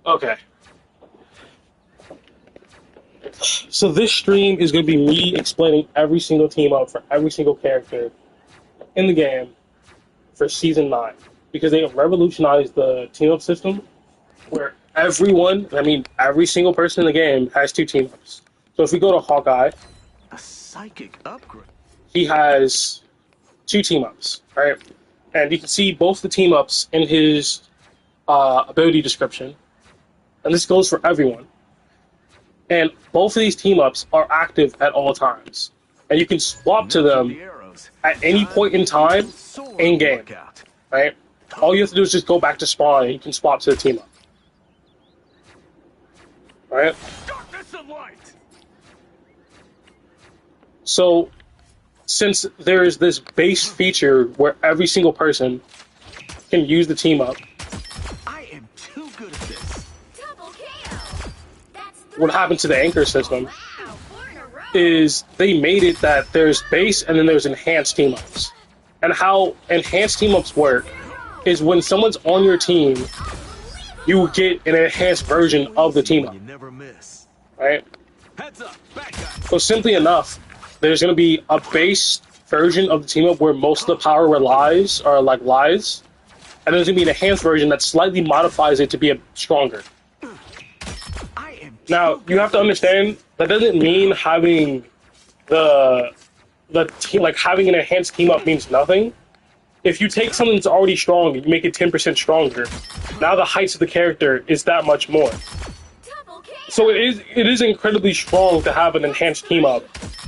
Okay. So this stream is going to be me explaining every single team up for every single character in the game for Season 9. Because they have revolutionized the team up system where everyone, I mean every single person in the game has two team ups. So if we go to Hawkeye, A psychic upgrade. he has two team ups, right? And you can see both the team ups in his ability description. And this goes for everyone. And both of these team ups are active at all times. And you can swap to them at any point in time in game, right? All you have to do is just go back to spawn and you can swap to the team up. Right? So, since there's this base feature where every single person can use the team up, I am too good at this. what happened to the anchor system is they made it that there's base and then there's enhanced team ups. And how enhanced team ups work is when someone's on your team, you get an enhanced version of the team up. You never miss. Right? Heads up, back guy. So simply enough, there's going to be a base version of the team up where most of the power lies, and there's going to be an enhanced version that slightly modifies it to be stronger. Now, you have to understand, that doesn't mean having the team, like having an enhanced team up means nothing. If you take something that's already strong and you make it 10% stronger, now the heights of the character is that much more. So it is incredibly strong to have an enhanced team up.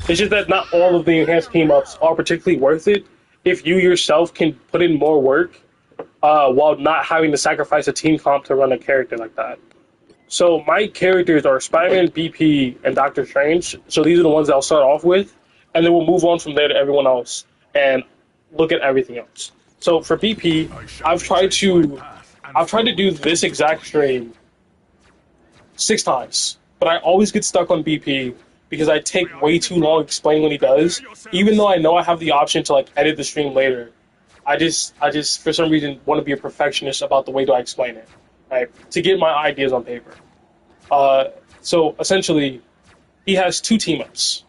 It's just that not all of the enhanced team ups are particularly worth it if you yourself can put in more work while not having to sacrifice a team comp to run a character like that. So my characters are Spider-Man, BP, and Doctor Strange. So these are the ones that I'll start off with, and then we'll move on from there to everyone else and look at everything else. So for BP, I've tried to do this exact stream 6 times, but I always get stuck on BP because I take way too long explaining what he does, even though I know I have the option to like edit the stream later. I just for some reason want to be a perfectionist about the way that I explain it, right? To get my ideas on paper. So essentially, he has 2 team ups.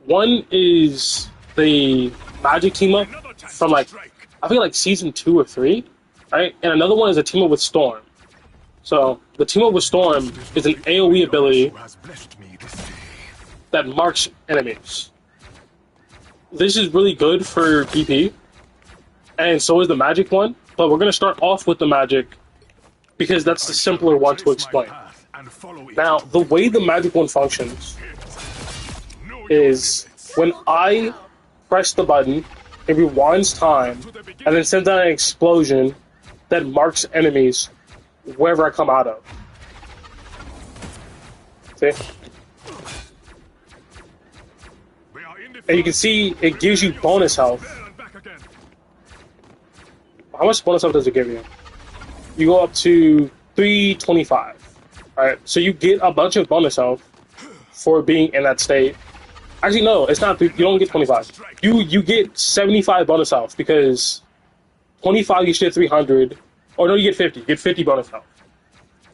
One is the magic team up from I think like season 2 or 3, right? And another one is a team up with Storm. So the team up with Storm is an AoE ability that marks enemies. This is really good for BP, and so is the magic one, but we're going to start off with the magic because that's the simpler one to explain. Now, the way the magic one functions is when I press the button, it rewinds time, and then sends out an explosion that marks enemies wherever I come out of. See? And you can see it gives you bonus health. How much bonus health does it give you? You go up to 325. Alright, so you get a bunch of bonus health for being in that state. Actually, no, it's not. You don't get 25. You get 75 bonus health because 25 you should get 300. Or no, you get 50. You get 50 bonus health.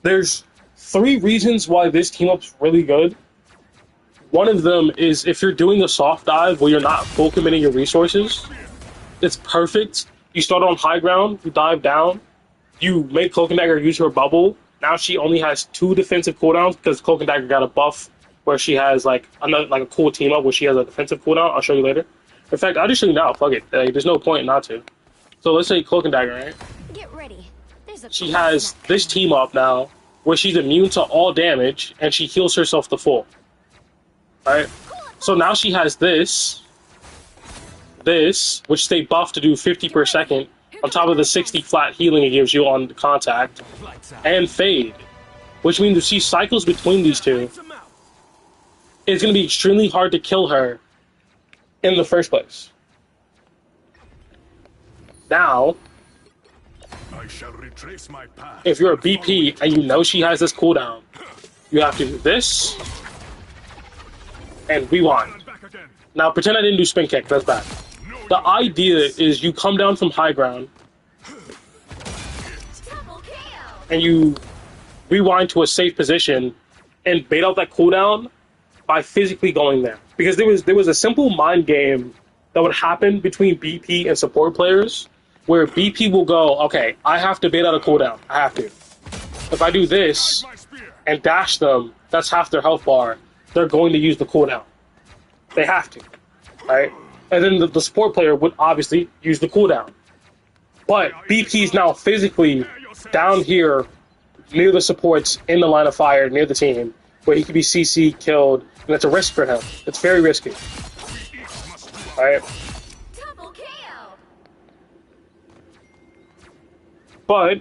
There's 3 reasons why this team up's really good. One of them is if you're doing a soft dive where you're not full committing your resources, it's perfect. You start on high ground, you dive down, you make Cloak and Dagger use her bubble. Now she only has 2 defensive cooldowns because Cloak and Dagger got a buff where she has like a cool team up where she has a defensive cooldown. I'll show you later. In fact, I'll just show you now. Fuck it. There's no point not to. So let's say Cloak and Dagger, right? Get ready. She has this team up now where she's immune to all damage and she heals herself to full. Right? So now she has this, which stay buffed to do 50 per second, on top of the 60 flat healing it gives you on contact, and fade, which means if she cycles between these two, it's going to be extremely hard to kill her in the first place. Now, if you're a BP and you know she has this cooldown, you have to do this and rewind. Now pretend I didn't do spin kick, that's bad. The idea is you come down from high ground and you rewind to a safe position and bait out that cooldown by physically going there. Because there was a simple mind game that would happen between BP and support players where BP will go, okay, I have to bait out a cooldown. I have to. If I do this and dash them, that's half their health bar. They're going to use the cooldown. They have to, right? And then the support player would obviously use the cooldown. But BP is now physically down here near the supports in the line of fire, near the team, where he could be CC killed, and it's a risk for him. It's very risky. Right? Double kill. But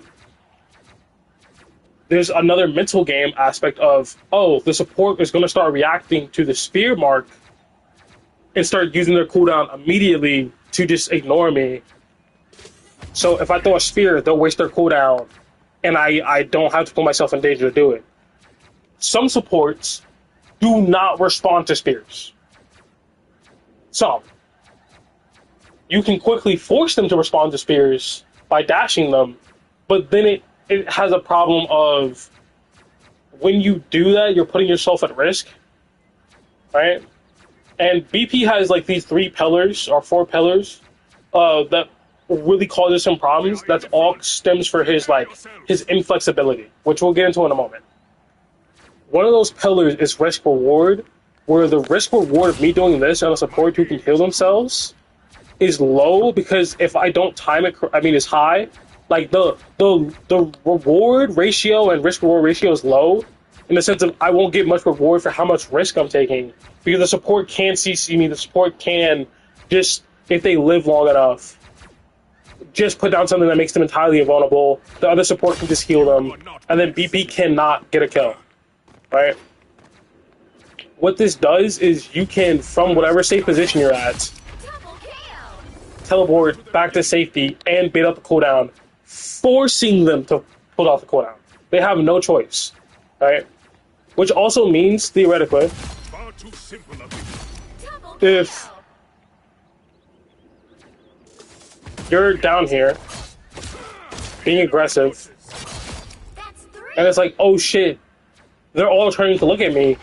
there's another mental game aspect of, oh, the support is going to start reacting to the spear mark and start using their cooldown immediately to just ignore me. So if I throw a spear, they'll waste their cooldown, and I don't have to put myself in danger to do it. Some supports do not respond to spears. Some. You can quickly force them to respond to spears by dashing them, but then it has a problem of when you do that, you're putting yourself at risk, right? And BP has like these 3 pillars or 4 pillars that really causes him problems. That's all stems for his inflexibility, which we'll get into in a moment. One of those pillars is risk reward, where the risk reward of me doing this and a support who can heal themselves is low because if I don't time it, it's high. Like the reward ratio and risk reward ratio is low in the sense of I won't get much reward for how much risk I'm taking because the support can CC me. The support can just, if they live long enough, just put down something that makes them entirely invulnerable. The other support can just heal them, and then BP cannot get a kill. Right? What this does is you can, from whatever safe position you're at, teleport back to safety and bait out the cooldown, forcing them to pull off the cooldown. They have no choice. Right? Which also means, theoretically, if you're down here being aggressive, and it's like, oh shit, they're all turning to look at me.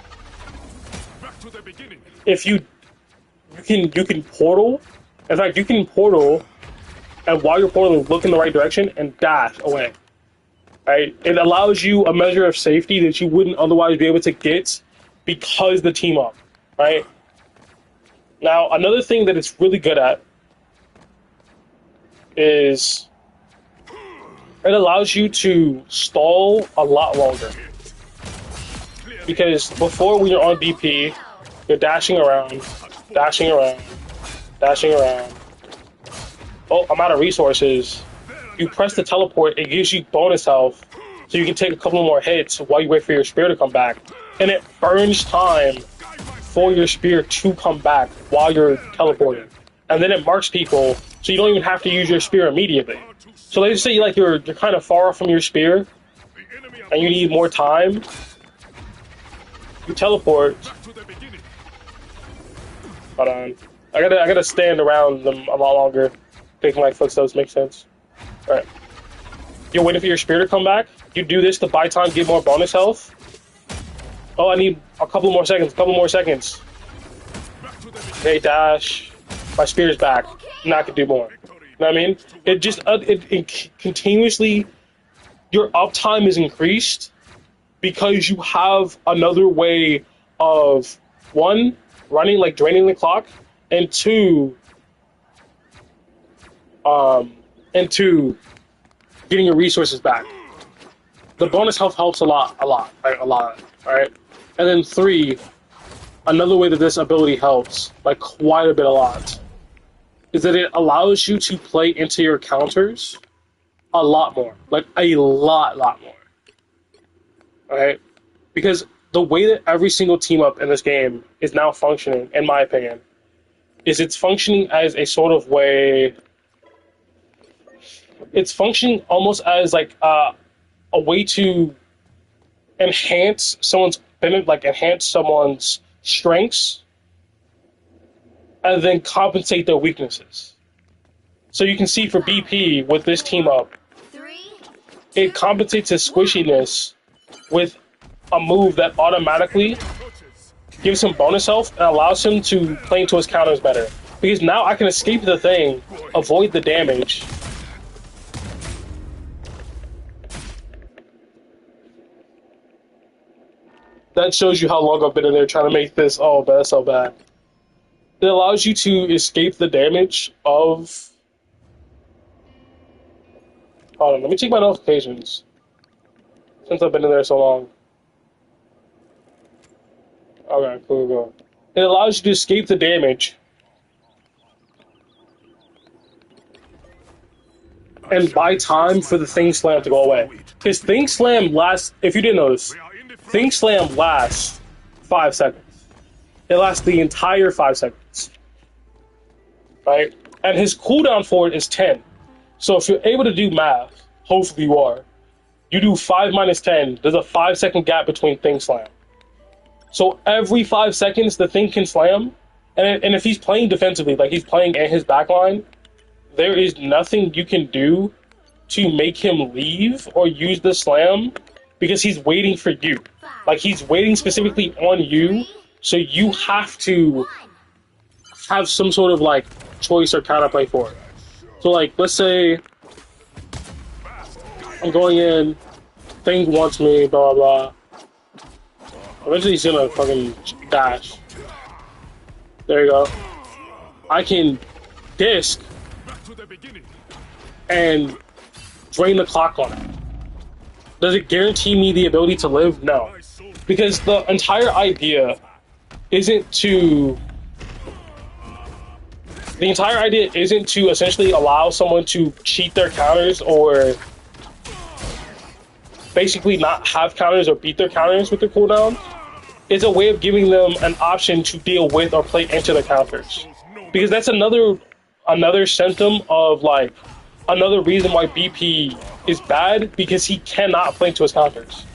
If you can portal. In fact, you can portal, and while you're portaling, look in the right direction and dash away. Right? It allows you a measure of safety that you wouldn't otherwise be able to get because the team up. Right? Now, another thing that it's really good at is it allows you to stall a lot longer. Because before, when you're on BP, you're dashing around, dashing around, dashing around. Oh, I'm out of resources. You press the teleport, it gives you bonus health, so you can take a couple more hits while you wait for your spear to come back. And it burns time for your spear to come back while you're teleporting. And then it marks people, so you don't even have to use your spear immediately. So let's say like you're kind of far from your spear, and you need more time. You teleport. Hold on. I gotta stand around them a lot longer. Making my footsteps make sense. Alright. You're waiting for your spear to come back. You do this to buy time, get more bonus health. Oh, I need a couple more seconds. Okay, dash. My spear's back. Now I can do more. You know what I mean? It just, it continuously, your uptime is increased because you have another way of, 1, running, like draining the clock, and 2, getting your resources back. The bonus health helps a lot, alright? And then 3, another way that this ability helps, like quite a lot, is that it allows you to play into your counters a lot more. Like, a lot more. Alright? Because the way that every single team up in this game is now functioning, in my opinion, is it's functioning as a sort of way... It's functioning almost as like a way to enhance someone's strengths and then compensate their weaknesses. So you can see for BP with this team up, it compensates his squishiness with a move that automatically gives him bonus health and allows him to play into his counters better. Because now I can escape the thing, avoid the damage. That shows you how long I've been in there trying to make this. Oh, but that's so bad. It allows you to escape the damage of... Hold on, let me check my notifications. Since I've been in there so long. Okay, cool. It allows you to escape the damage and buy time for the Thing Slam to go away. Because Thing Slam lasts, if you didn't notice, Thing Slam lasts 5 seconds. It lasts the entire 5 seconds. Right? And his cooldown for it is 10. So if you're able to do math, hopefully you are, you do 5 minus 10, there's a 5-second gap between Thing Slam. So every 5 seconds, the Thing can slam, and if he's playing defensively, like he's playing in his backline, there is nothing you can do to make him leave or use the slam because he's waiting for you. Like, he's waiting specifically on you, so you have to have some sort of, like, choice or counterplay for it. So, like, let's say I'm going in, Thing wants me, blah, blah, blah. Eventually he's gonna fucking dash. There you go. I can disc and drain the clock on it. Does it guarantee me the ability to live? No. Because the entire idea isn't to... The entire idea isn't to essentially allow someone to cheat their counters or basically not have counters or beat their counters with their cooldown. It's a way of giving them an option to deal with or play into their counters. Because that's another symptom of, like, another reason why BP is bad, because he cannot play into his counters.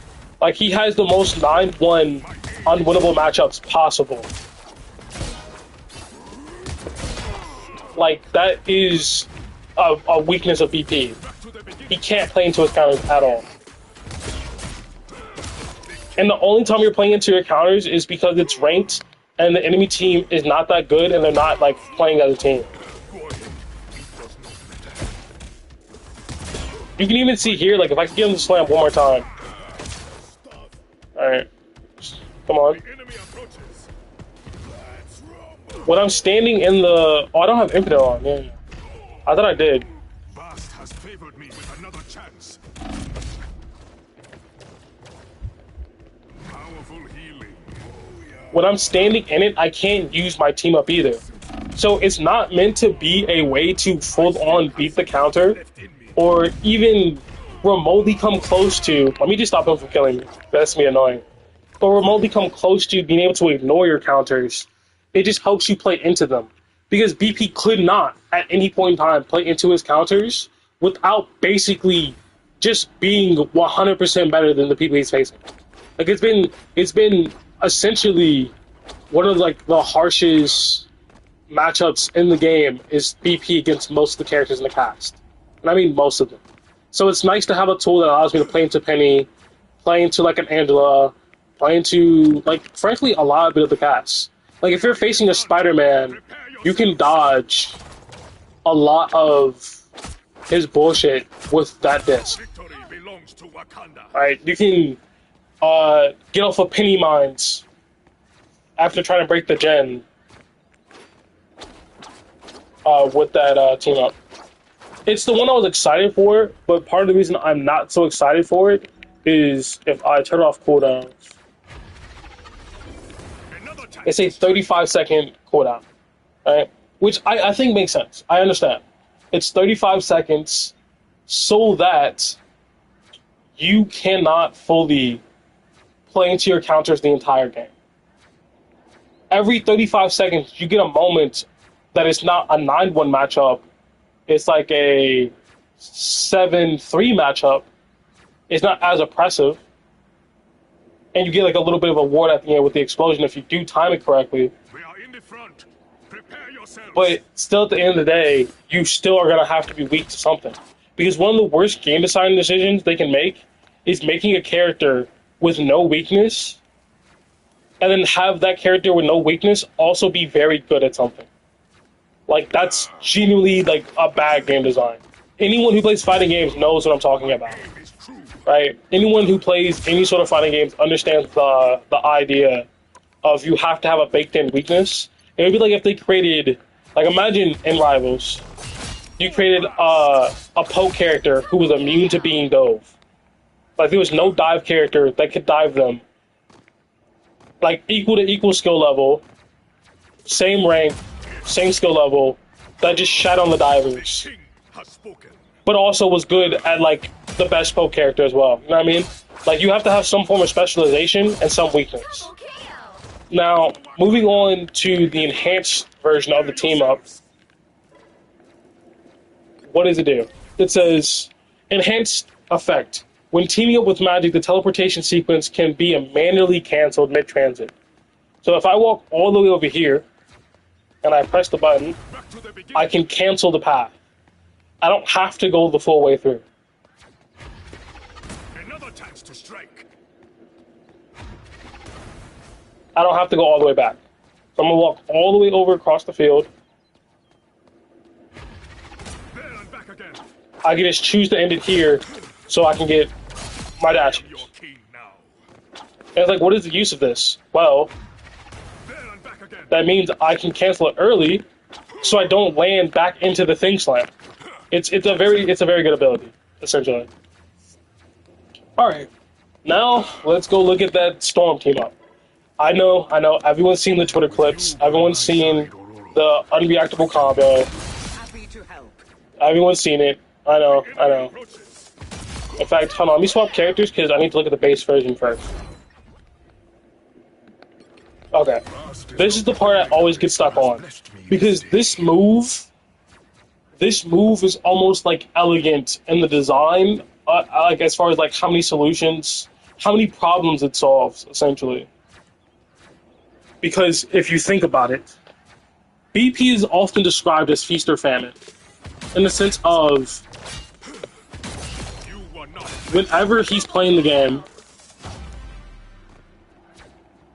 Like, he has the most 9-1 unwinnable matchups possible. Like, that is a weakness of BP. He can't play into his counters at all. And the only time you're playing into your counters is because it's ranked and the enemy team is not that good and they're not, like, playing as a team. You can even see here, like, if I can get him to slam one more time. Alright. Come on. When I'm standing in the... Oh, I don't have Infinite on. Yeah. I thought I did. Bast has favored me with another chance. Powerful healing. When I'm standing in it, I can't use my team up either. So it's not meant to be a way to full-on beat the counter or even remotely come close to... Let me just stop him from killing me. That's me annoying. Or remotely come close to being able to ignore your counters. It just helps you play into them. Because BP could not, at any point in time, play into his counters without basically just being 100% better than the people he's facing. Like, it's been essentially one of, like, the harshest matchups in the game is BP against most of the characters in the cast. And I mean most of them. So it's nice to have a tool that allows me to play into Penny, play into, like, an Angela, play into, like, frankly, a lot of the cast. Like, if you're facing a Spider-Man, you can dodge a lot of his bullshit with that disc. Alright, you can get off of Penny Mines after trying to break the gen with that team up. It's the one I was excited for, but part of the reason I'm not so excited for it is if I turn off cooldowns. It's a 35-second cooldown, right? Which I think makes sense. I understand. It's 35 seconds so that you cannot fully play into your counters the entire game. Every 35 seconds, you get a moment that it's not a 9-1 matchup. It's like a 7-3 matchup. It's not as oppressive. And you get, like, a little bit of a ward at the end with the explosion if you do time it correctly. We are in the front. Prepare yourselves. But still, at the end of the day, you still are going to have to be weak to something. Because one of the worst game design decisions they can make is making a character with no weakness, and then have that character with no weakness also be very good at something. Like, that's genuinely, like, a bad game design. Anyone who plays fighting games knows what I'm talking about, right? Anyone who plays any sort of fighting games understands the idea of you have to have a baked-in weakness. It would be like if they created, like, imagine in Rivals, you created a poke character who was immune to being dove. Like, there was no dive character that could dive them. Like, equal to equal skill level, same rank, same skill level, that just shat on the divers. King has spoken. But also was good at, like, the best poke character as well. You know what I mean? Like, you have to have some form of specialization and some weakness. Double KO. Now, moving on to the enhanced version of the team up, what does it do? It says, enhanced effect. When teaming up with magic, the teleportation sequence can be manually canceled mid-transit. So if I walk all the way over here, and I press the button, Back to the beginning. I can cancel the path. I don't have to go the full way through. Another chance to strike. I don't have to go all the way back. So I'm going to walk all the way over across the field. There and back again. I can just choose to end it here so I can get my dash. Your king now. And it's like, what is the use of this? Well, There and back again. that means I can cancel it early so I don't land back into the thing slam. It's a very good ability, essentially. Alright. Now let's go look at that Storm team up. I know, everyone's seen the Twitter clips, everyone's seen the unreactable combo, Happy to help. everyone's seen it. I know. Approaches. In fact, hold on, let me swap characters because I need to look at the base version first. Okay. This is the part I always get stuck on. Because this move is almost like elegant in the design, like as far as like how many solutions, how many problems it solves, essentially. Because if you think about it, BP is often described as feast or famine, in the sense of You were not. whenever he's playing the game,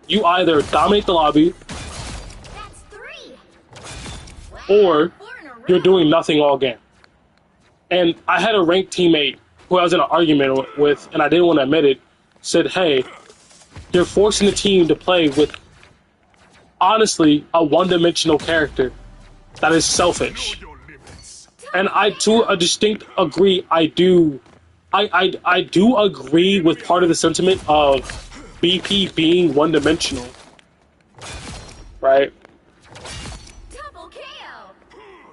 you either dominate the lobby That's 3. or Four in a row. you're doing nothing all game. And I had a ranked teammate who I was in an argument with, and I didn't want to admit it, said, hey, you're forcing the team to play with, honestly, a one-dimensional character that is selfish. Know your limits. And I, to a distinct agree, I do agree with part of the sentiment of BP being one-dimensional. Right? Double KO.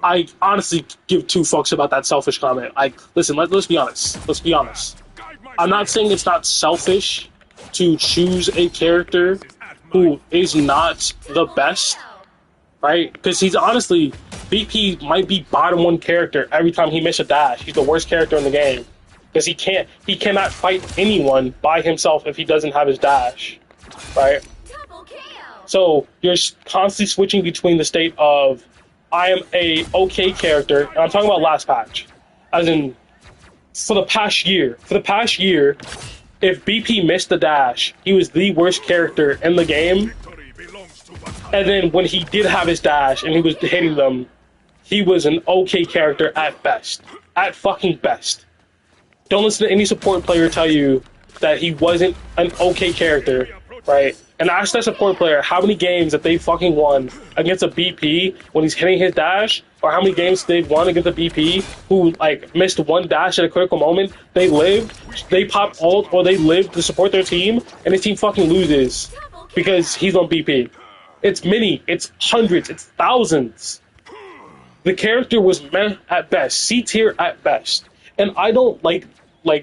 I honestly give two fucks about that selfish comment. Listen, let's be honest. Let's be honest. Guide my I'm not saying it's not selfish to choose a character who is not the best, right? Because he's honestly, BP might be bottom one character every time he misses a dash. He's the worst character in the game. Because he cannot fight anyone by himself if he doesn't have his dash, right? Double KO. So you're constantly switching between the state of I am a okay character, and I'm talking about last patch, as in for the past year. For the past year, if BP missed the dash, he was the worst character in the game. victory belongs to us. And then when he did have his dash and he was hitting them, he was an okay character at best. At fucking best. Don't listen to any support player tell you that he wasn't an okay character, right? And ask that support player how many games that they fucking won against a BP when he's hitting his dash, or how many games they've won against a BP who like missed one dash at a critical moment. They lived, they pop ult, or they lived to support their team, and his team fucking loses because he's on BP. It's many, it's hundreds, it's thousands. The character was meh at best, C tier at best, and I don't like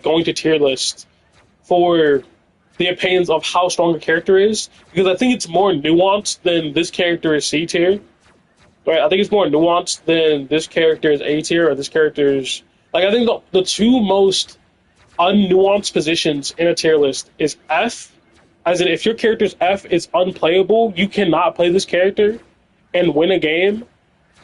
going to tier lists for the opinions of how strong a character is, because I think it's more nuanced than this character is C tier. Right? I think it's more nuanced than this character is A tier or this character is like, I think the two most unnuanced positions in a tier list is F, as in if your character's F is unplayable, you cannot play this character and win a game.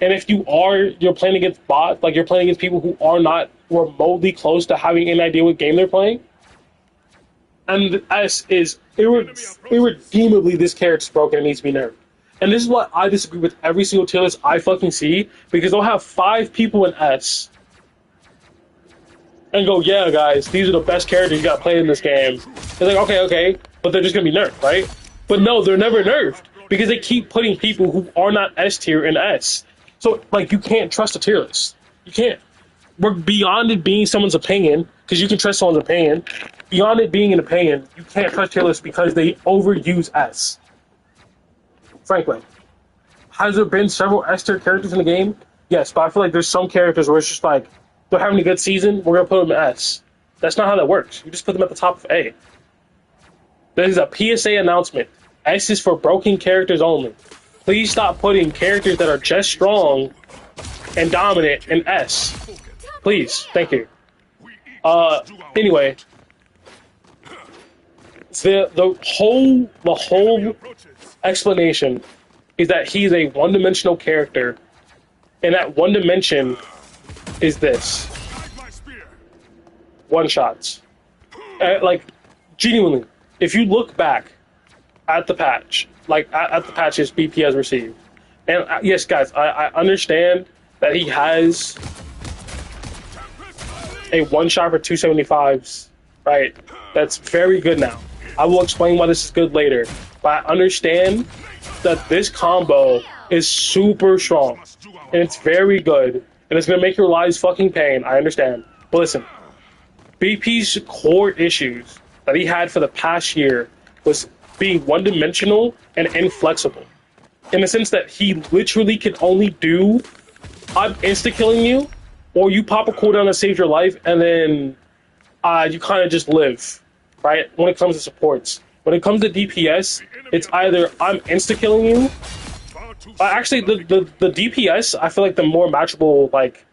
And if you are, you're playing against bots, like you're playing against people who are not remotely close to having any idea what game they're playing. and S is irredeemably this character's broken and needs to be nerfed. And this is what I disagree with every single tier list I fucking see, because they'll have 5 people in S and go, yeah, guys, these are the best characters you got played in this game. It's like, okay, but they're just gonna be nerfed, right? But no, they're never nerfed because they keep putting people who are not S tier in S. So, like, you can't trust a tier list. You can't. We're beyond it being someone's opinion, because you can trust someone's opinion. Beyond it being an opinion, you can't trust tier lists because they overuse S. Frankly. Has there been several S tier characters in the game? Yes, but I feel like there's some characters where it's just like, they're having a good season, we're going to put them in S. That's not how that works. You just put them at the top of A. This is a PSA announcement. S is for broken characters only. Please stop putting characters that are just strong and dominant in S. Please, thank you. Anyway, the whole explanation is that he's a one-dimensional character, and that one dimension is this: one shots. Like, genuinely, if you look back at the patch, like at the patches BP has received, and yes, guys, I understand that he has a one shot for 275s, right? That's very good now. I will explain why this is good later, but I understand that this combo is super strong and it's very good and it's gonna make your lives fucking pain. I understand, but listen, BP's core issues that he had for the past year was being one-dimensional and inflexible, in the sense that he literally can only do, I'm insta-killing you, or you pop a cooldown to save your life, and then you kind of just live, right? When it comes to supports. When it comes to DPS, it's either I'm insta-killing you, actually, the DPS, I feel like the more matchable, like,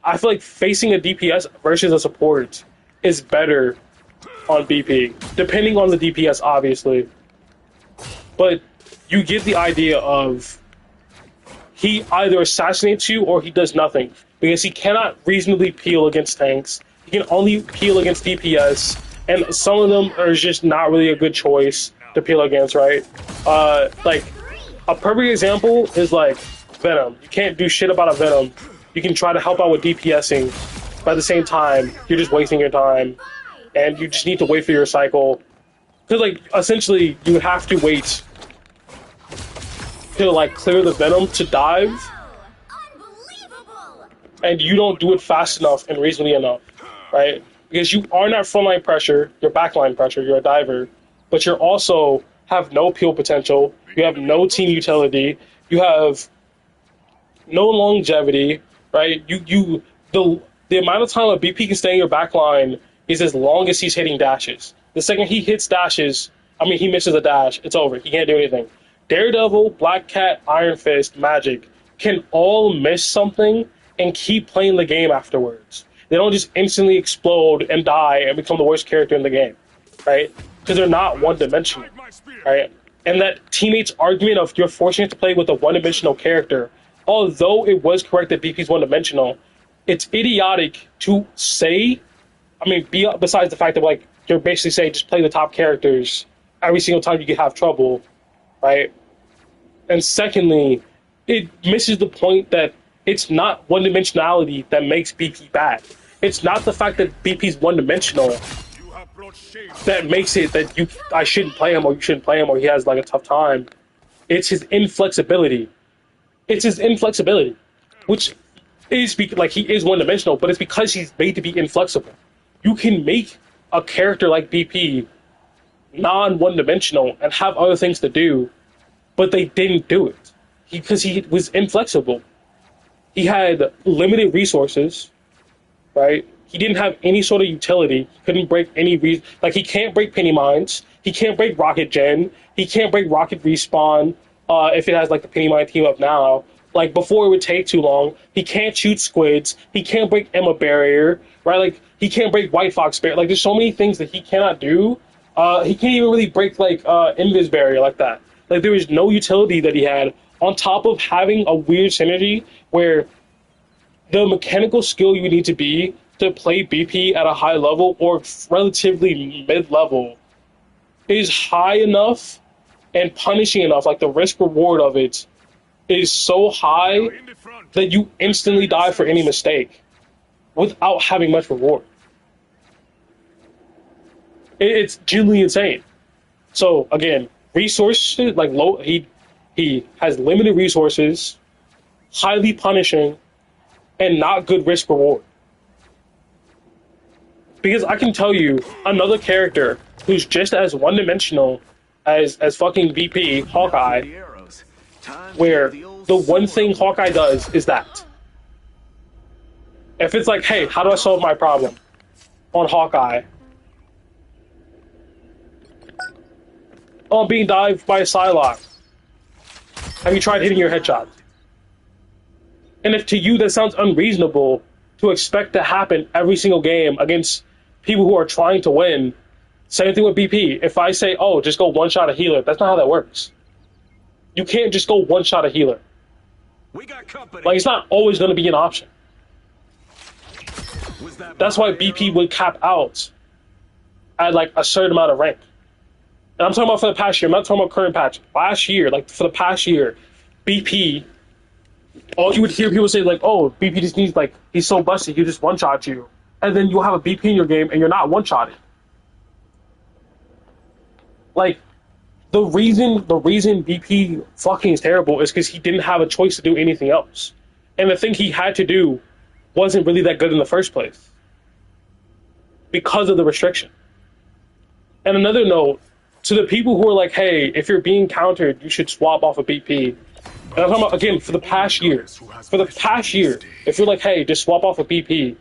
I feel like facing a DPS versus a support is better on BP, depending on the DPS, obviously. But you get the idea of he either assassinates you or he does nothing, because he cannot reasonably peel against tanks. He can only peel against DPS, and some of them are just not really a good choice to peel against, right? Like, a perfect example is like Venom. You can't do shit about a Venom. You can try to help out with DPSing, but at the same time, you're just wasting your time, and you just need to wait for your cycle. Because, like, essentially, you have to wait to, like, clear the Venom to dive, and you don't do it fast enough and reasonably enough, right? Because you are not frontline pressure, you're backline pressure, you're a diver, but you're also have no peel potential, you have no team utility, you have no longevity, right? The amount of time a BP can stay in your backline is as long as he's hitting dashes. The second he hits dashes, I mean, he misses a dash, it's over. He can't do anything. Daredevil, Black Cat, Iron Fist, Magic can all miss something and keep playing the game afterwards. They don't just instantly explode and die and become the worst character in the game, right? Because they're not one-dimensional, right? And that teammates' argument of you're forcing it to play with a one-dimensional character, although it was correct that BP's one-dimensional, it's idiotic to say, I mean, besides the fact that, like, you're basically saying just play the top characters every single time you can have trouble, right? And secondly, it misses the point that it's not one-dimensionality that makes BP bad. It's not the fact that BP's one-dimensional that makes it that I shouldn't play him, or you shouldn't play him, or he has, like, a tough time. It's his inflexibility. It's his inflexibility, which is like, he is one-dimensional, but it's because he's made to be inflexible. You can make a character like BP non-one-dimensional and have other things to do, but they didn't do it because he was inflexible. He had limited resources, right? He didn't have any sort of utility. He couldn't break any like, he can't break penny mines. He can't break rocket gen. He can't break rocket respawn if it has, like, the penny mine team up now. Like, before it would take too long. He can't shoot squids. He can't break Emma barrier, right? Like, he can't break White Fox barrier. Like, there's so many things that he cannot do. He can't even really break, like, Invis barrier like that. Like, there was no utility that he had, on top of having a weird synergy where the mechanical skill you need to be to play BP at a high level or relatively mid-level is high enough and punishing enough, like the risk reward of it is so high In the front. that you instantly die for any mistake without having much reward. It's genuinely insane. So again, resources like low. He has limited resources, highly punishing, and not good risk reward. Because I can tell you another character who's just as one dimensional as fucking VP Hawkeye, The arrows. Time to where get old the one sword thing Hawkeye does is that. If it's like, hey, how do I solve my problem? On Hawkeye. Oh, I'm being dived by a Psylocke. Have you tried hitting your headshot? And if to you that sounds unreasonable to expect to happen every single game against people who are trying to win, same thing with BP. If I say, oh, just go one shot a healer, that's not how that works. You can't just go one shot a healer. We got company. Like, it's not always going to be an option. Was that That's why my BP arrow? would cap out at like a certain amount of rank. And I'm talking about for the past year. I'm not talking about current patch. Last year, like for the past year, BP, all you would hear people say like, "Oh, BP just needs like he's so busted, he just one shot you," and then you'll have a BP in your game and you're not one shotted. Like the reason BP fucking is terrible is because he didn't have a choice to do anything else, and the thing he had to do wasn't really that good in the first place because of the restriction. And another note, to the people who are like, hey, if you're being countered, you should swap off a BP. And I'm talking about, again, for the past year. For the past year, if you're like, hey, just swap off a BP,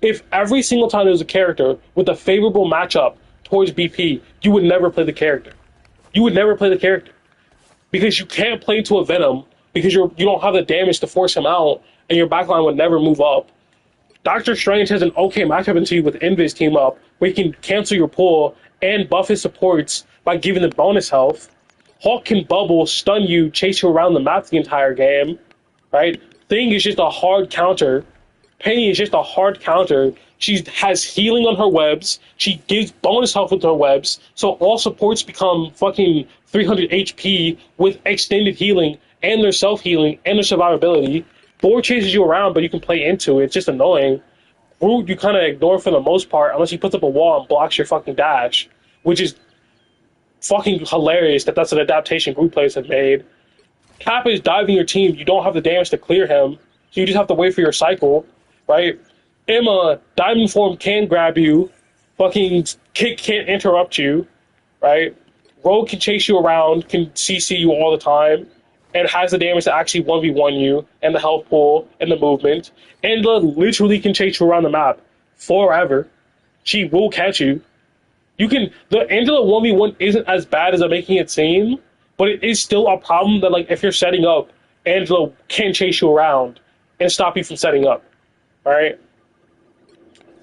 if every single time there's a character with a favorable matchup towards BP, you would never play the character. You would never play the character. Because you can't play into a Venom because you don't have the damage to force him out, and your backline would never move up. Doctor Strange has an okay matchup until you with Invis team up, where you can cancel your pull and buff his supports by giving them bonus health. Hawk can bubble, stun you, chase you around the map the entire game, right? Thing is just a hard counter. Penny is just a hard counter. She has healing on her webs. She gives bonus health with her webs, so all supports become fucking 300 HP with extended healing and their self-healing and their survivability. Board chases you around, but you can play into it. It's just annoying. Groot you kind of ignore for the most part, unless he puts up a wall and blocks your fucking dash, which is fucking hilarious that that's an adaptation Groot players have made. Cap is diving your team. You don't have the damage to clear him, so you just have to wait for your cycle, right? Emma, Diamond Form can grab you. Fucking Kick can't interrupt you, right? Rogue can chase you around, can CC you all the time, and has the damage to actually 1v1 you, and the health pool, and the movement. Angela literally can chase you around the map forever. She will catch you. The Angela 1v1 isn't as bad as I'm making it seem, but it is still a problem that, like, if you're setting up, Angela can chase you around and stop you from setting up. Alright?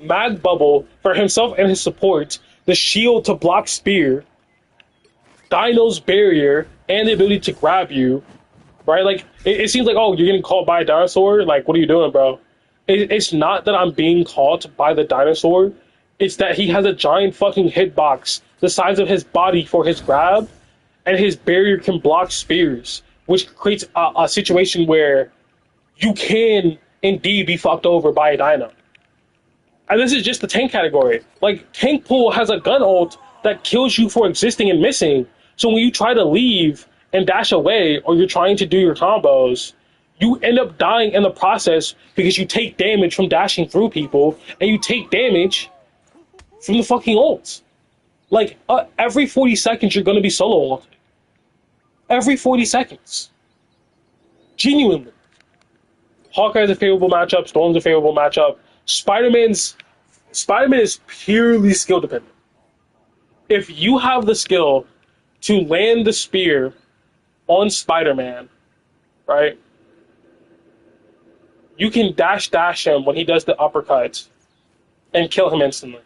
Mag Bubble, for himself and his support, the shield to block spear, Dino's barrier, and the ability to grab you, right? Like, it seems like, oh, you're getting caught by a dinosaur? Like, what are you doing, bro? It's not that I'm being caught by the dinosaur. It's that he has a giant fucking hitbox the size of his body for his grab, and his barrier can block spears, which creates a situation where you can indeed be fucked over by a dino. And this is just the tank category. Like, Tank Pool has a gun ult that kills you for existing and missing. So when you try to leave and dash away, or you're trying to do your combos, you end up dying in the process because you take damage from dashing through people, and you take damage from the fucking ults. Like, every 40 seconds you're going to be solo ulted. Every 40 seconds. Genuinely. Hawkeye's a favorable matchup, Storm's a favorable matchup. Spider-Man is purely skill dependent. If you have the skill to land the spear on Spider-Man, right? You can dash him when he does the uppercuts and kill him instantly.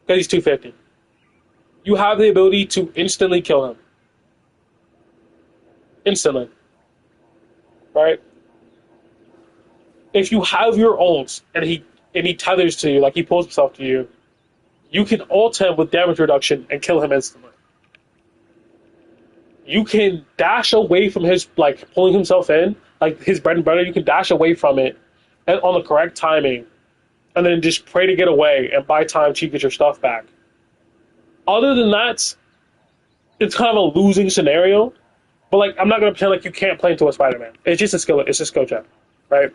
Because he's 250. You have the ability to instantly kill him. Instantly. Right? If you have your ults and he tethers to you, like he pulls himself to you, you can ult him with damage reduction and kill him instantly. You can dash away from his, like, pulling himself in, like his bread and butter. You can dash away from it and on the correct timing, and then just pray to get away and buy time to get your stuff back. Other than that, it's kind of a losing scenario. But, like, I'm not going to pretend like you can't play into a Spider-Man. It's just a skill. It's a skill check, right?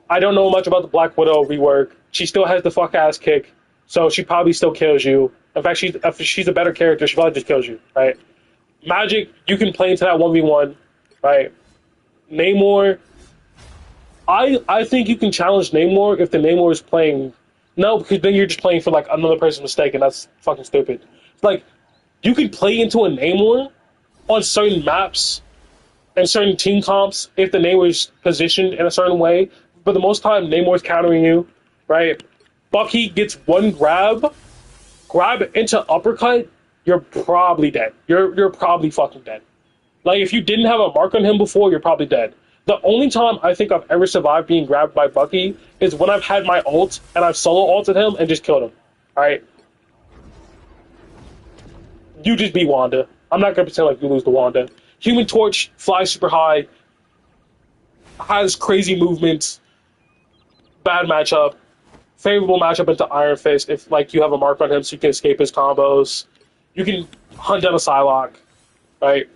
I don't know much about the Black Widow rework. She still has the fuck-ass kick, so she probably still kills you. In fact, if she's a better character, she probably just kills you, right? Magic, you can play into that 1v1, right? Namor, I think you can challenge Namor if the Namor is playing... No, because then you're just playing for, like, another person's mistake, and that's fucking stupid. Like, you can play into a Namor on certain maps and certain team comps if the Namor is positioned in a certain way, but the most time Namor's countering you, right? Bucky gets one grab into uppercut, you're probably dead. You're probably fucking dead. Like, if you didn't have a mark on him before, you're probably dead. The only time I think I've ever survived being grabbed by Bucky is when I've had my ult and I've solo ulted him and just killed him. Alright? You just beat Wanda. I'm not gonna pretend like you lose to Wanda. Human Torch flies super high, has crazy movements, bad matchup, favorable matchup into Iron Fist if, like, you have a mark on him so you can escape his combos. You can hunt down a Psylocke, right?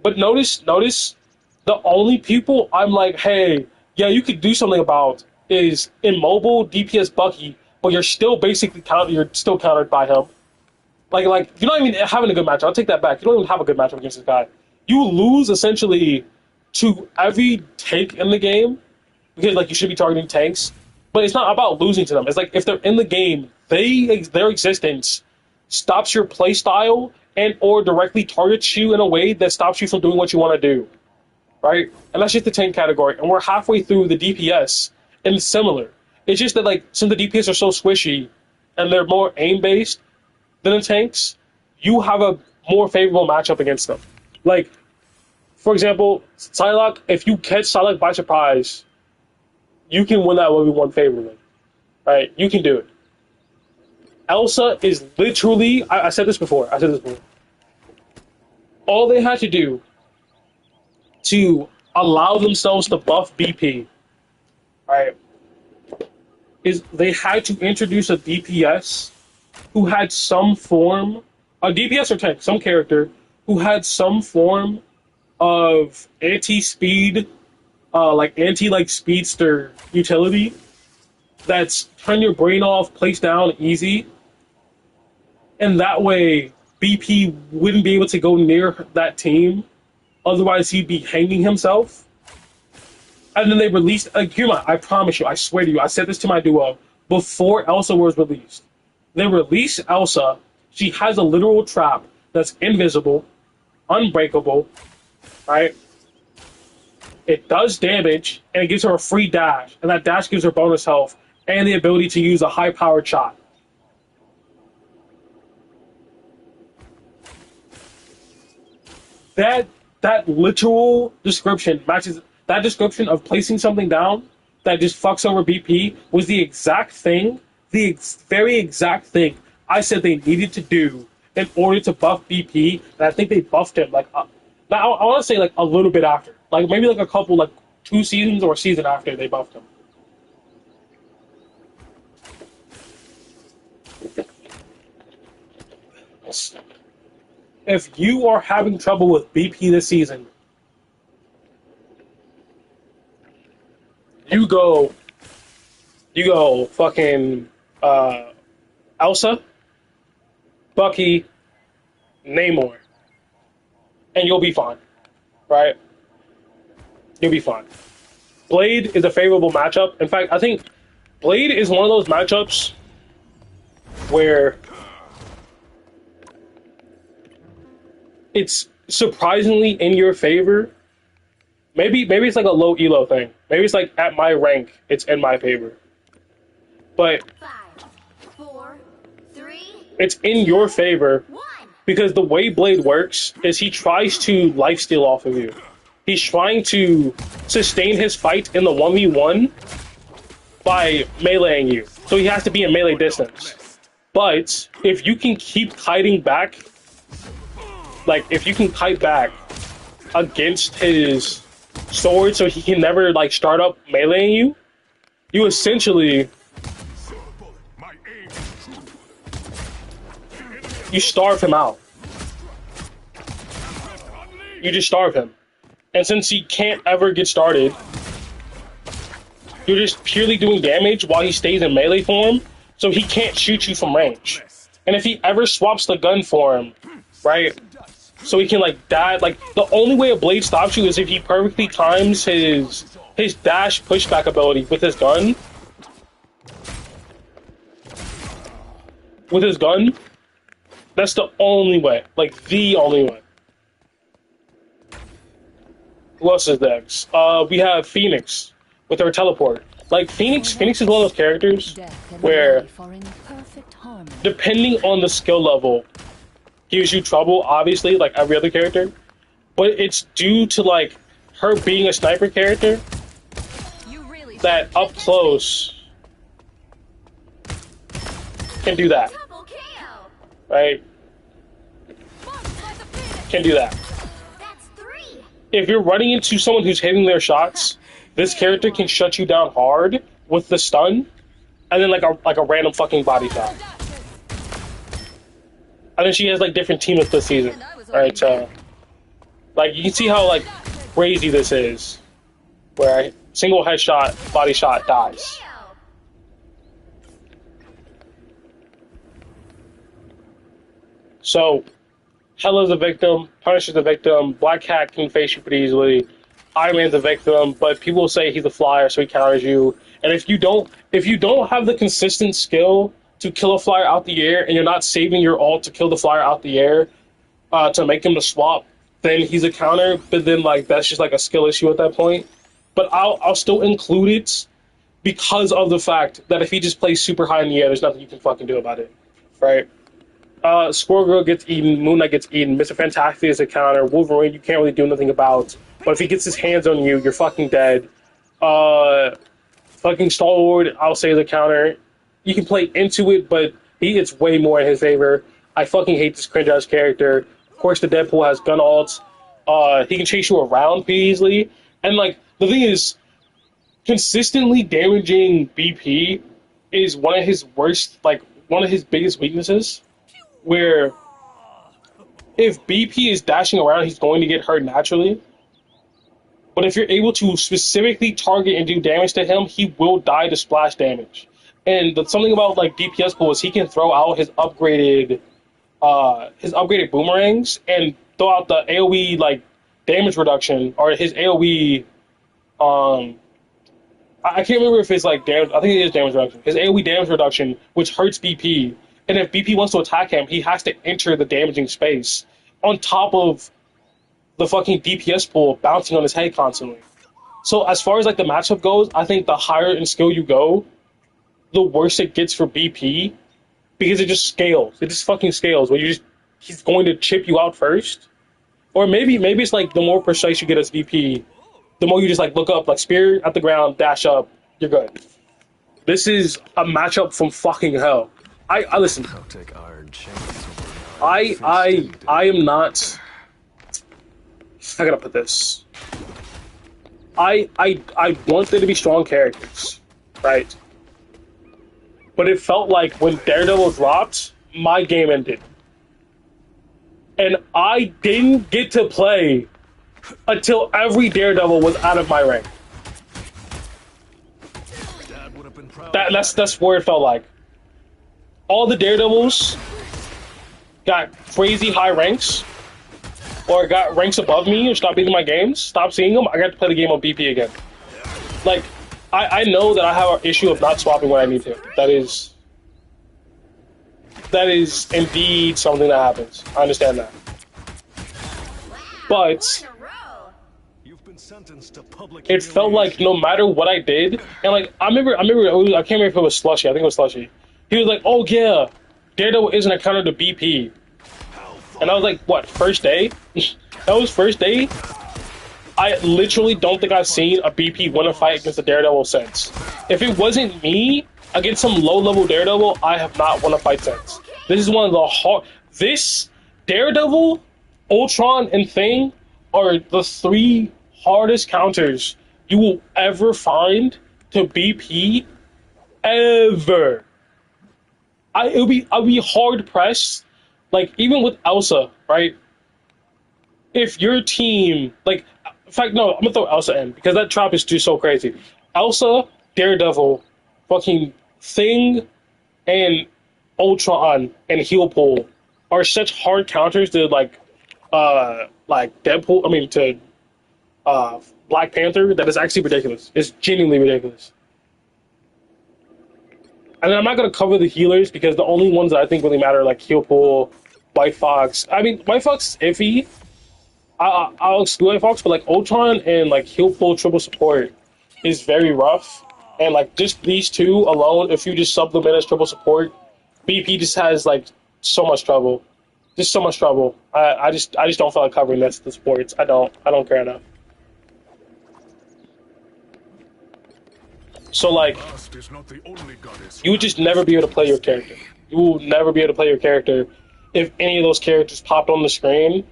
But notice the only people I'm like, hey, yeah, you could do something about is in mobile DPS Bucky, but you're still basically countered by him. Like you're not even having a good matchup. I'll take that back. You don't even have a good matchup against this guy. You lose essentially to every tank in the game because, like, you should be targeting tanks, but it's not about losing to them. It's like if they're in the game, their existence stops your play style and or directly targets you in a way that stops you from doing what you want to do, right? And that's just the tank category. And we're halfway through the DPS, and it's similar. It's just that, like, since the DPS are so squishy and they're more aim based than the tanks, you have a more favorable matchup against them. Like, for example, Psylocke, if you catch Psylocke by surprise, you can win that 1v1 favorably, right? You can do it. Elsa is literally, I said this before, all they had to do to allow themselves to buff BP, right, is they had to introduce a DPS who had some form, a DPS or tank, some character who had some form of anti-speed, like speedster utility that's turn your brain off, place down easy, and that way BP wouldn't be able to go near that team, otherwise he'd be hanging himself. And then they released, I promise you, I swear to you, I said this to my duo before Elsa was released. They release Elsa. She has a literal trap that's invisible, unbreakable, right? It does damage, and it gives her a free dash, and that dash gives her bonus health and the ability to use a high-powered shot. That literal description matches that description of placing something down that just fucks over BP was the exact thing, very exact thing I said they needed to do in order to buff BP, and I think they buffed him I want to say like a little bit after, like maybe like a couple, like 2 seasons or a season after they buffed him. If you are having trouble with BP this season, you go fucking Elsa, Bucky, Namor, and you'll be fine, right? You'll be fine. Blade is a favorable matchup. In fact, I think Blade is one of those matchups where it's surprisingly in your favor. Maybe it's like a low elo thing. Maybe it's like at my rank, it's in my favor. But 5, 4, 3, it's in your favor 1. because the way Blade works is he tries to lifesteal off of you. He's trying to sustain his fight in the 1v1 by meleeing you. So he has to be in melee distance. But if you can keep kiting back, like if you can kite back against his sword so he can never like start up meleeing you, you essentially My aim is true. you starve him out. You just starve him. And since he can't ever get started, you're just purely doing damage while he stays in melee form, so he can't shoot you from range. And if he ever swaps the gun form, right, so he can like die, like the only way a blade stops you is if he perfectly times his dash pushback ability with his gun. With his gun, that's the only way, like the only way. Who else is next? We have Phoenix with her teleport. Like Phoenix is one of those characters where, depending on the skill level, gives you trouble, obviously, like every other character. But it's due to like her being a sniper character that up close can do that. Double KO. Right? Can do that. That's 3. If you're running into someone who's hitting their shots, this character can shut you down hard with the stun, and then like a random fucking body shot. And then she has like different teammates this season, right? So, like you can see how like crazy this is, where a single headshot, body shot dies. KO. So, Hela's a victim, Punisher's a victim, Black Cat can face you pretty easily, Iron Man's a victim, but people say he's a flyer, so he counters you. And if you don't have the consistent skill to kill a flyer out the air, and you're not saving your ult to kill the flyer out the air, to make him the swap, then he's a counter. But then like that's just like a skill issue at that point. But I'll still include it because of the fact that if he just plays super high in the air, there's nothing you can fucking do about it, right? Squirrel Girl gets eaten, Moon Knight gets eaten, Mr. Fantastic is a counter, Wolverine you can't really do nothing about, but if he gets his hands on you, you're fucking dead. Fucking Star-Lord, I'll say the counter. You can play into it, but it's way more in his favor. I fucking hate this cringe-ass character. Of course, the Deadpool has gun ults. He can chase you around pretty easily. And, like, the thing is, consistently damaging BP is one of his worst, like, one of his biggest weaknesses. Where, if BP is dashing around, he's going to get hurt naturally. But if you're able to specifically target and do damage to him, he will die to splash damage. And something about like DPS pool is he can throw out his upgraded boomerangs and throw out the AoE like damage reduction or his AoE. I can't remember if it's like damage. I think it is damage reduction. His AoE damage reduction, which hurts BP. And if BP wants to attack him, he has to enter the damaging space on top of the fucking DPS pool bouncing on his head constantly. So as far as like the matchup goes, I think the higher in skill you go, the worse it gets for BP because it just scales. It just fucking scales. Where he's going to chip you out first, or maybe it's like the more precise you get as BP, the more you just like look up, like spear at the ground, dash up, you're good. This is a matchup from fucking hell. I listen. I am not. I gotta put this. I want there to be strong characters, right? But it felt like when Daredevil dropped, my game ended. And I didn't get to play until every Daredevil was out of my rank. That's where it felt like. All the Daredevils got crazy high ranks, or got ranks above me, or stopped beating my games, stopped seeing them, I got to play the game on BP again. Like, I know that I have an issue of not swapping when I need to. That is indeed something that happens. I understand that. But it felt like no matter what I did, and like I remember I can't remember if it was Slushy. I think it was Slushy. He was like, "Oh yeah, Daredevil isn't a counter to BP," and I was like, "What? First day? That was first day." I literally don't think I've seen a BP win a fight against a Daredevil since. If it wasn't me against some low-level Daredevil, I have not won a fight since. This is one of the hard. This Daredevil, Ultron, and Thing are the 3 hardest counters you will ever find to BP ever. I'll be hard pressed. Like even with Elsa, right? If your team, like, in fact, no, I'm gonna throw Elsa in because that trap is just so crazy. Elsa, Daredevil, fucking Thing, and Ultron and Heal Pool are such hard counters to like Deadpool. I mean to Black Panther that is actually ridiculous. It's genuinely ridiculous. And then I'm not gonna cover the healers because the only ones that I think really matter are like Heal Pool, White Fox. I mean, White Fox is iffy. I'll exclude White Fox, but like Ultron and like Heal Pool triple support is very rough. And like just these 2 alone, if you just sub them in as triple support, BP just has like so much trouble. Just so much trouble. I just don't feel like covering the supports. I don't care enough. So like Lust is not the only goddess. you would just never be able to play your character. You will never be able to play your character if any of those characters popped on the screen,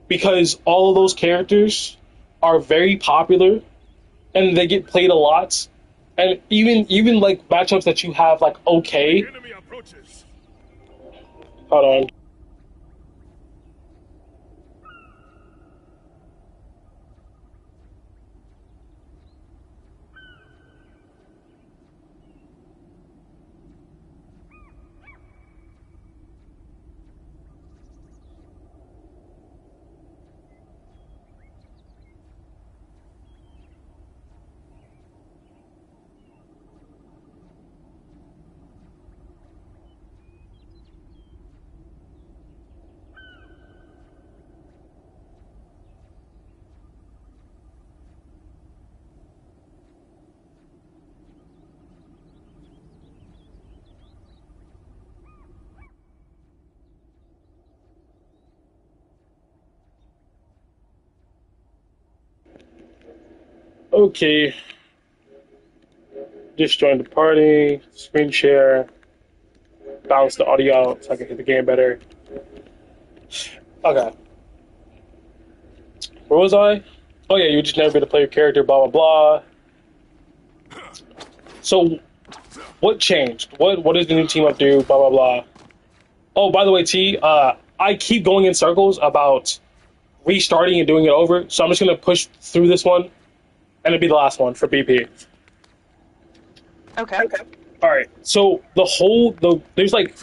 because all of those characters are very popular and they get played a lot. And even like matchups that you have like okay. Enemy approaches. Hold on. Okay. Just joined the party. Screen share. Balance the audio out so I can hit the game better. Okay. Where was I? Oh yeah, you just never be able to play your character, blah blah blah. So what changed? What does the new team up do? Blah blah blah. Oh, by the way, T, I keep going in circles about restarting and doing it over, so I'm just gonna push through this one, and it'll be the last one for BP. Okay. All right. So there's like,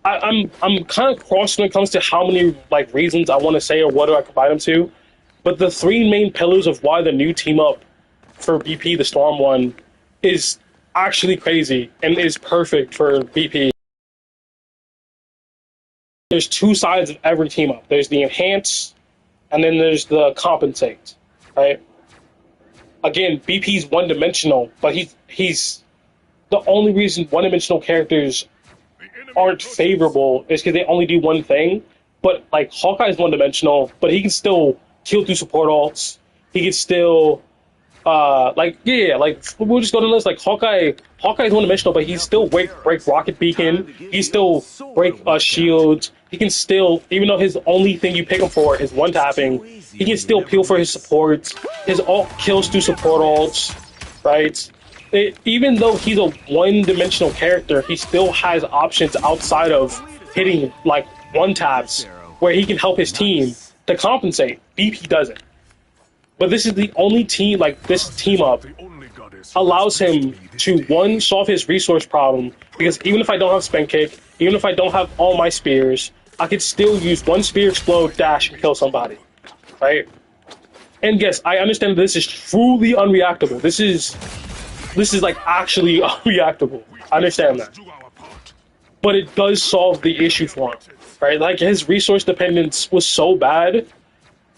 I'm kind of crossed when it comes to how many like reasons I want to say or what do I combine them to, but the 3 main pillars of why the new team up for BP, the Storm one, is actually crazy and is perfect for BP. There's 2 sides of every team up. There's the enhance, and then there's the compensate, right? Again, BP's one-dimensional, but he's the only reason one-dimensional characters aren't favorable is because they only do one thing. But like Hawkeye's one-dimensional, but he can still kill through support ults. He can still like we'll just go to the list. Like Hawkeye's one-dimensional, but he still break rocket beacon. He still break shields. He can still, even though his only thing you pick him for is one tapping, he can still peel for his supports. His ult kills through support ults, right? Even though he's a one-dimensional character, he still has options outside of hitting like one taps where he can help his team to compensate. BP doesn't. But this is the only team, like this team up The only goddess allows him to, one, solve his resource problem, because even if I don't have spin kick, even if I don't have all my spears, I could still use one spear, explode, dash, and kill somebody, right? And yes, I understand this is truly unreactable. This is like actually unreactable. I understand that. do our part. But it does solve the issue for him, right? Like his resource dependence was so bad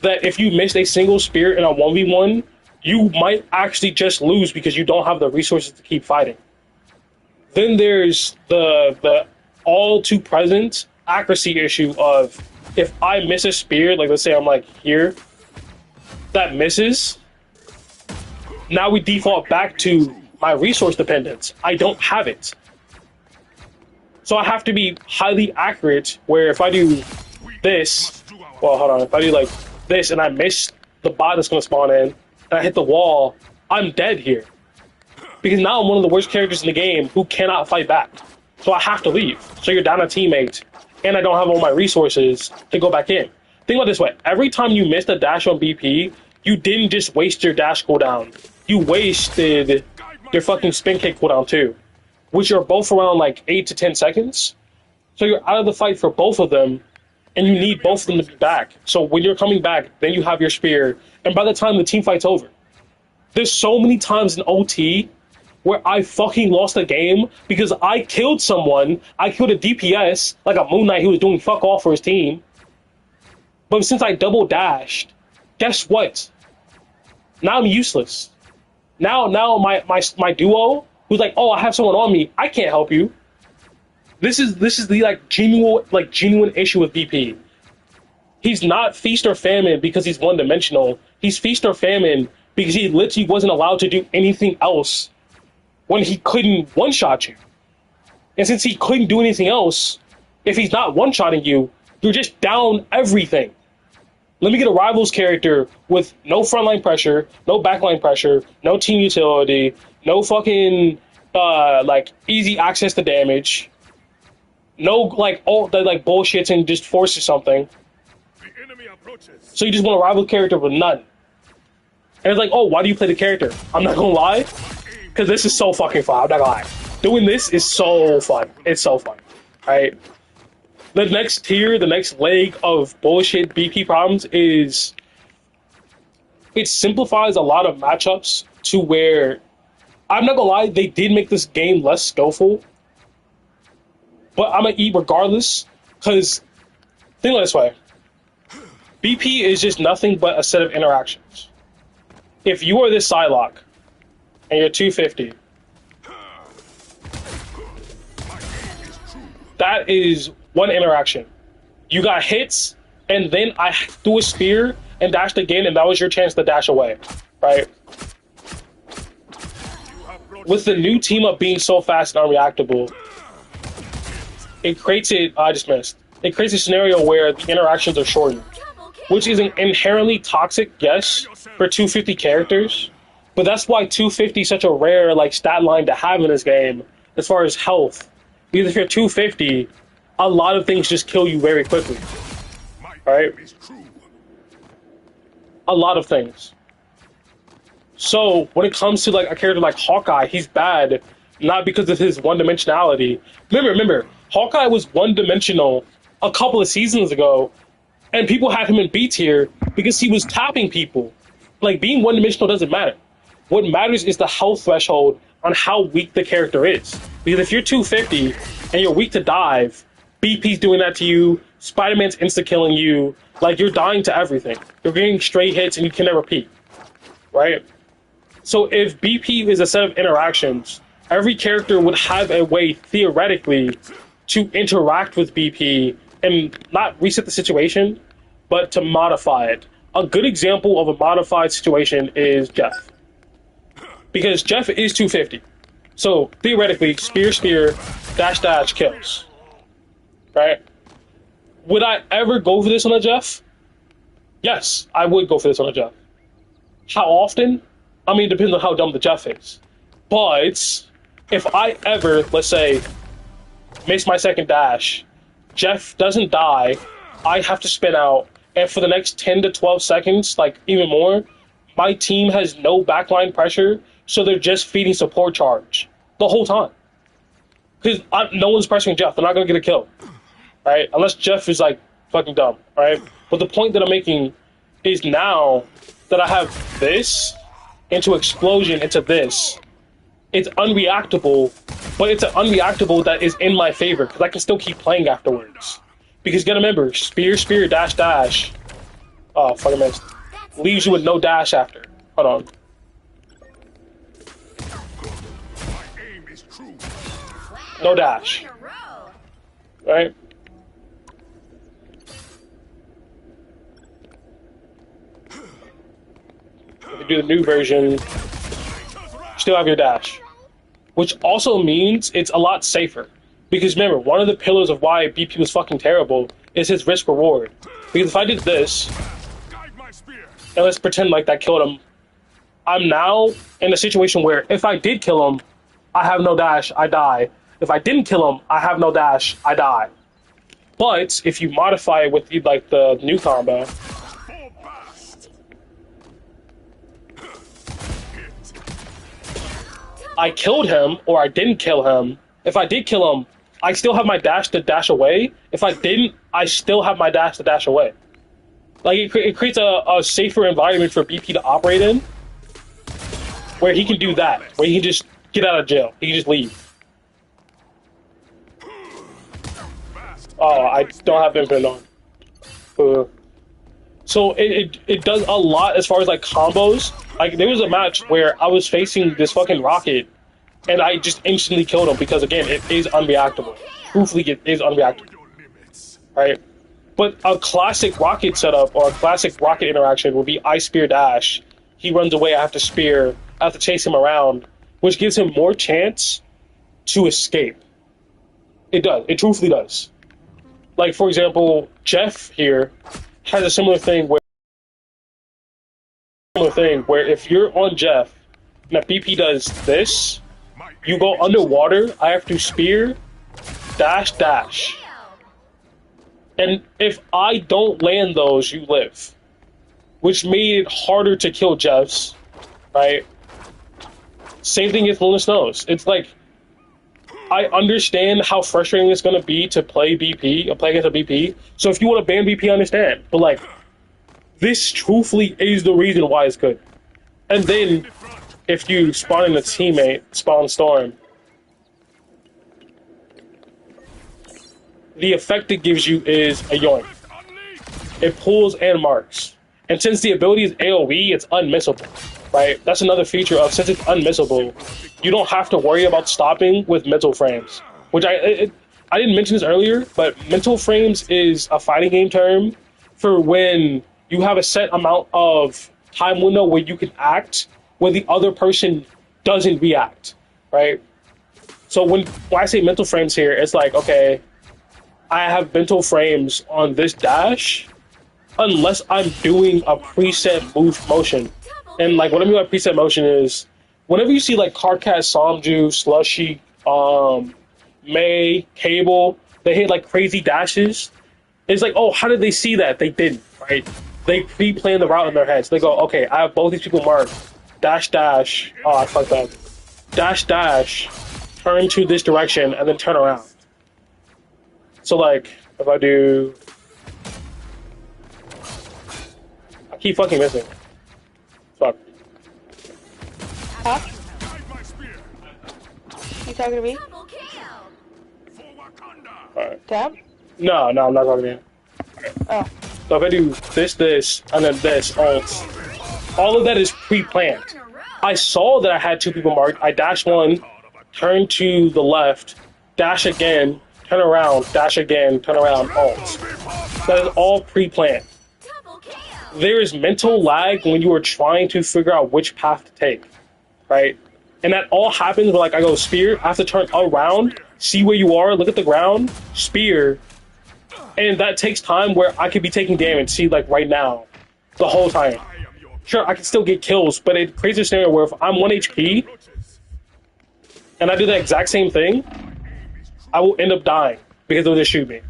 that if you missed a single spear in a 1v1, you might actually just lose because you don't have the resources to keep fighting. Then there's the all too present accuracy issue of, if I miss a spear, like let's say I'm like here, that misses, now we default back to my resource dependence. I don't have it. So I have to be highly accurate, where if I do this, well, hold on, if I do like this and I miss the bot that's going to spawn in, and I hit the wall, I'm dead here. Because now I'm one of the worst characters in the game who cannot fight back. So I have to leave. So you're down a teammate, and I don't have all my resources to go back in. Think about it this way. Every time you missed a dash on BP, you didn't just waste your dash cooldown. You wasted your fucking spin kick cooldown too, which are both around like 8 to 10 seconds. So you're out of the fight for both of them, and you need both of them to be back. So when you're coming back, then you have your spear, and by the time the team fight's over, there's so many times in OT where I fucking lost a game because I killed someone. I killed a DPS, like a Moon Knight who was doing fuck all for his team. But since I double dashed, guess what? Now I'm useless. Now my duo, who's like, oh, I have someone on me, I can't help you. This is the genuine issue with BP. He's not feast or famine because he's one-dimensional. He's feast or famine because he literally wasn't allowed to do anything else when he couldn't one-shot you. And since he couldn't do anything else, if he's not one-shotting you, you're just down everything. Let me get a rivals character with no frontline pressure, no backline pressure, no team utility, no fucking easy access to damage, no all that bullshits and just forces something. The enemy approaches. So you just want a rival character with none. And it's like, oh, why do you play the character? I'm not gonna lie, because this is so fucking fun. I'm not gonna lie. Doing this is so fun. It's so fun. Alright? The next tier, the next leg of bullshit BP problems is it simplifies a lot of matchups to where, I'm not gonna lie, they did make this game less skillful, but I'm gonna eat regardless, because think of it this way. BP is just nothing but a set of interactions. If you are this Psylocke, and you're 250, that is one interaction. You got hits, and then I threw a spear and dashed again, and that was your chance to dash away, right? With the new team up being so fast and unreactable, it creates I just missed. It creates a scenario where the interactions are shortened, which is an inherently toxic, yes, for 250 characters, but that's why 250 is such a rare stat line to have in this game as far as health. Because if you're 250, a lot of things just kill you very quickly. Right? A lot of things. So when it comes to a character like Hawkeye, he's bad not because of his one-dimensionality. Remember, Hawkeye was one-dimensional a couple of seasons ago, and people had him in B tier because he was tapping people. Being one-dimensional doesn't matter. What matters is the health threshold on how weak the character is. Because if you're 250 and you're weak to dive, BP's doing that to you, Spider-Man's insta-killing you, you're dying to everything. You're getting straight hits and you can never peek, right? So if BP is a set of interactions, every character would have a way, theoretically, to interact with BP and not reset the situation, but to modify it. A good example of a modified situation is Jeff. Because Jeff is 250. So, theoretically, spear, dash, kills. Right? Would I ever go for this on a Jeff? Yes, I would go for this on a Jeff. How often? I mean, it depends on how dumb the Jeff is. But, if I ever, let's say, miss my second dash, Jeff doesn't die, I have to spin out, and for the next 10 to 12 seconds, even more, my team has no backline pressure, so they're just feeding support charge the whole time. Because no one's pressuring Jeff. They're not going to get a kill. Right? Unless Jeff is, fucking dumb. Right? But the point that I'm making is now that I have this into explosion into this, it's unreactable, but it's an unreactable that is in my favor, because I can still keep playing afterwards. Because you gotta remember, spear, dash. Oh, fucking missed. Leaves you with no dash after. Hold on. No dash. Right? If you do the new version, you still have your dash. which also means it's a lot safer. Because remember, one of the pillars of why BP was fucking terrible is his risk reward. Because if I did this, Guide my spear. and let's pretend like that killed him, I'm now in a situation where if I did kill him, I have no dash, I die. If I didn't kill him, I have no dash, I die. But if you modify it with like the new combo, For bast. Hit. I killed him or I didn't kill him. If I did kill him, I still have my dash to dash away. If I didn't, I still have my dash to dash away. Like it creates a safer environment for BP to operate in, where he can do that, where he can just get out of jail. He can just leave. Oh, I don't have infinite on. So it does a lot as far as like combos. Like there was a match where I was facing this fucking rocket, and I just instantly killed him because again it is unreactable. Truthfully, it is unreactable, Your limits. right? But a classic rocket setup or a classic rocket interaction would be I spear dash. He runs away. I have to spear. I have to chase him around, which gives him more chance to escape. It does. It truthfully does. Like, for example, Jeff here has a similar thing where if you're on Jeff and if BP does this, My you go underwater, I have to spear, dash, dash. And if I don't land those, you live. Which made it harder to kill Jeffs, right? Same thing with Luna Snows. It's like, I understand how frustrating it's going to be to play BP, or play against a BP. So if you want to ban BP, I understand. But like, this truthfully is the reason why it's good. And then, if you spawn in a teammate, spawn Storm, the effect it gives you is a yoink. It pulls and marks. And since the ability is AoE, it's unmissable, right? That's another feature of, since it's unmissable, you don't have to worry about stopping with mental frames. Which I didn't mention this earlier, but mental frames is a fighting game term for when you have a set amount of time window where you can act where the other person doesn't react, right? So when I say mental frames here, it's like, okay, I have mental frames on this dash unless I'm doing a preset move motion. And like what I mean by preset motion is whenever you see like Karkat, Somju, Slushy, May, Cable, they hit like crazy dashes. It's like, oh, how did they see that? They didn't, right? They pre-planned the route in their heads. They go, okay, I have both these people marked. Dash, dash. Oh, I fucked up. Dash, dash. Turn to this direction and then turn around. So like, if I do, I keep fucking missing. Fuck. Huh? Guide my spear. You talking to me? Double kill. For Wakanda. Alright. Tab? No, I'm not talking to you. Oh. So if I do this, and then this, all of that is pre-planned. In a row. I saw that I had two people marked. I dash one, turn to the left, dash again, turn around, dash again, turn around, alt. That is all pre-planned. Double kill. There is mental lag when you are trying to figure out which path to take, right? And that all happens when like I go spear, I have to turn around, see where you are, look at the ground, spear, and that takes time where I could be taking damage, see like right now, the whole time. I am your Sure, I can still get kills, but it creates a scenario where if I'm 1 HP approaches. and I do the exact same thing, I will end up dying because they'll just shoot me.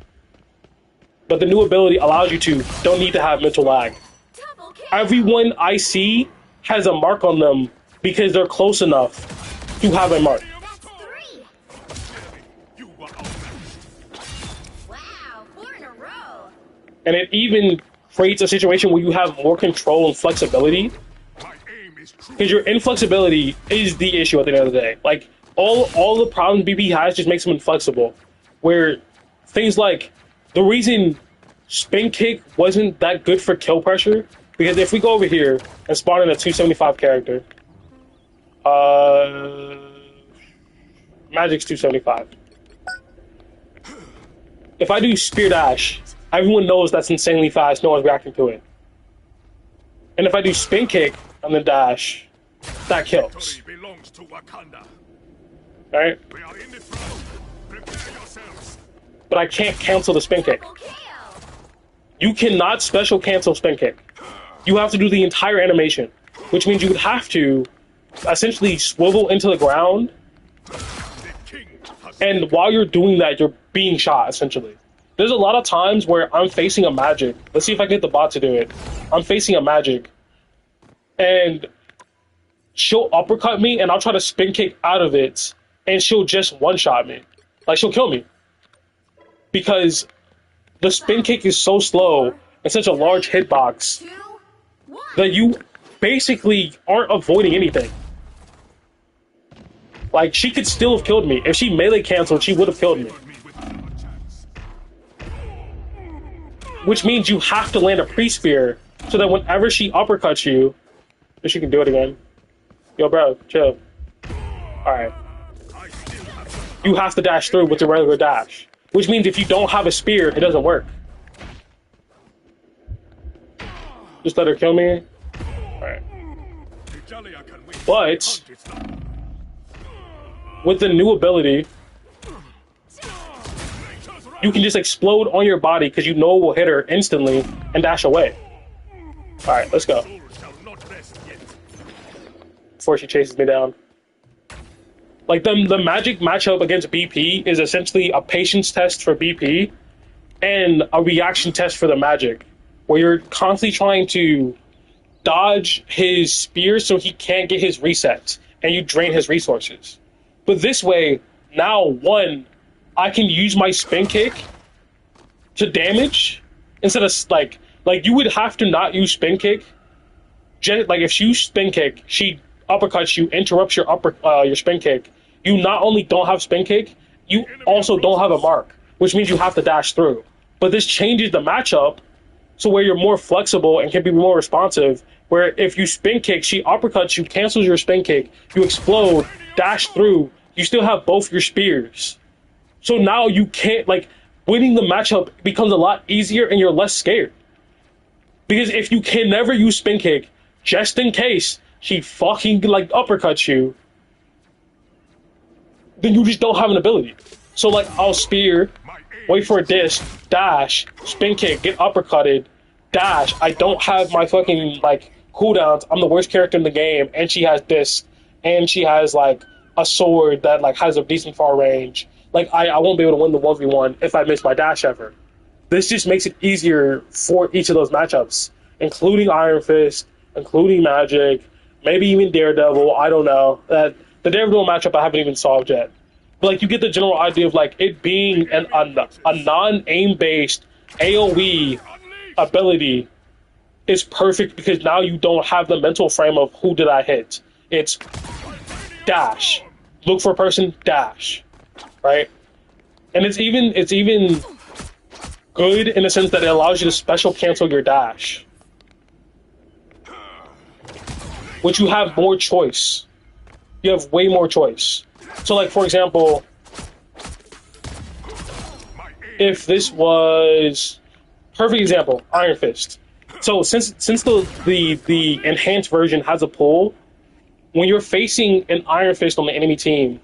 But the new ability allows you to, don't need to have mental lag. Double kill. Everyone I see has a mark on them because they're close enough to have a mark. That's 3. You were outmatched. Wow, 4 in a row. And it even creates a situation where you have more control and flexibility. My aim is true. Because your inflexibility is the issue at the end of the day. Like, all the problems BP has just makes them inflexible. Where things like, the reason spin kick wasn't that good for kill pressure, because if we go over here and spawn in a 275 character, Magic's 275. If I do spear dash, everyone knows that's insanely fast, no one's reacting to it. And if I do spin kick and then dash, that kills. Victory belongs to Wakanda. Right? We are in the throne. Prepare yourselves. But I can't cancel the spin kick. Double kill. You cannot special cancel spin kick. You have to do the entire animation, which means you would have to essentially swivel into the ground, The king has and while you're doing that, you're being shot, essentially. There's a lot of times where I'm facing a magic. Let's see if I can get the bot to do it. I'm facing a magic, and she'll uppercut me, and I'll try to spin kick out of it, and she'll just one-shot me. Like, she'll kill me. Because the spin kick is so slow and such a large hitbox 2, 1. that you basically aren't avoiding anything. Like, she could still have killed me. If she melee canceled, she would have killed me. me without a chance. Which means you have to land a pre-spear so that whenever she uppercuts you, if she can do it again. Yo, bro, chill. Alright. I still have some. You have to dash through with the regular dash. Which means if you don't have a spear, it doesn't work. Just let her kill me. Alright. Vijalia can win. But Hunt is not. with the new ability, you can just explode on your body because you know it will hit her instantly and dash away. Alright, let's go. Soul shall not rest yet. Before she chases me down. Like, the magic matchup against BP is essentially a patience test for BP and a reaction test for the magic, where you're constantly trying to dodge his spear so he can't get his resets, and you drain his resources. But this way, now, one, I can use my spin kick to damage instead of, like you would have to not use spin kick. Like, if you spin kick, she uppercuts you, interrupts your spin kick. You not only don't have spin kick, you also don't have a mark, which means you have to dash through. But this changes the matchup so where you're more flexible and can be more responsive, where if you spin kick, she uppercuts you, cancels your spin kick, you explode, dash through, you still have both your spears. So now you can't, like, winning the matchup becomes a lot easier and you're less scared. Because if you can never use spin kick, just in case she fucking, like, uppercuts you, then you just don't have an ability. So, like, I'll spear, wait for a disc, dash, spin kick, get uppercutted, dash. I don't have my fucking, like, cooldowns. I'm the worst character in the game, and she has disc, and she has, like, a sword that, like, has a decent far range. Like, I won't be able to win the 1v1 if I miss my dash ever. This just makes it easier for each of those matchups, including Iron Fist, including Magic, maybe even Daredevil. I don't know. The Daredevil matchup I haven't even solved yet. But, like, you get the general idea of, like, it being a non-aim based AoE ability is perfect because now you don't have the mental frame of who did I hit. It's dash, look for a person, dash, right? And it's even good in the sense that it allows you to special cancel your dash, which you have more choice. You have way more choice. So, like, for example, if this was perfect example, Iron Fist. So since the enhanced version has a pull, when you're facing an Iron Fist on the enemy team,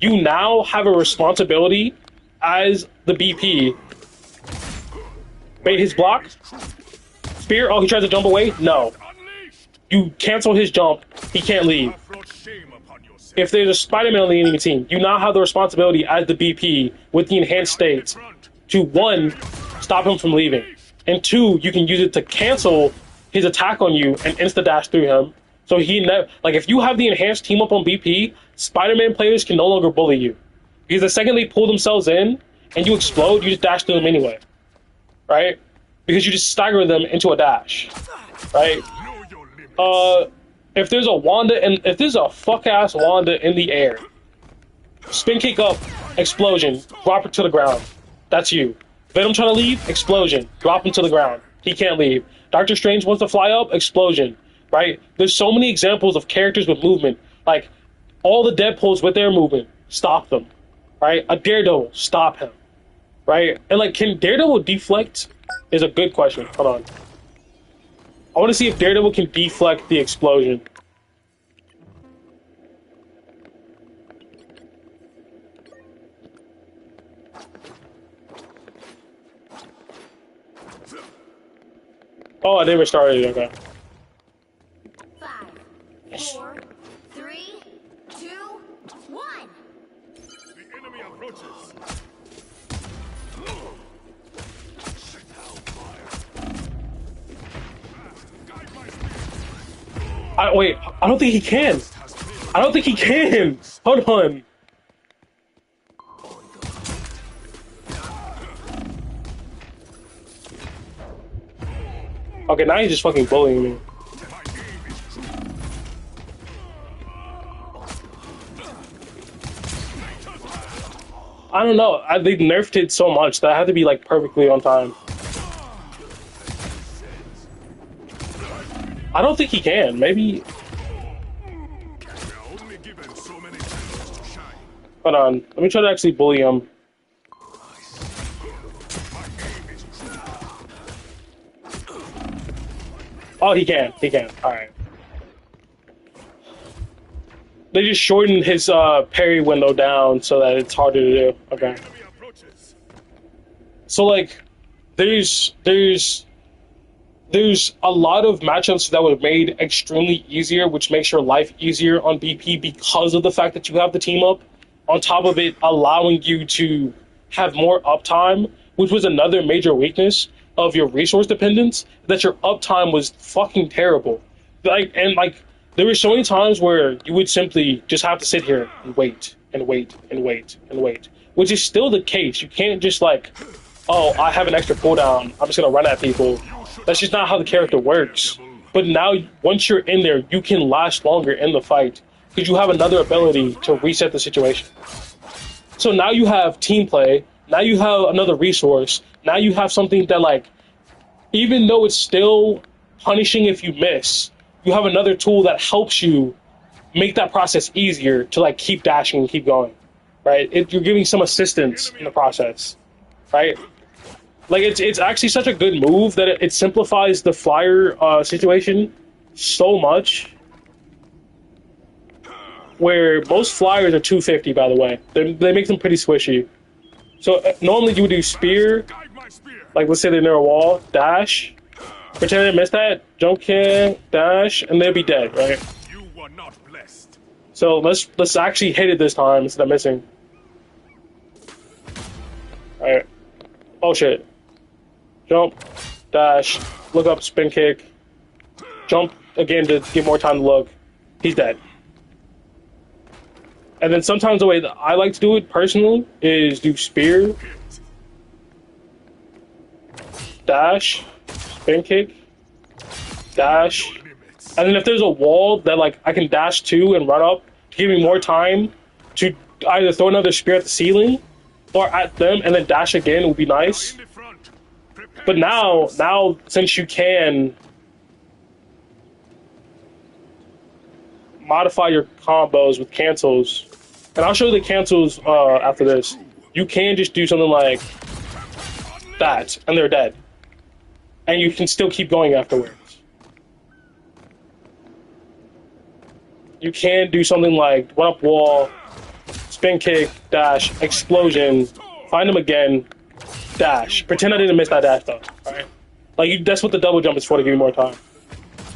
you now have a responsibility as the BP. Bait his block. Spear. Oh, he tries to jump away. No, you cancel his jump. He can't leave. If there's a Spider-Man on the enemy team, you now have the responsibility as the BP with the enhanced state to, one, stop him from leaving, and two, you can use it to cancel his attack on you and insta-dash through him. So like, if you have the enhanced team up on BP, Spider-Man players can no longer bully you. Because the second they pull themselves in and you explode, you just dash through them anyway. Right? Because you just stagger them into a dash. Right? If there's a Wanda and if there's a fuck ass Wanda in the air, spin kick up, explosion, drop her to the ground. That's you. Venom trying to leave, explosion, drop him to the ground. He can't leave. Doctor Strange wants to fly up, explosion. Right? There's so many examples of characters with movement. Like, all the Deadpools with their movement, stop them. Right? A Daredevil, stop him. Right? And, like, can Daredevil deflect? Is a good question. Hold on. I want to see if Daredevil can deflect the explosion. Oh, I didn't start it. Okay. 5, 4, 3, 2, 1. The enemy approaches. Guide my speed. Wait, I don't think he can. I don't think he can. Hold on. Okay, now he's just fucking bullying me. My aim is true. I don't know. They nerfed it so much that I had to be like perfectly on time. I don't think he can. Maybe. We are only given so many chances to shine. Hold on. Let me try to actually bully him. My aim is true. Oh, he can. He can. All right. They just shortened his parry window down so that it's harder to do. Okay. Enemy approaches. So like, there's a lot of matchups that were made extremely easier, which makes your life easier on BP because of the fact that you have the team up. On top of it, allowing you to have more uptime, which was another major weakness of your resource dependence, that your uptime was fucking terrible. Like there were so many times where you would simply just have to sit here and wait and wait and wait and wait, which is still the case. You can't just like, oh, I have an extra cooldown, I'm just gonna run at people. That's just not how the character works. But now, once you're in there, you can last longer in the fight because you have another ability to reset the situation. So now you have team play, now you have another resource, now you have something that like, even though it's still punishing if you miss, you have another tool that helps you make that process easier to like keep dashing and keep going, right? You're giving some assistance in the process, right? Like it's actually such a good move that it simplifies the flyer situation so much. Where most flyers are 250, by the way, they make them pretty squishy. So normally you would do spear, Guide my spear. like let's say they're near a wall, dash, pretend they missed that, jump kick, dash, and they'll be dead, right? You were not blessed. So let's actually hit it this time instead of missing. All right. Oh shit. Jump, dash, look up, spin kick, jump again to give more time to look. He's dead. And then sometimes the way that I like to do it personally is do spear, dash, spin kick, dash, and then if there's a wall that like I can dash to and run up to give me more time to either throw another spear at the ceiling or at them and then dash again would be nice. In the front. Prepare But now since you can modify your combos with cancels, and I'll show you the cancels after this. You can just do something like that, and they're dead, and you can still keep going afterwards. You can do something like run up wall, spin kick, dash, explosion, find them again, dash. Pretend I didn't miss that dash though. All right, like that's what the double jump is for, to give you more time.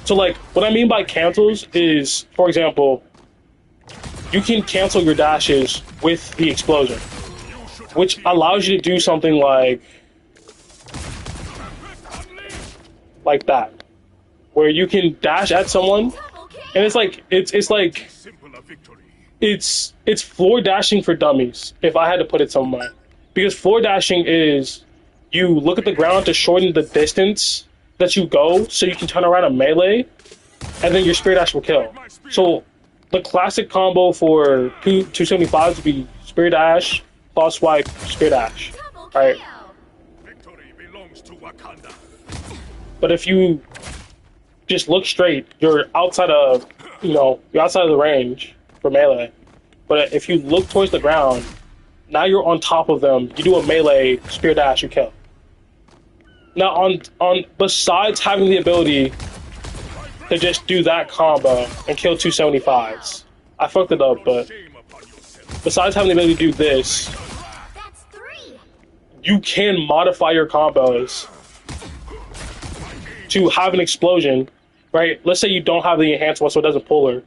So like, what I mean by cancels is, for example, you can cancel your dashes with the explosion, which allows you to do something like that, where you can dash at someone, and it's like simple a victory. it's floor dashing for dummies, if I had to put it somewhere, because floor dashing is you look at the ground to shorten the distance that you go, so you can turn around a melee, and then your spear dash will kill. So the classic combo for 275 would be spear dash, claw swipe, spear dash. Double Right. kill. Victory belongs to Wakanda. But if you just look straight, you're outside of the range for melee. But if you look towards the ground, now you're on top of them. You do a melee spear dash, you kill. Now on besides having the ability to just do that combo and kill 275s, I fucked it up, but Shame upon yourself. besides having the ability to do this, That's 3. you can modify your combos to have an explosion, right? Let's say you don't have the enhanced one, so it doesn't pull her.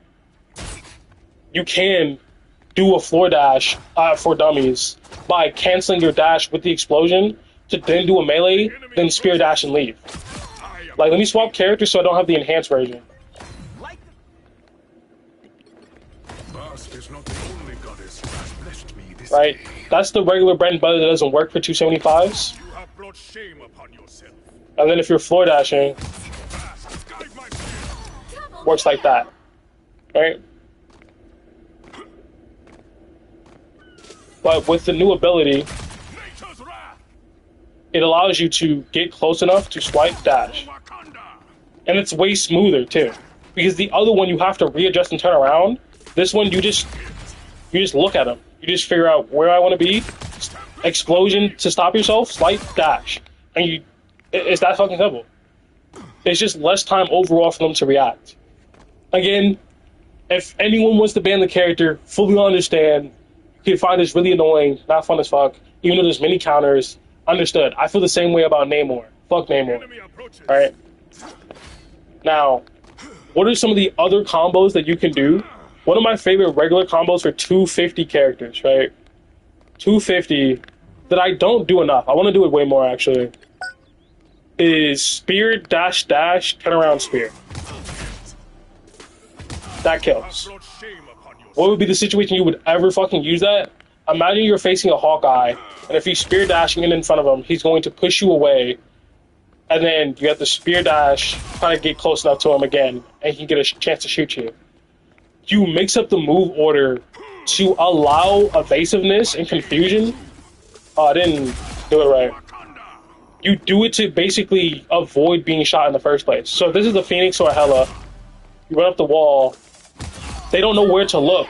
You can do a floor dash for dummies by canceling your dash with the explosion to then do a melee, then spear dash and leave. Like, let me swap characters so I don't have the enhanced version. Bast is not the only goddess who has blessed me this Right? day. That's the regular bread and butter that doesn't work for 275s. You have brought shame upon yourself. And then if you're floor dashing, Bast, guide my spirit. works like that. Right? But with the new ability, Nature's wrath. it allows you to get close enough to swipe dash. Wakanda. And it's way smoother too. Because the other one you have to readjust and turn around. This one you just look at them. You just figure out where I want to be. Explosion to stop yourself, swipe, dash. And it's that fucking simple. It's just less time overall for them to react. Again, if anyone wants to ban the character, fully understand. You can find this really annoying, not fun as fuck, even though there's many counters. Understood. I feel the same way about Namor. Fuck Namor. Enemy approaches. Alright? Now, what are some of the other combos that you can do? One of my favorite regular combos for 250 characters, right? 250 that I don't do enough. I want to do it way more, actually. Is spear, dash, dash, turn around spear. That kills. Brought shame upon yourself. What would be the situation you would ever fucking use that? Imagine you're facing a Hawkeye, and if he's spear dashing in front of him, he's going to push you away, and then you have to spear dash, try to get close enough to him again, and he can get a chance to shoot you. You mix up the move order to allow evasiveness and confusion. Oh, I didn't do it right. You do it to basically avoid being shot in the first place. So if this is a Phoenix or a Hela, you run up the wall, they don't know where to look,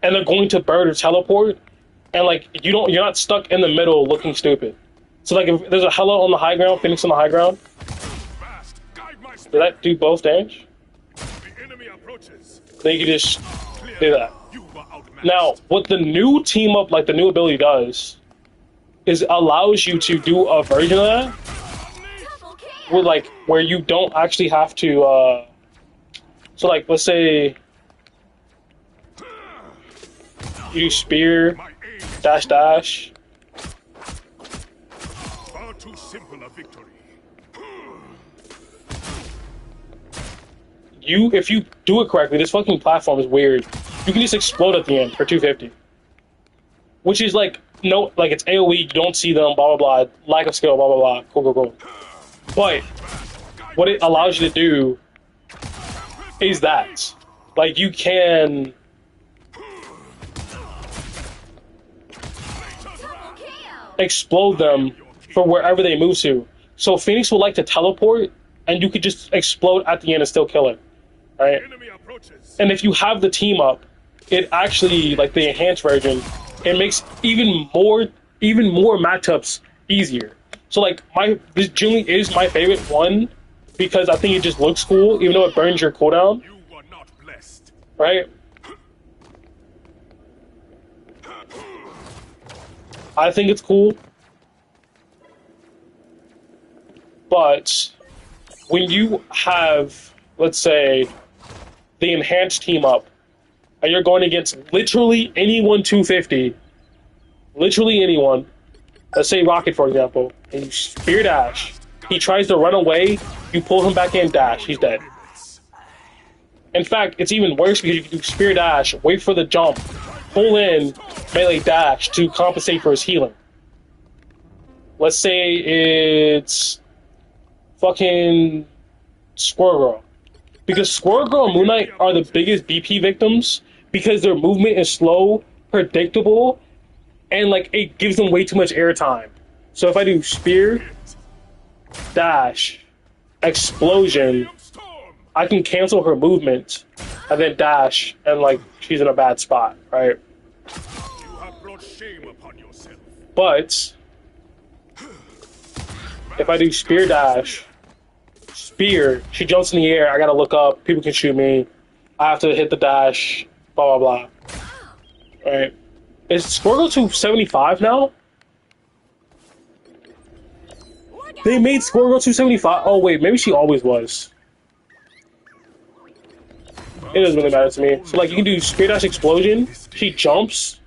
and they're going to bird or teleport, and like you're not stuck in the middle looking stupid. So like if there's a Hela on the high ground, Phoenix on the high ground, Bast, guide my did spirit. that do both damage? The enemy approaches. Then you can just do that. You were outmatched. Now, what the new team up, like the new ability does, is allows you to do a version of that Double kill. with like where you don't actually have to. So like, let's say you do spear, My aim is dash, dash. far too simple a victory. If you do it correctly, this fucking platform is weird. You can just explode at the end for 250, which is like no, like it's AOE. You don't see them. Blah blah blah. Lack of skill. Blah blah blah. Cool. But what it allows you to do is that, like, you can Double kill. explode them from wherever they move to. So Phoenix would like to teleport, and you could just explode at the end and still kill it, right? Enemy approaches. And if you have the team up, it actually, like the enhanced version, it makes even more matchups easier. So like this generally is my favorite one because I think it just looks cool, even though it burns your cooldown, You were not blessed. right? I think it's cool. But when you have, let's say, the enhanced team up, and you're going against literally anyone 250, literally anyone, let's say Rocket, for example, and you spear dash, he tries to run away, you pull him back in, dash, he's dead. In fact, it's even worse because you can do spear dash, wait for the jump, pull in, melee dash to compensate for his healing. Let's say it's fucking Squirrel Girl. Because Squirrel Girl and Moon Knight are the biggest BP victims because their movement is slow, predictable, and like it gives them way too much airtime. So if I do spear, dash, explosion, Storm. I can cancel her movement and then dash, and like she's in a bad spot, right? You have brought shame upon yourself. But if I do spear dash, spear, she jumps in the air, I gotta look up, people can shoot me, I have to hit the dash, blah blah blah. Right. Is Squirtle 275 now? They made Squirrel 275. Oh wait, maybe she always was. It doesn't really matter to me. So like you can do Spear Dash Explosion. She jumps.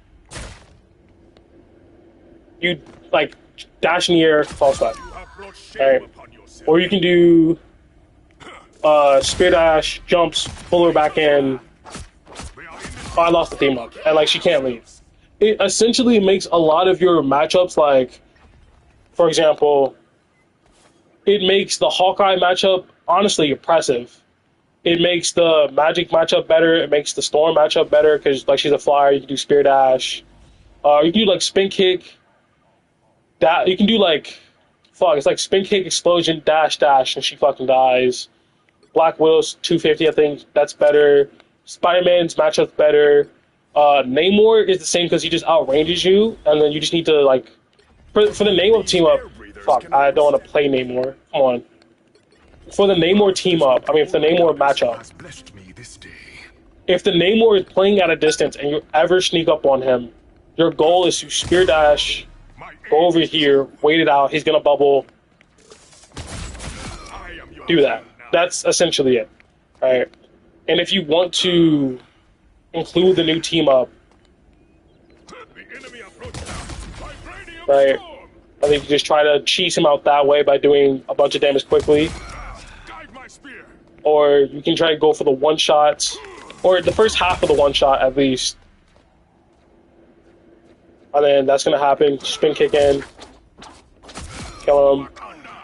You like dash in the air, fall swipe. You have brought shame Alright. upon yourself. Or you can do Spear Dash, jumps, pull her back in. We are in this. Oh, I lost the team up. And like she can't leave. It essentially makes a lot of your matchups like, for example, it makes the Hawkeye matchup honestly oppressive. It makes the Magic matchup better. It makes the Storm matchup better because like she's a flyer. You can do Spear Dash. You can do like Spin Kick. That you can do like, fuck. It's like Spin Kick, Explosion, Dash, Dash, and she fucking dies. Black Widow's 250. I think that's better. Spider-Man's matchup's better. Namor is the same because he just outranges you, and then you just need to like for the Namor team up. Fuck, I don't want to play Namor. Come on. For the Namor team up, I mean, for the Namor matchup, Has blessed me this day. if the Namor is playing at a distance and you ever sneak up on him, your goal is to Spear Dash, My go over here, wait it out. He's gonna bubble. I am your Do that. friend now. That's essentially it, right? And if you want to include the new team up, The enemy approaches now. Vibranium Right. storm. I think you just try to cheese him out that way by doing a bunch of damage quickly. Guide my spear. Or you can try to go for the one shots, or the first half of the one shot at least. And then that's gonna happen. Spin kick in, kill him.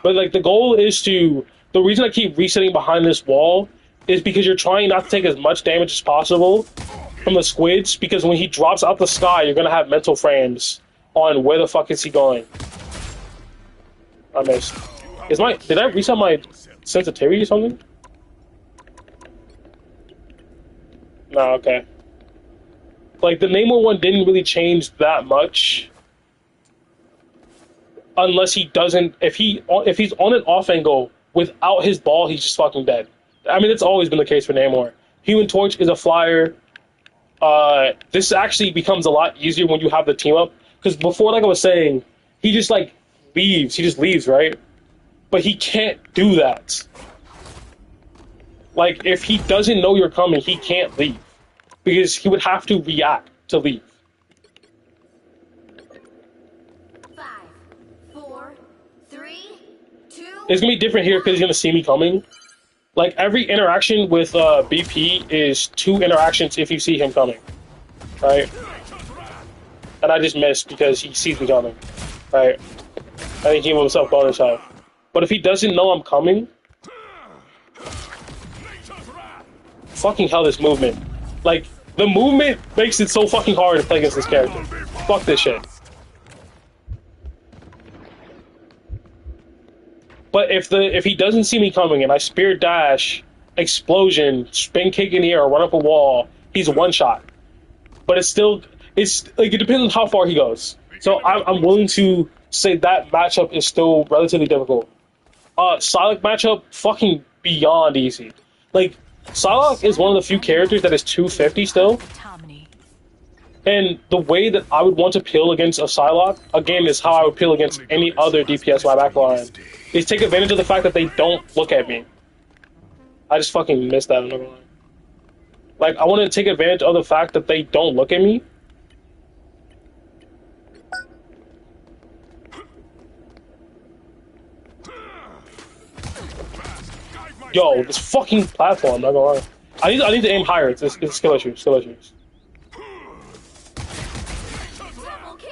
But like the goal is to. The reason I keep resetting behind this wall is because you're trying not to take as much damage as possible from the squids. Because when he drops out the sky, you're gonna have mental frames on where the fuck is he going. I missed. Did I reset my sensitivity or something? No, okay. Like, the Namor one didn't really change that much. Unless he doesn't... If he's on an off angle without his ball, he's just fucking dead. I mean, it's always been the case for Namor. Human Torch is a flyer. This actually becomes a lot easier when you have the team up. Because before, like I was saying, he just, like, leaves. He just leaves, right? But he can't do that. Like, if he doesn't know you're coming, he can't leave. Because he would have to react to leave. 5, 4, 3, 2. It's gonna be different here because he's gonna see me coming. Like, every interaction with BP is 2 interactions if you see him coming. Right? And I just missed because he sees me coming. Right? I think he gave himself bonus health. But if he doesn't know I'm coming... Fucking hell, this movement. Like, the movement makes it so fucking hard to play against this character. Fuck this shit. But if he doesn't see me coming and I Spear Dash, Explosion, Spin Kick in the air, or run up a wall, he's a one shot. But it's like it depends on how far he goes. So I'm willing to say that matchup is still relatively difficult. Psylocke matchup, fucking beyond easy. Like, Psylocke is one of the few characters that is 250 still. And the way that I would want to peel against a Psylocke, again, is how I would peel against any other DPS in my backline. Is take advantage of the fact that they don't look at me. I just fucking missed that, I'm not gonna lie. Like, I want to take advantage of the fact that they don't look at me. Yo, this fucking platform, not gonna lie. I need to aim higher. It's skill issues.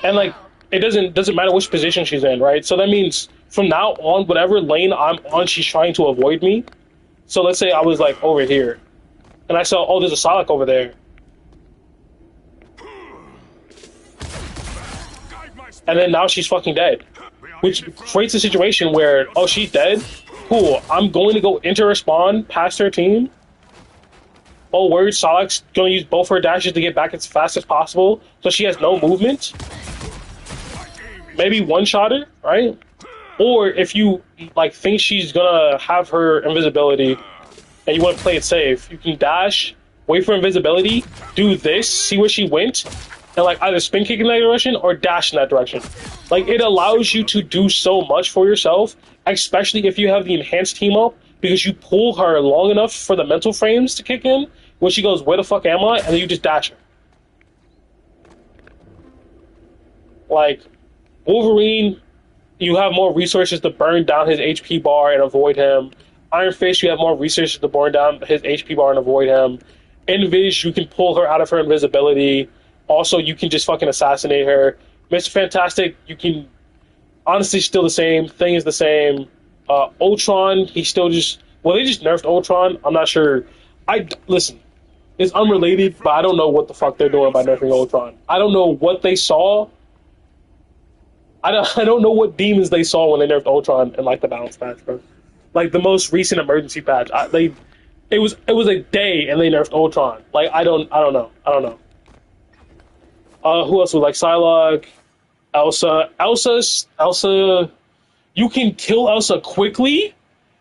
And like, it doesn't matter which position she's in, right? So that means from now on, whatever lane I'm on, she's trying to avoid me. So let's say I was like over here, and I saw, oh, there's a Psylocke over there. And then now she's fucking dead. Which creates a situation where, oh, she's dead? Cool, I'm going to go into her spawn, past her team. Oh, word, Psylocke's going to use both her dashes to get back as fast as possible, so she has no movement. Maybe one-shot her, right? Or if you, like, think she's gonna have her invisibility, and you want to play it safe, you can dash, wait for invisibility, do this, see where she went, and like either spin kick in that direction or dash in that direction. Like it allows you to do so much for yourself, especially if you have the enhanced team up, because you pull her long enough for the mental frames to kick in when she goes, "Where the fuck am I?" and then you just dash her. Like Wolverine, you have more resources to burn down his HP bar and avoid him. Iron Fist, you have more resources to burn down his HP bar and avoid him. Invis, you can pull her out of her invisibility. Also, you can just fucking assassinate her. Mr. Fantastic, you can honestly still the same. Thing is the same. Ultron, he still just they just nerfed Ultron. I'm not sure. Listen, it's unrelated, but I don't know what the fuck they're doing by nerfing Ultron. I don't know what they saw. I don't know what demons they saw when they nerfed Ultron in like the balance patch, bro. Like the most recent emergency patch, it was a day and they nerfed Ultron. Like I don't know. Who else was like Psylocke, Elsa? Elsa. You can kill Elsa quickly,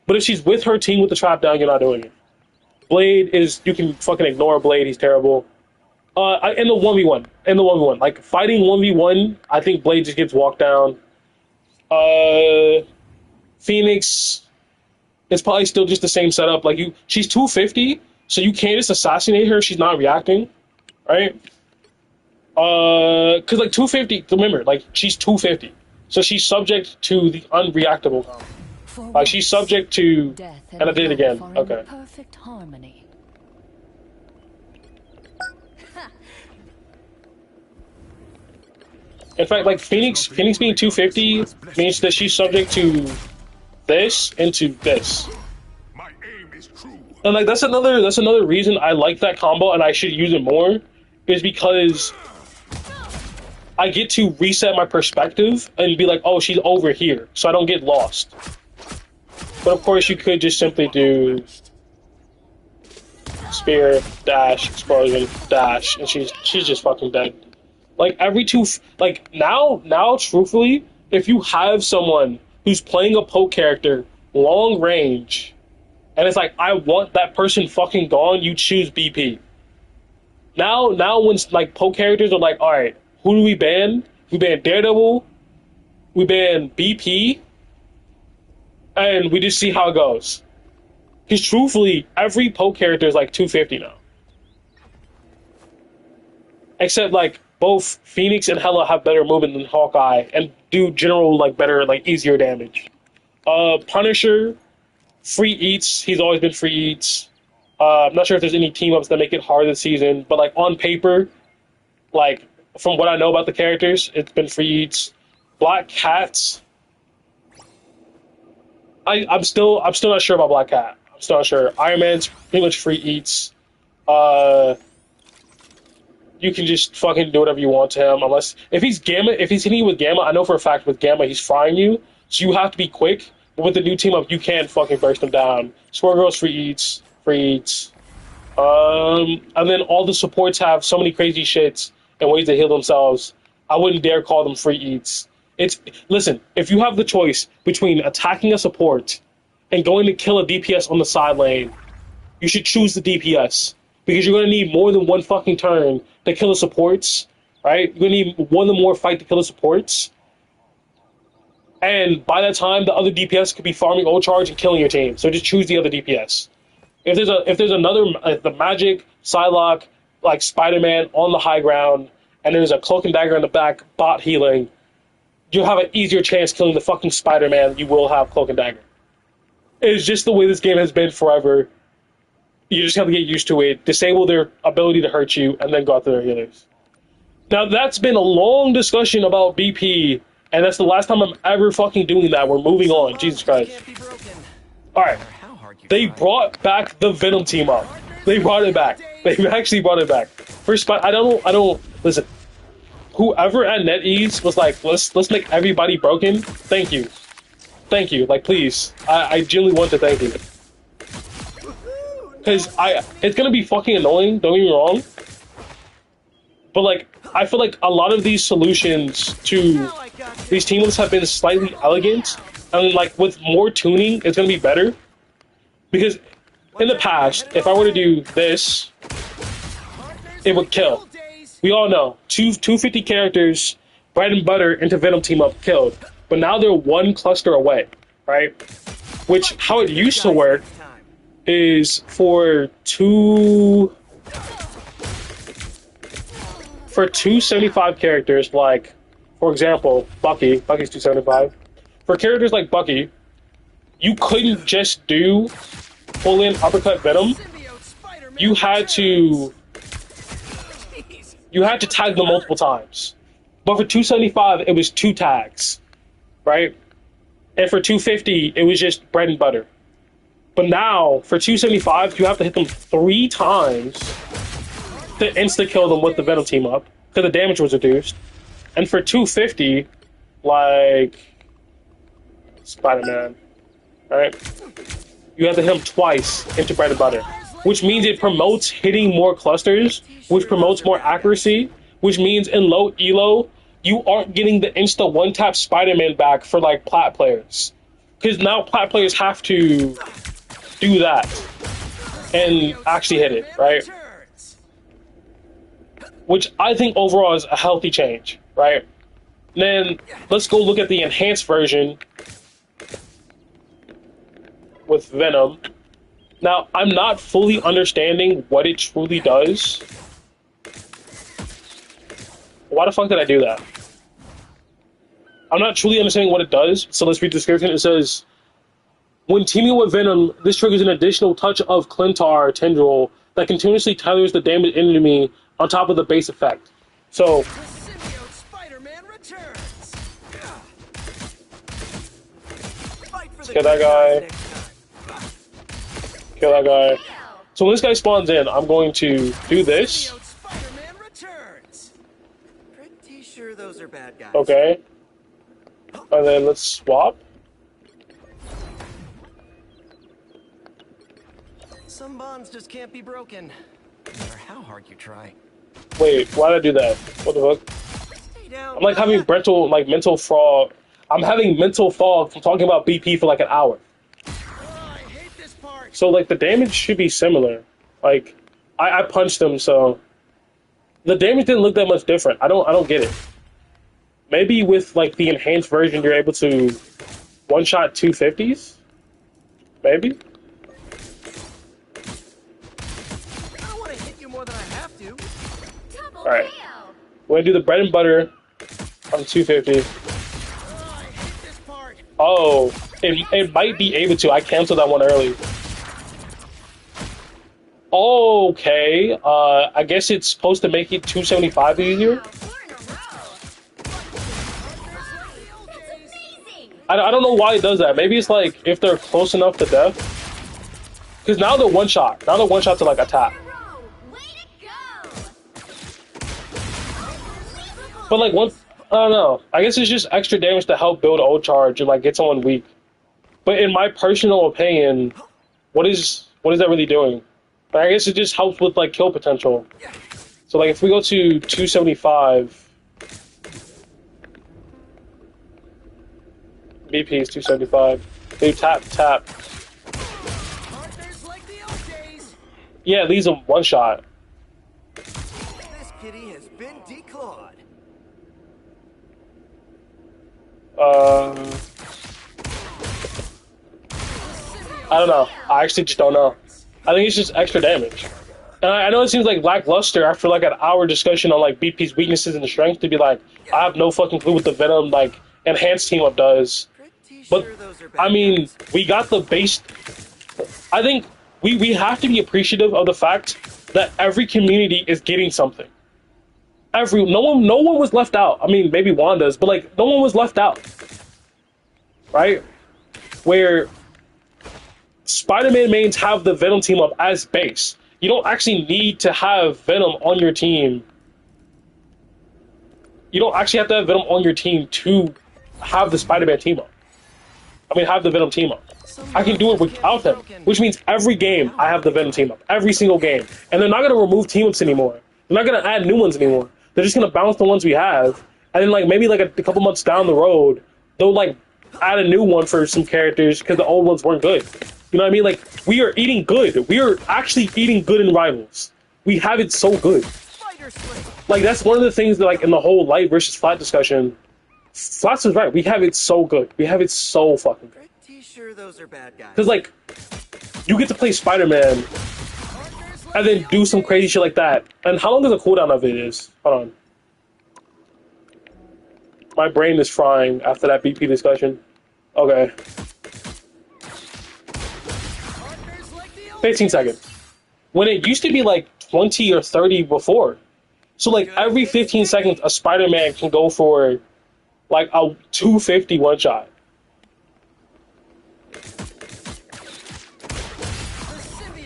but if she's with her team with the trap down, you're not doing it. Blade is you can fucking ignore Blade. He's terrible. In the 1v1, like fighting 1v1, I think Blade just gets walked down. Phoenix, it's probably still just the same setup. Like she's 250, so you can't just assassinate her. She's not reacting, right? Because like 250, remember, like she's 250, so she's subject to the unreactable combo. Like she's subject to, and I did it again. Okay. Perfect harmony. In fact, like Phoenix being 250 means that she's subject to this and to this. My aim is true. And like that's another reason I like that combo and I should use it more, is because I get to reset my perspective and be like, oh, she's over here, so I don't get lost. But of course, you could just simply do spear, dash, explosion, dash, and she's just fucking dead. Like now, truthfully, if you have someone who's playing a poke character long range, and it's like I want that person fucking gone, you choose BP. Now when like poke characters are like, all right, who do we ban? We ban Daredevil, we ban BP, and we just see how it goes. Because truthfully, every poke character is like 250 now, except like both Phoenix and Hela have better movement than Hawkeye and do general like better like easier damage. Punisher, free eats. He's always been free eats. I'm not sure if there's any team ups that make it hard this season, but like on paper, like from what I know about the characters, it's been free eats. Black Cats. I'm still not sure about Black Cat. I'm still not sure. Iron Man's pretty much free eats. You can just fucking do whatever you want to him, unless if he's hitting you with Gamma, I know for a fact with Gamma he's frying you, so you have to be quick. But with the new team up, you can fucking burst him down. Squirrel's free eats. And then all the supports have so many crazy shits and ways to heal themselves. I wouldn't dare call them free eats. Listen, if you have the choice between attacking a support and going to kill a DPS on the side lane, you should choose the DPS. Because you're going to need more than one fucking turn to kill the supports, right? You're going to need one or more fight to kill the supports. And by that time, the other DPS could be farming ult charge and killing your team. So just choose the other DPS. If there's another, the Magic, Psylocke, like Spider-Man on the high ground, and there's a Cloak and Dagger in the back bot healing, you'll have an easier chance killing the fucking Spider-Man than you will have Cloak and Dagger. It's just the way this game has been forever. You just have to get used to it, disable their ability to hurt you, and then go after their healers. Now, that's been a long discussion about BP, and that's the last time I'm ever fucking doing that. We're moving on. Jesus Christ. Alright. They brought back the Venom team up. They brought it back. They actually brought it back. First, I don't... Listen. Whoever at NetEase was like, let's make everybody broken, thank you. Thank you. Like, please. I genuinely want to thank you. Because it's gonna be fucking annoying, don't get me wrong. But like, I feel like a lot of these solutions to these team-ups have been slightly elegant, and like with more tuning, it's gonna be better. Because in the past, if I were to do this, it would kill. we all know 250 characters, bread and butter into Venom team up killed. But now they're one cluster away, right? Which how it used to work is for 275 characters, like for example, Bucky's 275. For characters like Bucky, you couldn't just do full in uppercut Venom. You had to tag them multiple times. But for 275, it was 2 tags, right? And for 250, it was just bread and butter. But now, for 275, you have to hit them 3 times to insta-kill them with the Venom team up, because the damage was reduced. And for 250, like Spider-Man, right? You have to hit him twice into bread and butter, which means it promotes hitting more clusters, which promotes more accuracy, which means in low elo, you aren't getting the insta one-tap Spider-Man back for like plat players. Because now plat players have to do that and actually hit it, right? Which I think overall is a healthy change, right? Then let's go look at the enhanced version with Venom. Now, I'm not fully understanding what it truly does. Why the fuck did I do that? I'm not truly understanding what it does, so let's read the description. It says, when teaming with Venom, this triggers an additional touch of Clintar Tendril that continuously tethers the damaged enemy on top of the base effect. So, The symbiote Spider-Man returns. Fight for the kill that good guy. next time. Kill that guy. So when this guy spawns in, I'm going to do this. Symbiote Spider-Man returns. Pretty sure those are bad guys. Okay. And then let's swap. Some bonds just can't be broken, no matter how hard you try. Wait, why did I do that? What the fuck? Stay down. I'm like having mental fog. I'm having mental fog from talking about BP for like an hour. I hate this part. So like the damage should be similar. Like I punched him, so the damage didn't look that much different. I don't get it. Maybe with like the enhanced version, you're able to one-shot 250s. Maybe. I don't want to hit you more than I have to. Double All right. kill. We're gonna do the bread and butter on 250. I hate this part. Oh, it might be able to. I canceled that one early. Okay, I guess it's supposed to make it 275 easier. Wow, 4 in a row. That's amazing. I don't know why it does that. Maybe it's like if they're close enough to death. Because now they're one shot. Now they're one shot to like attack. Hero, way to go. But like one, I don't know. I guess it's just extra damage to help build ult charge and like get someone weak. But in my personal opinion, what is that really doing? I guess it just helps with like kill potential. So like if we go to 275, BP is 275. They tap. Partners like the old days. Yeah, it leaves them one shot. This kitty has been declawed. I don't know. I actually just don't know. I think it's just extra damage. And I know it seems like lackluster after like an hour discussion on like BP's weaknesses and strength to be like, I have no fucking clue what the Venom like enhanced team up does. Pretty But sure those are bad I mean, guys. we got the base. I think we have to be appreciative of the fact that every community is getting something. No one was left out. I mean, maybe Wanda's, but like no one was left out. Right? Where Spider-Man mains have the Venom team up as base. You don't actually need to have Venom on your team. You don't actually have to have Venom on your team to have the Spider-Man team up. I mean, have the Venom team up. I can do it without them, which means every game I have the Venom team up. Every single game. And they're not going to remove team ups anymore. They're not going to add new ones anymore. They're just going to bounce the ones we have. And then like maybe like a couple months down the road, they'll like add a new one for some characters because the old ones weren't good. You know what I mean? Like, we are eating good. We are actually eating good in Rivals. We have it so good. Your slate. Like that's one of the things that like in the whole light versus flat discussion, Flats is right. We have it so good. We have it so fucking good. Pretty sure those are bad guys. Cause like, you get to play Spider-Man and then do some crazy shit like that. And how long does the cooldown of it is? Hold on. My brain is frying after that BP discussion. Okay. 15 seconds. When it used to be like 20 or 30 before. So like every 15 seconds, a Spider-Man can go for like a 250 one shot.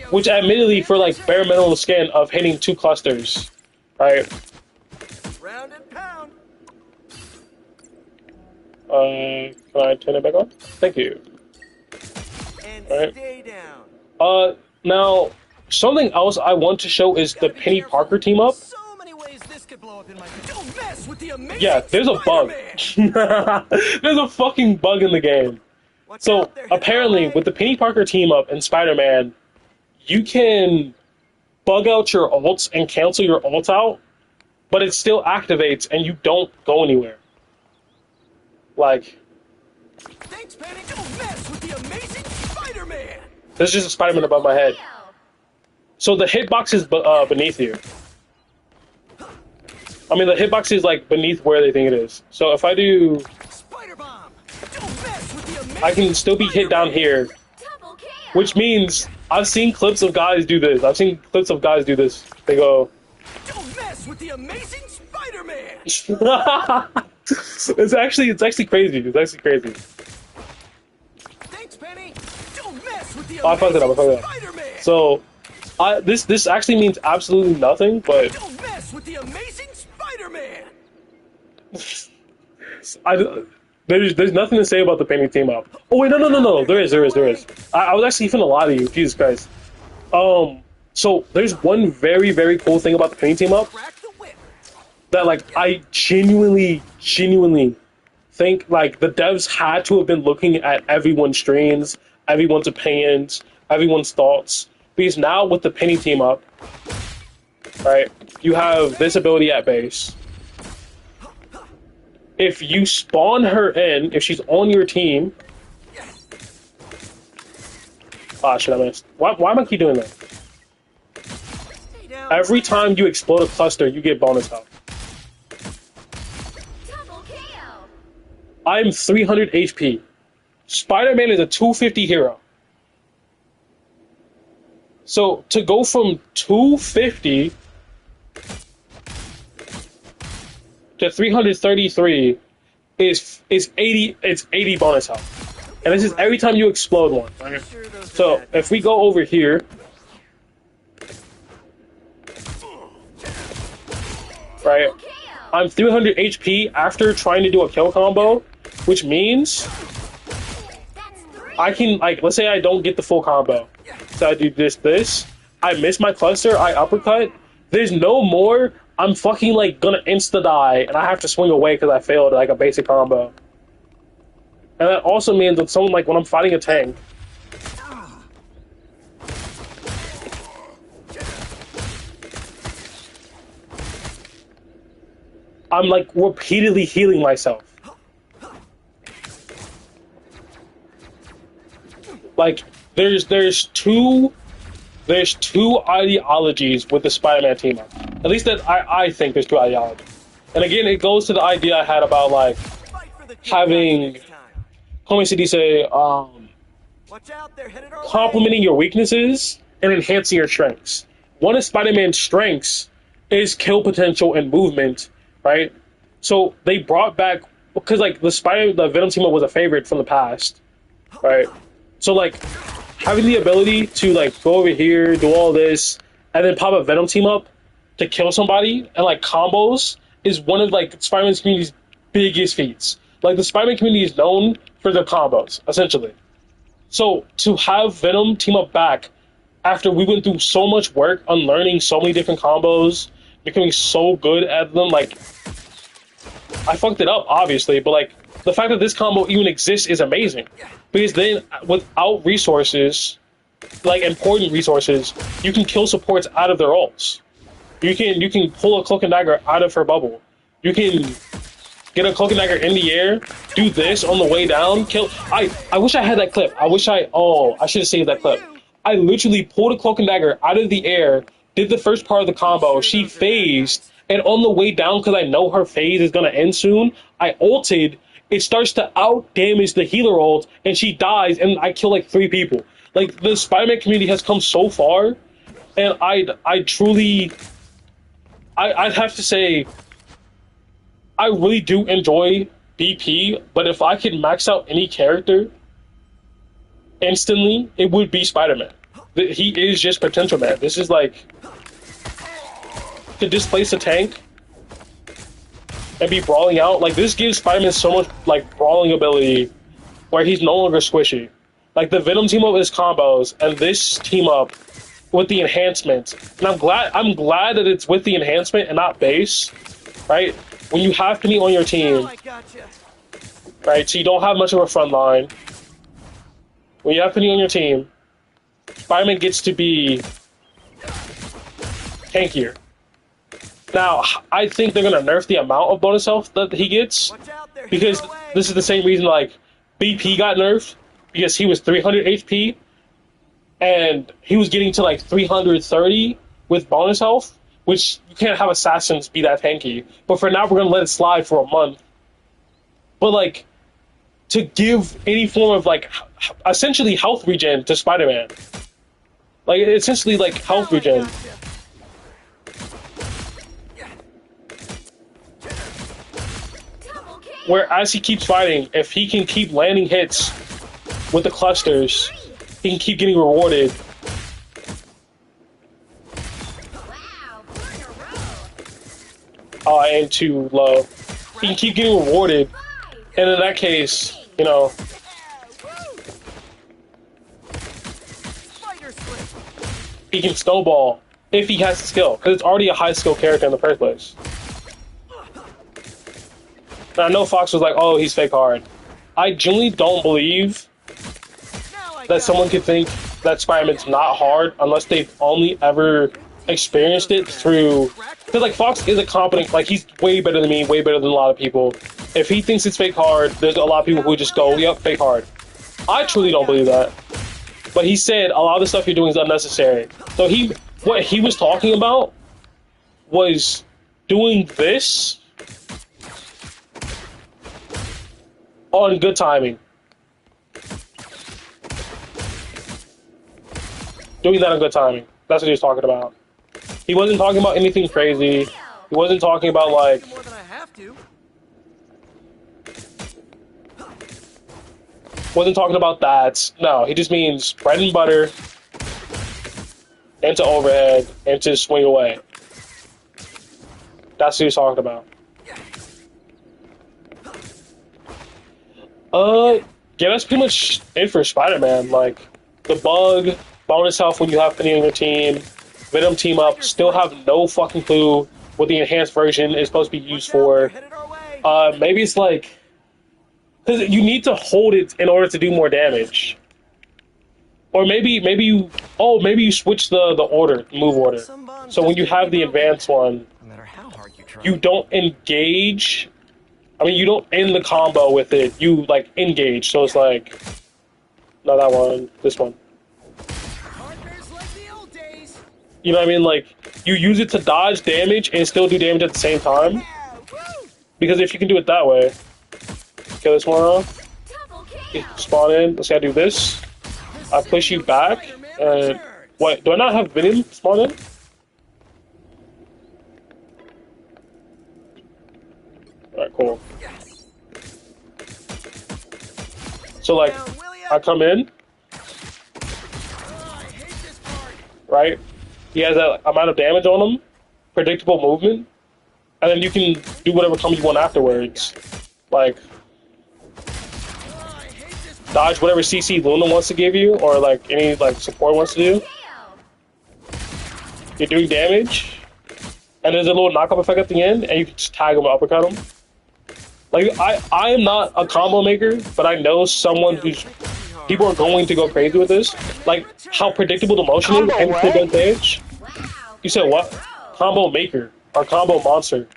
Which admittedly for like bare minimum skin of hitting 2 clusters. Right? Round and pound. Can I turn it back on? Thank you. And Alright. stay down. Now, something else I want to show is the Penny Parker team up. So many ways this could blow up in my Don't mess with the amazing Yeah, there's a bug. Spider-Man. There's a fucking bug in the game. Watch So, out, they're heading apparently, our way. with the Penny Parker team up and Spider-Man, you can bug out your ults and cancel your ult out, but it still activates and you don't go anywhere. Like, Thanks, Penny. Don't mess with the amazing Spider-Man. there's just a Spider-Man above my head. So the hitbox is beneath you. I mean, the hitbox is like beneath where they think it is. So if I do, Spider Bomb. Don't mess with the amazing I can still be hit down here, Double KO. which means I've seen clips of guys do this. I've seen clips of guys do this. They go, Don't mess with the amazing Spider-Man. it's actually crazy. It's actually crazy. Thanks, Penny. Don't mess with the Oh, I fucked it up, I fucked it up. Spider-Man. So, this actually means absolutely nothing, but Don't mess with the amazing Spider-Man. there's nothing to say about the Penny team up. Oh wait, no. There is. I was actually finna lie to you. Jesus Christ. So there's one very, very cool thing about the Penny team up Crack the whip. that like I genuinely think like the devs had to have been looking at everyone's streams, everyone's opinions, everyone's thoughts. Because now with the Penny team up, right, you have this ability at base. If you spawn her in, if she's on your team, ah shit, I missed. Why am I keep doing that? Stay down. Every time you explode a cluster, you get bonus health. Double KO. I'm 300 HP. Spider-Man is a 250 hero. So to go from 250 to 333 is 80. It's 80 bonus health, and this is every time you explode one. Right? Sure those are So bad if we go over here, right? KO. I'm 300 HP after trying to do a kill combo, which means That's 3. I can, like, let's say I don't get the full combo. So I do this, I miss my cluster, I uppercut, there's no more, I'm fucking, like, gonna insta-die, and I have to swing away because I failed, like, a basic combo. And that also means that someone, like, when I'm fighting a tank, I'm, like, repeatedly healing myself. Like, there's two ideologies with the Spider-Man team up. At least that I think there's two ideologies. And again, it goes to the idea I had about like Fight for the good having- guys next time. Homie City say Watch out, they're headed our way. complementing your weaknesses and enhancing your strengths. One of Spider-Man's strengths is kill potential and movement, right? So they brought back because like the Venom team up was a favorite from the past, right? So like having the ability to like go over here, do all this, and then pop a Venom team up to kill somebody and like combos is one of like Spider-Man's community's biggest feats. Like the Spider-Man community is known for their combos, essentially. So to have Venom team up back after we went through so much work on learning so many different combos, becoming so good at them, like I fucked it up obviously, but like the fact that this combo even exists is amazing. Because then without resources, like important resources, you can kill supports out of their ults. You can pull a cloak and dagger out of her bubble. You can get a cloak and dagger in the air, do this on the way down, kill. I wish I had that clip. I should have saved that clip. I literally pulled a cloak and dagger out of the air, did the first part of the combo. She phased, and on the way down, because I know her phase is gonna end soon, I ulted. It starts to out damage the healer ult, and she dies, and I kill like 3 people. Like, the Spider-Man community has come so far, and I truly, I'd have to say, I really do enjoy BP, but if I could max out any character instantly, it would be Spider-Man. He is just potential, man. This is like, to displace a tank and be brawling out, like, this gives Spider-Man so much, like, brawling ability where he's no longer squishy. Like, the Venom team up with his combos and this team up with the enhancement. And I'm glad that it's with the enhancement and not base, right? When you have to be on your team, right? So you don't have much of a front line. When you have to be on your team, Spider-Man gets to be tankier. Now, I think they're gonna nerf the amount of bonus health that he gets, because this is the same reason like BP got nerfed, because he was 300 HP and he was getting to like 330 with bonus health, which you can't have assassins be that tanky. But for now, we're gonna let it slide for a month. But like, to give any form of like essentially health regen to Spider-Man, like essentially like health regen. Where as he keeps fighting, if he can keep landing hits with the clusters, he can keep getting rewarded. Oh, I aimed too low. He can keep getting rewarded, and in that case, you know, he can snowball if he has the skill, because it's already a high skill character in the first place. And I know Fox was like, oh, he's fake hard. I genuinely don't believe that someone could think that Spider-Man's not hard unless they've only ever experienced it through... Because, like, Fox is a competent... Like, he's way better than me, way better than a lot of people. If he thinks it's fake hard, there's a lot of people who just go, yep, fake hard. I truly don't believe that. But he said a lot of the stuff you're doing is unnecessary. So what he was talking about was doing this on good timing. Doing that on good timing. That's what he was talking about. He wasn't talking about anything crazy. He wasn't talking about like... More than I have to. Wasn't talking about that. No, he just means bread and butter, into overhead, into swing away. That's what he was talking about. Yeah, that's pretty much it for Spider-Man. Like, the bug, bonus health when you have Penny on your team, Venom team up, still have no fucking clue what the enhanced version is supposed to be used for. Maybe it's like, because you need to hold it in order to do more damage. Or maybe you switch the move order. So when you have the advanced one, you don't engage. I mean, you don't end the combo with it. You, like, engage. So it's like... Not that one. This one. You know what I mean? Like, you use it to dodge damage and still do damage at the same time. Because if you can do it that way... Kill this one off. Spawn in. Let's say I do this. I push you back. And... What? Do I not have Venom spawn in? Alright, cool. So, like, I come in, right? He has that amount of damage on him, predictable movement, and then you can do whatever combo you want afterwards. Like, dodge whatever CC Luna wants to give you, or, like, any, like, support wants to do. You're doing damage, and there's a little knockup effect at the end, and you can just tag him and uppercut him. Like, I am not a combo maker, but I know someone who's... People are going to go crazy with this. Like, how predictable the motion is and still does damage. You said what? combo maker or combo monster.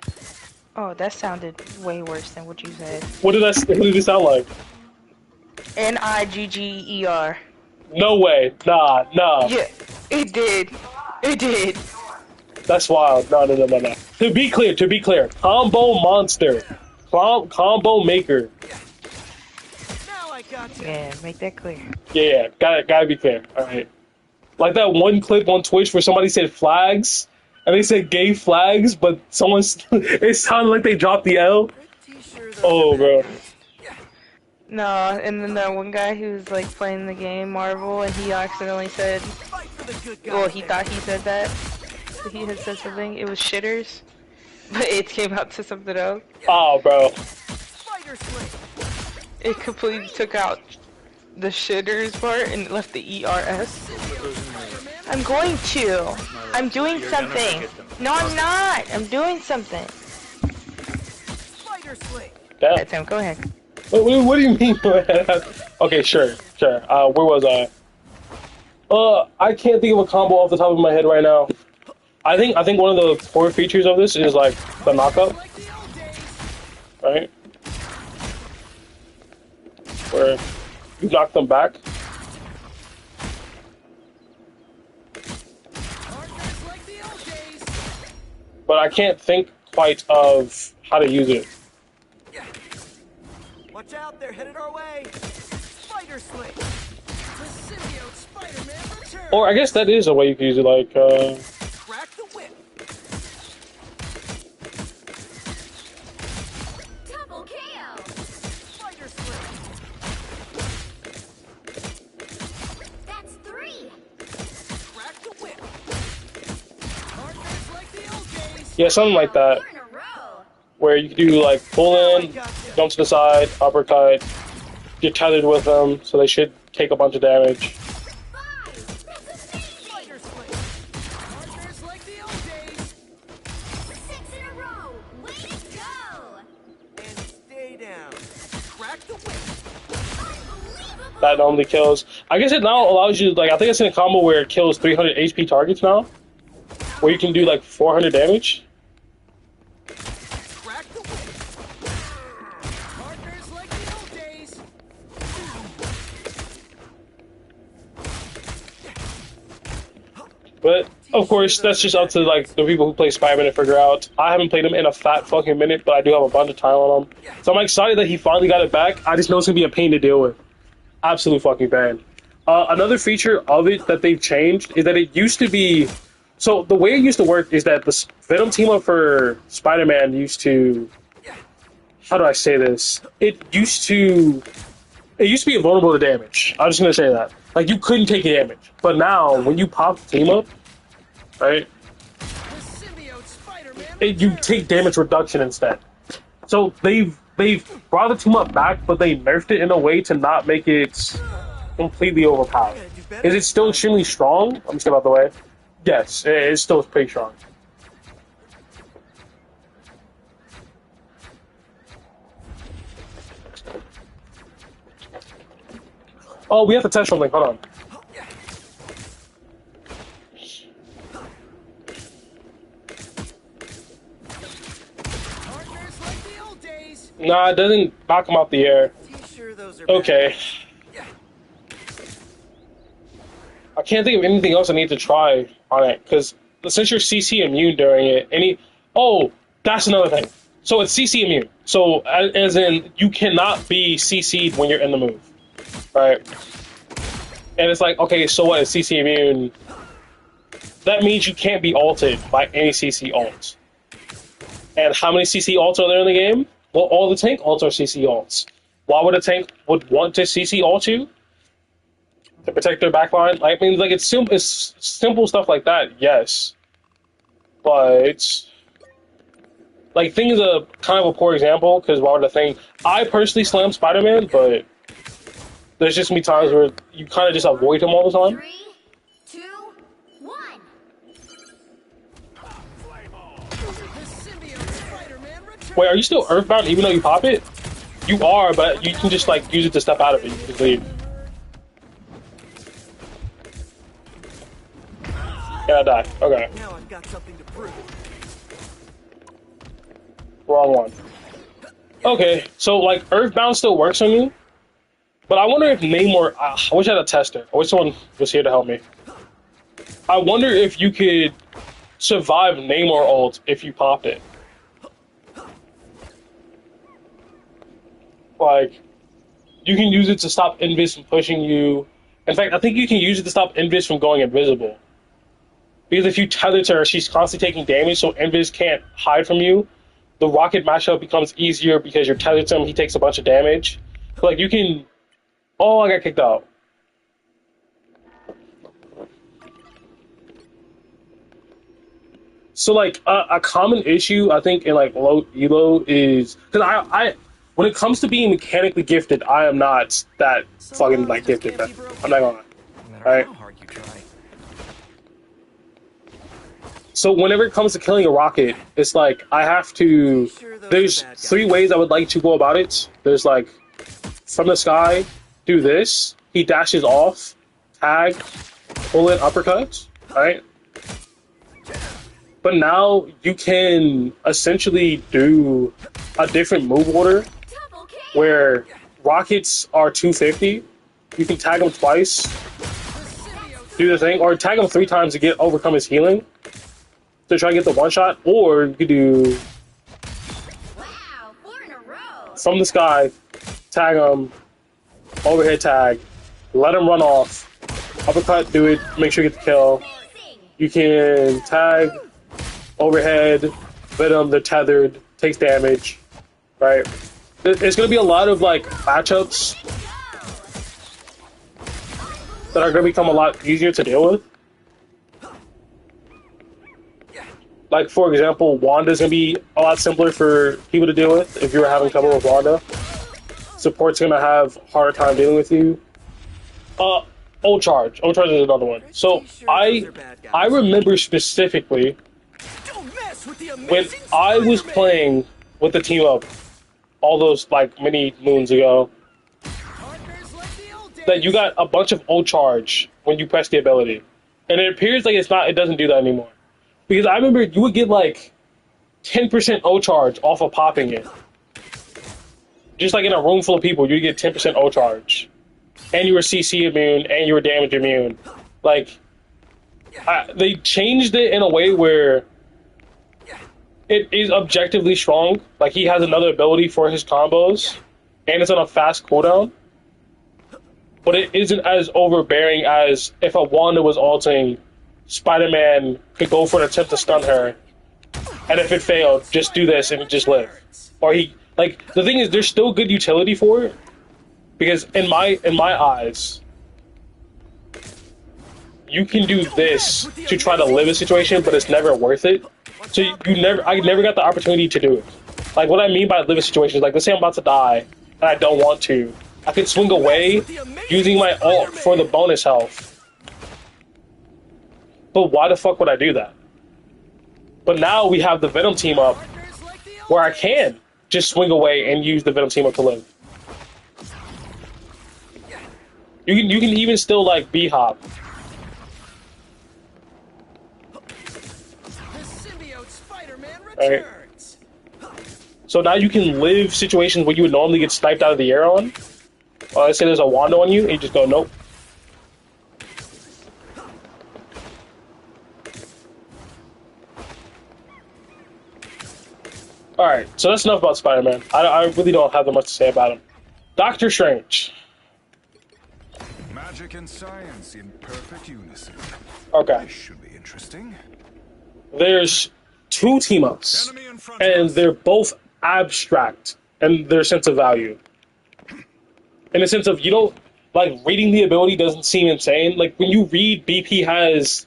Oh, that sounded way worse than what you said. What did it sound like? Nigger. No way. Nah. Yeah, it did. It did. That's wild. No. To be clear. Combo monster. Combo maker. Now I got you. Yeah, make that clear. Yeah. Gotta be clear. Alright. Like that one clip on Twitch where somebody said flags, and they said gay flags, but it sounded like they dropped the L. Pretty sure those Oh, are bro. bad. No, and then that one guy who was like playing the game Marvel, and he accidentally said, Fight for the good guy. well, he thought he said that. He had said something. It was shitters, but it came out to something else. Oh, bro. Spider Sling. It completely took out the shitters part and left the ERS. I'm going to. I'm doing something. No, I'm not. I'm doing something. Spider Sling. Damn. That's him. Go ahead. What do you mean? Okay, sure. Where was I? I can't think of a combo off the top of my head right now. I think one of the core features of this is like the knockup, right? Where you knock them back. But I can't think quite of how to use it. Watch out, they're headed our way. Spider Sling. The symbiote Spider-Man returns. Or I guess that is a way you can use it, like, Crack the whip. Double KO. Spider Sling. That's 3. Crack the whip. Partners like the old days. yeah, something like that. 4 in a row. Where you can do, like, pull in, jump to the side, uppercut, get tethered with them, so they should take a bunch of damage. 5. That's amazing. Spider Sling. Partners like the old days. 6 in a row. Way to go. And stay down. Crack the whip. Unbelievable. That normally kills. I guess it now allows you, like, I think it's in a combo where it kills 300 HP targets now, where you can do, like, 400 damage. Crack the whip. Partners like the old days. But, of course, that's just up to, like, the people who play Spider-Man to figure out. I haven't played him in a fat fucking minute, but I do have a bunch of time on him. So I'm excited that he finally got it back. I just know it's going to be a pain to deal with. Absolute fucking pain. Another feature of it that they've changed is that it used to be... So, the way it used to work is that the Venom team-up for Spider-Man used to... How do I say this? It used to be invulnerable to damage. I'm just going to say that. Like, you couldn't take damage. But now, when you pop the team up, right, The symbiote Spider-Man you returns. take damage reduction instead. So they've brought the team up back, but they nerfed it in a way to not make it completely overpowered. Is it still extremely strong? I'm just get out the way. Yes, it's still pretty strong. Oh, we have to test something. Hold on. Partners like the old days. Nah, it doesn't knock him out the air. Pretty sure those are Okay. bad. I can't think of anything else I need to try on it, because since you're CC immune during it, oh, that's another thing. So it's CC immune. So as in, you cannot be CC'd when you're in the move, right? And it's like, okay, so what is CC immune? That means you can't be ulted by any CC ults. And how many CC ults are there in the game? Well, all the tank ults are CC ults. Why would a tank would want to CC ult you? To protect their backline? I mean, like, it's simple stuff like that, yes. But, like, Thing is a kind of a poor example, because why would a Thing... I personally slam Spider-Man, but there's just me times where you kind of just avoid him all the time. 3, 2, 1. The symbiote Spider-Man returns. Wait, are you still Earthbound even though you pop it? You are, but you can just, like, use it to step out of it. You can leave. Yeah, I died. Okay. Now I've got something to prove. Wrong one. Okay, so like Earthbound still works on you, but I wonder if Namor. I wish I had a tester. I wish someone was here to help me. I wonder if you could survive Namor ult if you popped it. Like, you can use it to stop Invis from pushing you. In fact, I think you can use it to stop Invis from going invisible. Because if you tether to her, she's constantly taking damage, so Invis can't hide from you. The rocket mashup becomes easier because you're tethered to him, he takes a bunch of damage. So, like, you can... Oh, I got kicked out. So, like, a common issue, I think, in, like, low elo is... Because I when it comes to being mechanically gifted, I am not that fucking, like, gifted. I'm not gonna lie. Right? How hard you try. So whenever it comes to killing a rocket, it's like, I have to... There's 3 ways I would like to go about it. There's, like, from the sky, do this. He dashes off, tag, pull in uppercut, right? But now you can essentially do a different move order where rockets are 250. You can tag him twice, do the thing, or tag him 3 times to overcome his healing to try to get the one shot, or you could do Wow, 4 in a row. from the sky, tag him, overhead tag, let him run off, uppercut, do it, make sure you get the kill. Amazing. You can tag, overhead, hit them, they're tethered, takes damage, right? There's going to be a lot of, like, matchups that are going to become a lot easier to deal with. Like, for example, Wanda's going to be a lot simpler for people to deal with if you were having trouble with Wanda. Support's going to have a harder time dealing with you. Ult Charge. Ult Charge is another one. So, I remember specifically when I was playing with the team up all those, like, many moons ago, that you got a bunch of ult charge when you press the ability. And it appears like it doesn't do that anymore. Because I remember you would get, like, 10% ult charge off of popping it. Just like in a room full of people, you'd get 10% ult charge. And you were CC immune, and you were damage immune. Like, they changed it in a way where it is objectively strong. Like, he has another ability for his combos, and it's on a fast cooldown. But it isn't as overbearing as if a Wanda was ulting, Spider-Man could go for an attempt to stun her, and if it failed, just do this and just live. Or he, like, the thing is, there's still good utility for it, because in my eyes, you can do this to try to live a situation, but it's never worth it. So I never got the opportunity to do it. Like, what I mean by live a situation is, like, let's say I'm about to die, and I don't want to. I could swing away using my ult for the bonus health. But why the fuck would I do that? But now we have the Venom team up, where I can just swing away and use the Venom team up to live. You can even still, like, B-hop. Right. So now you can live situations where you would normally get sniped out of the air on. Let's say there's a Wanda on you, and you just go, nope. Alright, so that's enough about Spider-Man. I really don't have that much to say about him. Doctor Strange. Magic and science in perfect unison. Okay. This should be interesting. There's 2 team-ups, Enemy in front of and us. they're both abstract in their sense of value. In the sense of, you don't, like, reading the ability doesn't seem insane. Like, when you read BP has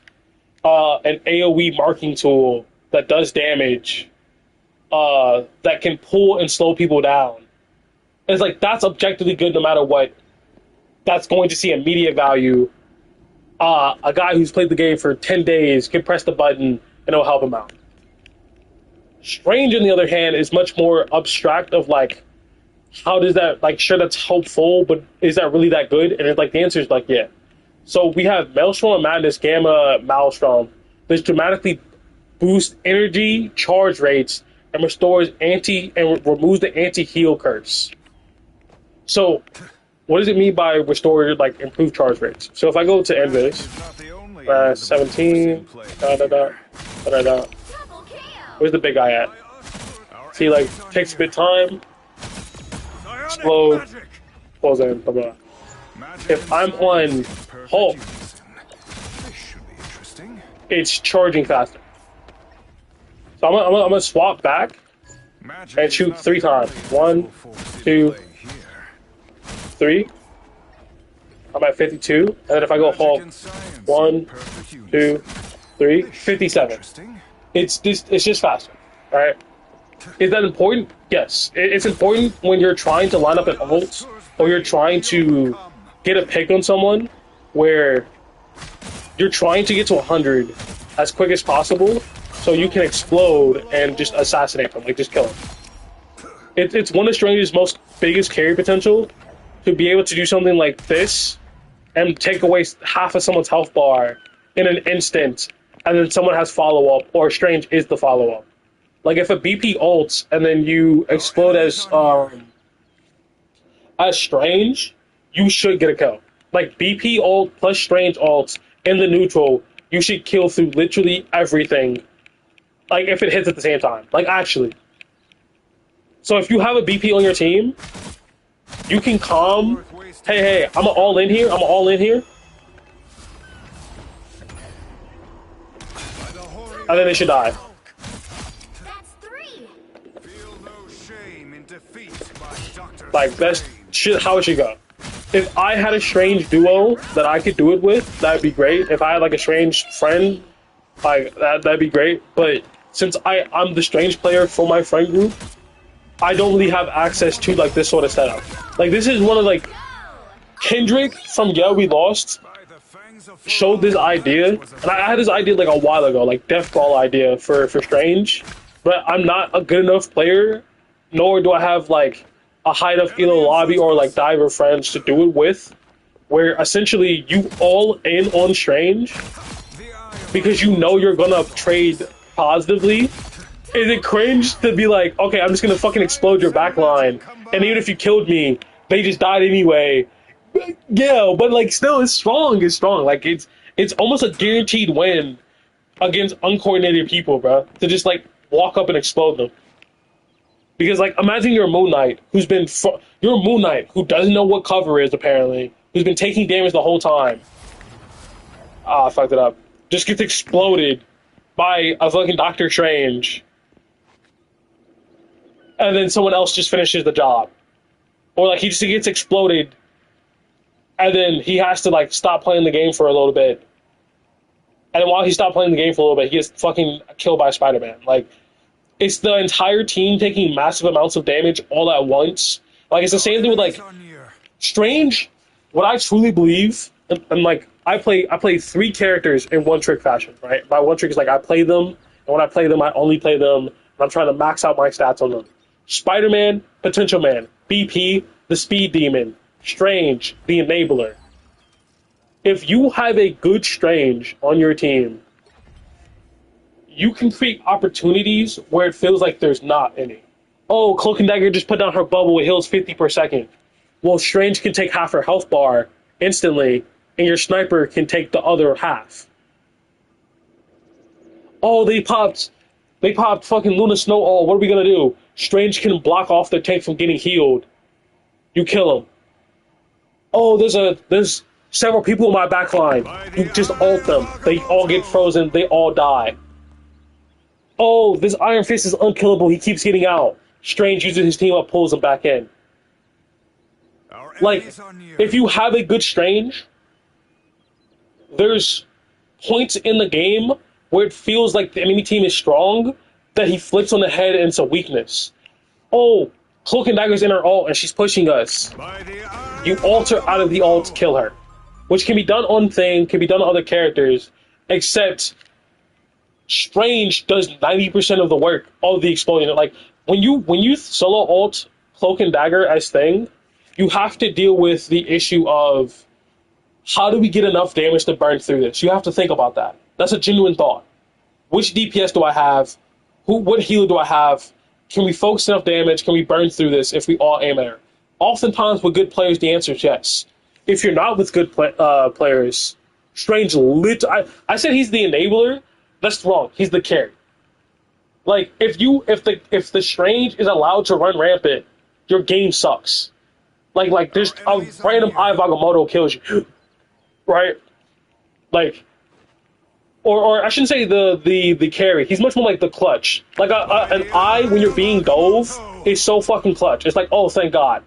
an AoE marking tool that does damage, that can pull and slow people down. It's like, that's objectively good no matter what. That's going to see immediate value. A guy who's played the game for 10 days can press the button and it'll help him out. Strange, on the other hand, is much more abstract of, like, how does that, like, sure, that's helpful, but is that really that good? And it's like, the answer is, like, yeah. So we have Maelstrom and Madness, Gamma, Maelstrom. this dramatically boosts energy charge rates and restores removes the anti-heal curse. So, what does it mean by restore like improved charge rates? So if I go to Envis, 17, Double KO. where's the big guy at? See, like takes a bit time, explode, pulls in, blah blah. If I'm on Hulk, it's charging faster. So I'm gonna swap back and shoot 3 times. 1, 2, 3. I'm at 52, and then if I go Hulk, 1, 2, 3, 57. It's just faster. All right. Is that important? Yes. It's important when you're trying to line up an ult or you're trying to get a pick on someone where you're trying to get to 100 as quick as possible so you can explode and just assassinate them, like just kill them. It's one of Strange's most biggest carry potential to be able to do something like this and take away half of someone's health bar in an instant, and then someone has follow-up, or Strange is the follow-up. Like if a BP ults and then you explode as Strange, you should get a kill. Like BP ult plus Strange ults in the neutral, you should kill through literally everything. Like if it hits at the same time, like actually. So if you have a BP on your team, you can calm. Hey, I'm all in here. I'm all in here. And then they should die. That's 3. Like that's how it should go. If I had a Strange duo that I could do it with, that'd be great. If I had like a Strange friend, like that'd be great. But since I'm the Strange player for my friend group, I don't really have access to like this sort of setup. Like this is one of like Kendrick from Yeah We Lost showed this idea, and I had this idea like a while ago, like Death Ball idea for Strange, but I'm not a good enough player, nor do I have like a high enough elo lobby or like diver friends to do it with, where essentially you all in on Strange because you know you're gonna trade positively. Is it cringe to be like, okay, I'm just gonna fucking explode your backline, and even if you killed me, they just died anyway? Yeah, but like still, it's strong. It's strong. Like it's almost a guaranteed win against uncoordinated people, bro. To just like walk up and explode them. Because like imagine you're a Moon Knight you're a Moon Knight who doesn't know what cover is apparently, who's been taking damage the whole time. I fucked it up. Just gets exploded by a fucking Doctor Strange, and then someone else just finishes the job, or like he just gets exploded. And then he has to like stop playing the game for a little bit. And then while he stopped playing the game for a little bit, he gets fucking killed by Spider-Man. Like, it's the entire team taking massive amounts of damage all at once. Like, it's the same thing with like Strange. What I truly believe, and like I play 3 characters in one trick fashion, right? By one trick is like I play them, and when I play them, I only play them, and I'm trying to max out my stats on them. Spider-Man, Potential Man, BP, the Speed Demon, Strange, the Enabler. If you have a good Strange on your team, you can create opportunities where it feels like there's not any. Oh, Cloak and Dagger just put down her bubble, it heals 50 per second. Well, Strange can take half her health bar instantly, and your sniper can take the other half. Oh, they popped fucking Luna Snow. Oh, what are we gonna do? Strange can block off the tank from getting healed. You kill him. Oh, there's several people in my backline. You just ult them. They all get frozen. They all die. Oh, this Iron Fist is unkillable. He keeps getting out. Strange uses his team up, pulls him back in. Like, if you have a good Strange, there's points in the game where it feels like the enemy team is strong that he flips on the head and it's a weakness. Oh, Cloak and Dagger's in her ult and she's pushing us. You ult her out of the ult, kill her. Which can be done on Thing, can be done on other characters, except Strange does 90% of the work of the explosion. Like, when you solo ult Cloak and Dagger as Thing, you have to deal with the issue of how do we get enough damage to burn through this? You have to think about that. That's a genuine thought. which DPS do I have? What healer do I have? Can we focus enough damage? Can we burn through this if we all aim at her? Oftentimes with good players, the answer is yes. If you're not with good players, Strange I said he's the enabler. That's wrong. He's the carry. Like if the Strange is allowed to run rampant, your game sucks. Like there's a random Eye of Agamotto kills you, right? Like, or I shouldn't say the carry. He's much more like the clutch. Like an eye when you're being dove is so fucking clutch. It's like, oh, thank God.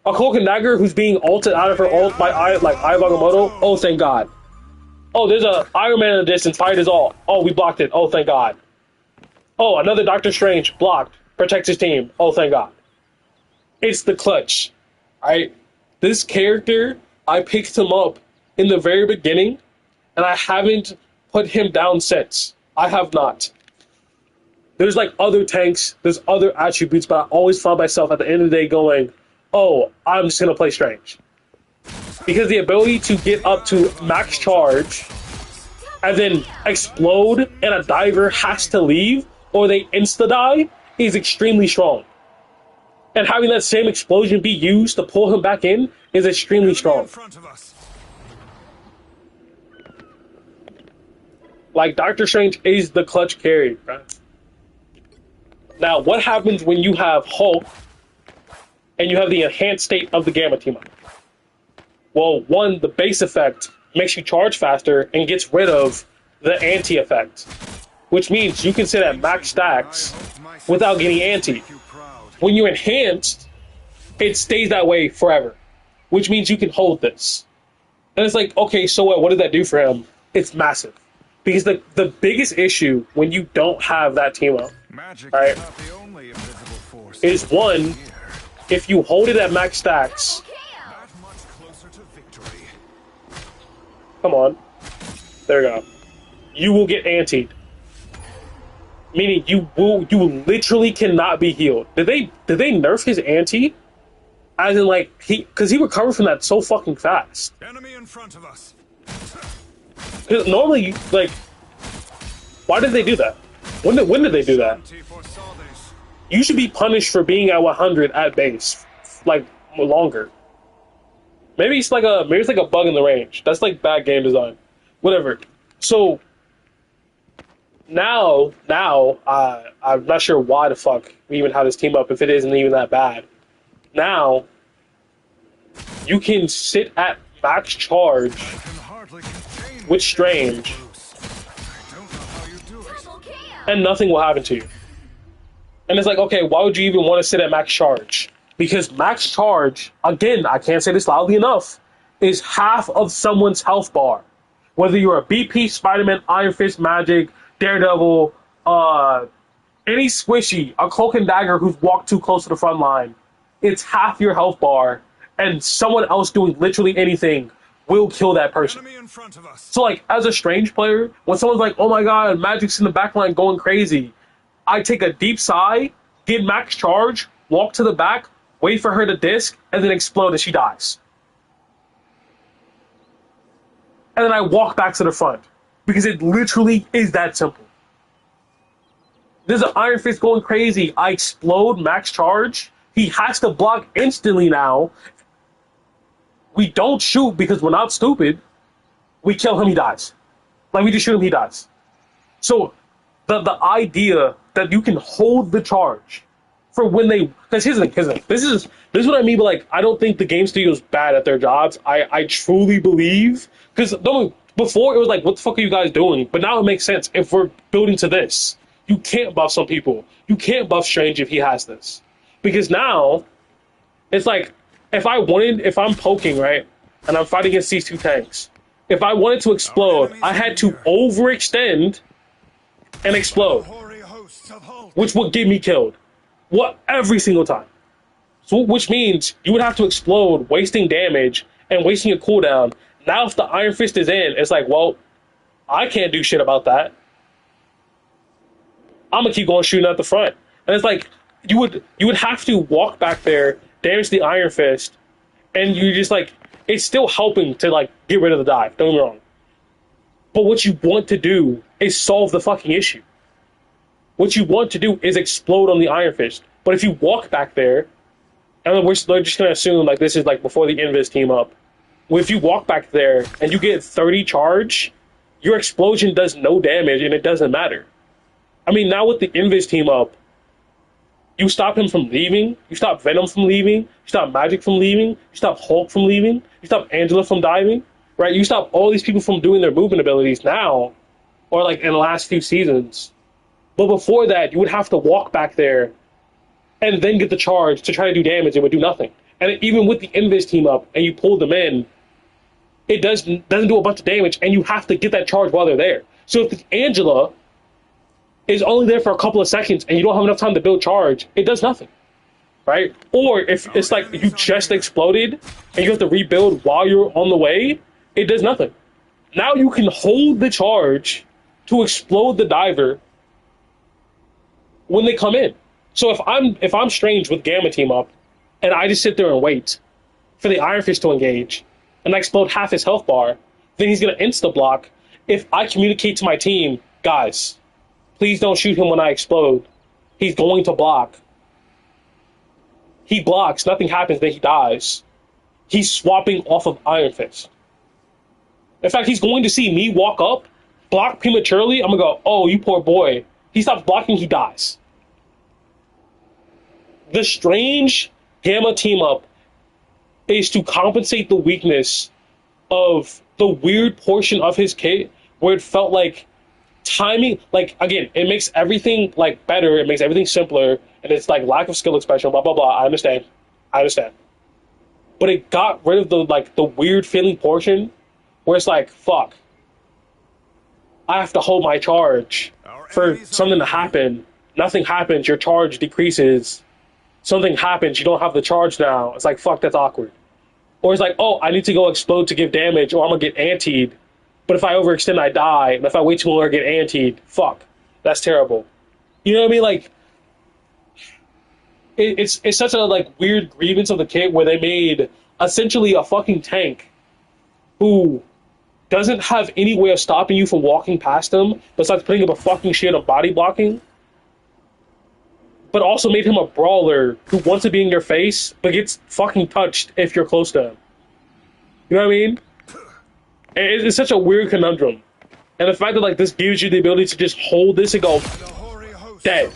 A Cloak and Dagger who's being ulted out of her ult by Eye of Agamotto. Oh, thank God. Oh, there's a Iron Man in the distance. Fight is all. Oh, we blocked it. Oh, thank God. Oh, another Doctor Strange blocked. Protects his team. Oh, thank God. It's the clutch. Right? This character, I picked him up in the very beginning, and I haven't put him down since. I have not. There's like other tanks, there's other attributes, but I always found myself at the end of the day going, oh, I'm just going to play Strange. Because the ability to get up to max charge and then explode and a diver has to leave or they insta-die is extremely strong. And having that same explosion be used to pull him back in is extremely strong. Like, Doctor Strange is the clutch carry, right? Now, what happens when you have Hulk and you have the enhanced state of the Gamma team up? Well, one, the base effect makes you charge faster and gets rid of the anti-effect, which means you can sit at max stacks without getting anti. When you're enhanced, it stays that way forever, which means you can hold this. And it's like, okay, so what does that do for him? It's massive. Because the biggest issue when you don't have that team up, right, is one, if you hold it at max stacks, come on, there we go, you will get antied. Meaning you literally cannot be healed. Did they nerf his anti? As in like because he recovered from that so fucking fast. Enemy in front of us. Because normally, like, why did they do that? When did they do that? You should be punished for being at 100 at base, like, longer. Maybe it's like a bug in the range. That's like bad game design. Whatever. So now, I'm not sure why the fuck we even have this team up if it isn't even that bad. Now, you can sit at max charge with Strange, and nothing will happen to you. And it's like, okay, why would you even want to sit at max charge? Because max charge, again, I can't say this loudly enough, is half of someone's health bar. Whether you're a BP, Spider-Man, Iron Fist, Magic, Daredevil, any squishy, a Cloak and Dagger who's walked too close to the front line, it's half your health bar, and someone else doing literally anything will kill that person. So, like, as a Strange player, when someone's like, oh my god, Magic's in the backline going crazy, I take a deep sigh, get max charge, walk to the back, wait for her to disc, and then explode and she dies. And then I walk back to the front. Because it literally is that simple. There's an Iron Fist going crazy. I explode, max charge. He has to block instantly now. We don't shoot because we're not stupid. We kill him, he dies. Like, we just shoot him, he dies. So, the idea that you can hold the charge for when they... Because here's the thing. This is what I mean by, like, I don't think the game studio's bad at their jobs. I truly believe... Because before, it was like, what the fuck are you guys doing? But now it makes sense. If we're building to this, you can't buff some people. You can't buff Strange if he has this. Because now, it's like, if I'm poking, right, and I'm fighting against these two tanks, if I wanted to explode, I had to overextend and explode, which would get me killed. Every single time. So, which means you would have to explode, wasting damage, and wasting your cooldown. Now, if the Iron Fist is in, it's like, well, I can't do shit about that. I'm gonna keep going shooting at the front. And it's like, you would have to walk back there, damage the Iron Fist, and you just like, it's still helping to like get rid of the dive. Don't get me wrong. But what you want to do is solve the fucking issue. What you want to do is explode on the Iron Fist. But if you walk back there, and we're just going to assume like this is like before the Invis team up, if you walk back there and you get 30 charge, your explosion does no damage and it doesn't matter. I mean, now with the Invis team up, you stop him from leaving, you stop Venom from leaving, you stop Magic from leaving, you stop Hulk from leaving, you stop Angela from diving, right? You stop all these people from doing their movement abilities now, or like in the last few seasons. But before that, you would have to walk back there and then get the charge to try to do damage. It would do nothing. And even with the Invis team up and you pull them in, it doesn't do a bunch of damage, and you have to get that charge while they're there. So if the Angela is only there for a couple of seconds and you don't have enough time to build charge, it does nothing, right? Or if it's like you just exploded and you have to rebuild while you're on the way, it does nothing. Now you can hold the charge to explode the diver when they come in. So if I'm Strange with Gamma team up and I just sit there and wait for the Iron Fist to engage and I explode half his health bar, then he's going to insta-block. If I communicate to my team, guys, please don't shoot him when I explode. He's going to block. He blocks, nothing happens, then he dies. He's swapping off of Iron Fist. In fact, he's going to see me walk up, block prematurely, I'm going to go, oh, you poor boy. He stops blocking, he dies. The Strange Gamma team up is to compensate the weakness of the weird portion of his kit where it felt like timing, like, again, it makes everything like better, it makes everything simpler, and it's like lack of skill expression, blah blah blah. I understand. But it got rid of the weird feeling portion where it's like, fuck, I have to hold my charge for something to happen. Nothing happens, your charge decreases. Something happens, you don't have the charge now. It's like, fuck, that's awkward. Or it's like, oh, I need to go explode to give damage, or I'm gonna get antied. But if I overextend, I die. And if I wait too long, I get antied. Fuck, that's terrible. You know what I mean? Like, it's such a like weird grievance of the kit where they made essentially a fucking tank who doesn't have any way of stopping you from walking past him besides putting up a fucking shit of body blocking. But also made him a brawler who wants to be in your face, but gets fucking touched if you're close to him. You know what I mean? It's such a weird conundrum. And the fact that like this gives you the ability to just hold this and go dead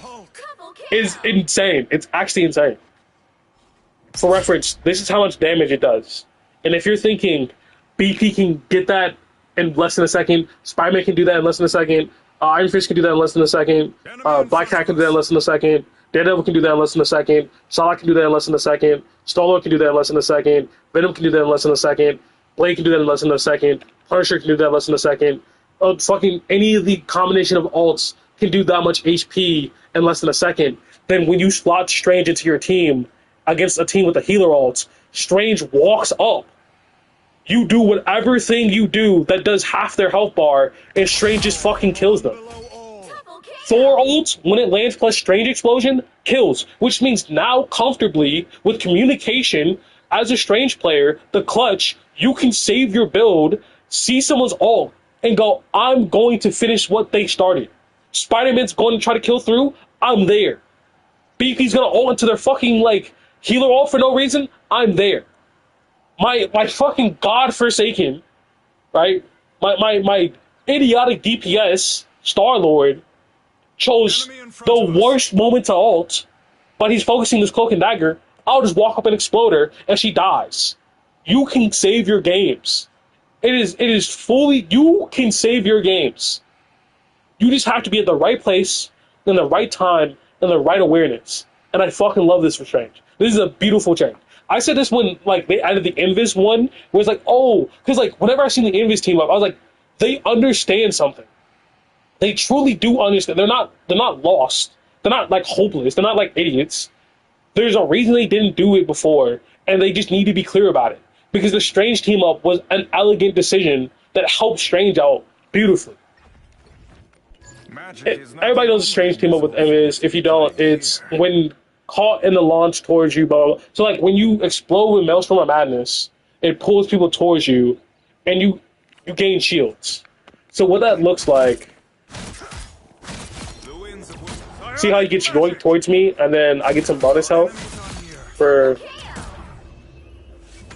is insane. It's actually insane. For reference, this is how much damage it does. And if you're thinking BP can get that in less than a second, Spider-Man can do that in less than a second, Iron Fist can do that in less than a second, Black Cat can do that in less than a second, Daredevil can do that in less than a second, Sala can do that in less than a second, Star-Lord can do that in less than a second, Venom can do that in less than a second, Blade can do that in less than a second, Punisher can do that in less than a second, fucking any of the combination of alts can do that much HP in less than a second. Then when you slot Strange into your team against a team with a healer alts, Strange walks up. You do whatever thing you do that does half their health bar, and Strange just fucking kills them. Thor ult, when it lands plus Strange explosion, kills. Which means now, comfortably, with communication, as a Strange player, the clutch, you can save your build, see someone's ult, and go, I'm going to finish what they started. Spider-Man's going to try to kill through, I'm there. BP's gonna ult into their fucking, like, healer ult for no reason, I'm there. My fucking godforsaken, right? My idiotic DPS, Star-Lord, chose the worst moment to ult, but he's focusing his cloak and dagger. I'll just walk up and explode her, and she dies. You can save your games. It is fully, you can save your games. You just have to be at the right place, in the right time, and the right awareness. And I fucking love this for Strange. This is a beautiful change. I said this when, like, they added the Invis one, where it's like, oh, because, like, whenever I've seen the Invis team up, I was like, they understand something. They truly do understand. They're not lost. They're not, like, hopeless. They're not, like, idiots. There's a reason they didn't do it before, and they just need to be clear about it. Because the Strange team up was an elegant decision that helped Strange out beautifully. Everybody knows the Strange team up with Invis. If you don't, it's when caught in the launch towards you, bro. So, like, when you explode with Maelstrom of Madness, it pulls people towards you, and you gain shields. So what that looks like, The winds of winter. see how he gets yoinked towards me, and then I get some bonus health for...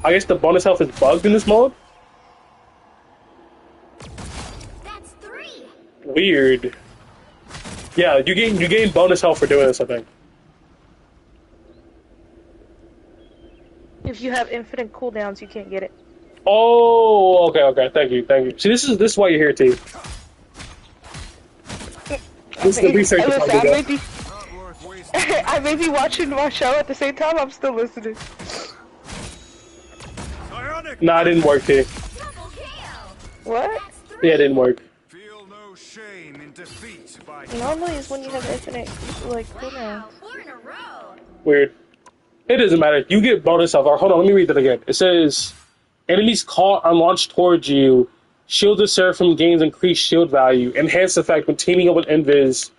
I guess the bonus health is bugged in this mode? That's 3. Weird. Yeah, you gain bonus health for doing this, I think. If you have infinite cooldowns, you can't get it. Oh, okay, thank you. See, this is why you're here, T. This is the research Listen, that's I how may you be, Not worth wasting. I may be watching my show at the same time. I'm still listening. Psionic. Nah, it didn't work, T. Double kill. What? That's 3. Yeah, it didn't work. Feel no shame in defeat by Normally is when you have infinite, like, cooldowns. Wow, 4 in a row. Weird. It doesn't matter. You get bonus health. Hold on, let me read that again. It says, enemies caught and launched towards you. Shield of Seraphim gains increased shield value. Enhanced effect when teaming up with Invis.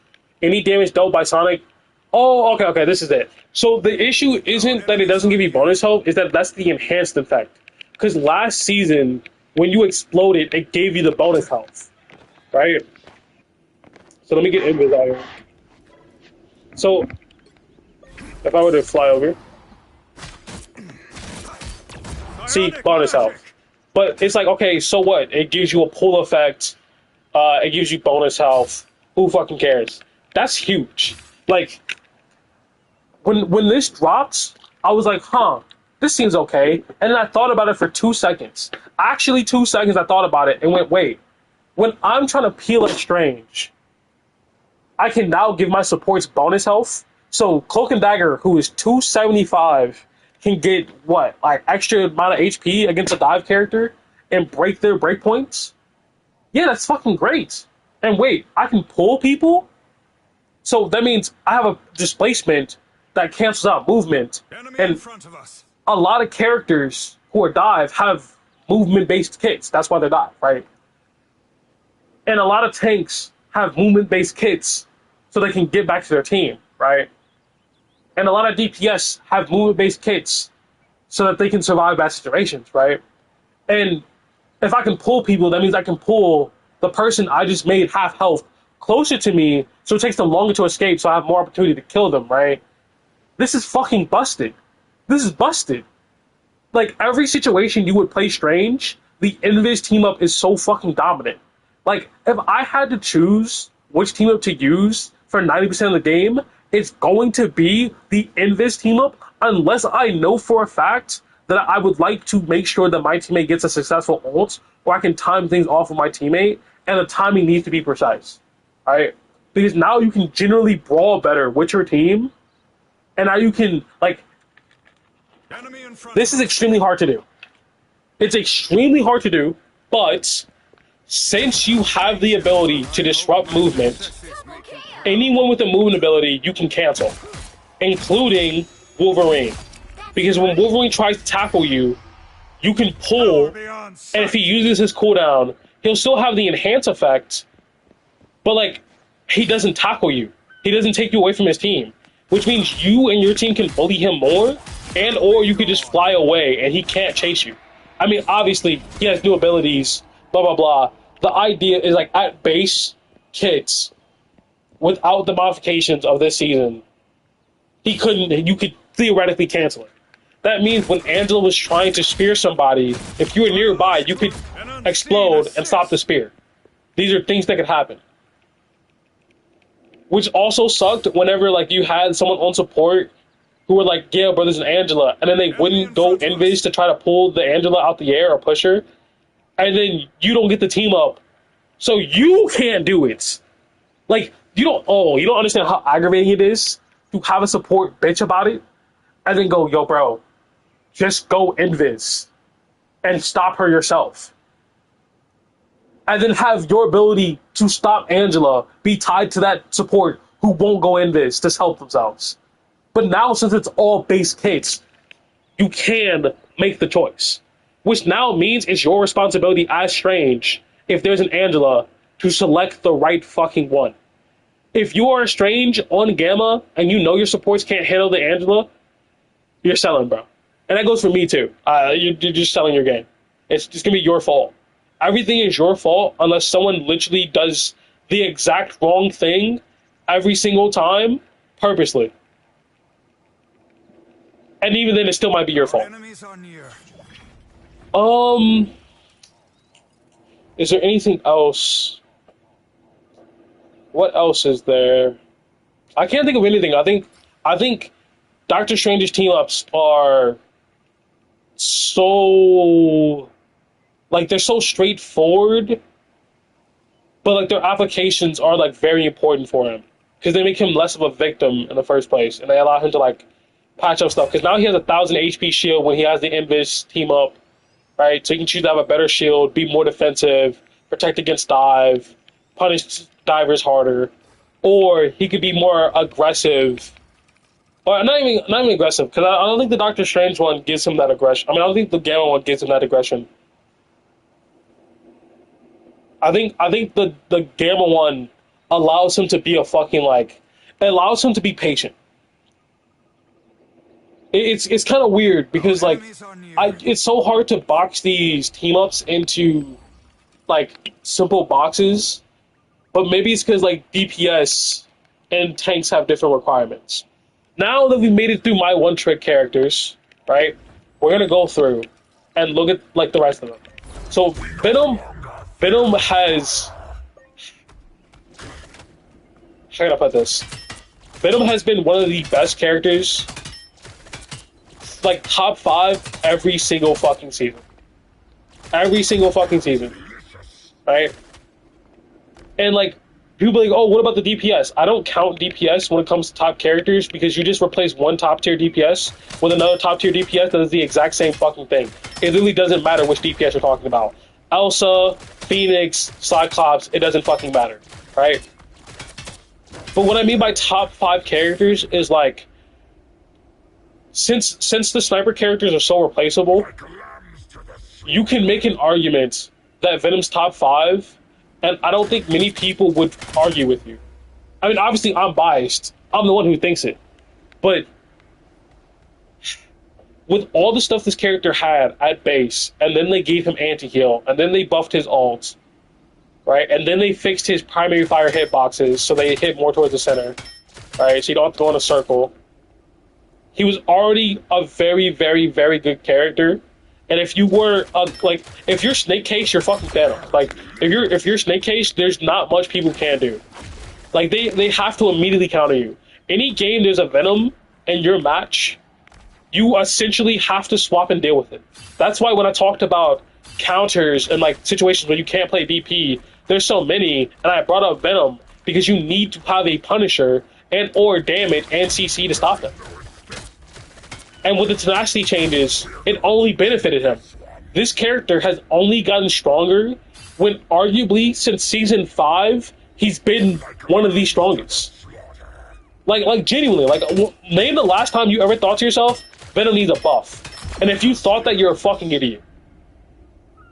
Any damage dealt by Sonic. Oh, okay, this is it. So the issue isn't that it doesn't give you bonus health, is that that's the enhanced effect. Because last season, when you exploded, it gave you the bonus health. Right? So let me get Invis out here. So, if I were to fly over, see, bonus health. But it's like, okay, so what? It gives you a pull effect. It gives you bonus health. Who fucking cares? That's huge. Like, when this dropped, I was like, huh, this seems okay. And then I thought about it for 2 seconds. Actually, 2 seconds I thought about it and went, wait. When I'm trying to peel at Strange, I can now give my supports bonus health. So Cloak and Dagger, who is 275, can get what, like extra amount of HP against a dive character and break their breakpoints? Yeah, that's fucking great. And wait, I can pull people? So that means I have a displacement that cancels out movement. enemy in And front of us. a lot of characters who are dive have movement-based kits. That's why they're dive, right? And a lot of tanks have movement-based kits so they can get back to their team, right? And a lot of DPS have movement-based kits so that they can survive bad situations, right? And if I can pull people, that means I can pull the person I just made half health closer to me, so it takes them longer to escape, so I have more opportunity to kill them, right? This is fucking busted. This is busted. Like, every situation you would play Strange, the Invis team-up is so fucking dominant. Like, if I had to choose which team-up to use for 90% of the game, it's going to be the Invis team-up, unless I know for a fact that I would like to make sure that my teammate gets a successful ult, or I can time things off of my teammate, and the timing needs to be precise. Alright? Because now you can generally brawl better with your team, and now you can, like, Enemy in front this of is extremely hard to do. It's extremely hard to do, but since you have the ability to disrupt movement, anyone with a movement ability you can cancel, including Wolverine. Because when Wolverine tries to tackle you, you can pull, us. Beyond and sight. if he uses his cooldown, he'll still have the enhance effect, but like, he doesn't tackle you. He doesn't take you away from his team, which means you and your team can bully him more, and or you could just fly away and he can't chase you. I mean, obviously, he has new abilities, blah, blah, blah. The idea is, like, at base, kits, without the modifications of this season, you could theoretically cancel it. That means when Angela was trying to spear somebody, if you were nearby, you could explode and stop the spear. These are things that could happen. Which also sucked whenever, like, you had someone on support who were like, yeah, brothers and Angela, and then they wouldn't go invis to try to pull the Angela out the air or push her, and then you don't get the team up, so you can't do it. Like, you don't understand how aggravating it is to have a support bitch about it, and then go, yo, bro, just go invis and stop her yourself. And then have your ability to stop Angela be tied to that support who won't go invis to help themselves. But now, since it's all base kits, you can make the choice. Which now means it's your responsibility as Strange, if there's an Angela, to select the right fucking one. If you are a Strange on Gamma, and you know your supports can't handle the Angela, you're selling, bro. And that goes for me, too. You're just selling your game. It's just going to be your fault. everything is your fault unless someone literally does the exact wrong thing every single time purposely. And even then, it still might be your fault. Enemies are near. Is there anything else? What else is there? I can't think of anything. I think Doctor Strange's team-ups are so... like, they're so straightforward, but, like, their applications are, like, very important for him. Because they make him less of a victim in the first place, and they allow him to, like, patch up stuff. Because now he has a 1,000 HP shield when he has the Invis team-up, right? So you can choose to have a better shield, be more defensive, protect against dive, punish divers harder, or he could be more aggressive. Or not even aggressive, because I don't think the Doctor Strange one gives him that aggression. I mean, I don't think the Gamma one gives him that aggression. I think the Gamma one allows him to be a fucking, like, it allows him to be patient. It's kind of weird because, like, it's so hard to box these team-ups into, like, simple boxes, but maybe it's because, like, DPS and tanks have different requirements. Now that we've made it through my one-trick characters, right, we're going to go through and look at, like, the rest of them. So, Venom has... how can I put this? Venom has been one of the best characters, like, top 5 every single fucking season. Every single fucking season. Right? And, like, people be like, oh, what about the DPS? I don't count DPS when it comes to top characters because you just replace one top tier DPS with another top tier DPS that does the exact same fucking thing. It really doesn't matter which DPS you're talking about. Elsa, Phoenix, Cyclops, it doesn't fucking matter. Right? But what I mean by top 5 characters is, like, since the sniper characters are so replaceable, you can make an argument that Venom's top 5, and I don't think many people would argue with you. I mean, obviously, I'm biased. I'm the one who thinks it. But with all the stuff this character had at base, and then they gave him anti-heal, and then they buffed his ult, right? And then they fixed his primary fire hitboxes so they hit more towards the center, right? So you don't have to go in a circle. He was already a very, very, very good character. And if you were, like, if you're Snake Case, you're fucking Thanos. Like, if you're Snake Case, there's not much people can do. Like, they have to immediately counter you. Any game there's a Venom in your match, you essentially have to swap and deal with it. That's why when I talked about counters and, like, situations where you can't play DP, there's so many, and I brought up Venom because you need to have a Punisher and or damage and CC to stop them. And with the tenacity changes, it only benefited him. This character has only gotten stronger when, arguably, since season 5, he's been one of the strongest. Like genuinely, like, name the last time you ever thought to yourself, Venom needs a buff. And if you thought that, you're a fucking idiot.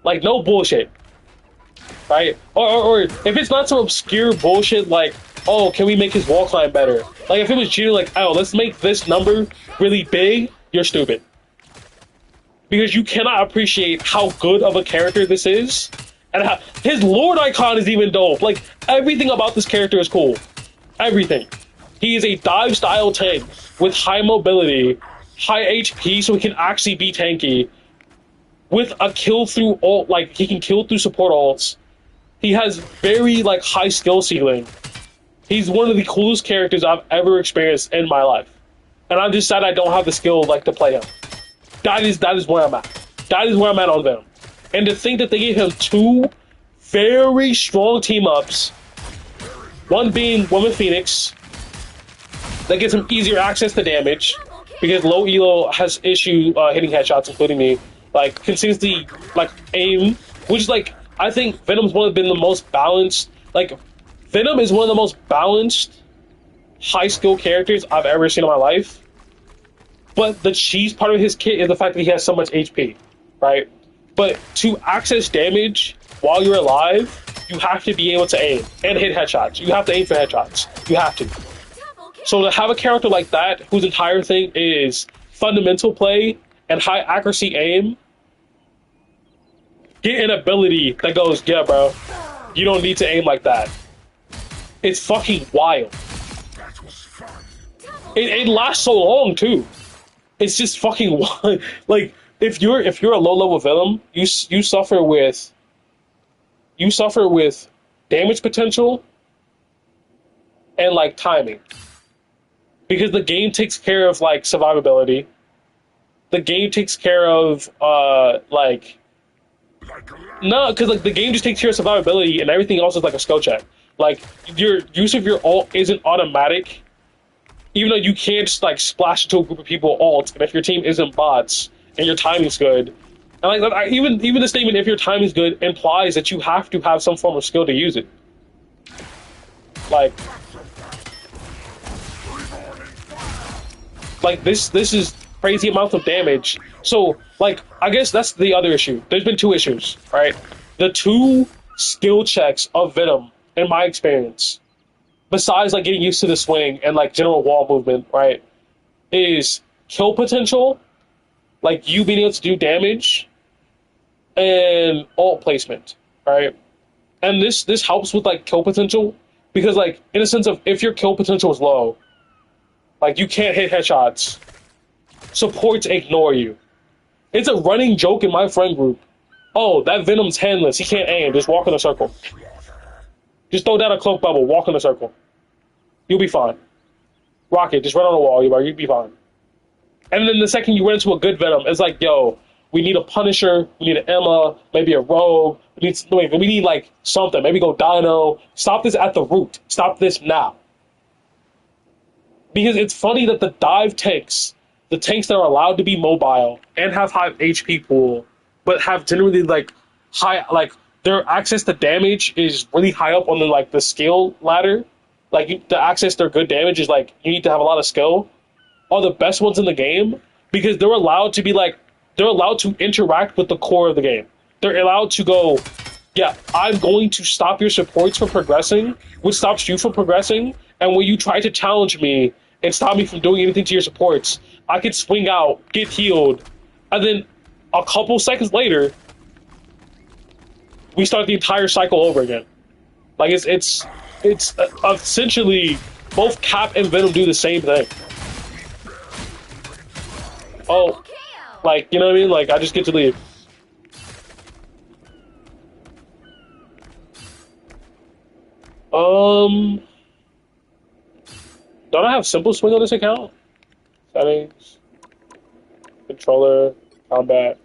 Like, no bullshit. Right? Or if it's not some obscure bullshit like, oh, can we make his wall climb better? Like, if it was genuinely like, oh, let's make this number really big, you're stupid. Because you cannot appreciate how good of a character this is. And how, his Lord icon is even dope. Like, everything about this character is cool. Everything. He is a dive style tank with high mobility, high HP, so he can actually be tanky. With a kill through ult, like, he can kill through support ults. He has very, like, high skill ceiling. He's one of the coolest characters I've ever experienced in my life. And I'm just sad I don't have the skill, like, to play him. That is where I'm at. That is where I'm at on Venom. And to think that they gave him 2 very strong team-ups, one being Woman Phoenix, that gives him easier access to damage, because low elo has issue hitting headshots, including me. Like, consistently, like, aim, which is, like, I think Venom's been the most balanced, like, Venom is one of the most balanced high skill characters I've ever seen in my life. But the cheese part of his kit is the fact that he has so much HP, right? But to access damage while you're alive, you have to be able to aim and hit headshots. You have to aim for headshots. You have to. So to have a character like that, whose entire thing is fundamental play and high accuracy aim, get an ability that goes, yeah, bro, you don't need to aim like that. It's fucking wild. It lasts so long too. It's just fucking wild. Like if you're a low level villain, you suffer with damage potential and like timing, because the game takes care of like survivability. The game takes care of like no, because like the game just takes care of survivability and everything else is like a skill check. Like your use of your ult isn't automatic, even though you can't just like splash into a group of people ult, and if your team isn't bots and your timing's good, and like even the statement "if your timing's good" implies that you have to have some form of skill to use it. Like this is crazy amounts of damage. So like I guess that's the other issue. There's been two issues, right? The two skill checks of Venom, in my experience, besides like getting used to the swing and like general wall movement, right, is kill potential, like you being able to do damage, and ult placement, right? And this helps with like kill potential, because like in a sense of if your kill potential is low, like you can't hit headshots, supports ignore you. It's a running joke in my friend group. Oh, that Venom's handless, he can't aim, just walk in a circle. Just throw down a cloak bubble, walk in a circle. You'll be fine. Rocket, just run on the wall, you'll be fine. And then the second you run into a good Venom, it's like, yo, we need a Punisher, we need an Emma, maybe a Rogue, we need like something, maybe go Dino. Stop this at the root. Stop this now. Because it's funny that the dive tanks, the tanks that are allowed to be mobile and have high HP pool, but have generally like high, like their access to damage is really high up on the skill ladder. Like to access their good damage is like you need to have a lot of skill. Are the best ones in the game because they're allowed to be like, they're allowed to interact with the core of the game. They're allowed to go, yeah, I'm going to stop your supports from progressing, which stops you from progressing. And when you try to challenge me and stop me from doing anything to your supports, I can swing out, get healed, and then a couple seconds later, we start the entire cycle over again. Like it's essentially both Cap and Venom do the same thing. Oh, like, you know what I mean? Like, I just get to leave. Don't I have simple swing on this account? Settings, controller, combat,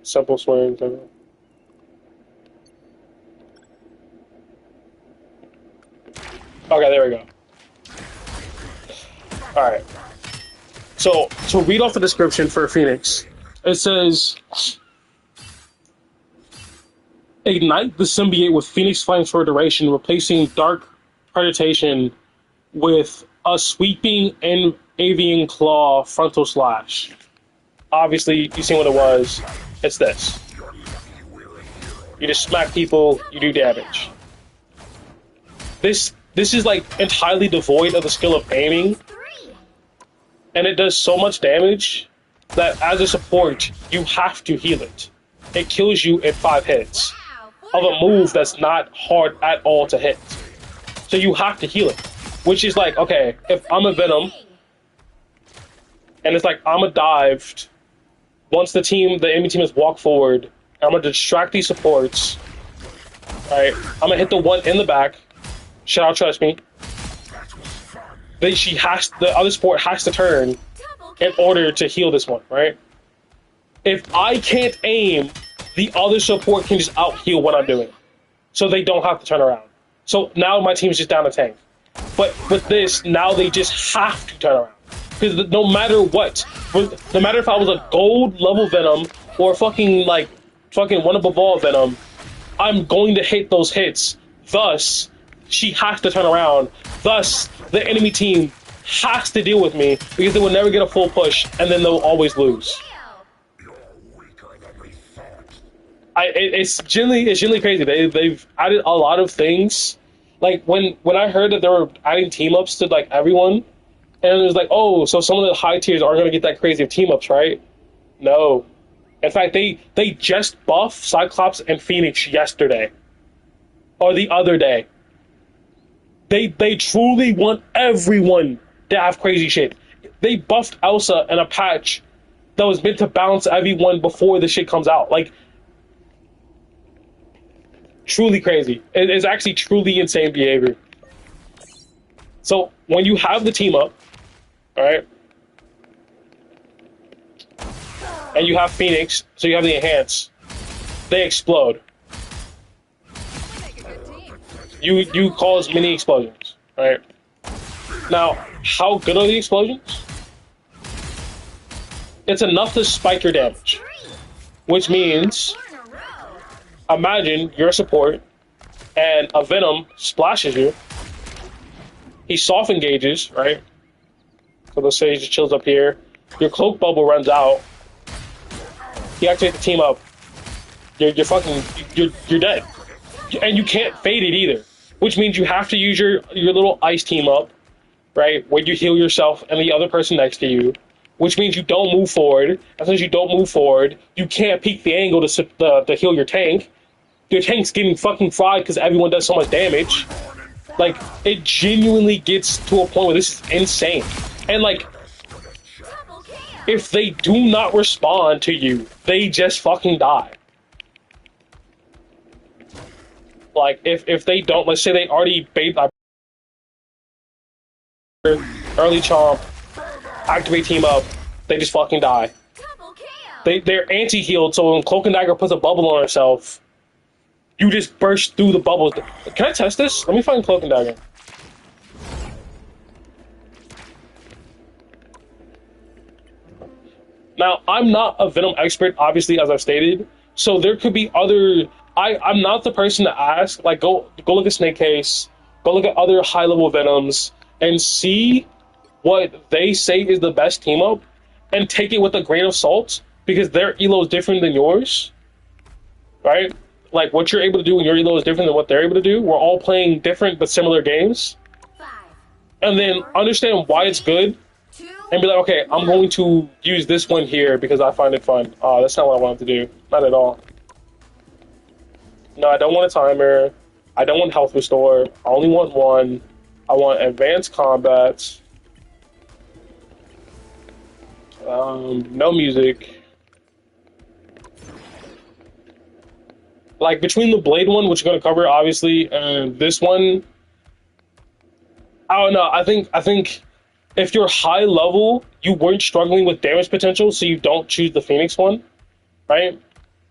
simple swings. Okay, there we go. Alright. So, to read off the description for Phoenix, it says, ignite the symbiote with Phoenix Flames for a duration, replacing Dark Predatation with a sweeping and avian claw frontal slash. Obviously, you seen what it was. It's this. You just smack people, you do damage. This is like entirely devoid of the skill of aiming, and it does so much damage that as a support, you have to heal it. It kills you in 5 hits of a move that's not hard at all to hit. So you have to heal it, which is like, okay, if I'm a Venom, and it's like I'm a dived, once the enemy team has walked forward, I'm gonna distract these supports. Alright, I'm gonna hit the one in the back. Shout out, trust me. Then the other support has to turn in order to heal this one, right? If I can't aim, the other support can just out heal what I'm doing, so they don't have to turn around. So now my team's just down a tank. But with this, now they just have to turn around, because no matter what, no matter if I was a gold level Venom or fucking one above all Venom, I'm going to hit those hits. Thus, she has to turn around. Thus, the enemy team has to deal with me, because they will never get a full push, and then they'll always lose. It's genuinely crazy. They've added a lot of things. Like when I heard that they were adding team ups to like everyone, and it was like, oh, so some of the high tiers aren't gonna get that crazy of team ups, right? No, In fact, they just buffed Cyclops and Phoenix yesterday. Or the other day. They truly want everyone to have crazy shit. They buffed Elsa in a patch that was meant to balance everyone before the shit comes out. Like, truly crazy. It's actually truly insane behavior. So, when you have the team up, alright, and you have Phoenix, so you have the enhance, they explode. You cause mini explosions, right? Now, how good are the explosions? It's enough to spike your damage, which means, imagine you're a support, and a Venom splashes you. He soft engages, right? So let's say he just chills up here. Your cloak bubble runs out. He activates the team up. You're dead, and you can't fade it either. Which means you have to use your little ice team up, right? Where you heal yourself and the other person next to you. Which means you don't move forward. And since you don't move forward, you can't peek the angle to heal your tank. Your tank's getting fucking fried because everyone does so much damage. Like, it genuinely gets to a point where this is insane. And like, if they do not respond to you, they just fucking die. Like, if they don't, let's say they already bait early chomp, activate team up, they just fucking die. They're anti-healed, so when Cloak and Dagger puts a bubble on herself, you just burst through the bubbles. Can I test this? Let me find Cloak and Dagger. Now, I'm not a Venom expert, obviously, as I've stated, so there could be other... I'm not the person to ask. Like, go look at Snake Case, go look at other high-level Venoms, and see what they say is the best team-up, and take it with a grain of salt, because their elo is different than yours, right? Like, what you're able to do and your elo is different than what they're able to do. We're all playing different but similar games. And then understand why it's good, and be like, okay, I'm going to use this one here because I find it fun. That's not what I wanted to do. Not at all. No, I don't want a timer. I don't want health restore. I only want one. I want advanced combat. No music. Like, between the Blade one, which we're going to cover, obviously, and this one, I don't know. I think if you're high level, you weren't struggling with damage potential, so you don't choose the Phoenix one, right?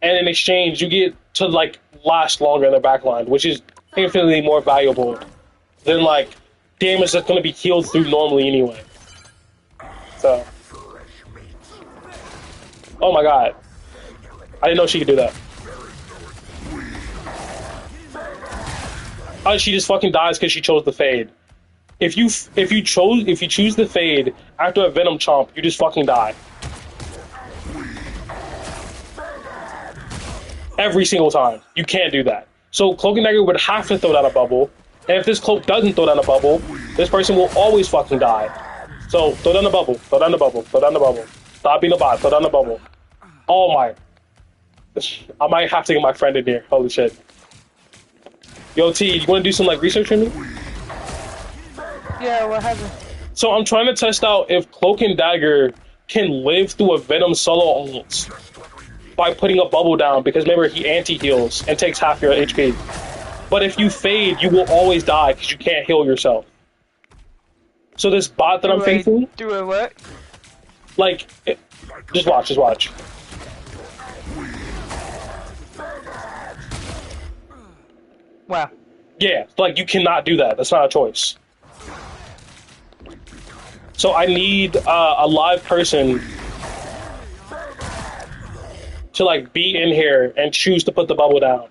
And in exchange, you get to, like, last longer in the backline, which is infinitely more valuable than, like, damage that's going to be healed through normally anyway. So. Oh my god. I didn't know she could do that. Oh, she just fucking dies because she chose the fade. If you choose the fade after a Venom chomp, you just fucking die. Every single time. You can't do that. So Cloak and Dagger would have to throw down a bubble. And if this cloak doesn't throw down a bubble, this person will always fucking die. So throw down the bubble, throw down the bubble, throw down the bubble. Stop being a bot, throw down the bubble. Oh my. I might have to get my friend in here. Holy shit. Yo T, you wanna do some like research for me? Yeah, what happened? So I'm trying to test out if Cloak and Dagger can live through a Venom solo ult by putting a bubble down, because remember, he anti-heals and takes half your HP. But if you fade, you will always die because you can't heal yourself. So this bot that I'm facing... Do a what? Like, just watch, just watch. Wow. Yeah, like, you cannot do that. That's not a choice. So I need a live person to, like, be in here and choose to put the bubble down.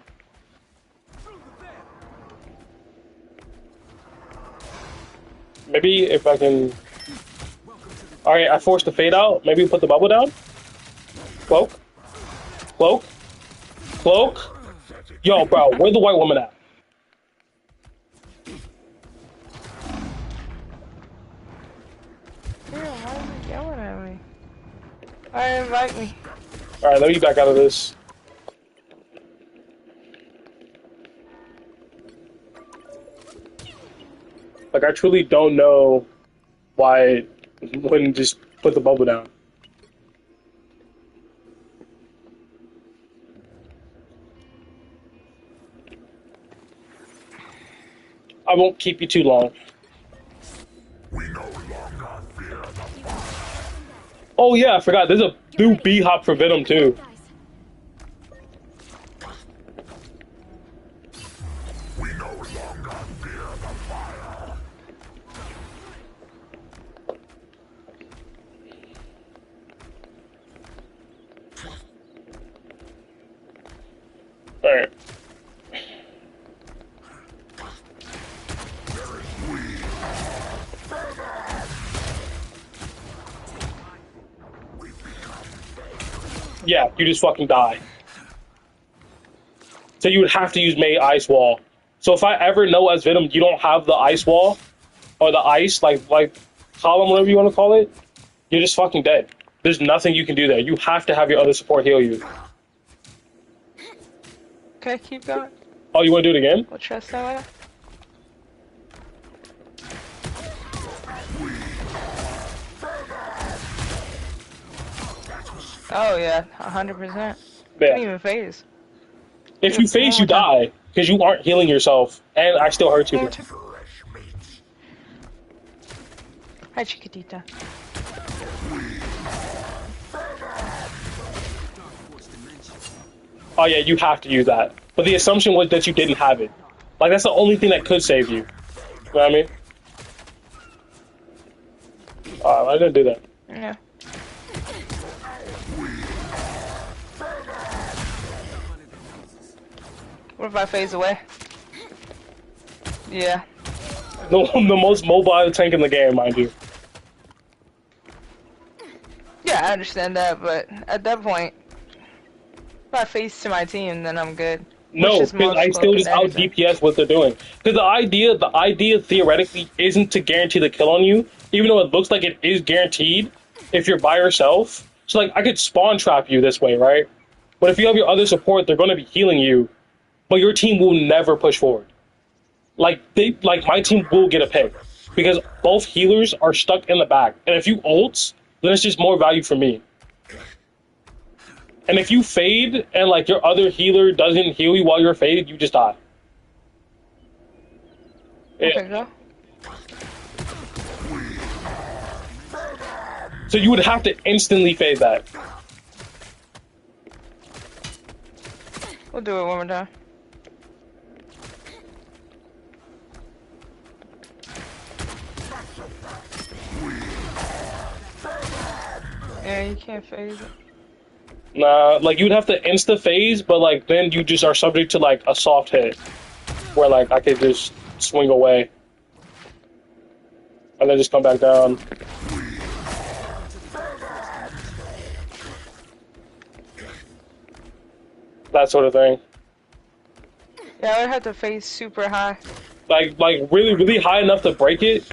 Maybe if I can... Alright, I forced the fade out. Maybe we put the bubble down? Cloak? Cloak? Cloak? Yo, bro, where's the white woman at? Yeah, why are you yelling at me? Alright, invite me. Alright, let me get back out of this. Like, I truly don't know why it wouldn't just put the bubble down. I won't keep you too long. Oh yeah, I forgot. There's a new B-hop for Venom too. Alright. Yeah, you just fucking die. So you would have to use Mei Ice Wall. So if I ever know as Venom you don't have the Ice Wall, or the ice, like column, whatever you want to call it, you're just fucking dead. There's nothing you can do there. You have to have your other support heal you. Okay, keep going. Oh, you want to do it again? We'll trust that way. Oh yeah, 100%. Yeah. Didn't even phase. If you phase, you die. Because you aren't healing yourself. And I still hurt you. Hi, Chiquitita. Oh yeah, you have to use that. But the assumption was that you didn't have it. Like, that's the only thing that could save you. You know what I mean? I didn't do that. Yeah. What if I phase away? Yeah. The most mobile tank in the game, mind you. Yeah, I understand that, but at that point, if I phase to my team, then I'm good. No, because I still just out DPS what they're doing. Because the idea theoretically isn't to guarantee the kill on you, even though it looks like it is guaranteed if you're by yourself. So like, I could spawn trap you this way, right? But if you have your other support, they're going to be healing you, but your team will never push forward. Like my team will get a pick because both healers are stuck in the back, and if you ult, then it's just more value for me. And if you fade and like your other healer doesn't heal you while you're faded, you just die. Okay, go. So you would have to instantly fade that. We'll do it one more time. Yeah, you can't phase it. Nah, like you'd have to insta phase, but like then you just are subject to like a soft hit, where like I could just swing away, and then just come back down. That sort of thing. Yeah, I would have to phase super high. Like really high enough to break it.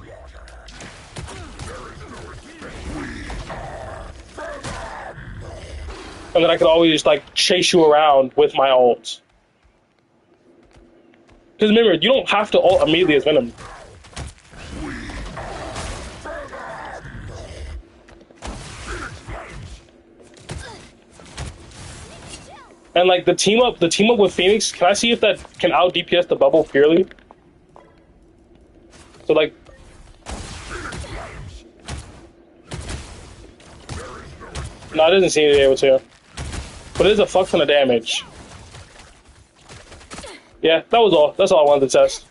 And then I could always just like chase you around with my ult. Because remember, you don't have to ult immediately as Venom. And like the team up with Phoenix, can I see if that can out DPS the bubble purely? So like, no, it doesn't seem to be able to. But it is a fuck ton of damage. Yeah, that was all. That's all I wanted to test.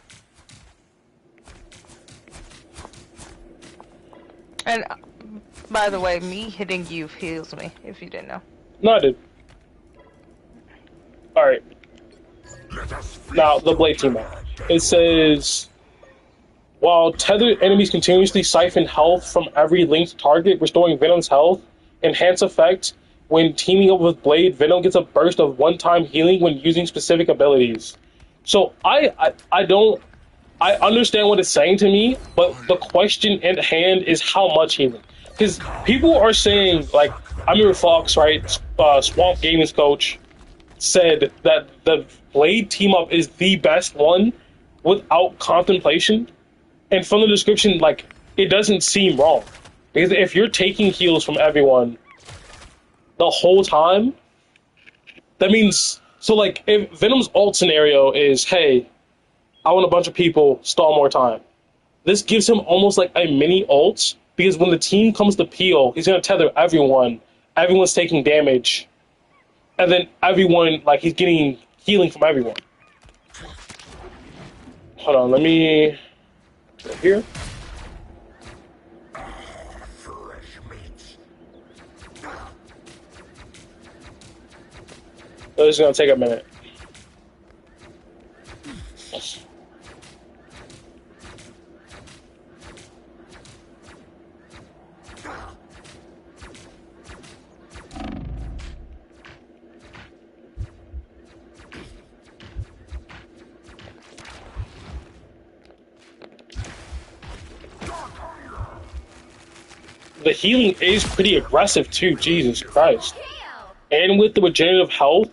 And by the way, me hitting you heals me, if you didn't know. No, I did. Alright. Now, the Blade team up. It says, while tethered enemies continuously siphon health from every linked target, restoring Venom's health, enhance effect. When teaming up with Blade, Venom gets a burst of one-time healing when using specific abilities. So I understand what it's saying to me, but the question at hand is how much healing. because people are saying like I remember Fox, right? Swamp Gaming's coach said that the Blade team up is the best one without contemplation, and from the description, like it doesn't seem wrong because if you're taking heals from everyone the whole time, that means so like if Venom's ult scenario is hey, I want a bunch of people stall more time. This gives him almost like a mini ult because when the team comes to peel, he's gonna tether everyone. Everyone's taking damage, and then everyone like he's getting healing from everyone. Hold on, let me go here. So this is gonna take a minute. The healing is pretty aggressive too, Jesus Christ. And with the regenerative health,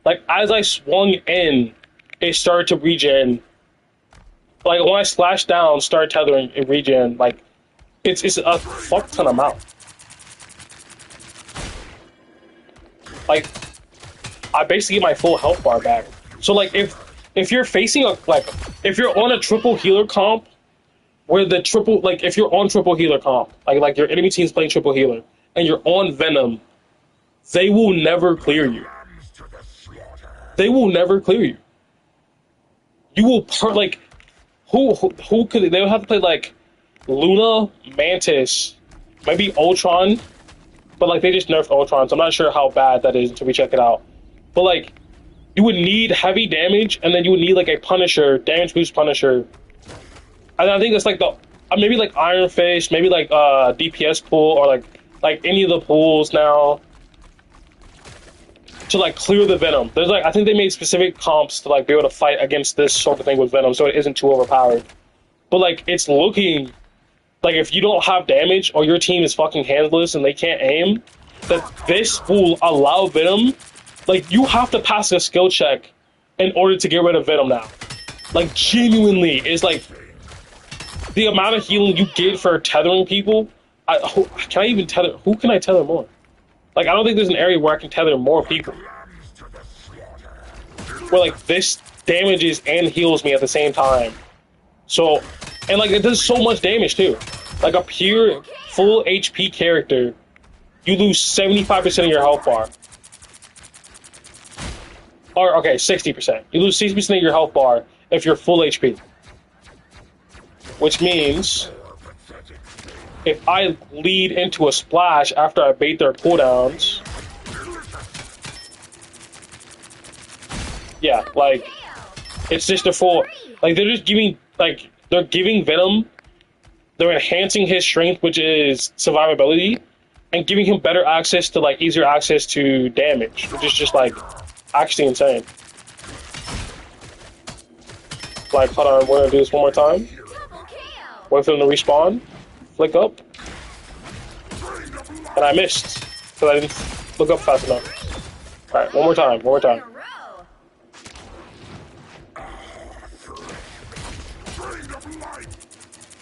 like as I swung in, it started to regen. Like when I splashed down, started tethering and regen, like it's a fuck ton amount. Like I basically get my full health bar back. So like if you're facing a like if you're on a triple healer comp where the triple like if you're on triple healer comp, like your enemy team's playing triple healer and you're on Venom, they will never clear you. They will never clear you. You will like who could they would have to play like Luna, Mantis, maybe Ultron, but like they just nerfed Ultron, so I'm not sure how bad that is until we check it out. But like you would need heavy damage, and then you would need like a Punisher, damage boost Punisher. And I think it's like the maybe like Iron Fist, maybe like DPS pool or like any of the pools now to like clear the Venom. There's like I think they made specific comps to like be able to fight against this sort of thing with Venom, so it isn't too overpowered. But like it's looking like if you don't have damage or your team is fucking handless and they can't aim, that this will allow Venom. Like you have to pass a skill check in order to get rid of Venom now. Like genuinely, it's like the amount of healing you get for tethering people. Can I even tether? Who can I tether more? Like I don't think there's an area where I can tether more people. Where like this damages and heals me at the same time. So, and like it does so much damage too. Like a pure full HP character, you lose 75% of your health bar. Or okay, 60%. You lose 60% of your health bar if you're full HP. Which means if I lead into a splash after I bait their cooldowns, yeah, like it's just a full. Like they're just giving, like they're giving Venom, they're enhancing his strength, which is survivability, and giving him better access to like easier access to damage, which is just like actually insane. Like, hold on, we're gonna do this one more time. Wait for them to respawn. Flick up. And I missed. Because I didn't look up fast enough. Alright, one more time, one more time.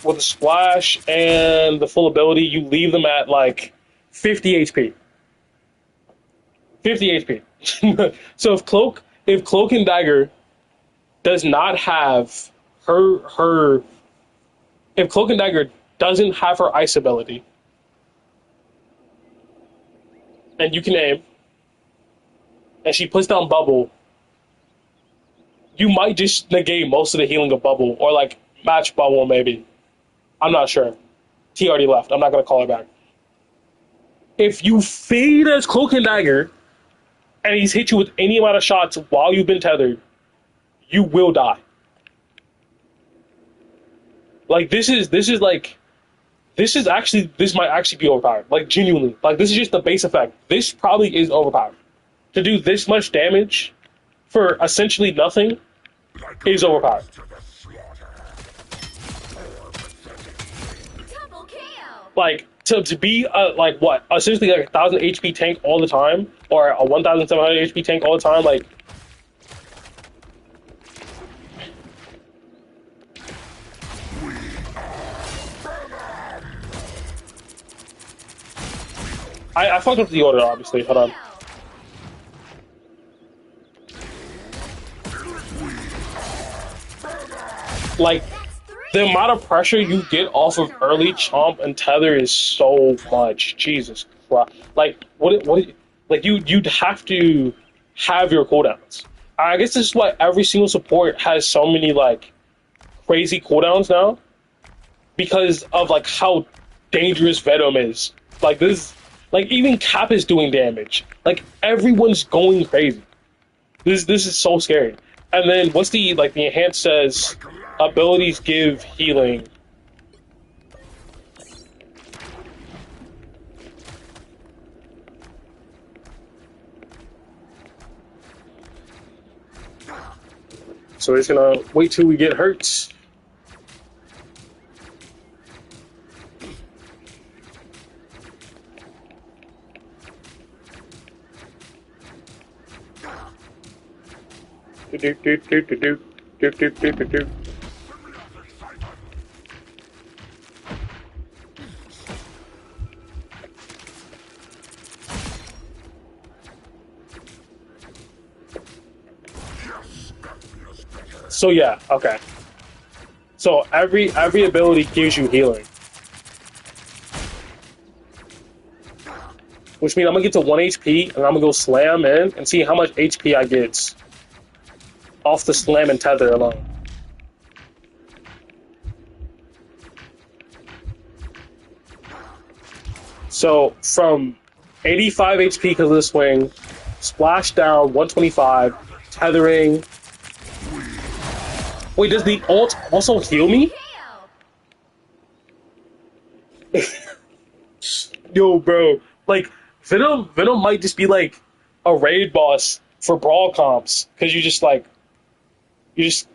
With the splash and the full ability, you leave them at like 50 HP. 50 HP. So if Cloak and Dagger does not have if Cloak and Dagger doesn't have her ice ability, and you can aim, and she puts down Bubble, you might just negate most of the healing of Bubble, or like match Bubble maybe. I'm not sure. T already left. I'm not gonna call her back. If you fade as Cloak and Dagger, and he's hit you with any amount of shots while you've been tethered, you will die. Like this might actually be overpowered. Like genuinely. Like this is just the base effect. This probably is overpowered. To do this much damage for essentially nothing is overpowered. Like to be like what, essentially like 1,000 HP tank all the time, or a 1,700 HP tank all the time, like. I fucked up the order, obviously. Hold on. Like, the amount of pressure you get off of early chomp and tether is so much. Jesus Christ. Like, like, you'd have to have your cooldowns. I guess this is why every single support has so many, like, crazy cooldowns now. Because of, like, how dangerous Venom is. Like, this... Like, even Cap is doing damage. Like, everyone's going crazy. This is so scary. And then, what's the, like, the enhance says, abilities give healing. So we're just gonna wait till we get hurt. So yeah, okay. So every ability gives you healing. Which means I'm gonna get to 1 HP and I'm gonna go slam in and see how much HP I get off the slam and tether alone. So from 85 HP because of the swing, splash down 125, tethering. Wait, does the ult also heal me? Yo, bro, like Venom might just be like a raid boss for brawl comps because you just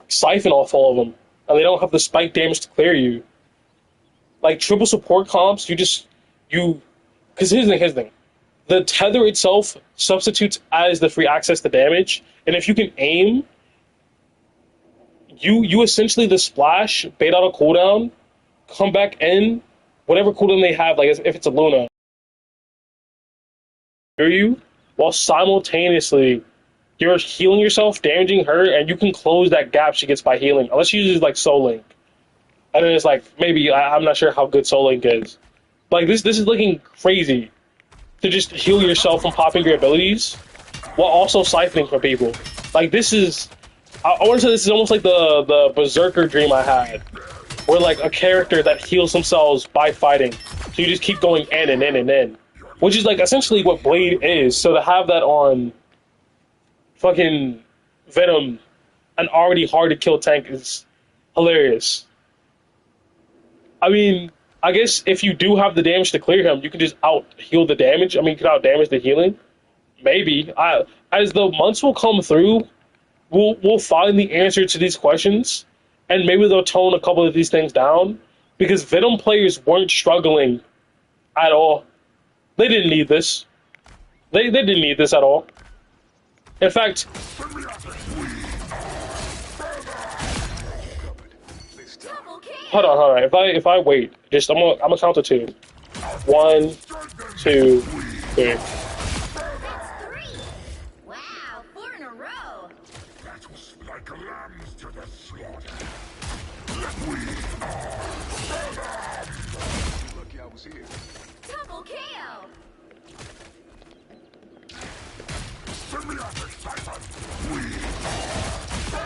siphon off all of them and they don't have the spike damage to clear you. Like triple support comps, because here's the thing, the tether itself substitutes as the free access to damage, and if you can aim, you essentially the splash, bait out a cooldown, come back in, whatever cooldown they have, like if it's a Luna, hear you, while simultaneously you're healing yourself, damaging her, and you can close that gap she gets by healing, unless she uses like Soul Link. And then it's like, maybe, I'm not sure how good Soul Link is. Like, this is looking crazy, to just heal yourself from popping your abilities, while also siphoning from people. Like, this is, I want to say this is almost like the Berserker dream I had, where like a character that heals themselves by fighting, so you just keep going in and in and in, which is like essentially what Blade is. So to have that on fucking Venom, an already hard to kill tank, is hilarious. I mean, I guess if you do have the damage to clear him, you can just out heal the damage. I mean, you can out damage the healing. Maybe. As the months will come through, we'll find the answer to these questions, and maybe they'll tone a couple of these things down, because Venom players weren't struggling at all. They didn't need this. They didn't need this at all. In fact, hold on. If I wait, just I'm gonna count to 2. 1, 2, 3. Wow, 4 in a row. That was like lambs to the slaughter. Lucky I was here. Double KO.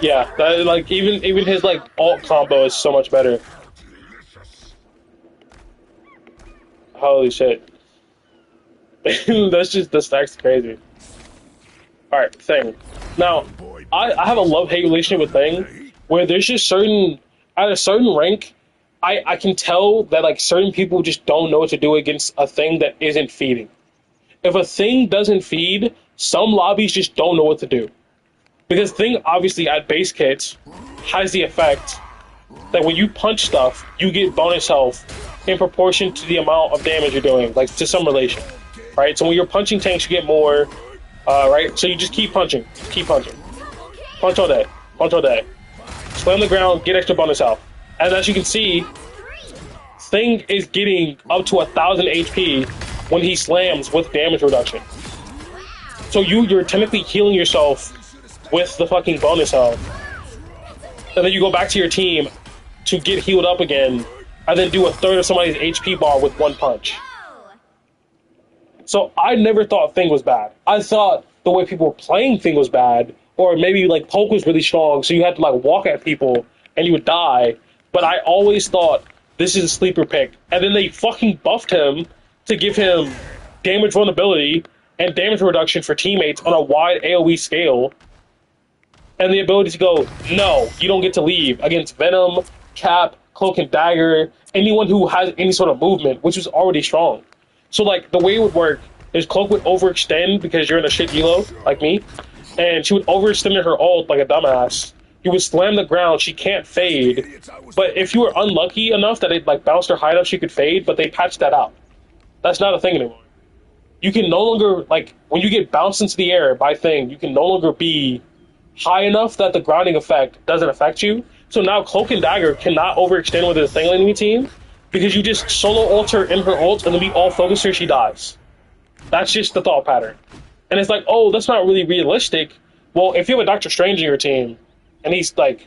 Yeah, that, like even his like alt combo is so much better. Holy shit. That's crazy. Alright, Thing. Now, I have a love-hate relationship with Thing, where there's just at a certain rank, I can tell that like certain people just don't know what to do against a Thing that isn't feeding. If a Thing doesn't feed, some lobbies just don't know what to do. Because Thing, obviously, at base kits, has the effect that when you punch stuff, you get bonus health in proportion to the amount of damage you're doing, like to some relation, right? So when you're punching tanks, you get more, right? So you just keep punching, punch all day, slam the ground, get extra bonus health. And as you can see, Thing is getting up to 1,000 HP when he slams with damage reduction. So you're technically healing yourself with the fucking bonus health. And then you go back to your team to get healed up again, and then do a third of somebody's HP bar with one punch. So I never thought Thing was bad. I thought the way people were playing Thing was bad, or maybe like poke was really strong, so you had to like walk at people and you would die. But I always thought this is a sleeper pick. And then they fucking buffed him to give him damage vulnerability and damage reduction for teammates on a wide AoE scale. And the ability to go, no, you don't get to leave against Venom, Cap, Cloak and Dagger, anyone who has any sort of movement, which is already strong. So like the way it would work is Cloak would overextend because you're in a shit elo, like me, and she would overextend her ult like a dumbass. You would slam the ground, she can't fade. But if you were unlucky enough that it like bounced her high enough she could fade, but they patched that out. That's not a thing anymore. You can no longer, like, when you get bounced into the air by Thing, you can no longer be high enough that the grounding effect doesn't affect you. So now Cloak and Dagger cannot overextend with a Thing enemy team because you just solo ult her in her ult and then we all focus her, she dies. That's just the thought pattern. And it's like, oh, that's not really realistic. Well, if you have a Doctor Strange in your team and he's like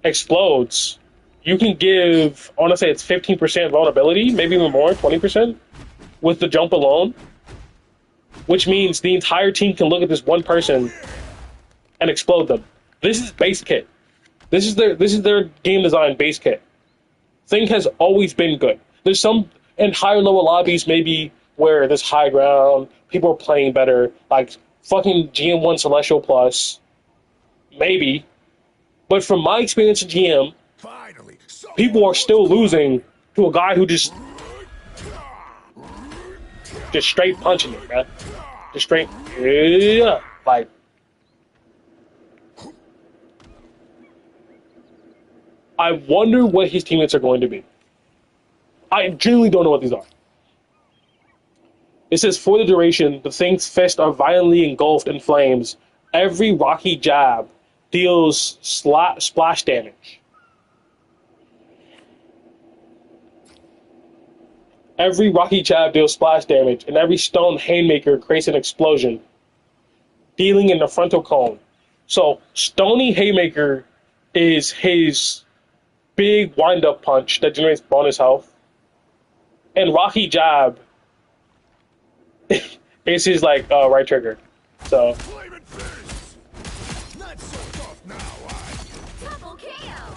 explodes, you can give, I want to say it's 15% vulnerability, maybe even more, 20%, with the jump alone. Which means the entire team can look at this one person and explode them. This is base kit. This is their game design base kit. Thing has always been good. There's some in higher level lobbies maybe where there's high ground, people are playing better, like fucking GM1 Celestial Plus, maybe. But from my experience in GM, people are still losing to a guy who just straight punching you, man. Just straight, yeah, like. I wonder what his teammates are going to be. I genuinely don't know what these are. It says, for the duration, the Thing's fists are violently engulfed in flames. Every rocky jab deals splash damage. Every rocky jab deals splash damage, and every stone haymaker creates an explosion, dealing in the frontal cone. So, Stony Haymaker is his big wind-up punch that generates bonus health, and Rocky Jab is his like right trigger. So Double KO.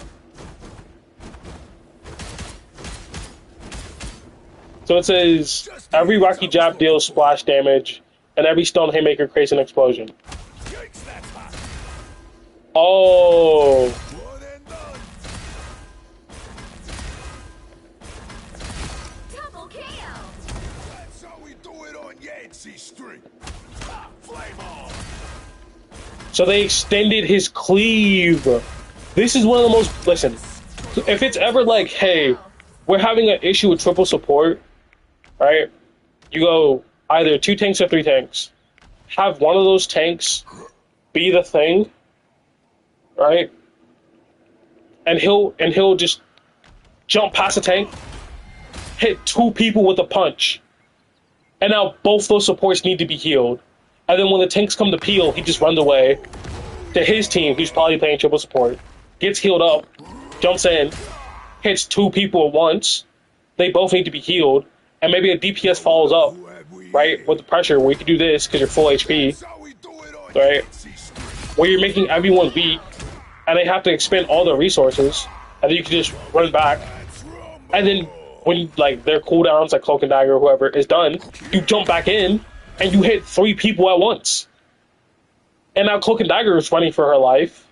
so it says every Rocky Jab deals splash damage, and every Stone Haymaker creates an explosion. Oh. Double KO. That's how we do it on Yancey Street. Flame on. So they extended his cleave. This is one of the most... Listen, if it's ever like, hey, we're having an issue with triple support, right? You go either 2 tanks or 3 tanks. Have one of those tanks be the Thing, right? And he'll just jump past the tank, hit 2 people with a punch, and now both those supports need to be healed. And then when the tanks come to peel, he just runs away to his team, who's probably playing triple support, gets healed up, jumps in, hits 2 people at once. They both need to be healed, and maybe a DPS follows up, right, with the pressure where you can do this because you're full HP, right, where you're making everyone weak, and they have to expend all their resources, and then you can just run back, and then when like their cooldowns, like Cloak and Dagger or whoever, is done, you jump back in, and you hit 3 people at once. And now Cloak and Dagger is running for her life,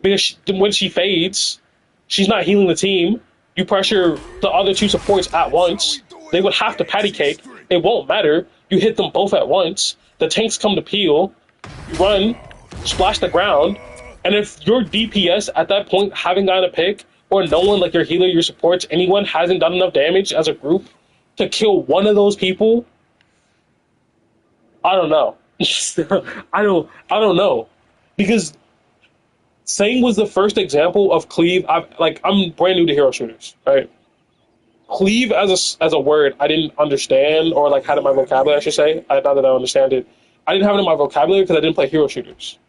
because when she fades, she's not healing the team. You pressure the other 2 supports at once, they would have to patty cake. It won't matter. You hit them both at once. The tanks come to peel. You run, splash the ground, and if your DPS at that point haven't gotten a pick, or no one, like your healer, your supports, anyone hasn't done enough damage as a group to kill one of those people, I don't know. I don't know. Because Sang was the first example of cleave. I'm brand new to hero shooters, right? Cleave as a word I didn't understand, or like had in my vocabulary, I should say. Now that I understand it, I didn't have it in my vocabulary because I didn't play hero shooters.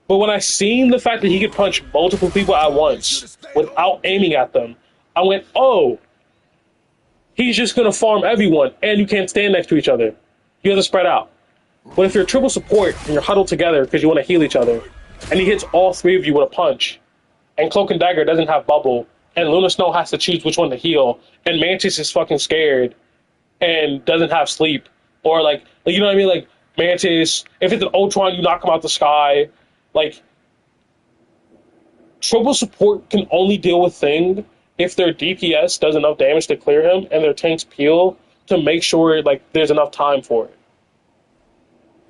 But when I seen the fact that he could punch multiple people at once without aiming at them, I went, oh, he's just gonna farm everyone, and you can't stand next to each other. You have to spread out. But if you're triple support and you're huddled together because you want to heal each other, and he hits all three of you with a punch, and Cloak and Dagger doesn't have bubble, and Luna Snow has to choose which one to heal, and Mantis is fucking scared and doesn't have sleep, or like you know what I mean? Like Mantis, if it's an Ultron, you knock him out the sky. Like triple support can only deal with Thing if their DPS does enough damage to clear him, and their tanks peel to make sure like there's enough time for it.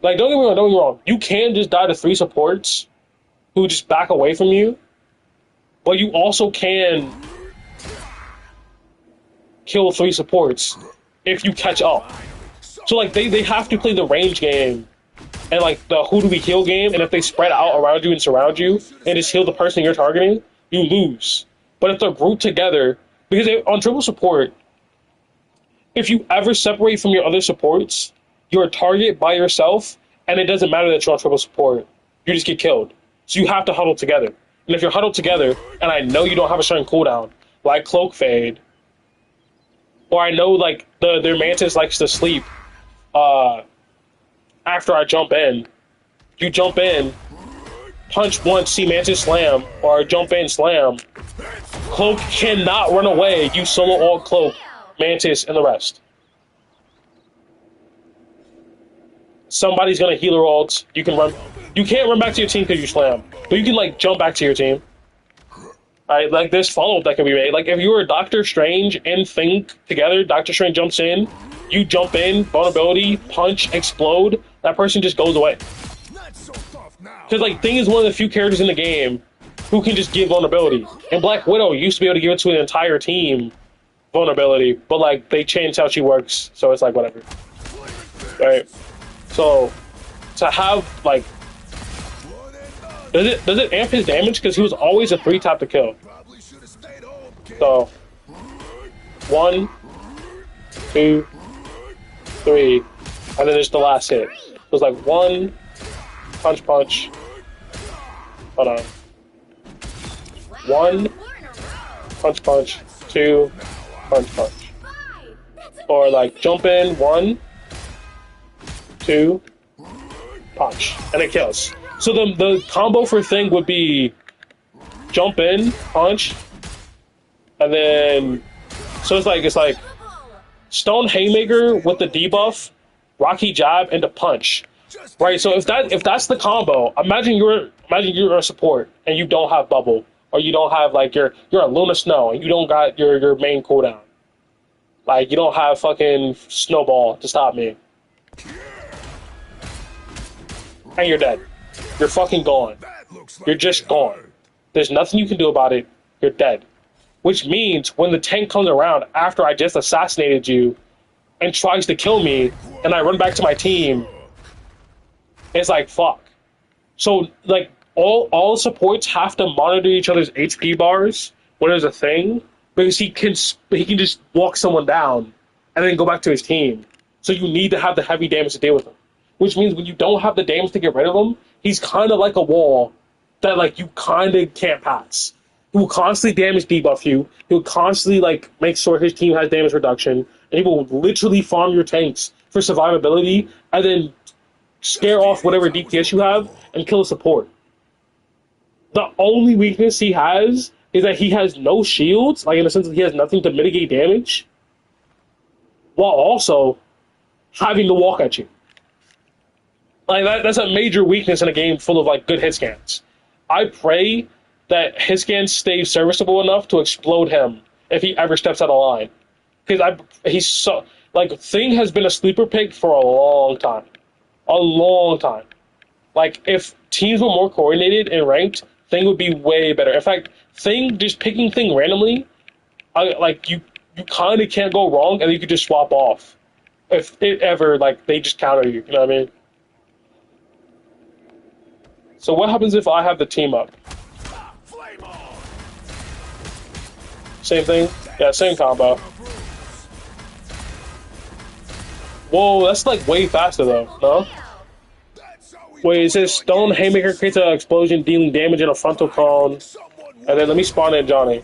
Like don't get me wrong, you can just die to 3 supports who just back away from you, but you also can kill 3 supports if you catch up. So like they have to play the range game and like the who do we heal game, and if they spread out around you and surround you and just heal the person you're targeting, you lose. But if they're grouped together, because on triple support, if you ever separate from your other supports, you're a target by yourself, and it doesn't matter that you're on triple support, you just get killed. So you have to huddle together. And if you're huddled together, and I know you don't have a certain cooldown, like Cloak Fade, or I know like their Mantis likes to sleep after I jump in, you jump in, punch once, see Mantis slam, or jump in, slam. Cloak cannot run away. You solo all Cloak, Mantis, and the rest. Somebody's gonna healer ult. You can run. You can't run back to your team because you slam, but you can like jump back to your team. Right? Like there's follow up that can be made. Like if you were Doctor Strange and Think together, Doctor Strange jumps in, you jump in, vulnerability, punch, explode. That person just goes away. Because like Thing is one of the few characters in the game who can just give vulnerability. And Black Widow used to be able to give it to an entire team vulnerability, but like they changed how she works, so it's like whatever. Right? So to have like, does it amp his damage? Because he was always a 3 tap to kill. So 1, 2, 3, and then there's the last hit. It was like 1 punch. Hold on. 1 punch. 2 punch. Or like jump in 1, 2, punch, and it kills. So the combo for Thing would be jump in, punch, and then so it's like Stone Haymaker with the debuff, Rocky Jab, and a punch. Right, so if that's the combo, imagine you're a support and you don't have bubble, or you don't have like you're a Luna Snow and you don't got your main cooldown. Like you don't have fucking Snowball to stop me. And you're dead. You're fucking gone. You're just gone. There's nothing you can do about it. You're dead. Which means when the tank comes around after I just assassinated you and tries to kill me and I run back to my team, it's like fuck. So like all supports have to monitor each other's HP bars when there's a thing, because he can just walk someone down and then go back to his team. So you need to have the heavy damage to deal with him. Which means when you don't have the damage to get rid of him, he's kind of like a wall that like you kind of can't pass. He will constantly damage debuff you. He'll constantly like make sure his team has damage reduction, and he will literally farm your tanks for survivability, and then scare off whatever DPS you have and kill a support. The only weakness he has is that he has no shields, like in the sense that he has nothing to mitigate damage, while also having to walk at you. Like that's a major weakness in a game full of like good hit scans. I pray that hit scans stay serviceable enough to explode him if he ever steps out of line. Because he's so like Thing has been a sleeper pick for a long time. A long time. Like if teams were more coordinated and ranked, Thing would be way better. In fact, Thing just picking Thing randomly, you kind of can't go wrong, and you could just swap off if it ever like they just counter you. You know what I mean? So what happens if I have the team up? Flame on! Same thing? Yeah, same combo. Whoa, that's like way faster though, no? That's how we Wait, it says Stone Haymaker creates an explosion dealing damage in a frontal cone. And then let me spawn in Johnny.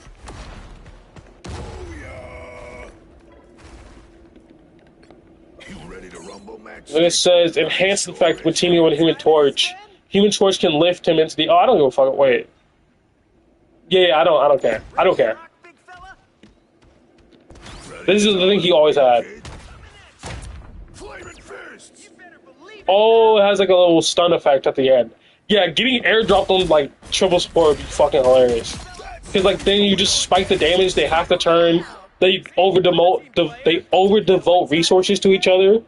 You ready to rumble, Max? Then it says enhanced effect when teaming with Human Torch. Human Torch can lift him into the. Oh, I don't give a fuck. Wait. Yeah, I don't care. I don't care. Big fella. This is the thing he always had. Flaming fists! Better believe it. Oh, it has like a little stun effect at the end. Yeah, getting airdropped on like triple support would be fucking hilarious. Cause like then you just spike the damage. They have to turn. They overdevote resources to each other.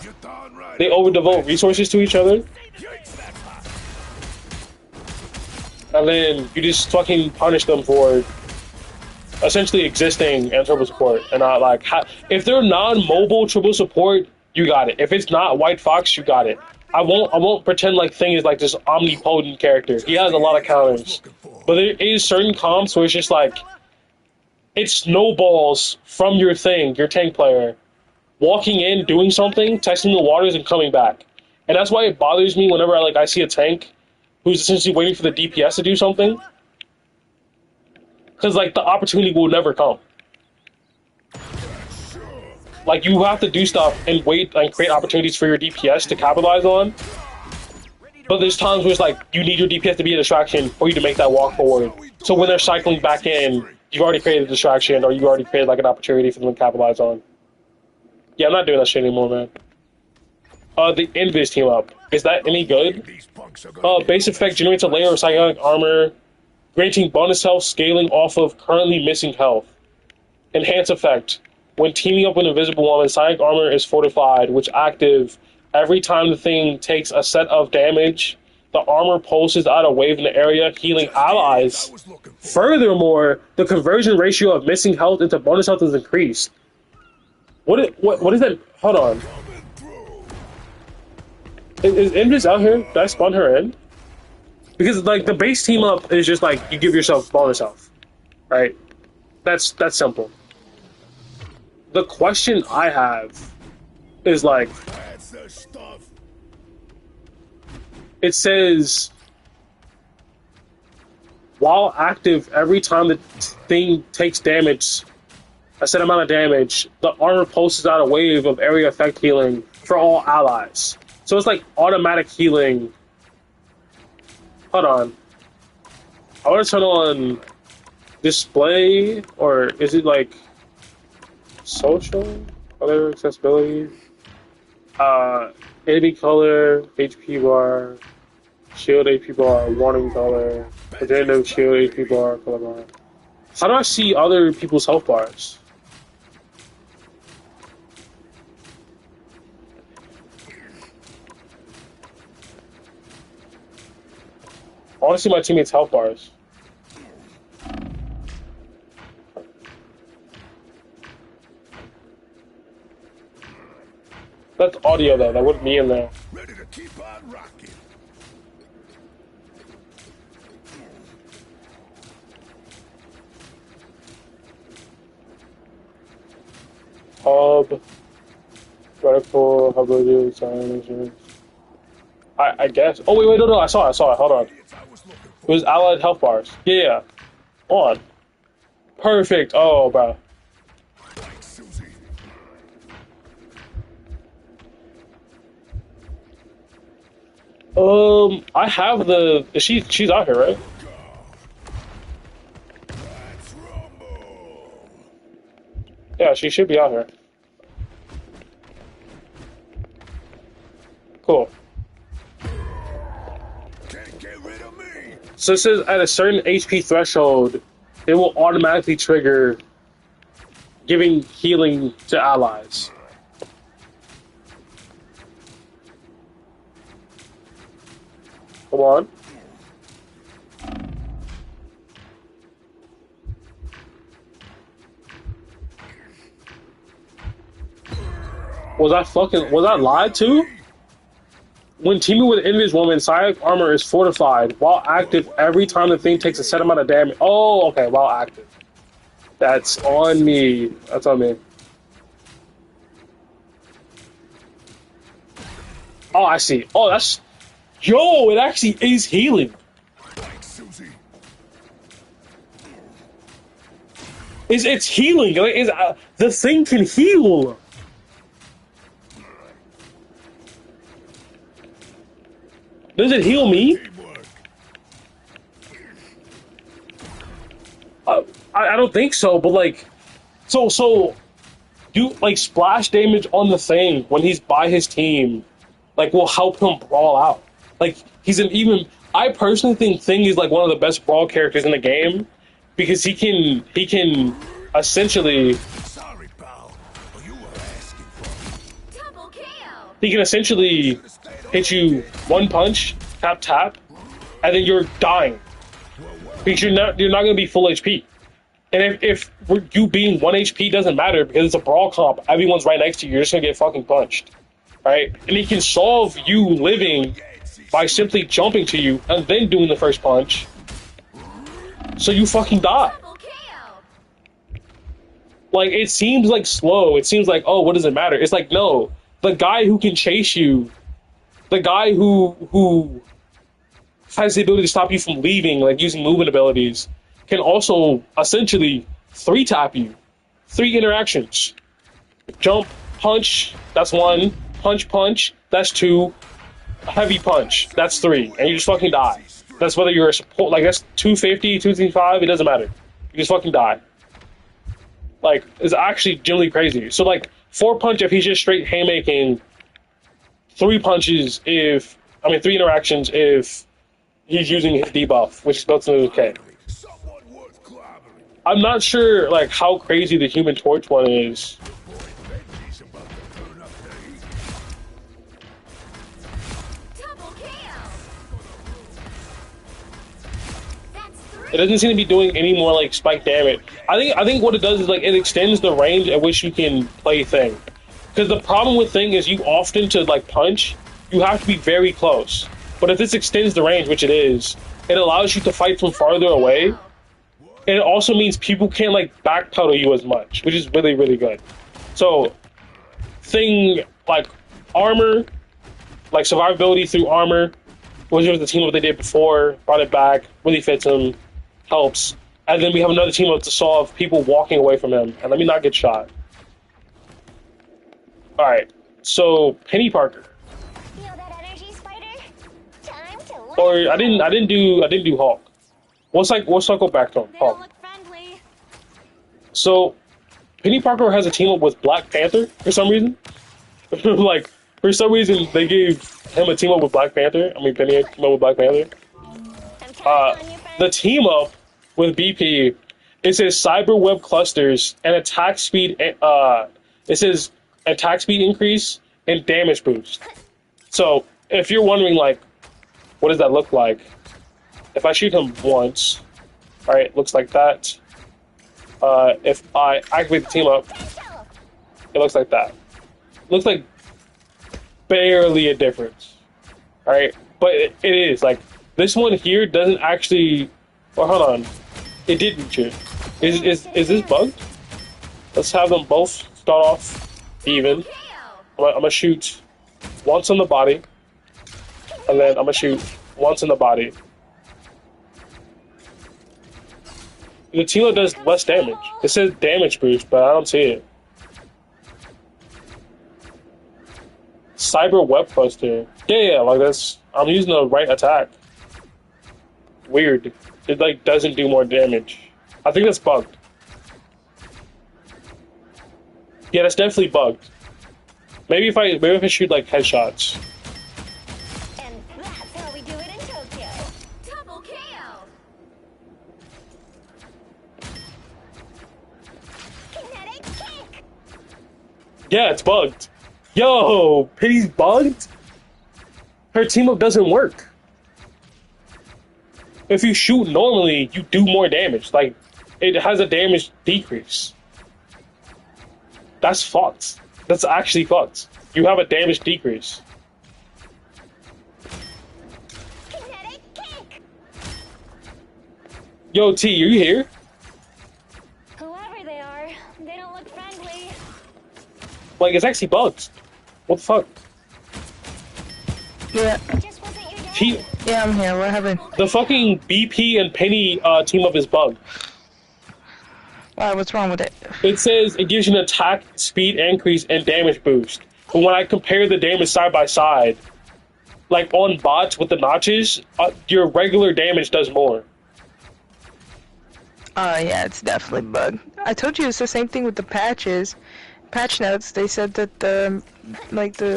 You're darn right. They overdevote resources to each other. Yanks that hot. And then you just fucking punish them for essentially existing and triple support, and not like if they're non-mobile triple support, you got it. If it's not White Fox, you got it. I won't pretend like Thing is like this omnipotent character. He has a lot of counters, but there is certain comps where it's just like it snowballs from your tank player, walking in, doing something, testing the waters, and coming back. And that's why it bothers me whenever I see a tank who's essentially waiting for the DPS to do something. Because, like, the opportunity will never come. Like, you have to do stuff and wait and create opportunities for your DPS to capitalize on. But there's times where it's like, you need your DPS to be a distraction for you to make that walk forward. So when they're cycling back in, you've already created a distraction, or you already created, like, an opportunity for them to capitalize on. Yeah, I'm not doing that shit anymore, man. The Invis team up. Is that any good? These punks are gonna Base effect generates a layer of psionic armor, granting bonus health scaling off of currently missing health. Enhance effect. When teaming up with Invisible Woman, psionic armor is fortified, which active every time the thing takes a set of damage. The armor pulses out a wave in the area, healing allies. I was looking for. Furthermore, the conversion ratio of missing health into bonus health is increased. What is that? Hold on. Coming through. Is Invis out here? Did I spawn her in? Because like the base team up is just like you give yourself bonus health, right? That's simple. The question I have is like That's the stuff. it says while active every time the thing takes damage, a set amount of damage, the armor pulses out a wave of area effect healing for all allies. So it's like automatic healing. Hold on. I want to turn on display, or is it like social? Other accessibility? Enemy color, HP bar, shield HP bar, warning color, agenda shield HP bar, color bar. How do I see other people's health bars? I want to see my teammates' health bars. That's audio though, that wouldn't be in there. Ready to keep on rocking. Hub, vertical, hub radio, silence. I guess. Oh wait, no, I saw it. Hold on. It's I was looking It for. was allied health bars. Yeah. On. Perfect. Oh, bro. Like Susie. I have the. She's out here, right? Let's rumble. Yeah, she should be out here. Cool. Can't get rid of me. So it says at a certain HP threshold, it will automatically trigger giving healing to allies. Come on. Was I lied to? When teaming with Invis Woman, Psionic armor is fortified while active every time the thing takes a set amount of damage. Oh, okay, while active. That's on me. That's on me. Oh, I see. Oh, that's... Yo, it actually is healing. Thanks, Susie. It's healing. Like, the thing can heal. Does it heal me? Teamwork. I don't think so, but like, so do like splash damage on the thing when he's by his team, like will help him brawl out. Like he's an even. I personally think Thing is like one of the best brawl characters in the game because he can essentially Sorry, pal. You were asking for Double kill. he can essentially hit you one punch, tap, and then you're dying because you're not going to be full HP. And if you being 1 HP doesn't matter because it's a brawl comp, everyone's right next to you, you're just gonna get fucking punched, right? And he can solve you living by simply jumping to you and then doing the first punch, so you fucking die. Double kill. Like it seems like slow. It seems like, oh, what does it matter? It's like, no, the guy who can chase you, the guy who has the ability to stop you from leaving, like using movement abilities, can also essentially 3-tap you. 3 interactions. Jump, punch, that's 1. Punch, that's 2. Heavy punch, that's 3. And you just fucking die. That's whether you're a support, like that's 250, 235, it doesn't matter. You just fucking die. Like, it's actually genuinely crazy. So like, 4 punch if he's just straight haymaking, 3 punches if, 3 interactions if he's using his debuff, which is built into the K. someone worth clobbering. I'm not sure like how crazy the Human Torch one is. Boy, Benji's about to turn up the heat. Double kill. That's 3. It doesn't seem to be doing any more like spike damage. I think what it does is like it extends the range at which you can play Thing. Because the problem with Thing is you often to like punch, you have to be very close. But if this extends the range, which it is, it allows you to fight from farther away. And it also means people can't like backpedal you as much, which is really, really good. So Thing like armor, like survivability through armor, which was the team up they did before, brought it back, really fits him, helps. And then we have another team up to solve people walking away from him. And let me not get shot. Alright, so Penny Parker. Feel that energy, Spider? Time to let Or go. I didn't do Hulk. Let's go back to him. They Hulk. don't look friendly. So Penny Parker has a team up with Black Panther for some reason. Like for some reason they gave him a team up with Black Panther. Penny a team up with Black Panther. I'm counting on you, friend. The team up with BP, it says cyber web clusters and attack speed. It says attack speed increase and damage boost. So if you're wondering like, what does that look like? If I shoot him once, all right, looks like that. If I activate the team up, it looks like that. Looks like barely a difference, all right? But it is like this one here doesn't actually. Well, hold on, it did reach it. Is this bugged? Let's have them both start off even. Kill. I'm gonna shoot once on the body, and then I'm gonna shoot once in the body. The team does less damage. It says damage boost, but I don't see it. Cyber Web Cluster. Yeah, like that's. I'm using the right attack. Weird. It like doesn't do more damage. I think that's bugged. Yeah, that's definitely bugged. Maybe if I shoot like headshots. And that's how we do it in Tokyo. Double kill. Kinetic kick. Yeah, it's bugged. Yo, Penny's bugged? Her team up doesn't work. If you shoot normally, you do more damage. Like, it has a damage decrease. That's fucked. That's actually fucked. You have a damage decrease. Kinetic kick. Yo, T, are you here? Whoever they are, they don't look friendly. Like, it's actually bugged. What the fuck? Yeah, It just wasn't your day. T, yeah, I'm here. What happened? the fucking BP and Penny team up is bugged. Why? What's wrong with it? It says it gives you an attack speed increase and damage boost. But when I compare the damage side by side, like on bots with the notches, your regular damage does more. Yeah, it's definitely bug. I told you it's the same thing with the patches. Patch notes, they said that the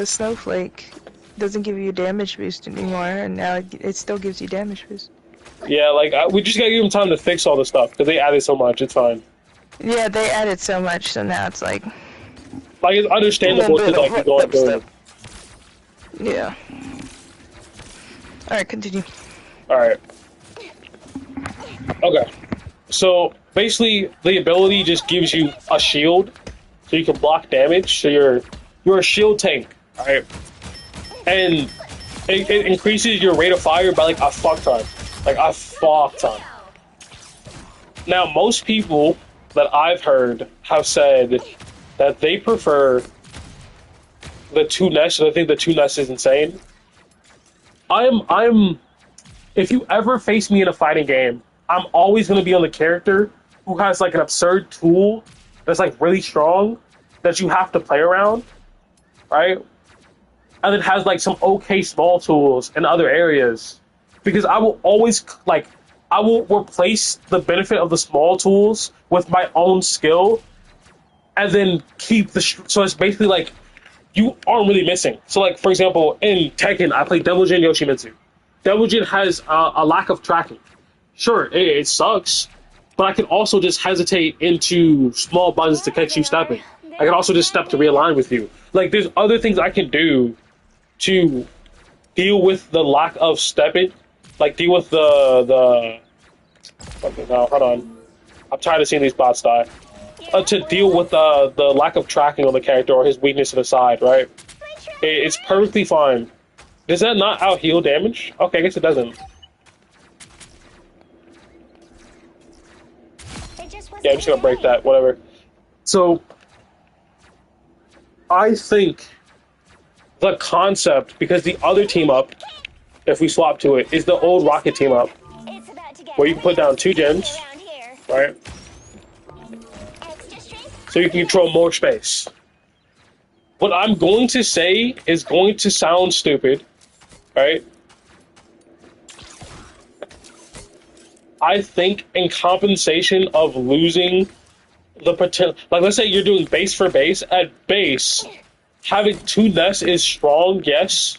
snowflake doesn't give you a damage boost anymore, and now it still gives you damage boost. Yeah, like, we just gotta give them time to fix all this stuff, because they added so much, it's fine. Yeah, they added so much, so now it's like... Like, it's understandable to, like, be going through. Yeah. Alright, continue. Alright. Okay. So, basically, the ability just gives you a shield, so you can block damage, so you're a shield tank, alright? And it increases your rate of fire by, like, a fuck ton. Like, a fuck ton. Now, most people that I've heard have said that they prefer the 2-nest, and I think the 2-nest is insane. If you ever face me in a fighting game, I'm always going to be on the character who has, like, an absurd tool that's, like, really strong that you have to play around, right? And it has, like, some okay small tools in other areas. Because I will always, like, I will replace the benefit of the small tools with my own skill, and then keep the... So it's basically like, you aren't really missing. So, like, for example, in Tekken, I play Devil Jin Yoshimitsu. Devil Jin has a lack of tracking. Sure, it sucks, but I can also just hesitate into small buttons to catch you stepping. I can also just step to realign with you. Like, there's other things I can do to deal with the lack of stepping. Like, deal with the okay, no, hold on. I'm tired of seeing these bots die. To deal with the lack of tracking on the character or his weakness to the side, right? It's perfectly fine. Does that not out-heal damage? Okay, I guess it doesn't. Yeah, I'm just gonna break that, whatever. So, I think the concept, because the other team up, if we swap to it, is the old Rocket team up, where you can put down 2 gems, right? So you can control more space. What I'm going to say is going to sound stupid, right? I think in compensation of losing the potential, like, let's say you're doing base for base, at base, having 2 nests is strong, yes.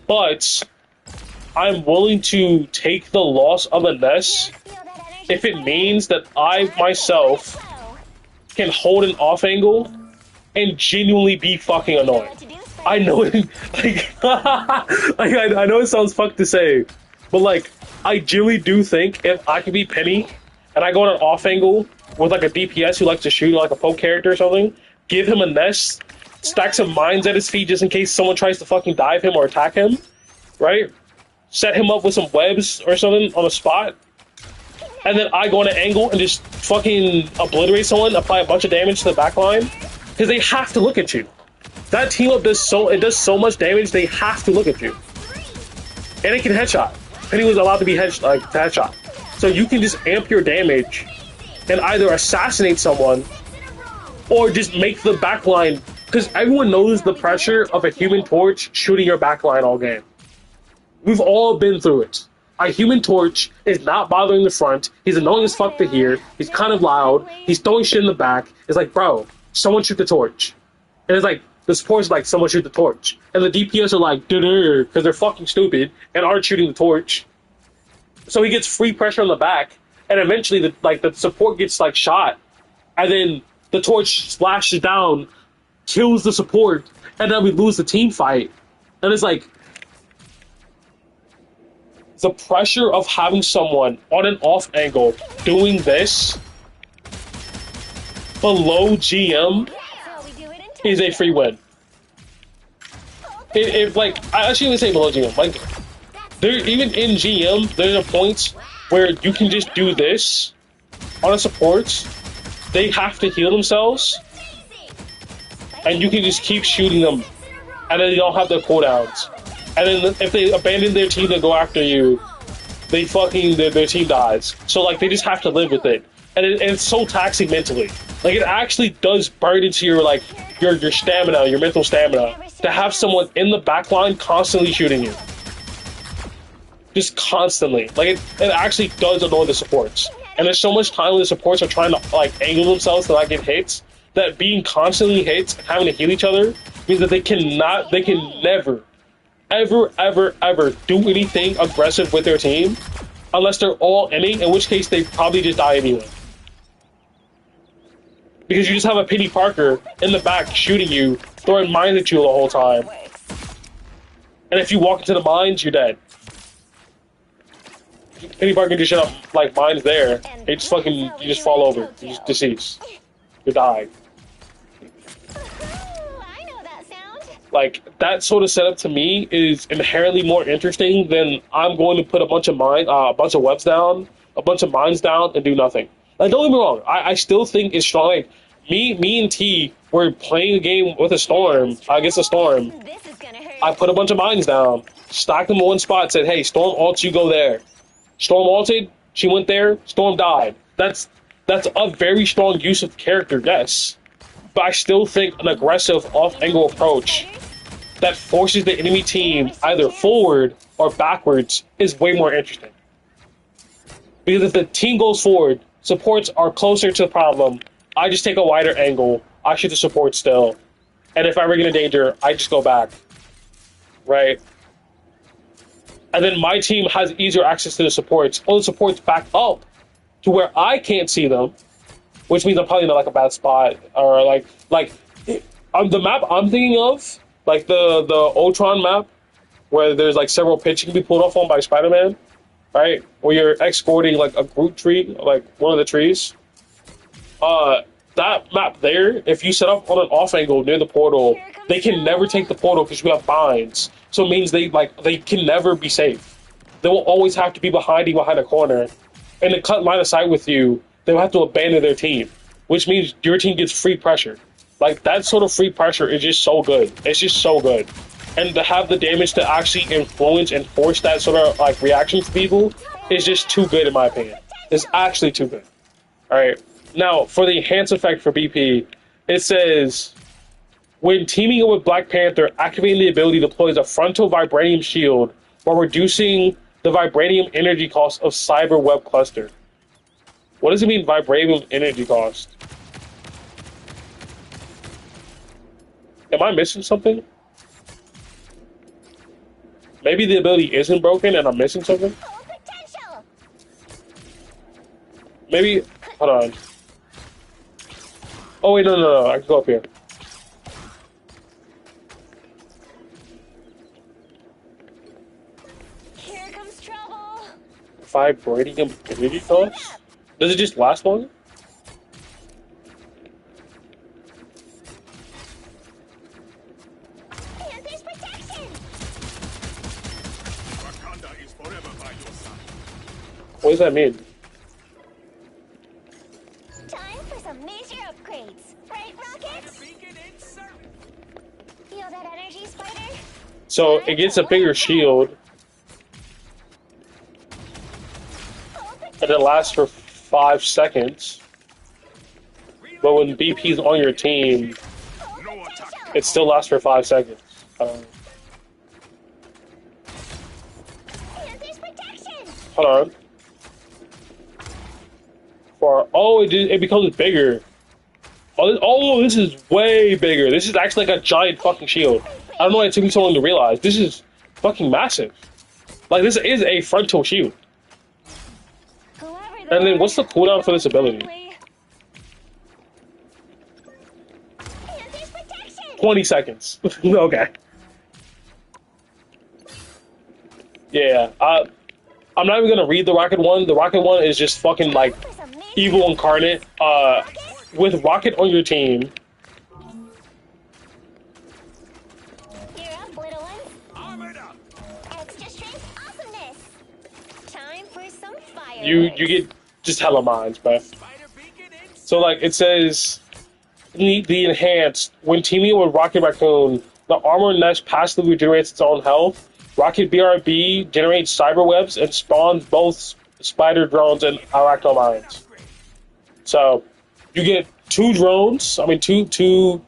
But I'm willing to take the loss of a nest if it means that I myself can hold an off angle and genuinely be fucking annoying. I know it, like, I know it sounds fucked to say, but, like, I genuinely do think if I can be Penny and I go on an off angle with, like, a DPS who likes to shoot like a poke character or something, give him a nest, stack some mines at his feet just in case someone tries to fucking dive him or attack him, right? Set him up with some webs or something on a spot, and then I go on an angle and just fucking obliterate someone, apply a bunch of damage to the backline, because they have to look at you. That team up does so much damage, they have to look at you. And it can headshot. Penny was allowed to be headshot. So you can just amp your damage and either assassinate someone or just make the backline, because everyone knows the pressure of a Human Torch shooting your backline all game. We've all been through it. A Human Torch is not bothering the front. He's annoying as fuck to hear. He's kind of loud. He's throwing shit in the back. It's like, bro, someone shoot the torch. And it's like, the support's like, someone shoot the torch. And the DPS are like, duh, because they're fucking stupid and aren't shooting the torch. So he gets free pressure on the back, and eventually the support gets, like, shot, and then the torch splashes down, kills the support, and then we lose the team fight. And it's like, the pressure of having someone on an off angle doing this below GM is a free win. If like, I actually would say below GM. Like, there, even in GM, there's a point where you can just do this on a support. They have to heal themselves, and you can just keep shooting them, and then they don't have their cooldowns. And then if they abandon their team to go after you, they fucking their team dies. So like they just have to live with it, and it's so taxing mentally. Like it actually does burn into your like your stamina, your mental stamina, to have someone in the back line constantly shooting you, just constantly. Like it actually does annoy the supports. And there's so much time when the supports are trying to like angle themselves to not get hits, that being constantly hit and having to heal each other means that they can never, ever do anything aggressive with their team unless they're all inning, in which case they probably just die anyway. Because you just have a Penny Parker in the back shooting you, throwing mines at you the whole time. And if you walk into the mines, you're dead. Penny Parker can just shut up like mines there. You just fall over. You just deceased. You die. I know that sound. Like, that sort of setup to me is inherently more interesting than I'm going to put a bunch of webs down, a bunch of mines down, and do nothing. Like, don't get me wrong, I still think it's strong. Like, me and T were playing a game with a Storm, against a Storm. This is gonna hurt. I put a bunch of mines down, stacked them in one spot, said, hey, Storm ults, you go there. Storm ulted, she went there, Storm died. That's a very strong use of the character, yes. But I still think an aggressive off-angle approach that forces the enemy team either forward or backwards is way more interesting. Because if the team goes forward, supports are closer to the problem, I just take a wider angle, I shoot the support still, and if I ever get in danger, I just go back. Right? And then my team has easier access to the supports, or the supports back up to where I can't see them, which means I'm probably in like a bad spot, or like the map I'm thinking of, like the Ultron map, where there's like several pits you can be pulled off on by Spider-Man, right? Where you're escorting like a Groot tree, like one of the trees. That map there, if you set up on an off angle near the portal, they can never take the portal because you have binds. So it means they can never be safe. They will always have to be behind you behind a corner, and to cut line of sight with you, they'll have to abandon their team, which means your team gets free pressure. Like, that sort of free pressure is just so good. It's just so good. And to have the damage to actually influence and force that sort of like reaction to people is just too good in my opinion. It's actually too good. Alright. Now, for the enhance effect for BP, it says, when teaming up with Black Panther, activating the ability deploys a frontal vibranium shield while reducing the vibranium energy cost of Cyber Web Cluster. What does it mean, vibranium energy cost? Am I missing something? Maybe the ability isn't broken and I'm missing something? Full potential. Maybe, hold on. Oh wait, no, I can go up here. Here comes trouble. Vibranium energy cost? Does it just last longer? Panther's protection. Wakanda is forever by your side. What does that mean? Time for some major upgrades. Right, Rocket? Beacon in service. Feel that energy, Spider? So it gets a bigger shield and it lasts for 5 seconds. But when BP's on your team, No attack. it still lasts for 5 seconds. Panther's protection. Hold on. It becomes bigger. This is way bigger. This is actually like a giant fucking shield. I don't know why it took me so long to realize. This is fucking massive. Like, this is a frontal shield. Whoever And then what's the cooldown for this ability? Panther's protection. 20 seconds. Okay. Yeah, I'm not even gonna read the Rocket one. The Rocket one is just fucking like For some major evil incarnate. With Rocket on your team, you get just hella mines, bro. So like it says, the enhanced when teaming with Rocket Raccoon, the armor nest passively regenerates its own health. Rocket BRB generates cyber webs and spawns both spider drones and arachno mines. So you get 2 drones. I mean, two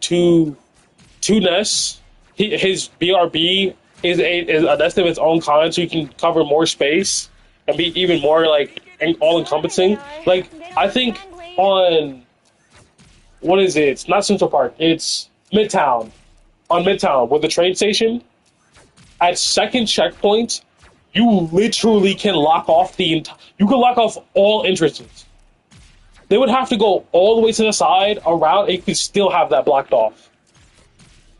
nests. His BRB is a nest of its own kind, so you can cover more space and be even more like all encompassing. Like I think on what is it? It's not Central Park. It's Midtown. On Midtown with the train station. At second checkpoint, you literally can lock off you can lock off all entrances. They would have to go all the way to the side, around, and you can still have that blocked off.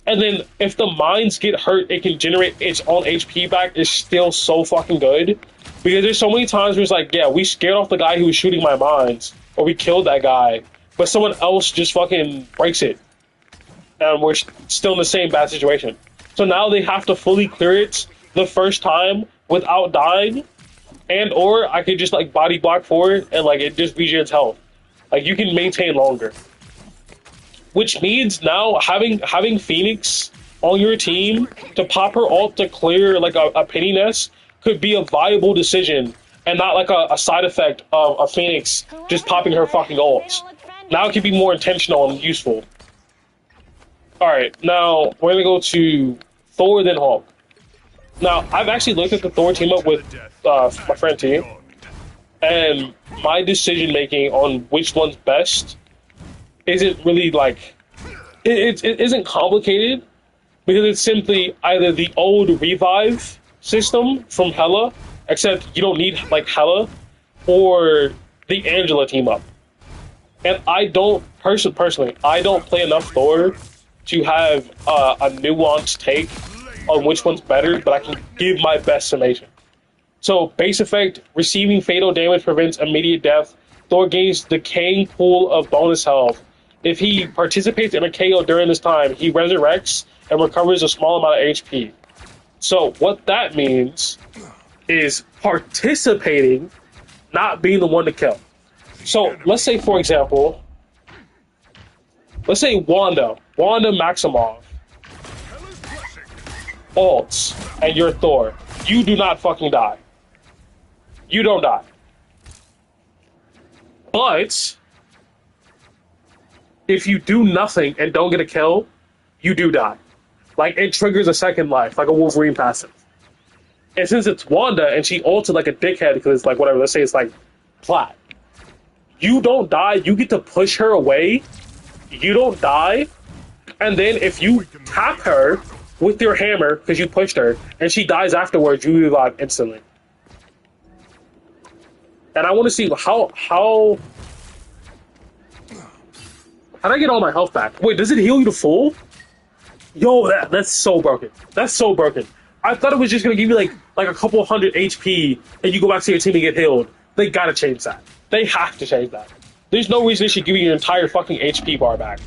And then if the mines get hurt, it can generate its own HP back. It's still so fucking good. Because there's so many times where it's like, yeah, we scared off the guy who was shooting my mines, or we killed that guy, but someone else just fucking breaks it. And we're still in the same bad situation. So now they have to fully clear it the first time without dying, and or I could just like body block for it and like it just regens health. Like you can maintain longer. Which means now having Phoenix on your team to pop her ult to clear like a penny nest could be a viable decision and not like a side effect of a Phoenix just popping her fucking ults. Now it can be more intentional and useful. Alright, now we're gonna go to Thor then Hulk. Now, I've actually looked at the Thor team up with my friend T, and my decision making on which one's best isn't really like it isn't complicated because it's simply either the old revive system from Hela, except you don't need like Hela, or the Angela team up. And I don't personally I don't play enough Thor to have a nuanced take on which one's better, but I can give my best summation. So, base effect, receiving fatal damage prevents immediate death. Thor gains decaying pool of bonus health. If he participates in a KO during this time, he resurrects and recovers a small amount of HP. So, what that means is participating, not being the one to kill. So, let's say, for example, let's say Wanda Maximoff ults, and you're Thor. You do not fucking die. You don't die. But if you do nothing and don't get a kill, you do die. Like, it triggers a second life, like a Wolverine passive. And since it's Wanda and she ulted like a dickhead because it's like whatever, let's say it's like flat. You don't die, you get to push her away. You don't die. And then if you tap her with your hammer because you pushed her and she dies afterwards, you revive instantly. And I want to see how did I get all my health back? Wait, does it heal you to full? Yo, that's so broken. That's so broken. I thought it was just gonna give you like a couple hundred HP and you go back to your team and get healed. They gotta change that. They have to change that. There's no reason it should give you your entire fucking HP bar back.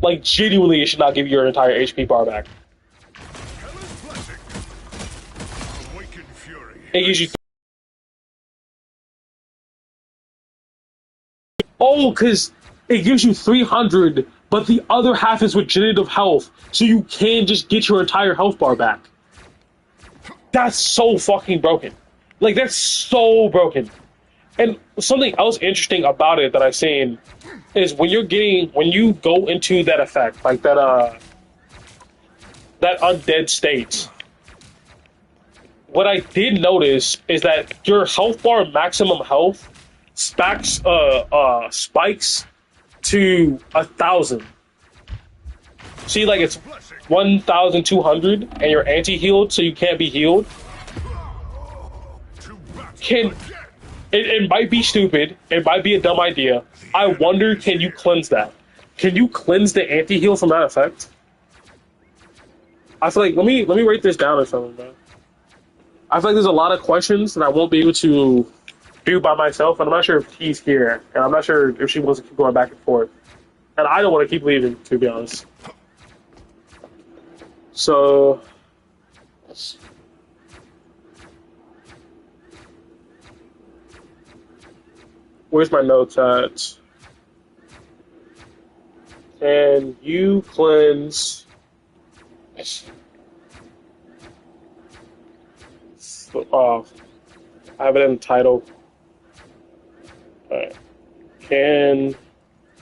Like, genuinely, it should not give you your entire HP bar back. It gives you... Oh, because it gives you 300, but the other half is regenerative health, so you can just get your entire health bar back. That's so fucking broken. Like, that's so broken. And something else interesting about it that I've seen is when you go into that effect, like that undead state, what I did notice is that your health bar maximum health spikes to 1,000. See, like it's 1,200 and you're anti-healed, so you can't be healed. It might be stupid. It might be a dumb idea. I wonder, can you cleanse that? Can you cleanse the anti-heal from that effect? I feel like, let me write this down or something, man. I feel like there's a lot of questions that I won't be able to do by myself, and I'm not sure if he's here, and I'm not sure if she wants to keep going back and forth. And I don't want to keep leaving, to be honest. So... Where's my notes at? Can you cleanse? Oh, I have it in the title. Alright. Can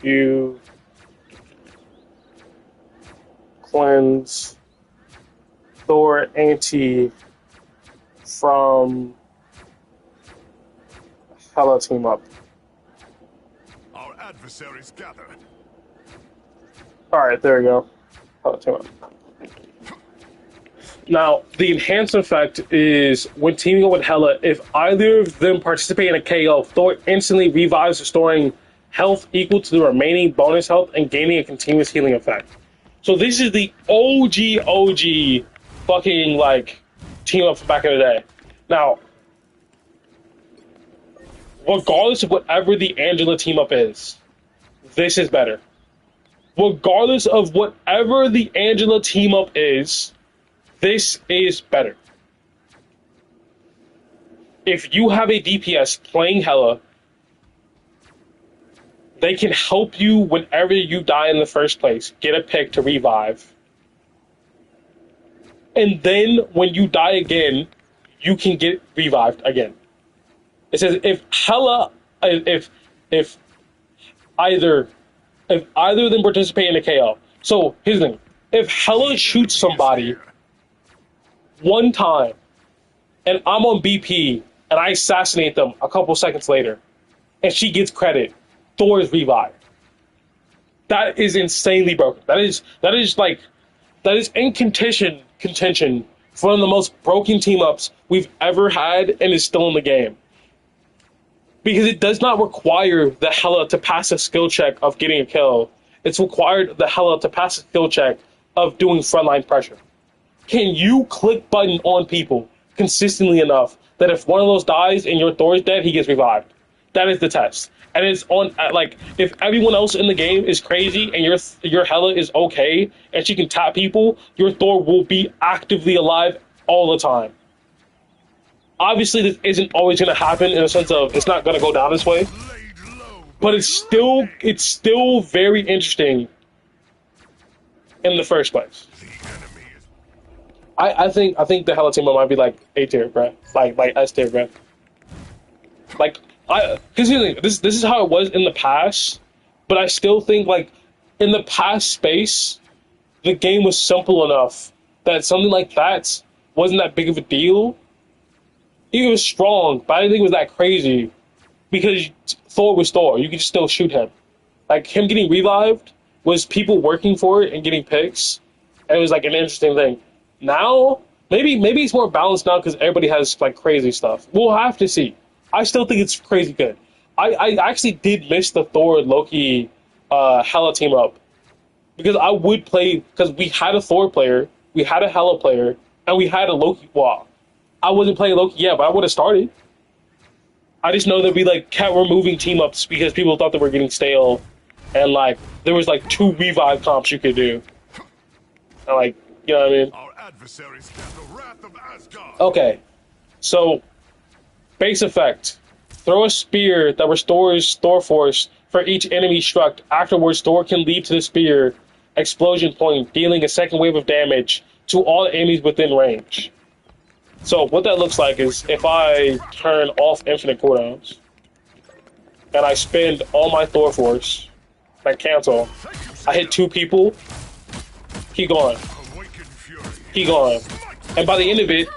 you cleanse Thor Anti from Hela team up? Our adversaries gathered. Alright, there we go. Hela team up. Now, the enhanced effect is when teaming up with Hela, if either of them participate in a KO, Thor instantly revives, restoring health equal to the remaining bonus health and gaining a continuous healing effect. So this is the OG fucking, like, team up from back in the day. Now, regardless of whatever the Angela team up is, this is better. Regardless of whatever the Angela team up is, this is better. If you have a DPS playing Hela, they can help you whenever you die in the first place. Get a pick to revive. And then when you die again, you can get revived again. It says if Hela, if either of them participate in a KO. So here's the thing: if Hela shoots somebody one time, and I'm on BP, and I assassinate them a couple seconds later, and she gets credit, Thor is revived. That is insanely broken. That is in contention for one of the most broken team-ups we've ever had, and is still in the game. Because it does not require the Hela to pass a skill check of getting a kill. It's required the Hela to pass a skill check of doing frontline pressure. Can you click button on people consistently enough that if one of those dies and your Thor is dead, he gets revived? That is the test. And it's on, like, if everyone else in the game is crazy and your Hela is okay and she can tap people, your Thor will be actively alive all the time. Obviously, this isn't always going to happen in a sense of it's not going to go down this way, but it's still very interesting in the first place. I think the Hela team might be like A tier, bro. Like S tier, bro. Like because this is how it was in the past, but I still think like in the past space, the game was simple enough that something like that wasn't that big of a deal. It was strong, but I didn't think it was that crazy because Thor was Thor. You could still shoot him. Like him getting revived was people working for it and getting picks, and it was like an interesting thing. Now, maybe it's more balanced now because everybody has like crazy stuff. We'll have to see. I still think it's crazy good. I actually did miss the Thor Loki Hela team up because I would play because we had a Thor player, we had a Hela player, and we had a Loki. Well, I wasn't playing Loki yet, but I would have started. I just know that we like kept removing team ups because people thought they were getting stale, and like there was like 2 revive comps you could do. And like, you know what I mean? Adversaries have the wrath of Asgard. Okay, so base effect: throw a spear that restores Thor force for each enemy struck. Afterwards, Thor can leap to the spear explosion point, dealing a second wave of damage to all enemies within range. So what that looks like is if I turn off infinite cooldowns and I spend all my Thor force, I cancel. I hit 2 people. He gone. He gone. And by the end of it,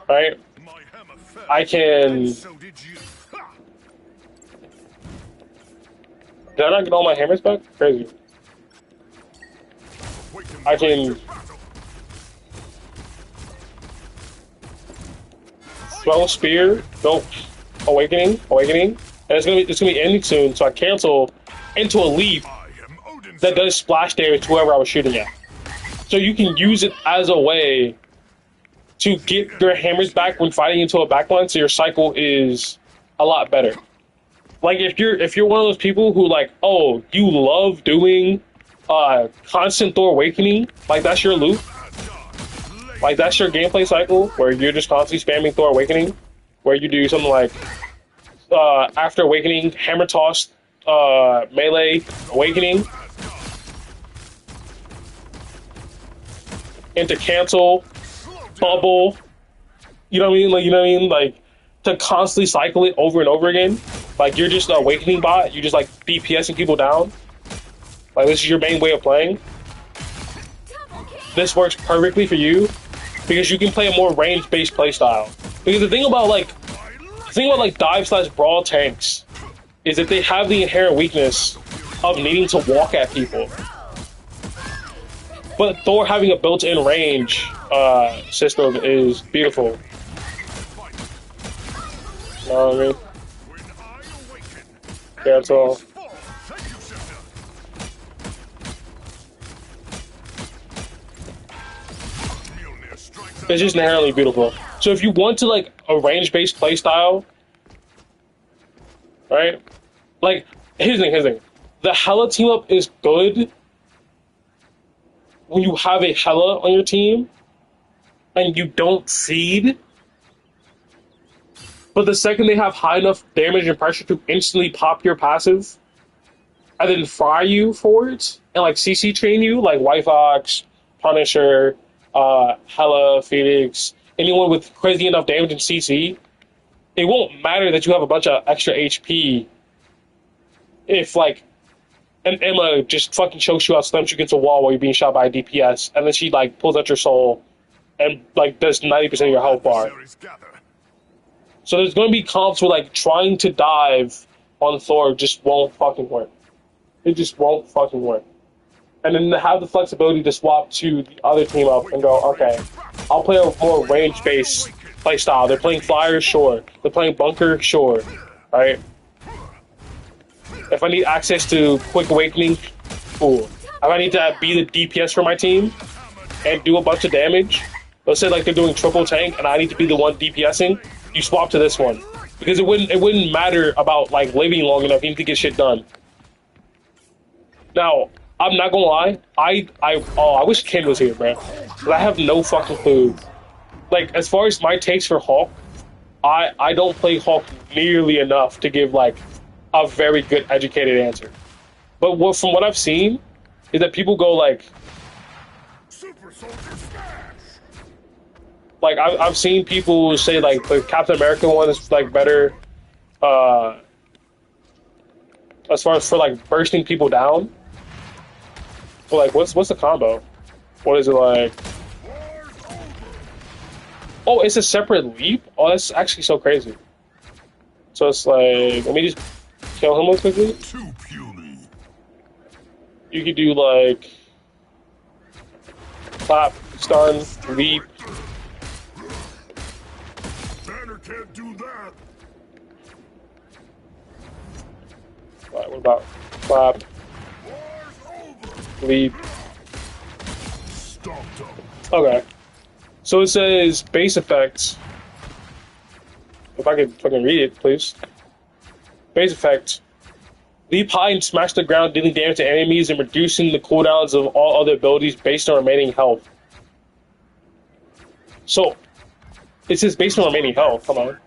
right, I can... Did I not get all my hammers back? Crazy. I can... throw a spear, go awakening, and it's gonna be ending soon, so I cancel into a leap that does splash damage to whoever I was shooting at. So you can use it as a way to get your hammers back when fighting into a backline, so your cycle is a lot better. Like if you're one of those people who like, oh, you love doing constant Thor awakening, like that's your loop. Like, that's your gameplay cycle, where you're just constantly spamming Thor Awakening, where you do something like, after Awakening, Hammer Toss, Melee, Awakening, into Cancel, Bubble. You know what I mean? Like, you know what I mean? Like, to constantly cycle it over and over again. Like, you're just an Awakening bot. You just like DPSing people down. Like, this is your main way of playing. This works perfectly for you because you can play a more range-based playstyle. Because the thing about like dive/brawl tanks is that they have the inherent weakness of needing to walk at people. But Thor having a built-in range system is beautiful. You know what I mean? Cancel. It's just inherently beautiful. So if you want to like a range-based playstyle, right? Like here's the thing. The Hela team up is good when you have a Hela on your team and you don't seed. But the second they have high enough damage and pressure to instantly pop your passive and then fry you for it and like CC chain you, like White Fox, Punisher, Hela, Phoenix, anyone with crazy enough damage in CC, it won't matter that you have a bunch of extra HP if, like, an Emma just fucking chokes you out, slams you against a wall while you're being shot by a DPS, and then she, like, pulls out your soul and, like, does 90% of your health bar. So there's gonna be comps where, like, trying to dive on Thor just won't fucking work. It just won't fucking work. And then to have the flexibility to swap to the other team up and go, okay, I'll play a more range-based play style. They're playing Flyers, sure. They're playing Bunker, sure. Right? If I need access to Quick Awakening, cool. If I need to be the DPS for my team and do a bunch of damage, let's say like they're doing triple tank and I need to be the one DPSing, you swap to this one. Because it wouldn't matter about like living long enough, you need to get shit done. Now, I'm not gonna lie, I wish Ken was here, man. But I have no fucking clue. Like, as far as my takes for Hulk, I don't play Hulk nearly enough to give, like, a very good, educated answer. But from what I've seen, is that people go, like... Like, I've seen people say, like, the Captain America one is, like, better, as far as for, like, bursting people down. But, like, what's the combo? What is it like? Oh, it's a separate leap? Oh, that's actually so crazy. So it's like, let me just kill him real quickly. Too puny. You could do like clap, stun, leap. Banner can't do that. Alright, what about clap, leap? Okay. So it says base effects. If I could fucking read it, please. Base effect. Leap high and smash the ground, dealing damage to enemies and reducing the cooldowns of all other abilities based on remaining health. So, it says based on remaining health. Come on.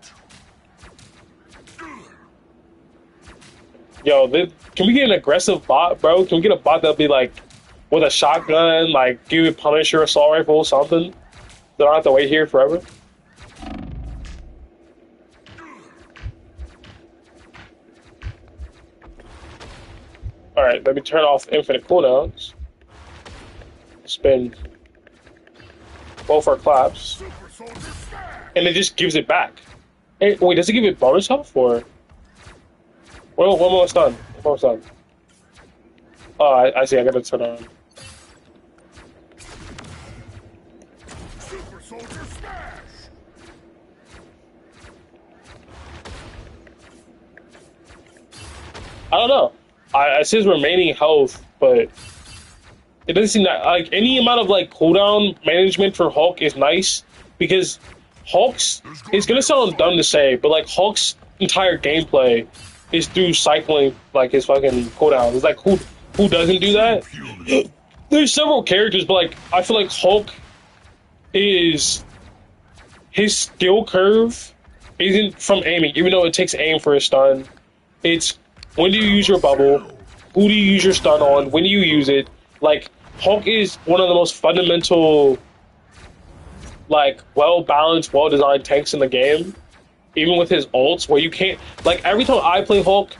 Yo, can we get an aggressive bot, bro? Can we get a bot that'll be like, with a shotgun, like, give it Punisher, assault rifle, something? They don't have to wait here forever. Alright, let me turn off infinite cooldowns. Spin both our claps. And it just gives it back. Hey, wait, does it give it bonus health or? Well, one more stun. One more stun. Oh, I see, I gotta turn on. I don't know. I says remaining health, but it doesn't seem that like any amount of like cooldown management for Hulk is nice because Hulk's it's gonna sound dumb to say, but like Hulk's entire gameplay is through cycling like his fucking cooldowns. It's like who doesn't do that? There's several characters, but like I feel like Hulk is his skill curve isn't from aiming, even though it takes aim for a stun. It's when do you use your bubble, who do you use your stun on, when do you use it. Like, Hulk is one of the most fundamental, like, well-balanced, well-designed tanks in the game. Even with his ults, where you can't... Like, every time I play Hulk,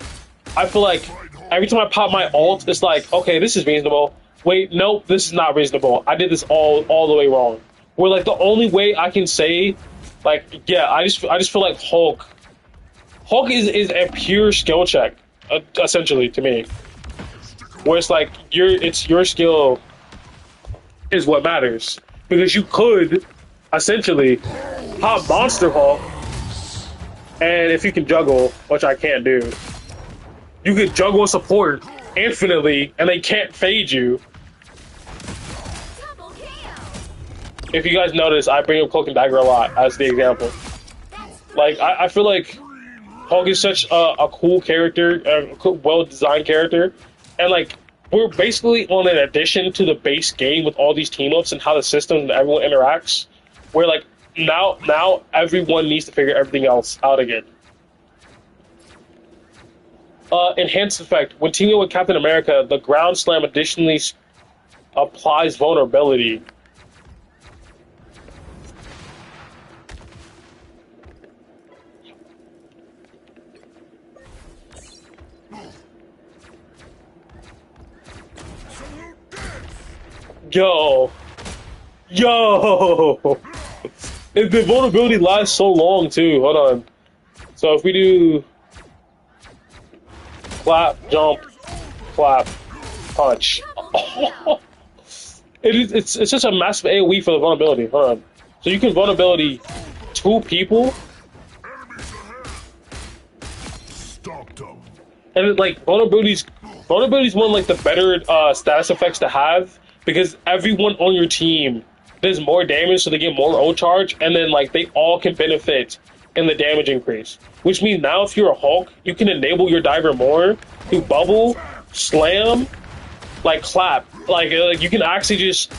I feel like every time I pop my ult, it's like, okay, this is reasonable. Wait, nope, this is not reasonable. I did this all the way wrong. Where, like, the only way I can say, like, yeah, I just feel like Hulk is a pure skill check, essentially, to me. Where it's like, your skill is what matters. Because you could, essentially, pop Monster Hulk, and if you can juggle, which I can't do, you could juggle support infinitely, and they can't fade you. Double kill. If you guys notice, I bring up Cloak and Dagger a lot as the example. Like, I feel like Hulk is such a cool character, a cool, well-designed character, and like, we're basically on an addition to the base game with all these team-ups and how the system and everyone interacts, where like, now everyone needs to figure everything else out again. Enhanced effect. When teaming with Captain America, the ground slam additionally applies vulnerability. Yo! The vulnerability lasts so long too. Hold on. So if we do clap, jump, clap, punch. It's just a massive AoE for the vulnerability. Hold on. So you can vulnerability 2 people. Stop them. And like vulnerability's one of like the better status effects to have, because everyone on your team does more damage, so they get more ult charge, and then like they all can benefit in the damage increase. Which means now if you're a Hulk, you can enable your diver more to bubble, slam, like clap. Like you can actually just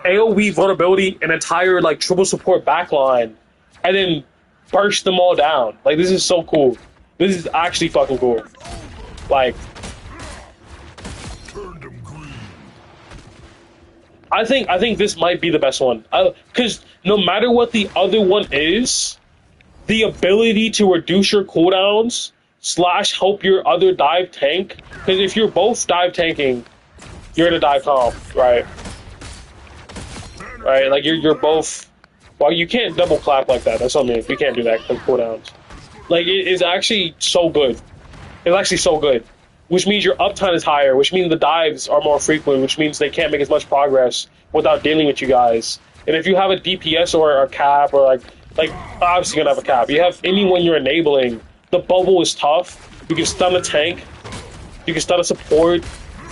AoE vulnerability an entire like triple support backline, and then burst them all down. Like, this is so cool. This is actually fucking cool. Like, Turn them green. I think this might be the best one. Because no matter what the other one is, the ability to reduce your cooldowns / help your other dive tank. Because if you're both dive tanking, you're in a dive comp, right? Right, like you're both. Well, you can't double clap like that. That's what I mean. You can't do that because cooldowns. Like, it is actually so good. It's actually so good. Which means your uptime is higher, which means the dives are more frequent, which means they can't make as much progress without dealing with you guys. And if you have a DPS or a cap, or like obviously you're gonna have a cap. You have anyone you're enabling, the bubble is tough. You can stun a tank, you can stun a support.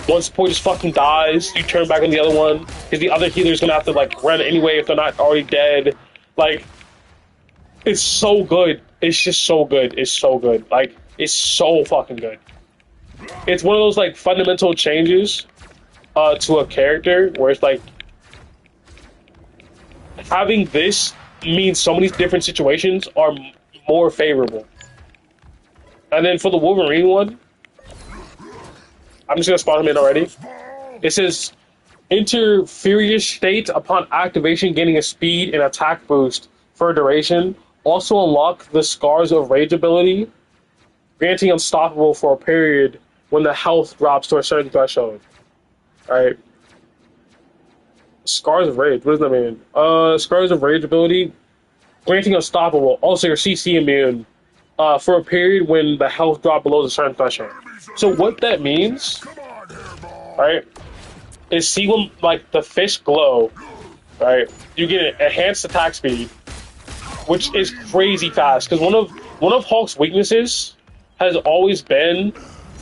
One support just fucking dies, you turn back on the other one, because the other healer's gonna have to like run anyway if they're not already dead. Like, it's so good. It's just so good. It's so good. Like, it's so fucking good. It's one of those like fundamental changes to a character where it's like having this means so many different situations are more favorable. And then for the Wolverine one, I'm just gonna spawn him in already. It says enter furious state upon activation, gaining a speed and attack boost for a duration. Also unlock the Scars of Rage ability, granting unstoppable for a period when the health drops to a certain threshold. Alright. Scars of Rage, what does that mean? Scars of Rage ability, granting unstoppable. Also, your CC immune for a period when the health drops below a certain threshold. So what that means, right, is see when like the fish glow, right? You get an enhanced attack speed, which is crazy fast. Because one of Hulk's weaknesses has always been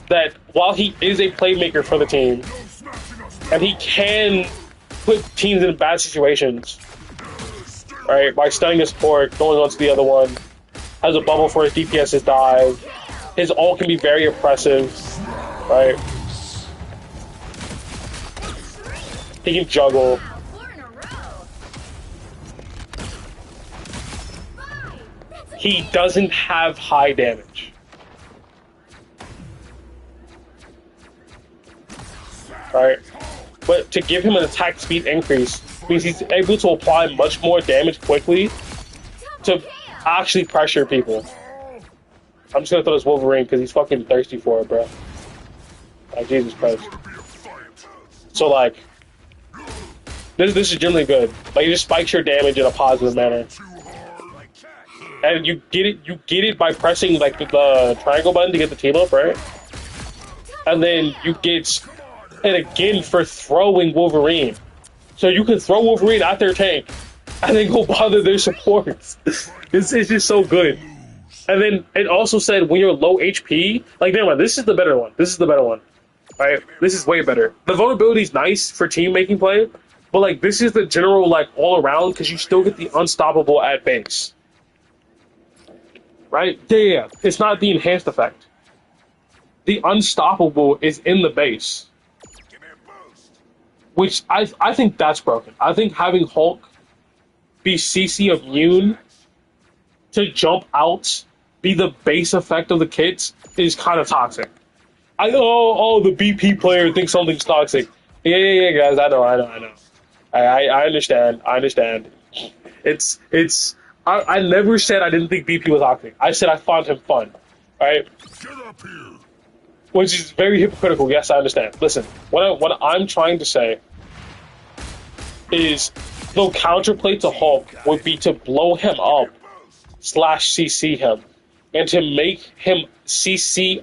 that while he is a playmaker for the team, and he can put teams in bad situations, right, by stunning a support, going on to the other one, has a bubble for his DPS's dive, his ult can be very oppressive, right? He can juggle. 4 in a row. he doesn't have high damage. Right? But to give him an attack speed increase means he's able to apply much more damage quickly to actually pressure people. I'm just gonna throw this Wolverine because he's fucking thirsty for it, bro. Like, Jesus Christ. So, like, this is generally good. Like, it just spikes your damage in a positive manner. And you get it by pressing, like, the triangle button to get the team up, right? And then you get it again for throwing Wolverine. So you can throw Wolverine at their tank and then go bother their supports. It's just so good. And then it also said when you're low HP, like, never mind, this is the better one. This is the better one. Right? This is way better. The vulnerability is nice for team making play, but, like, this is the general, like, all around because you still get the unstoppable at base. Right? Yeah. It's not the enhanced effect. The unstoppable is in the base. Which I think that's broken. I think having Hulk be CC immune to jump out, be the base effect of the kits, is kind of toxic. The BP player thinks something's toxic. Yeah, guys, I know. I understand. I never said I didn't think BP was toxic. I said I found him fun, right? Get up here. Which is very hypocritical. Yes, I understand. Listen, what I'm trying to say is the counterplay to Hulk would be to blow him up / CC him and to make him CC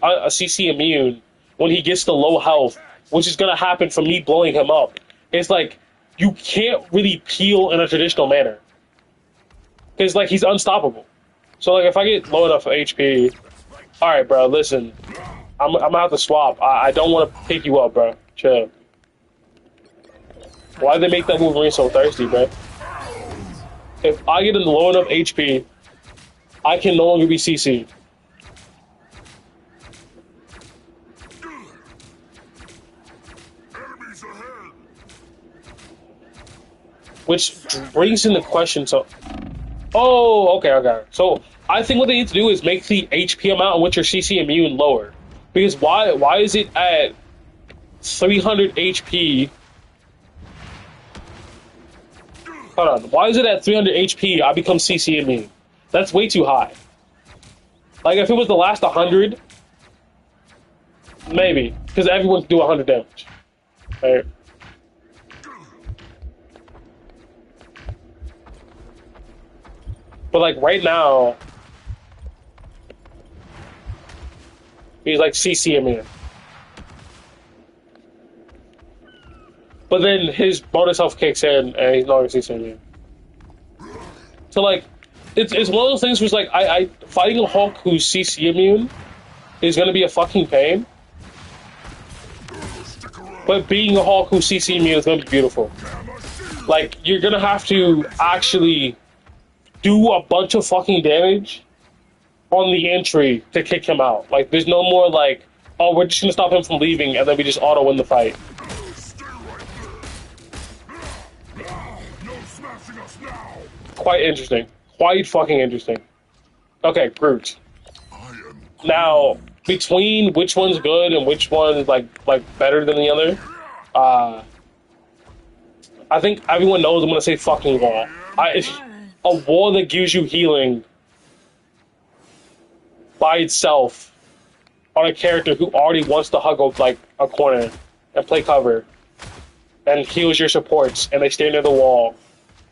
immune when he gets to low health, which is going to happen from me blowing him up. It's like, you can't really peel in a traditional manner. Because, like, he's unstoppable. So, like, if I get low enough HP, alright, bro, listen, I'm going to have to swap. I don't want to pick you up, bro. Chill. Why do they make that Wolverine so thirsty, bro? If I get a low enough HP, I can no longer be CC'd. Which brings in the question, so... Oh, okay. So, I think what they need to do is make the HP amount in which you're CC immune lower. Because why is it at 300 HP... Hold on, why is it at 300 HP I become CC immune? That's way too high. Like, if it was the last 100... Maybe. Because everyone can do 100 damage. Right? But, like, right now, he's, like, CC immune. But then his bonus health kicks in, and he's no longer CC immune. So, like, it's one of those things where it's like, I fighting a Hulk who's CC immune is going to be a fucking pain. But being a Hulk who's CC immune is going to be beautiful. Like, you're going to have to actually do a bunch of fucking damage on the entry to kick him out. Like, there's no more like, oh, we're just gonna stop him from leaving and then we just auto win the fight. Quite interesting. Quite fucking interesting. Okay, Groot. Now, between which one's good and which one's like better than the other, I think everyone knows I'm gonna say fucking wall. A wall that gives you healing by itself on a character who already wants to hug a corner and play cover and heals your supports and they stay near the wall.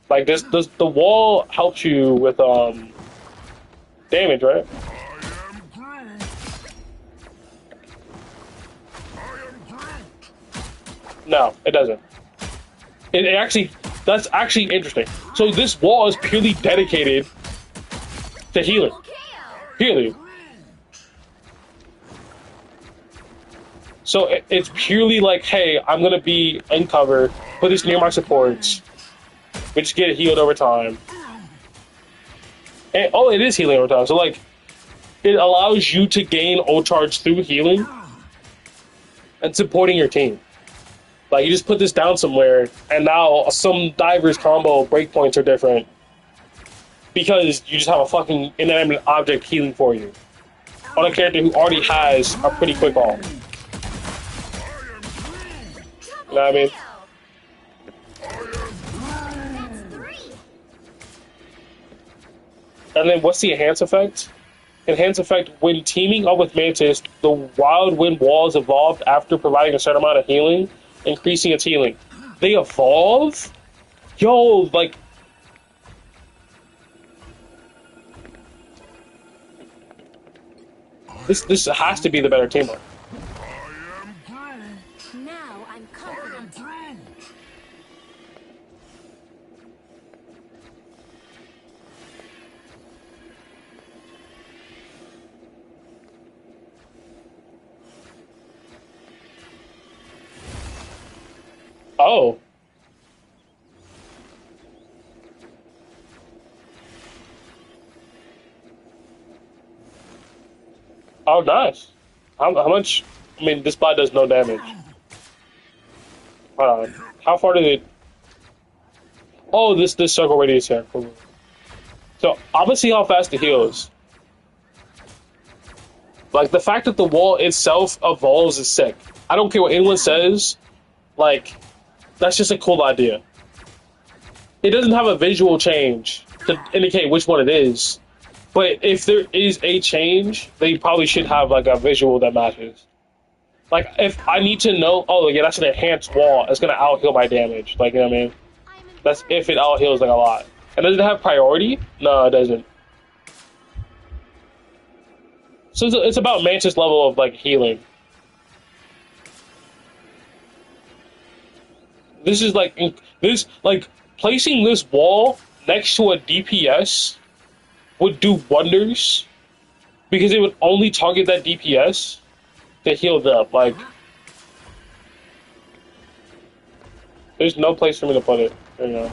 Like this, the wall helps you with damage, right? No, it doesn't. It actually, that's actually interesting. So this wall is purely dedicated to healing. Purely. So it's purely like, hey, I'm gonna be in cover, put this near my supports, we just get healed over time. And it is healing over time. So like, it allows you to gain ult charge through healing and supporting your team. Like, you just put this down somewhere, and now some divers combo breakpoints are different. because you just have a fucking inanimate object healing for you on a character who already has a pretty quick ult. You know what I mean? That's 3. And then what's the enhance effect? Enhance effect, when teaming up with Mantis, the Wild Wind walls evolved after providing a certain amount of healing, increasing its healing. They evolve? Yo, like... This has to be the better team up. Now I'm confident. Oh. Oh, nice. How much? I mean, this bot does no damage. Hold on. How far did it? Oh, this circle radius here. Cool. So I'm gonna see how fast it heals. Like the fact that the wall itself evolves is sick. I don't care what anyone says. Like, that's just a cool idea. It doesn't have a visual change to indicate which one it is. But if there is a change, they probably should have like a visual that matches. Like if I need to know, oh yeah, that's an enhanced wall. It's gonna out heal my damage. Like you know what I mean? That's if it out heals like a lot. And does it have priority? No, it doesn't. So it's about Mantis level of like healing. This is like placing this wall next to a DPS would do wonders because it would only target that DPS to heal it up. Like, there's no place for me to put it. There you go.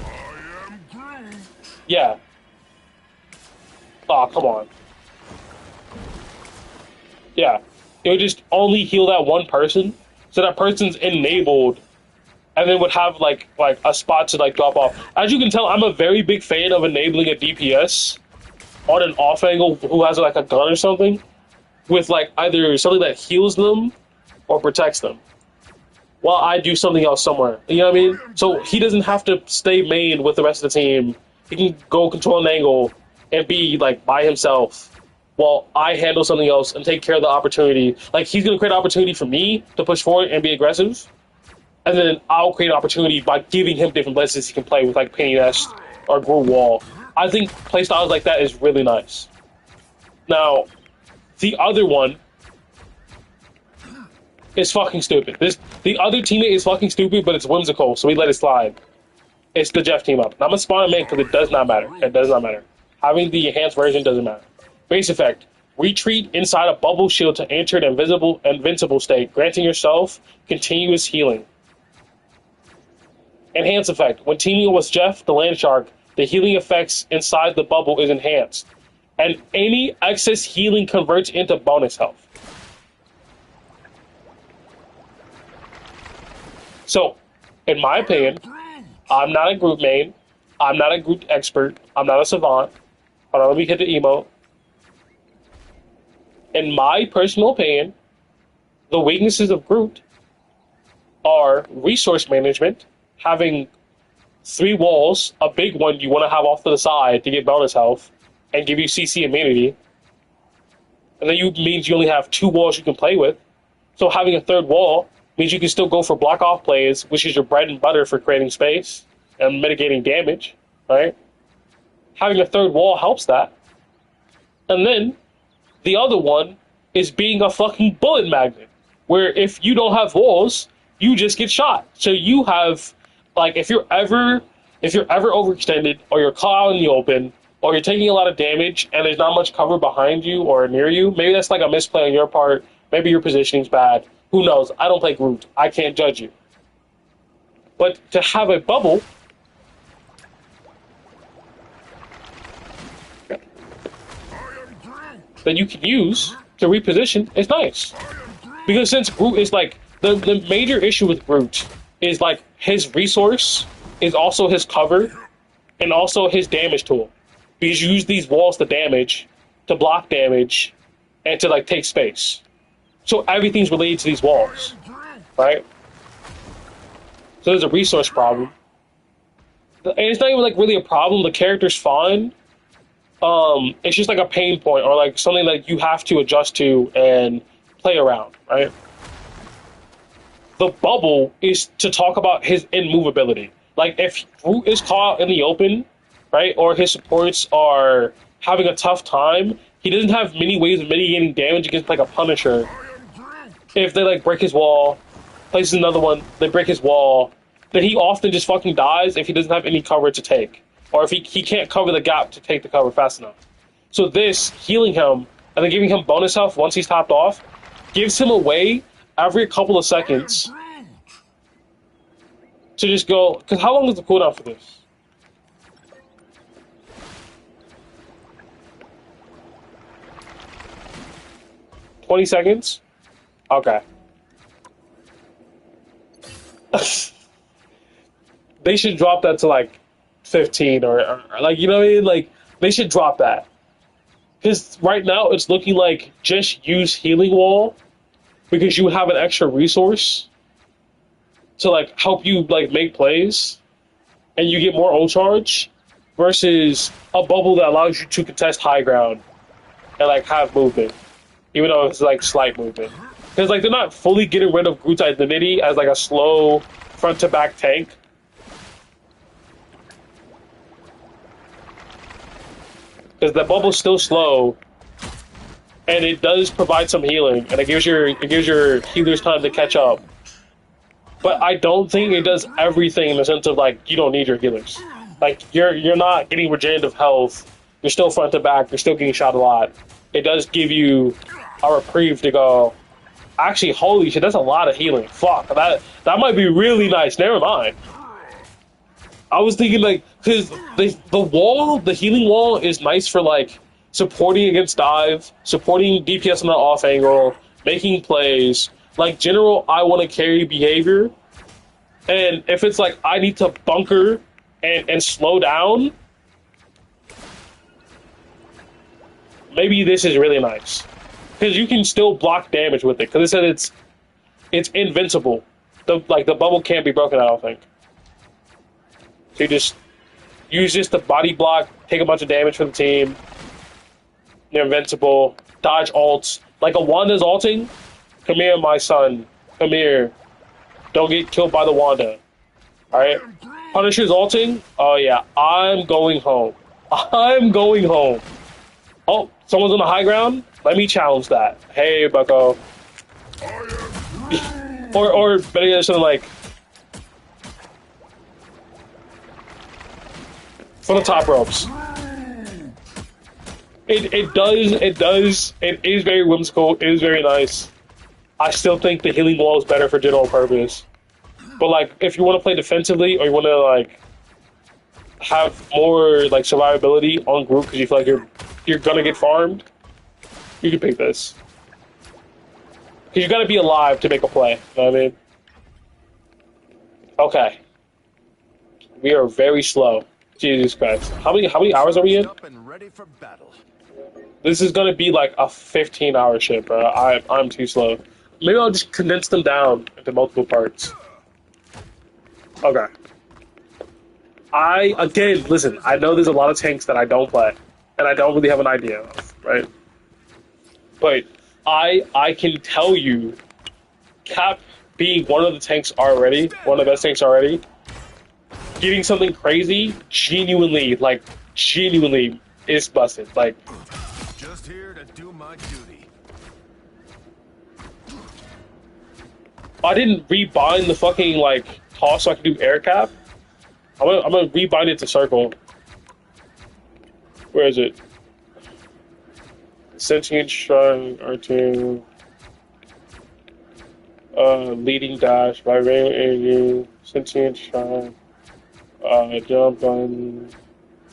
Yeah. Oh, come on. Yeah. It would just only heal that one person, so that person's enabled, and then would have like a spot to like drop off. As you can tell, I'm a very big fan of enabling a DPS on an off angle who has like a gun or something, with like either something that heals them or protects them, while I do something else somewhere. You know what I mean? So he doesn't have to stay main with the rest of the team. He can go control an angle and be like by himself, while I handle something else and take care of the opportunity. Like he's gonna create an opportunity for me to push forward and be aggressive, and then I'll create an opportunity by giving him different blessings he can play with, like Penny Nest or Grew Wall. I think playstyles like that is really nice. Now, the other one is fucking stupid. The other teammate is fucking stupid, but it's whimsical, so we let it slide. It's the Jeff team up. And I'm gonna spawn him in because it does not matter. It does not matter. Having the enhanced version doesn't matter. Base effect: retreat inside a bubble shield to enter an invincible state, granting yourself continuous healing. Enhance effect: when teaming with Jeff, the Land Shark, the healing effects inside the bubble is enhanced, and any excess healing converts into bonus health. So, in my opinion, I'm not a group main, I'm not a group expert, I'm not a savant. Hold on, let me hit the emote. In my personal opinion, the weaknesses of Groot are resource management, having 3 walls, a big one you want to have off to the side to get bonus health and give you CC immunity. And then means you only have 2 walls you can play with. So having a 3rd wall means you can still go for block off plays, which is your bread and butter for creating space and mitigating damage, right? Having a 3rd wall helps that. And then the other one is being a fucking bullet magnet, where if you don't have walls, you just get shot. So you have, like, if you're ever overextended, or you're caught out in the open, or you're taking a lot of damage and there's not much cover behind you or near you, maybe that's like a misplay on your part, maybe your positioning's bad, who knows? I don't play Groot, I can't judge you. But to have a bubble that you can use to reposition is nice. Because since Groot is like, the major issue with Groot is like his resource is also his cover and also his damage tool. because you use these walls to damage, to block damage, and to like take space. So everything's related to these walls, right? So there's a resource problem. And it's not even like really a problem. The character's fine. It's just like a pain point or like something that you have to adjust to and play around, right? The bubble is to talk about his immovability. Like if Groot is caught in the open, right, or his supports are having a tough time, he doesn't have many ways of mitigating damage against like a Punisher. If they like break his wall, places another one, they break his wall, then he often just fucking dies if he doesn't have any cover to take. Or if he can't cover the gap to take the cover fast enough. So this, healing him, and then giving him bonus health once he's topped off, gives him a way every couple of seconds to just go, because how long is the cooldown for this? $20 seconds? Okay. They should drop that to like 15 or like, you know what I mean? Like, they should drop that. Because right now it's looking like just use Healing Wall because you have an extra resource to like help you like make plays and you get more ult charge versus a bubble that allows you to contest high ground and like have movement, even though it's like slight movement. Because like they're not fully getting rid of Groot's identity as like a slow front to back tank. Because the bubble's still slow, and it does provide some healing, and it gives your healers time to catch up. But I don't think it does everything in the sense of like you don't need your healers. Like you're not getting regenerative health. You're still front to back. You're still getting shot a lot. It does give you a reprieve to go. Actually, holy shit, that's a lot of healing. Fuck, that might be really nice. Never mind. I was thinking like, because the wall, the healing wall is nice for like supporting against dive, supporting DPS on the off angle, making plays, like general I want to carry behavior. And if it's like I need to bunker and slow down, maybe this is really nice. Because you can still block damage with it. Because it said it's invincible. The bubble can't be broken, I don't think. So you just use this to body block, take a bunch of damage for the team. You're invincible. Dodge ults. Like a Wanda's ulting. Come here, my son. Come here. Don't get killed by the Wanda. Alright? Punisher's ulting. Oh yeah. I'm going home. I'm going home. Oh, someone's on the high ground? Let me challenge that. Hey, bucko. or better yet, something like from the top ropes. It is very whimsical, it is very nice. I still think the healing wall is better for general purpose. But like if you want to play defensively or you want to like have more like survivability on Groot because you feel like you're gonna get farmed, you can pick this. Because you gotta be alive to make a play, you know what I mean? Okay. We are very slow. Jesus Christ. How many hours are we in? This is gonna be like a 15-hour shit, bro. I'm too slow. Maybe I'll just condense them down into multiple parts. Okay. Listen, I know there's a lot of tanks that I don't play, and I don't really have an idea of, right? But I can tell you, Cap being one of the tanks already, one of the best tanks already, getting something crazy, genuinely is busted. Like, Just here to do my duty. I didn't rebind the fucking like toss so I could do air cap. I'm gonna rebind it to circle. Where is it? Sentient Shrine, R2. Leading dash, vibrating AU, Sentient Shrine. Jump on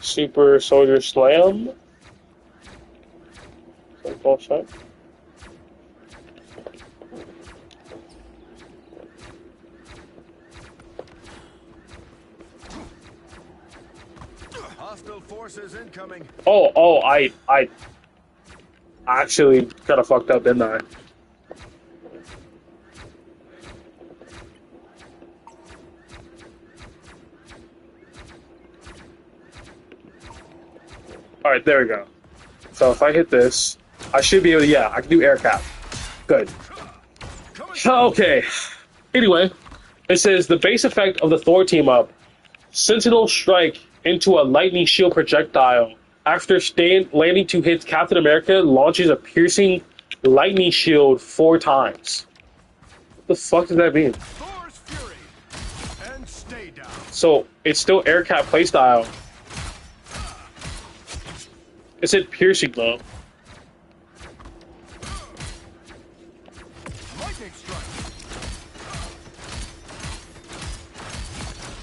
Super Soldier Slam. Circle shot. Hostile forces incoming. I actually kind of fucked up, didn't I? All right, there we go. So if I hit this, I should be able to, yeah, I can do air cap. Good. Okay. Anyway, it says the base effect of the Thor team up, Sentinel strike into a lightning shield projectile. After landing 2 hits, Captain America launches a piercing lightning shield 4 times. What the fuck does that mean? Thor's fury. And stay down. So it's still air cap playstyle. It said piercing though. Lightning strike.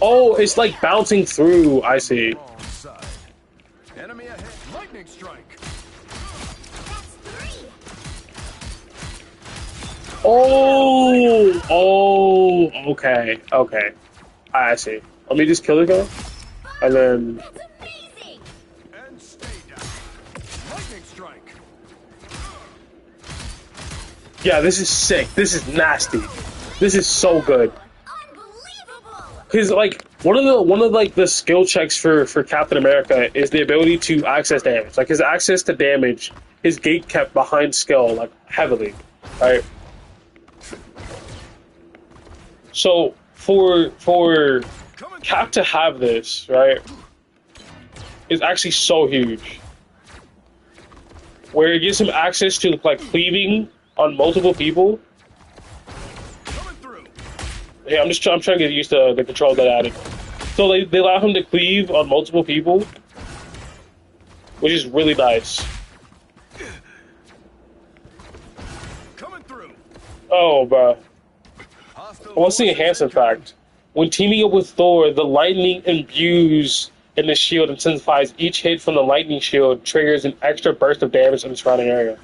Oh, it's like bouncing through. I see. Wrong side. Enemy ahead. Lightning strike. Oh, okay, okay. I see. Let me just kill the guy, and then. That's amazing! And stay down. Lightning strike. Yeah, this is sick. This is nasty. This is so good. Unbelievable! Cause like one of the skill checks for Captain America is the ability to access damage. Like his access to damage, his gate kept behind skill like heavily, right? So for Cap to have this, right, is actually so huge. Where it gives him access to like cleaving on multiple people. Coming through. Yeah, I'm trying to get used to the control that added. So they allow him to cleave on multiple people, which is really nice. Coming through. Oh, bro. Hostile What's the forces enhancement incoming. fact? When teaming up with Thor, the lightning imbues in the shield intensifies. Each hit from the lightning shield triggers an extra burst of damage in the surrounding area.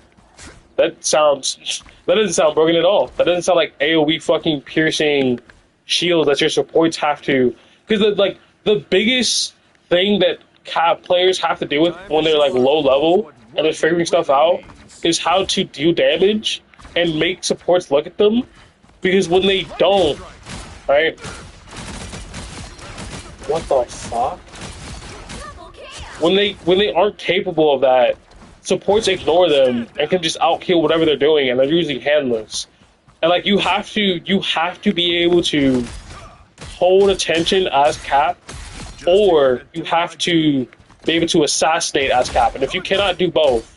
That doesn't sound broken at all. That doesn't sound like AoE fucking piercing shields that your supports have to. Because the biggest thing that Cap players have to deal with when they're like low level and they're figuring stuff out is how to deal damage and make supports look at them. Because when they don't, right? What the fuck? Double kill! When they aren't capable of that, supports ignore them and can just outkill whatever they're doing, and they're using handless. And like you have to be able to hold attention as Cap, or you have to be able to assassinate as Cap. And if you cannot do both,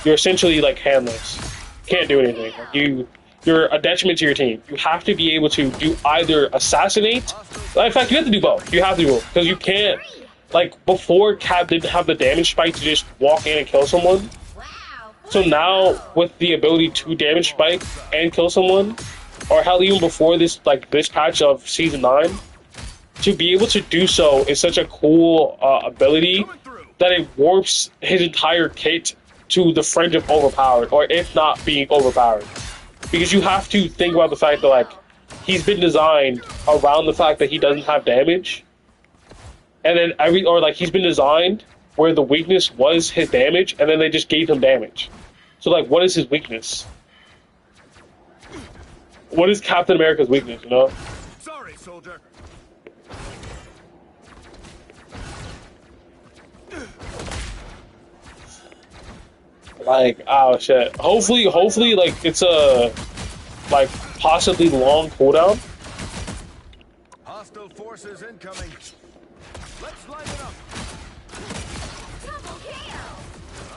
you're essentially like handless. Can't do anything. Like you're a detriment to your team. You have to be able to do either assassinate. In fact, you have to do both. You have to do both because you can't. Like before, Cap didn't have the damage spike to just walk in and kill someone. Wow! So now with the ability to damage spike and kill someone, or hell even before this patch of season 9, to be able to do so is such a cool ability that it warps his entire kit to the fringe of overpowered, or if not being overpowered. Because you have to think about the fact that like he's been designed around the fact that he doesn't have damage, and then he's been designed where the weakness was his damage, and then they just gave him damage. So like, what is his weakness? What is Captain America's weakness? You know? Sorry, soldier. Like, oh shit. Hopefully, like it's a like possibly long cooldown. Hostile forces incoming. Let's light it up. Double kill!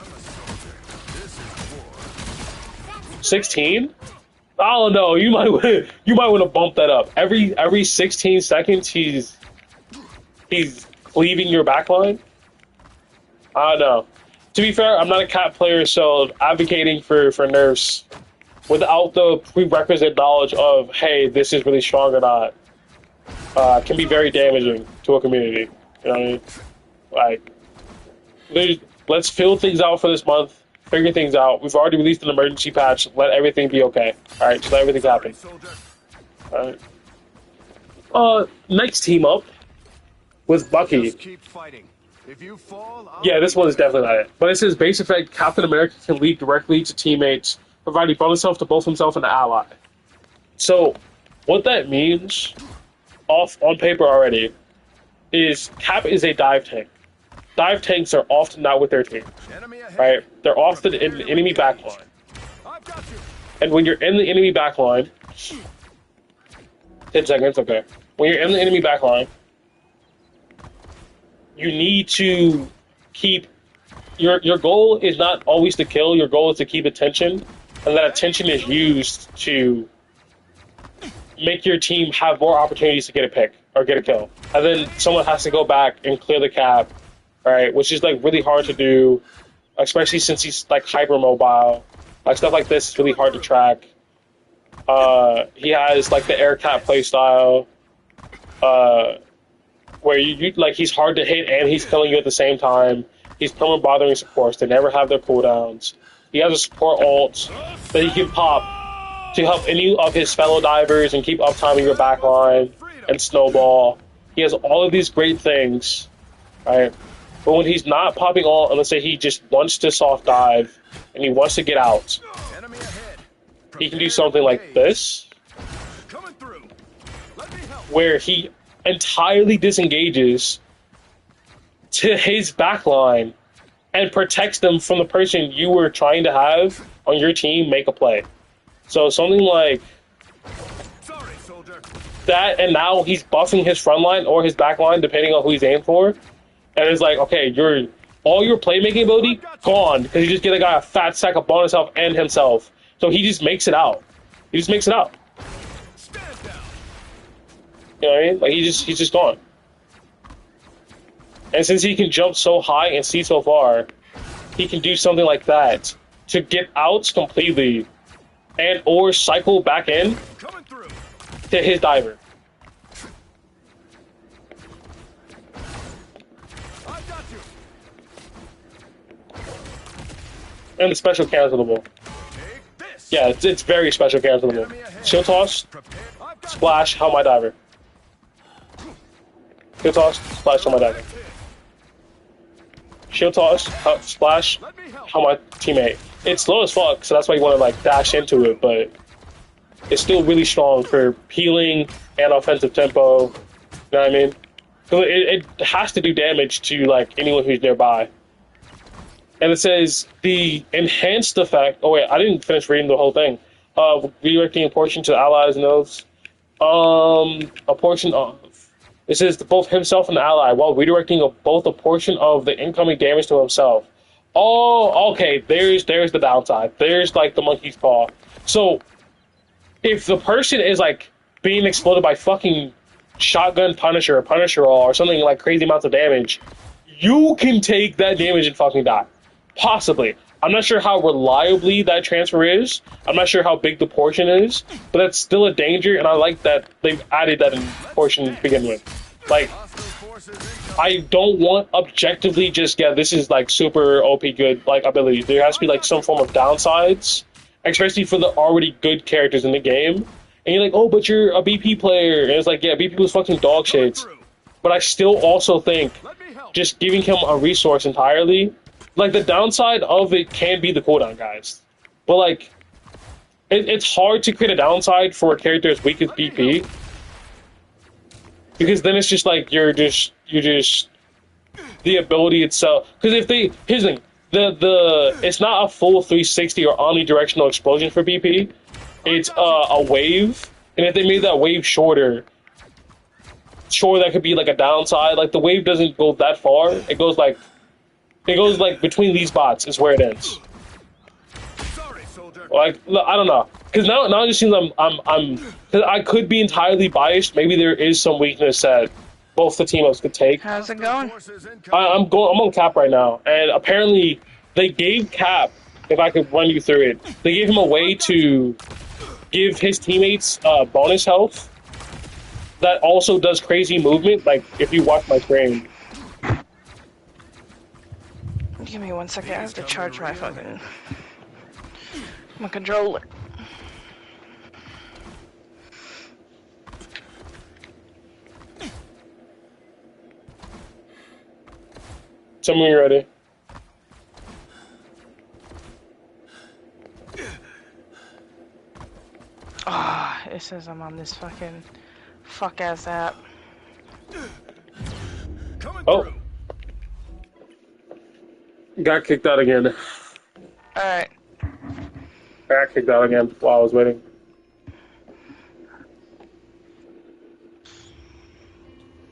I'm a soldier. This is war. 16? Oh no, you might want to bump that up. Every 16 seconds he's cleaving your backline. I don't know. To be fair, I'm not a Cap player, so advocating for nerfs without the prerequisite knowledge of, hey, this is really strong or not, can be very damaging to a community. You know what I mean? Like, let's fill things out for this month, figure things out. We've already released an emergency patch. Let everything be okay. All right, just let everything happen. Soldier. All right. Next team up with Bucky. Just keep fighting. If you fall, I'll Yeah, this one is definitely not it. But it says base effect: Captain America can lead directly to teammates, providing bonus health to both himself and the ally. So, what that means, off on paper already, is Cap is a dive tank. Dive tanks are often not with their team, enemy ahead. right? They're often in the enemy backline. I've got you. And when you're in the enemy backline, 10 seconds, okay. When you're in the enemy backline, you need to keep your goal is not always to kill, your goal is to keep attention, and that attention is used to make your team have more opportunities to get a pick or get a kill. And then someone has to go back and clear the cap, right? Which is like really hard to do, especially since he's like hyper mobile. Like stuff like this is really hard to track. He has like the air cap playstyle, where you like he's hard to hit and he's killing you at the same time. He's permanent bothering supports. They never have their cooldowns. He has a support ult that he can pop to help any of his fellow divers and keep uptiming your backline and snowball. He has all of these great things, right? But when he's not popping ult, and let's say he just wants to soft dive and he wants to get out, Enemy ahead. he can do something like this, Coming through. Let me help. where he entirely disengages to his backline and protects them from the person you were trying to have on your team make a play. So something like Sorry, soldier. that, and now he's buffing his front line or his back line, depending on who he's aimed for. And it's like, okay, all your playmaking ability gone because you just get a guy a fat stack of bonus health and himself. So he just makes it out. He just makes it out. Stand down. You know what I mean? Like he's just gone. And since he can jump so high and see so far, he can do something like that to get out completely and or cycle back in Coming through. to his diver. I've got you. And the special cancelable. Take this. Yeah, it's very special cancelable. Shield toss, Prepare. I've got splash, how my diver. Shield toss, splash, how my diver. Shield toss, splash, Let me help. how my teammate. It's slow as fuck, so that's why you want to like dash into it, but it's still really strong for healing and offensive tempo. You know what I mean? 'Cause it has to do damage to like anyone who's nearby. And it says the enhanced effect. Oh wait, I didn't finish reading the whole thing. Redirecting a portion to allies and those. A portion of. It says both himself and the ally while redirecting both a portion of the incoming damage to himself. Oh, okay. There's the downside. There's like the monkey's paw. So if the person is like being exploded by fucking shotgun Punisher or Punisher or something like crazy amounts of damage, you can take that damage and fucking die. Possibly. I'm not sure how reliably that transfer is. I'm not sure how big the portion is, but that's still a danger, and I like that they've added that in portion to begin with. Like, hostile forces incoming. I don't want objectively just, yeah, this is like super OP good, like, ability. There has to be like some form of downsides, especially for the already good characters in the game. And you're like, oh, but you're a BP player. And it's like, yeah, BP was fucking dog shit. Through. But I still also think Let me help. just giving him a resource entirely, like the downside of it can be the cooldown, guys. But like, it's hard to create a downside for a character as weak as BP, because then it's just like you're just the ability itself. Because if they here's the thing, the it's not a full 360 or omnidirectional explosion for BP. It's a wave, and if they made that wave shorter, sure that could be like a downside. Like the wave doesn't go that far. It goes like between these spots is where it ends. Sorry, soldier. Like I don't know, because now it just seems I'm because I could be entirely biased. Maybe there is some weakness that both the team-ups could take. How's it going? Forces incoming. I'm on Cap right now, and apparently they gave Cap. If I could run you through it, they gave him a way to give his teammates bonus health that also does crazy movement. Like if you watch my screen. Give me 1 second. I have to charge my fucking my controller. Tell me when you're ready. Ah, it says I'm on this fuck ass app. Coming Oh. through. Got kicked out again. Alright. Got kicked out again while I was waiting.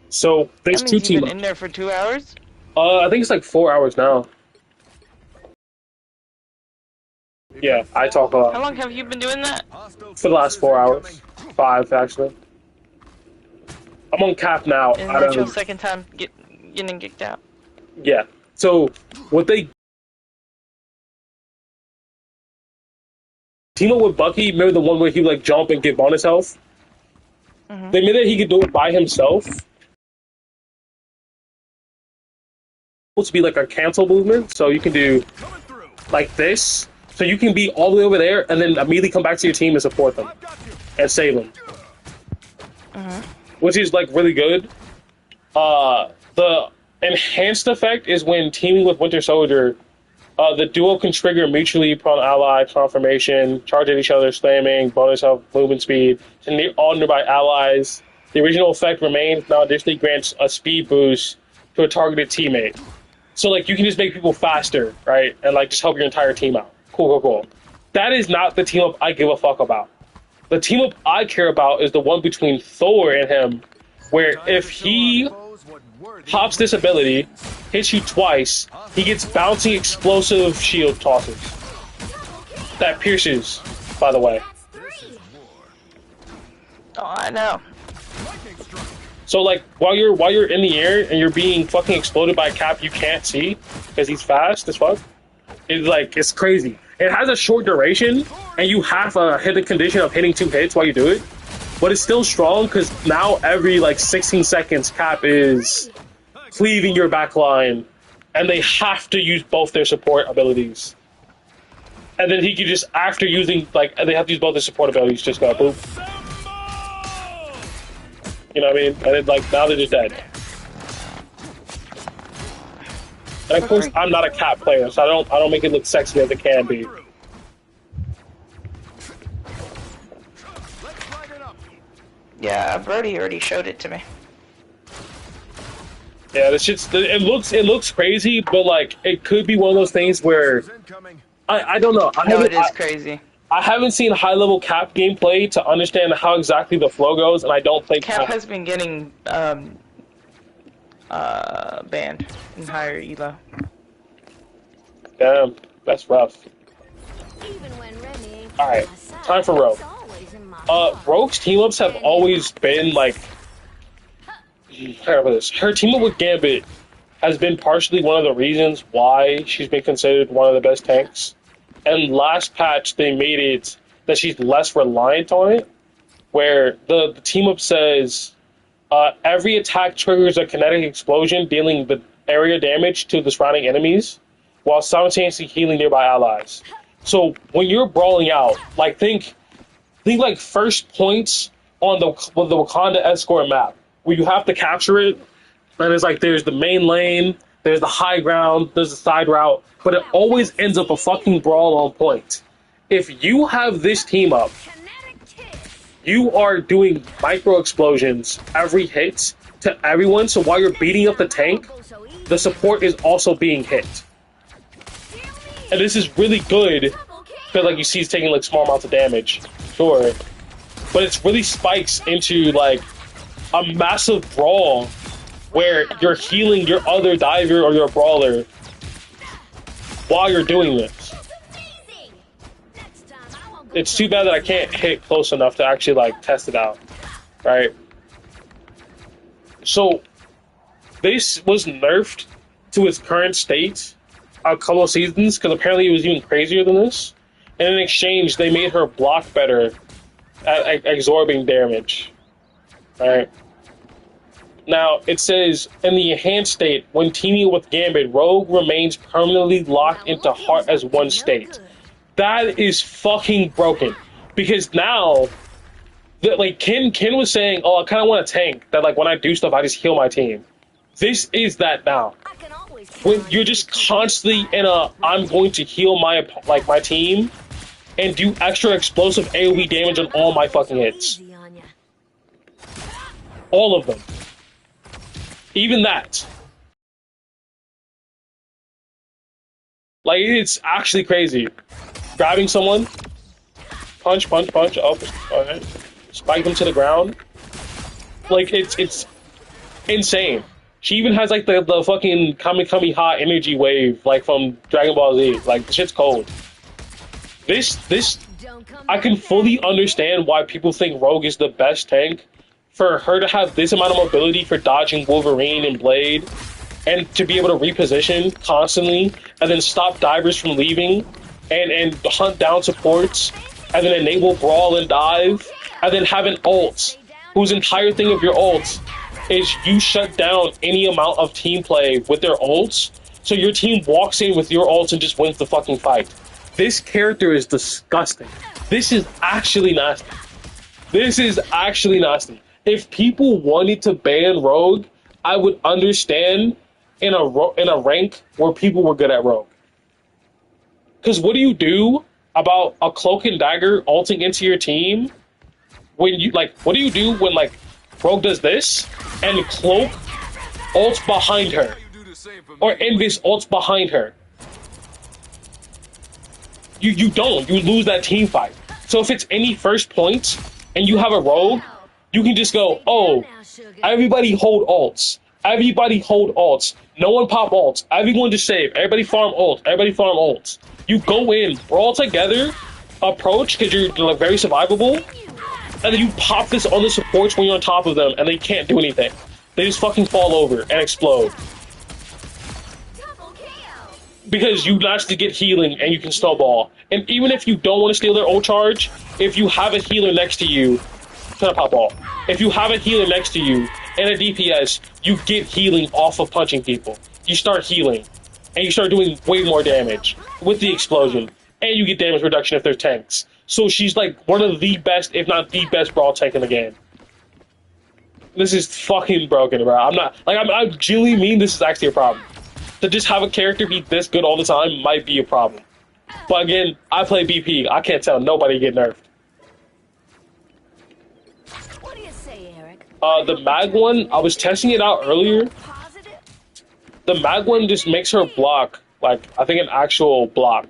So there's That two means you've team been in there for 2 hours? I think it's like 4 hours now. Yeah, I talk a How lot. long have you been doing that? Hostile For the last forces 4 hours. incoming. 5, actually. I'm on cap now. And I that's your don't, second time getting kicked out. yeah. So, what they... Team up with Bucky, remember the one where he like jump and get bonus health? Mhm. They made that he could do it by himself. Supposed to be like a cancel movement, so you can do Coming through. like this. So you can be all the way over there and then immediately come back to your team and support them I've got you. and save them, Mhm. which is like really good. The enhanced effect is when teaming with Winter Soldier, the duo can trigger mutually upon ally confirmation, charge at each other, slamming, bonus health, movement speed, to all nearby allies. The original effect remains, now additionally grants a speed boost to a targeted teammate. So like you can just make people faster, right? And like just help your entire team out. Cool. That is not the team up I give a fuck about. The team up I care about is the one between Thor and him, where if he pops this ability, hits you twice, he gets bouncing explosive shield tosses. That pierces, by the way. That's 3. Oh, I know. So like while you're in the air and you're being fucking exploded by a Cap you can't see because he's fast as fuck. It's crazy. It has a short duration and you have a hidden condition of hitting 2 hits while you do it, but it's still strong because now every like 16 seconds Cap is cleaving your back line and they have to use both their support abilities. And then he can just, after using, like, they have to use both their support abilities, just go boop. You know what I mean? And then, like, now they're just dead. And of course, I'm not a Cap player, so I don't make it look sexy as it can be. Let's light it up. Yeah, Brody already showed it to me. Yeah, this shit's, it looks crazy, but like, it could be one of those things where, Incoming. I don't know. No, it is crazy. I haven't seen high-level Cap gameplay to understand how exactly the flow goes, and I don't play Cap has been getting banned in higher elo. Damn, that's rough. Even when Remy ain't All right, by my side, time for Rogue. it's always in my heart. Rogue's team-ups have always been, like... How about this? Her team-up with Gambit has been partially one of the reasons why she's been considered one of the best tanks. And last patch, they made it that she's less reliant on it, where the team-up says, every attack triggers a kinetic explosion, dealing the area damage to the surrounding enemies, while simultaneously healing nearby allies. So when you're brawling out, like think like first points on the Wakanda Escort map, where you have to capture it, and it's like there's the main lane, there's the high ground, there's the side route, but it always ends up a fucking brawl on point. If you have this team up, Kinetic kiss. you are doing micro explosions every hit to everyone, so while you're beating up the tank, the support is also being hit. And this is really good, because like you see it's taking like small amounts of damage, sure, but it's really spikes into like a massive brawl where you're healing your other diver or your brawler while you're doing this. Amazing. Next time I won't go It's too bad that I can't hit close enough to actually like test it out, right? So this was nerfed to its current state a couple of seasons because apparently it was even crazier than this. And in exchange, they made her block better at absorbing damage. Right. Now, it says, in the enhanced state, when teaming with Gambit, Rogue remains permanently locked into heart as one state. That is fucking broken. Because now, like, Ken was saying, oh, I kind of want a tank that, like, when I do stuff, I just heal my team. This is that now. I can always when you're just constantly in a I'm going to heal my team and do extra explosive AoE damage on all my fucking hits. Easy on ya. All of them. Even that. Like, it's actually crazy. Grabbing someone, punch, punch, punch, up, alright. Spike them to the ground. Like, it's insane. She even has, like, the fucking Kamehameha energy wave, like, from Dragon Ball Z. Like, the shit's cold. This, Don't come I can back fully down. understand why people think Rogue is the best tank. For her to have this amount of mobility for dodging Wolverine and Blade, and to be able to reposition constantly, and then stop divers from leaving, and hunt down supports, and then enable Brawl and Dive, and then have an ult, whose entire thing of your ults is you shut down any amount of team play with their ults, so your team walks in with your ults and just wins the fucking fight. This character is disgusting. This is actually nasty. This is actually nasty. If people wanted to ban Rogue, I would understand in a rank where people were good at Rogue. Because what do you do about a Cloak and Dagger ulting into your team when you, like, what do you do when, like, Rogue does this and Cloak ults behind her? Or Invis ults behind her? You don't. You lose that team fight. So if it's any first points and you have a Rogue, you can just go, oh, everybody hold ults. Everybody hold ults. No one pop ults. Everyone just save. Everybody farm ults. Everybody farm ults. You go in. We're all together. Approach, because you're like, very survivable. And then you pop this on the supports when you're on top of them, and they can't do anything. They just fucking fall over and explode. Double KO. Because you naturally get healing and you can snowball. And even if you don't want to steal their ult charge, if you have a healer next to you, try to pop ball. If you have a healer next to you and a DPS, you get healing off of punching people. You start healing, and you start doing way more damage with the explosion, and you get damage reduction if they're tanks. So she's like one of the best, if not the best, brawl tank in the game. This is fucking broken, bro. I genuinely mean this is actually a problem. To just have a character be this good all the time might be a problem. But again, I play BP. I can't tell nobody get nerfed. What do you say, Eric? The mag one, I was testing it out earlier. Positive? The mag one just makes her block, like, I think an actual block.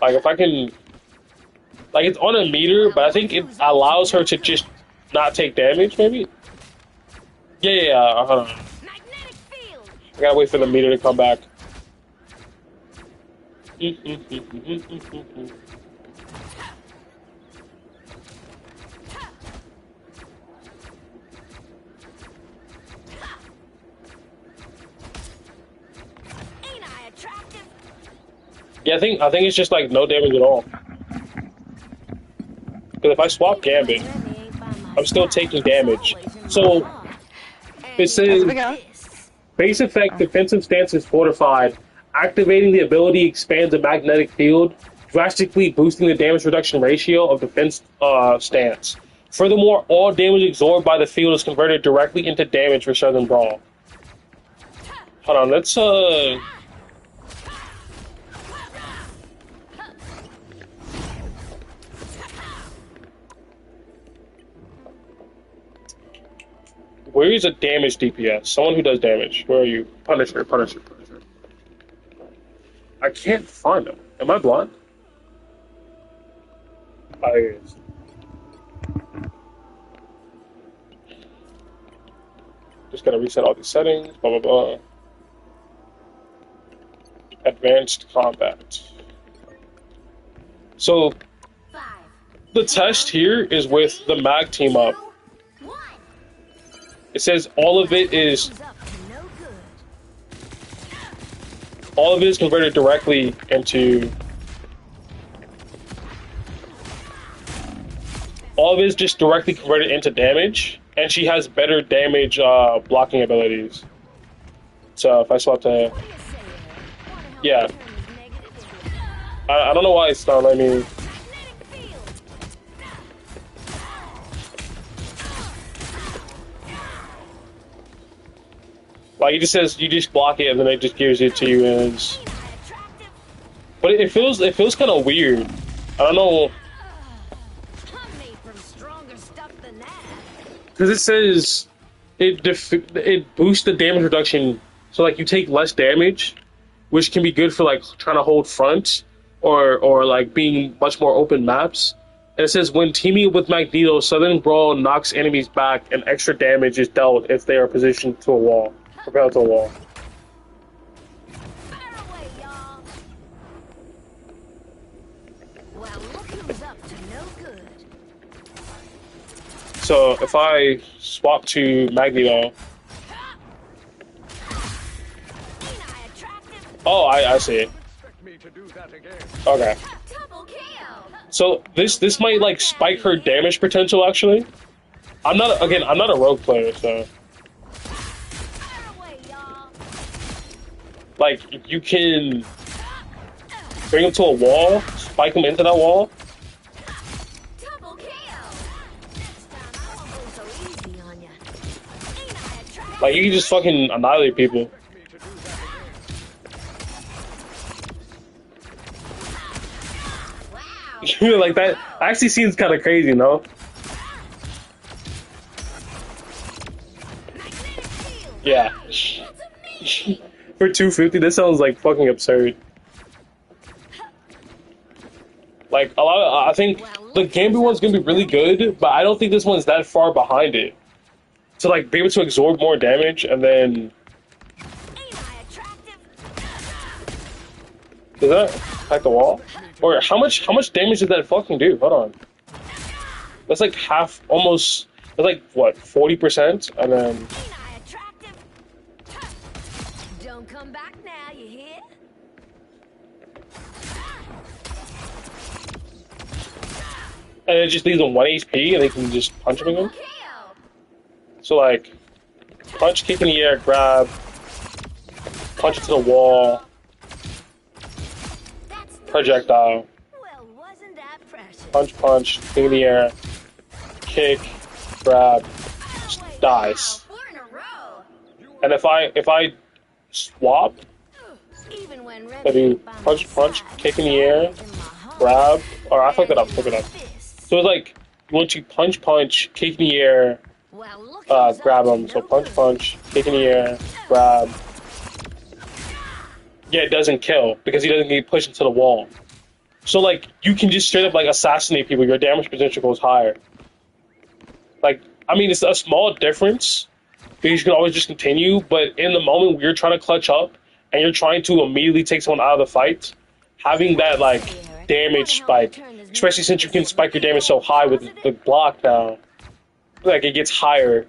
Like, if I can... Like, it's on a meter, but I think it allows her to just not take damage, maybe? Yeah, hold on. Magnetic field. I gotta wait for the meter to come back. Ain't I attractive? Yeah, I think it's just like no damage at all. Because if I swap Gambit, I'm still taking damage. So it says base effect defensive stance is fortified. Activating the ability expands a magnetic field, drastically boosting the damage reduction ratio of defense stance. Furthermore, all damage absorbed by the field is converted directly into damage for Southern Brawl. Hold on, let's where is a damage DPS? Someone who does damage. Where are you? Punisher. I can't find him. Am I blind? Oh, here it is. Just gotta reset all these settings, blah, blah, blah. Advanced combat. So, the test here is with the mag team up. It says all of it is converted directly into. All of it is just directly converted into damage, and she has better damage blocking abilities. So if I swap to, yeah, I don't know why it's not letting me. Like, it just says you just block it and then it just gives it to you as... But it feels kind of weird. I don't know. I'm made from stronger stuff than that. Because it says it boosts the damage reduction, so like you take less damage, which can be good for like trying to hold front or like being much more open maps. And it says when teaming with Magneto, Southern Brawl knocks enemies back and extra damage is dealt if they are positioned to a wall, propelled to a wall. Fire away, y'all. Well, look who's up to no good. So if I swap to Magneto, Ain't I attractive? oh, I see it. Expect me to do that again. Okay. Double kill. So this might like spike her damage potential actually. I'm not a rogue player, so Fire away, y'all. like you can bring him to a wall, spike him into that wall. Double kill. Next time I won't go so easy on ya. Ain't I attractive? Like you can just fucking annihilate people. Me to do that again. Wow. Like that actually seems kind of crazy, no? Magnetic field. Yeah. That's amazing. For 250, this sounds like fucking absurd. Like a lot of, I think the Game Boy one's gonna be really good, but I don't think this one's that far behind it. To like be able to absorb more damage and then Ain't I attractive? does that attack the wall? Or how much damage did that fucking do? Hold on. That's like half, almost. That's like what, 40%, and then Ain't I attractive? Don't come back now, you hear? and it just leaves them 1 HP, and they can just punch him again. Kill. So like, punch, kick in the air, grab, punch it to the wall, That's the projectile, Well, wasn't that precious? punch, kick in the air, kick, grab, just dies. We're in a row. And if I swap, Even when I do punch, kick in the air, grab, or I fucked it up, flip it up. So it's like, you want to punch, kick in the air, grab him. So punch, kick in the air, grab. Yeah, it doesn't kill because he doesn't get pushed into the wall. So like, you can just straight up like assassinate people. Your damage potential goes higher. Like, I mean, it's a small difference because you can always just continue. But in the moment where you're trying to clutch up and you're trying to immediately take someone out of the fight, having that like damage spike, especially since you can spike your damage so high with the block now, like it gets higher.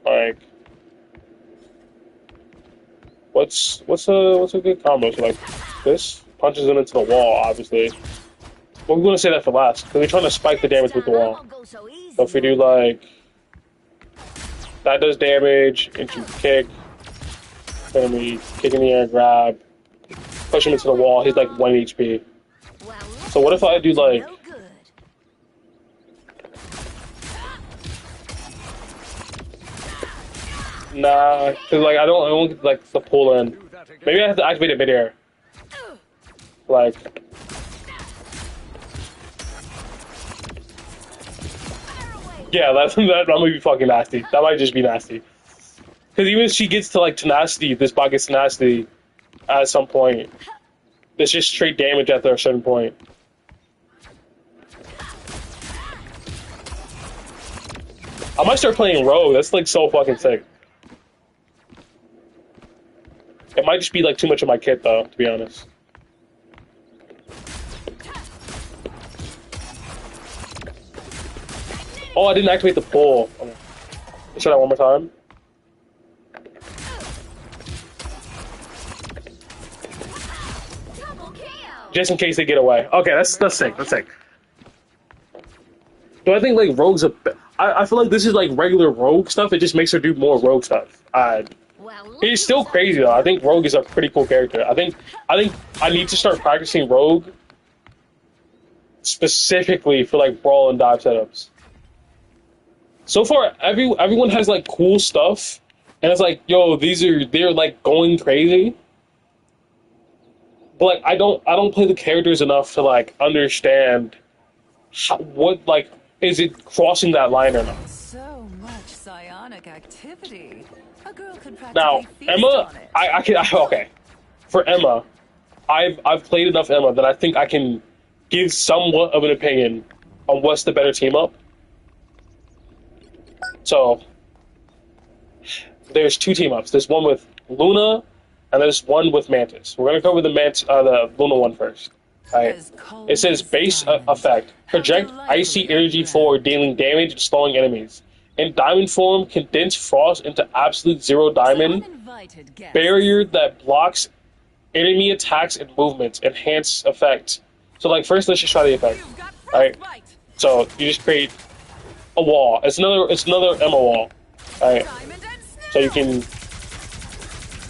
Like, what's a good combo? So like, this punches them into the wall, obviously. But we're gonna say that for last because we're trying to spike the damage with the wall. So if we do like, that does damage into kick, then we kick in the air, grab, push him into the wall. He's like 1 HP. So what if I do like? Nah, cause like I don't get like the pull in. Maybe I have to activate it midair. Like, yeah, that might be fucking nasty. That might just be nasty. Cause even if she gets to like tenacity, this bot gets tenacity at some point. It's just straight damage after a certain point. I might start playing Rogue. That's like so fucking sick. It might just be like too much of my kit though, to be honest. Oh, I didn't activate the pull. Let's try that one more time. Just in case they get away. Okay, that's sick. That's sick. Do I think like Rogue's a? I feel like this is like regular Rogue stuff. It just makes her do more Rogue stuff. It's still crazy though. I think Rogue is a pretty cool character. I think I need to start practicing Rogue specifically for like brawl and dive setups. So far, everyone has like cool stuff, and it's like, yo, they're like going crazy. But like, I don't play the characters enough to like understand what like is it crossing that line or not. So much psionic activity. A girl could Now, practically feast Emma, on it. okay. For Emma, I've played enough Emma that I think I can give somewhat of an opinion on what's the better team up. So, there's two team ups. There's one with Luna, and there's one with Mantis. We're gonna cover the Luna one first. Right. As cold It says as base diamonds. effect: project icy energy forward, dealing damage and slowing enemies. In diamond form, condense frost into absolute zero diamond. Uninvited guests. Barrier that blocks enemy attacks and movements. Enhance effect. So like first, let's just try the effect. You've got Right. frostbite. So you just create a wall. It's another Emma wall. Alright. Diamond and snail. So you can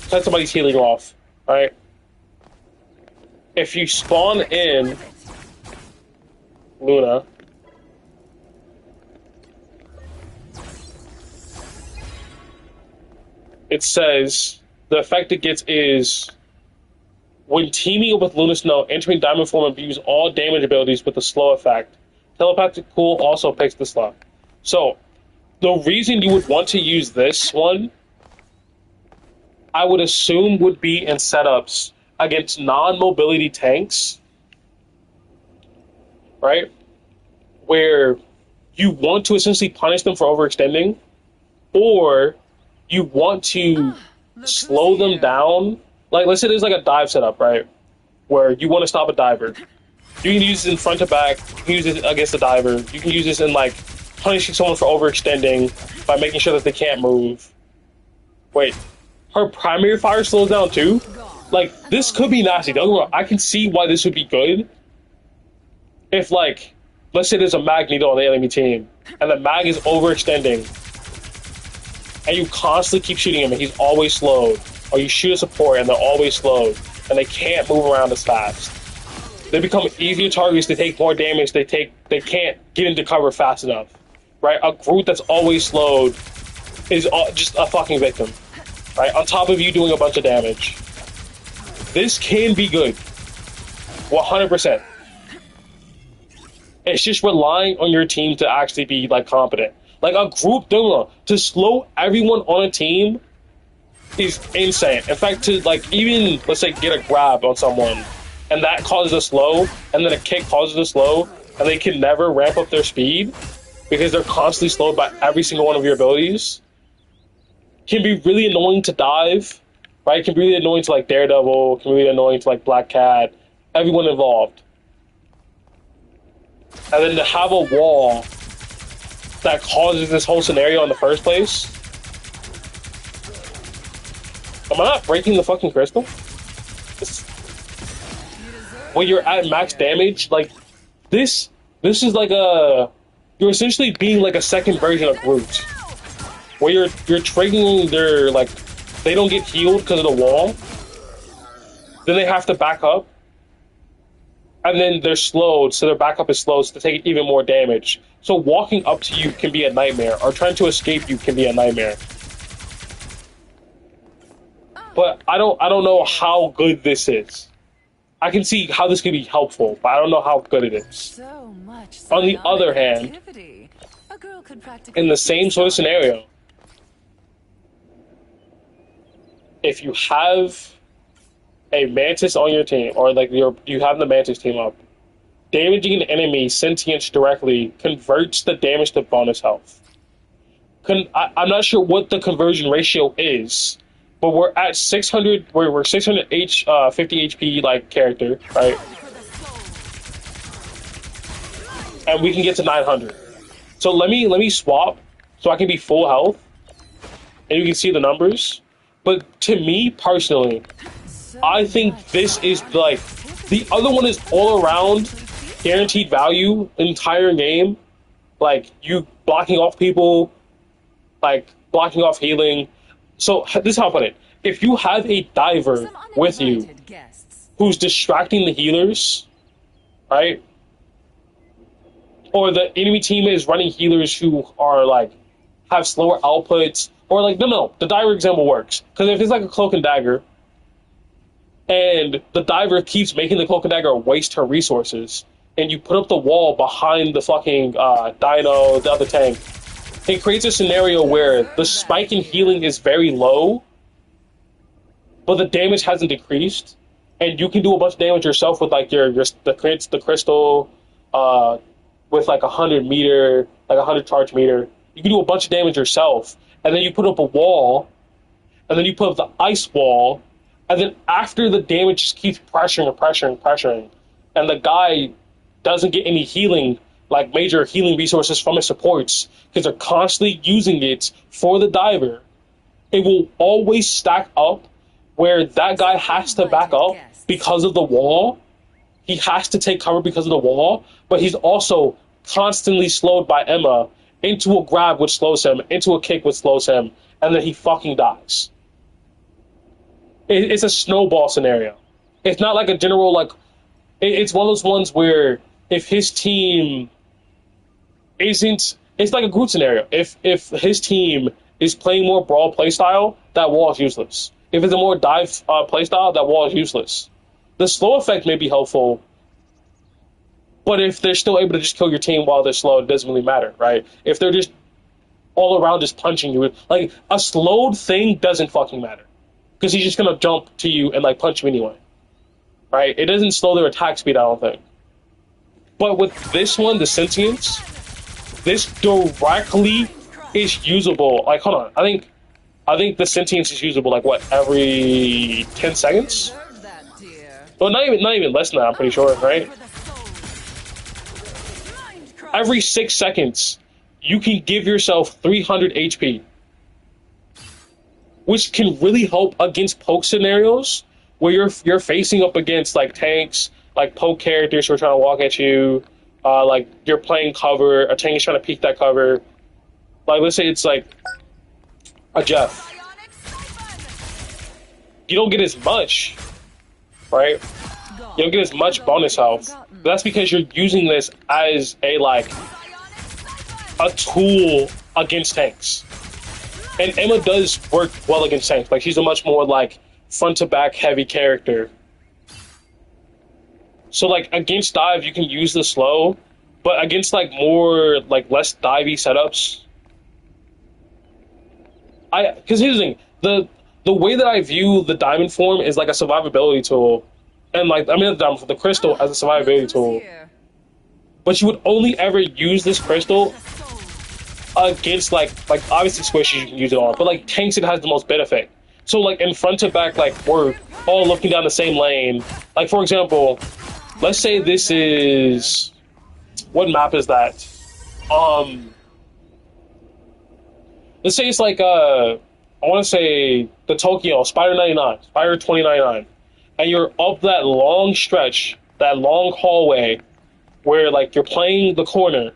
cut somebody's healing off. Alright. If you spawn in Luna, it says the effect it gets is when teaming up with Luna Snow, entering Diamond form imbues all damage abilities with a slow effect. Telepathic Pool also picks the slot. So, the reason you would want to use this one, I would assume, would be in setups against non-mobility tanks, right? Where you want to essentially punish them for overextending, or you want to slow them down. Like, let's say there's like a dive setup, right? Where you want to stop a diver. You can use this in front to back, you can use this against the diver, you can use this in like punishing someone for overextending by making sure that they can't move. Wait, her primary fire slows down too? Like, this could be nasty. Don't get me wrong, I can see why this would be good. If like, let's say there's a Magneto on the enemy team, and the mag is overextending, and you constantly keep shooting him and he's always slowed, or you shoot a support and they're always slowed, and they can't move around as fast. They become easier targets, they take more damage, they can't get into cover fast enough. Right? A Groot that's always slowed is just a fucking victim. Right? On top of you doing a bunch of damage. This can be good. 100%. It's just relying on your team to actually be like competent. Like a group to slow everyone on a team is insane. In fact, to like even let's say get a grab on someone and that causes a slow, and then a kick causes a slow, and they can never ramp up their speed because they're constantly slowed by every single one of your abilities, can be really annoying to dive, right? Can be really annoying to like Daredevil, can be really annoying to like Black Cat, everyone involved. And then to have a wall that causes this whole scenario in the first place. Am I not breaking the fucking crystal? When you're at max damage, like this is like you're essentially being like a second version of Groot, where you're triggering their like they don't get healed because of the wall, then they have to back up, and then they're slowed, so their backup is slowed, so they take even more damage. So walking up to you can be a nightmare, or trying to escape you can be a nightmare. But I don't know how good this is. I can see how this could be helpful, but I don't know how good it is. So much On the other hand, activity. A girl could practically in the same feast sort of on it. scenario, if you have a Mantis on your team, or like you have the Mantis team up, damaging an enemy sentience directly converts the damage to bonus health. I'm not sure what the conversion ratio is, but we're at 600. We're 600 50 HP like character, right? And we can get to 900. So let me swap so I can be full health, and you can see the numbers. But to me personally, I think this is like the other one is all around guaranteed value entire game. Like you blocking off people, like blocking off healing. So this is how I put it. If you have a diver Some with you uninvited guests. who's distracting the healers, right? or the enemy team is running healers who are like have slower outputs, or like no, the diver example works because if it's like a cloak and dagger, and the diver keeps making the cloak and dagger waste her resources, and you put up the wall behind the fucking dino, the other tank, it creates a scenario where the spike in healing is very low, but the damage hasn't decreased, and you can do a bunch of damage yourself with like the crystal, with like 100 charge meter. You can do a bunch of damage yourself, and then you put up a wall, and then you put up the ice wall, and then after the damage just keeps pressuring, and the guy doesn't get any healing, like major healing resources from his supports, because they're constantly using it for the diver, it will always stack up where that guy has to back up because of the wall. He has to take cover because of the wall, but he's also constantly slowed by Emma into a grab which slows him, into a kick which slows him, and then he fucking dies. It's a snowball scenario. It's not like a general, like, it's one of those ones where if his team isn't, it's like a group scenario. If his team is playing more brawl playstyle, that wall is useless. If it's a more dive playstyle, that wall is useless. The slow effect may be helpful, but if they're still able to just kill your team while they're slow, it doesn't really matter, right? If they're just all around just punching you, like, a slowed thing doesn't fucking matter. Because he's just gonna jump to you and like punch you anyway. Right? It doesn't slow their attack speed, I don't think. But with this one, the sentience, this directly is usable. Like, hold on, I think the sentience is usable like what, every 10 seconds? Well, not even less than that, I'm pretty sure, right? Every 6 seconds, you can give yourself 300 HP. Which can really help against poke scenarios where you're facing up against like tanks, like poke characters who are trying to walk at you, like you're playing cover, a tank is trying to peek that cover. Like, let's say it's like a Jeff. You don't get as much, right? You don't get as much bonus health. But that's because you're using this as a tool against tanks. And Emma does work well against tanks. Like, she's a much more, like, front-to-back heavy character. So, like, against dive, you can use the slow. But against, like, more, like, less divey setups... Because here's the thing. The way that I view the diamond form is, like, a survivability tool. And, like, the crystal as a survivability tool. But you would only ever use this crystal against like obviously squishies you can use it on, but like tanks it has the most benefit. So like in front to back, like we're all looking down the same lane. Like for example, let's say this is, what map is that? Let's say it's like I want to say the Tokyo Spider 99, Spider 2099, and you're up that long stretch, that long hallway, where like you're playing the corner.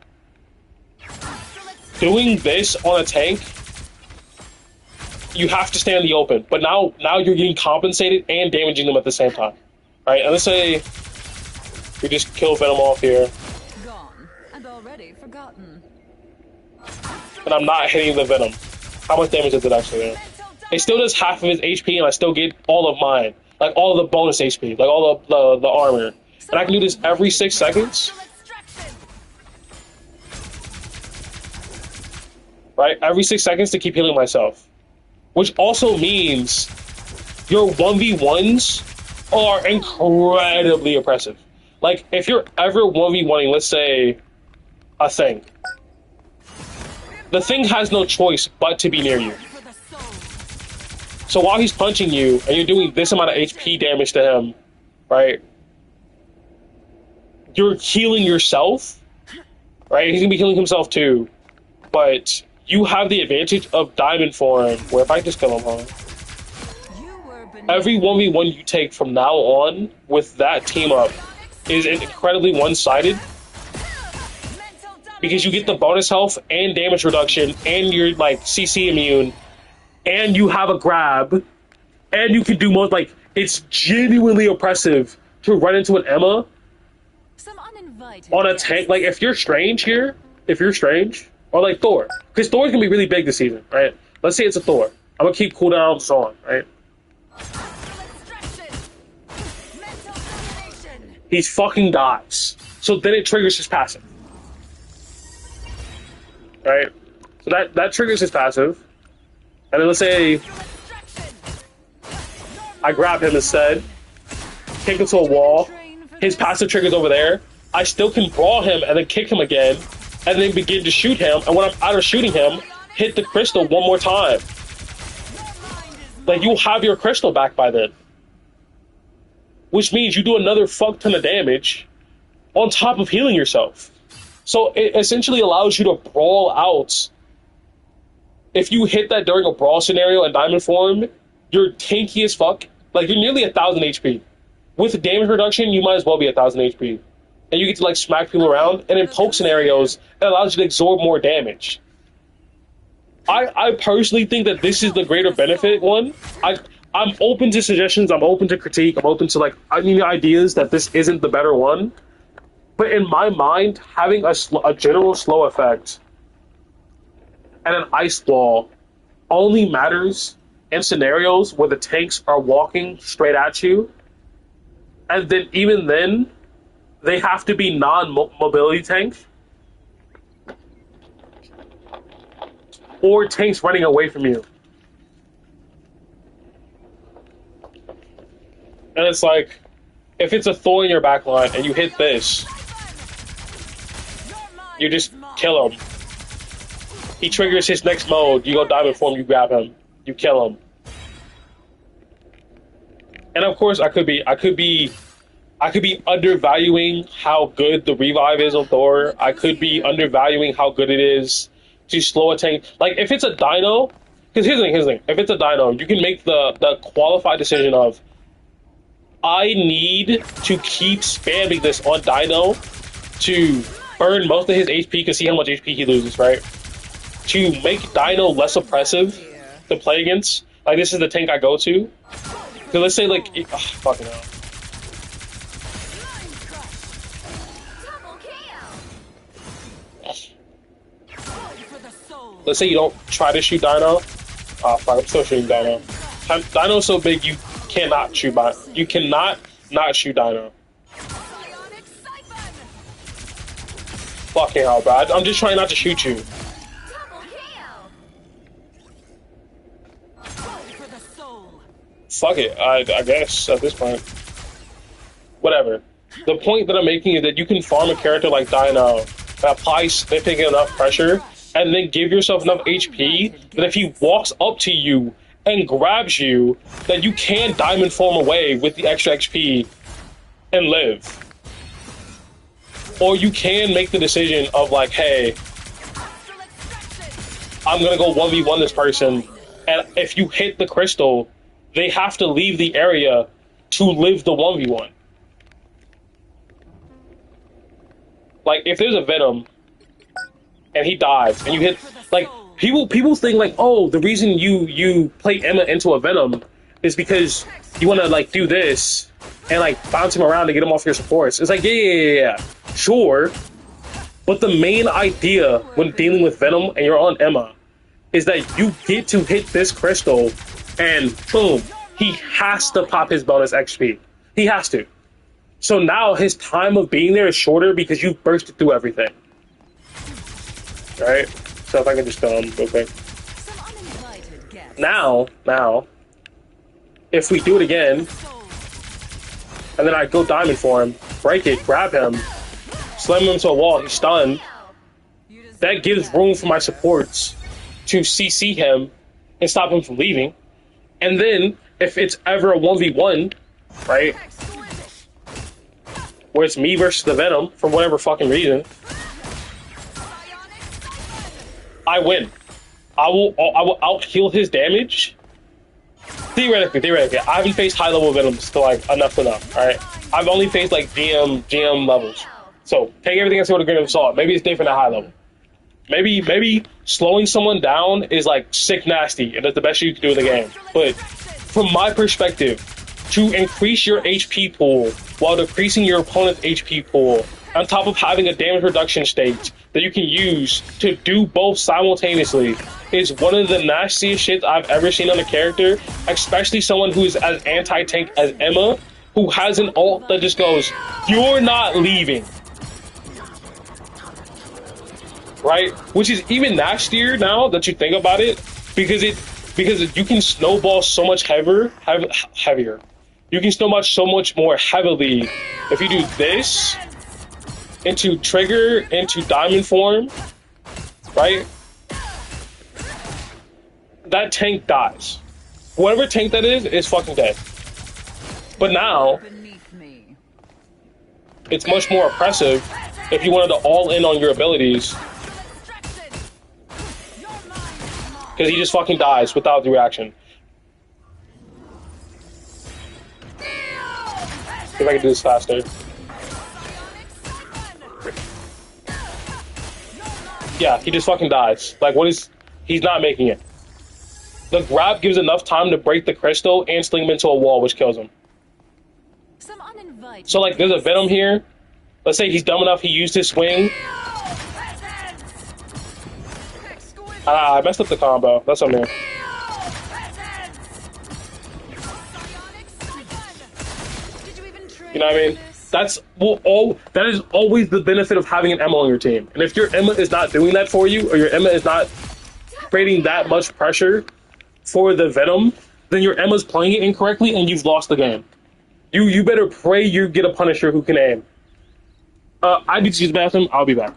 Doing this on a tank, you have to stay in the open. But now you're getting compensated and damaging them at the same time, right? And let's say we just kill Venom off here, Gone and already forgotten. and I'm not hitting the Venom. How much damage is it actually? It still does half of his HP, and I still get all of mine, like all of the bonus HP, like all of the armor. And I can do this every 6 seconds. Right? Every 6 seconds to keep healing myself. Which also means your 1v1s are incredibly oppressive. Like, if you're ever 1v1ing, let's say, a thing. The thing has no choice but to be near you. So while he's punching you, and you're doing this amount of HP damage to him, right? You're healing yourself, right? He's gonna be healing himself too. But you have the advantage of diamond form, where if I just kill him, every 1v1 you take from now on with that team up is incredibly one-sided, because you get the bonus health and damage reduction, and you're like CC immune, and you have a grab, and you can do more. Like, it's genuinely oppressive to run into an Emma Some uninvited on a guests. tank. Like, if you're strange here, if you're strange, or like Thor, because Thor's gonna be really big this season, right? Let's say it's a Thor. I'm gonna keep cooldowns on, right? Extraction. Mental domination. He fucking dies. So then it triggers his passive. Right? So that triggers his passive. And then let's say Extraction. I grab him instead, kick him to a wall, his passive triggers over there. I still can brawl him and then kick him again, and then begin to shoot him. And when I'm out of shooting him, hit the crystal one more time. Like, you'll have your crystal back by then. Which means you do another fuck ton of damage on top of healing yourself. So it essentially allows you to brawl out. If you hit that during a brawl scenario in diamond form, you're tanky as fuck. Like, you're nearly 1,000 HP. With the damage reduction, you might as well be 1,000 HP. And you get to, like, smack people around. And in poke scenarios, it allows you to absorb more damage. I personally think that this is the greater benefit one. I'm open to suggestions. I'm open to critique. I'm open to, like, ideas that this isn't the better one. But in my mind, having a general slow effect and an ice wall only matters in scenarios where the tanks are walking straight at you. And then even then, they have to be non-mobility tanks. Or tanks running away from you. And it's like, if it's a Thor in your backline and you hit this, you just kill him. He triggers his next mode, you go diamond form, you grab him, you kill him. And of course, I could be undervaluing how good the revive is on Thor. I could be undervaluing how good it is to slow a tank. Like, if it's a dino, because here's the thing. If it's a dino, you can make the qualified decision of, I need to keep spamming this on dino to burn most of his HP, because see how much HP he loses, right? To make dino less oppressive to play against. Like, this is the tank I go to. So let's say, like, fucking hell. Let's say you don't try to shoot Dino. Oh, fuck, I'm still shooting Dino. Dino's so big, you cannot shoot by. You cannot not shoot Dino. Fucking hell, bro. I'm just trying not to shoot you. Fuck it, I guess, at this point. Whatever. The point that I'm making is that you can farm a character like Dino that applies significant enough pressure and then give yourself enough HP that if he walks up to you and grabs you, that you can diamond form away with the extra XP and live. Or you can make the decision of, like, hey, I'm gonna go 1v1 this person, and if you hit the crystal, they have to leave the area to live the 1v1. Like, if there's a Venom and he dies and you hit, like, people think, like, oh, the reason you play Emma into a Venom is because you want to, like, do this and, like, bounce him around to get him off your supports. It's like, yeah, sure. But the main idea when dealing with Venom and you're on Emma is that you get to hit this crystal and boom, he has to pop his bonus XP. He has to. So now his time of being there is shorter because you bursted through everything. Alright? So if I can just go on real quick. Now, if we do it again, and then I go diamond for him, break it, grab him, slam him to a wall, he's stunned, that gives room for my supports to CC him and stop him from leaving. And then, if it's ever a 1v1, right, where it's me versus the Venom, for whatever fucking reason, I win. I will out-heal his damage. Theoretically, I haven't faced high-level Venoms to, like, enough, alright? I've only faced, like, GM levels. So, take everything I say with a grain of salt. Maybe it's different at high level. Maybe slowing someone down is, like, sick nasty, and that's the best you can do in the game. But from my perspective, to increase your HP pool while decreasing your opponent's HP pool, on top of having a damage reduction state that you can use to do both simultaneously, is one of the nastiest shit I've ever seen on a character, especially someone who is as anti-tank as Emma, who has an ult that just goes, "You're not leaving." Right? Which is even nastier now that you think about it, because you can snowball so much heavier. You can snowball so much more heavily if you do this into trigger, into diamond form, right? That tank dies. Whatever tank that is fucking dead. But now, it's much more oppressive if you wanted to all in on your abilities. Because he just fucking dies without the reaction. See if I can do this faster. Yeah, he just fucking dies. Like, what is... He's not making it. The grab gives enough time to break the crystal and sling him into a wall, which kills him. So, like, there's a Venom here. Let's say he's dumb enough, he used his swing. I messed up the combo. That's on there. You know what I mean? That is always the benefit of having an Emma on your team. And if your Emma is not doing that for you, or your Emma is not creating that much pressure for the Venom, then your Emma's playing it incorrectly and you've lost the game. You better pray you get a Punisher who can aim. I need to use the bathroom. I'll be back.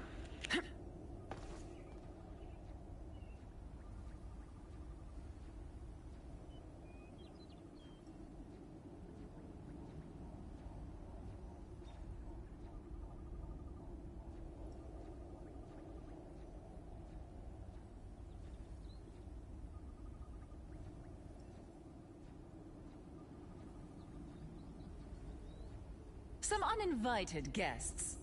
Some uninvited guests.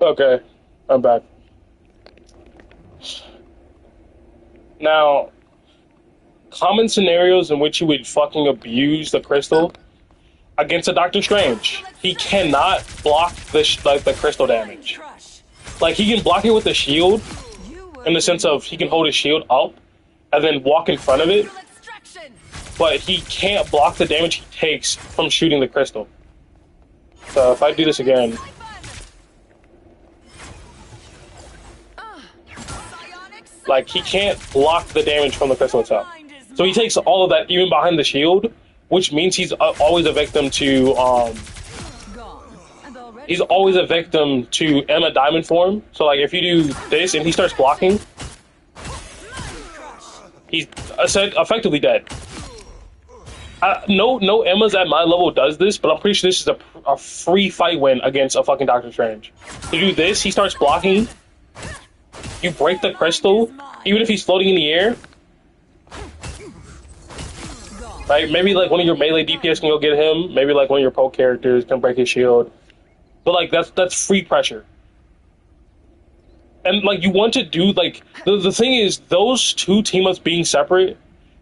Okay, I'm back. Now, common scenarios in which you would fucking abuse the crystal against a Doctor Strange. He cannot block the crystal damage. Like, he can block it with the shield, in the sense of he can hold his shield up and then walk in front of it, but he can't block the damage he takes from shooting the crystal. So if I do this again... Like, he can't block the damage from the crystal itself. So he takes all of that even behind the shield, which means he's always a victim to, he's always a victim to Emma Diamond form. So, like, if you do this and he starts blocking, he's effectively dead. No Emma's at my level does this, but I'm pretty sure this is a free fight win against a fucking Doctor Strange. To do this, he starts blocking. You break the crystal, even if he's floating in the air. Right? Maybe like one of your melee DPS can go get him. Maybe like one of your poke characters can break his shield. But like that's free pressure. And like you want to do like the thing is those two team-ups being separate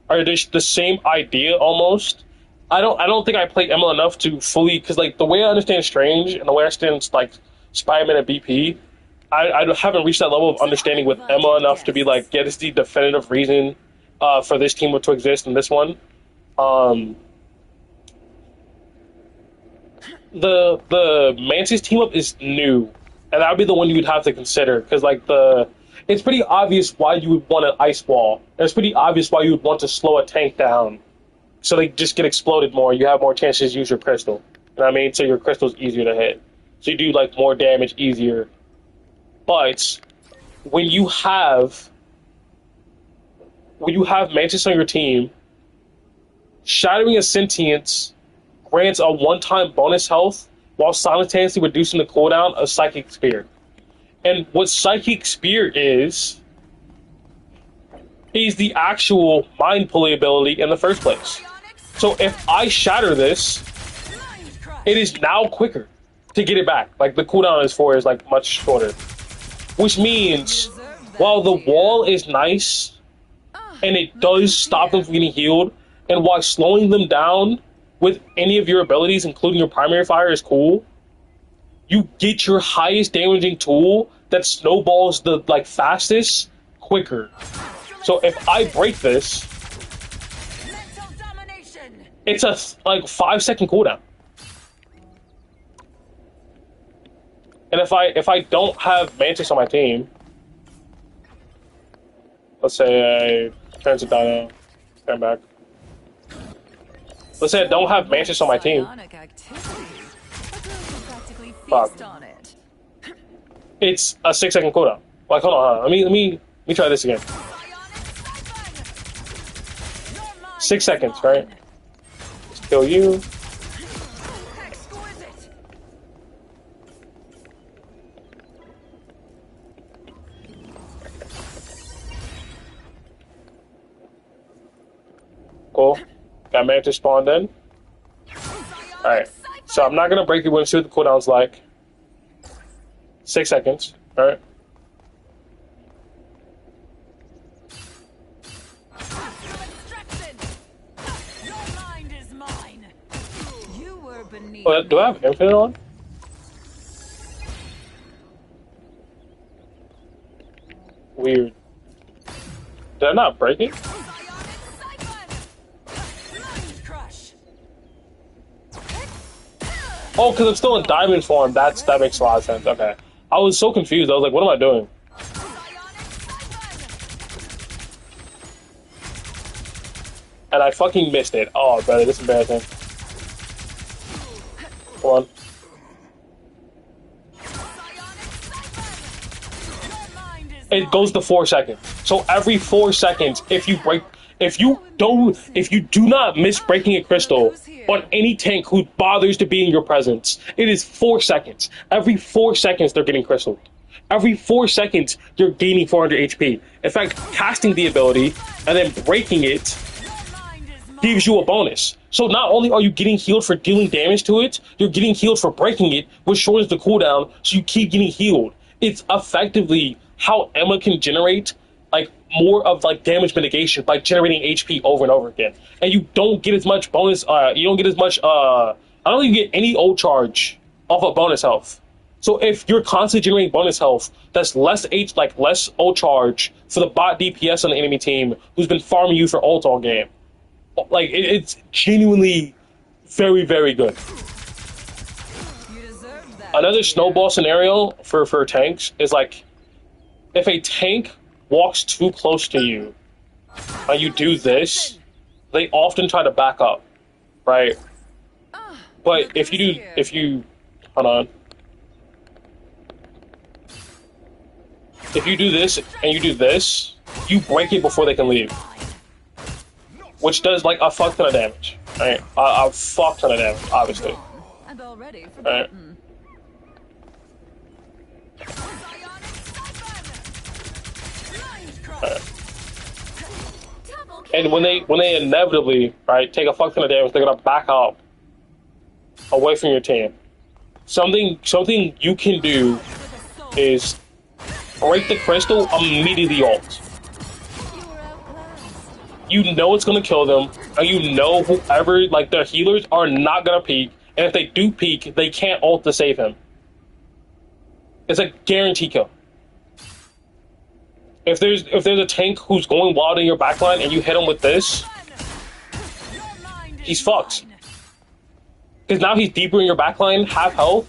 are just the same idea almost. I don't think I played Emma enough to fully, because like the way I understand Strange and the way I understand like Spider-Man and BP, I haven't reached that level of understanding with Emma enough to be like, yeah, this is the definitive reason for this team to exist in this one. The Mantis team up is new, and that would be the one you would have to consider, because like it's pretty obvious why you would want an ice wall. And it's pretty obvious why you would want to slow a tank down, so they just get exploded more. You have more chances to use your crystal. You know what I mean? So your crystal's easier to hit. So you do like more damage easier. But when you have Mantis on your team, shattering a sentience grants a one-time bonus health while simultaneously reducing the cooldown of Psychic Spear. And what Psychic Spear is the actual Mind Pulley ability in the first place. So if I shatter this, it is now quicker to get it back. Like, the cooldown is like much shorter. Which means, while the wall is nice, and it does stop them from getting healed, and while slowing them down with any of your abilities, including your primary fire, is cool, you get your highest damaging tool that snowballs the fastest quicker. So if I break this, it's a 5-second cooldown. And if I don't have Mantis on my team, let's say I transit Dino, stand back. Let's say I don't have Mantis on my team. Fuck. It's a 6-second cooldown. Like, hold on. Let me try this again. 6 seconds, right? Let's kill you. Cool. Got Mantis spawned in. Alright. So I'm not gonna break you. We're gonna see what the cooldown's like. 6 seconds. Alright. Oh, do I have Infinite on? Weird. Did I not break it? Oh, because I'm still in diamond form. That makes a lot of sense. Okay. I was so confused. I was like, what am I doing? And I fucking missed it. Oh, brother, this is embarrassing. Hold on. It goes to 4 seconds. So every 4 seconds, if you do not miss breaking a crystal on any tank who bothers to be in your presence, it is 4 seconds. Every 4 seconds, they're getting crystal. Every 4 seconds, you're gaining 400 HP. In fact, casting the ability and then breaking it gives you a bonus. So not only are you getting healed for dealing damage to it, you're getting healed for breaking it, which shortens the cooldown, so you keep getting healed. It's effectively how Emma can generate more of damage mitigation by generating HP over and over again. And you don't get as much bonus, you don't get as much, I don't think you get any ult charge off of bonus health. So if you're constantly generating bonus health, that's less ult charge for the bot DPS on the enemy team who's been farming you for ult all game. It's genuinely very, very good. Another snowball scenario for tanks is if a tank walks too close to you and you do this, they often try to back up, right? But if you hold on. If you do this and you do this, you break it before they can leave. Which does a fuck ton of damage, right? A fuck ton of damage, obviously. Right. And when they inevitably, right, take a fuck ton of damage, they're gonna back up away from your team. Something you can do is break the crystal, immediately ult. You know it's gonna kill them, and you know whoever, the healers are not gonna peek, and if they do peek, they can't ult to save him. It's a guarantee kill. If there's a tank who's going wild in your backline and you hit him with this, he's fucked. Because now he's deeper in your backline, half health,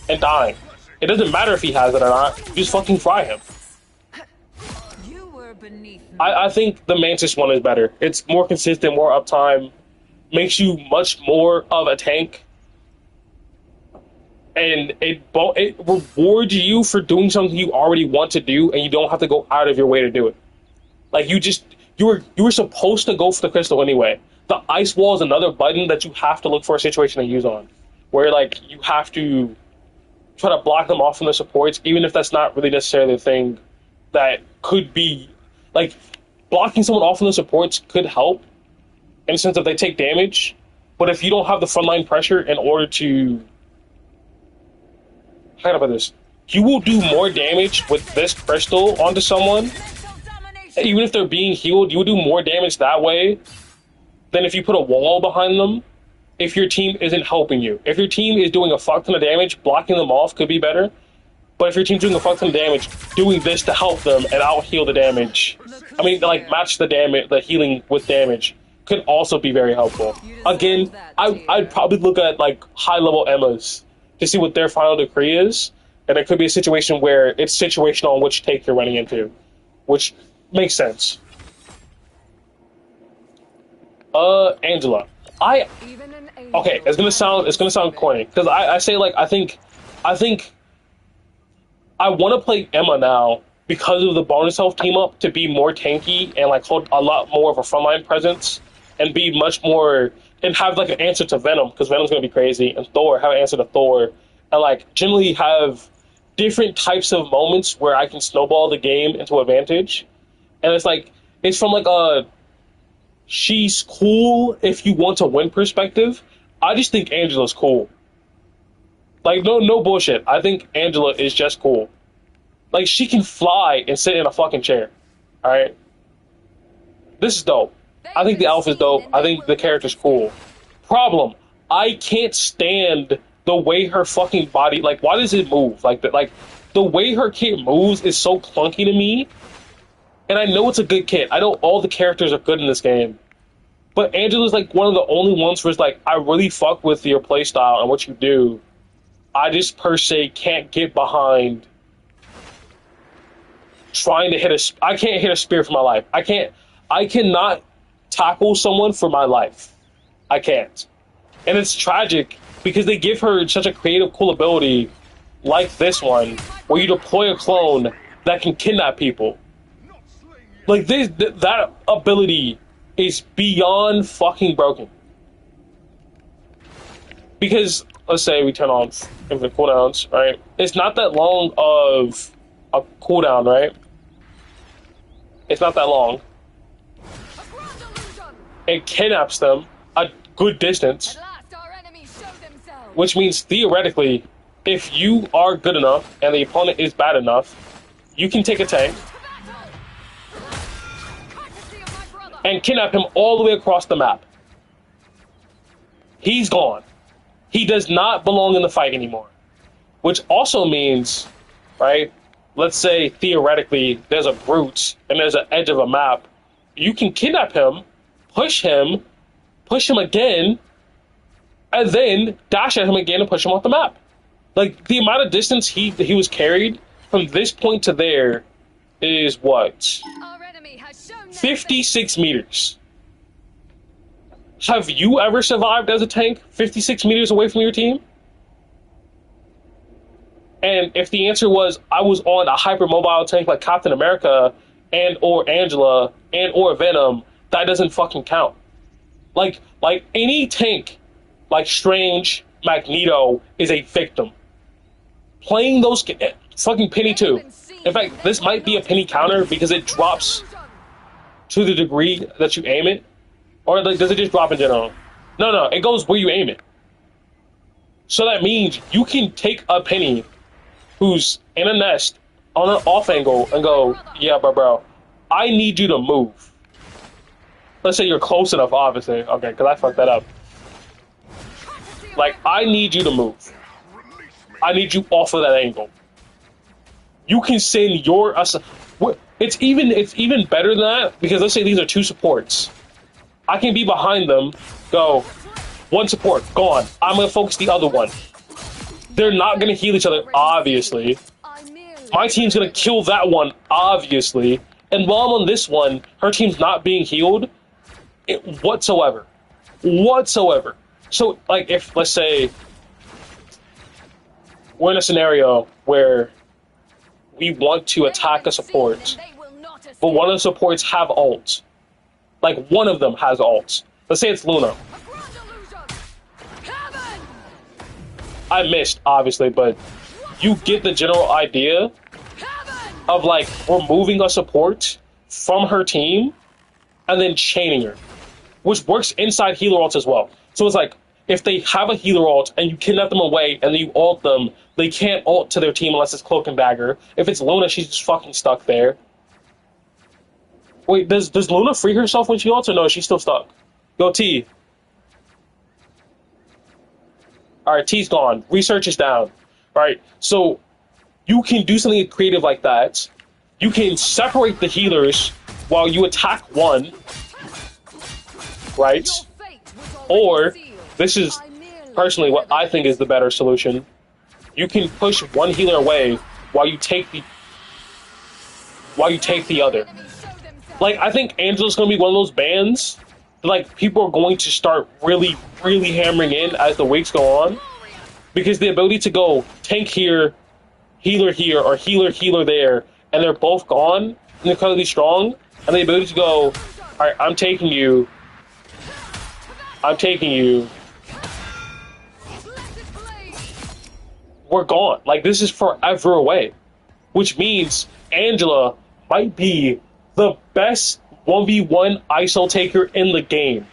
and dying. It doesn't matter if he has it or not, you just fucking fry him. I think the Mantis one is better. It's more consistent, more uptime, makes you much more of a tank. And it rewards you for doing something you already want to do, and you don't have to go out of your way to do it. You were supposed to go for the crystal anyway. the ice wall is another button that you have to look for a situation to use on, where like you have to try to block them off from the supports, even if that's not really necessarily the thing that could be like blocking someone off from the supports could help in the sense that they take damage, but if you don't have the frontline pressure in order to, how can I put this? You will do more damage with this crystal onto someone, even if they're being healed. You will do more damage that way than if you put a wall behind them. If your team isn't helping you, if your team is doing a fuck ton of damage, blocking them off could be better. But if your team's doing a fuck ton of damage, doing this to help them and out heal the damage, I mean, like match the damage, the healing with damage, could also be very helpful. Again, I'd probably look at like high level Emmas to see what their final decree is, and it could be a situation where it's situational on which take you're running into, which makes sense. Angela, okay, it's gonna sound corny because I say like I think I want to play Emma now because of the bonus health team up to be more tanky and like hold a lot more of a frontline presence and be much more and have like an answer to Venom, because Venom's gonna be crazy, and Thor, have an answer to Thor, and like generally have different types of moments where I can snowball the game into advantage. And it's like it's from like a she's cool if you want to win perspective. I just think Angela's cool. Like no bullshit. I think Angela is just cool. Like she can fly and sit in a fucking chair. Alright? This is dope. I think the outfit's dope. I think the character's cool. Problem, I can't stand the way her fucking body, like, why does it move? Like the way her kit moves is so clunky to me. And I know it's a good kit. I know all the characters are good in this game. But Angela's like one of the only ones where it's like, I really fuck with your playstyle and what you do. I just per se can't get behind trying to hit I can't hit a spear for my life. I cannot tackle someone for my life. I can't. And it's tragic because they give her such a creative, cool ability like this one, where you deploy a clone that can kidnap people. Like that ability is beyond fucking broken. Because let's say we turn on infinite cooldowns, right? It's not that long of a cooldown, right? It's not that long. It kidnaps them a good distance, which means theoretically, if you are good enough and the opponent is bad enough, you can take a tank and kidnap him all the way across the map. He's gone. He does not belong in the fight anymore. Which also means, right, let's say theoretically there's a brute and there's an edge of a map. You can kidnap him, push him again, and then dash at him again and push him off the map. Like, the amount of distance he was carried from this point to there is what? 56 meters. Have you ever survived as a tank 56 meters away from your team? And if the answer was, I was on a hypermobile tank like Captain America and or Angela and or Venom, that doesn't fucking count. Like any tank, like Strange, Magneto, is a victim. Playing those, fucking Penny too. In fact, this might be a Penny counter because it drops to the degree that you aim it. Or like, does it just drop in general? No, it goes where you aim it. So that means you can take a Penny who's in a nest on an off angle and go, yeah, bro, I need you to move. Let's say you're close enough, obviously. Okay, because I fucked that up. Like, I need you to move. I need you off of that angle. You can send your... It's even better than that, because let's say these are two supports. I can be behind them, go, one support, gone. I'm going to focus the other one. They're not going to heal each other, obviously. My team's going to kill that one, obviously. And while I'm on this one, her team's not being healed whatsoever. So, like, if, let's say, we're in a scenario where we want to attack a support, but one of the supports have ults. Like, one of them has ults. Let's say it's Luna. I missed, obviously, but you get the general idea of, like, removing a support from her team and then chaining her, which works inside healer ults as well. So it's like, if they have a healer ult and you kidnap them away and then you ult them, they can't ult to their team unless it's Cloak and Dagger. If it's Luna, she's just fucking stuck there. Wait, does Luna free herself when she ults, or no, she's still stuck? Go T. Alright, T's gone. Research is down. Alright, so you can do something creative like that. You can separate the healers while you attack one. Right? Or, this is personally what I think is the better solution. You can push one healer away while you take the other. Like, I think Angela's gonna be one of those bans that, like, people are going to start really, really hammering in as the weeks go on. Because the ability to go tank here, healer here, or healer there, and they're both gone, and they're incredibly strong, and the ability to go, alright, I'm taking you, we're gone. Like, this is forever away. Which means Angela might be the best 1v1 ISO taker in the game.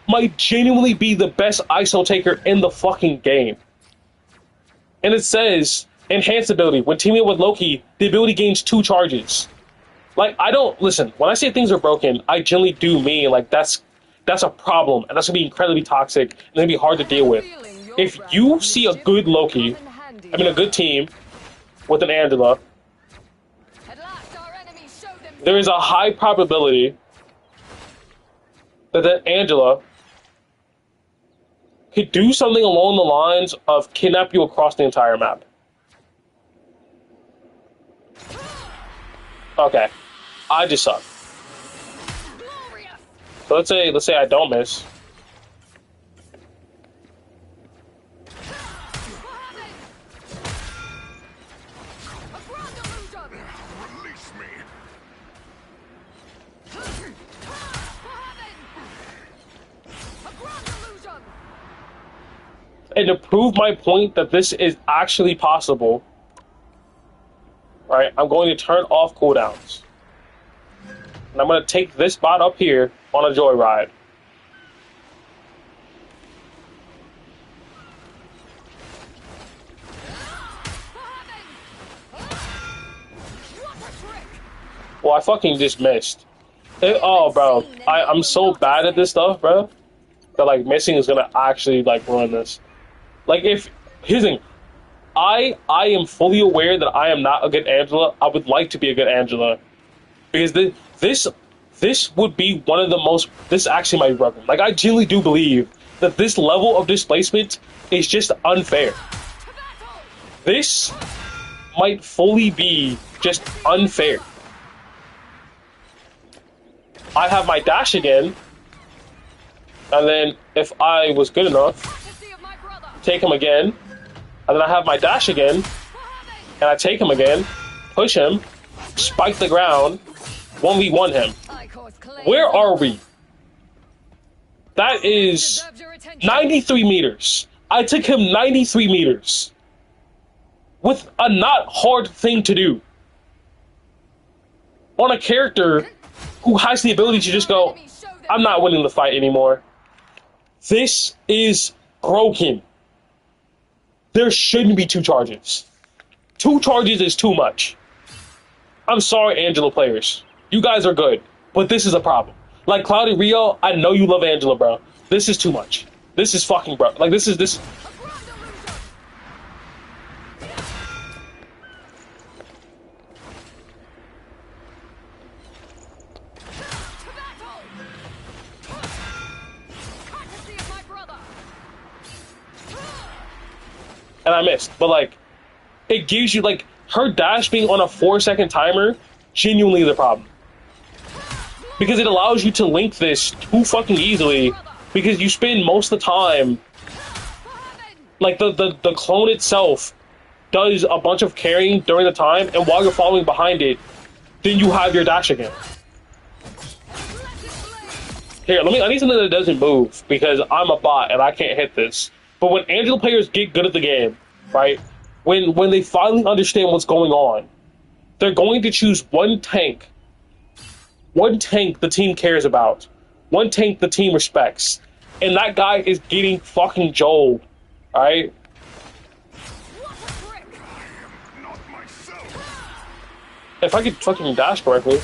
Might genuinely be the best ISO taker in the fucking game. And it says, enhanced ability. When teaming up with Loki, the ability gains 2 charges. Like, listen, when I say things are broken, I generally do mean, like, that's a problem, and that's gonna be incredibly toxic, and gonna be hard to deal with. If you see a good Loki, a good team, with an Angela, there is a high probability that Angela could do something along the lines of kidnap you across the entire map. Okay, I just suck. So let's say I don't miss. Release me. And to prove my point that this is actually possible, right, I'm going to turn off cooldowns. And I'm going to take this bot up here on a joyride. Well, I fucking just missed. Oh, bro. I'm so bad at this stuff, bro, that, like, missing is going to actually, like, ruin this. Like, here's the thing. I am fully aware that I am not a good Angela. I would like to be a good Angela. Because this would be one of the most... This actually might be broken. Like, I genuinely do believe that this level of displacement is just unfair. This might fully be just unfair. I have my dash again. And then, if I was good enough, take him again. And then I have my dash again. And I take him again. Push him. Spike the ground. 1v1 him. Where are we? That is 93 meters. I took him 93 meters. With a not hard thing to do. On a character who has the ability to just go, I'm not winning the fight anymore. This is broken. There shouldn't be 2 charges. 2 charges is too much. I'm sorry, Angela players. You guys are good, but this is a problem. Like, Cloudy Rio, I know you love Angela, bro. This is too much. This is fucking bro. Like, this is... And I missed, but, like, it gives you, like, her dash being on a 4-second timer, genuinely the problem. Because it allows you to link this too fucking easily, because you spend most of the time, like, the clone itself does a bunch of carrying during the time, and while you're following behind it, then you have your dash again. Here, I need something that doesn't move because I'm a bot and I can't hit this. But when Angela players get good at the game, right? When they finally understand what's going on, they're going to choose one tank the team cares about, one tank the team respects, and that guy is getting fucking joled, all right? Not myself. If I could fucking dash correctly.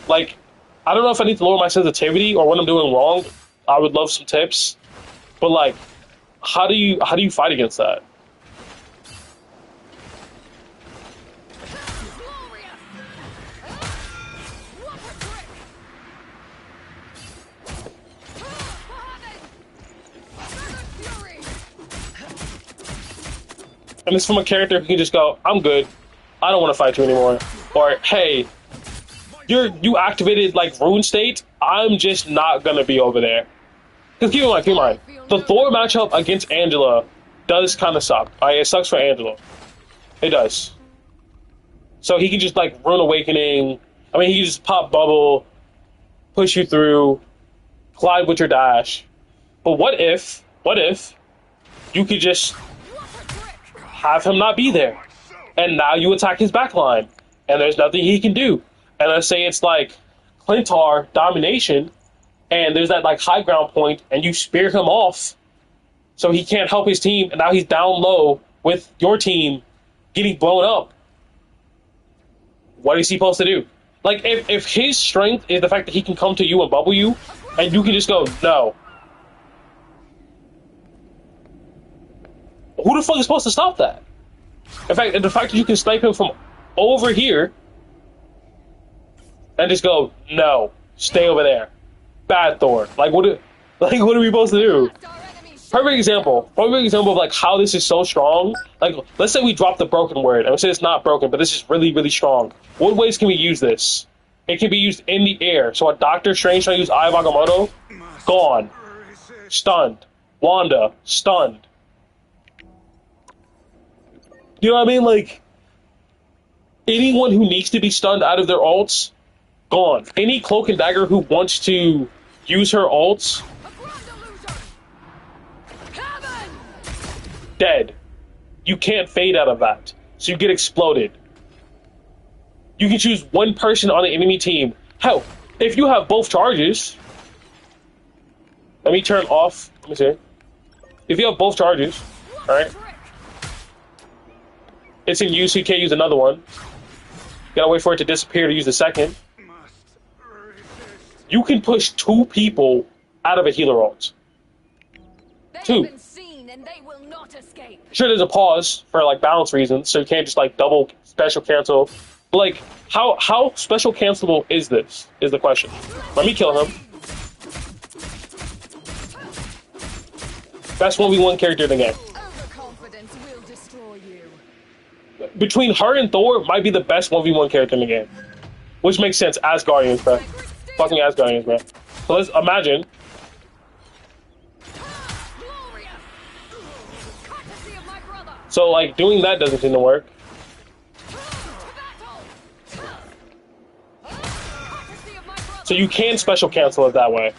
Like, I don't know if I need to lower my sensitivity or what I'm doing wrong. I would love some tips. But like, how do you fight against that? And it's from a character who can just go, I'm good. I don't want to fight you anymore. Or, hey, you activated like rune state. I'm just not gonna be over there. Because keep in mind, the Thor matchup against Angela does kind of suck. It sucks for Angela. It does. So he can just like rune awakening. I mean, he can just pop bubble, push you through, glide with your dash. But what if you could just have him not be there, and now you attack his backline, and there's nothing he can do. And let's say it's like Clintar domination, and there's that like high ground point, and you spear him off, so he can't help his team, and now he's down low with your team getting blown up. What is he supposed to do? Like, if his strength is the fact that he can come to you and bubble you, and you can just go, no. Who the fuck is supposed to stop that? In fact, the fact that you can snipe him from over here and just go, no, stay over there. Bad Thor. Like what are we supposed to do? Perfect example of like how this is so strong. Like, let's say we drop the broken word. I would say it's not broken, but this is really, really strong. What ways can we use this? It can be used in the air. So a Doctor Strange trying to use Eye of Agamotto, gone. Stunned. Wanda, stunned. You know what I mean? Like, anyone who needs to be stunned out of their ults, gone. Any Cloak and Dagger who wants to use her ults, dead. You can't fade out of that. So you get exploded. You can choose one person on the enemy team. Hell, if you have both charges, let me turn off, let me see. If you have both charges, alright? It's in use, so you can't use another one. You gotta wait for it to disappear to use the second. You can push two people out of a healer ult. Two. Sure, there's a pause for like balance reasons, so you can't just like double special cancel. But like, how special cancelable is this? Is the question. Let me kill him. Best 1v1 character in the game. Between her and Thor, might be the best 1v1 character in the game. Which makes sense. Asgardians, bro. Fucking Asgardians, bro. So let's imagine. So, like, doing that doesn't seem to work. So you can special cancel it that way.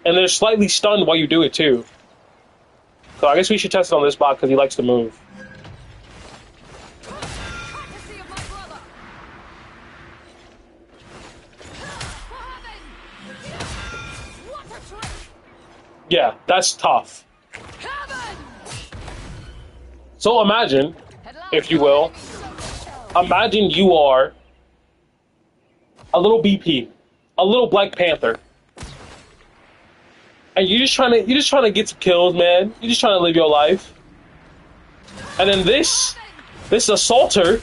And they're slightly stunned while you do it, too. So I guess we should test it on this bot because he likes to move. Yeah, that's tough. So imagine, if you will, imagine you are a little BP, a little Black Panther, and you're just trying to get some kills, man. You're just trying to live your life, and then this assaulter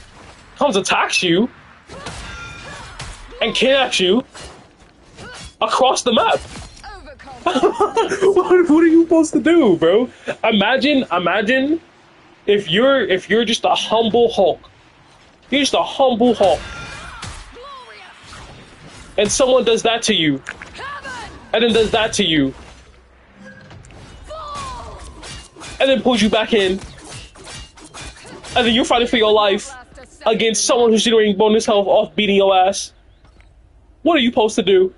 comes, attacks you, and kidnaps you across the map. what are you supposed to do, bro? Imagine if you're just a humble Hulk. You're just a humble Hulk. And someone does that to you. And then does that to you. And then pulls you back in. And then you're fighting for your life. against someone who's generating bonus health off beating your ass. What are you supposed to do?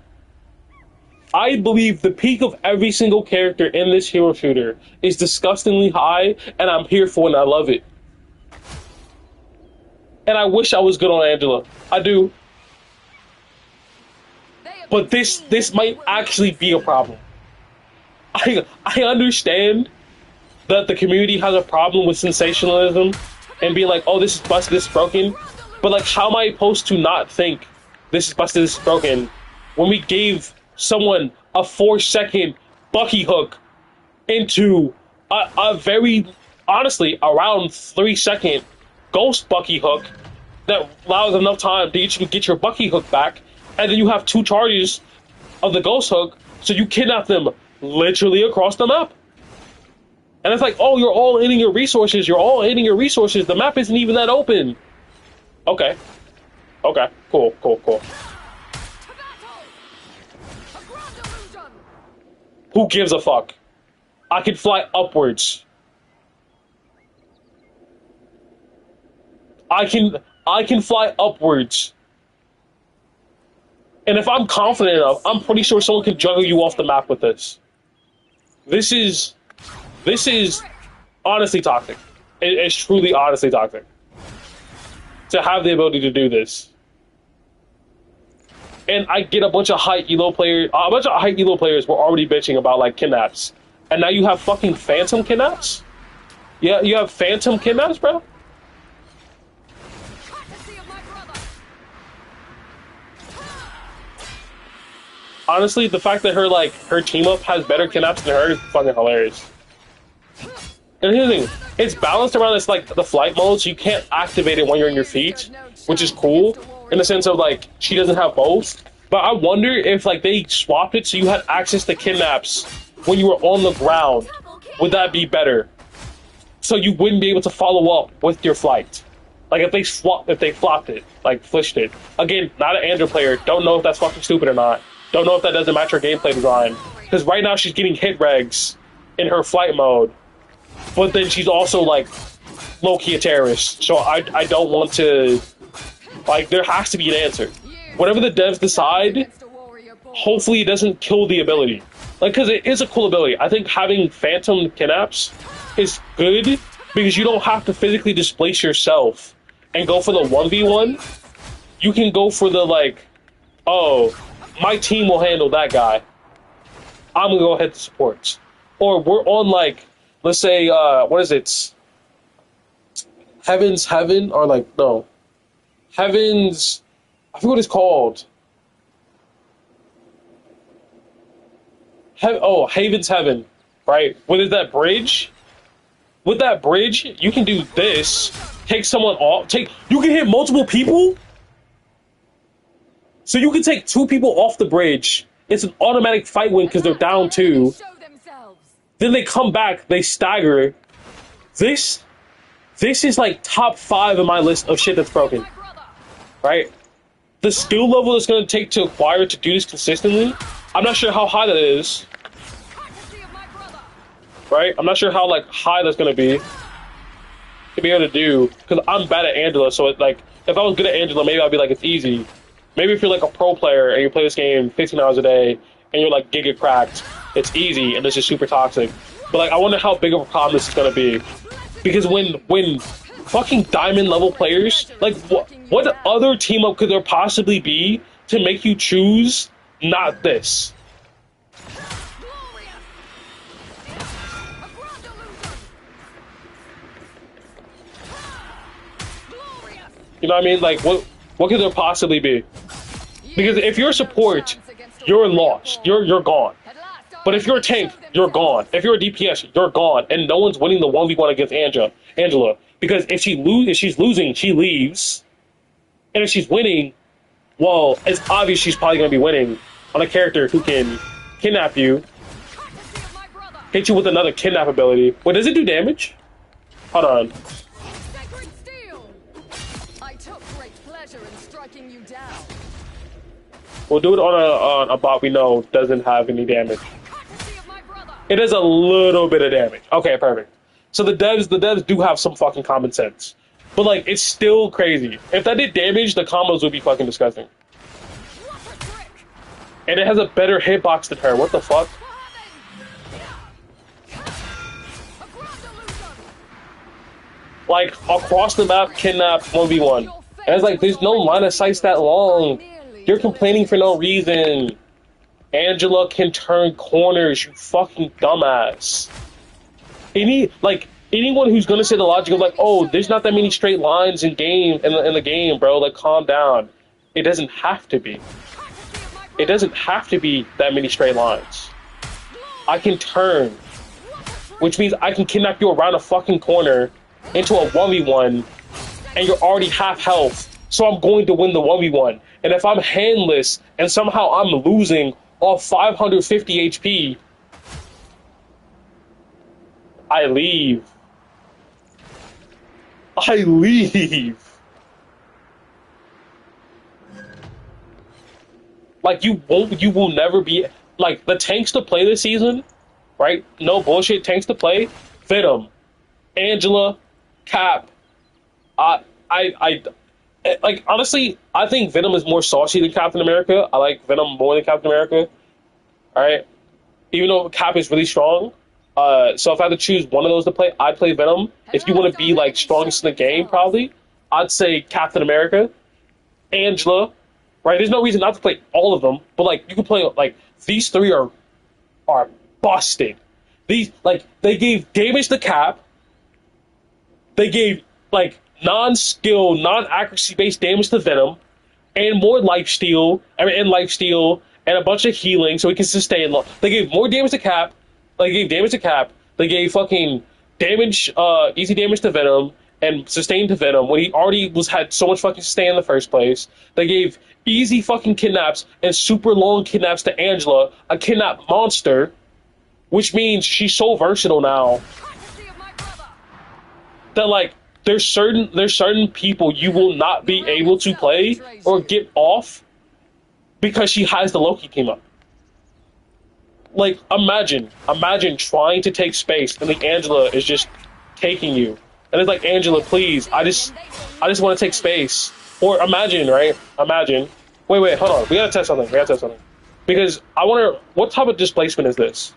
I believe the peak of every single character in this hero shooter is disgustingly high, and I'm here for it and I love it. And I wish I was good on Angela. I do. But this might actually be a problem. I understand that the community has a problem with sensationalism and being like, oh, this is busted, this is broken. But like, how am I supposed to not think this is busted, this is broken when we gave someone a 4-second Bucky hook into a very, honestly, around 3-second Ghost Bucky hook that allows enough time to get your Bucky hook back, and then you have 2 charges of the Ghost hook, so you kidnap them literally across the map. And it's like, oh, you're all hitting your resources, the map isn't even that open. Okay, cool. Who gives a fuck? I can fly upwards. I can fly upwards. And if I'm confident enough, I'm pretty sure someone can juggle you off the map with this. This is honestly toxic. It's truly honestly toxic. To have the ability to do this. And I get a bunch of high elo players were already bitching about like kidnaps. And now you have fucking phantom kidnaps? Yeah, you have phantom kidnaps, bro? Honestly, the fact that her team up has better kidnaps than her is fucking hilarious. And here's the thing, it's balanced around this like the flight mode, so you can't activate it when you're in your feet, which is cool in the sense of like she doesn't have both. But I wonder if like they swapped it so you had access to kidnaps when you were on the ground. Would that be better? So you wouldn't be able to follow up with your flight. Like if they flopped it, like flished it. Again, not an Android player. Don't know if that's fucking stupid or not. Don't know if that doesn't match her gameplay design. Because right now she's getting hit regs in her flight mode. But then she's also like low-key a terrorist. So I don't want to, like, there has to be an answer. Whatever the devs decide, hopefully it doesn't kill the ability. Like, because it is a cool ability. I think having phantom kidnaps is good because you don't have to physically displace yourself and go for the 1v1. You can go for the, like, oh, my team will handle that guy. I'm gonna go hit the supports. Or we're on, like, let's say, what is it? Heaven's Heaven? Or, like, no. Heaven's... I forget what it's called. Haven's Heaven, right? With that bridge, with that bridge, you can do this. Take someone off. You can hit multiple people. So you can take 2 people off the bridge. It's an automatic fight win because they're down 2. Then they come back. They stagger. This is like top 5 in my list of shit that's broken. Right? The skill level it's going to take to acquire to do this consistently, I'm not sure how high that is. Right? I'm not sure how like high that's going to be able to do, because I'm bad at Angela, so it, like, if I was good at Angela, maybe I'd be like, it's easy. Maybe if you're like a pro player and you play this game 15 hours a day and you're like giga cracked, it's easy and this is super toxic. But like, I wonder how big of a problem this is going to be. Because when fucking diamond level players, like, what other team up could there possibly be to make you choose not this? You know what I mean? Like, what could there possibly be? Because if you're support, you're lost. You're gone. But if you're a tank, you're gone. If you're a DPS, you're gone. And no one's winning the 1v1 against Angela. Because if she's losing, she leaves. And if she's winning, well, it's obvious she's probably going to be winning on a character who can kidnap you, hit you with another kidnap ability. Wait, does it do damage? Hold on. We'll do it on a bot we know doesn't have any damage. It does a little bit of damage. Okay, perfect. So the devs do have some fucking common sense. But like, it's still crazy. If that did damage, the combos would be fucking disgusting. And it has a better hitbox than her. What the fuck? Like, across the map, kidnap 1v1. And it's like, there's no line of sight that long. You're complaining for no reason. Angela can turn corners, you fucking dumbass. Anyone who's gonna say the logic of like, oh, there's not that many straight lines in the game, bro. Like, calm down. It doesn't have to be. It doesn't have to be that many straight lines. I can turn, which means I can kidnap you around a fucking corner into a 1v1, and you're already half health. So I'm going to win the 1v1. And if I'm handless and somehow I'm losing off 550 HP, I leave. I leave. Like, you will never be, like, the tanks to play this season, right? No bullshit, tanks to play. Venom, Angela, Cap. Like, honestly, I think Venom is more saucy than Captain America. I like Venom more than Captain America. Alright? Even though Cap is really strong. So if I had to choose one of those to play, I'd play Venom. If you want to be, like, strongest in the game, probably, I'd say Captain America. Angela. Right? There's no reason not to play all of them. But, like, you can play, like, these three are busted. These, like, they gave damage to Cap. They gave, like, non-skill, non-accuracy-based damage to Venom, and more lifesteal, and a bunch of healing so he can sustain. They gave more damage to Cap. They gave damage to Cap. They gave fucking damage, easy damage to Venom, and sustain to Venom when he already had so much fucking sustain in the first place. They gave easy fucking kidnaps and super long kidnaps to Angela, a kidnap monster, which means she's so versatile now that, like, there's certain people you will not be able to play or get off because she has the Loki team up. Like, imagine trying to take space and the Angela is just taking you. And it's like, Angela, please, I just want to take space. Or imagine, right? Imagine. Wait, hold on. We gotta test something. Because I wonder, what type of displacement is this?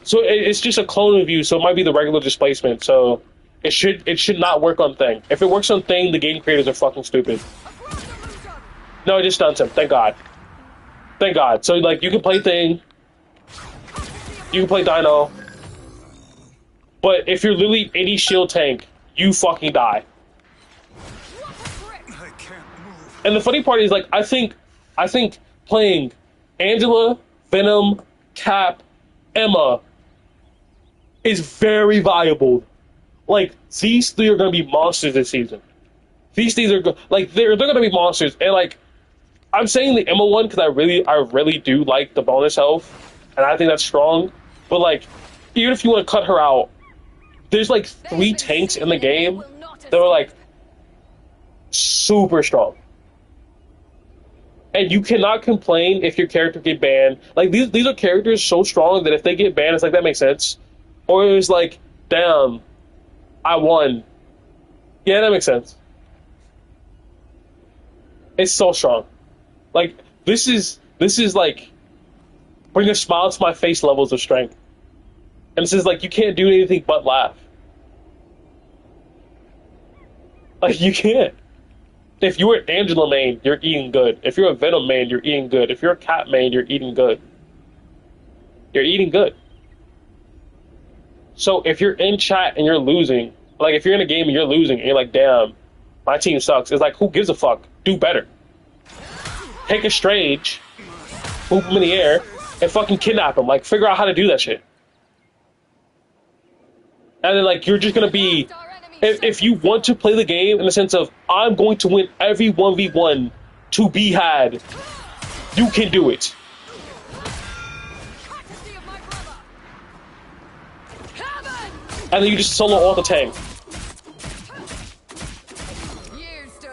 So it's just a clone of you, so it might be the regular displacement. So it should not work on Thing. If it works on Thing, the game creators are fucking stupid. No, it just stuns him. Thank God. Thank God. So, like, you can play Thing. You can play Dino. But if you're literally any shield tank, you fucking die. And the funny part is, like, I think playing Angela, Venom, Cap, Emma is very viable. Like, these three are gonna be monsters this season. These things are like, they're gonna be monsters. And, like, I'm saying the Emma one because I really do like the bonus health, and I think that's strong. But, like, even if you want to cut her out, there's like 3 tanks in the game that are like super strong. And you cannot complain if your character get banned. Like, these are characters so strong that if they get banned, it's like, that makes sense. Or it's like, damn, I won. Yeah, that makes sense. It's so strong. Like, this is like, bring a smile to my face levels of strength. And this is like, you can't do anything but laugh. Like, you can't. If you're an Angela main, you're eating good. If you're a Venom main, you're eating good. If you're a Cat main, you're eating good. You're eating good. So if you're in chat and you're losing, like, if you're in a game and you're losing and you're like, damn, my team sucks, it's like, who gives a fuck? Do better. Take a Strange, boop him in the air, and fucking kidnap him. Like, figure out how to do that shit. And then, like, you're just gonna be... If you want to play the game in the sense of, I'm going to win every 1v1 to be had, you can do it. And then you just solo all the tank.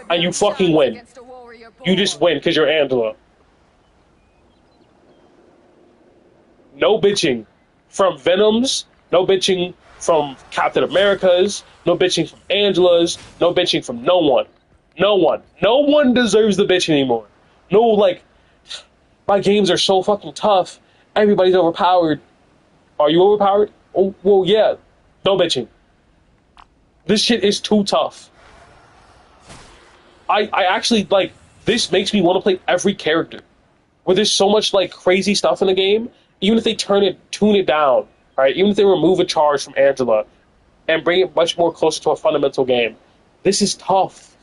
And you fucking win. You just win because you're Angela. No bitching from Venoms. No bitching from Captain America's, no bitching from Angela's, no bitching from no one. No one. No one deserves the bitch anymore. No, like, my games are so fucking tough. Everybody's overpowered. Are you overpowered? Oh, well, yeah. No bitching. This shit is too tough. I actually, like, this makes me want to play every character. Where there's so much, like, crazy stuff in the game, even if they tune it down, right? Even if they remove a charge from Angela and bring it much more closer to a fundamental game, this is tough.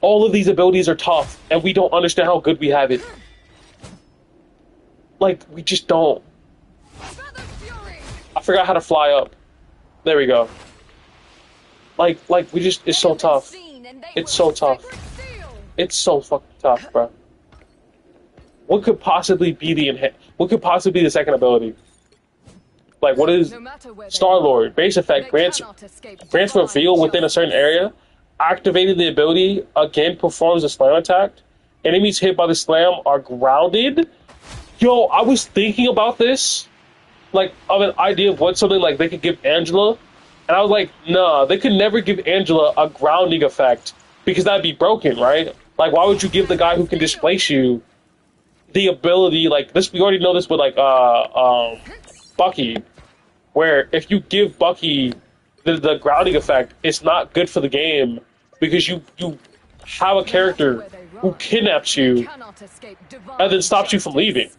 All of these abilities are tough, and we don't understand how good we have it. Like, we just don't. I forgot how to fly up. There we go. Like, we just, it's so tough. It's so tough. It's so fucking tough, bro. What could possibly be what could possibly be the second ability? Like, what is Star-Lord? Base effect grants reveal within a certain area. Activating the ability again performs a slam attack. Enemies hit by the slam are grounded. Yo, I was thinking about this, like, of an idea of what something like they could give Angela, and I was like, nah, they could never give Angela a grounding effect because that'd be broken, right? Like, why would you give the guy who can displace you the ability like this? We already know this with like Bucky, where if you give Bucky the grounding effect, it's not good for the game because you have a character who kidnaps you and then stops you from leaving.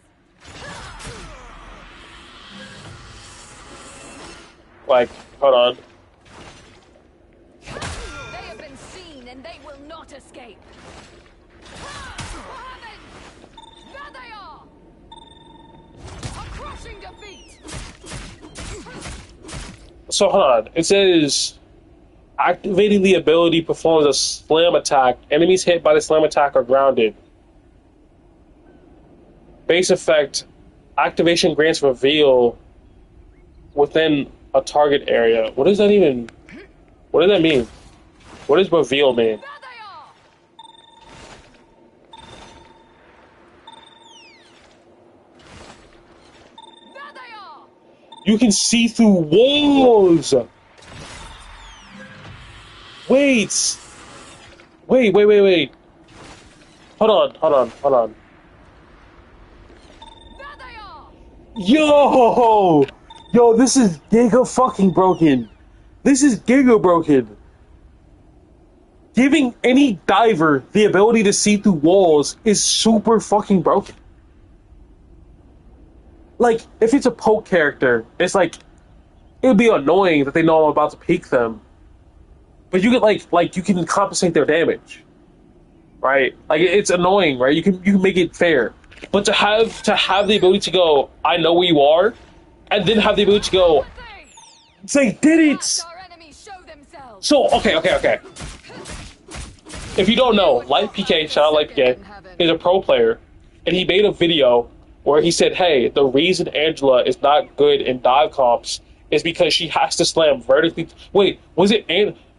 Like, hold on. They have been seen and they will not escape. There they are. A crushing defeat. So hold on. It says activating the ability performs a slam attack. Enemies hit by the slam attack are grounded. Base effect activation grants reveal within a target area. What does that even? What does that mean? What does reveal mean? There they are. There they are. You can see through walls. Wait. Hold on. There they are. Yo, this is giga fucking broken. This is giga broken. Giving any diver the ability to see through walls is super fucking broken. Like, if it's a poke character, it's like, it would be annoying that they know I'm about to peek them. But you can like you can compensate their damage. Right? Like, it's annoying, right? You can make it fair. But to have the ability to go, I know where you are, and then have the ability to go, say, did it! Our enemies show themselves. So, okay. If you don't know, Light PK, shout out Light PK, is a pro player, and he made a video where he said, hey, the reason Angela is not good in dive comps is because she has to slam vertically. Wait, was it?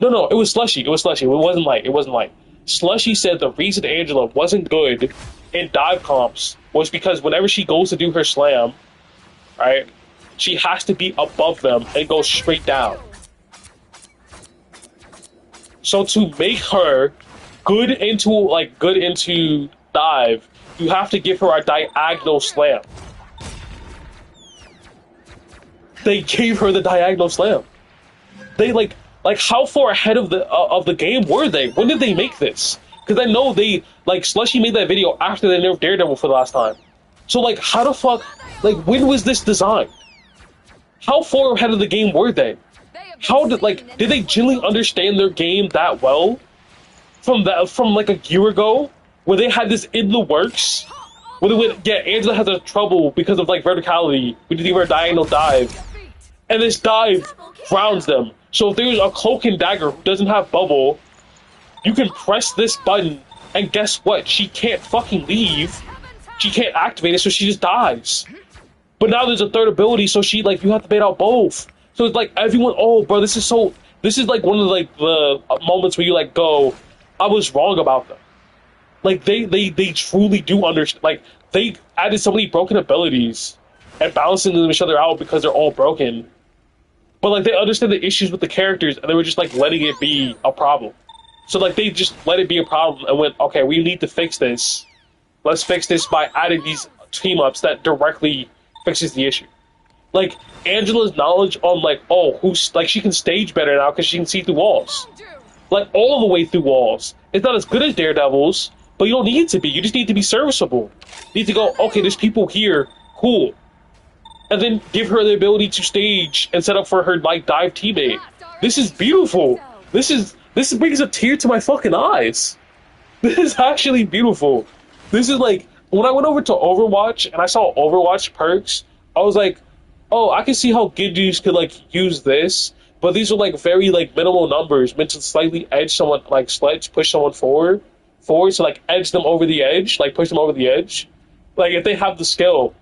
No, it was Slushy. It wasn't Light. Slushy said the reason Angela wasn't good in dive comps was because whenever she goes to do her slam, right, she has to be above them and go straight down. So to make her good into dive, you have to give her a diagonal slam. They gave her the diagonal slam. They like how far ahead of the game were they? When did they make this? Because I know they Slushy made that video after they nerfed Daredevil for the last time. So like, how the fuck? Like, when was this designed? How far ahead of the game were they? How did they genuinely understand their game that well? From like a year ago, where they had this in the works, where they went, yeah, Angela has a trouble because of like verticality. We need to give her a diagonal dive, and this dive grounds them. So if there's a cloak and dagger who doesn't have bubble, you can press this button, and guess what? She can't fucking leave. She can't activate it, so she just dies. But now there's a third ability, so you have to bait out both. So it's like everyone, oh, bro, this is like one of the moments where you go, I was wrong about them. Like, they truly do understand. Like, they added so many broken abilities and balancing them each other out because they're all broken. but like they understood the issues with the characters, and they were just like letting it be a problem. So like they just let it be a problem and went, okay, we need to fix this. Let's fix this by adding these team ups that directly fixes the issue. Like Angela's knowledge on like, oh, who's like she can stage better now because she can see through walls, like all the way through walls. It's not as good as Daredevil's, but you don't need to be. You just need to be serviceable. You need to go, okay, there's people here, cool, and then give her the ability to stage and set up for her like dive teammate. This is beautiful. This brings a tear to my fucking eyes. This is actually beautiful. This is like, when I went over to Overwatch and I saw Overwatch perks, I was like, oh, I can see how Gidus could like use this, but these are like very like minimal numbers meant to slightly edge someone, like push someone forward, so like edge them over the edge, like push them over the edge. Like if they have the skill.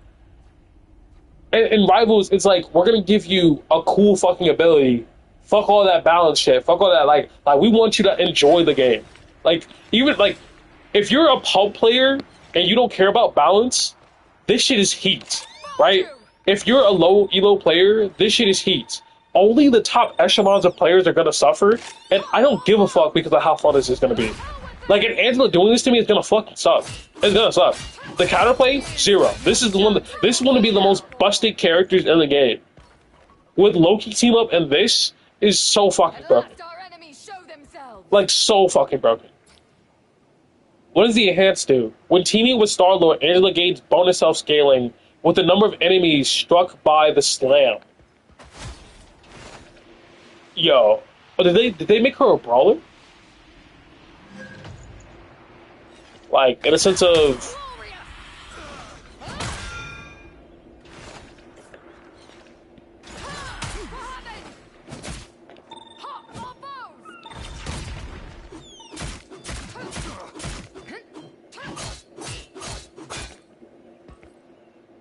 In Rivals, it's like, we're gonna give you a cool fucking ability. Fuck all that balance shit. Fuck all that, like we want you to enjoy the game. Like, even, like, if you're a pub player and you don't care about balance, this shit is heat, right? If you're a low elo player, this shit is heat. Only the top echelons of players are gonna suffer, and I don't give a fuck because of how fun this is gonna be. Like, and Angela doing this to me is gonna fucking suck. It's gonna suck. The counterplay, 0. This is one to be the most busted characters in the game. With Loki team up and this is so fucking broken. Like, so fucking broken. What does the Enhance do? When teaming with Star-Lord, Angela gains bonus self-scaling with the number of enemies struck by the slam. Yo. Oh, did they make her a brawler? Like, in a sense of...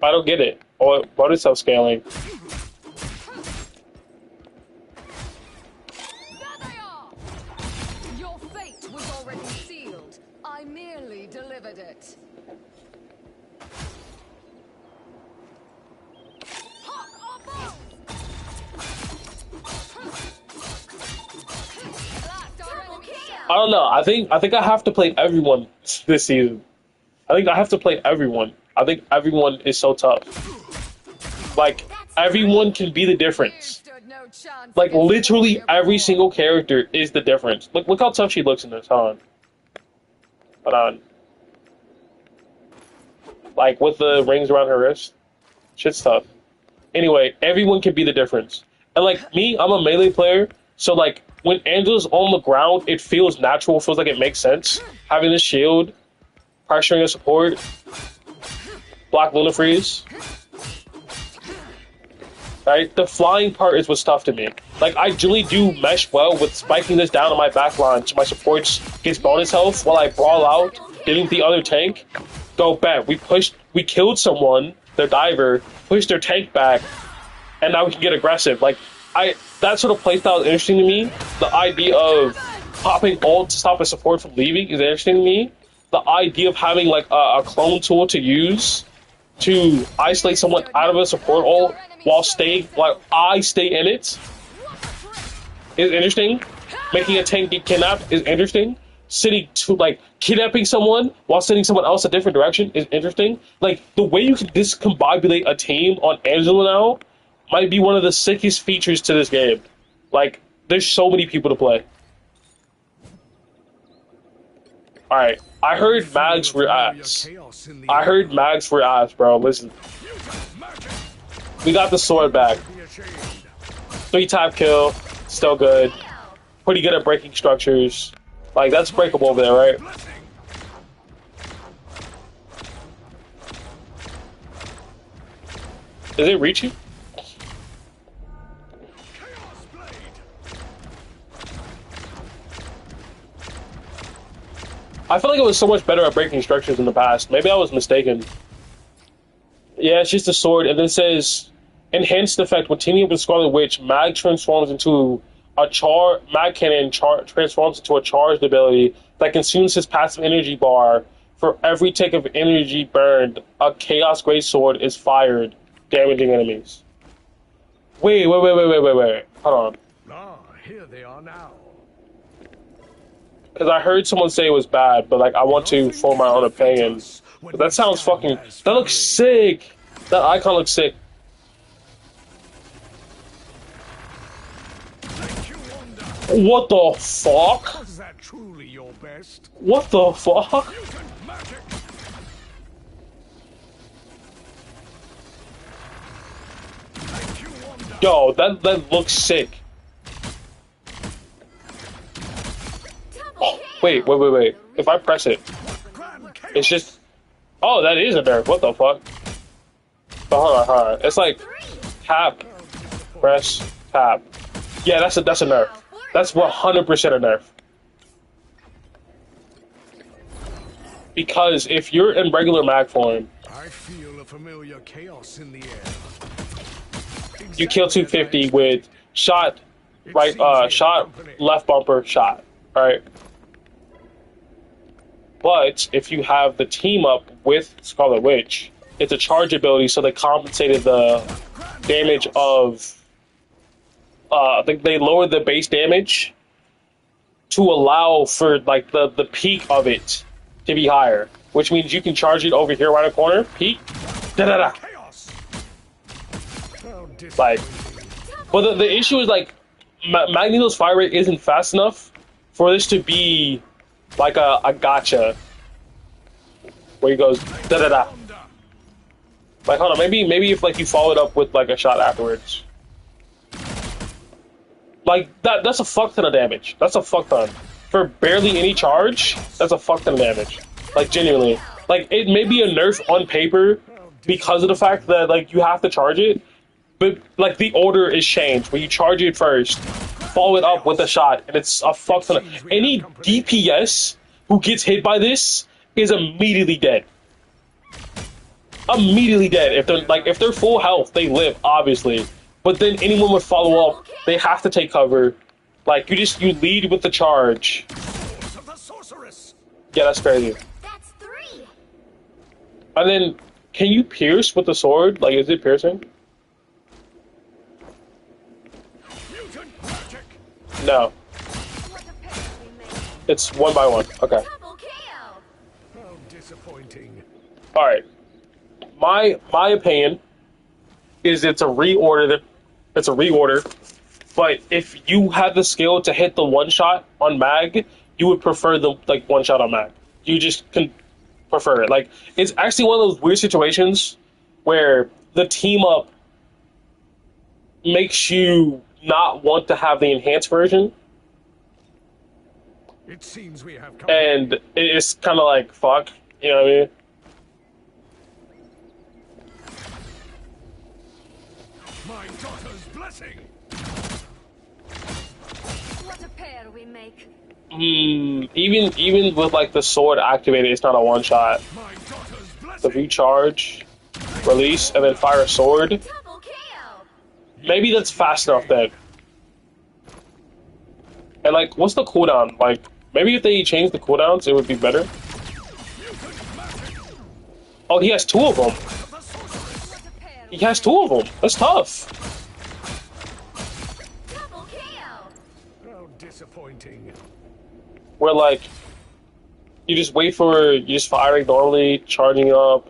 I don't get it. Or bonus self-scaling. Your fate was already sealed. I merely delivered it. I don't know. I think I have to play everyone this season. I think I have to play everyone. I think everyone is so tough. Like, everyone can be the difference. Like, literally every single character is the difference. Look how tough she looks in this. Hold on. Like, with the rings around her wrist. Shit's tough. Anyway, everyone can be the difference. And, like, me, I'm a melee player. So, like, when Angela's on the ground, it feels natural. Feels like it makes sense. Having this shield, pressuring a support, block Luna Freeze. Right? The flying part is what's tough to me. Like, I generally do mesh well with spiking this down on my back line so my supports gets bonus health while I brawl out, getting the other tank. Go back. We killed someone, their diver, pushed their tank back, and now we can get aggressive. Like, that sort of playstyle is interesting to me. The idea of popping ult to stop a support from leaving is interesting to me. The idea of having, like, a clone tool to use to isolate someone out of a support ult while I stay in it is interesting. Making a tank get kidnapped is interesting. Kidnapping someone while sending someone else a different direction is interesting. Like, the way you can discombobulate a team on Angela now might be one of the sickest features to this game. Like, there's so many people to play. Alright, I heard Mags were ass. Bro. Listen. We got the sword back. 3-tap kill. Still good. Pretty good at breaking structures. Like, that's breakable over there, right? Is it reaching? I feel like it was so much better at breaking structures in the past. Maybe I was mistaken. Yeah, it's just a sword. And then it says, enhanced effect. When teaming up with Scarlet Witch, Mag transforms into a Mag Cannon transforms into a charged ability that consumes his passive energy bar. For every tick of energy burned, a Chaos Great Sword is fired, damaging enemies. Wait. Hold on. Ah, here they are now. Because I heard someone say it was bad, but like I want to form my own opinion. But that sounds fucking. That looks sick. That icon looks sick. What the fuck? Was that truly your best? What the fuck? Mutant magic! Thank you, Wanda. Yo, that looks sick. Oh, wait. If I press it, Grand chaos. it's just. Oh, that is a nerf. What the fuck? But hold on. It's like tap, press, tap. Yeah, that's a nerf. That's 100% a nerf. Because if you're in regular mag form, I feel a familiar chaos in the air. you kill 250 with shot, right? Shot, left bumper, shot. Right. But if you have the team up with Scarlet Witch, it's a charge ability, so they compensated the damage of. They lowered the base damage to allow for like the peak of it to be higher, which means you can charge it over here right in the corner, peak, da. Chaos. Like, but the issue is like Magneto's fire rate isn't fast enough for this to be like a gotcha where he goes da. Like, hold on, maybe if like you follow it up with like a shot afterwards. Like, that's a fuck ton of damage. That's a fuck ton. For barely any charge, that's a fuck ton of damage. Like, genuinely. Like, it may be a nerf on paper because of the fact that, like, you have to charge it, but, like, the order is changed, where you charge it first, follow it up with a shot, and it's a fuck ton of... Any DPS who gets hit by this is immediately dead. Immediately dead. If they're full health, they live, obviously. But then anyone would follow up, they have to take cover. Like, you lead with the charge. Of the sorceress. Yeah, that's crazy. That's 3. And then, can you pierce with the sword? Like, is it piercing? Mutant magic. No. What a pair we made. It's 1 by 1. Okay. Double KO. How disappointing. Alright. My opinion is it's a reorder. It's a reorder. But if you had the skill to hit the one shot on mag, you would prefer the like one shot on mag. You just can prefer it. Like, it's actually one of those weird situations where the team up makes you not want to have the enhanced version, It seems we have come. and it's kind of like fuck, you know what I mean? My daughter's blessing. What a pair we make. Even with like the sword activated, it's not a one shot. My daughter's So if blessing. you charge, release, and then fire a sword, Double KO. maybe that's fast enough then. And like, what's the cooldown? Like, maybe if they change the cooldowns, it would be better. Oh, he has 2 of them. What a pair He has 2 of them. That's tough. Double KO. How disappointing. Where like, you just wait for, you just firing normally, charging up.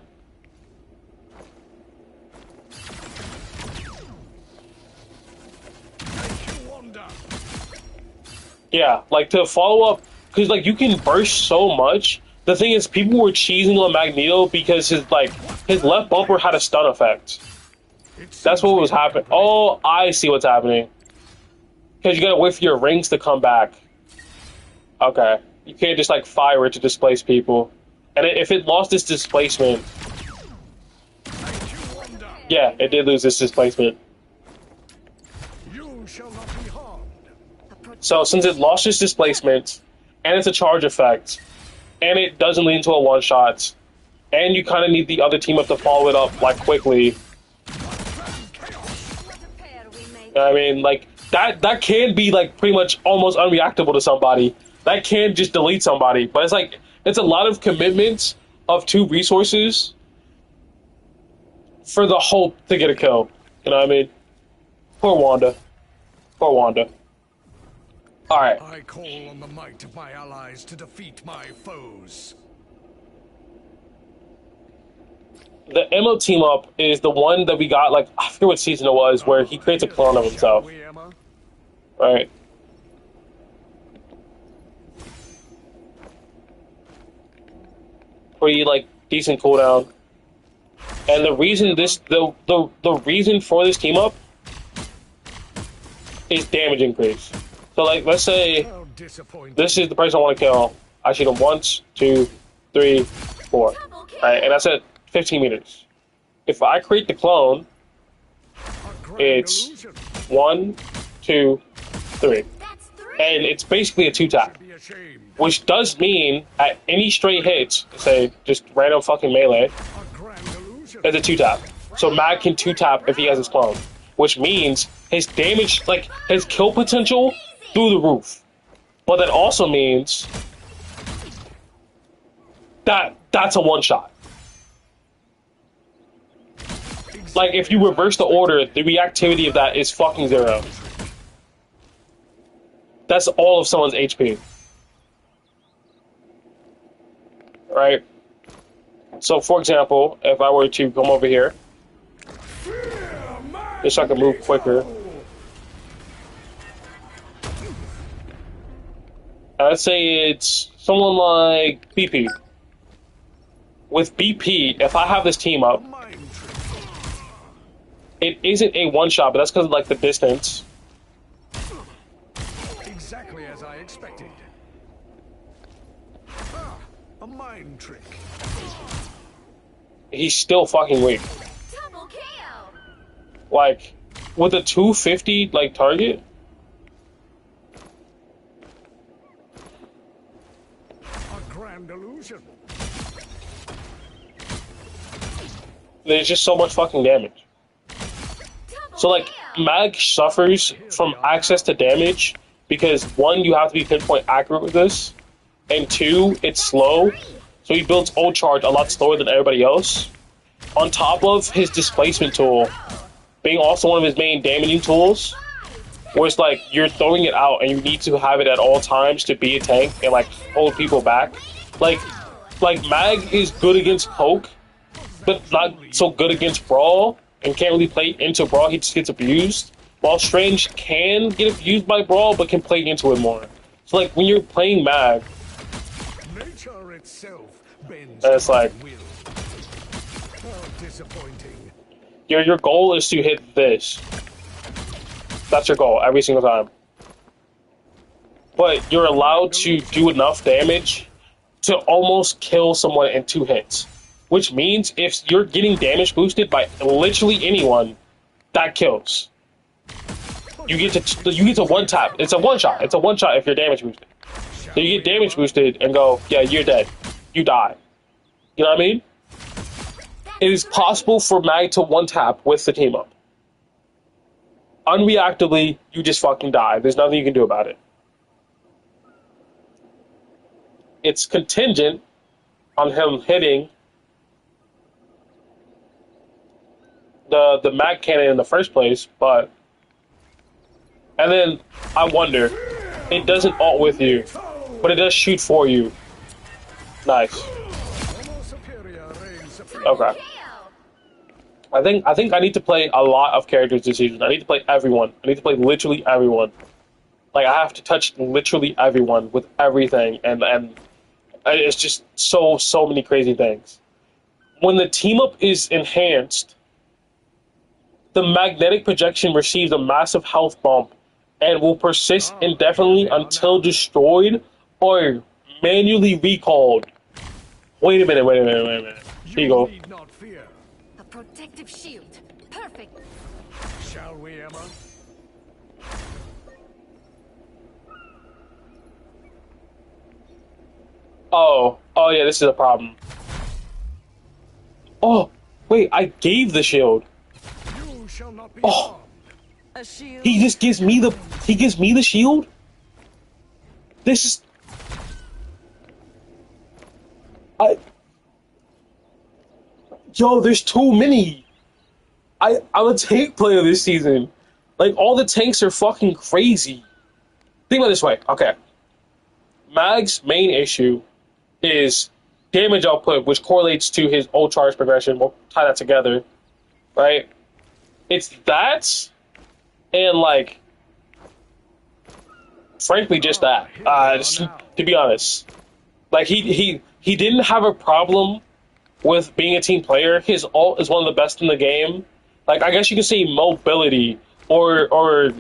Thank you, Wanda. Yeah, like to follow up, because like you can burst so much. The thing is, people were cheesing on Magneto because his left bumper had a stun effect. That's what was happening. Oh, I see what's happening. Because you gotta wait for your rings to come back. Okay, you can't just like fire it to displace people. And if it lost its displacement, Thank you, Wanda. yeah, it did lose its displacement. You shall not be harmed. So since it lost its displacement, and it's a charge effect, and it doesn't lead into a one shot, and you kind of need the other team up to follow it up like quickly. What a pair we make. I mean, like that can be like pretty much almost unreactable to somebody. That can just delete somebody, but it's like it's a lot of commitment of 2 resources for the hope to get a kill. You know what I mean? Poor Wanda. Poor Wanda. Alright. I call on the might of my allies to defeat my foes. The Emma team up is the one that we got, like, I forget what season it was, where he creates a clone of himself. Shall we, Emma? Right. Pretty, like, decent cooldown. And the reason the reason for this team up is damage increase. So, like, let's say How disappointing. this is the person I want to kill. I shoot him once, 2, 3, 4. Right, and that's at 15 meters. If I create the clone, A grand it's illusion. 1, 2, 3. That's 3. And it's basically a 2-tap. Be ashamed. Which does mean at any straight hits, say just random fucking melee, A grand illusion. it's a 2-tap. So Mag can 2-tap if he has his clone. Which means his damage, like his kill potential, through the roof. But that also means that that's a one-shot. Like if you reverse the order, the reactivity of that is fucking 0. That's all of someone's HP. Right? So, for example, if I were to come over here, just so I can move quicker. Let's say it's someone like BP. With BP, if I have this team up, Mind trick. it isn't a one-shot, but that's because of like the distance. Exactly as I expected. Ah, a mind trick. He's still fucking weak. Double KO. Like, with a 250 like target, A grand illusion. there's just so much fucking damage. Double So like, KO. Mag suffers from access to damage because 1, you have to be pinpoint accurate with this, and 2, it's slow, so he builds ult charge a lot slower than everybody else. On top of his displacement tool being also one of his main damaging tools, where it's like you're throwing it out and you need to have it at all times to be a tank and like hold people back. Like Mag is good against poke, but not so good against brawl and can't really play into brawl. He just gets abused. While Strange can get abused by brawl, but can play into it more. So like when you're playing Mag, Nature itself bends And it's to my like- will. How disappointing. your goal is to hit this. That's your goal every single time. But you're allowed to do enough damage to almost kill someone in 2 hits. Which means if you're getting damage boosted by literally anyone, that kills. You get to one tap. It's a one shot. It's a one shot if you're damage boosted. So you get damage boosted and go, yeah, you're dead. You die. You know what I mean? It is possible for Mag to one tap with the team up. Unreactively, you just fucking die. There's nothing you can do about it. It's contingent on him hitting the Mag cannon in the first place, but... And then, I wonder, it doesn't ult with you, but it does shoot for you. Nice. Homo superior reigns supreme. Okay. KO. I think I need to play a lot of characters this season. I need to play everyone. I need to play literally everyone. Like I have to touch literally everyone with everything, and it's just so many crazy things. When the team up is enhanced, the magnetic projection receives a massive health bump and will persist indefinitely until destroyed or manually recalled. Wait a minute. Here you go. need not fear. A protective shield. Perfect. Shall we, Emma? Oh yeah, this is a problem. Oh, wait, I gave the shield. You shall not be Oh. harmed. A shield. He just gives me the shield? This is... Yo, there's too many. I'm a tank player this season. Like, all the tanks are fucking crazy. Think about it this way. Okay. Mag's main issue is damage output, which correlates to his ult charge progression. We'll tie that together. Right? It's that, and, like, frankly, just that. To be honest. Like, he didn't have a problem with being a team player. His ult is one of the best in the game. Like, I guess you could say mobility, or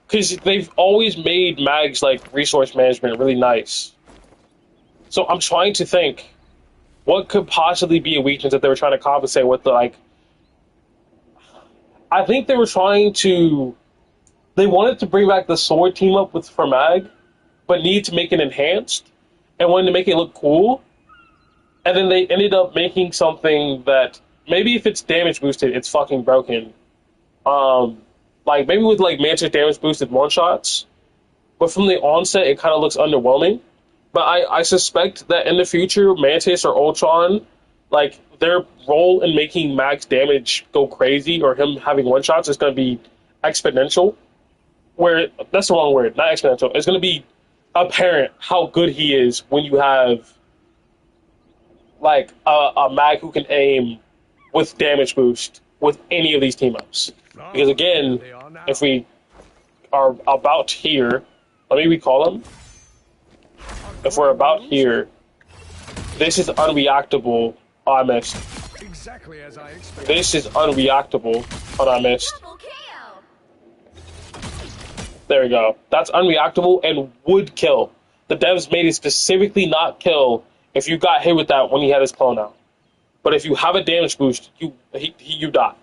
because they've always made Mag's, like, resource management really nice. So I'm trying to think, what could possibly be a weakness that they were trying to compensate with, like, I think they were trying to, they wanted to bring back the sword team up for Mag, but needed to make it enhanced, and wanted to make it look cool, and then they ended up making something that, maybe if it's damage boosted, it's fucking broken. Like, maybe with, like, Mantis damage boosted one-shots, but from the onset, it kind of looks underwhelming. But I suspect that in the future, Mantis or Ultron, like, their role in making Mag's damage go crazy, or him having one-shots, is going to be exponential. Where, that's the wrong word, not exponential. It's going to be apparent how good he is when you have, like, a Mag who can aim with damage boost with any of these team-ups. Because, again, if we are about here, let me recall them. If we're about here, this is unreactable. Oh, I missed. Exactly as I expected. This is unreactable. Oh, I missed. Double KO. There we go. That's unreactable and would kill. The devs made it specifically not kill if you got hit with that when he had his clone out. But if you have a damage boost, you die.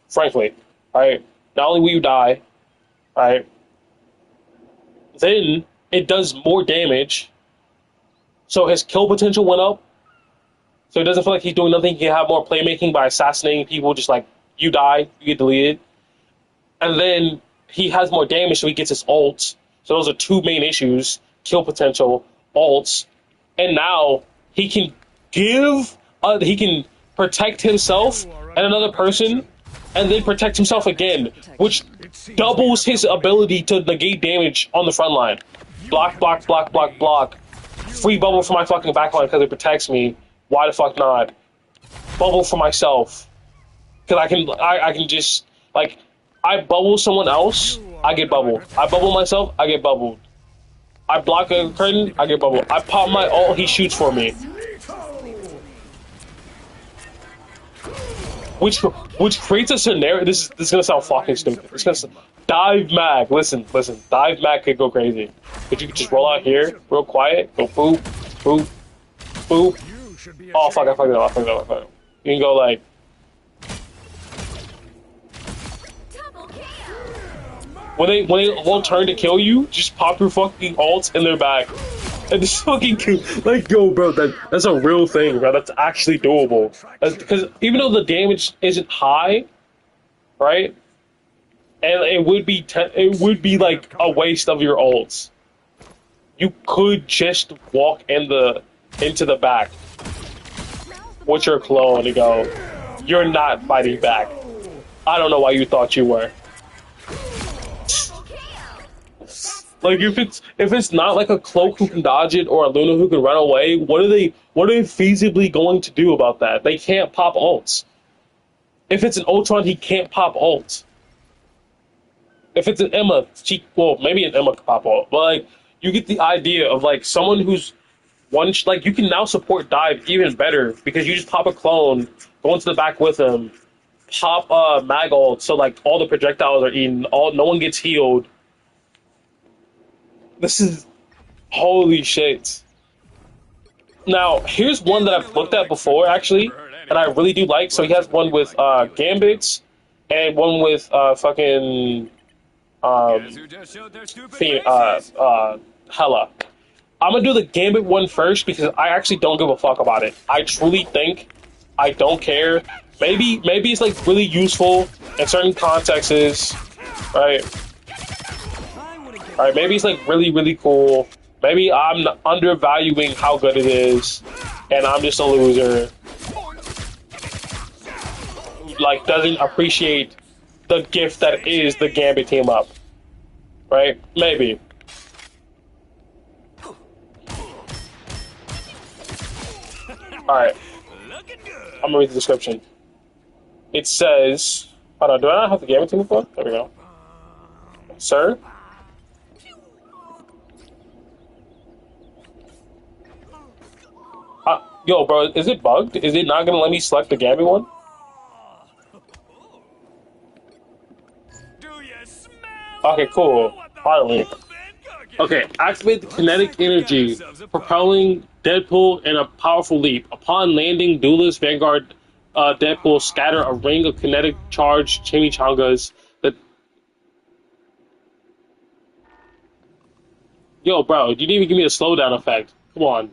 Frankly. Alright? Not only will you die, alright? Then it does more damage. So his kill potential went up. So it doesn't feel like he's doing nothing. He can have more playmaking by assassinating people, just like you die, you get deleted. And then he has more damage, so he gets his ults. So those are two main issues: kill potential, ults, and now he can he can protect himself and another person, and then protect himself again, which doubles his ability to negate damage on the front line. Block, block, block, block, block. Free bubble for my fucking backline because it protects me. Why the fuck not? Bubble for myself. Because I can just, like, I bubble someone else, I get bubbled. I bubble myself, I get bubbled. I block a curtain, I get bubbled. I pop my ult, he shoots for me. Which creates a scenario. This is gonna sound fucking stupid. It's gonna dive mag. Listen. Dive mag could go crazy. But you could just roll out here, real quiet, go boop, boop, boop. Oh fuck! I fucked it up. You can go like. When they won't turn to kill you, just pop your fucking ults in their back. And just fucking kill. Like, yo, bro, that's a real thing, bro. That's actually doable. Because even though the damage isn't high, right? And it would be like a waste of your ults. You could just walk into the back with your clone and go, you're not fighting back. I don't know why you thought you were. Like, if it's not like a cloak who can dodge it or a Luna who can run away, what are they feasibly going to do about that? They can't pop ults. If it's an Ultron, he can't pop ults. If it's an Emma, maybe an Emma can pop ult, but like, you get the idea of like someone who's like, you can now support dive even better because you just pop a clone, go into the back with him, pop mag ult, so like all the projectiles are eaten, no one gets healed. This is holy shit. Now, here's one that I've looked at before, actually, and I really do like. So he has one with Gambits and one with fucking Hela. I'm gonna do the Gambit one first because I actually don't give a fuck about it. I truly think I don't care. Maybe it's like really useful in certain contexts, right? Alright, maybe it's like really, really cool. Maybe I'm undervaluing how good it is, and I'm just a loser who like doesn't appreciate the gift that is the Gambit team up. Right? Maybe. Alright. I'm gonna read the description. It says... Hold on, do I not have the Gambit team before? There we go. Sir? Yo, bro, is it bugged? Is it not gonna let me select the Gambit one? Okay, cool. Finally. Okay, activate the kinetic energy, propelling Deadpool in a powerful leap. Upon landing, Duelist Vanguard Deadpool scatter a ring of kinetic charge chimichangas that... Yo, bro, you didn't even give me a slowdown effect. Come on.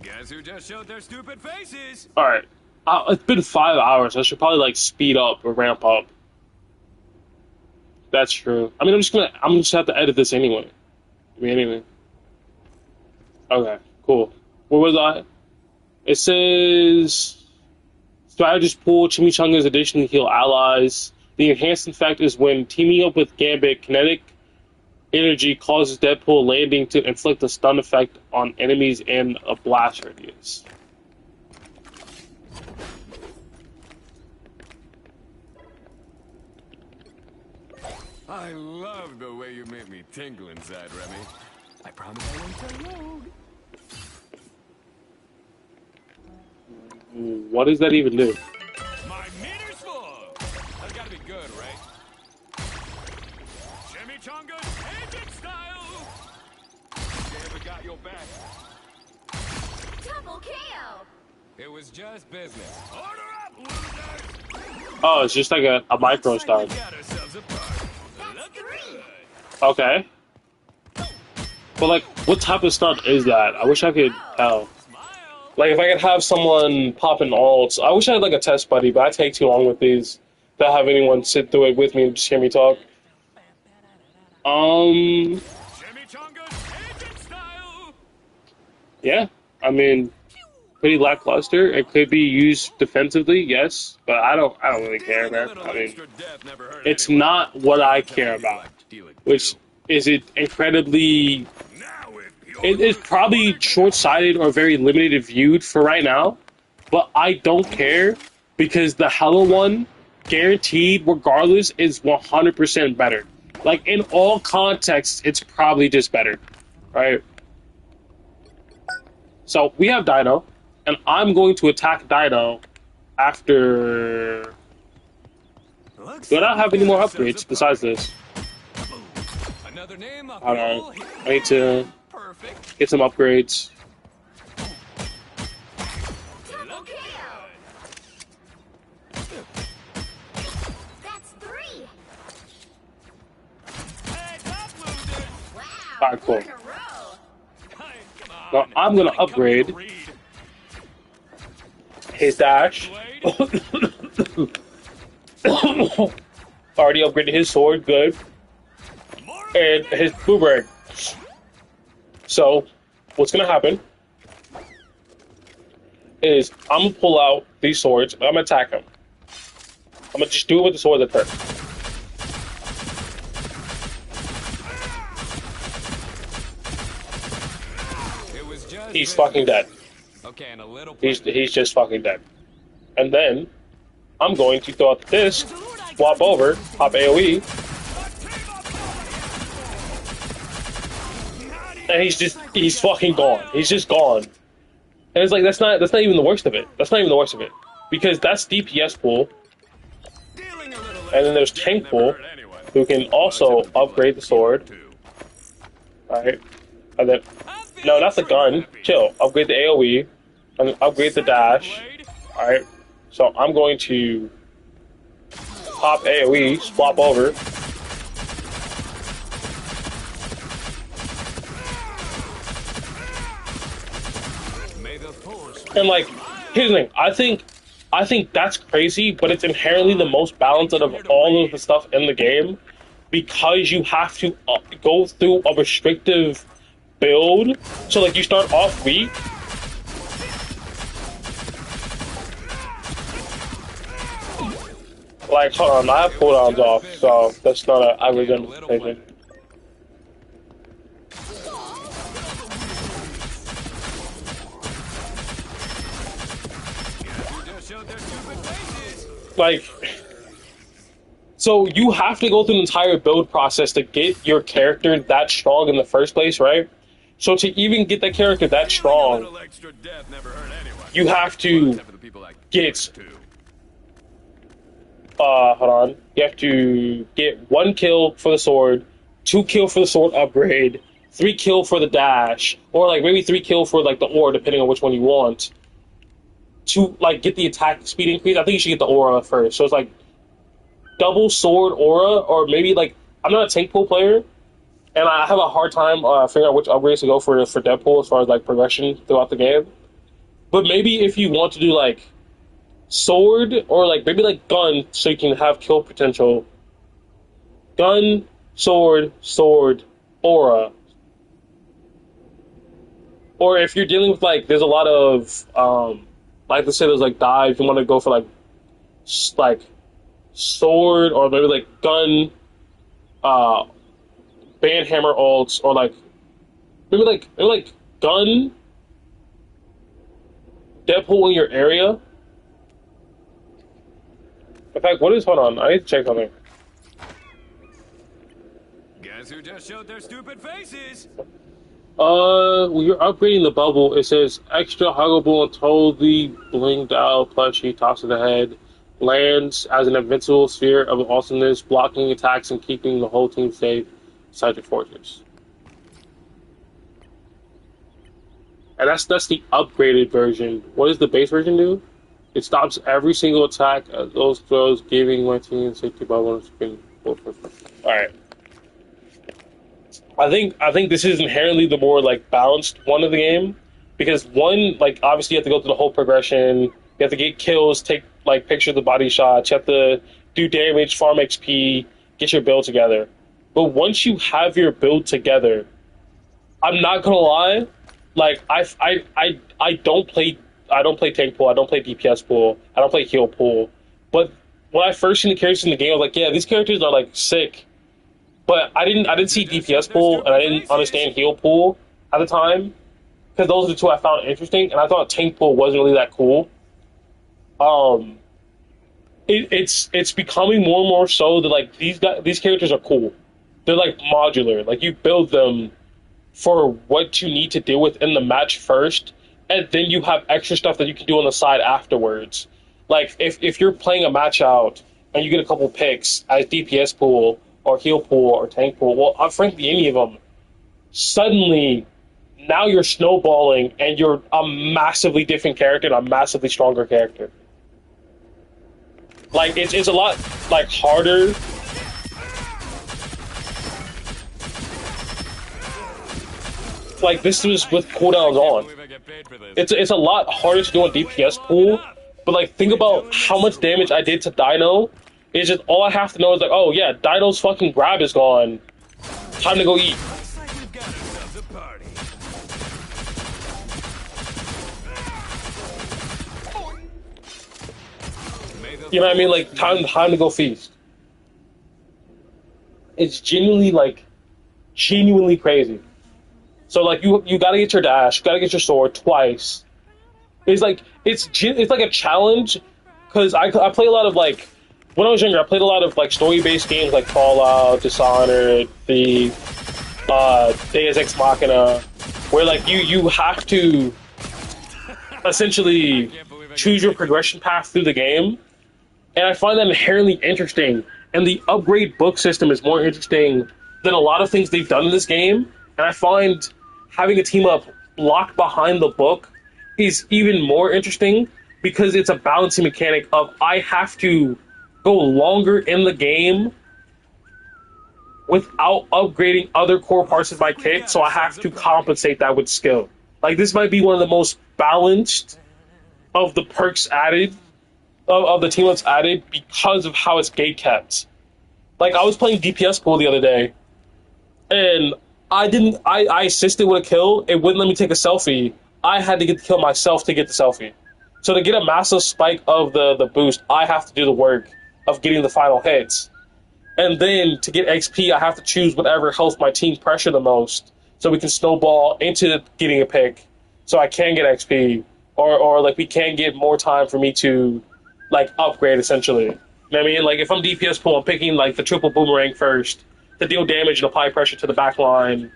Guess who just showed their stupid faces? Alright. It's been 5 hours. I should probably, like, speed up or ramp up. That's true. I mean, I'm just have to edit this anyway. Anyway. Okay, cool. Where was I? It says... Strategist pool, Chimichangas additionally heal allies. The enhanced effect is when teaming up with Gambit, kinetic energy causes Deadpool landing to inflict a stun effect on enemies in a blast radius. I love the way you make me tingle inside, Remy. I promise I won't tell Rogue. What does that even do? My meter's full. That's gotta be good, right? Chimichangas, agent style. Never got your back. Double KO. It was just business. Order up, losers. Oh, it's just like a micro stun. We got ourselves a party. That's three. Okay. But like, what type of stun is that? I wish I could tell. Like, if I could have someone pop in ults, I wish I had like a test buddy, but I take too long with these to have anyone sit through it with me and just hear me talk. Yeah, I mean, pretty lackluster. It could be used defensively, yes, but I don't really care, man. I mean, it's not what I care about, which is it incredibly. It is probably short-sighted or very limited viewed for right now, but I don't care because the Hello one, guaranteed, regardless, is 100% better. Like, in all contexts, it's probably just better, right? So, we have Dino, and I'm going to attack Dino after... Do I not have any more upgrades besides this? I don't know. I need to get some upgrades. Double KO. That's three. Wow. Alright, cool. In a row. Now, I'm going to upgrade his dash. Already upgraded his sword, good. And his boomerang. So, what's gonna happen is I'm gonna pull out these swords and I'm gonna attack him. I'm gonna just do it with the swords at first. He's fucking dead. Okay, and a little He's just fucking dead. And then I'm going to throw out the disc, swap over, pop AoE, and he's fucking gone. He's just gone. And it's like that's not even the worst of it. That's not even the worst of it. Because that's DPS pool. And then there's tank pool, who can also upgrade the sword. Alright. And then no, not the gun. Chill. Upgrade the AoE. And then upgrade the dash. Alright. So I'm going to pop AoE, swap over. And like, here's the thing. I think that's crazy, but it's inherently the most balanced out of all of the stuff in the game. because you have to go through a restrictive build. So like you start off weak. Like, hold on, I have cooldowns off, so that's not an average implementation. Like, so you have to go through the entire build process to get your character that strong in the first place, right? So to even get that character that strong, you have to get hold on. You have to get 1 kill for the sword, 2 kill for the sword upgrade, 3 kill for the dash, or like maybe 3 kill for like the aura, depending on which one you want. To like get the attack speed increase, I think you should get the aura first. So it's like double sword aura, or maybe like I'm not a tank pool player, and I have a hard time figuring out which upgrades to go for Deadpool as far as like progression throughout the game. But maybe if you want to do like sword or like maybe like gun, so you can have kill potential. Gun, sword, aura. Or if you're dealing with like, there's a lot of like let's say there's like dive, you want to go for like sword or maybe like gun, bandhammer ults, or like maybe like gun, Deadpool in your area. In fact, what is, hold on, I need to check something. Guess who just showed their stupid faces? When you're upgrading the bubble, it says extra huggable until the blinged out plushie tops of the head lands as an invincible sphere of awesomeness, blocking attacks and keeping the whole team safe inside your fortress. And that's the upgraded version. What does the base version do? It stops every single attack as those throws, giving my team safety bubble. Alright. I think this is inherently the more like balanced one of the game, because one, like obviously you have to go through the whole progression. You have to get kills, take like pictures of the body shots. You have to do damage, farm XP, get your build together. But once you have your build together, I'm not gonna lie, like I don't play tank pool, I don't play DPS pool, I don't play heal pool. But when I first seen the characters in the game, I was like, yeah, these characters are like sick. But I didn't see DPS pool, and I didn't understand heal pool at the time, because those are the two I found interesting, and I thought tank pool wasn't really that cool. It's becoming more and more so that like these characters are cool. They're like modular. Like you build them for what you need to deal with in the match first, and then you have extra stuff that you can do on the side afterwards. Like if you're playing a match out and you get a couple picks as DPS pool or heal pool or tank pool, well, frankly, any of them, suddenly now you're snowballing and you're a massively different character and a massively stronger character. Like it's a lot like harder. Like this was with cooldowns on. It's a lot harder to do on DPS pool, but like think about how much damage I did to Dino. It's just all I have to know is like, oh yeah, Dino's fucking grab is gone. Time to go eat. You know what I mean? Like time to go feast. It's genuinely crazy. So like you gotta get your dash, you gotta get your sword twice. It's like a challenge, because I play a lot of like, when I was younger I played a lot of like story based games like Fallout, Dishonored, the Deus Ex Machina, where like you have to essentially choose your progression path through the game, and I find that inherently interesting. And the upgrade book system is more interesting than a lot of things they've done in this game. And I find having a team up locked behind the book is even more interesting, because it's a balancing mechanic of I have to go longer in the game without upgrading other core parts of my kit, so I have to compensate that with skill. Like this might be one of the most balanced of the perks added, of the team ups added, because of how it's gate kept. Like I was playing DPS pool the other day, and I assisted with a kill. It wouldn't let me take a selfie. I had to get the kill myself to get the selfie. So to get a massive spike of the boost, I have to do the work of getting the final hits. And then to get XP, I have to choose whatever helps my team pressure the most, so we can snowball into getting a pick, so I can get XP, or like we can get more time for me to like upgrade essentially. You know what I mean? Like if I'm DPS pool, I'm picking like the triple boomerang first to deal damage and apply pressure to the back line,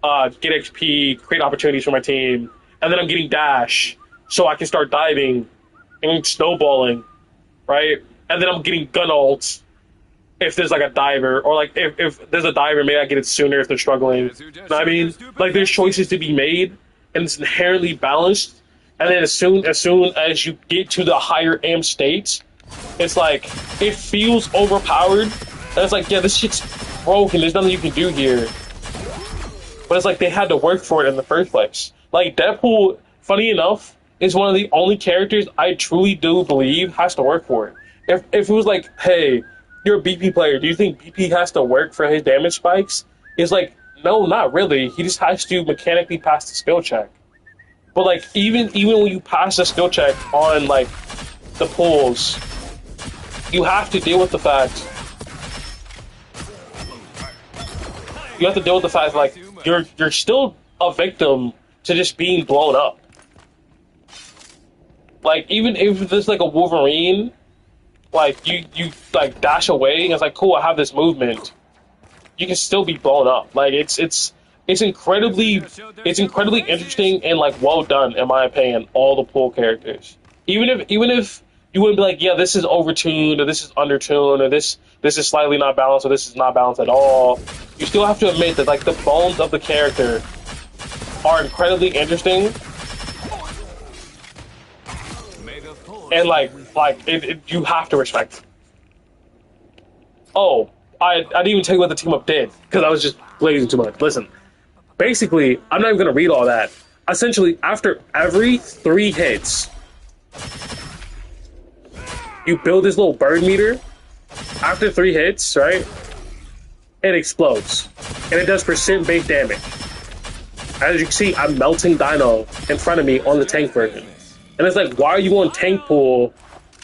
get XP, create opportunities for my team, and then I'm getting dash so I can start diving and snowballing, right? And then I'm getting gun ults if there's like a diver, or like if there's a diver, maybe I get it sooner if they're struggling. You know what I mean? Like there's choices to be made, and it's inherently balanced. And then as soon as you get to the higher amp states, it's like it feels overpowered. And it's like, yeah, this shit's broken. There's nothing you can do here. But it's like they had to work for it in the first place. Like Deadpool, funny enough, is one of the only characters I truly do believe has to work for it. If it was like, hey, you're a BP player, do you think BP has to work for his damage spikes? It's like, no, not really. He just has to mechanically pass the skill check. But like even when you pass the skill check on like the pulls, you have to deal with the fact. You have to deal with the fact like you're still a victim to just being blown up. Like even if there's like a Wolverine, like you like dash away and it's like, cool, I have this movement, you can still be blown up. Like it's incredibly interesting and like well done in my opinion, all the pool characters. Even if you wouldn't be like, yeah, this is overtuned or this is undertuned or this is slightly not balanced or this is not balanced at all, you still have to admit that like the bones of the character are incredibly interesting. And like you have to respect it. Oh, I didn't even tell you what the team up did because I was just blazing too much. Listen, basically, I'm not even gonna read all that. Essentially, after every 3 hits, you build this little bird meter. After 3 hits, right, it explodes, and it does percent-based damage. As you can see, I'm melting Dino in front of me on the tank version. And it's like, why are you on tank pool?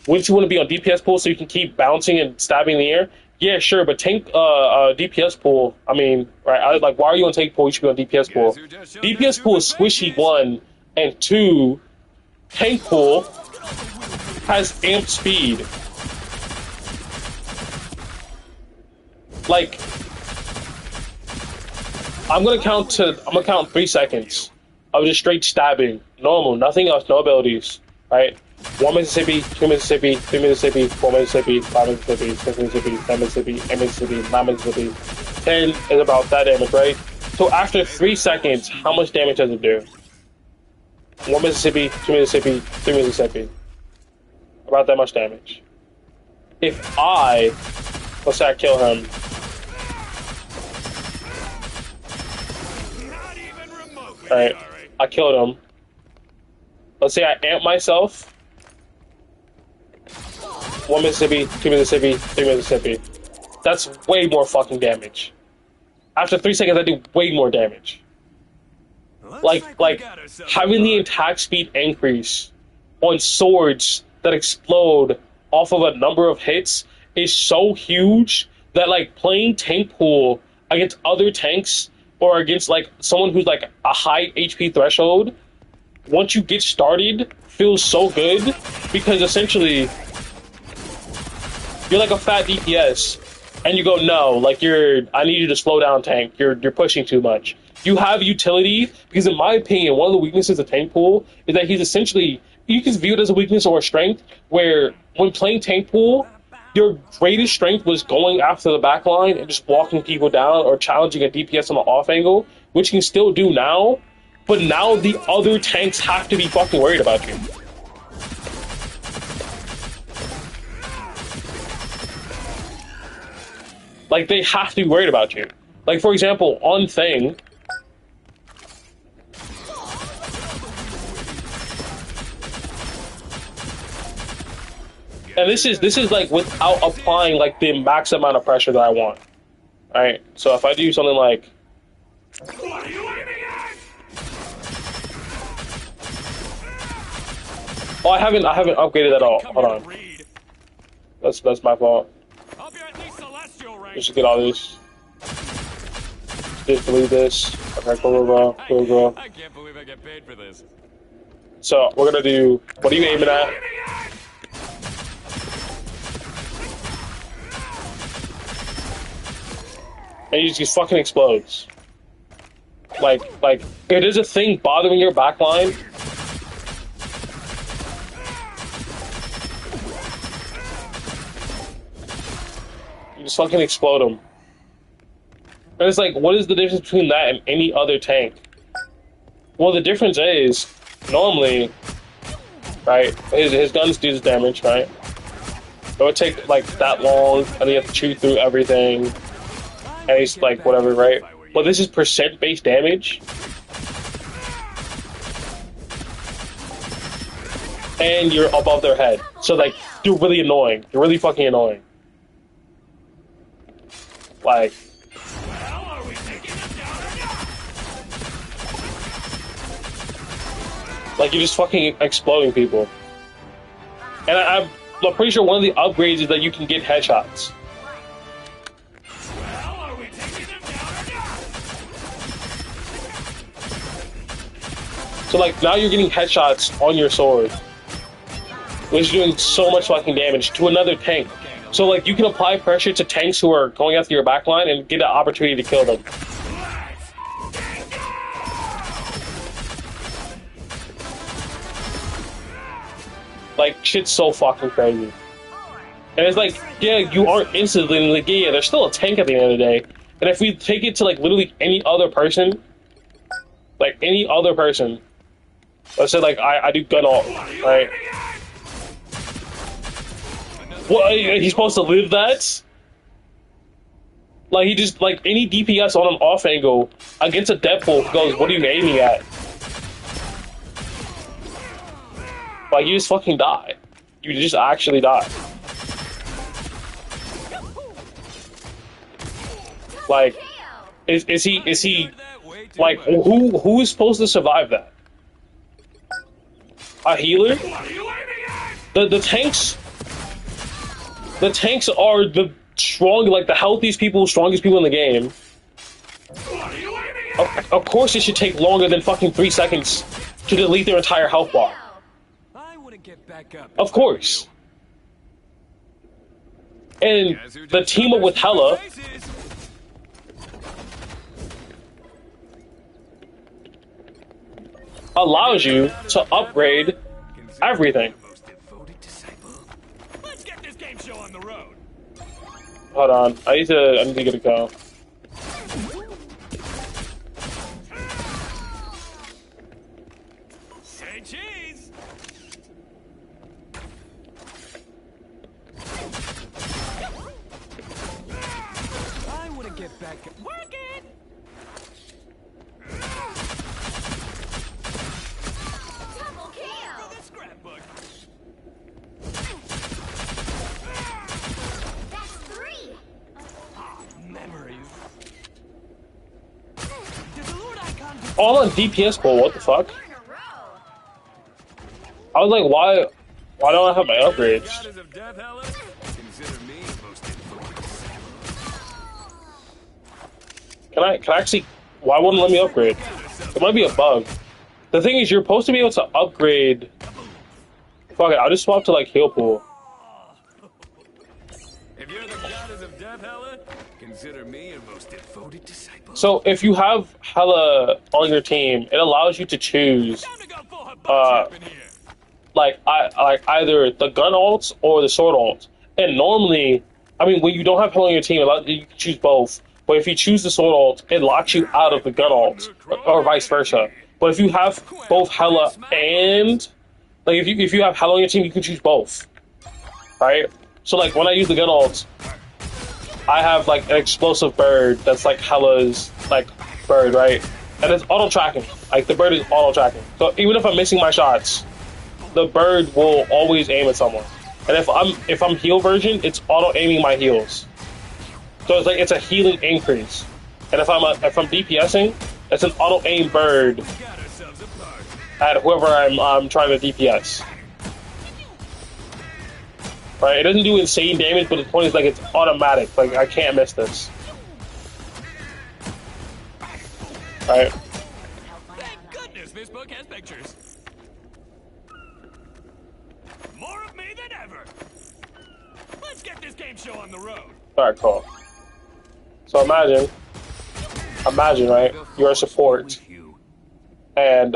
Wouldn't you want to be on DPS pool so you can keep bouncing and stabbing in the air? Yeah, sure, but tank DPS pool, I mean, right? Like, why are you on tank pool? You should be on DPS pool. DPS pool is squishy 1, and 2, tank pool has amp speed. Like, I'm gonna count 3 seconds of just straight stabbing, normal, nothing else, no abilities, right? 1 Mississippi, 2 Mississippi, 3 Mississippi, 4 Mississippi, 5 Mississippi, 6 Mississippi, 7 Mississippi, 8 Mississippi, 9 Mississippi, 10 is about that damage, right? So after 3 seconds, how much damage does it do? 1 Mississippi, 2 Mississippi, 3 Mississippi. About that much damage. If let's say I kill him. Alright, I killed him. Let's say I amp myself. 1 Mississippi, 2 Mississippi, 3 Mississippi. That's way more fucking damage. After 3 seconds, I do way more damage. Like having the attack speed increase on swords that explode off of a number of hits is so huge that like playing tank pool against other tanks or against like someone who's like a high HP threshold, once you get started, feels so good because essentially you're like a fat DPS and you go, no, like I need you to slow down, tank. You're pushing too much. You have utility because in my opinion, one of the weaknesses of tank pool is that he's essentially, you can view it as a weakness or a strength, where when playing tank pool, your greatest strength was going after the back line and just walking people down or challenging a DPS on the off angle, which you can still do now, but now the other tanks have to be fucking worried about you. Like, they have to be worried about you. Like, for example, on Thing, And this is like without applying like the max amount of pressure that I want. Alright, so if I do something like What are you aiming at? oh, I haven't upgraded at all. Hold on. Read. That's my fault. Hope you're at least celestial rank. Let's just get all this. Just delete this. Okay, cool. I can't believe I get paid for this. So we're gonna do. What are you aiming at? And he just fucking explodes. Like if there's a thing bothering your backline, you just fucking explode him. And it's like, what is the difference between that and any other tank? Well, the difference is, normally, right, his guns do this damage, right? It would take, like, that long, and then you have to chew through everything, and he's, like, whatever, right? But this is percent-based damage. And you're above their head. So, like, you're really annoying. You're really fucking annoying. Like... Like, you're just fucking exploding people. And I'm pretty sure one of the upgrades is that you can get headshots. So, like, now you're getting headshots on your sword. Which is doing so much fucking damage to another tank. So, like, you can apply pressure to tanks who are going after your backline and get an opportunity to kill them. Like, shit's so fucking crazy. And it's like, yeah, you aren't instantly in the game. There's still a tank at the end of the day. And if we take it to, like, literally any other person, like, any other person, let's say, like, I do gun ult, right? What, he's supposed to live that? Like, he just, like, any DPS on an off angle against a Deadpool goes, what are you aiming at? Like, you just fucking die. You just actually die. Like, is he, like, who is supposed to survive that? A healer? The tanks are the like, the healthiest people, strongest people in the game. Of course it should take longer than fucking 3 seconds to delete their entire health bar. Get back up. Of course. And the team up with Hela allows you to upgrade everything. Let's get this game show on the road. Hold on, I need to get a go. Say cheese. I want to get back at working. Double kill. The scrapbook. That's 3. Memories. Did the Lord Icon do All on DPS ball, what the fuck? In a row. I was like, why don't I have my upgrades? Goddess of Death, Helen? Consider me most important. Can I actually, why wouldn't it let me upgrade? It might be a bug. The thing is, you're supposed to be able to upgrade. Fuck it, I'll just swap to, like, heal pool. If you're the goddess of Death, Helen, consider me your most devoted disciple. So if you have Hela on your team, it allows you to choose Time to go full hibachi in here. like either the gun ults or the sword ults. And normally, I mean, when you don't have Hela on your team, you can choose both. But if you choose the sword ult, it locks you out of the gun ult, or vice versa. But if you have both Hela and, like, if you have Hela on your team, you can choose both, right? So, like, when I use the gun ult, I have, like, an explosive bird that's, like, Hela's, like, bird, right? And it's auto-tracking. Like, the bird is auto-tracking. So even if I'm missing my shots, the bird will always aim at someone. And if I'm heal version, it's auto aiming my heals. So it's like it's a healing increase. And if I'm DPSing, it's an auto aim bird Got ourselves a party. at whoever I'm trying to DPS. Right? It doesn't do insane damage, but the point is like it's automatic. Like I can't miss this. Right? Thank goodness this book has pictures. More of me than ever. Let's get this game show on the road. Alright, cool. So imagine, right? You're a support, With you. and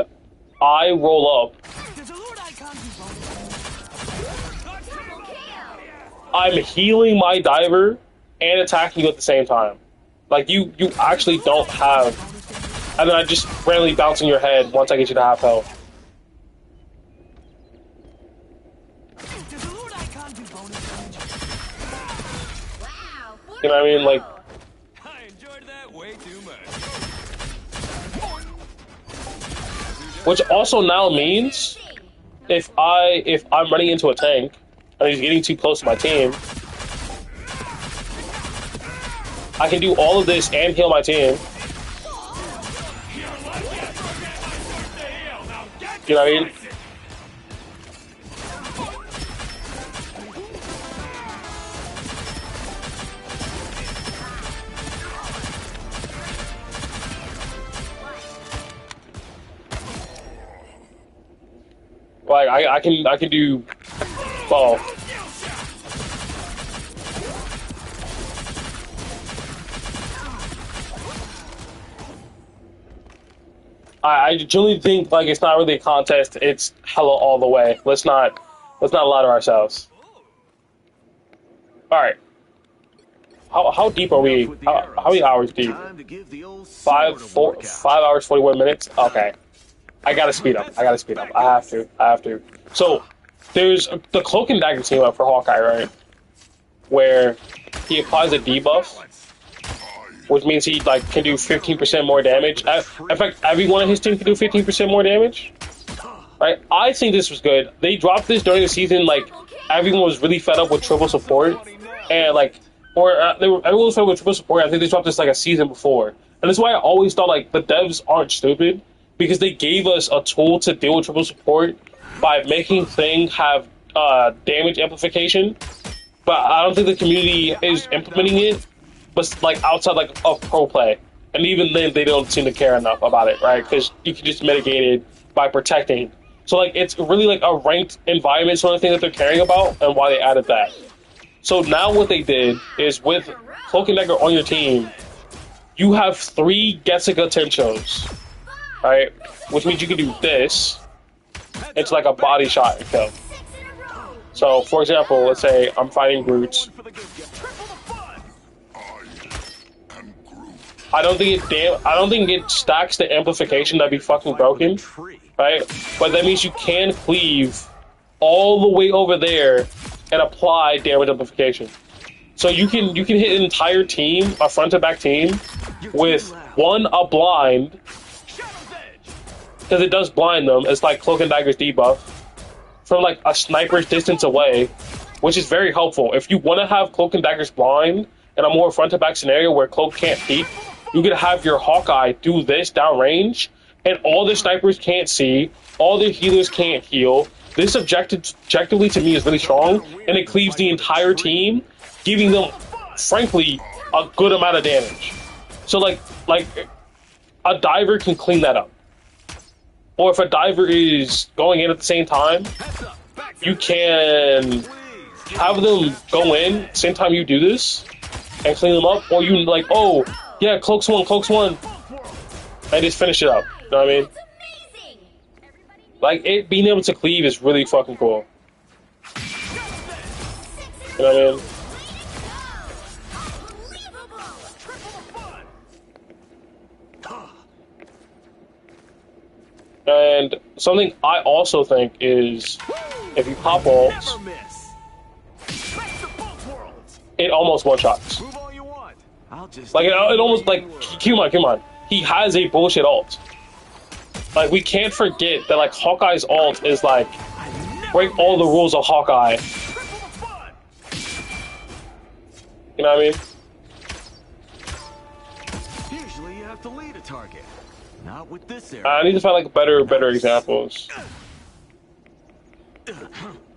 I roll up. There's a Lord Icon who's Double kill. I'm healing my diver and attacking you at the same time. Like you actually don't have, and then I just randomly bounce in your head once I get you to half health. Does the Lord Icon do bonus damage? Wow. You know what I mean? Like I enjoyed that way too much. which also now means if I'm running into a tank and he's getting too close to my team, I can do all of this and heal my team. You know what I mean? Like I can do both. I genuinely think like it's not really a contest. It's hella all the way. Let's not lie to ourselves. All right. How deep are we? How many hours deep? Time to give the old 5 sword a workout. hours 41 minutes. Okay. I gotta speed up. I have to. So there's the Cloak and Dagger team up for Hawkeye, right? Where he applies a debuff, which means he like can do 15% more damage. In fact, every one of his team can do 15% more damage. Right? I think this was good. They dropped this during the season. Like everyone was really fed up with triple support, and like, everyone was fed up with triple support. I think they dropped this like a season before, and that's why I always thought like the devs aren't stupid because they gave us a tool to deal with triple support by making Thing have damage amplification. But I don't think the community is implementing it. But like outside like of pro play, and even then they don't seem to care enough about it, right? Because you can just mitigate it by protecting. So like it's really like a ranked environment sort of thing that they're caring about, and why they added that. So now what they did is with Cloak and Dagger on your team, you have 3 Getsuga Tenchos, right? Which means you can do this. It's like a body shot and kill. So for example, let's say I'm fighting Groot. I don't think it stacks the amplification. That'd be fucking broken, right? But that means you can cleave all the way over there and apply damage amplification. So you can hit an entire team, a front to back team, with a blind, because it does blind them. It's like Cloak and Dagger's debuff from like a sniper's distance away, which is very helpful. If you want to have Cloak and Dagger's blind in a more front to back scenario where Cloak can't peek, you could have your Hawkeye do this downrange, and all the snipers can't see, all the healers can't heal. This objectively to me is really strong, and it cleaves the entire team, giving them, frankly, a good amount of damage. So like a diver can clean that up. Or if a diver is going in at the same time, you can have them go in same time you do this and clean them up, or you like, oh yeah, Cloak's one, and just finish it up. You know what I mean? It's amazing. Like it being able to cleave is really fucking cool. You know what I mean? And something I also think is, if you pop ults, never miss. Best of both worlds. it almost one-shots. Move all you want. I'll just Like, it almost, like, come on. He has a bullshit ult. Like, we can't forget that, like, Hawkeye's ult is, like, break all the rules of Hawkeye You know what I mean? Usually you have to lead a target. Not with this I arrow. need to find like better examples.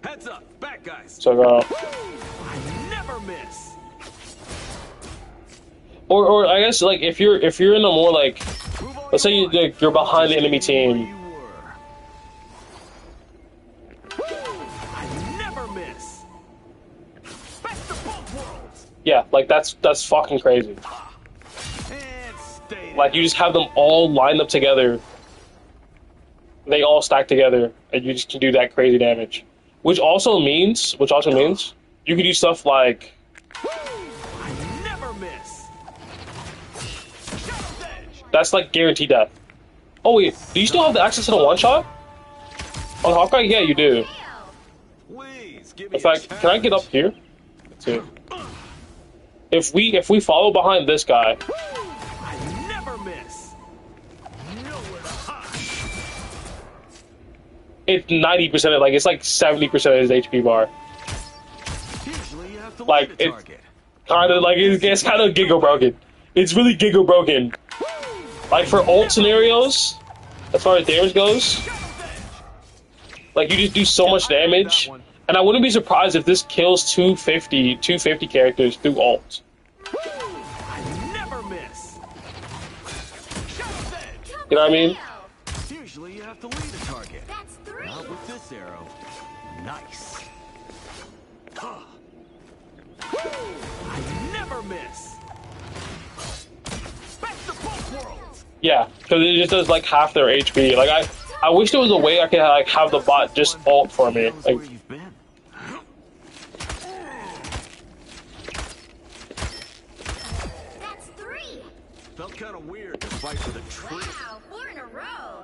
Heads up, back guys. So, Never miss. or I guess like if you're in a more like, let's say you're behind the enemy team. Never miss. Best of both worlds. Yeah, like that's fucking crazy. And stay Like you just have them all lined up together. They all stack together, and you just can do that crazy damage. Which also means you can do stuff like never miss. Shadow's Edge. that's like guaranteed death. Oh wait, do you still have the access to the one shot on Hawkeye? Yeah, you do. Please give me In fact, can I get up here? Let's see. If we follow behind this guy, never miss. Nowhere to hide. it's 90%. Like it's like 70% of his HP bar. Usually you have to Like, lead a it's- target. Kind of like it's kind of Giga broken. It's really Giga broken. Like for ult scenarios, as far as damage goes, like you just do so much damage. And I wouldn't be surprised if this kills 250 characters through ult. Never miss. Shadow's Edge. You know what I mean? Usually you have to lead a target. That's 3. Not with this arrow. Nice. Never miss. Best of both worlds. Yeah, because it just does like half their HP. Like I wish there was a way I could like have the bot just ult for me. Knows Like where you've been. That's 3. Felt kind of weird to fight for the tree. Wow, 4 in a row.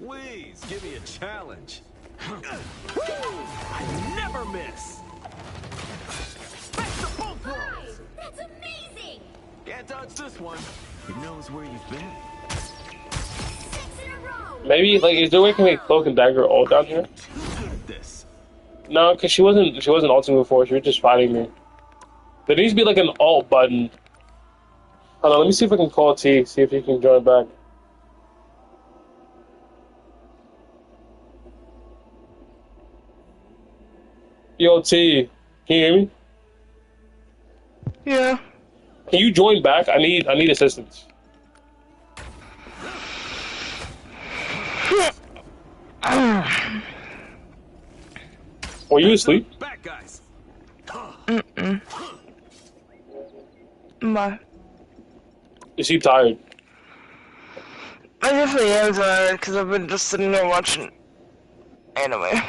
Please give me a challenge. Never miss. Best of both worlds. 5. That's amazing. Can't touch this one. It knows where you've been. 6 in a row. maybe like is there a way I can make Cloak and Dagger ult down here? Too good at this. No, because she wasn't ulting before. She was just fighting me. There needs to be like an alt button. Hold on, let me see if I can call T. See if he can join back. Yo T, can you hear me? Yeah. Can you join back? I need assistance. Were you asleep? Back guys. Bye. You seem tired. I definitely am tired because I've been just sitting there watching anime.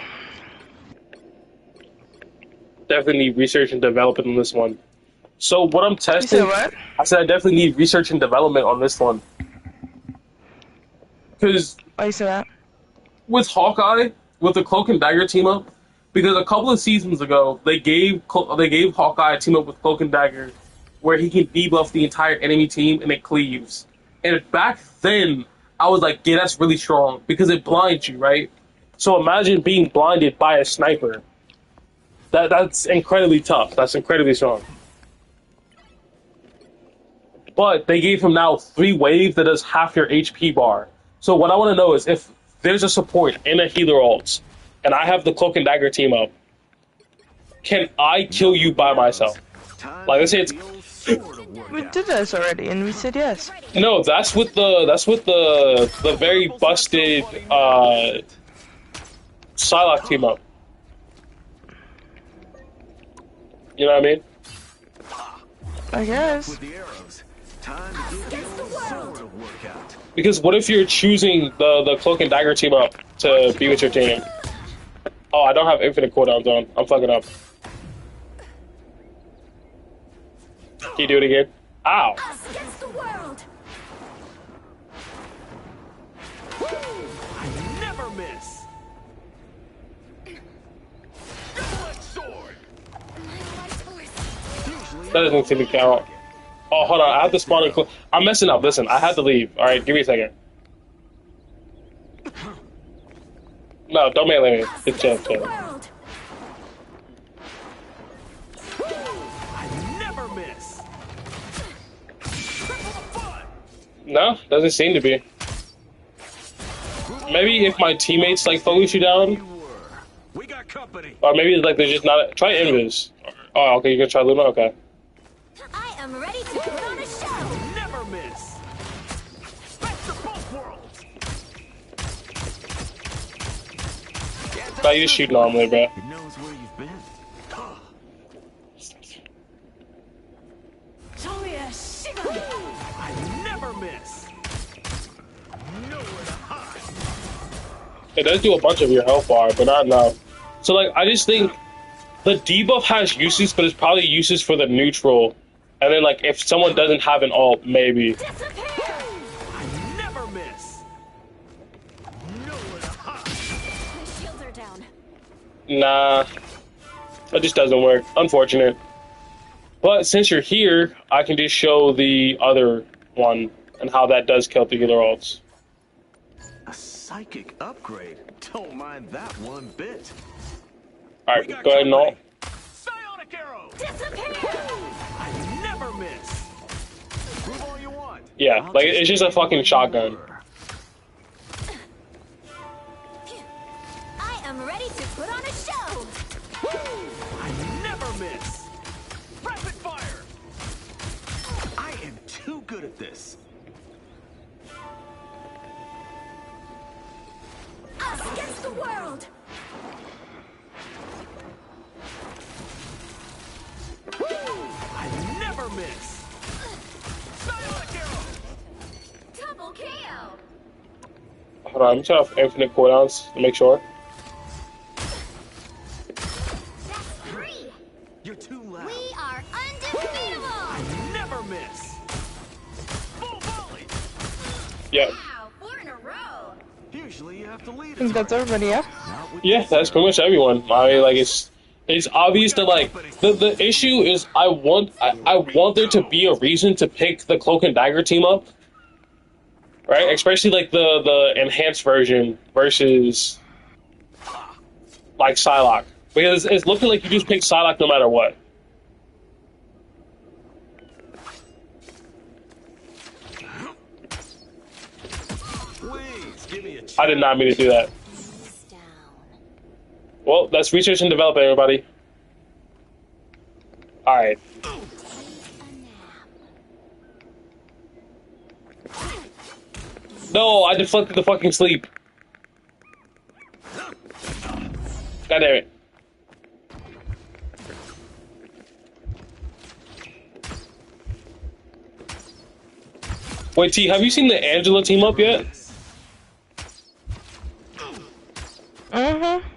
Definitely need research and development on this one. So what I'm You testing, said what? I said I definitely need research and development on this one. Because Why you say that? with Hawkeye, with the Cloak and Dagger team up, because a couple of seasons ago they gave Hawkeye a team up with Cloak and Dagger, where he can debuff the entire enemy team and it cleaves. And back then, I was like, yeah, that's really strong because it blinds you, right? So imagine being blinded by a sniper. That's incredibly tough. That's incredibly strong. But they gave him now 3 waves that does half your HP bar. So what I want to know is if there's a support and a healer ult, and I have the Cloak and Dagger team up, can I kill you by myself? Like, let's say it's We did this already, and we said yes. no. That's with the very busted Psylocke team up. You know what I mean? I guess. With the arrows. Time to give the old sword a workout. Because what if you're choosing the Cloak and Dagger team up to be with your team? Oh, I don't have infinite cooldowns on. I'm fucking up. Can you do it again? Ow! Us against the world. Never miss. Double-edged sword. My life force. Usually That doesn't seem to count. Oh, hold on. I have to spawn a I'm messing up. Listen, I have to leave. Alright, give me a second. No, don't melee me. It's chill, chill. World. never miss. No, doesn't seem to be. Maybe if my teammates like focus you down, We got company. or maybe like they're just not. Try Invis. Oh, okay, you can try Luna. Okay. I am ready to put on a show. Never miss. Best of both worlds. But you shoot normally, bro. It knows where you've been. I never miss. Nowhere to hide. It does do a bunch of your health bar, but not enough. So like, I just think the debuff has uses, but it's probably uses for the neutral. And then like, if someone doesn't have an ult, maybe. Disappear. I never miss. Nowhere to hide. My shields are down. Nah, that just doesn't work. Unfortunate. But since you're here, I can just show the other one and how that does kill the healer ults. A psychic upgrade. Don't mind that one bit. All right, go ahead and ult. Psionic arrow. Disappear. I never miss. Prove all you want. Yeah, like it's just a fucking shotgun. I am ready to put on a show. I never miss. Rapid fire. I am too good at this. Us against the world. I never miss. Psionic arrow. Double KO. Hold on, I'm turn off infinite cooldowns to make sure. That's 3. You're too loud. We are undefeatable. Never miss. Full volley. Yeah, Wow, 4 in a row. Usually you have to lead I think us. that's everybody, yeah? yeah, that's pretty much everyone. I mean, like it's obvious that like the issue is I want there to be a reason to pick the Cloak and Dagger team up, right? Especially like the enhanced version versus like Psylocke, because it's looking like you just pick Psylocke no matter what. Please give me a chance. I did not mean to do that. Down. Well, that's research and development, everybody. All right. No, I deflected the fucking sleep. God damn it. Wait, T, have you seen the Angela team up yet? Mm-hmm.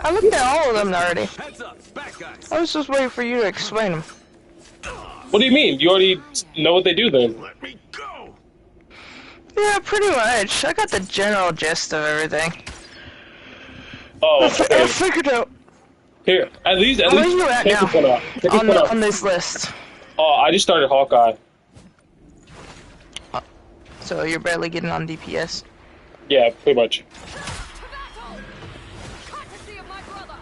I looked at all of them already. Heads up, back guys. I was just waiting for you to explain them. What do you mean? You already know what they do then? Let me go. Yeah, pretty much. I got the general gist of everything. Oh, I okay. figured out Here, at least where you at take now this one out. Take this on, one out. on this list. Oh, I just started Hawkeye. So you're barely getting on DPS. Yeah, pretty much. Courtesy of my brother.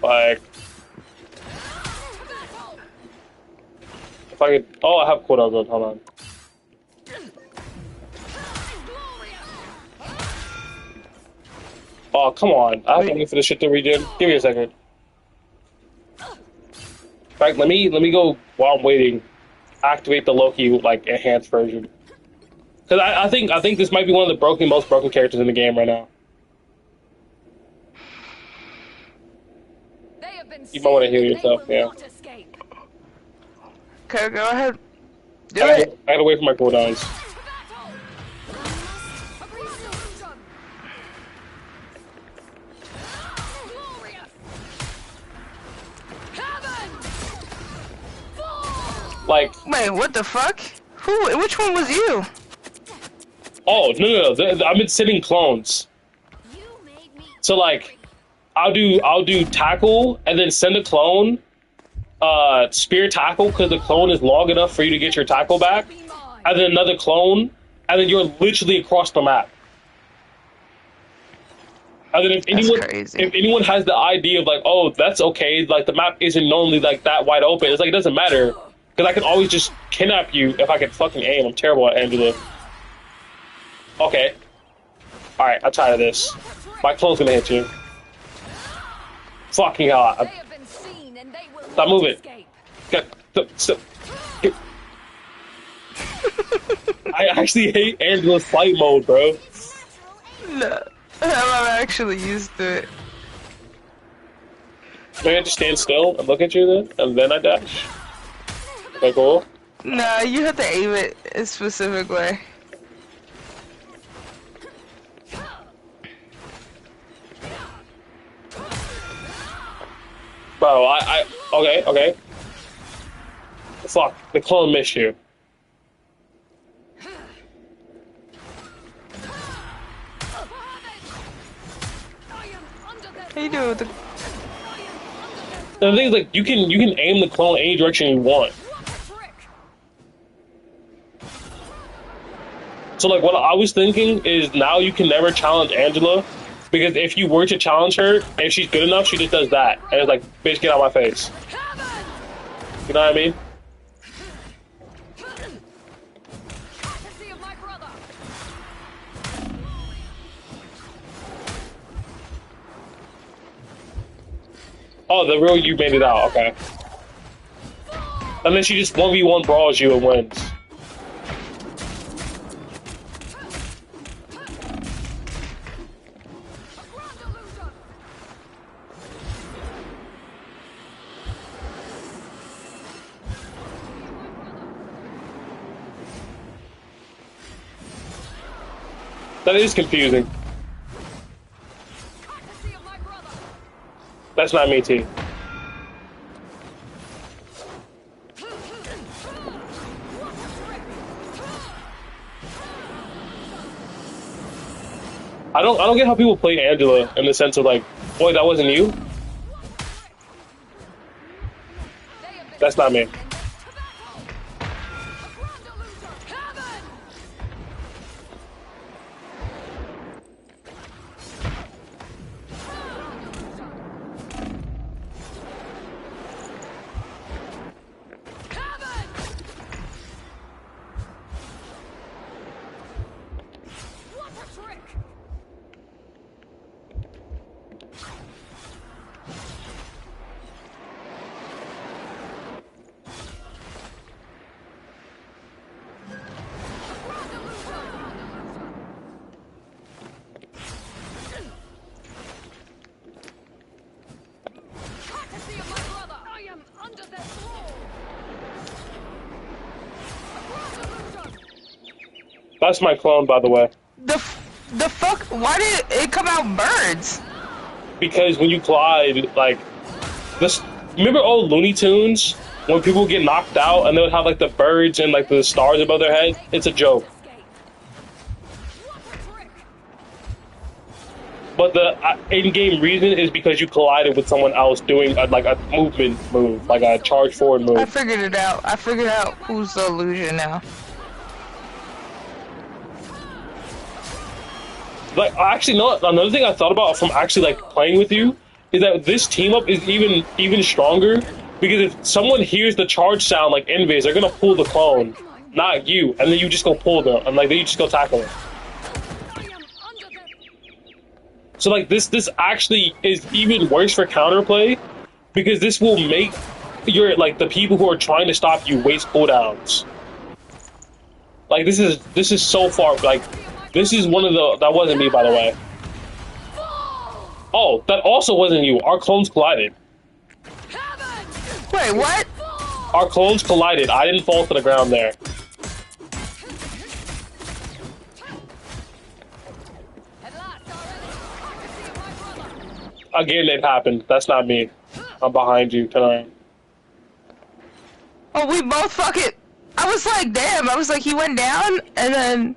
Like, if I could. Oh, I have quote on. Hold on. Oh, come on. I have to wait for this shit to regen. Give me a second. In fact, let me go while I'm waiting. Activate the Loki like enhanced version. Because I think this might be one of the most broken characters in the game right now. They have been You might want to heal sealed. yourself, They will yeah. not escape. Okay, go ahead. Do I it. gotta wait for my cooldowns. Like, Wait, what the fuck? Who? Which one was you? oh no, I've been sending clones. You made me So like, I'll do tackle and then send a clone, spear tackle because the clone is long enough for you to get your tackle back, be mine. and then another clone, and then you're literally across the map. And then crazy. if anyone has the idea of like, oh, that's okay, like the map isn't normally like that wide open, it's like it doesn't matter Because I can always just kidnap you if I can fucking aim. I'm terrible at Angela. Okay. Alright, I'm tired of this. My clone's gonna hit you. Fucking hell. They have been seen and they will Stop not moving. escape. I actually hate Angela's fight mode, bro. No, I'm actually used to it. Maybe I just stand still and look at you and then I dash. Okay, cool. No, you have to aim it a specific way. Bro, okay. Fuck, the clone missed you. How you doing with the... The thing is, like, you can aim the clone any direction you want. So, like, what I was thinking is now you can never challenge Angela, because if you were to challenge her, if she's good enough, she just does that. And it's like, bitch, get out of my face. You know what I mean? Oh, the real you made it out, okay. And then she just 1v1 brawls you and wins. That is confusing. That's not me, T. I don't get how people play Angela in the sense of like, boy, that wasn't you. That's not me. That's my clone, by the way. The fuck? Why did it come out birds? Because when you collide, like, this. Remember old Looney Tunes when people get knocked out and they would have like the birds and like the stars above their head? It's a joke. But the in-game reason is because you collided with someone else doing like a movement move, like a charge forward move. I figured it out. I figured out who's the illusion now. Like, actually, no. Another thing I thought about from actually like playing with you is that this team up is even stronger because if someone hears the charge sound like Invis, they're gonna pull the clone, not you, and then you just go pull them, and like then you just go tackle them. So like this actually is even worse for counterplay because this will make your like the people who are trying to stop you waste cooldowns. Like this is so far like. This is one of the... That wasn't me, by the way. Oh, that also wasn't you. Our clones collided. Wait, what? Our clones collided. I didn't fall to the ground there. Again, it happened. That's not me. I'm behind you. Turn around. Oh, we both fucking... I was like, damn. I was like, he went down, and then...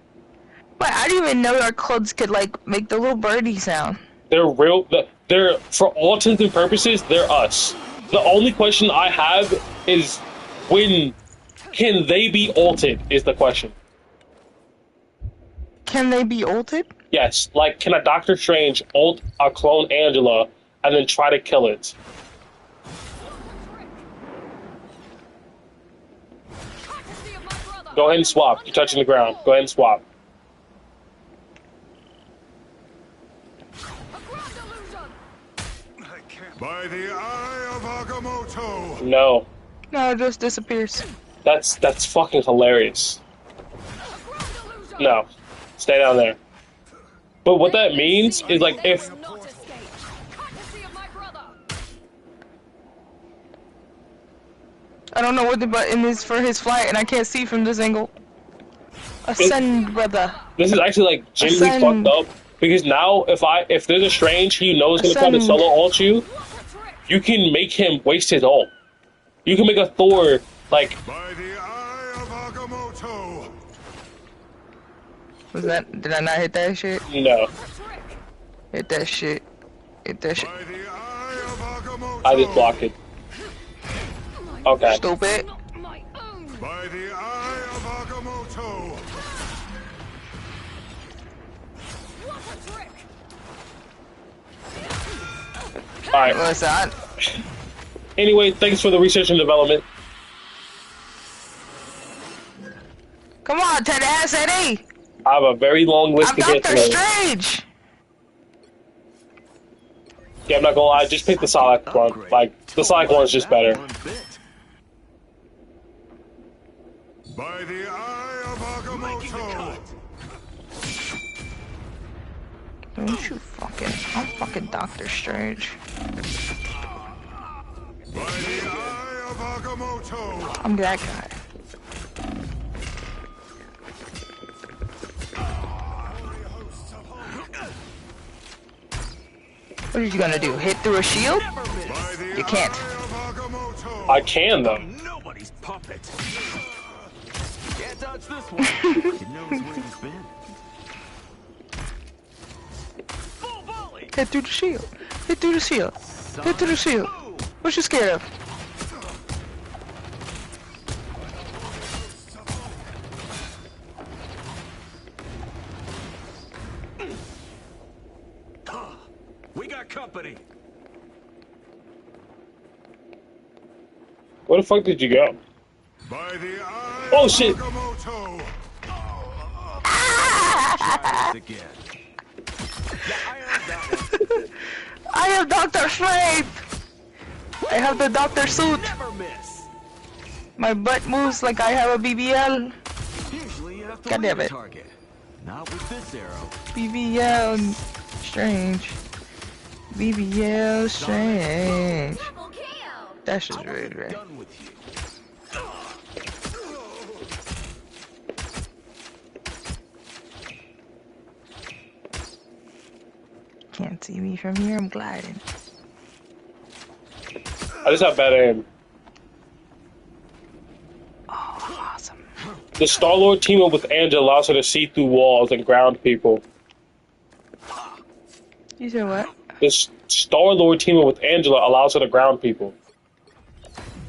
Wait, I didn't even know our clones could, like, make the little birdie sound. They're real... They're, for all intents and purposes, they're us. The only question I have is, when can they be ulted, is the question. Can they be ulted? Yes, like, can a Doctor Strange ult a clone Angela and then try to kill it? Go ahead and swap. You're touching the ground. Go ahead and swap. By the eye of Agamotto! No. No, it just disappears. That's fucking hilarious. No. Stay down there. But what that means is like if Not escape. Courtesy of my brother. I don't know what the button is for his flight, and I can't see from this angle. Ascend, brother. this is actually like genuinely Ascend. fucked up because now if there's a strange he knows gonna try to Ascend. solo ult you, you can make him waste his ult. You can make a Thor like By the eye of Agamotto! Was that? Did I not hit that shit? no. Hit that shit. Hit that shit. By the eye of Agamotto! I just blocked it. Okay. Stupid. My own. By the eye of Agamotto! What a trick. Alright. Listen, Anyway, thanks for the research and development. come on, Ted Ass Eddie. I have a very long list I'm to get Doctor through. Strange. Yeah, I'm not gonna lie, just pick the Sonic one. Like, the Sonic one is just better. By the eye of Agamotto! Don't you fucking? I'm fucking Doctor Strange. By the eye of Agamotto! I'm that guy. What are you gonna do? Hit through a shield? By the You can't. eye of Agamotto! I can though. Nobody's puppet. Can't touch this one. He knows where he's been. Full volley. Hit through the shield. Hit through the shield. Hit through the shield. What you scared of? We got company. Where the fuck did you go? By the eye Oh, of shit. Agamotto! Try this again. I am Doctor Strange. I have the doctor suit. Never miss. My butt moves like I have a BBL. Usually you have to God leave damn a it. target. Not with this arrow. BBL Strange. BBL Strange. Double KO. That's just really great. Done with you. Can't see me from here. I'm gliding. I just have bad aim. Oh, awesome. The Star-Lord team up with Angela allows her to see through walls and ground people. You said what? The Star-Lord team up with Angela allows her to ground people.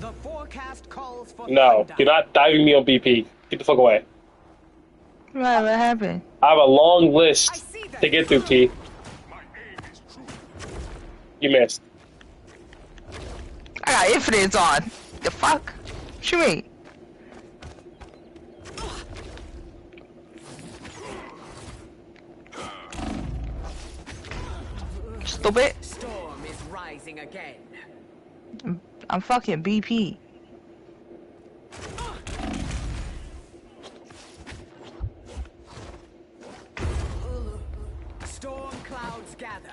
The forecast calls for No, thunder. you're not diving me on BP. Get the fuck away. What happened? I have a long I list see that. to get through, T. You missed. I got infinites on. The fuck? Shoot me. Stupid. Storm is rising again. I'm fucking BP. Storm clouds gather.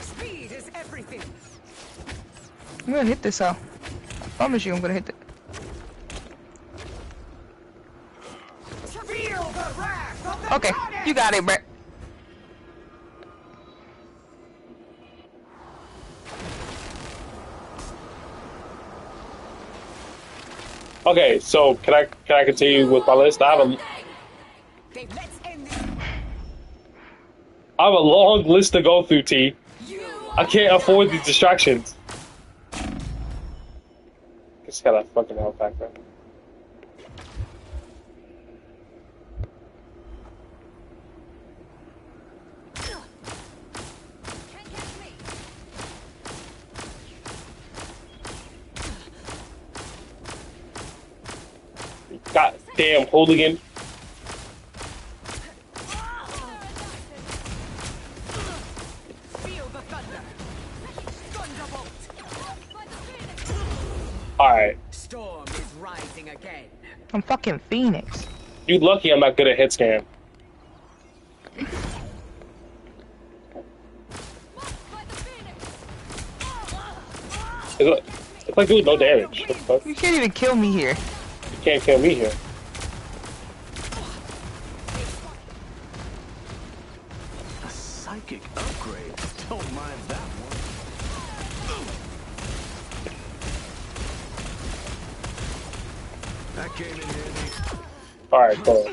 Speed is everything. I'm gonna hit this out. I promise you I'm gonna hit it. Feel the wrath of the Okay, goddess. you got it, Brett. Okay, so can I continue with my list? I have Okay, let's end this. a long list to go through, T. I can't afford these distractions. Just got a fucking hell back there. Can't catch me. God damn, hooligan. Feel the thunder. Thunderbolt. Alright. Storm is rising again. I'm fucking Phoenix. You lucky I'm not good at hit scan. It's like doing no damage. What the fuck? You can't even kill me here. You can't kill me here. A psychic upgrade. Don't mind that one. That came in handy. Alright, cool.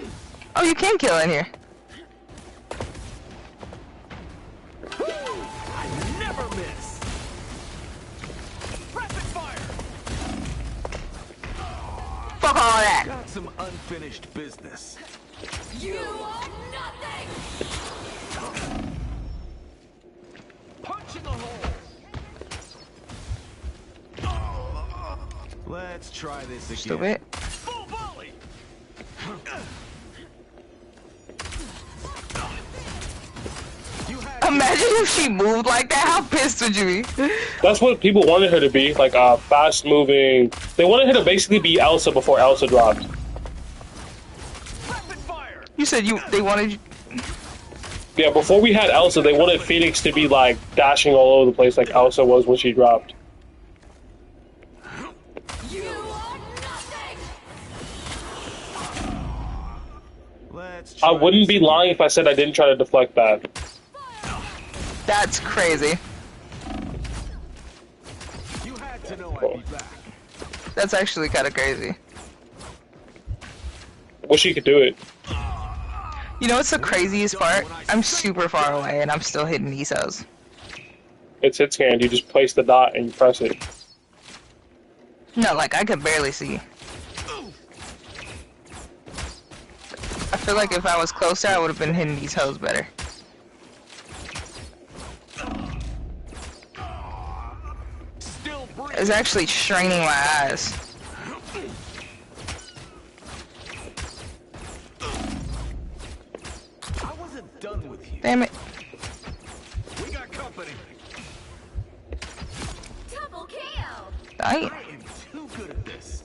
Oh, you can kill in here. I never miss. Rapid fire. Fuck all that. Got some unfinished business. You are nothing! Punch in the hole. Let's try this again. Stupid. Full volley. You had Imagine if she moved like that. How pissed would you be? That's what people wanted her to be, like fast moving. They wanted her to basically be Elsa before Elsa dropped. rapid fire. You said they wanted you. Yeah, before we had Elsa, they wanted Phoenix to be like dashing all over the place like Elsa was when she dropped. You are nothing! Let's I try wouldn't be this lying if I said I didn't try to deflect that. That's crazy. again. You had to know I'd be back. That's actually kind of crazy. Wish she could do it. You know what's the craziest part? I'm super far away and I'm still hitting these hoes. It's hit scan. You just place the dot and you press it. No, like I could barely see. I feel like if I was closer, I would have been hitting these hoes better. Still breathing. It's actually straining my eyes. I wasn't done with you. Damn it. We got company. Double KO! I I am too good at this.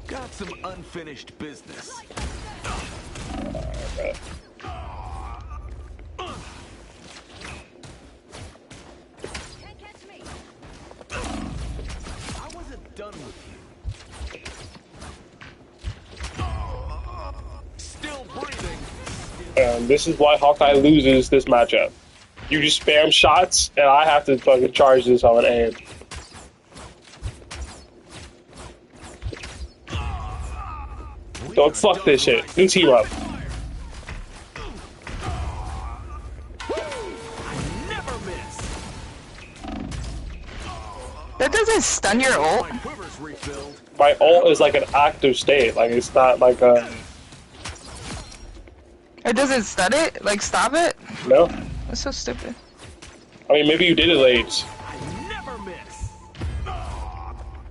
Got some unfinished business. Can't catch me! I wasn't done with you. Still breathing. And this is why Hawkeye loses this matchup. You just spam shots, and I have to fucking charge this on an aim. Don't fuck this shit. New team up. Never miss. That doesn't stun your ult. My quiver's refilled. My ult is like an active state. Like, it's not like a... It doesn't stun it? Like stop it? No? That's so stupid. I mean, maybe you did it late. I never miss.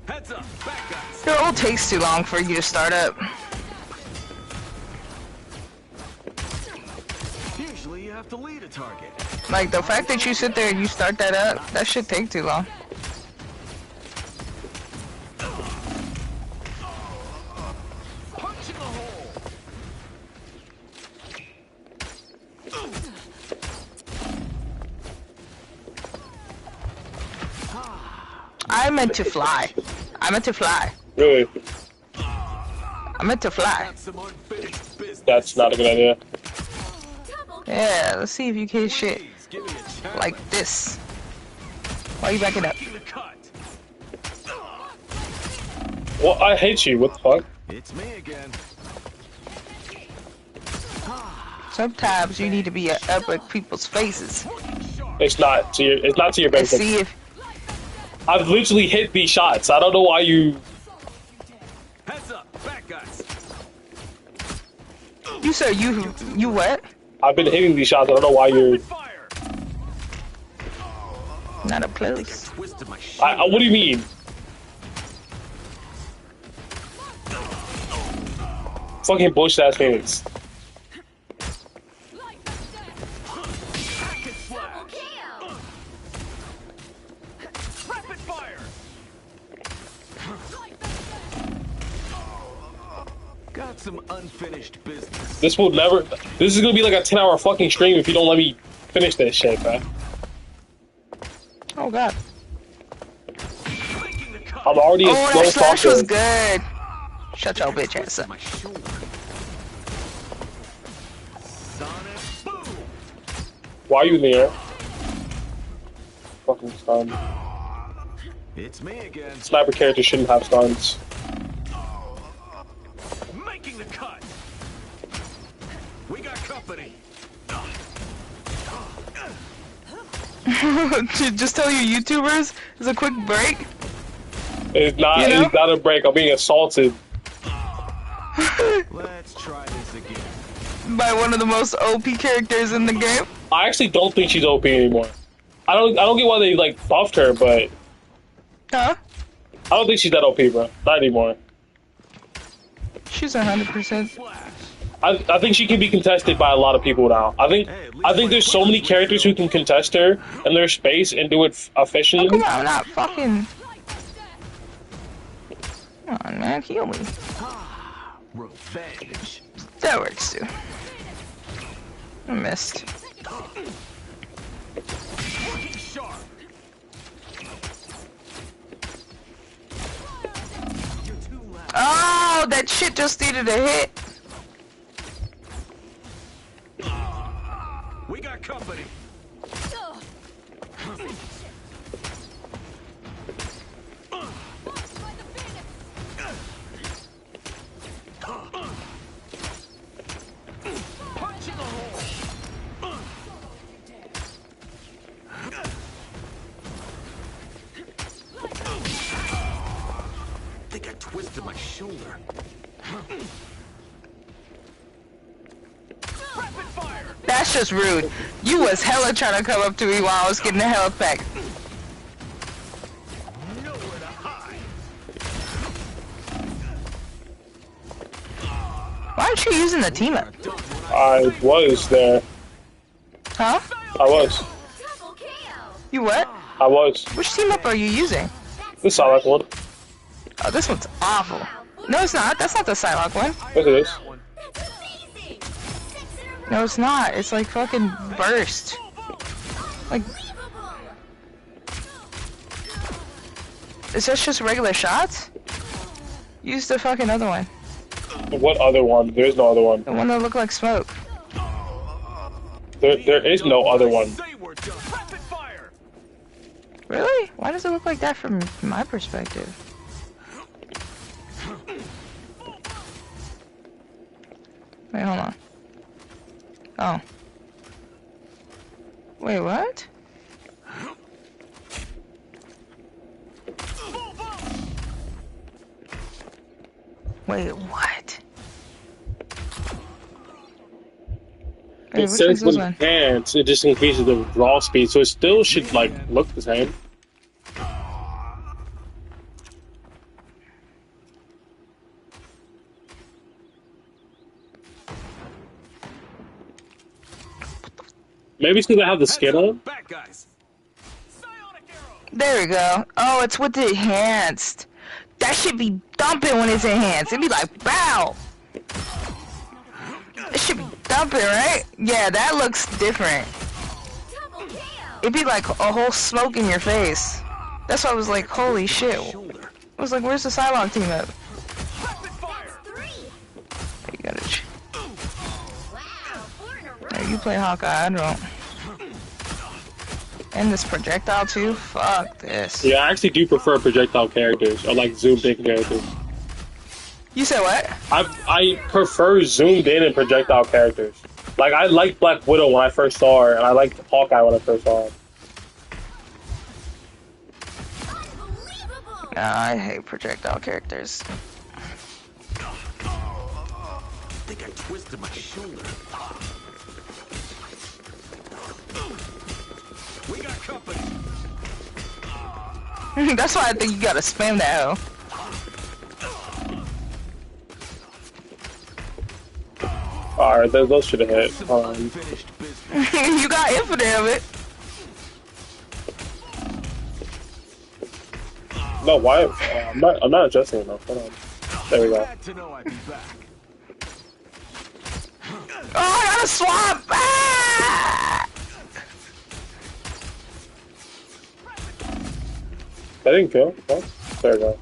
Heads up, back guys. Your ult takes too long for you to start up. Usually you have to lead a target. Like the fact that you sit there and you start that up, that should take too long. Punch in the hole. I meant to fly. I meant to fly. Really? I meant to fly. Got some unfinished business. That's not a good idea. Double Yeah, let's see if you can shit Please, give me a chance. like this. Why you backing up? Making the cut. Well, I hate you. What the fuck? It's me again. Sometimes you need to be up at people's faces. It's not to your. It's not to your And benefit. see if I've literally hit these shots. I don't know why you. Heads up, back guys. you sir you what? I've been hitting these shots. I don't know why you're. Rapid fire. Not a place. Twisted my shit. What do you mean? fucking bullshit ass Phoenix. Double kill. Rapid fire. Got some unfinished business. This will never. This is gonna be like a 10-hour fucking stream if you don't let me finish this shit, man. Oh god. I'm already a Oh, slow that slash was talker. good. Shut your bitch ass up. My shoulder. Sonic boom. Why are you in the air? Fucking stun. It's me again. Sniper characters shouldn't have stuns. Making the cut. We got company. Just tell your YouTubers it's a quick break. It's not. You know? It's not a break. I'm being assaulted. Let's try this again. By one of the most OP characters in the game. I actually don't think she's OP anymore. I don't get why they like buffed her, but Huh? I don't think she's that OP, bro. Not anymore. She's 100%. I think she can be contested by a lot of people now. I think there's so many characters who can contest her in their space and do it efficiently. Come on, I'm not fucking. Come on, man, heal me. Revenge. That works too. I missed. Looking sharp. Oh, that shit just needed a hit. We got company. Punch in the hole. Think I twisted my shoulder. Rapid fire. That's just rude. You was hella trying to come up to me while I was getting the health pack. Nowhere to hide. Why aren't you using the team up? I was there. Huh? I was. Double kill. You what? I was. Which team up are you using? The Sonic one. Oh, this one's awful. No, it's not. That's not the Psylocke one. Yes, it is. That's amazing. Six in a row. No, it's not. It's like fucking burst. Like, is that just regular shots? Use the fucking other one. What other one? There's no other one. The one that looked like smoke. There is no other one. Say we're done. Rapid fire. Really? Why does it look like that from my perspective? Wait, hold on. Oh. Wait, what? Wait, what? Wait, It which says one's this with one? hands, it just increases the draw speed, so it still should like look the same. Maybe it's because I have the skin on. Bad guys. Psionic arrow. There we go. Oh, it's with the enhanced. That should be dumping when it's enhanced. It'd be like, bow! It should be dumping, right? Yeah, that looks different. Double kill. It'd be like a whole smoke in your face. That's why I was like, holy shit. Shoulder. I was like, where's the Psylocke team at? Rapid fire. Three. You got it. Wow. Four in a row. Hey, you play Hawkeye, I don't. And this projectile too? Fuck this. Yeah, I actually do prefer projectile characters, or like zoomed in characters. You said what? I prefer zoomed in and projectile characters. Like, I liked Black Widow when I first saw her, and I liked Hawkeye when I first saw her. Unbelievable. Nah, I hate projectile characters. Think I twisted my shoulder. We got company. That's why I think you gotta spam that hoe. Alright, those should have hit. Some unfinished business. You got infinite of it. No, why? I'm not adjusting enough. Hold on. There we go. Glad to know I'd be back. Oh, I got a swap! Ah! That didn't kill. Oh, there we go.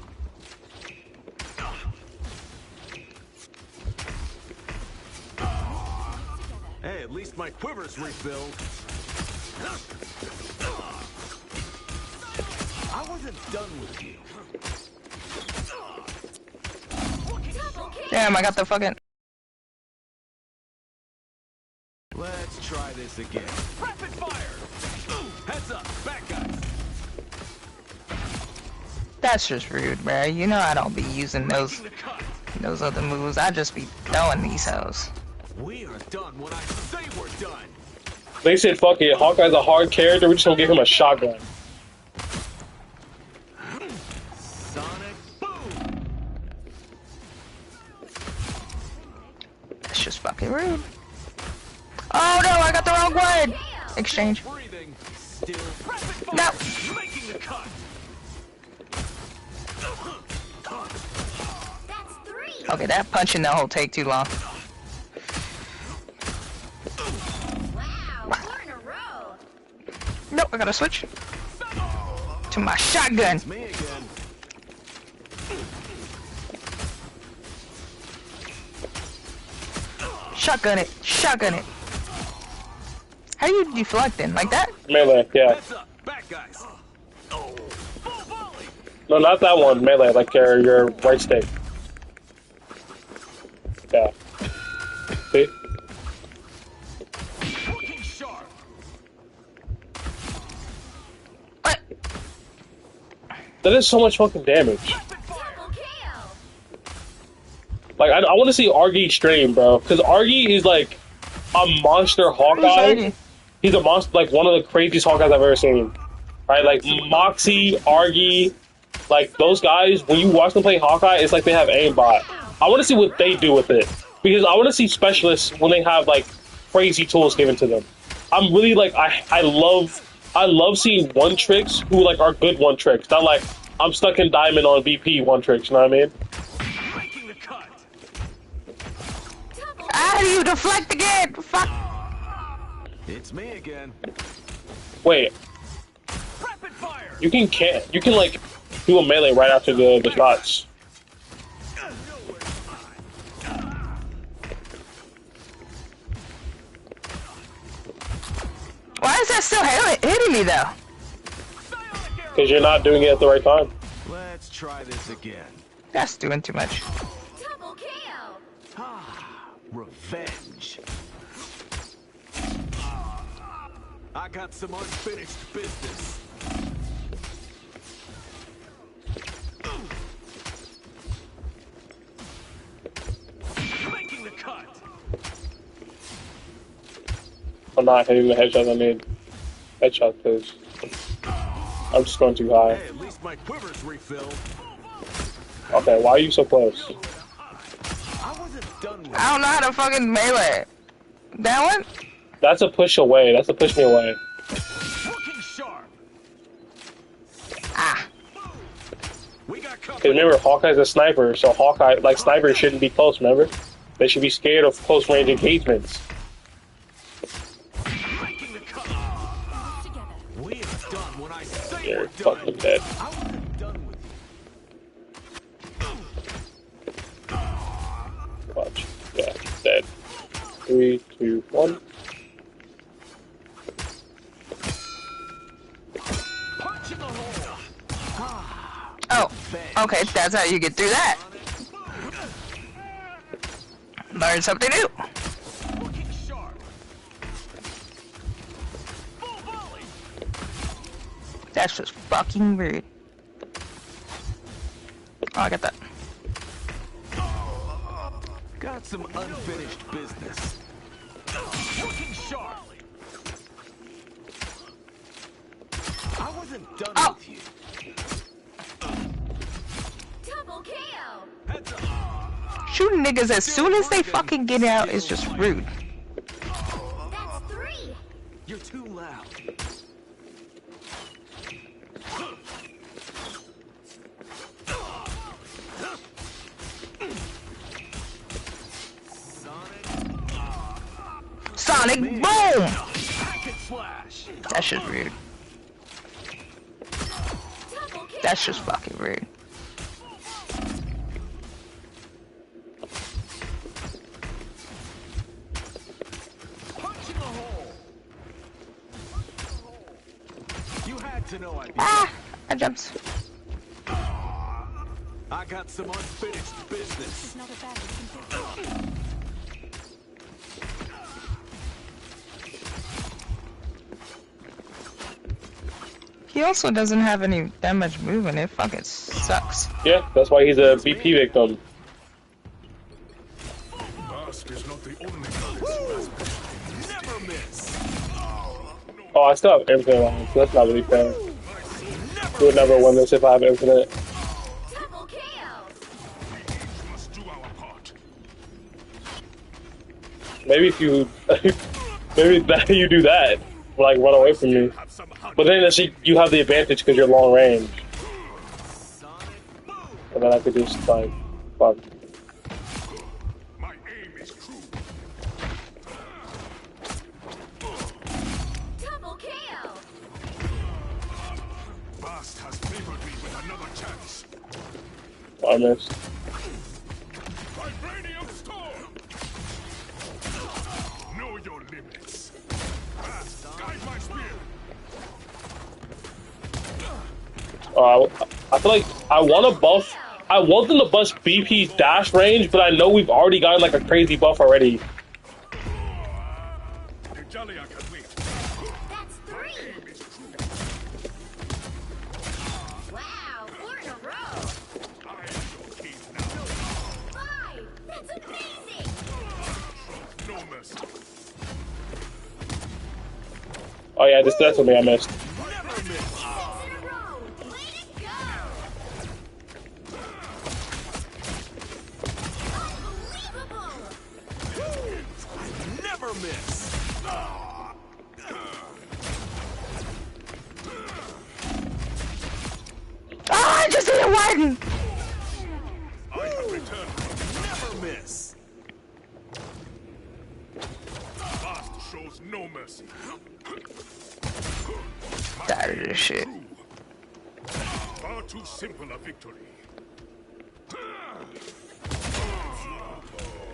Hey, at least my quiver's refilled. I wasn't done with you. Damn, I got the fucking... Let's try this again. Rapid fire! Heads up, back guys! That's just rude, bruh. You know I don't be using those other moves. I just be throwing these hoes. We are done when I say we're done. They said, fuck it, Hawkeye's a hard character, we're just gonna give him a shotgun. Sonic boom! That's just fucking rude. Oh no, I got the wrong one! Exchange. Breathing. Still rapid fire. No. Making the cut. That's 3. Okay, that punch in that hole take too long. Wow, 4 in a row. Nope, I gotta switch to my shotgun. It's me again. Shotgun it. Shotgun it. How you deflecting? Like that? Melee, yeah. Heads up, back guys. Full volley. No, not that one, melee, like your right stick. Yeah. See? Looking sharp. What? That is so much fucking damage. Rapid fire. Double KO. Like, I want to see Argy stream, bro. Because Argy is like a monster Hawkeye. He's a monster, like one of the craziest Hawkeyes I've ever seen. Right? Like, Moxie, Argy, like, those guys, when you watch them play Hawkeye, it's like they have aimbot. I want to see what they do with it. Because I want to see specialists when they have, like, crazy tools given to them. I'm really, like, I love seeing one tricks who, like, are good one tricks. Not like, I'm stuck in Diamond on VP one tricks, you know what I mean? Making the cut. How do you deflect again? Fuck. It's me again. Wait, Rapid fire. you can like do a melee right after the shots. Why is that still hitting me though? Because you're not doing it at the right time. Let's try this again. That's doing too much. Double KO. Revenge. I got some unfinished business. Making the cut. I'm not hitting the headshots I need. Headshot, please. I'm just going too high. Hey, at least my quiver's refilled. Okay, why are you so close? I wasn't done with I don't know how to fucking melee. That one? That's a push away. That's a push me away. looking sharp. Ah. We got Because company. remember, Hawkeye's a sniper, so Hawkeye, like, snipers shouldn't be close, remember? They should be scared of close range engagements. Making the cut. We are done when I say You're we're done. fucking dead. I wasn't done with you. Watch. Yeah, dead. 3, 2, 1. Punch in the hole. Oh. Okay, that's how you get through that. Learn something new. Looking sharp. Full volley. That's just fucking rude. Oh, I got that. Got some unfinished business. Looking sharp. I wasn't done Oh. with you. Double KO. Heads up. Shooting niggas as soon as they fucking get out is just rude. That's 3. You're too loud. Sonic boom! Packet flash. That's just rude. Double kill. That's just fucking rude. Punch in the hole. You had to know I'd be. Ah! I jumped. I got some unfinished business. Not a bad He also doesn't have any damage moving. It fucking sucks. Yeah, that's why he's a BP victim. Bast is not the only goddess. Never miss. Oh, I still have infinite lines, so that's not really fair. We would never win this if I have infinite. double kill. Must do our part. Maybe if you, maybe that you do that, like run away from me. Have some hunt. But then see, you have the advantage because you're long range, and then I could just like, fuck. My aim is true. Double kill. Bast has favored me with another chance. I missed. Vibranium storm. Know your limits. Bast, guide my spear. I feel like I want to buff. I want them to buff BP's dash range, but I know we've already gotten like a crazy buff already. The Jolly I can wait. That's 3. Aim is true. Wow, 4 in a row. I am your king now. 5. That's amazing. No mercy. Oh yeah, that's something I missed. Never miss. 6 in a row. Way to go. Unbelievable. Never miss. Ah! I just hit one! I have returned. Never miss. Bast shows no mercy. Tired of this shit. Far too simple a victory.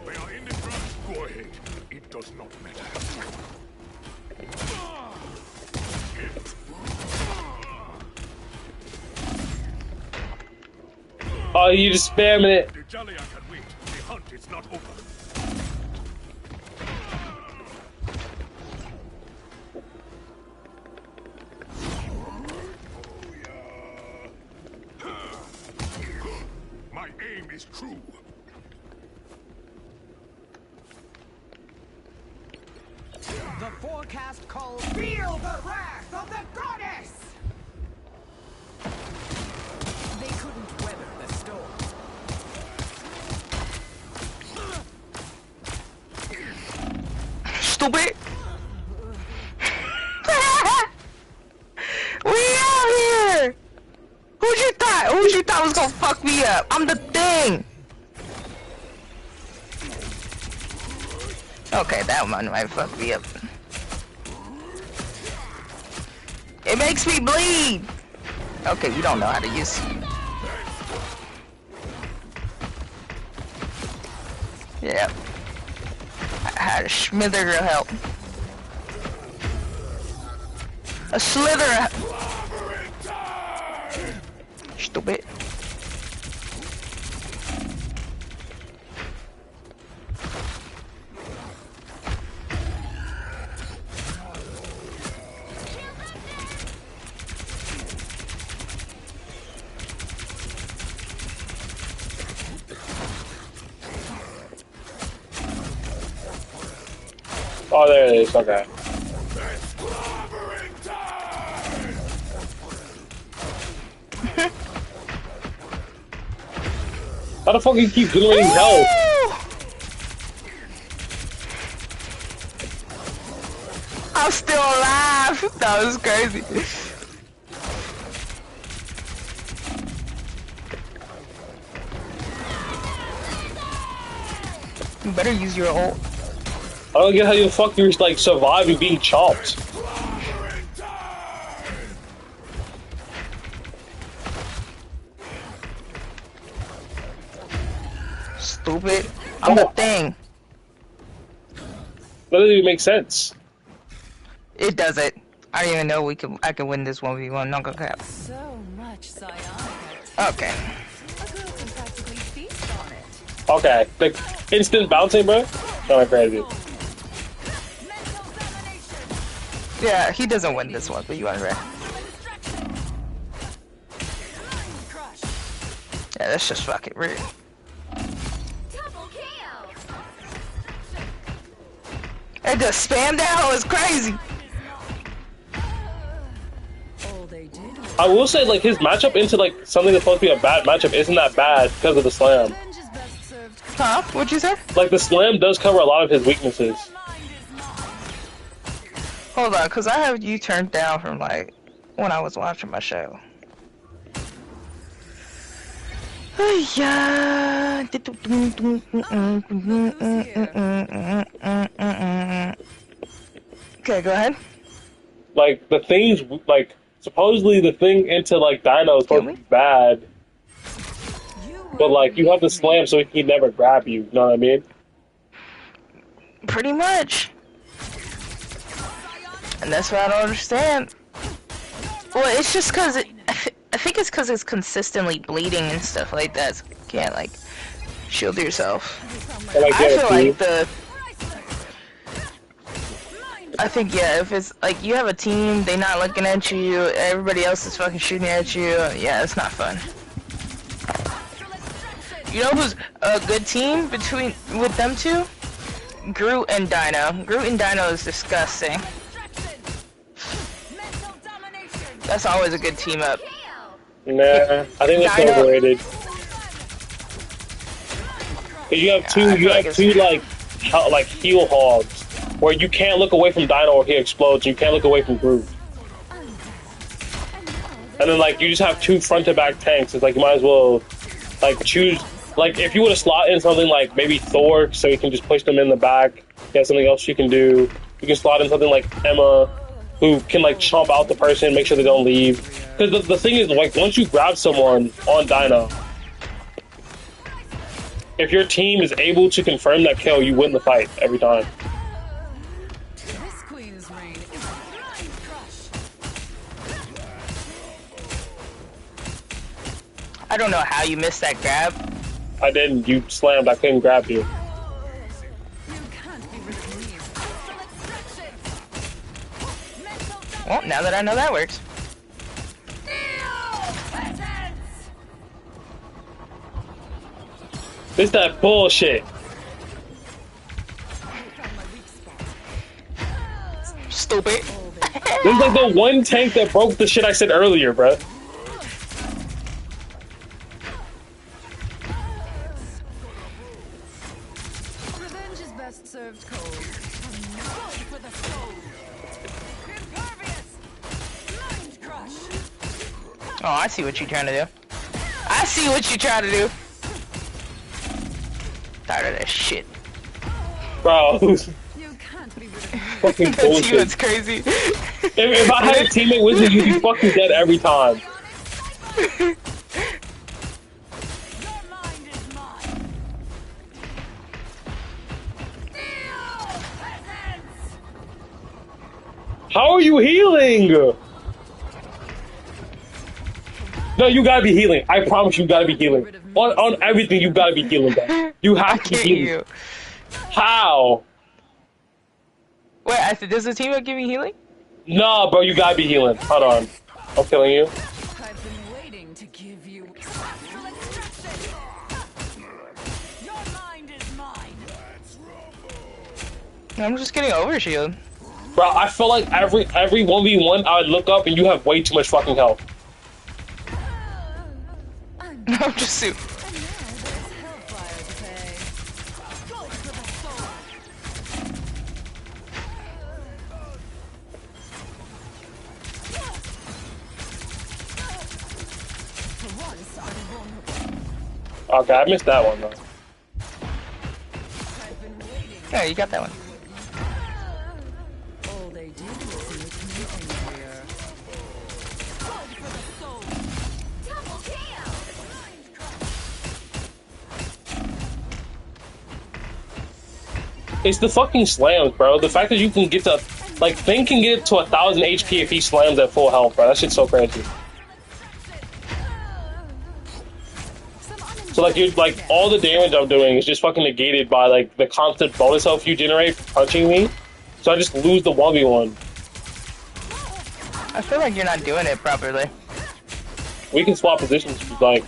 We are in the front. Go ahead. It does not matter. Oh, you just spamming it. The Jolly I can wait. The hunt is not over. My aim is true. The forecast calls. Feel the wrath of the goddess. They couldn't weather the storm. Stupid! We out here! Who'd you thought was gonna fuck me up? I'm the thing! Okay, that one might fuck me up. It makes me bleed! Okay, you don't know how to use it. Yeah. I had a smither of help. A slither of... Stupid. Oh, there it is. Okay. How the fuck you keep generating health? That was crazy. You better use your ult. I don't get how the fuck you're like surviving being chopped. Stupid. I'm the thing. That doesn't even make sense. It doesn't. I don't even know I can win this 1v1. Not gonna cap. So much psionic. Okay. A girl can practically feast on it. Okay, like instant bouncing, bro. Not crazy. Mental domination. Yeah, he doesn't win this 1v1, right? Crush. Yeah, that's just fucking rude. Double KO. And just spam down was crazy. All they did was I will say, like his matchup into like something that's supposed to be a bad matchup isn't that bad because of the slam. revenge is best served. Huh? What'd you say? Like the slam does cover a lot of his weaknesses. Mind is mine. Hold on, cause I have you turned down from like when I was watching my show. Yeah. Okay, go ahead. Like the things, like supposedly the thing into like Dino is supposed to be bad, but like you have the slam so he can never grab you. You know what I mean? Pretty much. And that's what I don't understand. Well, it's just cause I think it's cause it's consistently bleeding and stuff like that. So you can't like shield yourself. But, like, I yeah, feel dude. like I think yeah, if it's like you have a team, they not looking at you, everybody else is fucking shooting at you. Yeah, it's not fun. You know who's a good team with them two? Groot and Dino. Groot and Dino is disgusting. Mental domination. That's always a good team up. Nah, I think that's Dino- overrated. 'Cause you have two, I feel you like have two like heal hogs where you can't look away from Dino or he explodes. You can't look away from Groot. And then like you just have two front to back tanks. It's like you might as well like choose. Like if you would have slot in something like maybe Thor, so you can just push them in the back. You have something else you can do. You can slot in something like Emma, who can like chomp out the person, make sure they don't leave. Because the thing is, like once you grab someone on Dino, if your team is able to confirm that kill, you win the fight every time. This queen's reign is mind crush. I don't know how you missed that grab. I didn't. You slammed. I couldn't grab you. You can't be rid of me. Mental Well, now that I know that works. This that bullshit. Stupid. This is like the one tank that broke the shit I said earlier, bruh. Revenge is best served cold. Going for the soul. Impervious. Mind crush. Oh, I see what you're trying to do. I see what you're trying to do. Tired of that shit. Bro, You can't be rid of me. fucking That's you, bullshit. it's crazy. If I had a teammate with you, you'd be fucking dead every time. Your mind is mine. How are you healing? No, you gotta be healing. I promise you gotta be healing. On everything, you gotta be healing, bro. You have to be Get healing. you. How? Wait, I said, does the team give me healing? Nah, bro, you gotta be healing. Hold on. I'm killing you. I've been waiting to give you astral extraction. Your mind is mine. I'm just getting overshield. Bro, I feel like every 1v1 I would look up and you have way too much fucking health. I'm just super. And now there's hellfire to pay. Going for the soul. Okay, I missed that one though. Yeah, you got that one. All they did was make me angrier. Double KO. It's the fucking slams, bro. The fact that you can get to, like, Thing can get to 1,000 HP if he slams at full health, bro. That shit's so crazy. So, like, you're, like, all the damage I'm doing is just fucking negated by, like, the constant bonus health you generate from punching me. So I just lose the 1v1. I feel like you're not doing it properly. We can swap positions if you'd like.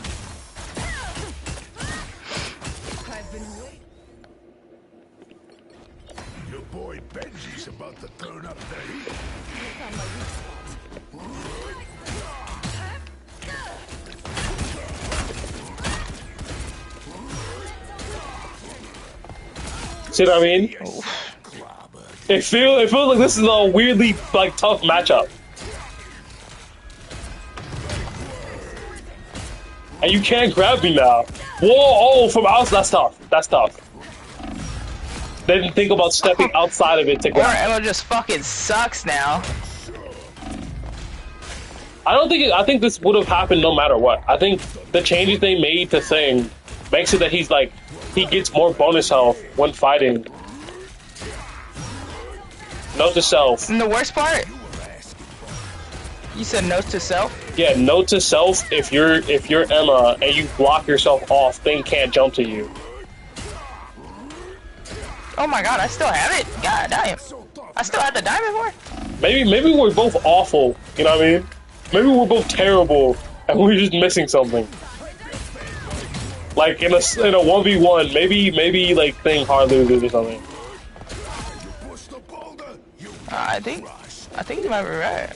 Your boy Benji's about to turn up the heat. See what I mean? It feels like this is a weirdly, like, tough matchup. And you can't grab me now. Whoa, oh, from outside, that's tough. That's tough. They didn't think about stepping outside of it to Or grab. Emma just fucking sucks now. I think this would have happened no matter what. I think the changes they made to Thing makes it that he's like, he gets more bonus health when fighting. Note to self. And the worst part? You said note to self? Yeah, note to self, if you're Emma and you block yourself off, Thing can't jump to you. Oh my god, I still have it? God damn. I still have the diamond for it? Maybe we're both awful, you know what I mean? Maybe we're both terrible and we're just missing something. Like in a 1v1, maybe like Thing hard loses or something. I think you might be right.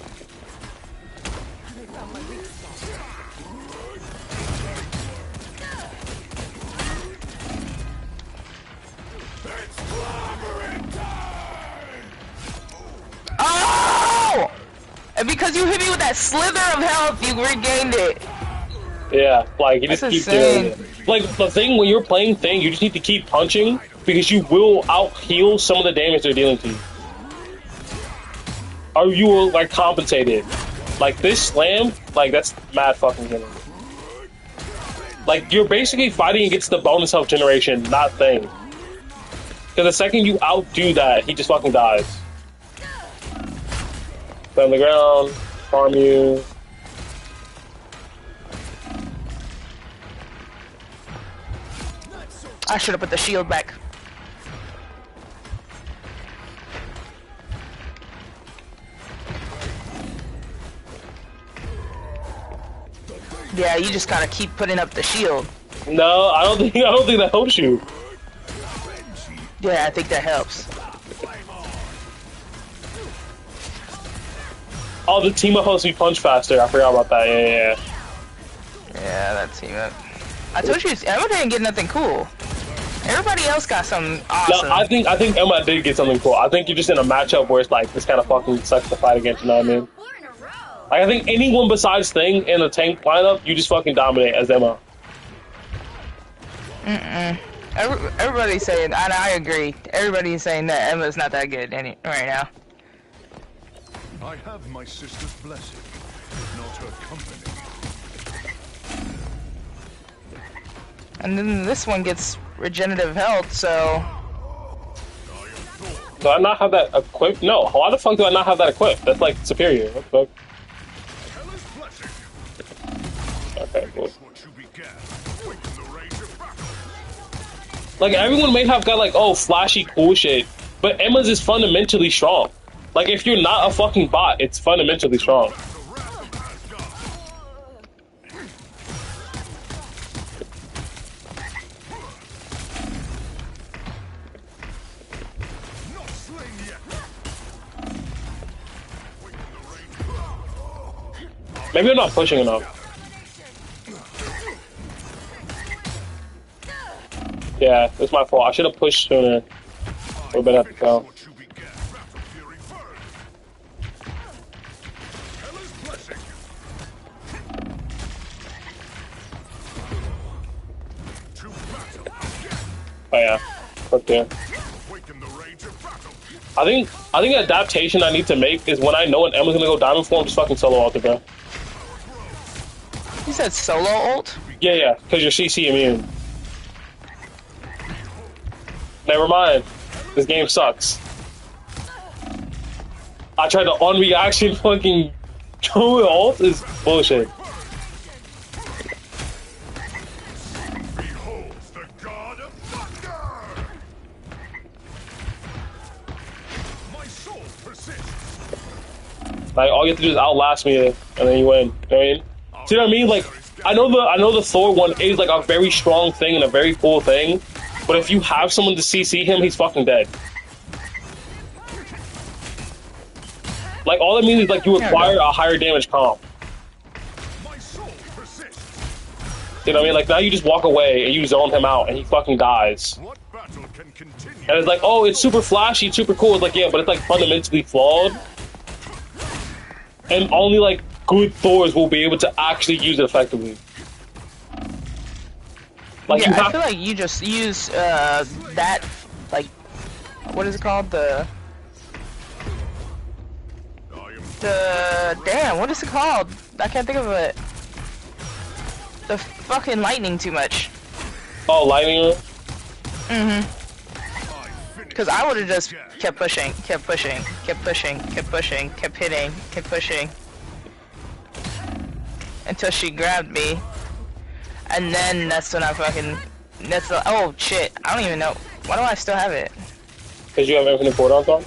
Oh! And because you hit me with that slither of health, you regained it. Yeah, like you just That's keep insane. doing it. Like the thing when you're playing Thing, you just need to keep punching because you will out heal some of the damage they're dealing to you. Or you will like compensate it. Like this slam, like that's mad fucking killing. Like you're basically fighting against the bonus health generation, not Thing. Because the second you outdo that, he just fucking dies. Stay on the ground, farm you. I should have put the shield back. Yeah, you just gotta keep putting up the shield. No, I don't think that helps you. Yeah, I think that helps. Oh, the team up helps me punch faster. I forgot about that. Yeah. Yeah, that team up. I told you, Emma didn't get nothing cool. Everybody else got something awesome. No, I think Emma did get something cool. I think you're just in a matchup where it's like this kind of fucking sucks to fight against. You know what I mean? 4 in a row. Like I think anyone besides Thing in the tank lineup, you just fucking dominate as Emma. Everybody's saying, and I agree. Everybody's saying that Emma's not that good right now. I have my sister's blessing, if not her company. And then this one gets regenerative health, so... Do I not have that equipped? No. Why the fuck do I not have that equipped? That's like superior. What the fuck? Okay, cool. Like everyone may have got like, oh, flashy cool shit, but Emma's is fundamentally strong. Like if you're not a fucking bot, it's fundamentally strong. Maybe I'm not pushing enough. Yeah, it's my fault. I should have pushed sooner. We're better have to go. Oh yeah, right there. I think the adaptation I need to make is when I know when Emma's gonna go diamond form, just fucking solo ult it, bro. You said solo ult? Yeah, because you're CC immune. Never mind. This game sucks. I tried to on-reaction fucking throw ult is bullshit. Like all you have to do is outlast me, and then you win. You know what I mean? See what I mean? Like I know the Thor one is like a very strong thing and a very cool thing, but if you have someone to CC him, he's fucking dead. Like all it means is like you acquire a higher damage comp. You know what I mean? Like now you just walk away and you zone him out and he fucking dies. And it's like, oh, it's super flashy, it's super cool. It's like, yeah, but it's like fundamentally flawed. And only like good Thors will be able to actually use it effectively. Like yeah, you have I feel like you just use that, like, what is it called? The damn, what is it called? I can't think of it. The fucking lightning too much. Oh, lightning. Because I would have just kept pushing, kept pushing, kept pushing, kept pushing, kept hitting, kept pushing. Until she grabbed me. And then that's when I fucking... That's the... Oh, shit. I don't even know. Why do I still have it? Because you have infinite cooldown on?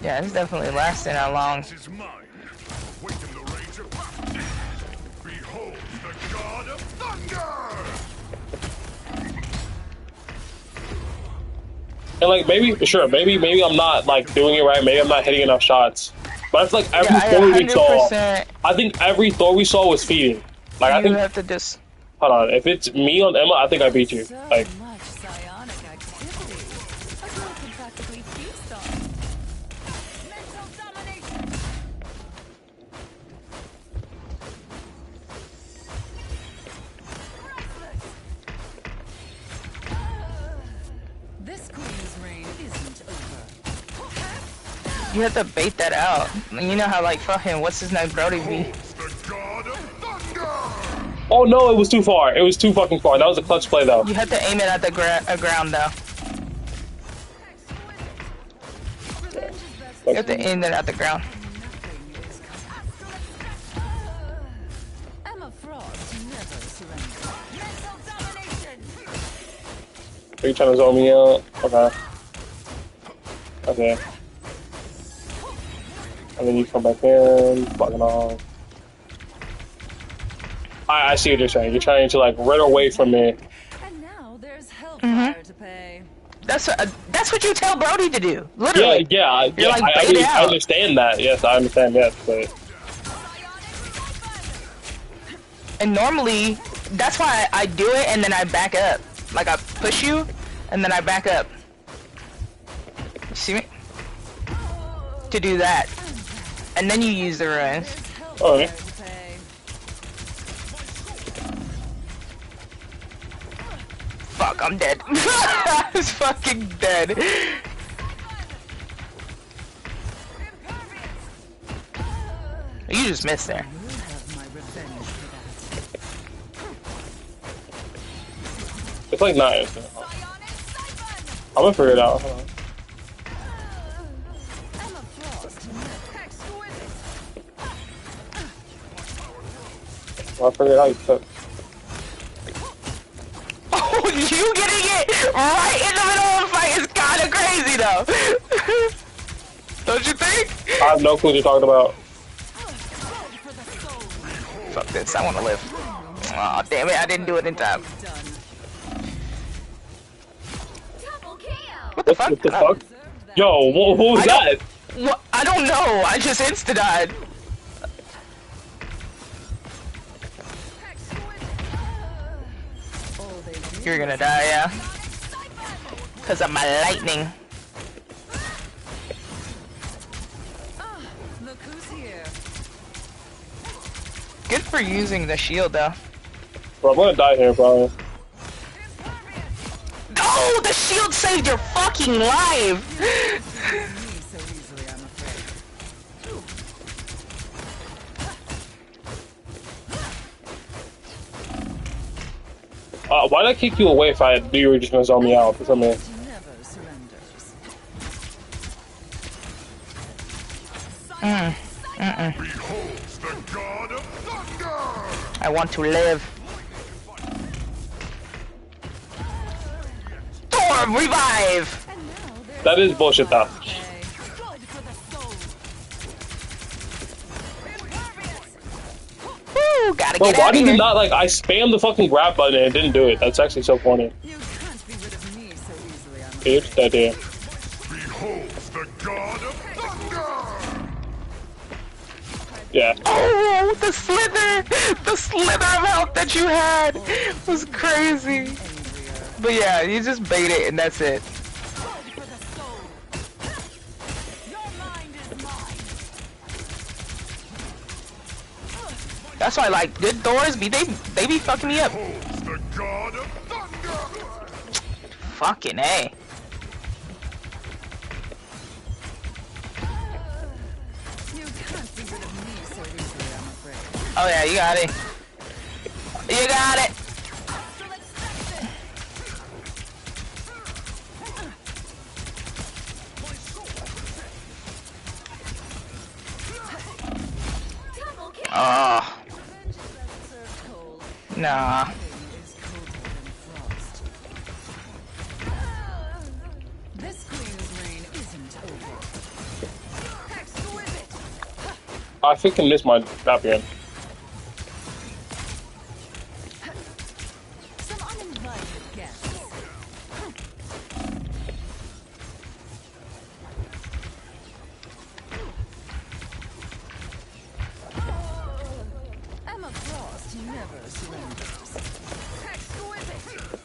Yeah, it's definitely lasting that long. And like maybe I'm not like doing it right. Maybe I'm not hitting enough shots. But it's like every Thor we saw. I think every Thor we saw was feeding. Like I think. You have to just. Hold on. If it's me on Emma, I think I beat you. Like. So much psionic activity. A girl can practically feast on. Mental domination. This queen's reign isn't over. You have to bait that out. You know how like fucking what's his name Brody be. Oh no, it was too far. It was too fucking far. That was a clutch play though. You have to aim it at the ground though. You have to aim it at the ground. Emma Frost never surrenders. Mental domination. Are you trying to zone me out? Okay. Okay. And then you come back in, fucking off. I see what you're saying. You're trying to like run away from me. And now there's hellfire to pay. That's what you tell Brody to do. Literally. Yeah. Like, I understand that. Yes, I understand that. But and normally, that's why I do it and then I back up. Like I push you, and then I back up. You see me? To do that, and then you use the ruins. oh, yeah. Fuck, I'm dead. I was fucking dead. You just missed there. You'll have my revenge for that. It's like nice. I'm gonna figure it out. Hold on. Emma Frost exquisite. I'll figure it out. You took. Oh, you getting it right in the middle of the fight is kind of crazy though. Don't you think? I have no clue what you're talking about. Fuck this, I want to live. Aw, damn it, I didn't do it in time. Double KO. What the fuck? What the fuck? Yo, what was that? What? I don't know, I just insta-died. You're gonna die, yeah. Cause of my lightning. Look who's here. Good for using the shield though. Bro, I'm gonna die here, probably. shield saved your fucking life! Me so easily, I'm afraid. Why'd I kick you away if I knew you were just gonna zone me out or something? Never surrenders. Beholds the god of thunder! I want to live. Storm, revive! And now there's That is bullshit though. good for the soul. Woo, gotta Bro, get why out of did here. you not, like, I spammed the fucking grab button and it didn't do it? That's actually so funny. You can't be rid of me so easily, I'm It's that damn. Beholds the god of thunder! Yeah. Oh, the slither of health that you had was crazy. But yeah, you just bait it and that's it. good for the soul. Your mind is mine. That's why, like, good Thors, they be fucking me up. Beholds the god of thunder! Fucking A. You can't be rid of me so easily, I'm afraid. Oh yeah, you got it. You got it. Double kill. Oh, Revenge is best served cold. nah. Pain is colder than frost. This queen's reign isn't over. Exquisite. I freaking missed my map again. Some uninvited guests. Emma Frost never surrenders. Exquisite.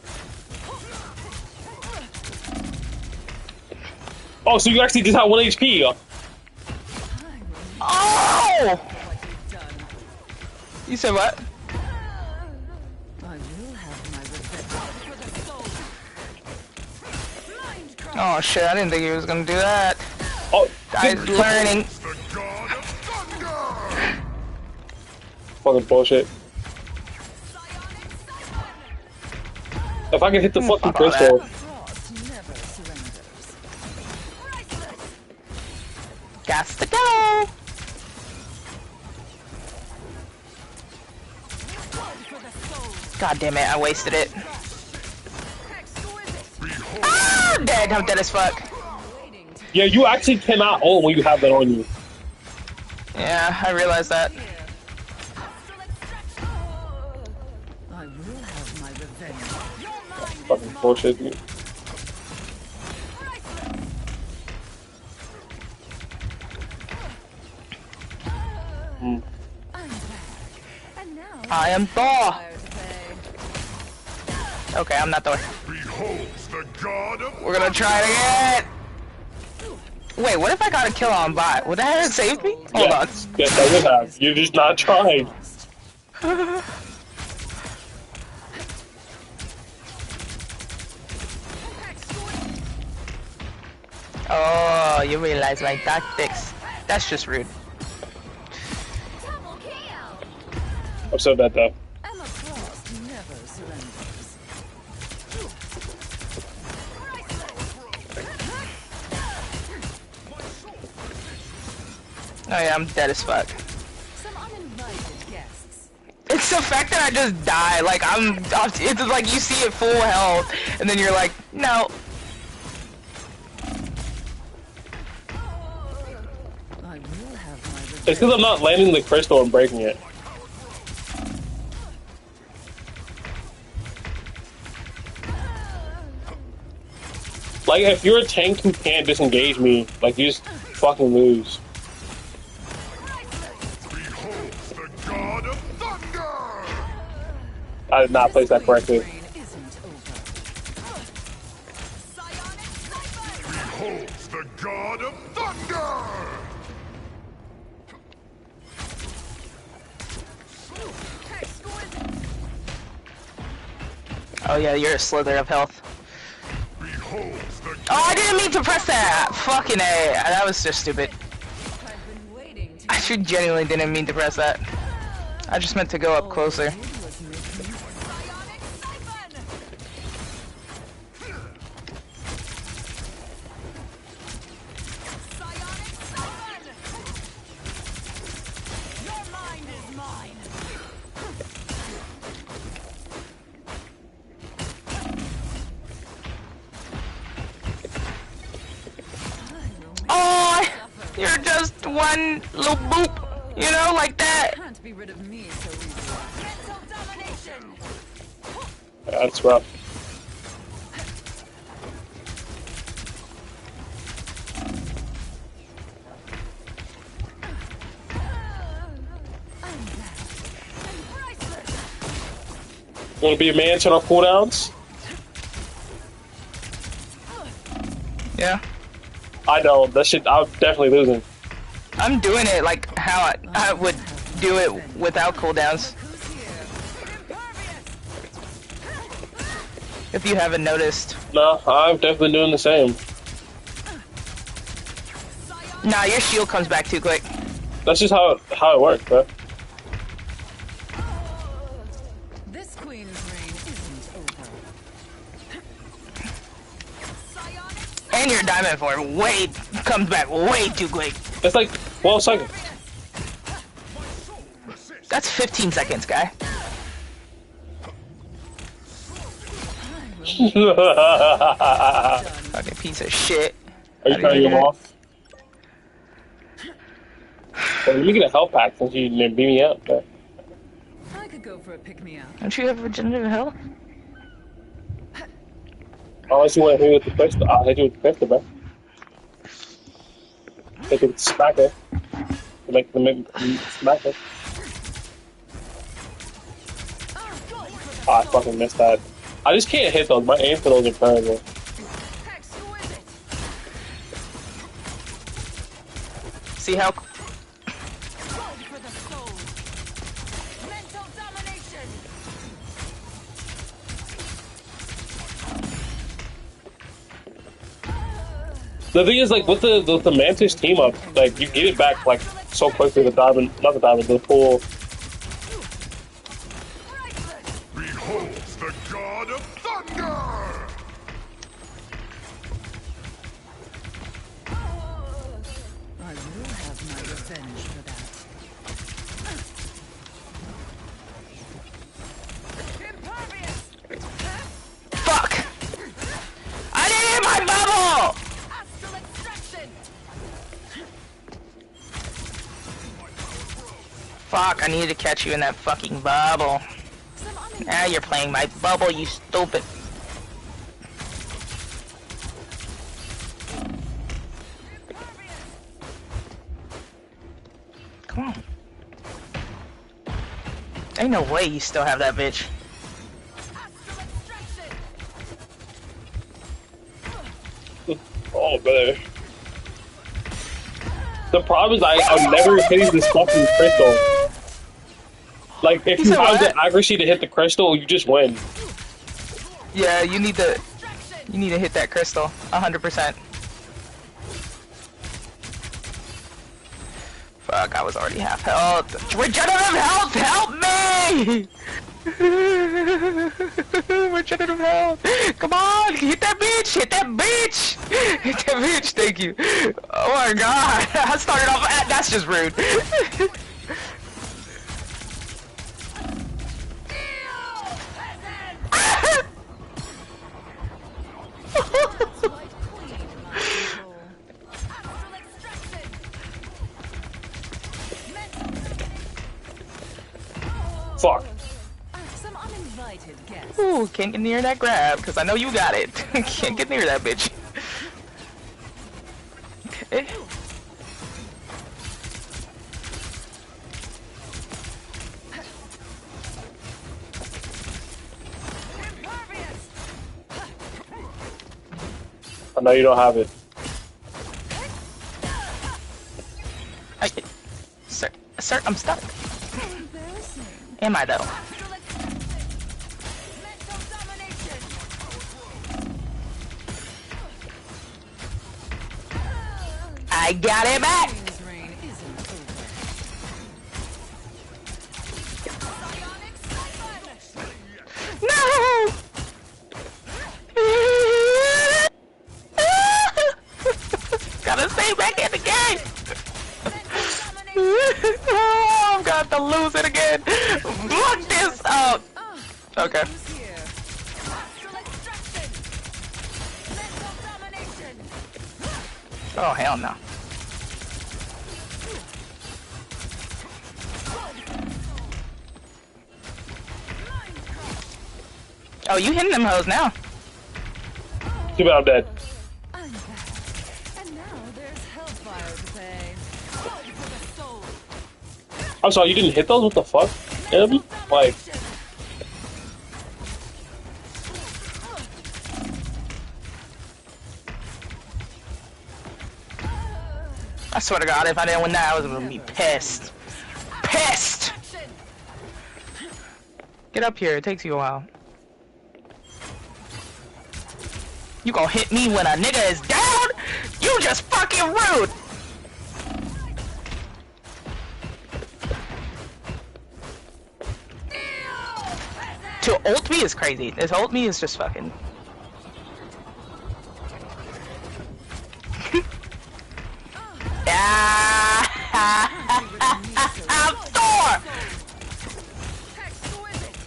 Oh, so you actually just have 1 HP? Oh! What you've done. You said what? I will have my revenge for the soul. Mind crush. Oh shit, I didn't think he was gonna do that. Oh, Guy's good. learning. The god of thunder! Fucking bullshit. If I can hit the fucking fuck all crystal. Frost never surrenders. Got to go. God damn it, I wasted it. Ah, I'm dead. I'm dead as fuck. Yeah, you actually cannot ult when you have that on you. Yeah, I realized that. I will have my revenge. Fucking bullshit, dude. I'm back. And now I am Thor. fire to pay. Okay, I'm not Thor. Beholds the god of We're gonna try it again. Wait, what if I got a kill on bot? Would that have saved me? Hold on. Yes, I would have. You're just not trying. Oh, you realize my tactics. That's just rude. Double kill. I'm so dead though. Emma Frost never surrenders. Oh yeah, I'm dead as fuck. Some uninvited guests. It's the fact that I just die. Like it's like you see it full health, and then you're like, no. I will have my revenge. It's because I'm not landing the crystal and breaking it. Like, if you're a tank who can't disengage me, like, you just fucking lose. beholds the god of thunder! I did not place that correctly. Reign isn't over. Beholds the god of thunder! Oh yeah, you're a slither of health. Beholds Oh, I didn't mean to press that! Fucking A. That was just stupid. I've been waiting to I should genuinely didn't mean to press that. I just meant to go up closer. was making Psionic Siphon! Psionic Siphon! Your mind is mine! Oh, you're just one little boop. You know, like that. Can't be rid of me so easily. Mental domination. That's rough. I'm back. I'm priceless. Want to be a man, turn off cooldowns? Yeah. I know, that shit, I'm definitely losing. I'm doing it like how I would do it without cooldowns. Who's here? If you haven't noticed. No, I'm definitely doing the same. Nah, your shield comes back too quick. That's just how it works, bro. This queen's reign isn't over. And your diamond form comes back way too quick. It's like 12 seconds. That's 15 seconds, guy. Are Fucking piece of shit. you turning him off? Well, let me get a health pack since you didn't beat me up, bro. I could go for a pick-me-up. Don't you have regenerative health? Unless you want to hit me with the crystal, I'll hit you with the crystal, bro. Hit you with the smacker. Make the smacker. Oh, I fucking missed that. I just can't hit those. My aim for those are terrible. Exquisite. See how? Gold for the soul. Mental domination. The thing is, like, with the Mantis team up, like, you get it back, like, so quickly, the diamond, not the diamond, the full. Behold the god of thunder! I will have my revenge for that. Impervious. Fuck! I didn't hit my bubble! Astral extraction. Fuck! I needed to catch you in that fucking bubble. Now you're playing my bubble, you stupid. Come on. Ain't no way you still have that bitch. Astral extraction. Oh, brother. The problem is I'm never hitting this fucking crystal. Like, if you said have the what? accuracy to hit the crystal, you just win. Yeah, you need to hit that crystal 100%. Fuck, I was already half health. Regenerative health, help me! Regenerative health. Come on, hit that bitch, hit that bitch, hit that bitch. Thank you. Oh my god, I started off. That's just rude. Astral extraction. Fuck. Some uninvited guests. Ooh, can't get near that grab because I know you got it. Can't get near that bitch. Okay. Impervious. I know you don't have it. Sir, I'm stuck. Am I though? Astral extraction. Mental domination. I got it back. Queen's reign isn't over. Psionic Siphon! No! Gotta stay back in the game! Oh, I'm going to lose it again! Block this out! Okay. Who's here? Astral extraction! Mental domination! Oh, hell no. Oh, you hitting them hoes now. Too bad I'm dead. I'm back. And now there's hellfire to pay. Blood for the soul. I'm sorry, you didn't hit those? What the fuck? Him? Like, I swear to God, if I didn't win that, I was gonna be pissed. Pissed! Get up here, it takes you a while. You gonna hit me when a nigga is down? You just fucking rude! To ult me is crazy. This ult me is just fucking... I'm Thor! Exquisite!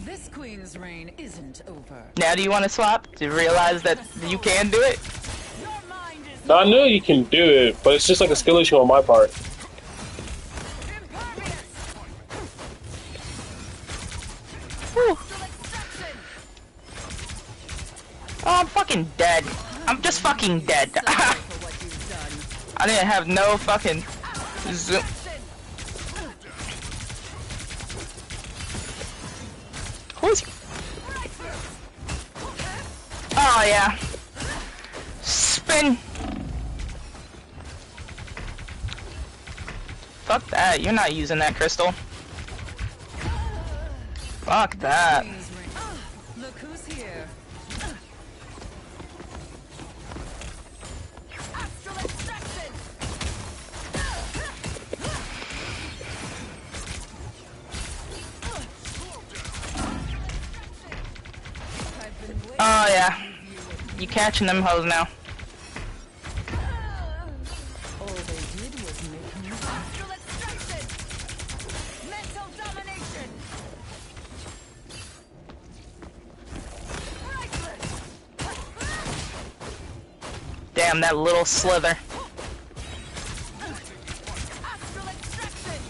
This queen's reign isn't over. Now do you want to swap? To realize that you can do it? Your mind is I know you can do it, but it's just like a skill issue on my part. impervious! Whew. Astral extraction! Oh, I'm fucking dead. I'm just fucking dead. Sorry for what you've done. I didn't have no fucking zoom. Who is he? Oh yeah. Spin. Fuck that. You're not using that crystal. Fuck that. Queen's reign. Look who's here. Astral extraction! I've been waiting Oh yeah. for you. You catching them hoes now. All they did was make me astral extraction! Mental domination! Priceless! Damn, that little slither. Astral extraction!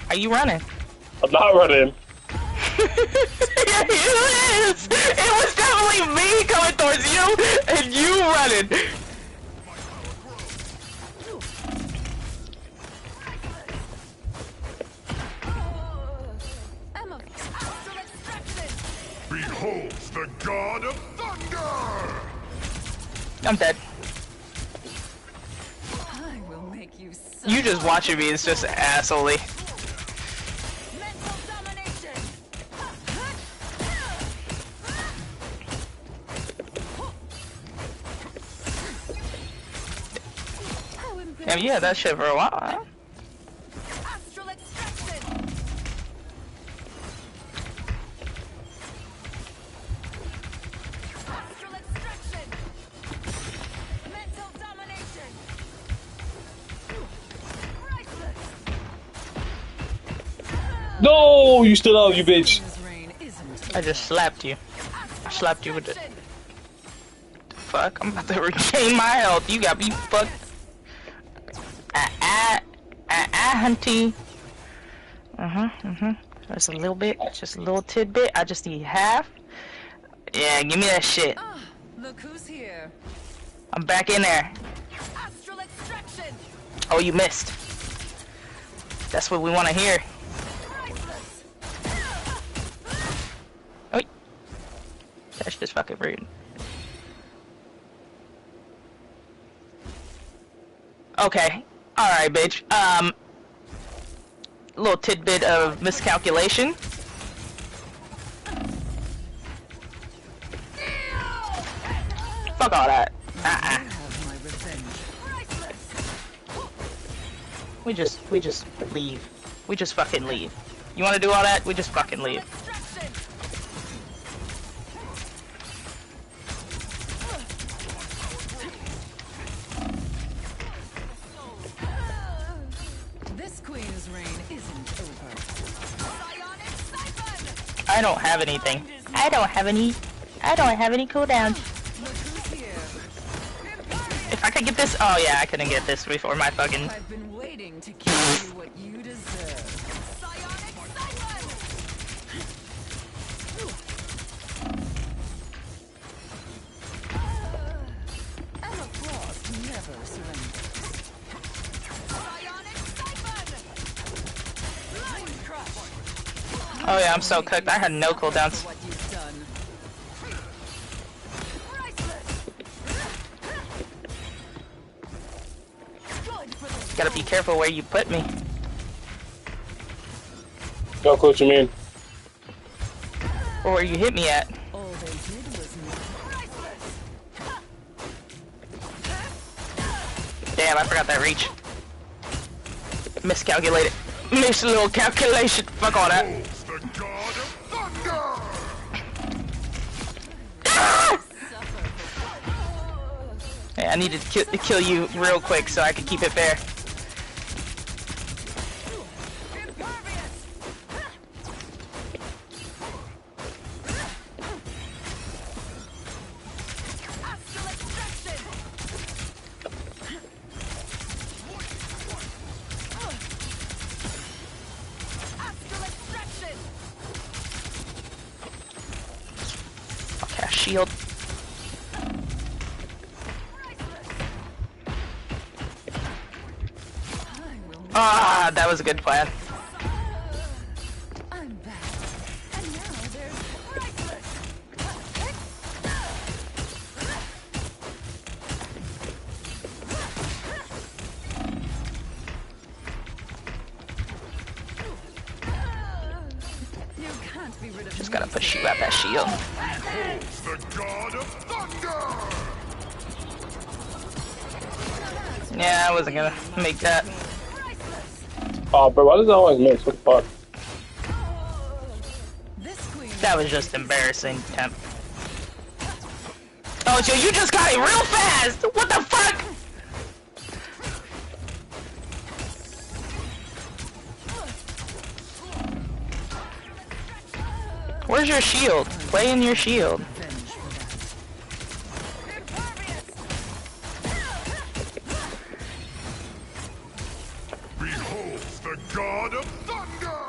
Are you running? I'm not running. It is! It was definitely me coming towards you and you running! Emma, astral extraction! Beholds the god of thunder! I'm dead. I will make you so You just watching me is just assholey. mental domination! How Damn, you had that shit for a while, huh? astral extraction! Astral extraction! Mental domination! Priceless! No, you stood up, you bitch. Queen's reign isn't I just slapped you. I slapped you with it. extraction. Fuck, I'm about to regain my health. You got me fucked. Hunty. Just a little bit, just a little tidbit. I just need half. Yeah, give me that shit. Ah, look who's here. I'm back in there. Astral extraction! Oh, you missed. That's what we want to hear. Priceless! Oh, that's just fucking rude. Okay. Alright, bitch. little tidbit of miscalculation. Fuck all that. Have my revenge. We just leave. We just fucking leave. You wanna do all that? We just fucking leave. This queen's reign isn't over. I don't have anything. I don't have any cooldowns. Look who's here. If I could get this, oh yeah, I couldn't get this before my fucking. I've been waiting to give you what you deserve. Emma Frost never surrenders. Oh yeah, I'm so cooked. I had no cooldowns. What you've done. Gotta be careful where you put me. No clue what you mean. Or where you hit me at. All they did was Damn, I forgot that reach. Miscalculated. Missed a little calculation. Fuck all that. The god of thunder! Hey, I needed to kill you real quick so I could keep it fair. I'll cast shield. Ah, that was a good plan. I'm back. And now there's priceless. You can't be rid of Just me gotta push you at that shield. The god of thunder! Yeah, I wasn't gonna make that. Oh, bro, why does that always miss? What the fuck? This queen. That was just embarrassing, Temp. Oh, so you just got it real fast! What the fuck? Where's your shield? Play in your shield. Revenge for that. Behold the god of thunder!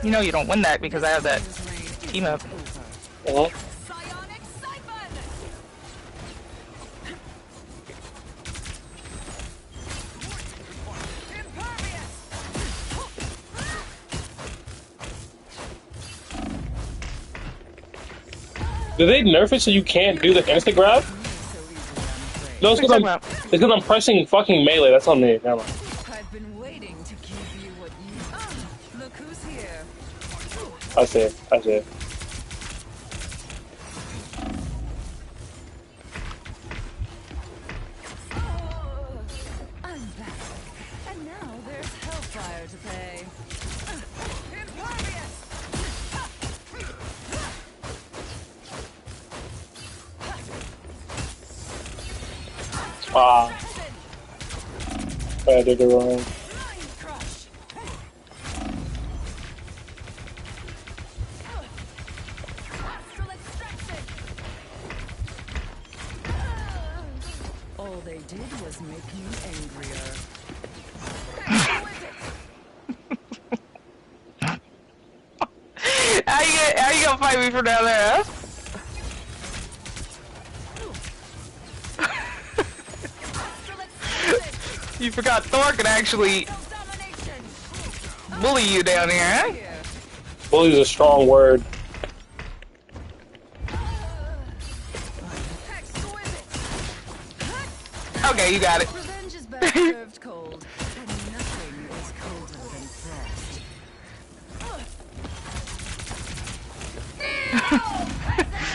You know you don't win that because I have that team up. Uh-huh. Psionic Siphon! Did they nerf it so you can't do the insta grab? No, it's because I'm pressing fucking melee. That's on me. Never mind. I've been waiting to give you what you. Look who's here. I see it. I see it. I'm back. And now there's hellfire to pay. Impervious! Ah. I did it wrong. Mind crush! Astral extraction! All they did was make me angrier. How you gonna fight me from down there, huh? You forgot Thor could actually Domination! bully you down here, huh? Bully is a strong word. Exquisite! Okay, you got it. Revenge is best served cold, and nothing is colder than frost.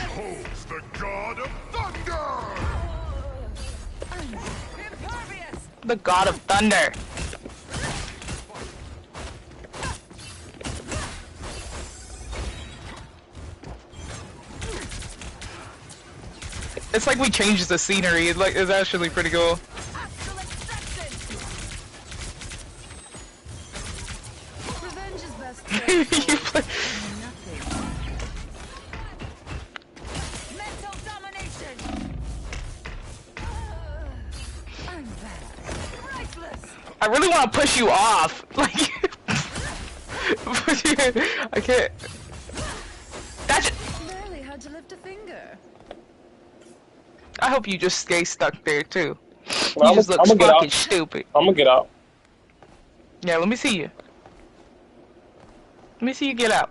Beholds the god of thunder! Impervious! The god of thunder. It's like we changed the scenery. It's actually pretty cool. Astral extraction! Revenge is best served You cold, play- and nothing. Mental domination! I'm back. Priceless! I really want to push you off. Like, I can't. That's it. Barely had to lift a finger. I hope you just stay stuck there too. Well, You just look I'ma get fucking out. stupid. I'm gonna get out. Yeah, let me see you. Let me see you get out.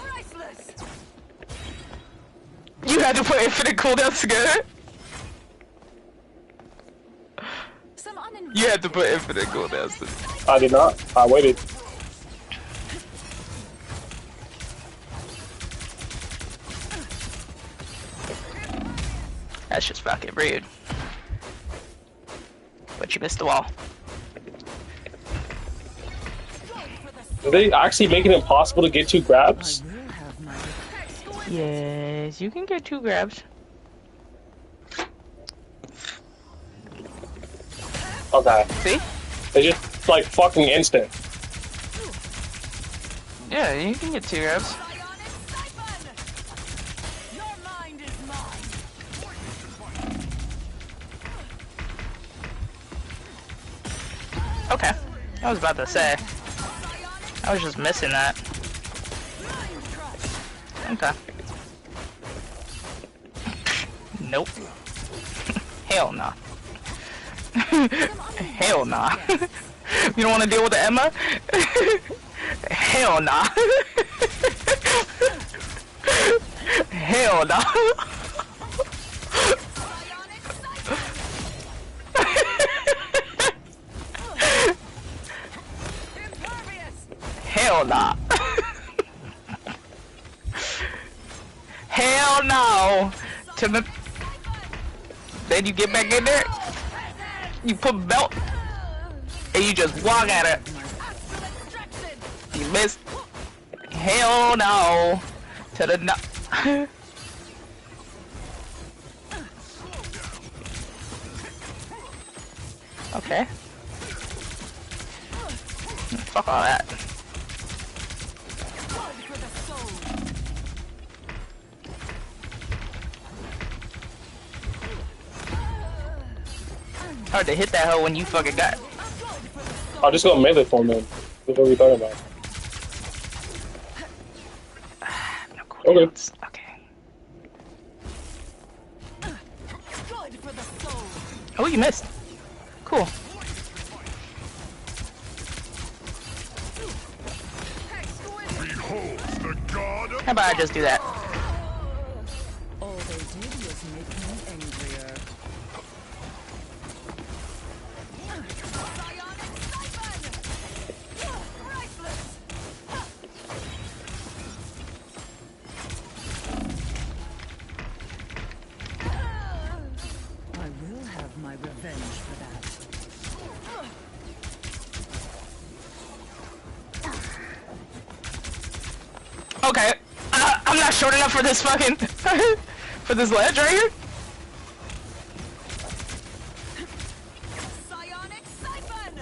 Priceless! You had to put infinite cooldowns together? Some You had to put infinite cooldowns together. I did not. I waited. That's just fucking rude. But you missed the wall. Are they actually making it impossible to get 2 grabs? will have my Yes, you can get 2 grabs. Okay. See? They just like fucking instant. Yeah, you can get 2 grabs. Bionic Siphon! Your mind is mine! Okay. I was about to say. I was just missing that. Okay. Nope. Hell nah. Hell nah. You don't want to deal with the Emma? Hell nah. Hell nah. Hell nah. Hell no. To the. Then you get back in there. You put belt. And you just walk at it. You missed. Hell no. To the no. Okay. Fuck all that. Hard to hit that hoe when you fucking got. I'll just go melee form then. What are we talking about? No cool Okay. downs. Okay. Good for the soul! Oh, you missed. Cool. Beholds the god of How about I just do that? All they did was make me angrier. Bionic Siphon! Priceless! I will have my revenge for that. Okay. I'm not short enough for this fucking for this ledge right here. Psionic Siphon!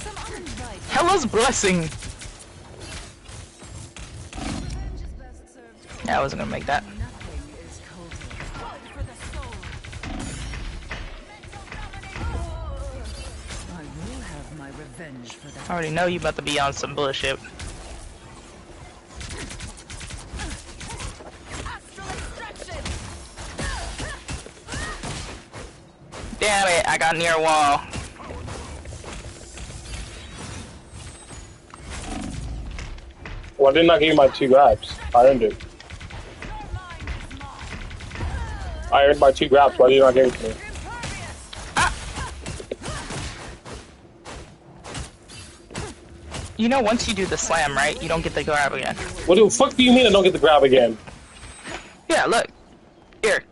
Some uninvited. Hella's blessing. Revenge is best served cold. Yeah, I wasn't gonna make that. Nothing is colder. Blood for the soul. Mental domination. I will have my revenge for that. I already know you about to be on some bullshit. Astral extraction. Damn it, I got near a wall. Why didn't I give you my 2 grabs? I earned it. I earned my 2 grabs. Why did you not give it to me? You know, once you do the slam, right? You don't get the grab again. What the fuck do you mean I don't get the grab again? Yeah, look. Here.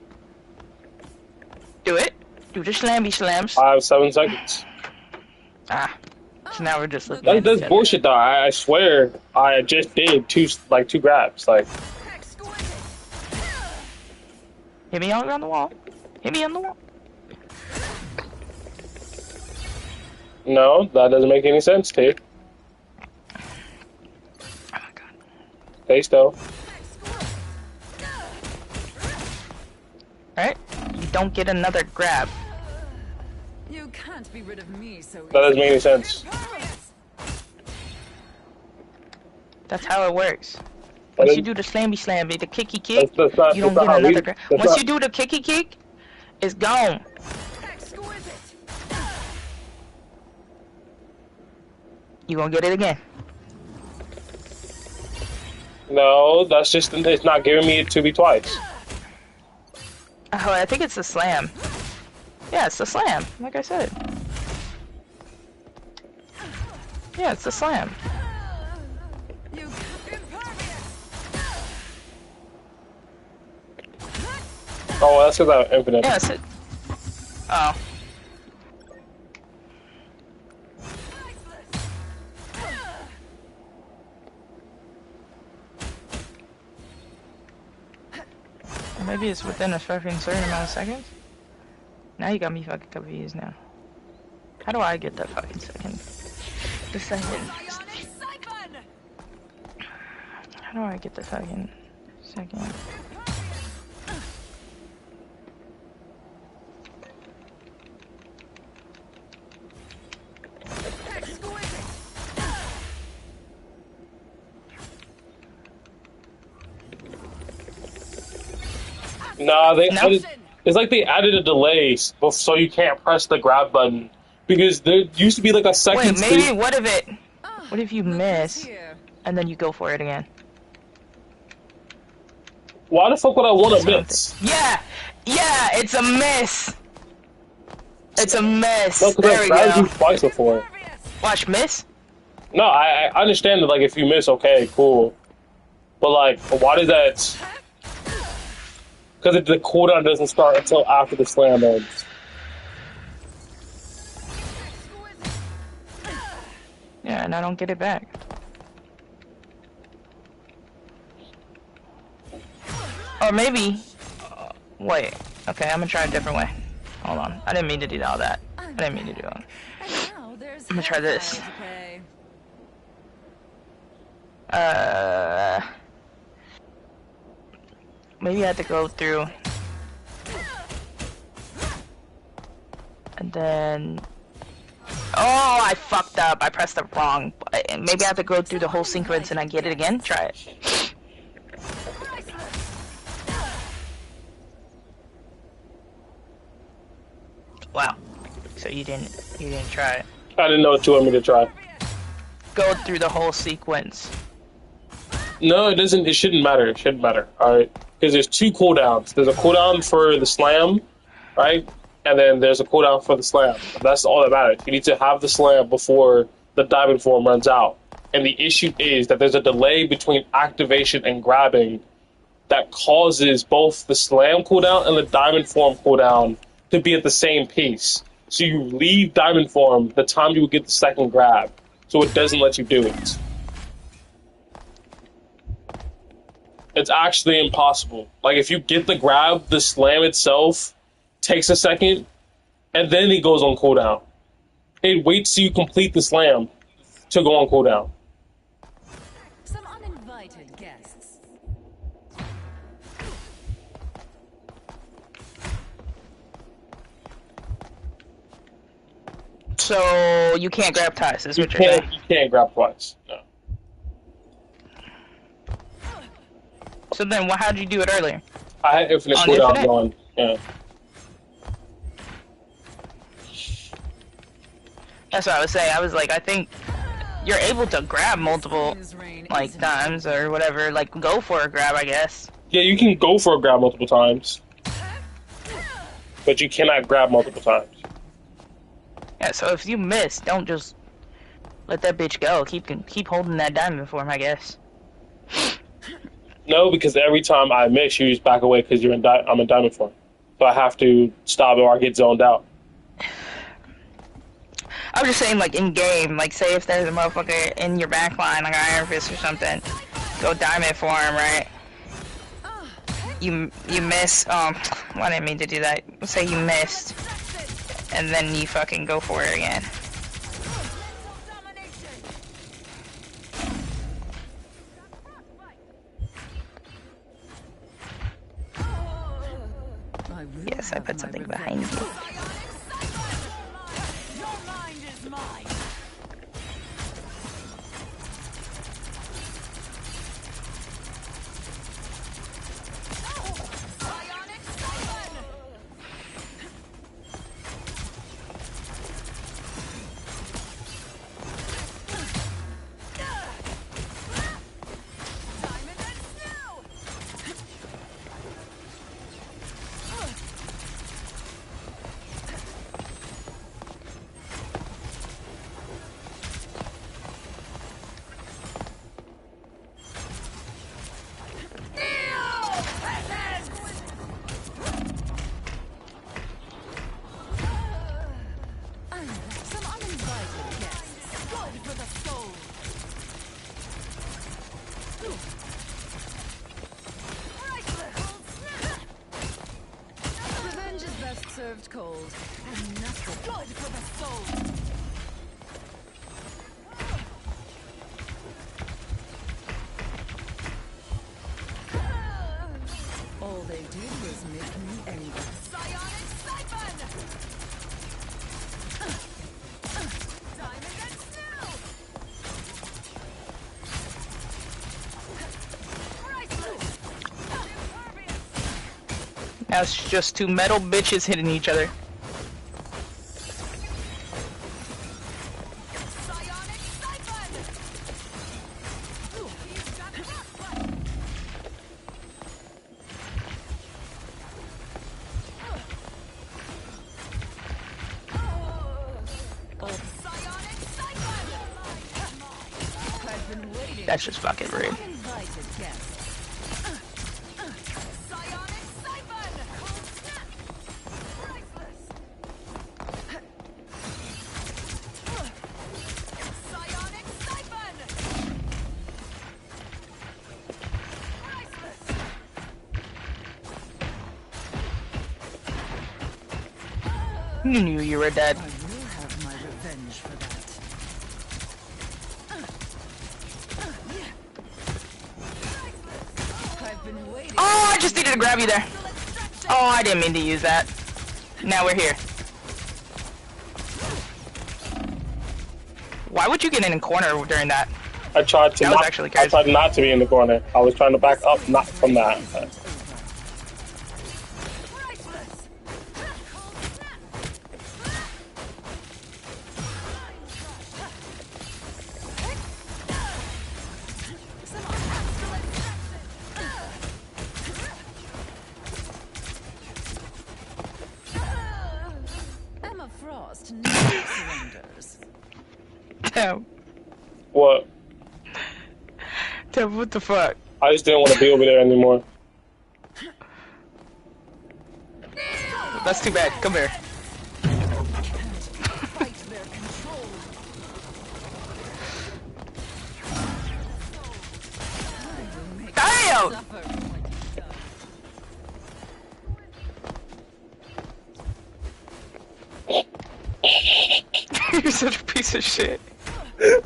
Do it. Do the slammy slams. I have 7 seconds. Ah. So now we're just looking at That's each other. bullshit, though. I swear, I just did 2 grabs. Like, Hit me on the wall. Hit me on the wall. no, that doesn't make any sense, dude. Oh my god. Stay still. Alright? You don't get another grab. You can't be rid of me so That doesn't make any sense. That's how it works. That Once is- you do the slammy slammy, the kicky kick, That's not, you don't that's get not how we- another grab. that's Once not- you do the kicky kick, it's gone. You gonna get it again. No, that's just, it's not giving me it to be twice. Oh, I think it's the slam. Yeah, it's the slam, like I said. Yeah, it's the slam. You Oh, that's because I have infinite. Yeah, it's it. Oh. Or maybe it's within a fucking certain amount of seconds. Now you got me fucking confused now. How do I get that fucking second? The second. How do I get the fucking second? Nah, they No. added, it's like they added a delay so you can't press the grab button. Because there used to be like a second Wait, maybe stage- what if you miss here. and then you go for it again? Why the fuck would I want to miss? Yeah, yeah, it's a miss. It's a miss. No, because There I've we grabbed you go. twice before. Watch, miss. No, I understand that, like, if you miss, okay, cool. But, like, why does that... Because the cooldown doesn't start until after the slam ends. Yeah, and I don't get it back. Or maybe... wait. Okay, I'm gonna try a different way. Hold on. I didn't mean to do all that. I didn't mean to do all And now there's Let me try this. headlines to pay. that. Maybe I have to go through... and then... Oh, I fucked up. I pressed it wrong. Maybe I have to go through the whole sequence and I get it again? Try it. Wow. So you didn't try it. I didn't know what you want me to try. Go through the whole sequence. No, it doesn't. It shouldn't matter. It shouldn't matter. All right, because there's 2 cooldowns. There's a cooldown for the slam, right? And then there's a cooldown for the slam. That's all that matters. You need to have the slam before the diamond form runs out. And the issue is that there's a delay between activation and grabbing that causes both the slam cooldown and the diamond form cooldown to be at the same pace. So you leave diamond form the time you would get the second grab, so it doesn't let you do it. It's actually impossible. Like, if you get the grab, the slam itself takes a second, and then it goes on cooldown. It waits till you complete the slam to go on cooldown. Some uninvited guests. So you can't grab ties, is You what you're saying. can't grab twice. No. So then, how'd you do it earlier? I had infinite On cooldown infinite? going. Yeah. That's what I was saying. I was like, I think you're able to grab multiple. His reign like times or whatever. Like go for a grab, I guess. Yeah, you can go for a grab multiple times, but you cannot grab multiple times. Yeah. So if you miss, don't just let that bitch go. Keep holding that diamond for him, I guess. No, because every time I miss, you just back away because I'm in diamond form. So I have to stop it or I get zoned out. I'm just saying, like in game, like say if there's a motherfucker in your back line, like Iron Fist or something, go diamond for him, right? You miss. Well, I didn't mean to do that. Say you missed, and then you fucking go for it again. Yes, I put something behind you. Your mind is mine. Psionic Siphon! Diamond and Snow! Some uninvited guests. Good for the soul. Revenge is best served cold. And nothing good for the soul. All they did was make me angry. Psionic Siphon! Diamond and Snow! Priceless! Impervious! Now it's just two metal bitches hitting each other. Psionic Siphon! You've got frostbite! Psionic Siphon! I've been waiting. That's just fucking rude. Uninvited guests. Psionic Siphon! Cold snap! Priceless! Psionic Siphon! Priceless! You knew you were dead. I will have my revenge for that. I've been waiting. Oh, I just needed to grab you there. Oh, I didn't mean to use that. Now we're here. Why would you get in a corner during that? I tried to That was not, actually I crazy. tried not to be in the corner. I was trying to back up, not from that. Priceless! Cold snap! Some astral extraction! Emma Frost never surrenders. Damn. What? Damn, what the fuck? I just didn't want to be over there anymore. That's too bad. Come here. Fight their control. Damn! Suffer. You're such a piece of shit. You're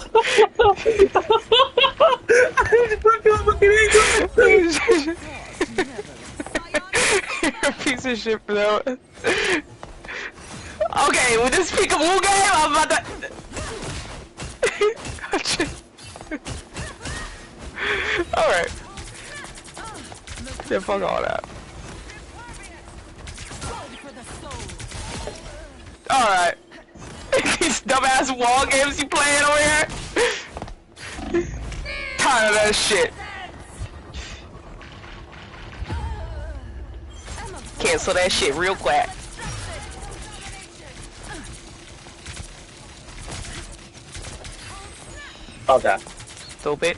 a piece of shit for that one. Okay, with this peekaboo game, I'm about to... Oh, shit. Alright. Yeah, fuck all that. Alright. These dumbass wall games you playing over here? tired of that shit. Cancel that shit real quick. Okay. Stupid.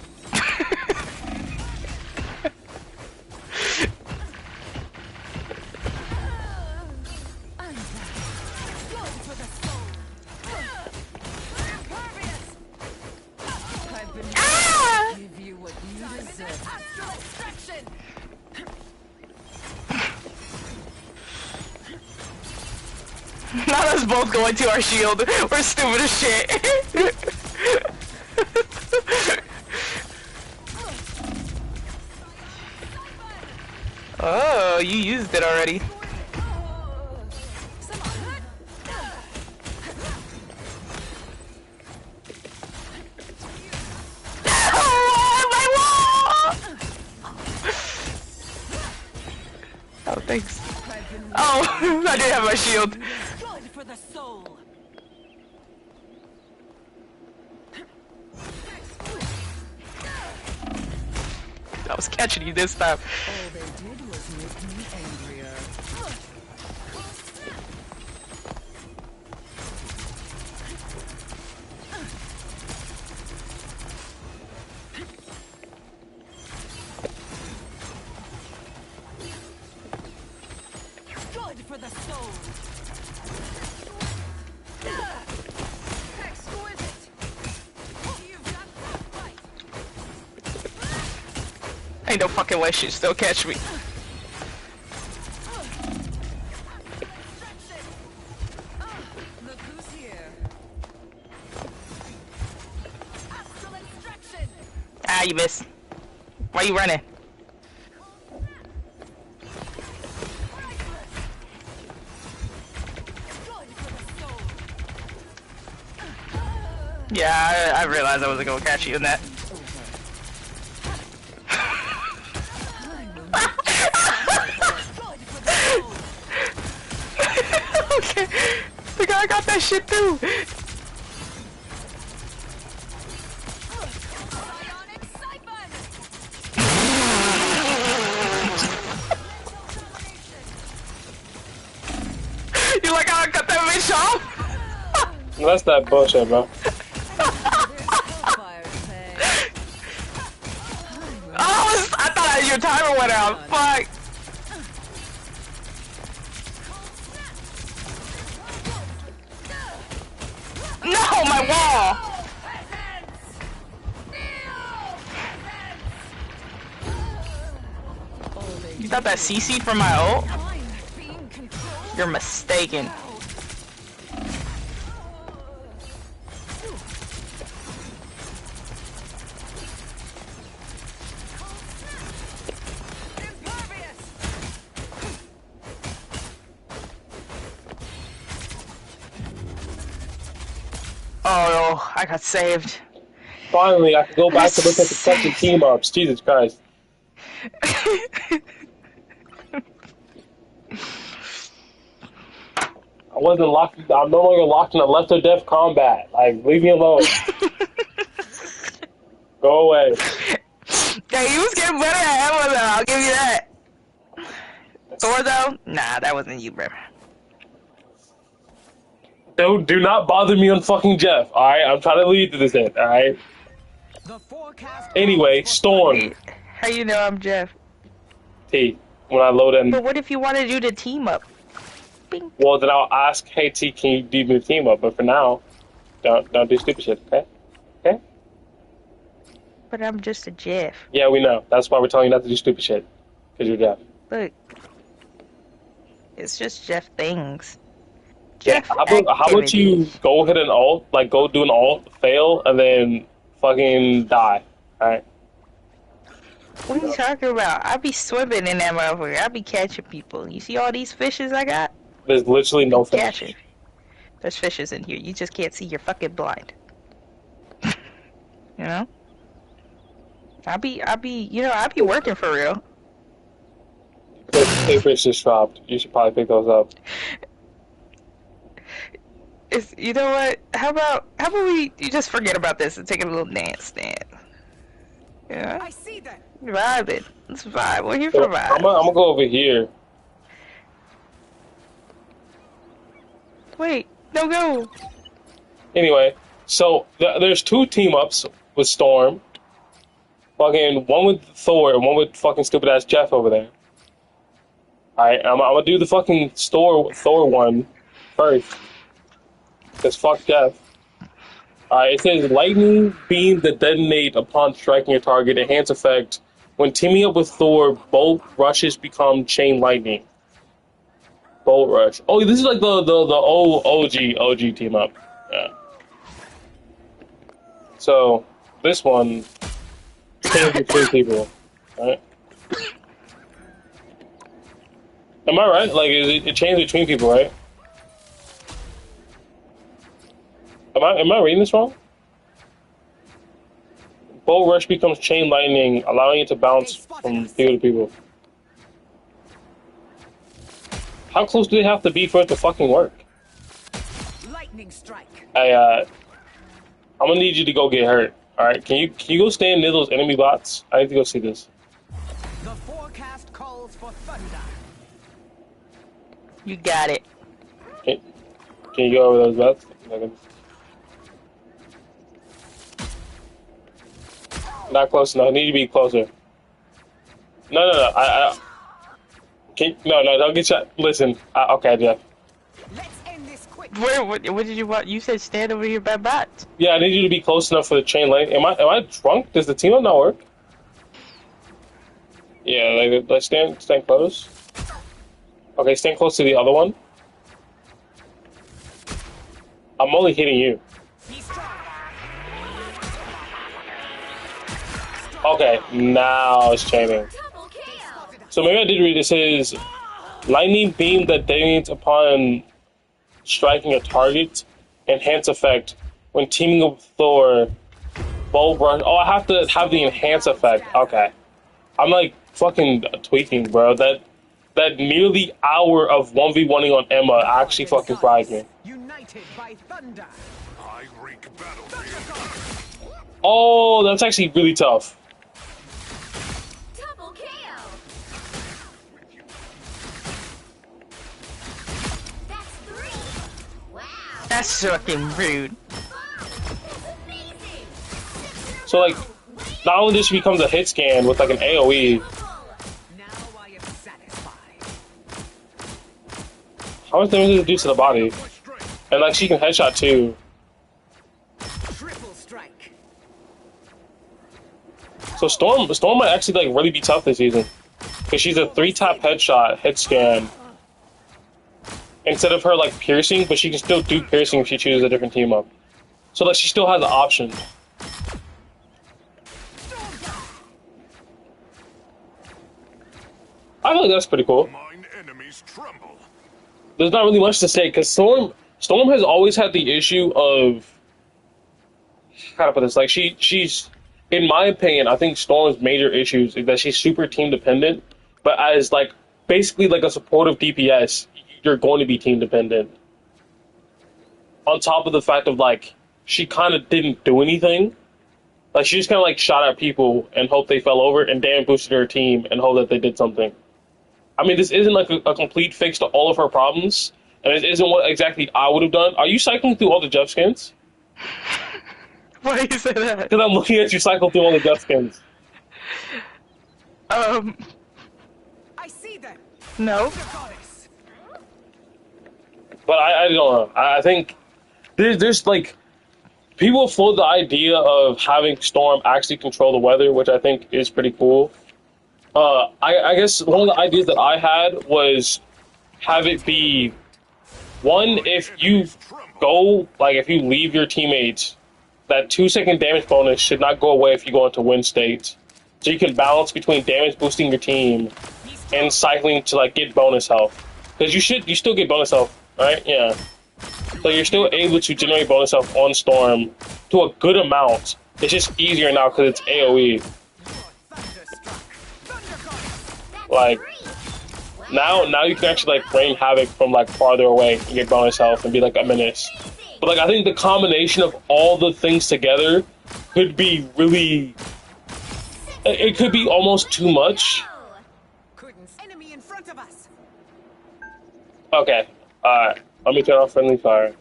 Give you what you deserve. Astral extraction. Not us both going to our shield. We're stupid as shit. Oh, you used it already. Oh, thanks. Oh, I did have my shield. Good for the soul. I was catching you this time. All they did was make me angrier. Good for the soul. Exquisite. You've got that right. Ain't no fucking way she'd still catch me. Look who's here. Astral extraction. Ah, you missed. Why you running? Good for the soul. Yeah, I realized I wasn't gonna catch you in that. Okay, the guy got that shit too. Psionic siphon. You like how I cut that bitch off? That's that bullshit, bro. Hellfire pay. Oh, I thought your timer went out. Fuck. No, my wall. You thought that CC from my ult? I'm being controlled. You're mistaken. Oh, I got saved. Finally, I can go back to look at the second team ups. Jesus Christ. I wasn't locked. I'm no longer locked in a left or death combat. Like, leave me alone. Go away. Yeah, he was getting better at Emma though, I'll give you that. Thor though? Nah, that wasn't you, bro. Do not bother me on fucking Jeff, alright? I'm trying to lead to this end, alright? The forecast. Anyway, Storm. How you know I'm Jeff? T. When I load in. But what if you want to do the team up? Bing. Well, then I'll ask, hey T, can you do the team up? But for now, don't do stupid shit, okay? Okay? But I'm just a Jeff. Yeah, we know. That's why we're telling you not to do stupid shit. Because you're Jeff. Look. It's just Jeff things. Yeah, Jeff how about you activities. go hit an ult, like go do an ult, fail, and then fucking die, alright? What are you talking about? I be swimming in that motherfucker. I be catching people. You see all these fishes I got? There's literally no fish. Catching. There's fishes in here. You just can't see. You're fucking blind. You know? I be working for real. Hey, fish just dropped. You should probably pick those up. You know what? How about you just forget about this and take a little dance? Yeah. I see that. Vibing. Let's vibe. We're here So, for vibes. I'm gonna go over here. Wait, don't go. Anyway, so there's two team ups with Storm. Fucking one with Thor and one with fucking stupid ass Jeff over there. Alright, I'm gonna do the fucking Thor one first. Cause fuck Jeff. Alright, it says lightning beam that detonate upon striking a target, enhance effect. When teaming up with Thor, bolt rushes become chain lightning. Bolt rush. Oh, this is like the old OG team up. Yeah. So this one changes between people, right? Am I right? Like, it changed between people, right? Am I reading this wrong? Bolt rush becomes chain lightning, allowing it to bounce from people to people. How close do they have to be for it to fucking work? Lightning strike. I'm gonna need you to go get hurt. All right, can you go stand near those enemy bots? I need to go see this. The forecast calls for thunder. You got it. Can you go over those bots? Not close enough. I need you to be closer. No. No, don't get shot. Listen. Okay, Jeff. Let's end this quick. What did you want? You said stand over here by bots. Yeah, I need you to be close enough for the chain link. Am I drunk? Does the team up not work? Yeah, like let's stand close. Okay, stand close to the other one. I'm only hitting you. Okay, now it's chaining. Double kill. So maybe I did read this is lightning beam that detonates upon striking a target, enhance effect. When teaming up with Thor, bolt rush. Oh, I have to have the enhance effect. Okay. I'm like fucking tweaking, bro. That nearly hour of 1v1ing on Emma actually fucking fried me. United by thunder. I wreak battle. Oh, that's actually really tough. Double kill. That's 3. Wow. That's fucking rude. Amazing. So like, not only does she become a hit scan with like an AoE, Now I am satisfied. how much damage does it do to the body? And like she can headshot too. Triple strike. So Storm might actually like really be tough this season. Because she's a 3-tap headshot, hit scan. Instead of her like piercing, but she can still do piercing if she chooses a different team up. So like she still has the option. I feel like that's pretty cool. Mine enemies tremble. There's not really much to say because Storm has always had the issue of how to put this. Like she's in my opinion, I think Storm's major issues is that she's super team dependent. But as like basically like a supportive DPS, you're going to be team dependent. On top of the fact of like she kind of didn't do anything. Like she just kind of like shot at people and hoped they fell over and damn boosted her team and hoped that they did something. I mean, this isn't like a complete fix to all of her problems, and it isn't what exactly I would have done. Are you cycling through all the Jeff skins? Why do you say that? Because I'm looking at you cycle through all the Jeff skins. I see them. No. Goddess. But I don't know. I think there's like people float the idea of having Storm actually control the weather, which I think is pretty cool. I guess one of the ideas that I had was have it be one, if you go, like if you leave your teammates, that 2-second damage bonus should not go away if you go into win state. So you can balance between damage boosting your team and cycling to like get bonus health. Because you still get bonus health, right? Yeah. So you're still able to generate bonus health on Storm to a good amount. It's just easier now because it's AoE. Like now you can actually like rain havoc from like farther away and get bonus health and be like a menace. But like I think the combination of all the things together could be really it could be almost too much. Couldn't. Enemy in front of us. Okay, alright. Let me turn off friendly fire.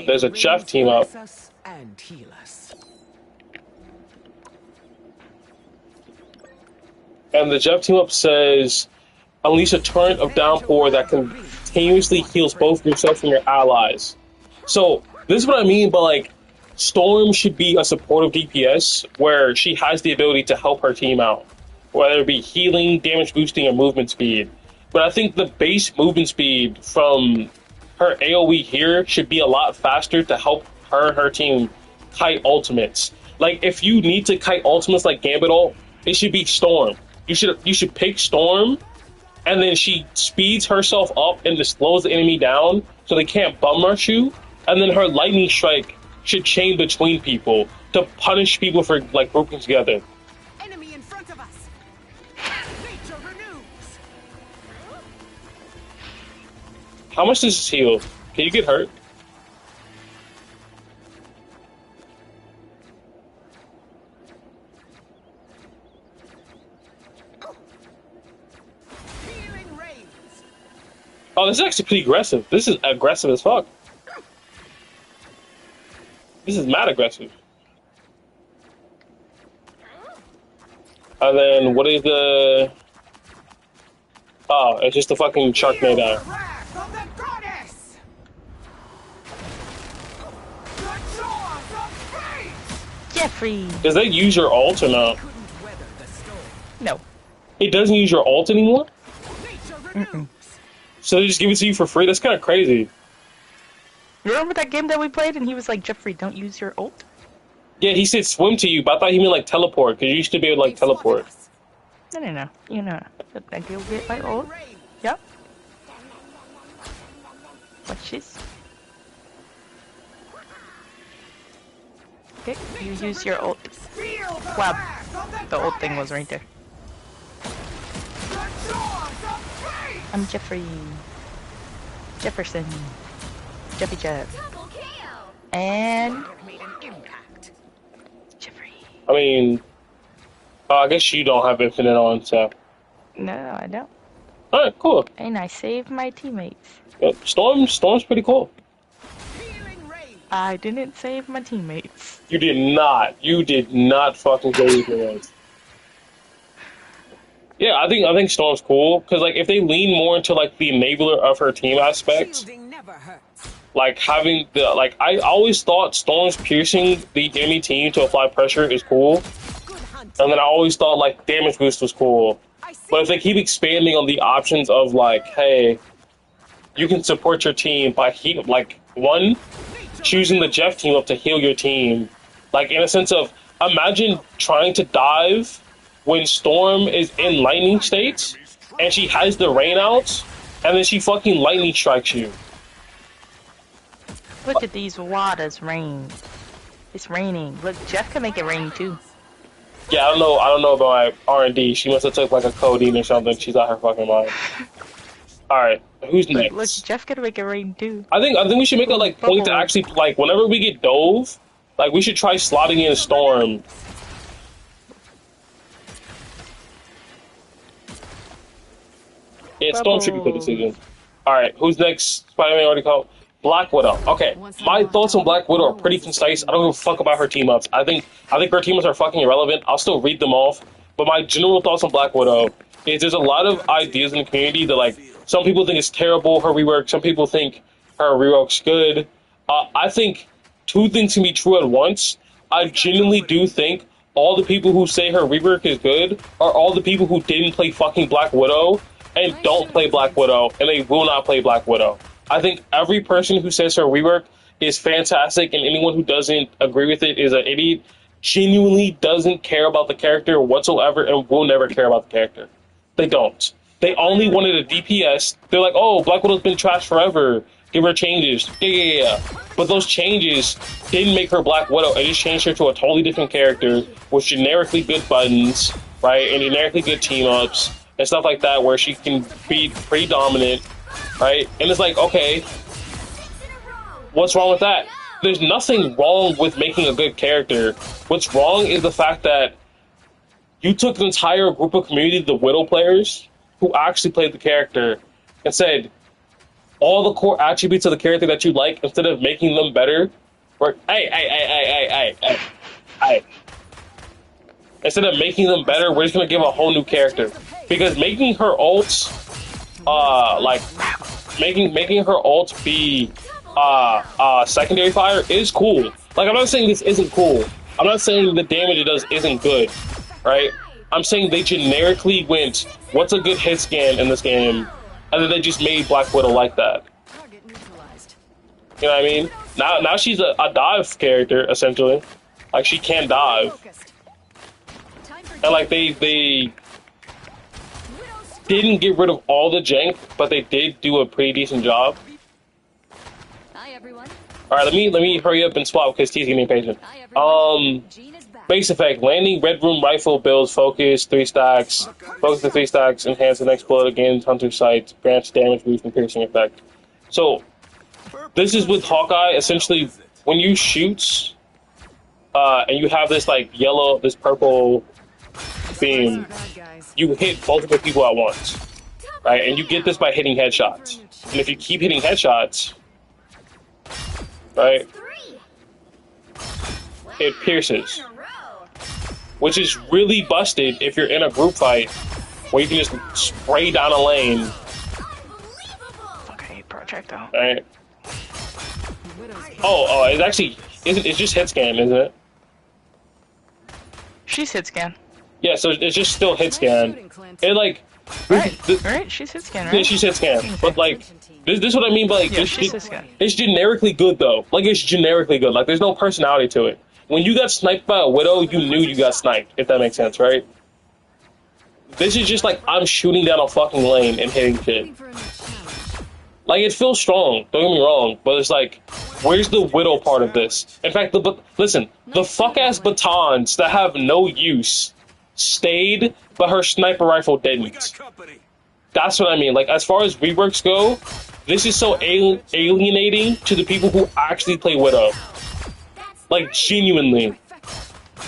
There's a Jeff team up. Bless us and heal us. And the Jeff team up says, unleash a torrent of downpour that continuously heals both yourself and your allies. So, this is what I mean by, like, Storm should be a supportive DPS where she has the ability to help her team out. Whether it be healing, damage boosting, or movement speed. But I think the base movement speed from her AoE here should be a lot faster to help her and her team kite ultimates. Like, if you need to kite ultimates like Gambit ult, it should be Storm. You should pick Storm, and then she speeds herself up and just slows the enemy down so they can't bum rush you. And then her lightning strike should chain between people to punish people for like grouping together. Enemy in front of us. Nature renews. How much does this heal? Can you get hurt? Healing rains. Oh, this is actually pretty aggressive. This is aggressive as fuck. This is mad aggressive. And then what is the... Oh, it's just a fucking Sharknado. Wrath of the goddess. The jaws of fate. Jeffrey. Does that use your ult or not? Couldn't weather the storm. No. It doesn't use your ult anymore? Nature renews. So they just give it to you for free? That's kind of crazy. Remember that game that we played and he was like, Jeffrey, don't use your ult? Yeah, he said swim to you, but I thought he meant like teleport, because you used to be able to like They've spotted teleport. us. No. You know. I go get my ult. Healing rains. Yep. Watch this. Okay, you use your ult. Feel the Wow. wrath of The ult thing was right there. The jaws of fate. I'm Jeffrey. Jefferson. Jeffy Jeff. Double KO. And It made an impact. Jeffrey. I mean, I guess you don't have infinite on, so. No, I don't. Alright, cool. And I saved my teammates. Yep. Storm's pretty cool. Healing rains. I didn't save my teammates. You did not. You did not fucking go with your ones. Yeah, I think Storm's cool because like if they lean more into like the enabler of her team aspect, Shielding never hurts. like having the like I always thought Storm's piercing the enemy team to apply pressure is cool, Good hunt. and then I always thought like damage boost was cool. I see. But if they keep expanding on the options of like, hey, you can support your team by one, choosing the Jeff team up to heal your team, like in a sense of imagine trying to dive when Storm is in lightning states and she has the rain out and then she fucking lightning strikes you. Look at these waters rain. It's raining. Look, Jeff can make it rain too. Yeah, I don't know about my R&D. She must have took like a codeine or something. She's out her fucking mind. Alright, who's next? Look, Jeff can make it rain too. I think we should make a like point to actually like whenever we get dove, like we should try slotting in Storm. Yeah, Storm should be a good decision. Alright, who's next? Spider-Man already called. Black Widow. Okay, my thoughts on Black Widow are pretty concise. I don't give a fuck about her team-ups. I think her team-ups are fucking irrelevant. I'll still read them off. But my general thoughts on Black Widow is there's a lot of ideas in the community that like some people think it's terrible, her rework. Some people think her rework's good. I think two things can be true at once. I genuinely do think all the people who say her rework is good are all the people who didn't play fucking Black Widow and don't play Black Widow, and they will not play Black Widow. I think every person who says her rework is fantastic, and anyone who doesn't agree with it is an idiot, genuinely doesn't care about the character whatsoever, and will never care about the character. They don't. They only wanted a DPS. They're like, oh, Black Widow's been trashed forever. Give her changes. Yeah. But those changes didn't make her Black Widow. It just changed her to a totally different character with generically good buttons, right, and generically good team-ups, and stuff like that, where she can be predominant, right? And it's like, okay, what's wrong with that? there's nothing wrong with making a good character. What's wrong is the fact that you took an entire group of community, the Widow players, who actually played the character, and said all the core attributes of the character that you like, instead of making them better, or instead of making them better, we're just gonna give a whole new character. Because making her ults, like making her ult be secondary fire is cool. Like, I'm not saying this isn't cool. I'm not saying the damage it does isn't good, right? I'm saying they generically went, what's a good hit scan in this game? And then they just made Black Widow like that. Target neutralized. You know what I mean? Now she's a dive character, essentially. Like, she can dive. Focused. Time for And like they didn't get rid of all the jank, but they did do a pretty decent job. Hi everyone. Alright, let me hurry up and swap because T's getting impatient. Hi everyone. Jean is back. Base effect, landing Red Room rifle builds focus 3 stacks. Focus to 3 stacks, enhance the next bullet against hunter sight, grants damage boost and piercing effect. So this is with Hawkeye, essentially when you shoot and you have this like yellow, this purple beam, Bad guys. you hit multiple people at once. Right? And you get this by hitting headshots. And if you keep hitting headshots, right, it pierces. Which is really busted if you're in a group fight where you can just spray down a lane, Okay, projectile. right? Oh, it's actually, it's just hit scan, isn't it? She's hit scan. Yeah, so it's just still hit scan. It like, Right, she's hit scan, right? yeah, she's hit scan. But like, this is what I mean by like, Yeah, this, she's hit scan. it's generically good though. Like, it's generically good. Like, there's no personality to it. When you got sniped by a Widow, you knew you got sniped, if that makes sense, right? This is just like, I'm shooting down a fucking lane and hitting shit. Looking for a new challenge. Like, it feels strong, don't get me wrong, but it's like, where's the Widow part of this? In fact, listen, the fuck-ass batons that have no use stayed, but her sniper rifle didn't. That's what I mean. Like, as far as reworks go, this is so alienating to the people who actually play Widow. Like, genuinely.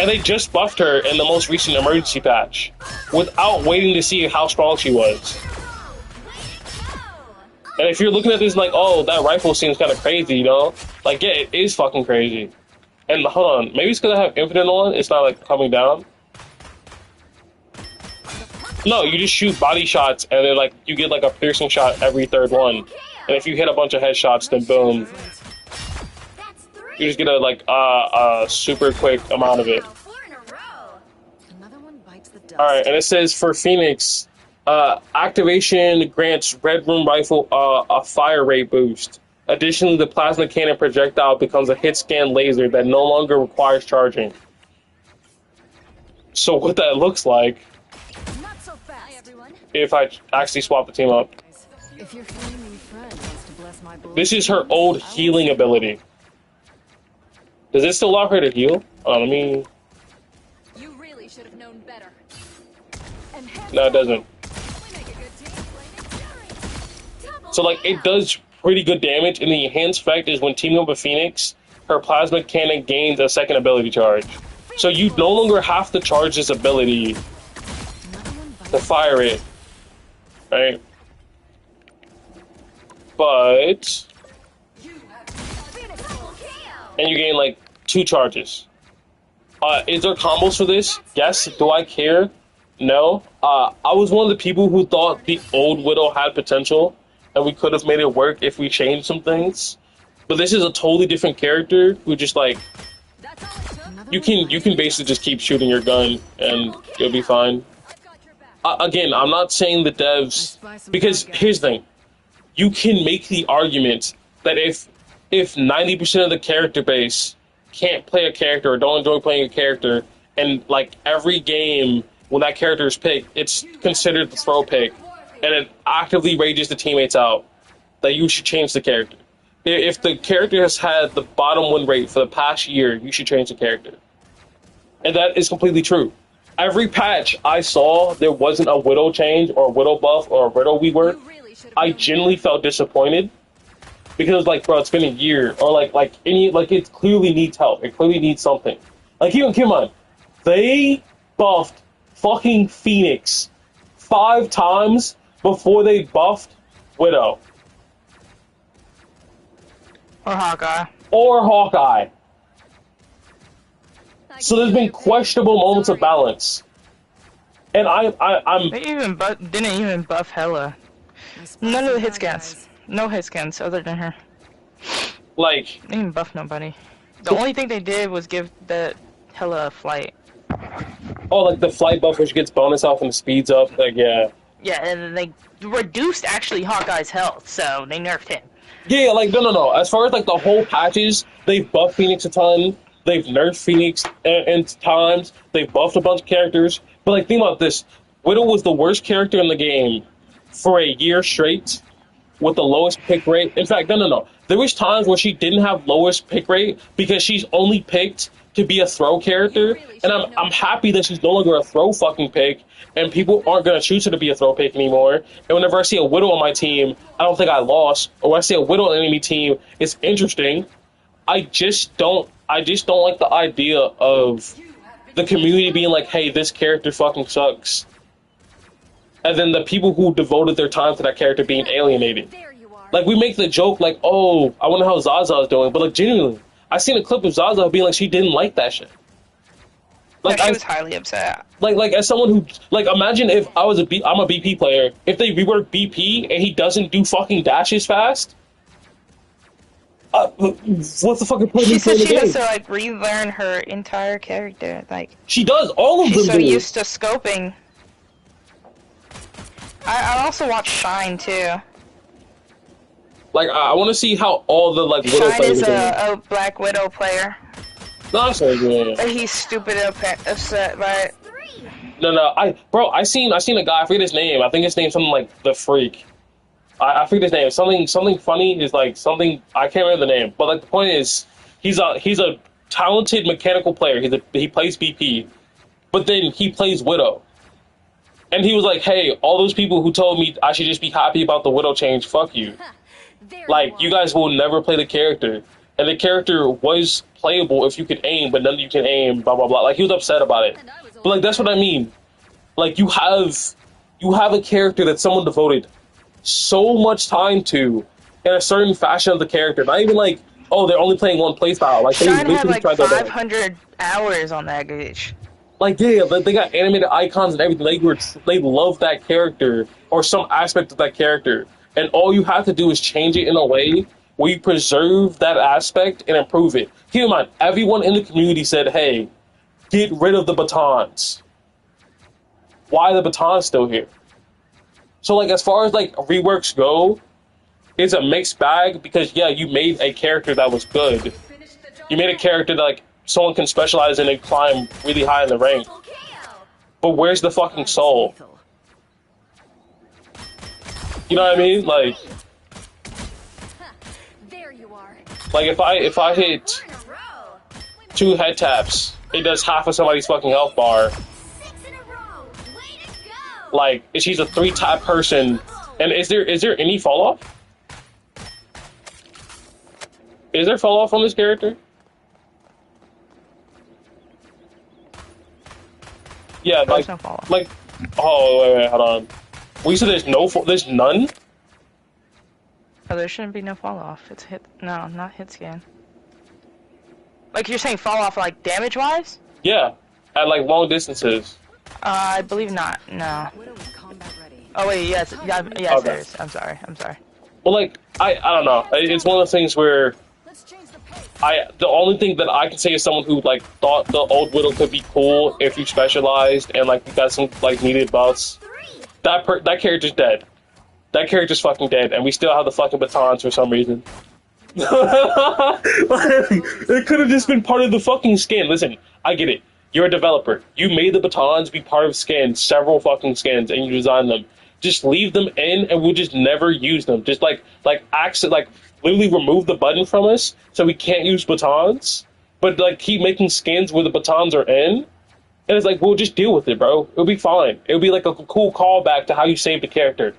And they just buffed her in the most recent emergency patch, without waiting to see how strong she was. And if you're looking at this like, oh, that rifle seems kind of crazy, you know? Like, yeah, it is fucking crazy. And hold on, maybe it's because I have Infinite on, it's not, like, coming down. No, you just shoot body shots, and then, like, you get, like, a piercing shot every third one. And if you hit a bunch of headshots, then boom. You just get a, like, a super quick amount of it. Another one bites the dust. Alright, and it says for Phoenix, activation grants Red Room Rifle a fire rate boost. Additionally, the plasma cannon projectile becomes a hit scan laser that no longer requires charging. So what that looks like, Not so fast. Hi everyone. if I actually swap the team up, If your flaming friend wants to bless my blood. this is her old healing ability. Does it still allow her to heal? Let me... You really should have known better. No, it doesn't. We make a good team. So, like, it does pretty good damage, and the enhanced effect is when teaming up with Phoenix, her plasma cannon gains a second ability charge. So you no longer have to charge this ability to fire it, right? But... and you gain, like, 2 charges. Is there combos for this? Yes. Do I care? No. I was one of the people who thought the old Widow had potential, and we could have made it work if we changed some things. But this is a totally different character who just, like, That's all it took. you can basically just keep shooting your gun, and you'll be fine. I've got your back. Again, I'm not saying the devs, because here's the thing. You can make the argument that if 90% of the character base can't play a character or don't enjoy playing a character, and like every game when that character is picked, it's considered the throw pick, and it actively rages the teammates out, that you should change the character. If the character has had the bottom win rate for the past year, you should change the character. And that is completely true. Every patch I saw, there wasn't a Widow change or a Widow buff or a Widow rework. I genuinely felt disappointed. because like, bro, it's been a year, or like any like it clearly needs help. It clearly needs something. Like even keep in mind, they buffed fucking Phoenix 5 times before they buffed Widow Or Hawkeye. or Hawkeye. So there's been questionable moments of balance, and I'm They even didn't even buff Hela. None of the hit scans. No hit scans other than her. like, They didn't buff nobody. The only thing they did was give the Hela a flight. oh, like the flight buff which gets bonus off and speeds up. Like, yeah. Yeah, and then they reduced actually Hawkeye's health, so they nerfed him. Yeah, like, no. As far as, like, the whole patches, they've buffed Phoenix a ton. They've nerfed Phoenix in times. They've buffed a bunch of characters. But, like, think about this. Widow was the worst character in the game for a year straight with the lowest pick rate. In fact, no. There was times where she didn't have lowest pick rate because she's only picked to be a throw character. And I'm happy that she's no longer a throw fucking pick. And people aren't going to choose her to be a throw pick anymore. And whenever I see a Widow on my team, I don't think I lost. Or when I see a Widow on an enemy team, it's interesting. I just don't like the idea of the community being like, hey, this character fucking sucks. And then the people who devoted their time to that character being alienated. There you are. Like, we make the joke like, oh, I wonder how Zaza is doing. But, like, genuinely, I seen a clip of Zaza being like she didn't like that shit. Like, Yeah, she was highly upset. like as someone who, like, imagine if I'm a BP player, if they rework BP and he doesn't do fucking dashes fast, what's the fucking point She of said playing the she has game? to like relearn her entire character. Like She does, all of she's them so do. used to scoping. I also watch Shine too. Like, I want to see how all the, like, Widow Shine players is are doing. a Black Widow player. No, I'm sorry, yeah. But he's stupid upset by it. No, I seen a guy, I forget his name, I think his name's something like The Freak. I forget his name, something funny is like something, I can't remember the name, but like the point is, he's a talented mechanical player, he plays BP, but then he plays Widow. And he was like, hey, all those people who told me I should just be happy about the Widow change, fuck you. There Like, you you guys will never play the character. And the character was playable if you could aim, but none of you can aim, blah, blah, blah. Like, he was upset about it. But, like, that's what I mean. Like, you have a character that someone devoted so much time to in a certain fashion of the character. Not even like, oh, they're only playing one playstyle. Like, they Shine had literally like tried their best. 500 hours on that glitch. Like, yeah, they got animated icons and everything. They love that character or some aspect of that character. And all you have to do is change it in a way where you preserve that aspect and improve it. Keep in mind, everyone in the community said, hey, get rid of the batons. Why are the batons still here? So, like, as far as, like, reworks go, it's a mixed bag because, yeah, you made a character that was good. You made a character that, like, someone can specialize in and climb really high in the rank. Double KO. But where's the fucking soul? You know what I mean? Like There you are. if I hit Four in a row. 2 head taps, it does half of somebody's fucking health bar. 6 in a row. Way to go. Like, she's a 3-tap person. And is there any fall off? Is there fall off on this character? Yeah, There's like, no fall off. like, oh, wait, hold on. We said there's none? Oh, there shouldn't be no fall off. It's hit. No, not hit scan. Like you're saying fall off like damage wise? Yeah, at like long distances. I believe not. No. Widow is combat ready. Oh wait, yes, yes, Okay. there is. I'm sorry. Well, like, I don't know. It's one of those things where Let's change the pace. the only thing that I can say is someone who, like, thought the old Widow could be cool if you specialized and, like, you got some, like, needed buffs. 3. That character's dead. That character's fucking dead, and we still have the fucking batons for some reason. It could have just been part of the fucking skin. Listen, I get it. You're a developer. You made the batons be part of skins, several fucking skins, and you designed them. Just leave them in, and we'll just never use them. Just literally remove the button from us, so we can't use batons. But like, keep making skins where the batons are in, and it's like, we'll just deal with it, bro. It'll be fine. It'll be like a cool callback to how you saved the character.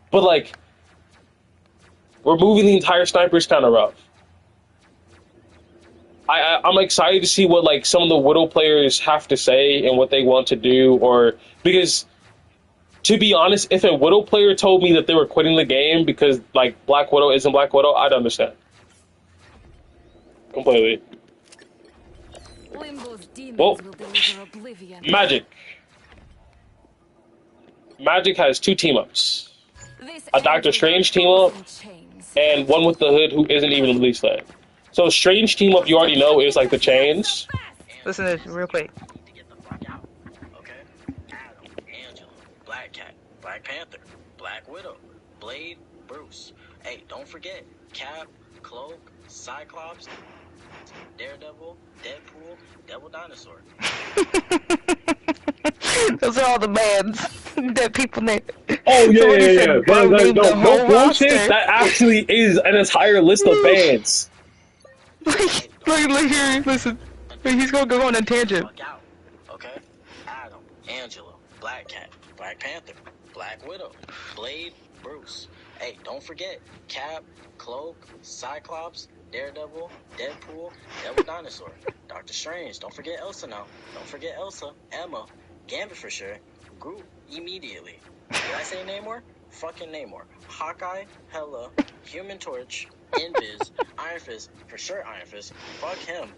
But like, removing the entire sniper is kind of rough. I'm excited to see what like some of the Widow players have to say and what they want to do, or because to be honest, if a Widow player told me that they were quitting the game because like Black Widow isn't Black Widow, I'd understand completely. Limbo's demons Well, will deliver oblivion. Magic has 2 team-ups. This A Doctor Strange team-up and one with the Hood who isn't even released yet. So Strange team-up you already know is like the Chains. Listen to this real quick. To get the fuck out. Okay? Adam, Angela, Black Cat, Black Panther, Black Widow, Blade, Bruce. Hey, don't forget Cap, Cloak, Cyclops, Daredevil, Deadpool, Devil Dinosaur. Those are all the bands that people name. Oh yeah, Somebody yeah, said, yeah. "Bro, name the No whole bullshit. roster." That actually is an entire list of bands. Look here, listen. He's gonna go on a tangent. Fuck out. Okay? Adam, Angela, Black Cat, Black Panther, Black Widow, Blade, Bruce. Hey, don't forget Cap, Cloak, Cyclops, Daredevil, Deadpool, Devil Dinosaur, Doctor Strange. Don't forget Elsa now. Don't forget Elsa, Emma, Gambit for sure, Groot immediately. Did I say Namor? Fucking Namor. Hawkeye, Hela, Human Torch, Invis, Iron Fist, for sure Iron Fist. Fuck him.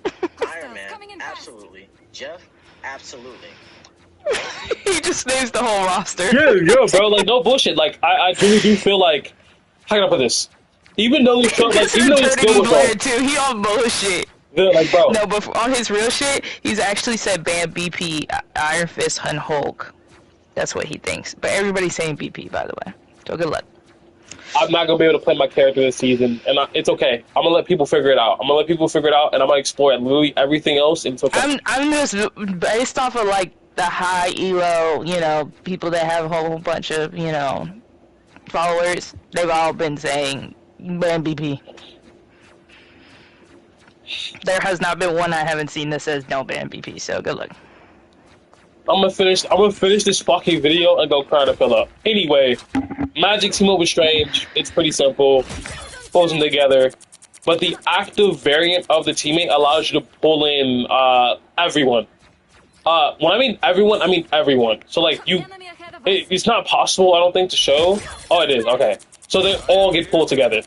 Iron Man, coming in fast. absolutely. Jeff, absolutely. He just names the whole roster. Yeah, bro. Like no bullshit. Like I really do feel like how can I put this? Even though it's even though it's still Blair too. He on bullshit. like bro. No, but on his real shit, he's actually said ban BP, Iron Fist, and Hulk. That's what he thinks. But everybody's saying BP, by the way. So good luck. I'm not gonna be able to play my character this season, and it's okay. I'm gonna let people figure it out. And I'm gonna explore literally everything else, and it's okay. I'm just based off of like the high elo, you know, people that have a whole bunch of, you know, followers. They've all been saying ban BP. There has not been one I haven't seen that says don't ban BP. So good luck. I'm gonna finish this fucking video and go cry to fill up. Anyway, Magic team up with Strange. It's pretty simple. Pulls them together. But the active variant of the teammate allows you to pull in everyone. When I mean everyone, I mean everyone. So like it's not possible, I don't think, to show. Oh, it is. Okay. So they all get pulled together,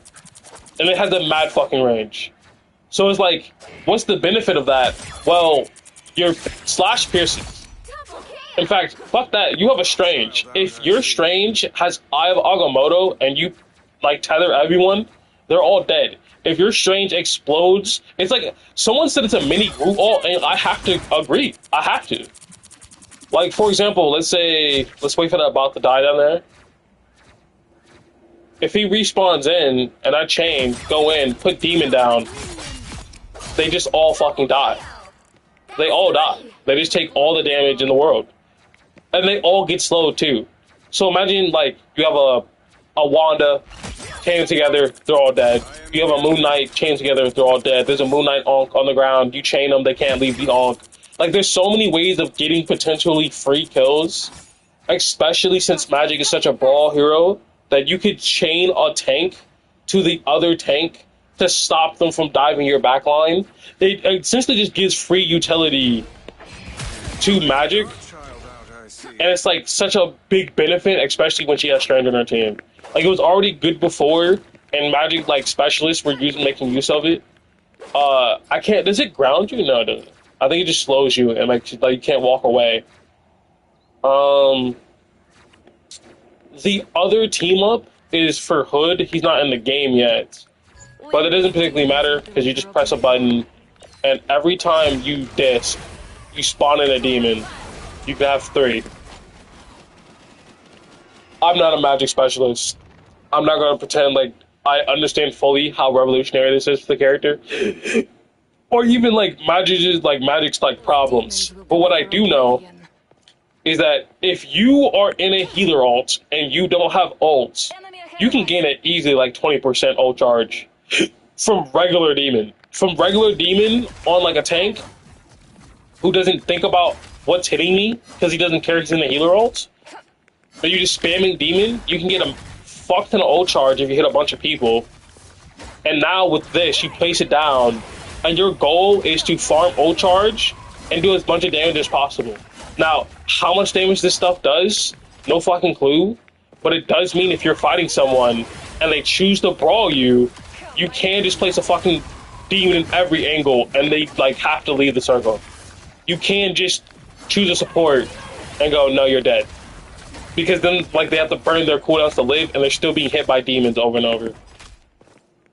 and it has a mad fucking range. So it's like, what's the benefit of that? Well, your slash pierces. In fact, fuck that. You have a Strange. If your Strange has Eye of Agamotto and you like tether everyone, they're all dead. If your Strange explodes, it's like someone said it's a mini group all, and I have to agree. I have to. Like for example, let's wait for that bot to die down there. If he respawns in and I chain, go in, put Demon down, they just all fucking die. They all die. They just take all the damage in the world. And they all get slowed too. So imagine like you have a Wanda chained together, they're all dead. You have a Moon Knight chained together, they're all dead. There's a Moon Knight Onk on the ground, you chain them, they can't leave the Onk. Like there's so many ways of getting potentially free kills, especially since Magic is such a brawl hero, that you could chain a tank to the other tank to stop them from diving your backline. It essentially just gives free utility to Magic. And it's like such a big benefit, especially when she has Strange on her team. Like it was already good before, and Magic like specialists were making use of it. I can't. Does it ground you? No, it doesn't. I think it just slows you and like you can't walk away. The other team up is for Hood. He's not in the game yet, but it doesn't particularly matter because you just press a button, and every time you disc, you spawn in a demon. You can have 3. I'm not a Magic specialist. I'm not going to pretend like I understand fully how revolutionary this is for the character. Or even like Magic's like problems. But what I do know is that if you are in a healer ult and you don't have ults, you can gain it easily like 20% ult charge from regular demon. From regular demon on like a tank who doesn't think about what's hitting me because he doesn't care he's in the healer ult. But you're just spamming demon, you can get a fuck ton of ult charge if you hit a bunch of people, And now with this, you place it down, and your goal is to farm ult charge and do as much of damage as possible. Now, how much damage this stuff does, no fucking clue, but it does mean if you're fighting someone and they choose to brawl you, you can just place a fucking demon in every angle and they like have to leave the circle. You can just choose a support and go, no, you're dead. Because then like they have to burn their cooldowns to live and they're still being hit by demons over and over.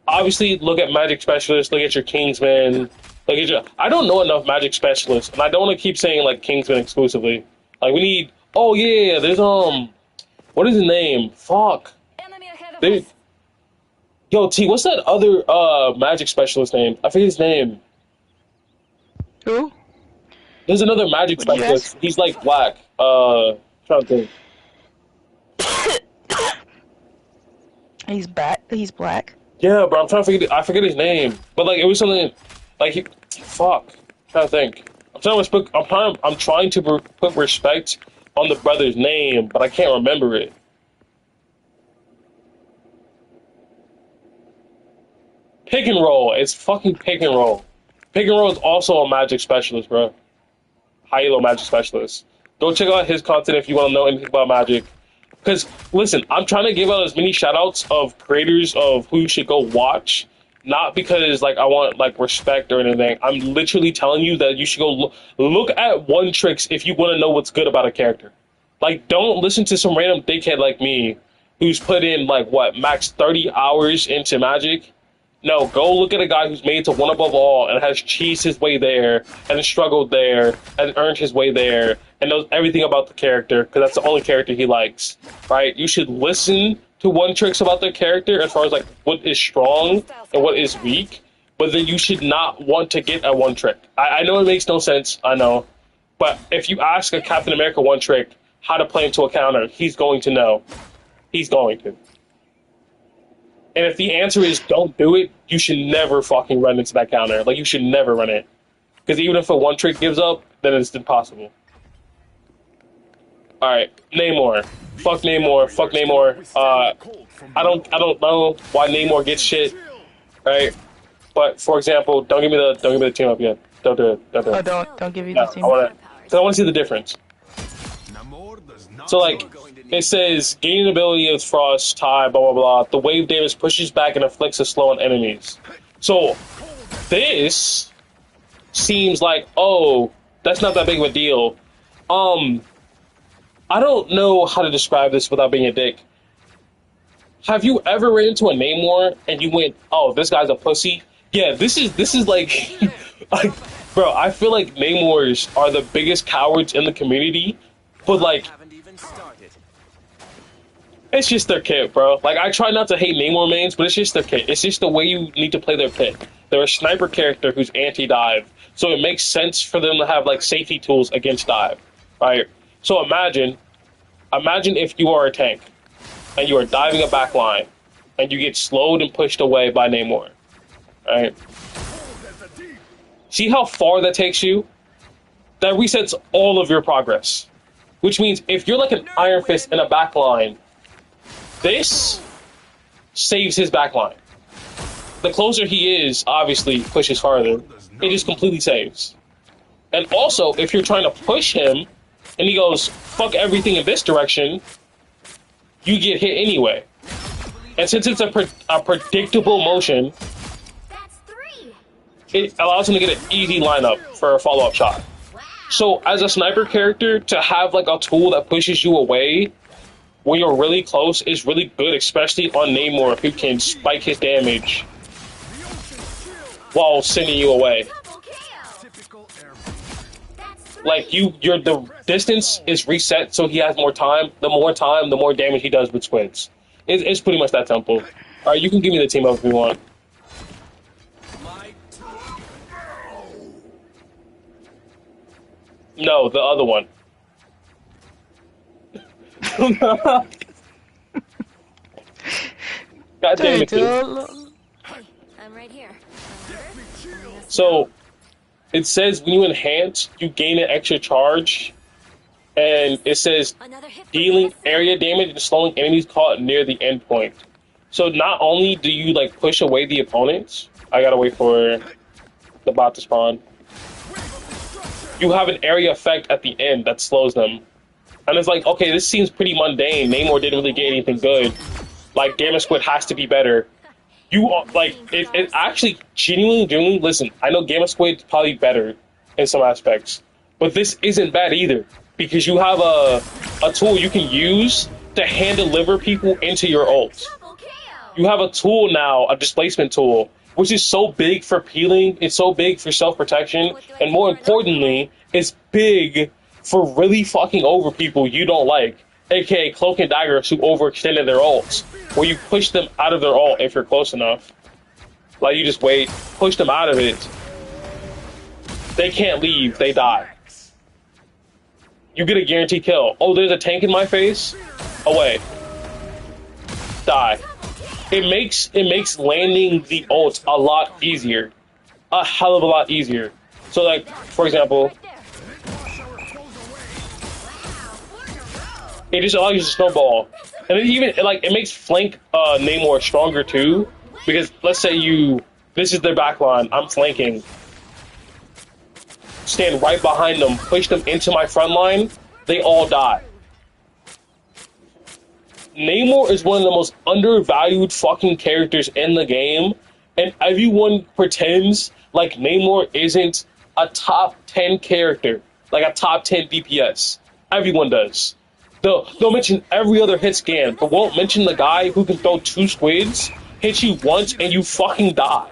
Obviously, look at magic specialists, look at your Kingsman, look at your... I don't know enough magic specialists, and I don't want to keep saying like Kingsman exclusively. Like we need... Oh yeah, there's what is his name? Fuck. Enemy ahead of There... us. Yo, T, what's that other magic specialist name? I forget his name. Who? There's another magic What'd you specialist. ask? He's like black. Trying to think. He's black. Yeah, bro, I'm trying to forget. I forget his name, but like it was something like he. Fuck. I'm trying to think. I'm trying to put respect on the brother's name, but I can't remember it. Pick and roll. It's fucking pick and roll. Pick and roll is also a magic specialist, bro. High elo magic specialist. Go check out his content if you want to know anything about magic. Because, listen, I'm trying to give out as many shout-outs of creators of who you should go watch. Not because, like, I want, like, respect or anything. I'm literally telling you that you should go look at One Tricks if you want to know what's good about a character. Like, don't listen to some random dickhead like me who's put in, like, what, max 30 hours into Magic. No, go look at a guy who's made it to one above all and has cheesed his way there and struggled there and earned his way there and knows everything about the character because that's the only character he likes, right? You should listen to One Tricks about their character as far as like what is strong and what is weak, but then you should not want to get a One Trick. I know it makes no sense, I know, but if you ask a Captain America One Trick how to play into a counter, he's going to know. He's going to. And if the answer is don't do it, you should never fucking run into that counter. Like, you should never run it. Because even if a One Trick gives up, then it's impossible. Alright, Namor. Fuck Namor. Fuck Namor. I don't know why Namor gets shit, right? But, for example, don't give me the team up yet. Don't do it. Don't do it. Oh, don't give you the team. I want to see the difference. So, like, it says, gaining ability of Frost, Tie, blah, blah, blah. The wave damage pushes back and inflicts a slow on enemies. So, this seems like, oh, that's not that big of a deal. I don't know how to describe this without being a dick. Have you ever ran into a Namor and you went, oh, this guy's a pussy? Yeah, this is like, like, bro, I feel like Namors are the biggest cowards in the community, but like, it's just their kit, bro. Like, I try not to hate Namor mains, but it's just their kit. It's just the way you need to play their kit. They're a sniper character who's anti-dive, so it makes sense for them to have, like, safety tools against dive, right? So imagine if you are a tank, and you are diving a backline, and you get slowed and pushed away by Namor, right? See how far that takes you? That resets all of your progress. Which means if you're like an Iron Fist in a backline, this saves his backline. The closer he is, obviously, pushes farther. It just completely saves. And also, if you're trying to push him, and he goes, fuck everything in this direction, you get hit anyway. And since it's a predictable motion, it allows him to get an easy lineup for a follow-up shot. So, as a sniper character, to have like a tool that pushes you away when you're really close is really good, especially on Namor, who can spike his damage while sending you away. Like, the distance is reset so he has more time. The more time, the more damage he does with squids. It's pretty much that simple. Alright, you can give me the team up if you want. No, the other one. God damn it, dude. I'm right here. So, it says when you enhance, you gain an extra charge. And it says Another hit from dealing this. area damage and slowing enemies caught near the end point. So not only do you like push away the opponents, I gotta wait for the bot to spawn. You have an area effect at the end that slows them. And it's like, okay, this seems pretty mundane. Namor didn't really get anything good. Like, Gamma Squid has to be better. You are, like, it actually genuinely, listen, I know Gamma Squid's probably better in some aspects, but this isn't bad either, because you have a tool you can use to hand deliver people into your ult. You have a tool now, a displacement tool, which is so big for peeling, it's so big for self-protection, and more importantly, it's big for really fucking over people you don't like, aka Cloak and Daggers who overextended their ults, where you push them out of their ult if you're close enough. Like, you just wait, push them out of it. They can't leave, they die. You get a guaranteed kill. Oh, there's a tank in my face? Away. Die. It makes landing the ult a lot easier. A hell of a lot easier. So, like, for example, it just allows you to snowball. And it even, like, it makes flank Namor stronger too. Because let's say this is their backline, I'm flanking. Stand right behind them, push them into my front line, they all die. Namor is one of the most undervalued fucking characters in the game, and everyone pretends like Namor isn't a top 10 character, like a top 10 DPS. Everyone does. They'll mention every other hit scan, but won't mention the guy who can throw 2 squids, hit you once, and you fucking die.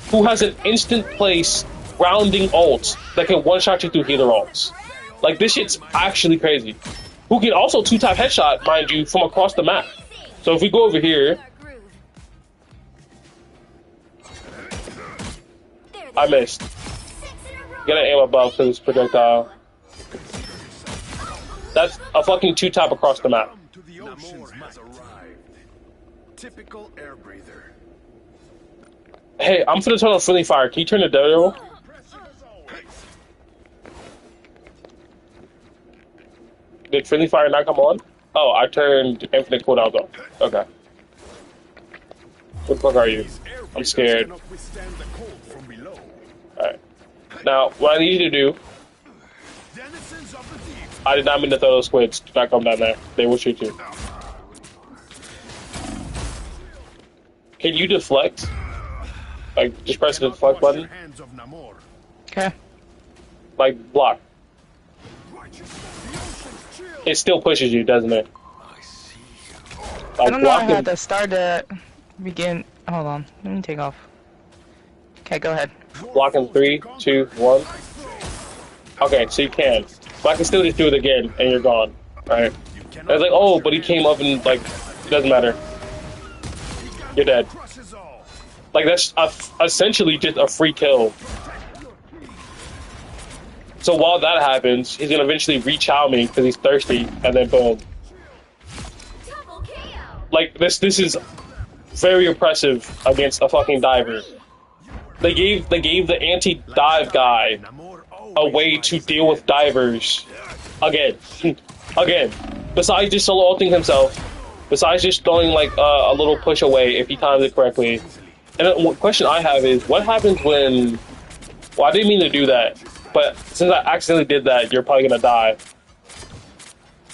Who has an instant place grounding ult that can one-shot you through healer ults. Like, this shit's actually crazy. Who can also 2-tap headshot, mind you, from across the map. So if we go over here, I missed. Gotta aim above for this projectile. That's a fucking 2-tap across the map. Typical air breather. Hey, I'm finna turn on friendly fire. Can you turn the Daredevil? Did friendly fire not come on? Oh, I turned infinite cooldown on. Okay. What the fuck are you? I'm scared. Alright. Now, what I need you to do... I did not mean to throw those squids. Do not come down there. They will shoot you. Can you deflect? Like, just press the deflect button. Okay. Like, block. It still pushes you, doesn't it? I don't know how to start to begin. Hold on. Let me take off. Okay, go ahead. Block in 3, 2, 1. Okay, so you can. But I can still just do it again, and you're gone. Alright. I was like, oh, but he came up and, like, it doesn't matter. You're dead. Like, that's essentially just a free kill. So while that happens, he's gonna eventually reach-out me because he's thirsty, and then boom. Like, this is very oppressive against a fucking diver. They gave the anti-dive guy a way to deal with divers. Again. Again. Besides just solo ulting himself. Besides just throwing, like, a little push away if he times it correctly. And one question I have is, what happens when... Well, I didn't mean to do that. But since I accidentally did that, you're probably gonna die.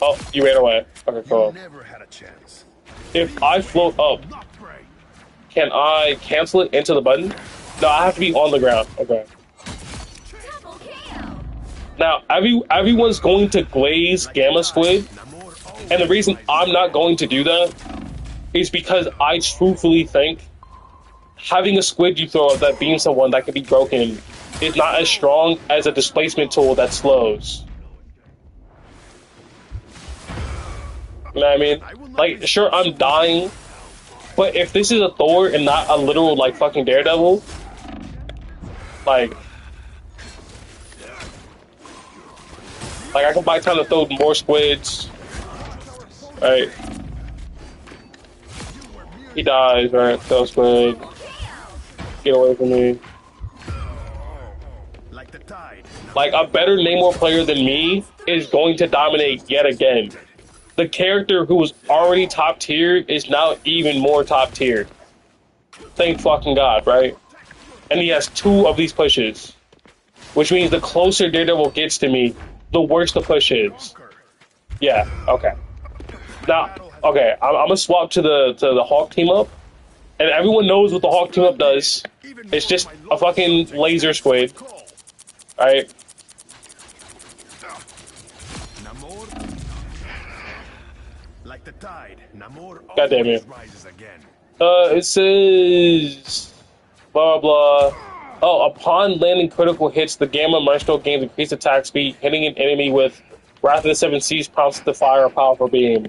Oh, you ran away. Okay, cool. If I float up, can I cancel it into the button? No, I have to be on the ground. Okay. Now, everyone's going to glaze Gamma Squid, and the reason I'm not going to do that is because I truthfully think having a squid you throw up that beams someone that can be broken is not as strong as a displacement tool that slows. You know what I mean? Like, sure, I'm dying, but if this is a Thor and not a literal, like, fucking Daredevil, like I can buy time to throw more squids. Right. He dies, right? Throw squid. Get away from me. Like, a better Namor player than me is going to dominate yet again. the character who was already top tier is now even more top tier. Thank fucking God, right? And he has 2 of these pushes, which means the closer Daredevil gets to me, the worse the push is. Yeah, okay. Now, okay, I'm gonna swap to the Hawk team up, and everyone knows what the Hawk team up does. It's just a fucking laser squid, alright? Like the tide, Namor God damn it. rises again. It says blah blah. Oh, upon landing critical hits, the Gamma Maestro gains increased attack speed. Hitting an enemy with Wrath of the Seven Seas prompts it to fire a powerful beam.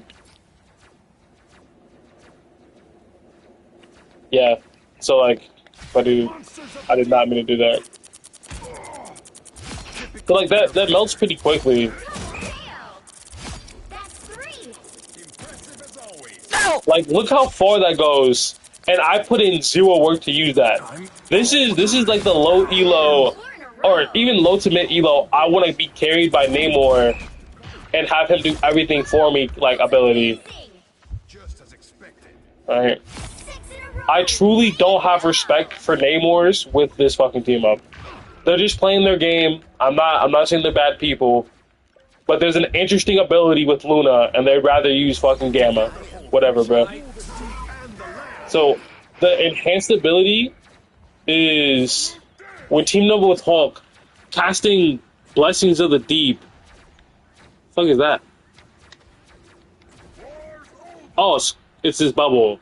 Yeah, so like, I did not mean to do that. So like that melts pretty quickly. That's 3. Impressive as always. No! Like, look how far that goes, and I put in 0 work to use that. This is like the low elo, or even low to mid elo. I want to be carried by Namor and have him do everything for me, like ability. Just as expected. Right? 6 in a row. I truly don't have respect for Namors with this fucking team up. They're just playing their game. I'm not saying they're bad people, but there's an interesting ability with Luna, and they'd rather use fucking Gamma. Whatever, bro. So the enhanced ability is when teamed up with Hulk, casting Blessings of the Deep. Fuck is that? Oh, it's this bubble.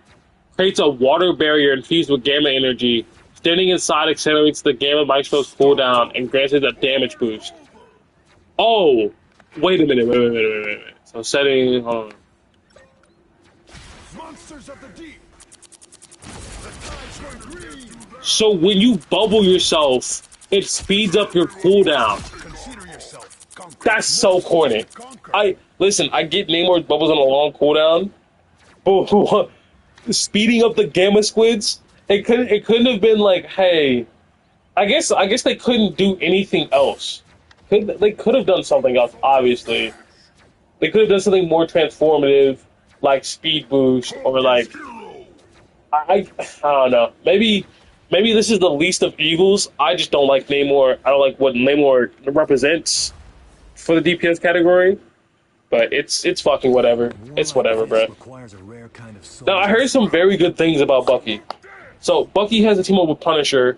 Creates a water barrier infused with gamma energy. Standing inside accelerates the Gamma Maestro's cooldown and grants it a damage boost. Oh, wait a minute, wait. So setting, hold on. Monsters of the deep. The tides run green. So when you bubble yourself, it speeds up your cooldown. Consider yourself conquered. That's so corny. I get Namor's bubbles on a long cooldown, but speeding up the Gamma Squids, it couldn't have been like, hey, I guess they couldn't do anything else. They could have done something else, obviously. They could have done something more transformative, like speed boost, or like, I don't know. Maybe this is the least of evils. I just don't like Namor. I don't like what Namor represents for the DPS category. But it's fucking whatever. It's whatever, bro. Now, I heard some very good things about Bucky. So, Bucky has a team up with Punisher.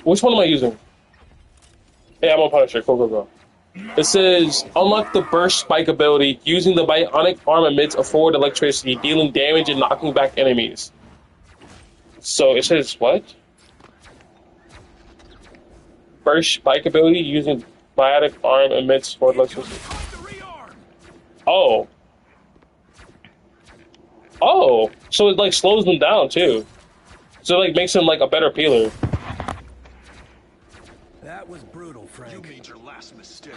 Which one am I using? Yeah, I'm on Punisher. Go. It says, unlock the burst spike ability. Using the bionic arm emits a forward electricity, dealing damage and knocking back enemies. So, it says, what? Burst spike ability, using bionic arm emits forward electricity. Oh, so it like slows them down too. So it like makes them like a better peeler. That was brutal, Frank. You made your last mistake.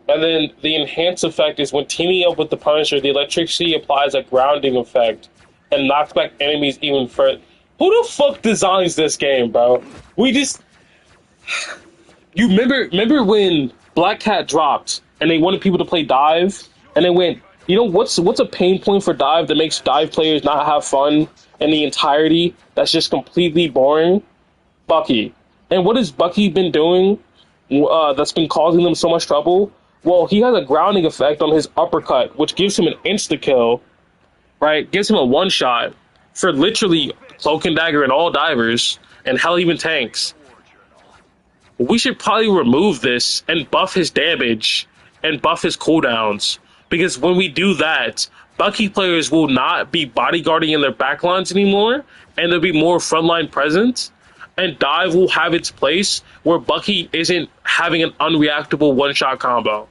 And then the enhance effect is when teaming up with the Punisher, the electricity applies a grounding effect and knocks back enemies even further. Who the fuck designs this game, bro? We just... You remember when Black Cat dropped and they wanted people to play Dive? And they went, you know, what's a pain point for Dive that makes Dive players not have fun in the entirety? That's just completely boring? Bucky. And what has Bucky been doing that's been causing them so much trouble? Well, he has a grounding effect on his uppercut, which gives him an insta-kill, right? Gives him a one-shot for literally Cloak and Dagger and all divers, and hell, even tanks. We should probably remove this and buff his damage and buff his cooldowns, because when we do that, Bucky players will not be bodyguarding in their backlines anymore, and there'll be more frontline presence, and Dive will have its place where Bucky isn't having an unreactable one-shot combo,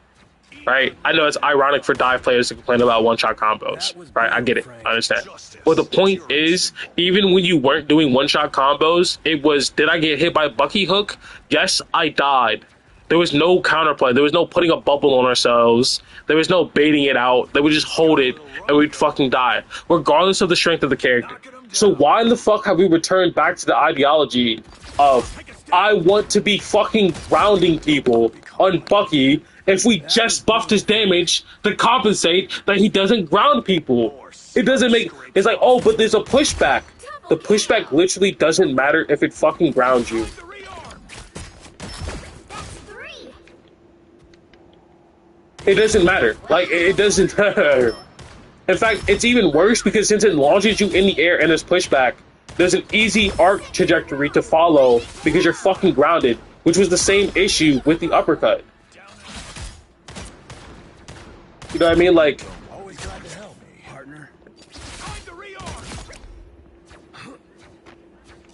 right? I know it's ironic for Dive players to complain about one-shot combos, right? I get it, I understand. But the point is, even when you weren't doing one-shot combos, it was, did I get hit by Bucky hook? Yes, I died. There was no counterplay. There was no putting a bubble on ourselves. There was no baiting it out. They would just hold it and we'd fucking die, regardless of the strength of the character. So why in the fuck have we returned back to the ideology of I want to be fucking grounding people on Bucky if we just buffed his damage to compensate that he doesn't ground people. It doesn't make, it's like, oh, but there's a pushback. The pushback literally doesn't matter if it fucking grounds you. It doesn't matter. Like, it doesn't matter. In fact, it's even worse because since it launches you in the air and there's pushback, there's an easy arc trajectory to follow because you're fucking grounded, which was the same issue with the uppercut. You know what I mean? Like, Always glad to help me, partner. Find the rearm.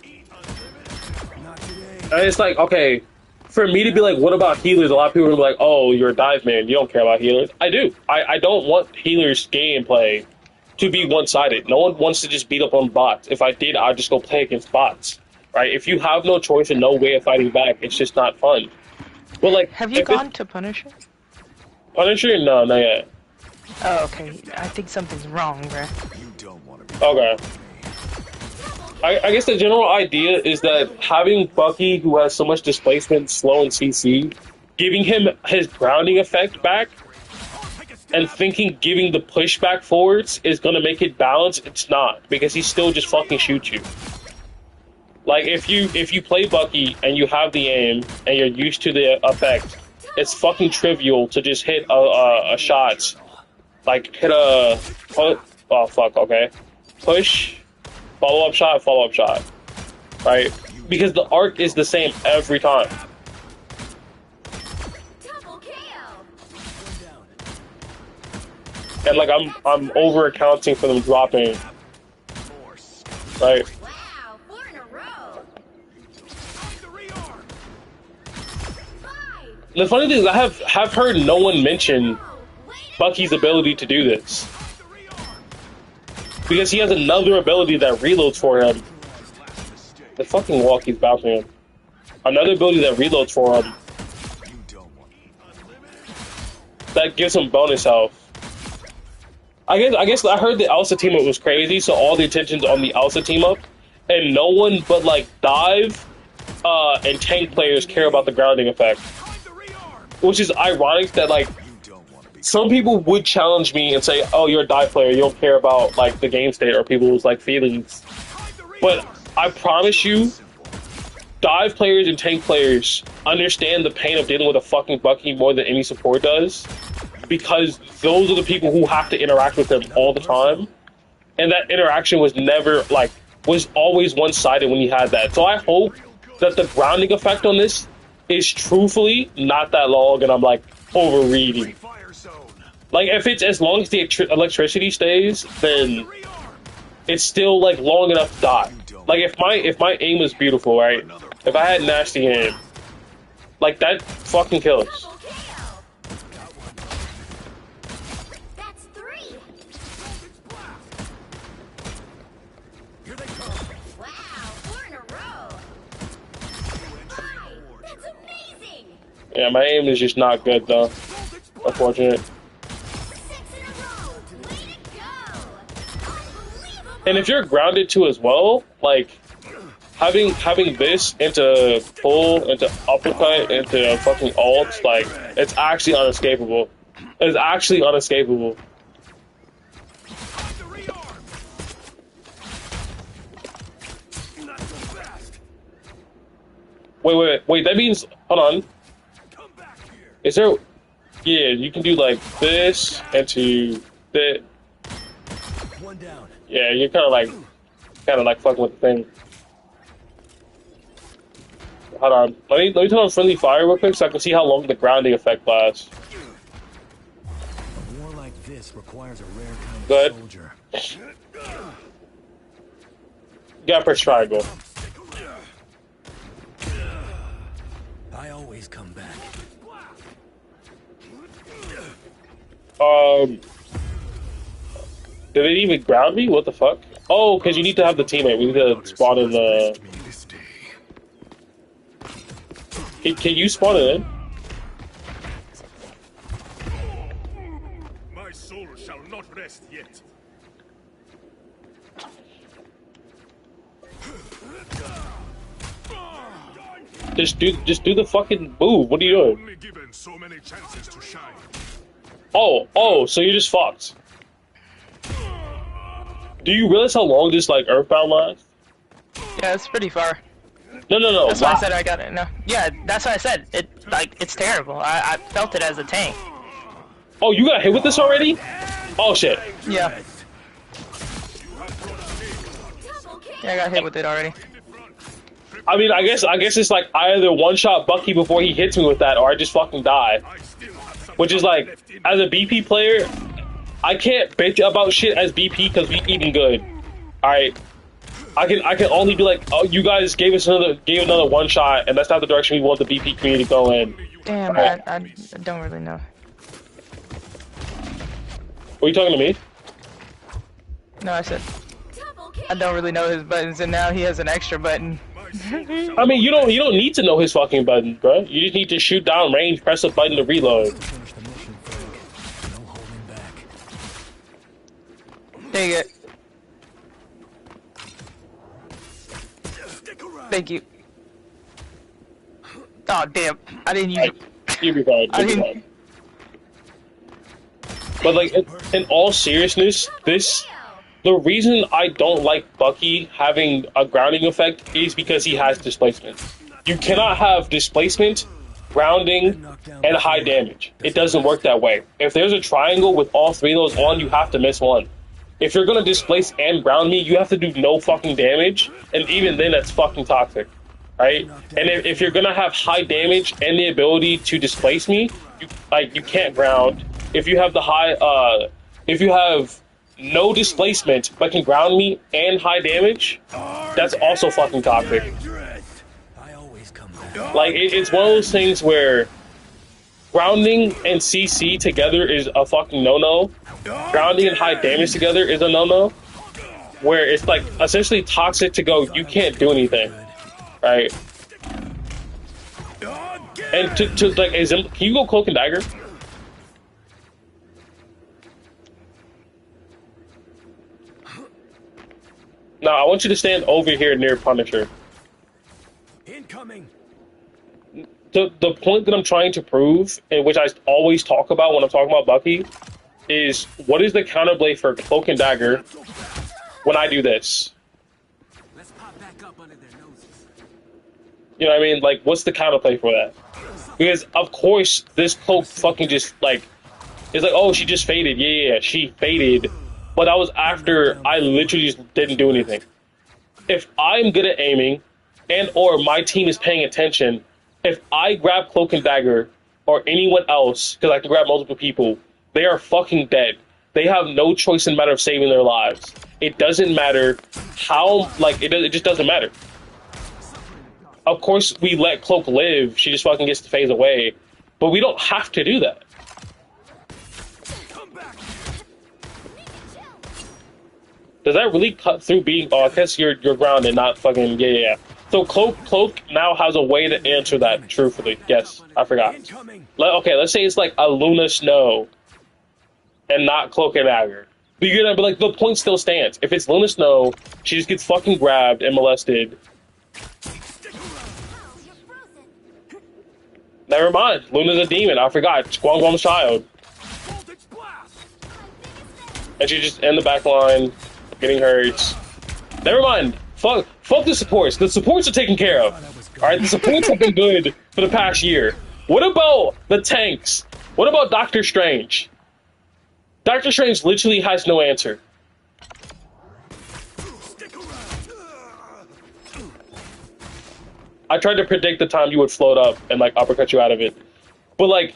Eat unlimited. Not today. and it's like, okay, for me to be like, what about healers? A lot of people are gonna be like, oh, you're a dive man. You don't care about healers. I do. I don't want healers' gameplay to be one-sided. No one wants to just beat up on bots. If I did, I'd just go play against bots, right? If you have no choice and no way of fighting back, it's just not fun. But like, Have you gone to Punisher? Punisher? No, not yet. Oh, okay. I think something's wrong, bruh. You don't want to be. Okay. I guess the general idea is that having Bucky, who has so much displacement, slow in CC, giving him his grounding effect back, and thinking giving the pushback forwards is gonna make it balance. It's not, because he still just fucking shoots you. Like, if you play Bucky and you have the aim and you're used to the effect, it's fucking trivial to just hit a shot. Like, hit a... Oh, fuck, okay. Push, follow-up shot, right? Because the arc is the same every time. Double KO. And, like, I'm over-accounting for them dropping. Right? Wow, 4 in a row. The funny thing is, I have heard no one mention Bucky's ability to do this. Because he has another ability that reloads for him. The fucking wall keeps bouncing him. Another ability that reloads for him. That gives him bonus health. I guess I heard the Elsa team up was crazy, so all the attention's on the Elsa team up, and no one but like dive and tank players care about the grounding effect. Which is ironic that like some people would challenge me and say, oh, you're a dive player, you don't care about like the game state or people's like feelings. But I promise you, dive players and tank players understand the pain of dealing with a fucking Bucky more than any support does, because those are the people who have to interact with him all the time, and that interaction was never like, was always one-sided when you had that. So I hope that the grounding effect on this is truthfully not that long and I'm like overreading. Like, if it's as long as the electricity stays, then it's still like long enough to die. Like, if my aim is beautiful, right? If I had nasty aim, like, that fucking kills. That's 3. Wow, 4 in a row. 5. That's amazing. Yeah, my aim is just not good though. Unfortunate. 6 in a row. Way to go. Unbelievable. And if you're grounded too as well, like having this into pull, into uppercut, into fucking alt, like, it's actually unescapable. It's actually unescapable. Wait, that means, hold on. Is there, yeah, you can do like this into that. One down. Yeah, you're kind of like fucking with the thing. Hold on, let me turn on friendly fire real quick so I can see how long the grounding effect lasts. A war like this requires a rare kind of Good. soldier. You gotta press triangle. I always come back. Did it even ground me? What the fuck? Oh, because you need to have the teammate. We need to spawn in the... Can you spawn it in? My soul shall not rest yet. Just do the fucking move. What are you doing? Only given so many chances to shine. Oh, so you're just fucked. Do you realize how long this like Earthbound lasts? Yeah, it's pretty far. No. That's why I said I got it. No. Yeah, that's why I said it. Like, it's terrible. I felt it as a tank. Oh, you got hit with this already? Oh shit. Yeah. Yeah, I got hit with it already. I mean, I guess it's like I either one shot Bucky before he hits me with that, or I just fucking die. Which is like, as a BP player, I can't bitch about shit as BP because we eating good. All right. I can only be like, oh, you guys gave another one shot, and that's not the direction we want the BP community to go in. Damn, Right. I don't really know. Are you talking to me? No, I said Double kill. I don't really know his buttons, and now he has an extra button. I mean, you don't need to know his fucking buttons, bro. You just need to shoot down range, press a button to reload. Finish the mission, Frank. No holding back. Dang it. Stick around. Thank you. Oh damn! I didn't use. You'll be fine. I You'll be didn't. fine. But like, in all seriousness, the reason I don't like Bucky having a grounding effect is because he has displacement. You cannot have displacement, grounding, and high damage. It doesn't work that way. If there's a triangle with all three of those on, you have to miss one. If you're gonna displace and ground me, you have to do no fucking damage, and even then that's fucking toxic, right? And if you're gonna have high damage and the ability to displace me, you can't ground. If you have if you have no displacement but can ground me and high damage, that's also fucking toxic. I always come back. Like, it's one of those things where grounding and CC together is a fucking no-no. Grounding and high damage together is a no-no. Where it's like essentially toxic to go, you can't do anything, right? And to like example, can you go Cloak and Dagger? No, I want you to stand over here near Punisher. Incoming. The point that I'm trying to prove, and which I always talk about when I'm talking about Bucky, is what is the counterplay for Cloak and Dagger when I do this? Let's pop back up under their noses. You know what I mean? Like, what's the counterplay for that? Because, of course, this Cloak fucking just, like, it's like, oh, she just faded. Yeah, she faded. But that was after I literally just didn't do anything. If I'm good at aiming, and or my team is paying attention, if I grab Cloak and Dagger, or anyone else, because I can grab multiple people, they are fucking dead. They have no choice in the matter of saving their lives. It doesn't matter how, like, it just doesn't matter. Of course, we let Cloak live. She just fucking gets to phase away. But we don't have to do that. Does that really cut through being... Oh, I guess you're grounded, not fucking... Yeah. So Cloak now has a way to answer that, truthfully. Yes, I forgot. Okay, let's say it's like a Luna Snow and not Cloak and Dagger. But you're gonna be like, the point still stands. If it's Luna Snow, she just gets fucking grabbed and molested. Never mind. Luna's a demon. I forgot. Guang Guang's child. And she just in the back line, getting hurt. Never mind. Fuck the supports. The supports are taken care of. Alright, the supports have been good for the past year. What about the tanks? What about Doctor Strange? Doctor Strange literally has no answer. I tried to predict the time you would float up and like uppercut you out of it. But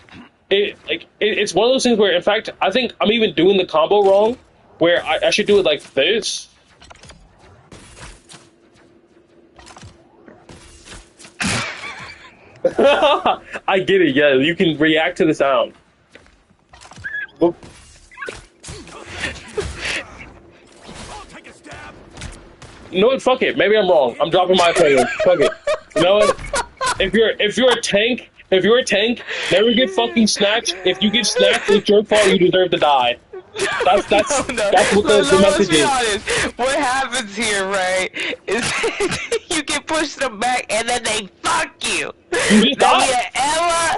it's one of those things where, in fact, I think I'm even doing the combo wrong, where I should do it like this. I get it, yeah, you can react to the sound. Well, you know what, fuck it, maybe I'm wrong. I'm dropping my opinion. Fuck it. You know what? If you're a tank, never get fucking snatched. If you get snatched, it's your fault, you deserve to die. That's what the message is. Honest. What happens here, right, is you get pushed them back and then they fuck you. You just They'll die. be an Emma,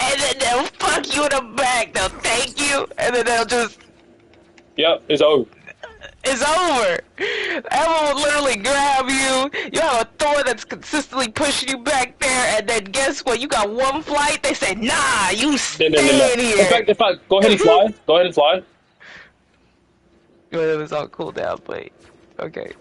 and then they'll fuck you in the back. They'll take you, and then they'll just. Yep, it's over. It's over. Emma will literally grab you. You have a Thor that's consistently pushing you back there, and then guess what? You got one flight. They say, nah, you stay in here. In fact, go ahead and fly. Go ahead and fly. Well, it was on cooldown, but okay.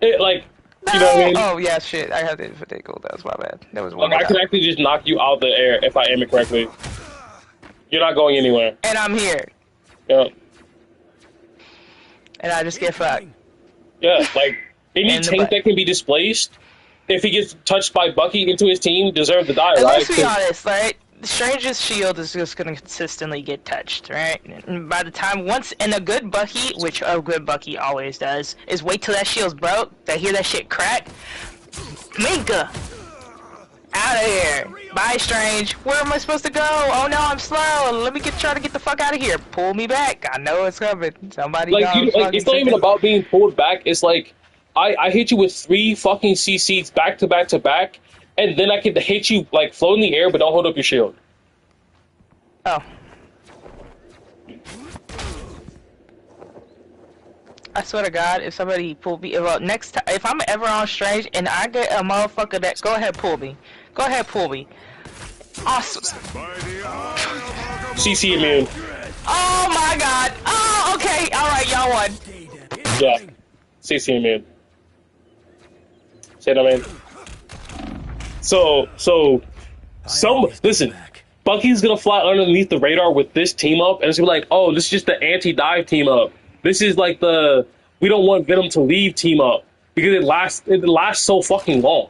It, like, you know what I mean? Oh yeah, shit. I have to take cooldowns. My bad. That was one. Like, I can actually just knock you out the air if I aim it correctly. You're not going anywhere. And I'm here. Yeah. And I just get fucked. Yeah, like, any And the tank butt. that can be displaced, if he gets touched by Bucky into his team, deserve to die, And right? let's be honest, right? Strange's shield is just gonna consistently get touched, right? And by the time and a good Bucky, which a good Bucky always does, is wait till that shield's broke. They hear that shit crack. Minka, out of here. Bye, Strange. Where am I supposed to go? Oh no, I'm slow. Let me try to get the fuck out of here. Pull me back. I know it's coming. Somebody Like, gonna it's fucking not even sit about being pulled back. It's like, I hit you with 3 fucking CCs back to back to back, and then I can hit you, like, float in the air, but don't hold up your shield. Oh. I swear to God, if somebody pull me, well, next time, if I'm ever on Strange and I get a motherfucker that, go ahead, pull me. Go ahead, pull me. Awesome. CC immune. Oh my God. Oh, okay. All right, y'all won. Yeah. CC immune. See what I mean? Listen, Bucky's gonna fly underneath the radar with this team up, and it's gonna be like, oh, this is just the anti-dive team up. This is like the we don't want Venom to leave team up because it lasts so fucking long.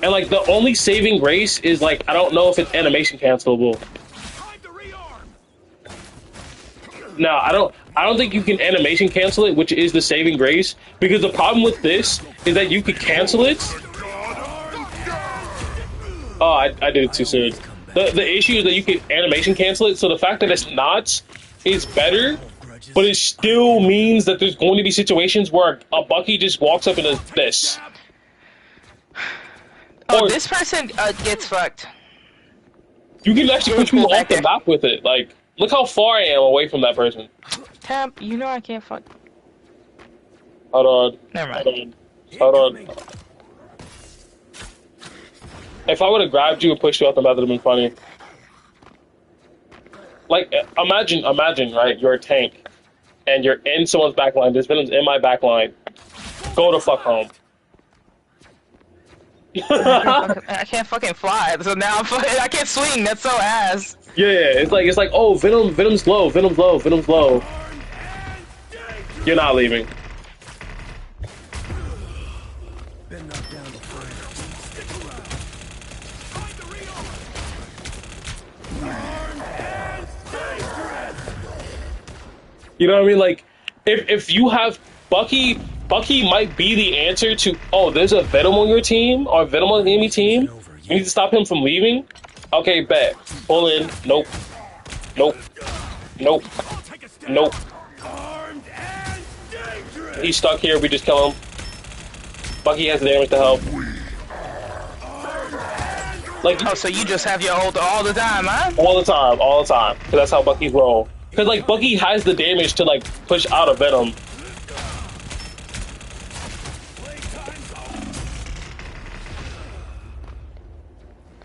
And like the only saving grace is like I don't know if it's animation cancelable. No, I don't think you can animation cancel it, which is the saving grace, because the problem with this is that you could cancel it. Oh, I did it too soon. The issue is that you can animation cancel it, so the fact that it's not is better, but it still means that there's going to be situations where a Bucky just walks up and does this. Oh, Or this person gets fucked. you can actually push people off the map with it. Like, look how far I am away from that person. Temp, you know I can't fuck. Hold on. Never mind. Hold on. If I would have grabbed you and pushed you off the map, that would have been funny. Like, imagine, right? You're a tank, and you're in someone's backline. This Venom's in my backline. Go the fuck home. I can't fucking fly, so now I can't swing. That's so ass. Yeah, it's like, oh, Venom's low. You're not leaving. Been knocked down before. You know what I mean? Like, if you have Bucky might be the answer to, oh, there's a Venom on your team or Venom on the enemy team. You need to stop him from leaving. Okay, bet. Pull in. Nope. He's stuck here. We just kill him. Bucky has the damage to help. Like, Oh, so you just have your ult all the time, huh? all the time. Because that's how Bucky's roll. Because, like, Bucky has the damage to, like, push out a Venom.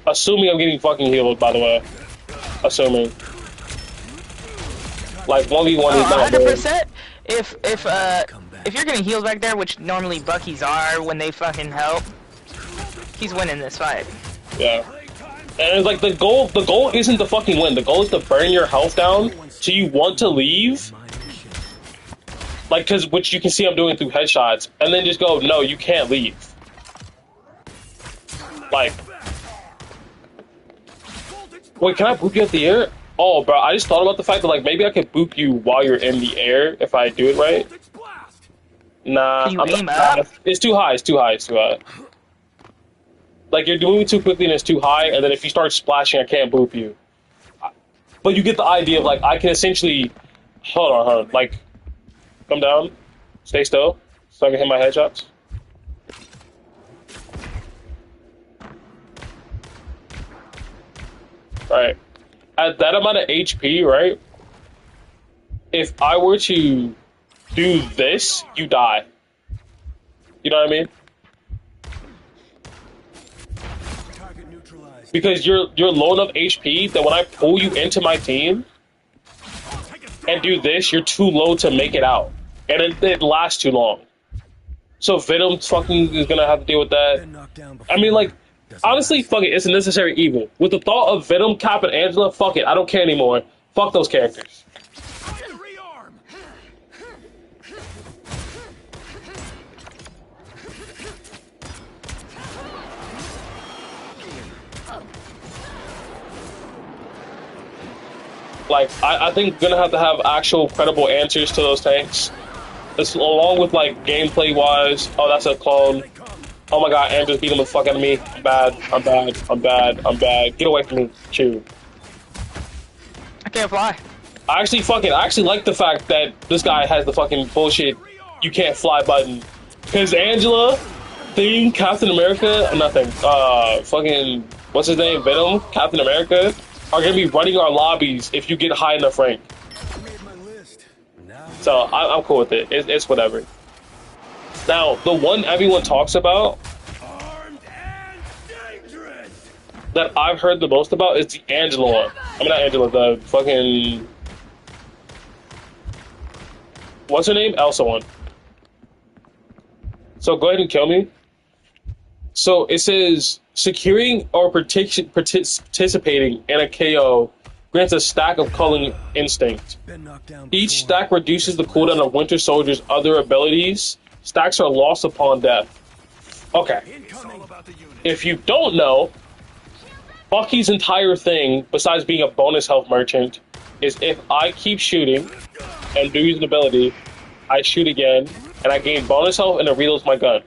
Assuming I'm getting fucking healed, by the way. Assuming. Like, 1v1 is not good. 100%. If you're getting healed back there, which normally Bucky's are when they fucking help, he's winning this fight. Yeah. And it's like the goal isn't to fucking win. The goal is to burn your health down so you want to leave. Like, which you can see I'm doing through headshots. And then just go, no, you can't leave. Like, wait, can I boop you at the air? Oh, bro, I just thought about the fact that, like, maybe I could boop you while you're in the air if I do it right. Nah, Can you aim up? It's too high. Like, you're doing it too quickly and it's too high, and then if you start splashing, I can't boop you. But you get the idea of, like, I can essentially Hold on, hold on. Like, come down. Stay still. So I can hit my headshots. Right. At that amount of HP, right? If I were to do this, you die. You know what I mean? Target neutralized. Because you're low enough HP that when I pull you into my team and do this, you're too low to make it out. And it lasts too long. So Venom fucking is gonna have to deal with that. Been knocked down before. I mean, like, honestly, fuck it. It's a necessary evil. With the thought of Venom, Cap, and Angela, fuck it. I don't care anymore. Fuck those characters. Rearm. Like, I think we're gonna have actual credible answers to those tanks. This, along with, like, gameplay-wise. Oh, that's a clone. Oh my god, Andrew's beating the fuck out of me. I'm bad. I'm bad. I'm bad. I'm bad. Get away from me. Chew. I can't fly. I actually like the fact that this guy has the fucking bullshit you can't fly button. Because Angela, Thing, Captain America, nothing. Fucking, what's his name? Venom, Captain America, are gonna be running our lobbies if you get high enough rank. I made my list. Now So I'm cool with it. It's whatever. Now, the one everyone talks about armed and dangerous. that I've heard the most about is the Angela one. I mean, not Angela, the fucking... What's her name? Elsa one. So go ahead and kill me. So it says, securing or participating in a KO grants a stack of culling instinct. Been knocked down Each before. stack reduces the cooldown of Winter Soldier's other abilities. Stacks are lost upon death. Okay. It's all about the unit. If you don't know, Bucky's entire thing, besides being a bonus health merchant, is if I keep shooting and do use an ability, I shoot again, and I gain bonus health and it reloads my gun.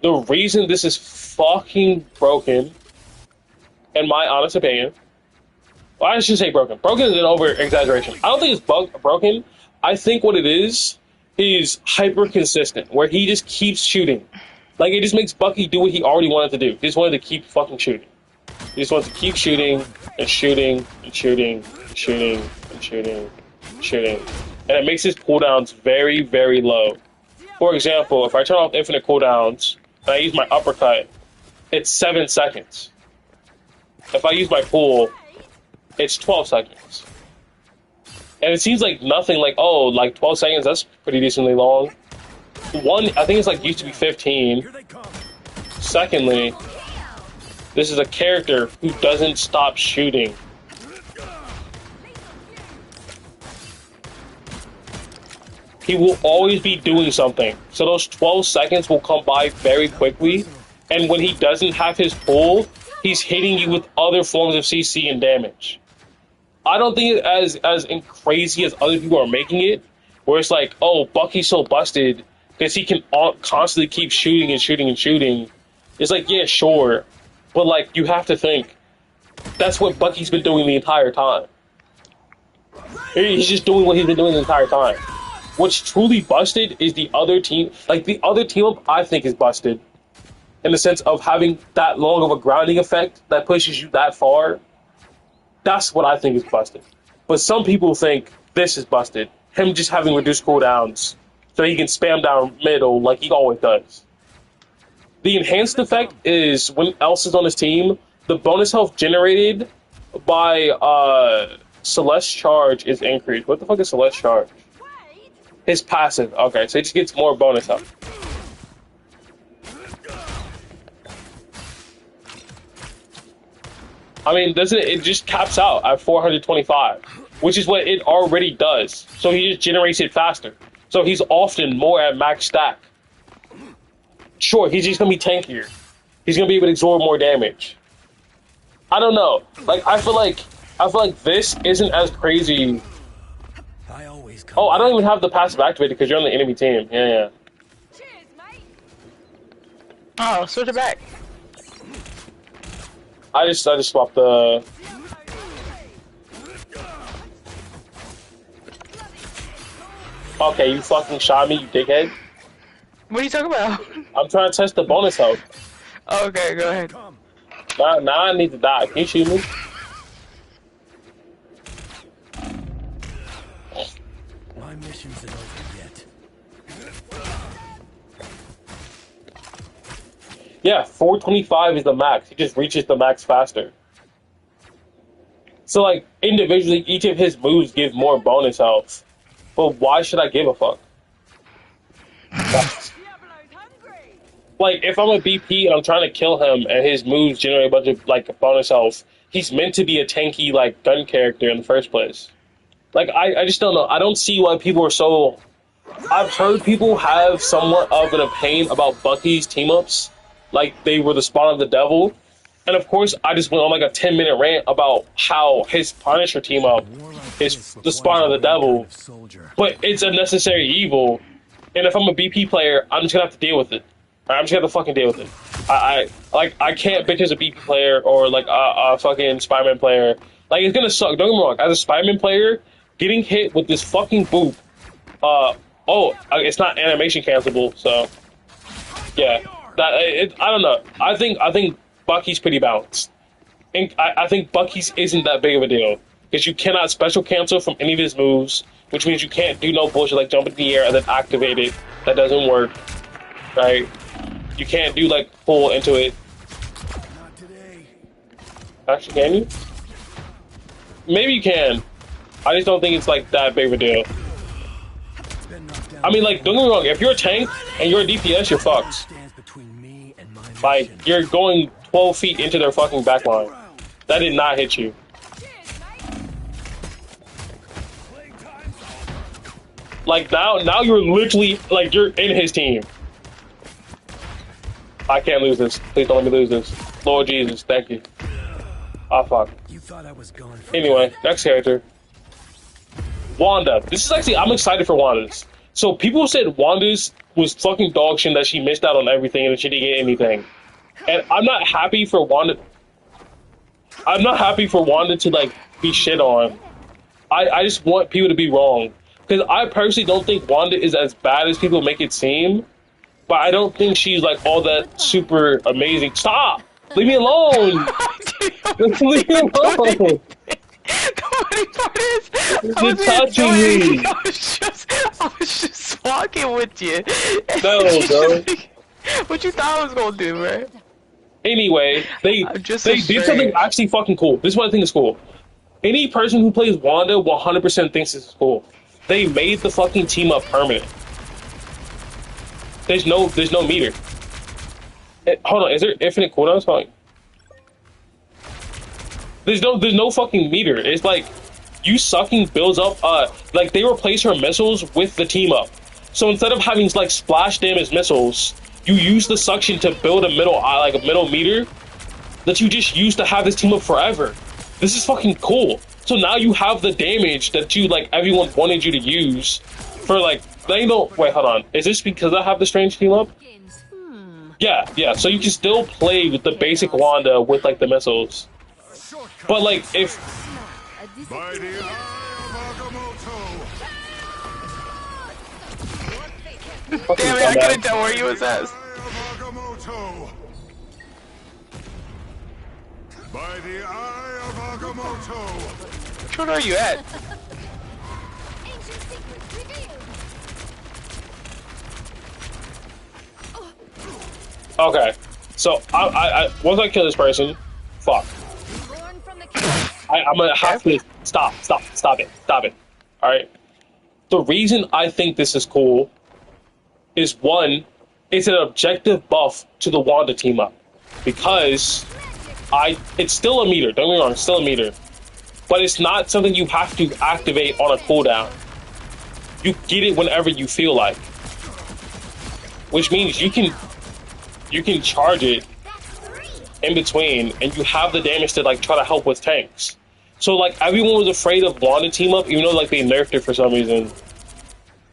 The reason this is fucking broken, in my honest opinion, well, I should say broken. Broken is an over-exaggeration. I don't think it's broken. I think what it is hyper consistent, where he just keeps shooting. Like, it just makes Bucky do what he already wanted to do. He just wanted to keep fucking shooting. He just wants to keep shooting and shooting and shooting and shooting and shooting and shooting. And it makes his cooldowns very, very low. For example, if I turn off infinite cooldowns and I use my uppercut, it's 7 seconds. If I use my pull, it's 12 seconds. And it seems like nothing, like, oh, like 12 seconds, that's pretty decently long. One, I think it's like used to be 15. Here they come. Secondly, this is a character who doesn't stop shooting. He will always be doing something. So those 12 seconds will come by very quickly. And when he doesn't have his pull, he's hitting you with other forms of CC and damage. I don't think it's as crazy as other people are making it, where it's like, oh, Bucky's so busted because he can constantly keep shooting and shooting and shooting. It's like, yeah, sure. But, like, you have to think, that's what Bucky's been doing the entire time. He's just doing what he's been doing the entire time. What's truly busted is the other team. Like, the other team up, I think, is busted. In the sense of having that long of a grounding effect that pushes you that far. That's what I think is busted. But some people think this is busted. Him just having reduced cooldowns so he can spam down middle like he always does. The enhanced effect is when Elsa's on his team, the bonus health generated by Celeste Charge is increased. What the fuck is Celeste Charge? His passive. Okay, so he just gets more bonus health. I mean, doesn't it just caps out at 425, which is what it already does. So he just generates it faster. So he's often more at max stack. Sure, he's just gonna be tankier. He's gonna be able to absorb more damage. I don't know. Like, I feel like this isn't as crazy. I always come. Oh, I don't even have the passive activated because you're on the enemy team. Yeah. Cheers, mate. Oh, switch it back. I just swapped the. Okay, you fucking shot me, you dickhead. What are you talking about? I'm trying to test the bonus health. Okay, go ahead. Now I need to die. Can you shoot me? My mission's not over yet. Yeah, 425 is the max. He just reaches the max faster. So, like, individually, each of his moves give more bonus health. But why should I give a fuck? Like, if I'm a BP and I'm trying to kill him and his moves generate a bunch of, like, bonus health, he's meant to be a tanky, like, gun character in the first place. Like, I just don't know. I don't see why people are so... I've heard people have somewhat of an opinion about Bucky's team-ups. Like, they were the spawn of the devil. And, of course, I just went on, like, a 10-minute rant about how his Punisher team-up is the spawn of the devil. But it's a necessary evil. And if I'm a BP player, I'm just gonna have to deal with it. I'm just gonna have to fucking deal with it. I can't bitch as a BP player or like a fucking Spider-Man player. Like, it's gonna suck. Don't get me wrong. As a Spider-Man player, getting hit with this fucking boop. It's not animation cancelable. So yeah, I don't know. I think Bucky's pretty balanced. And I think Bucky's isn't that big of a deal because you cannot special cancel from any of his moves, which means you can't do no bullshit like jump in the air and then activate it. That doesn't work, right? You can't do like pull into it. Not today. Actually, can you? Maybe you can. I just don't think it's like that big of a deal. I mean, like, don't get me wrong. If you're a tank and you're a DPS, you're fucked. Stands between me and my Like, mission. you're going 12 feet into their fucking backline. That did not hit you. Like, now you're literally, like, you're in his team. I can't lose this. Please don't let me lose this. Lord Jesus, thank you. Ah, fuck. You thought I was gone for Anyway, next character. Wanda. This is actually, I'm excited for Wanda's. So people said Wanda's was fucking dog shit, that she missed out on everything and she didn't get anything. And I'm not happy for Wanda. I'm not happy for Wanda to, like, be shit on. I just want people to be wrong. Because I personally don't think Wanda is as bad as people make it seem. But I don't think she's, like, all that super amazing. Stop! Leave me alone! Leave me alone! The funny part is, You're touching me! I was just walking with you. No, bro. What you thought I was gonna do, bro? Anyway, they I'm just did afraid. something actually fucking cool. This is what I think is cool. Any person who plays Wanda 100% thinks this is cool. They made the fucking team up permanent. There's no meter. Hold on, is there infinite cooldowns? Hold on. There's no fucking meter. It's like you sucking builds up. Like they replace her missiles with the team up. So instead of having like splash damage missiles, you use the suction to build a middle meter that you just use to have this team up forever. This is fucking cool. So now you have the damage that you like everyone wanted you to use for like they don't wait, hold on. Is this because I have the strange team up? Yeah, so you can still play with the basic Wanda with like the missiles. But like if By the eye of Agamotto. Damn it, I couldn't tell where you was at. By the eye of Agamotto. Which one are you at? Ancient secrets revealed. okay, so I once I kill this person, fuck. Born from the chaos. I'm gonna have to stop it. All right. The reason I think this is cool is one, it's an objective buff to the Wanda team up because it's still a meter. Don't get me wrong, it's still a meter, but it's not something you have to activate on a cooldown. You get it whenever you feel like, which means you can charge it in between, and you have the damage to like try to help with tanks. So like everyone was afraid of Wanda team up, even though like they nerfed it for some reason.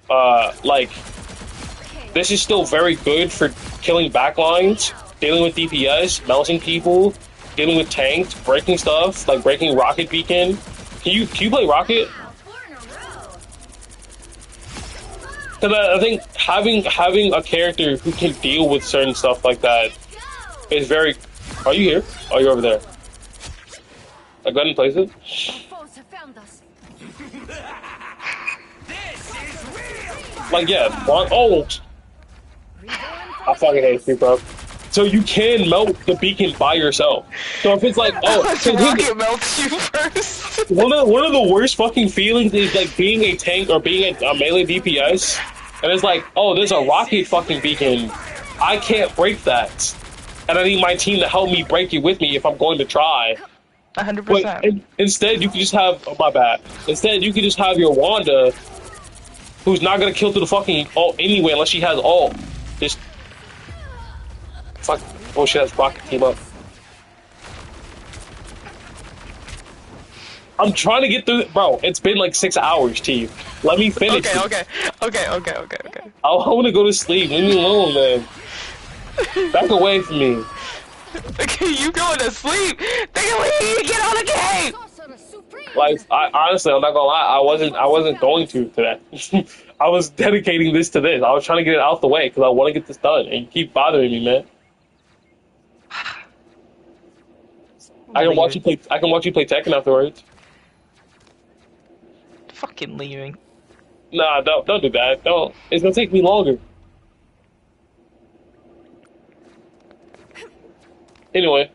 Like this is still very good for killing backlines, dealing with DPS, melting people, dealing with tanks, breaking stuff, like breaking Rocket Beacon. Can you play Rocket? Four in a row. Because I think having a character who can deal with certain stuff like that is very. Are you here? Oh, you're over there. I go ahead and place it. Foes have found us. Like yeah, oh, I fucking hate you, bro. So you can melt the beacon by yourself. So if it's like, oh, so Rocket melts you first. one of the worst fucking feelings is like being a tank or being a melee DPS, and it's like, oh, there's a rocket fucking beacon. I can't break that, and I need my team to help me break it with me if I'm going to try. 100%. But instead, you can just have my bad. Instead, you can just have your Wanda, who's not gonna kill through the fucking ult anyway unless she has ult. Just fuck. Oh, she has rocket team up. I'm trying to get through it, bro. It's been like 6 hours, Chief. Let me finish. Okay. I want to go to sleep. Leave me alone, man. Back away from me. Okay, you going to sleep? They can leave. Get on the game. Sorcerer Supreme. Like, honestly, I'm not gonna lie. I wasn't going to today. I was dedicating this to this. I was trying to get it out the way because I want to get this done, and you keep bothering me, man. I can watch you play. I can watch you play Tekken afterwards. Fucking leaving. Nah, don't do that. Don't. It's gonna take me longer. Anyway,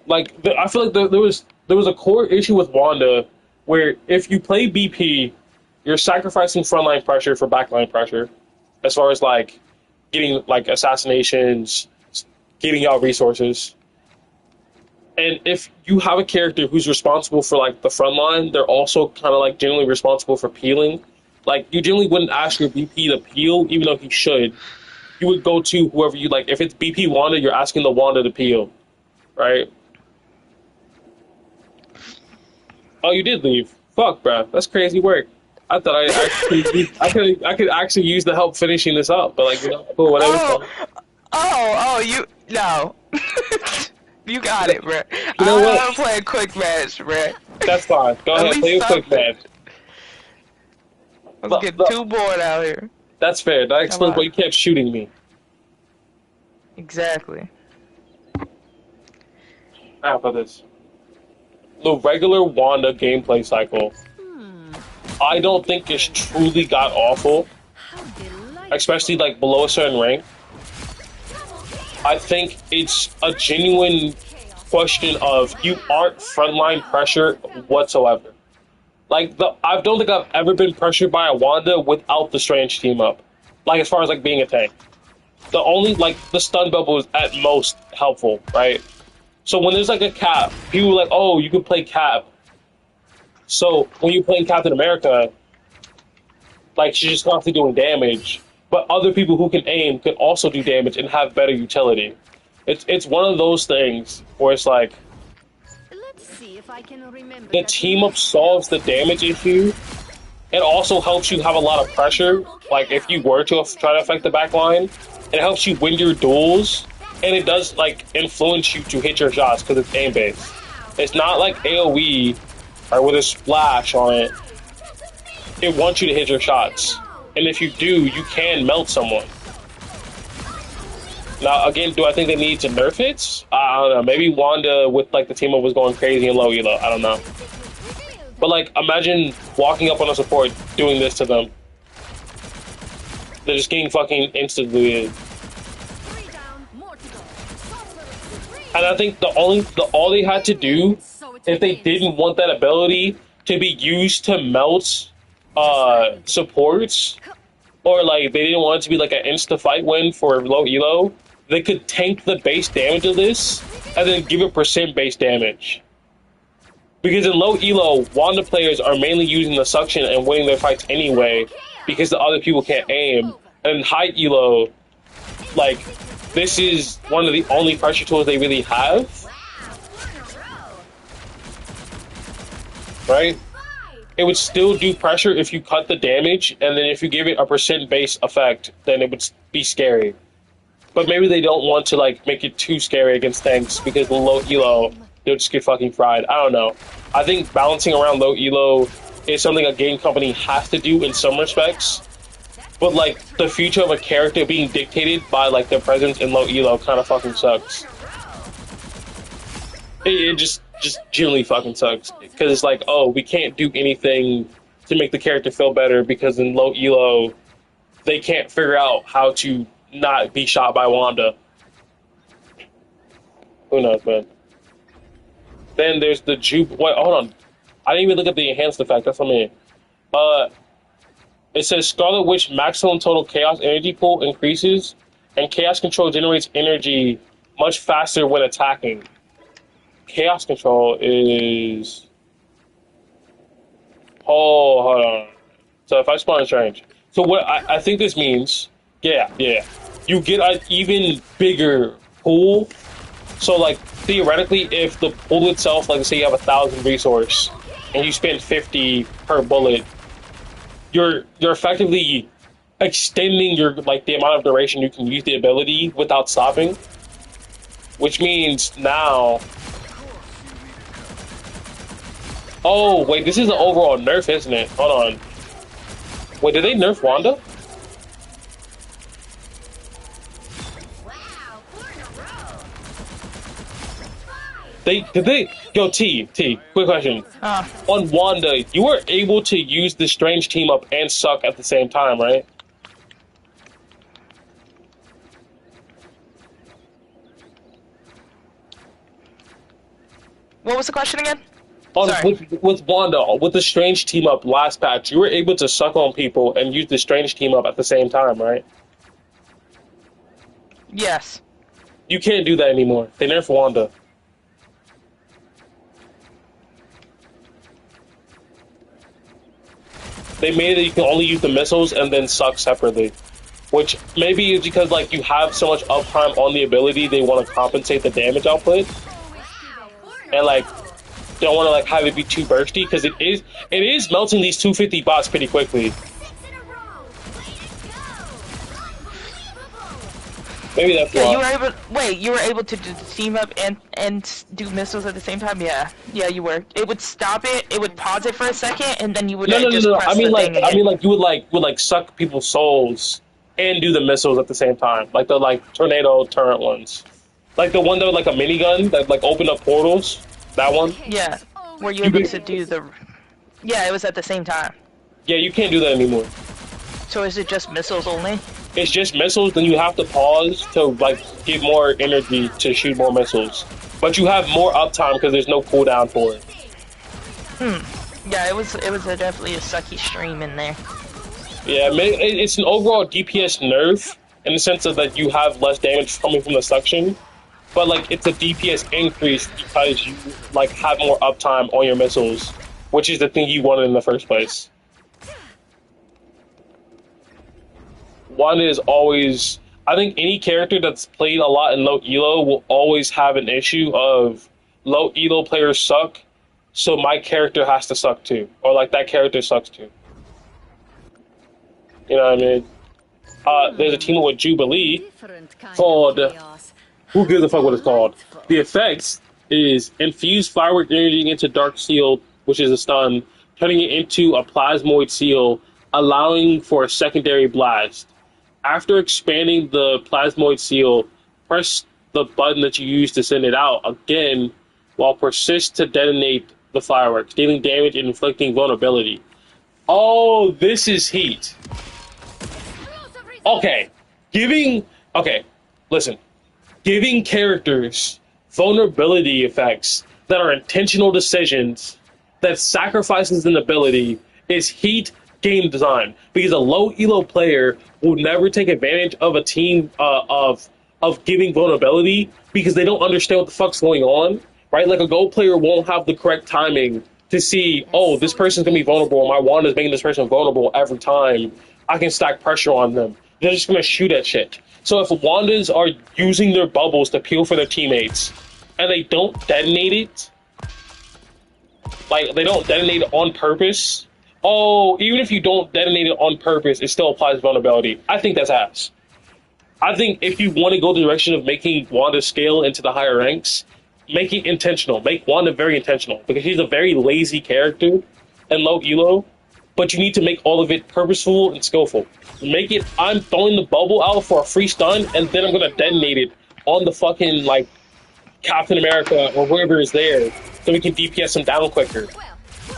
like I feel like there was a core issue with Wanda where if you play BP, you're sacrificing frontline pressure for backline pressure, as far as like getting like assassinations, getting out resources. And if you have a character who's responsible for like the front line, they're also kind of like generally responsible for peeling. Like you generally wouldn't ask your BP to peel, even though he should. You would go to whoever you like. If it's BP Wanda, you're asking the Wanda to peel, right? Oh, you did leave. Fuck, bro. That's crazy work. I thought I could actually use the help finishing this up, but like cool, whatever. You no. You got it, bro. You know I what? want to play a quick match, bro. That's fine. Go ahead, play a quick match. I'm getting too bored out here. That's fair. That explains why you kept shooting me. Exactly. How about this? The regular Wanda gameplay cycle, I don't think it's truly got awful, especially like below a certain rank. I think it's a genuine question of you aren't frontline pressure whatsoever. Like I don't think I've ever been pressured by a Wanda without the Strange team up. Like as far as like being a tank, the only like the stun bubble is at most helpful, right? So when there's like a cap, people are like, oh, you can play cap. So when you're playing Captain America, like she's just constantly doing damage. But other people who can aim can also do damage and have better utility. It's one of those things where it's like Let's see if I can remember the that team up solves the damage issue. It also helps you have a lot of pressure. Like if you were to try to affect the back line, it helps you win your duels, and it does like influence you to hit your shots because it's aim based. It's not like AOE or with a splash on it. It wants you to hit your shots. And if you do, you can melt someone. Now, again, do I think they need to nerf it? I don't know. Maybe Wanda with like the team up was going crazy and low elo. I don't know. But like, imagine walking up on a support doing this to them. They're just getting fucking instantly. And I think all they had to do, if they didn't want that ability to be used to melt supports, or like they didn't want it to be like an insta fight win for low elo, they could tank the base damage of this and then give it percent base damage. Because in low elo, Wanda players are mainly using the suction and winning their fights anyway because the other people can't aim. And in high elo, like this is one of the only pressure tools they really have. Right? It would still do pressure if you cut the damage, and then if you give it a percent base effect, then it would be scary. But maybe they don't want to like make it too scary against tanks because the low elo, they'll just get fucking fried. I don't know. I think balancing around low elo is something a game company has to do in some respects. But like the future of a character being dictated by like their presence in low elo kind of fucking sucks. It just genuinely fucking sucks because it's like, oh, we can't do anything to make the character feel better because in low elo they can't figure out how to not be shot by Wanda. Who knows, man? Then there's the Jupe. Wait, hold on. I didn't even look at the enhanced effect. That's what I mean. It says Scarlet Witch maximum total chaos energy pool increases, and chaos control generates energy much faster when attacking. Chaos control is. Oh, hold on. So if I spawn in strange, so what I think this means, yeah, you get an even bigger pool. So like theoretically, if the pool itself, like say you have 1,000 resource, and you spend 50 per bullet. You're effectively extending your like the amount of duration you can use the ability without stopping, which means now. Oh wait, this is an overall nerf, isn't it? Hold on. Wait, did they nerf Wanda? Wow, 4 in a row. Did they? Yo, T, quick question. On Wanda, you were able to use the strange team up and suck at the same time, right? What was the question again? With Wanda, with the strange team up last patch, you were able to suck on people and use the strange team up at the same time, right? Yes. You can't do that anymore. They nerfed Wanda. They made it you can only use the missiles and then suck separately. Which maybe is because like you have so much uptime on the ability, they want to compensate the damage output. And like don't want to like have it be too bursty because it is melting these 250 bots pretty quickly. 6 in a row. Way to go. Maybe that's Yeah, why. you were able. Wait, you were able to do the team up and do missiles at the same time. Yeah, you were. It would stop it. It would pause it for a second, and then you would No. just press I mean the like thing again. you would suck people's souls and do the missiles at the same time, like the like tornado turret ones, like the one that was like a minigun that like opened up portals. That one. Yeah, were you You able could- to do the? Yeah, it was at the same time. Yeah, you can't do that anymore. So is it just missiles only? It's just missiles, then you have to pause to like get more energy to shoot more missiles. But you have more uptime because there's no cooldown for it. Yeah, it was definitely a sucky stream in there. Yeah, it's an overall DPS nerf in the sense of that you have less damage coming from the suction. But like it's a DPS increase because you like have more uptime on your missiles, which is the thing you wanted in the first place. One is always, I think any character that's played a lot in low elo will always have an issue of low elo players suck, so my character has to suck too, or like that character sucks too. You know what I mean? There's a team with Jubilee Different kind called. of chaos. Who gives a fuck what it's called? The effects is infuse firework energy into Dark Seal, which is a stun, turning it into a plasmoid seal, allowing for a secondary blast. After expanding the plasmoid seal, press the button that you use to send it out again, while persist to detonate the fireworks, dealing damage and inflicting vulnerability. Oh, this is heat. Okay, listen. Giving characters vulnerability effects that are intentional decisions that sacrifices an ability is heat game design. Because a low elo player will never take advantage of a team of giving vulnerability because they don't understand what the fuck's going on, right? Like a gold player won't have the correct timing to see, oh, this person's gonna be vulnerable. My wand is making this person vulnerable every time. I can stack pressure on them. They're just gonna shoot at shit. So if Wandas are using their bubbles to peel for their teammates, and they don't detonate it, like they don't detonate it on purpose. Oh, even if you don't detonate it on purpose, it still applies vulnerability. I think that's ass. I think if you want to go the direction of making Wanda scale into the higher ranks, make it intentional. Make Wanda very intentional because she's a very lazy character, and low elo, but you need to make all of it purposeful and skillful. Make it, I'm throwing the bubble out for a free stun, and then I'm gonna detonate it on the fucking, like, Captain America or whoever is there, so we can DPS him down quicker. You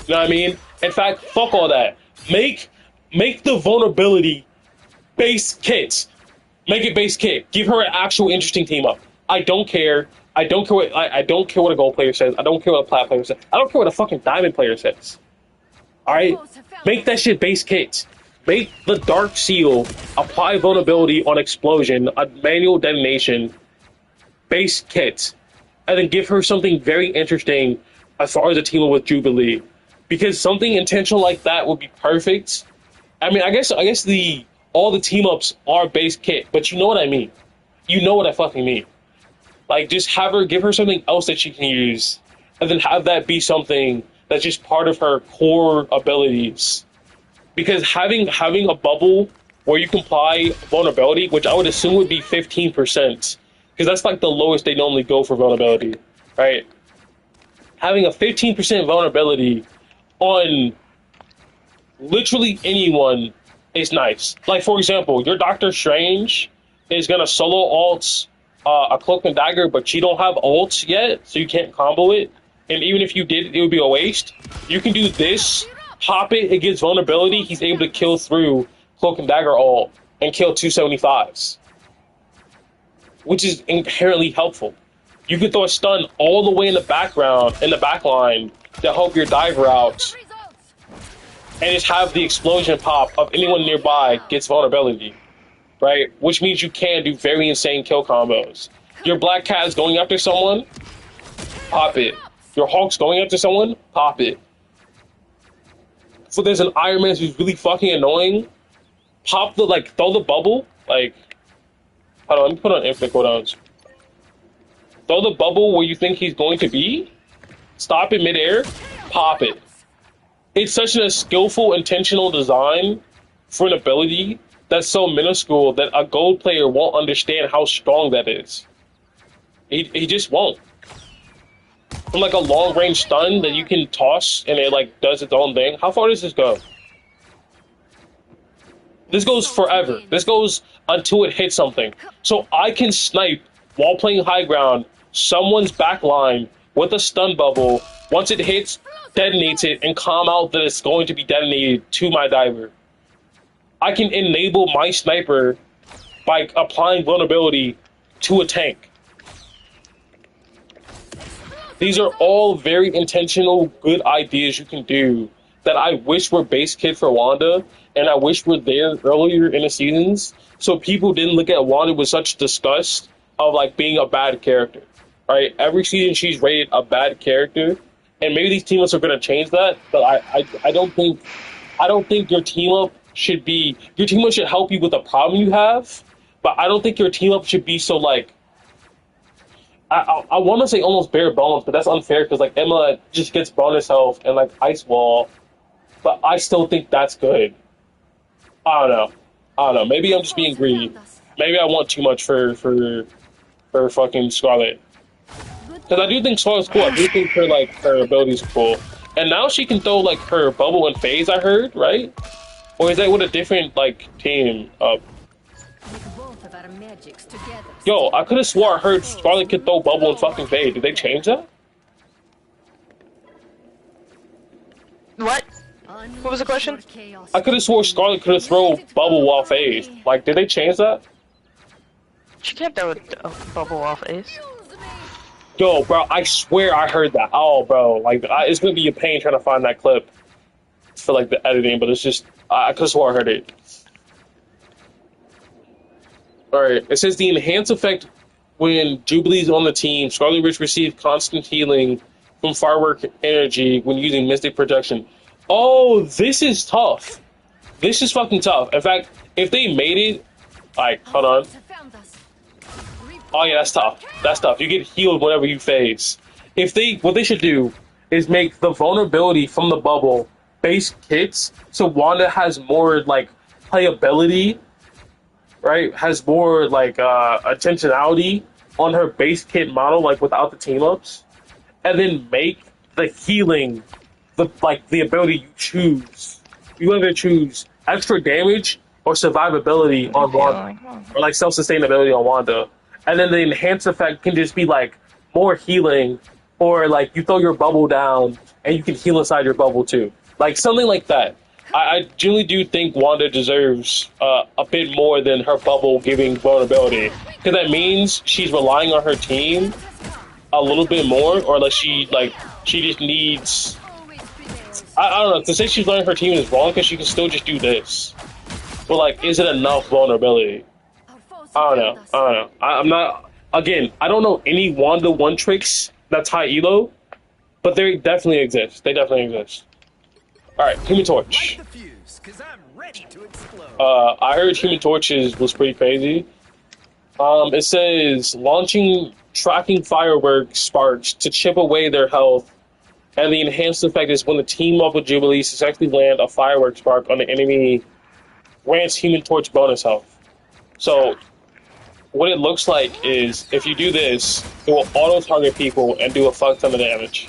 know what I mean? In fact, fuck all that. Make the vulnerability base kits. Make it base kit. Give her an actual interesting team up. I don't care. I don't care what a gold player says. I don't care what a plat player says. I don't care what a fucking diamond player says. Alright? Make that shit base kits. Make the Dark Seal apply vulnerability on explosion, a manual detonation, base kit, and then give her something very interesting as far as a team up with Jubilee. Because something intentional like that would be perfect. I mean, I guess all the team ups are base kit, but you know what I mean. You know what I fucking mean. Like, just give her something else that she can use, and then have that be something that's just part of her core abilities. Because having a bubble where you can apply vulnerability, which I would assume would be 15%, because that's like the lowest they normally go for vulnerability, right? Having a 15% vulnerability on literally anyone is nice. Like, for example, your Doctor Strange is gonna solo ult a Cloak and Dagger, but you don't have ults yet, so you can't combo it. And even if you did, it would be a waste. You can do this, pop it gives vulnerability, he's able to kill through Cloak and Dagger ult and kill 275s. Which is inherently helpful. You can throw a stun all the way in the background, in the back line, to help your diver out. And just have the explosion pop of anyone nearby gets vulnerability. Right? Which means you can do very insane kill combos. Your Black Cat is going after someone, pop it. Your Hulk's going after someone, pop it. So there's an Iron Man who's really fucking annoying, throw the bubble, like, hold on, let me put on infinite cooldowns. Throw the bubble where you think he's going to be, stop it midair, pop it. It's such a skillful, intentional design for an ability that's so minuscule that a gold player won't understand how strong that is. He just won't. From like a long range stun that you can toss and it like does its own thing. How far does this go? This goes forever. This goes until it hits something. So I can snipe while playing high ground someone's back line with a stun bubble. Once it hits, detonates it and calm out that it's going to be detonated to my diver. I can enable my sniper by applying vulnerability to a tank. These are all very intentional, good ideas you can do that I wish were base kit for Wanda, and I wish were there earlier in the seasons, so people didn't look at Wanda with such disgust of like being a bad character. Right? Every season she's rated a bad character, and maybe these team ups are going to change that. But I don't think your team up should help you with the problem you have. But I don't think your team up should be so like. I want to say almost bare bones, but that's unfair because like Emma just gets bonus health and like Ice Wall, but I still think that's good. I don't know. Maybe I'm just being greedy. Maybe I want too much for fucking Scarlet. Because I do think Scarlet's cool. I do think her abilities are cool. And now she can throw like her bubble and phase, I heard, right? Or is that with a different like team up? Yo, I could have swore I heard Scarlet could throw bubble and fucking phase. Did they change that? What? What was the question? I could have swore Scarlet could have throw bubble while phase. Like, did they change that? She can't throw a bubble off Ace. Yo, bro, I swear I heard that. Oh, bro, like, it's gonna be a pain trying to find that clip for, like, the editing, but it's just, I could've swore I heard it. Alright, it says the enhance effect when Jubilee's on the team, Scarlet Witch receives constant healing from firework energy when using Mystic Protection. Oh, this is tough. This is fucking tough. In fact, if they made it, like, hold on. Oh yeah, that's tough. That's tough. You get healed whenever you phase. What they should do is make the vulnerability from the bubble base kits, so Wanda has more like playability, right? Has more like intentionality on her base kit model, like without the team ups, and then make the healing the ability you choose. You either choose extra damage or survivability on Wanda, or like self-sustainability on Wanda, and then the enhanced effect can just be like more healing, or like you throw your bubble down and you can heal inside your bubble too, like something like that. I genuinely do think Wanda deserves a bit more than her bubble giving vulnerability, because that means she's relying on her team a little bit more, or like she just needs. I don't know. To say she's learning her team is wrong, because she can still just do this. But like, is it enough vulnerability? I don't know. I'm not. Again, I don't know any Wanda one tricks that's high elo, but they definitely exist. They definitely exist. All right, Human Torch. Light the fuse, 'cause I'm ready to explode. I heard Human Torches was pretty crazy. It says launching tracking fireworks sparks to chip away their health, and the enhanced effect is when the team up with Jubilee successfully land a firework spark on the enemy grants Human Torch bonus health. So what it looks like is if you do this, it will auto target people and do a fuck ton of damage.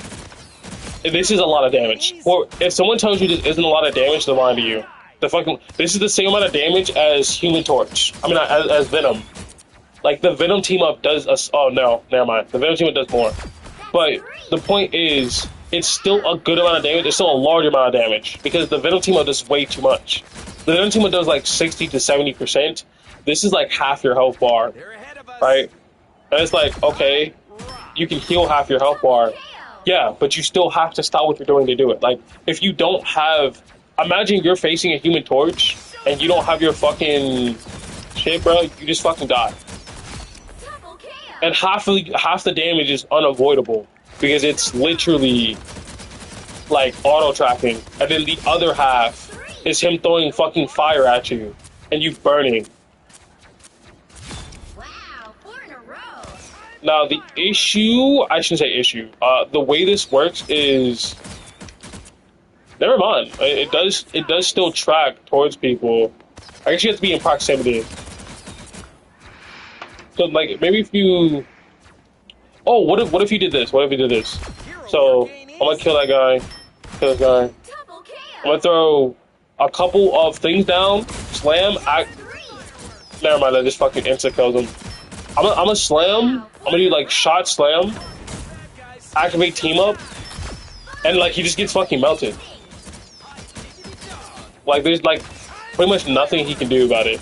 This is a lot of damage. Or if someone tells you this isn't a lot of damage, they're lying to you. This is the same amount of damage as Human Torch. I mean, as Venom. Like the Venom team up does. Oh no, never mind. The Venom team up does more. But the point is, it's still a good amount of damage. It's still a large amount of damage because the Venom team up does way too much. The Venom team up does like 60 to 70%. This is like half your health bar, right? And it's like, okay, you can heal half your health bar. Yeah, but you still have to stop what you're doing to do it. Like, if you don't have... Imagine you're facing a Human Torch, and you don't have your fucking shit, bro. You just fucking die. And half the damage is unavoidable, because it's literally, like, auto-tracking. And then the other half is him throwing fucking fire at you, and you burning. Now, the issue... I shouldn't say issue. The way this works is... Never mind. It does still track towards people. I guess you have to be in proximity. So, like, maybe if you... Oh, what if you did this? What if you did this? So, I'm gonna kill that guy. Kill this guy. I'm gonna throw a couple of things down. Slam. Never mind, I just fucking insta-kills him. I'm gonna slam. I'm gonna do like shot slam, activate team up, and like he just gets fucking melted. Like there's like pretty much nothing he can do about it.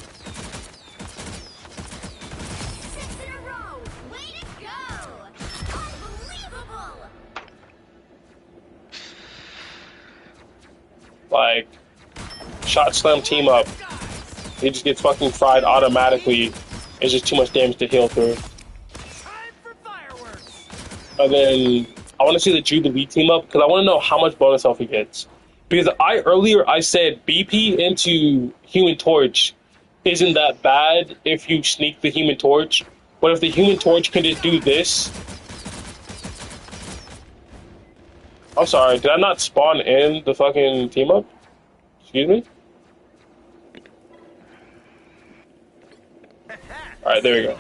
Like shot slam team up, he just gets fucking fried automatically. It's just too much damage to heal through. And then I want to see the Jubilee team up because I want to know how much bonus health he gets. Because earlier I said BP into Human Torch isn't that bad if you sneak the Human Torch, but if the Human Torch can just do this... I'm sorry, did I not spawn in the fucking team up? Excuse me? Alright, there we go.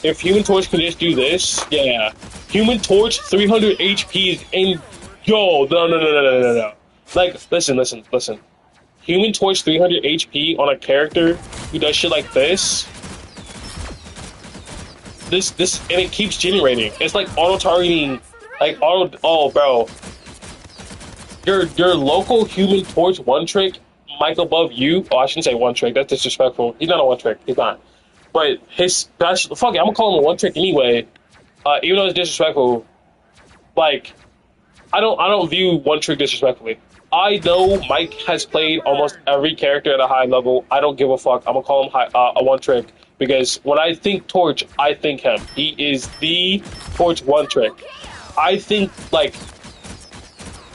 If Human Torch can just do this, yeah. Human Torch 300 HP is in... Yo, no. Like, listen. Human Torch 300 HP on a character who does shit like this, and it keeps generating. It's like auto-targeting, like oh, bro. Your local Human Torch one trick mic above you. Oh, I shouldn't say one trick. That's disrespectful. He's not a one trick. He's not. But his special... Fuck it, I'm gonna call him a one trick anyway. Even though it's disrespectful. Like, I don't view one trick disrespectfully. I know Mike has played almost every character at a high level. I don't give a fuck. I'm gonna call him a one trick. Because when I think Torch, I think him. He is the Torch one trick. I think, like,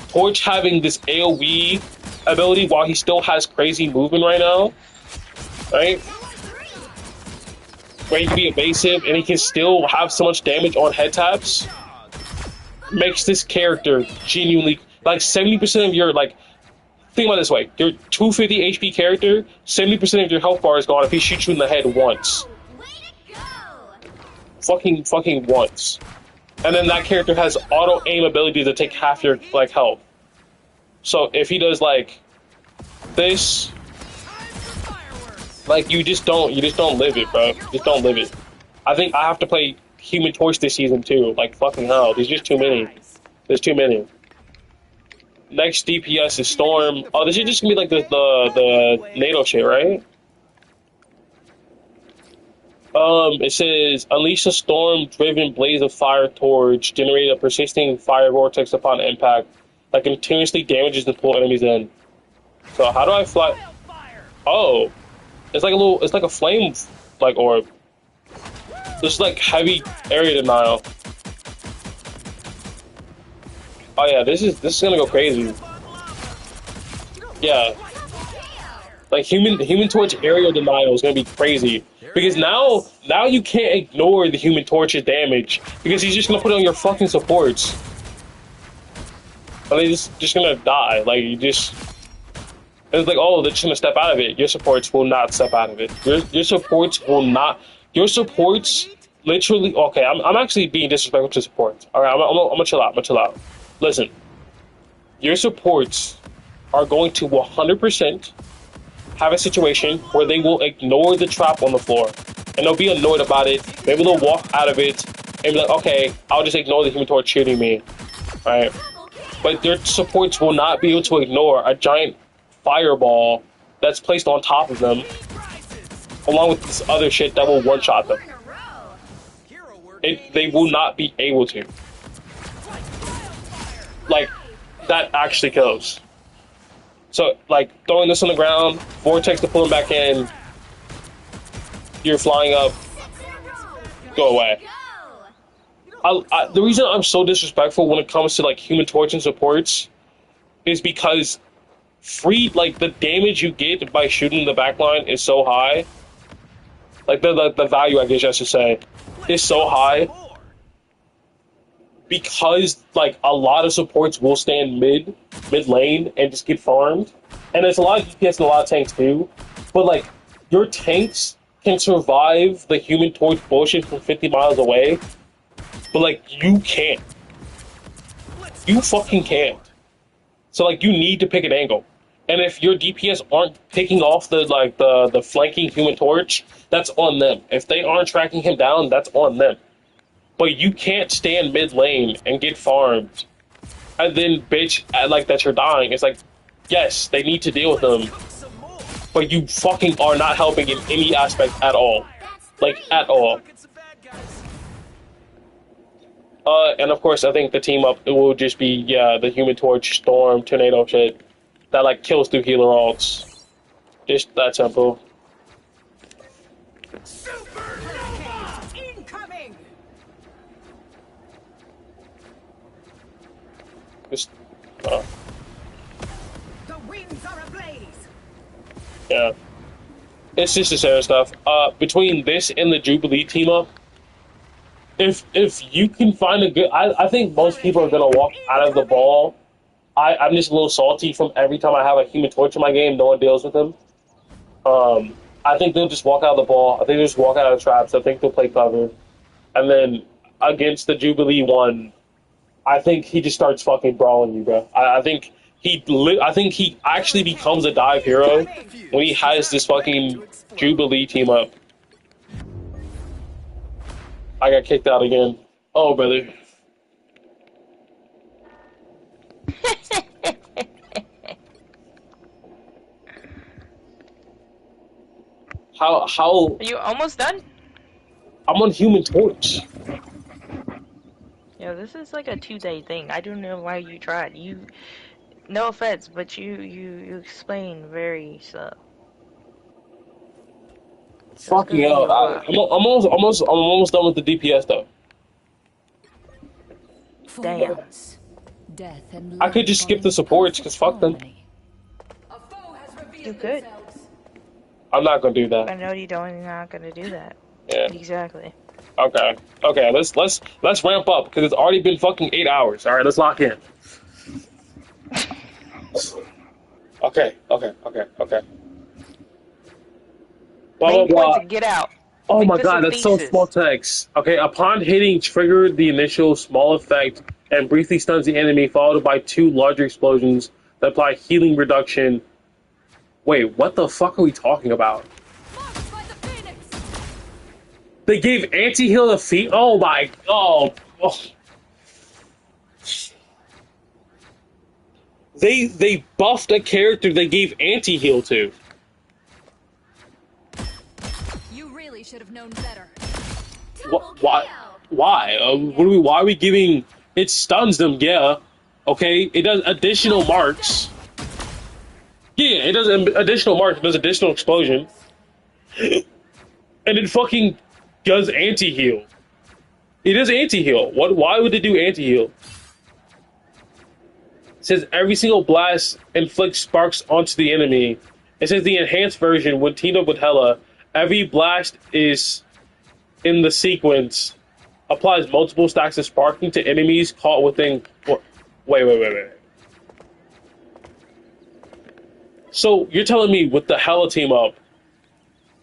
Torch having this AoE ability while he still has crazy movement right now, right? Where he can be evasive and he can still have so much damage on head taps, makes this character genuinely, like 70% of your, like, think about it this way, your 250 HP character, 70% of your health bar is gone if he shoots you in the head once. Fucking once. and then that character has auto aim ability to take half your like health. So if he does like this, like you just don't live it, bro. Just don't live it. I think I have to play Human Torch this season too. Like fucking hell, there's just too many. There's too many. Next DPS is Storm. Oh, this is just gonna be like the NATO shit, right? It says unleash a storm-driven blaze of fire torch, generate a persisting fire vortex upon impact that continuously damages and pull enemies in. So how do I fly? Oh, it's like a flame like orb. This is like heavy area denial. Oh yeah, this is gonna go crazy. Yeah, like human torch area denial is gonna be crazy because now you can't ignore the Human Torch's damage because he's just gonna put it on your fucking supports. And they're just gonna die. Like you just. It's like, oh, they're just gonna step out of it. Your supports will not step out of it. Your supports will not. Your supports literally. Okay, I'm actually being disrespectful to supports. All right, I'm gonna chill out. I'm gonna chill out. Listen, your supports are going to 100% have a situation where they will ignore the trap on the floor, and they'll be annoyed about it. Maybe they'll walk out of it and be like, okay, I'll just ignore the Human Torch shooting me. All right, but their supports will not be able to ignore a giant fireball that's placed on top of them, along with this other shit that will one-shot them. They will not be able to. Like, that actually kills. So, like, throwing this on the ground, vortex to pull him back in, you're flying up, go away. The reason I'm so disrespectful when it comes to, like, Human Torch and supports is because like, the damage you get by shooting the backline is so high. Like, the value, I guess I should say, is so high. Because, like, a lot of supports will stand mid lane and just get farmed. And there's a lot of DPS and a lot of tanks too. But, like, your tanks can survive the Human Torch bullshit from 50 miles away. But, like, you can't. You fucking can't. So, like, you need to pick an angle. And if your DPS aren't picking off the flanking Human Torch, that's on them. If they aren't tracking him down, that's on them. But you can't stand mid lane and get farmed, and then bitch like that you're dying. It's like, yes, they need to deal with them, but you fucking are not helping in any aspect at all, like at all. And of course, I think the team up it will just be the Human Torch, Storm, Tornado shit that like kills through healer ults. Just that simple. Just, The wings are ablaze. yeah. It's just the same stuff. Between this and the Jubilee team up, if you can find a good, I think most people are gonna walk out of the ball. I'm just a little salty from every time I have a Human Torch in my game. No one deals with him. I think they'll just walk out of the ball. I think they'll just walk out of the traps. I think they'll play cover, and then against the Jubilee one, I think he just starts fucking brawling you, bro. I think he actually becomes a dive hero when he has this fucking Jubilee team up. I got kicked out again. Oh, brother. How? Are you almost done? I'm on Human Torch. Yeah, this is like a 2-day thing. I don't know why you tried. No offense, but you explain very slow. Fucking hell! I'm almost done with the DPS though. Damn. Death and I could just skip the supports because fuck them. You could. I'm not gonna do that. I know you don't. You're not gonna do that. Yeah. Exactly. Okay. Let's ramp up because it's already been fucking 8 hours. All right, let's lock in. Okay. Blah, Main blah, point blah. to get out. Oh Make my this god, a that's so thesis. small text. Okay, upon hitting, trigger the initial small effect and briefly stuns the enemy, followed by 2 larger explosions that apply healing reduction. Wait, what the fuck are we talking about? Marked by the Phoenix. They gave anti-heal a feat? Oh my... Oh. They buffed a character they gave anti-heal to. You really should have known better. Why? Why? Why are we giving... It stuns them, yeah. Okay, it does additional marks. Yeah, it does additional marks, it does additional explosion. And it fucking does anti-heal. It does anti-heal. Why would it do anti-heal? It says every single blast inflicts sparks onto the enemy. It says the enhanced version, when teamed up with Hela, every blast is in the sequence applies multiple stacks of sparking to enemies caught within... Wait. So, you're telling me with the Hela team up,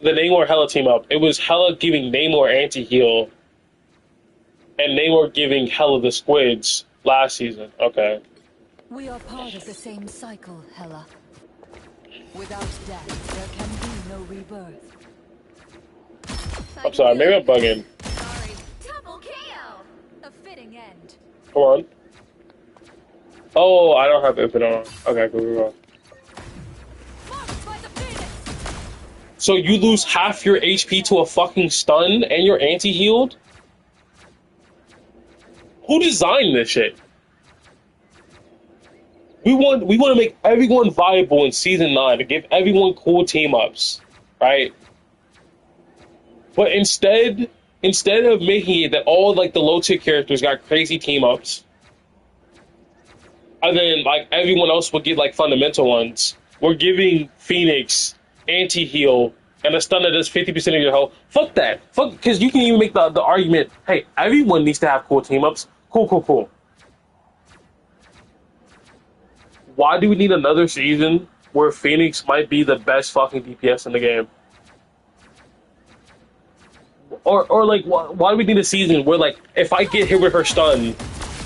the Namor Hela team up, it was Hela giving Namor anti-heal, and Namor giving Hela the squids last season. Okay. We are part of the same cycle, Hela. Without death, there can be no rebirth. I'm sorry, maybe I'm bugging. Sorry. Double KO. A fitting end. Come on. Oh, I don't have infinite on. Okay, go. Marked by the Phoenix. So you lose half your HP to a fucking stun and you're anti-healed? Who designed this shit? We want to make everyone viable in season 9 to give everyone cool team ups, right? But instead of making it that all like the low tier characters got crazy team ups, and then like everyone else would get like fundamental ones, we're giving Phoenix anti-heal and a stun that does 50% of your health. Fuck that. Fuck, because you can even make the argument, hey, everyone needs to have cool team ups. Cool. Why do we need another season where Phoenix might be the best fucking DPS in the game? Or like, why do we need a season where, like, if I get hit with her stun,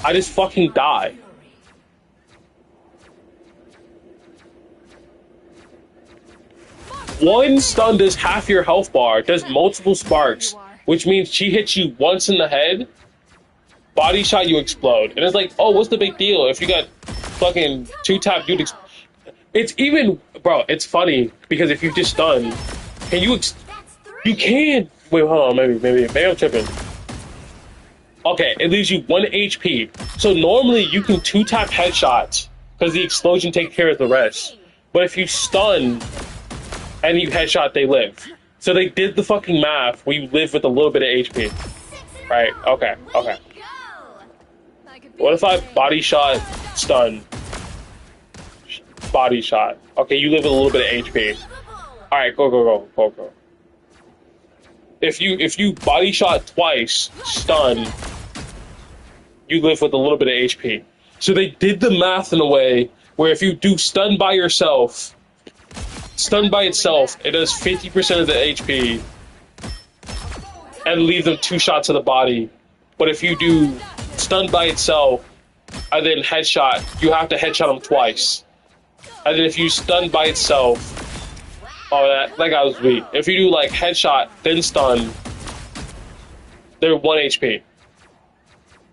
I just fucking die? One stun does half your health bar, does multiple sparks, which means she hits you once in the head, body shot, you explode. And it's like, oh, what's the big deal if you got fucking 2-tap, dude? It's even, bro, it's funny, because if you just stun, can you, you can, wait, hold on, maybe I'm tripping. Okay, it leaves you 1 HP. So normally you can 2-tap headshots, because the explosion takes care of the rest. But if you stun, and you headshot, they live. So they did the fucking math where you live with a little bit of HP. Right, okay. What if I body shot, stun, body shot? Okay, you live with a little bit of HP. Alright, go. If you body shot twice, stun, you live with a little bit of HP. So they did the math in a way where if you do stun by itself, it does 50% of the HP and leave them 2 shots to the body. But if you do stun by itself and then headshot, you have to headshot them twice. And then if you stun by itself, oh, that guy was weak. If you do like headshot, then stun, they're 1 HP.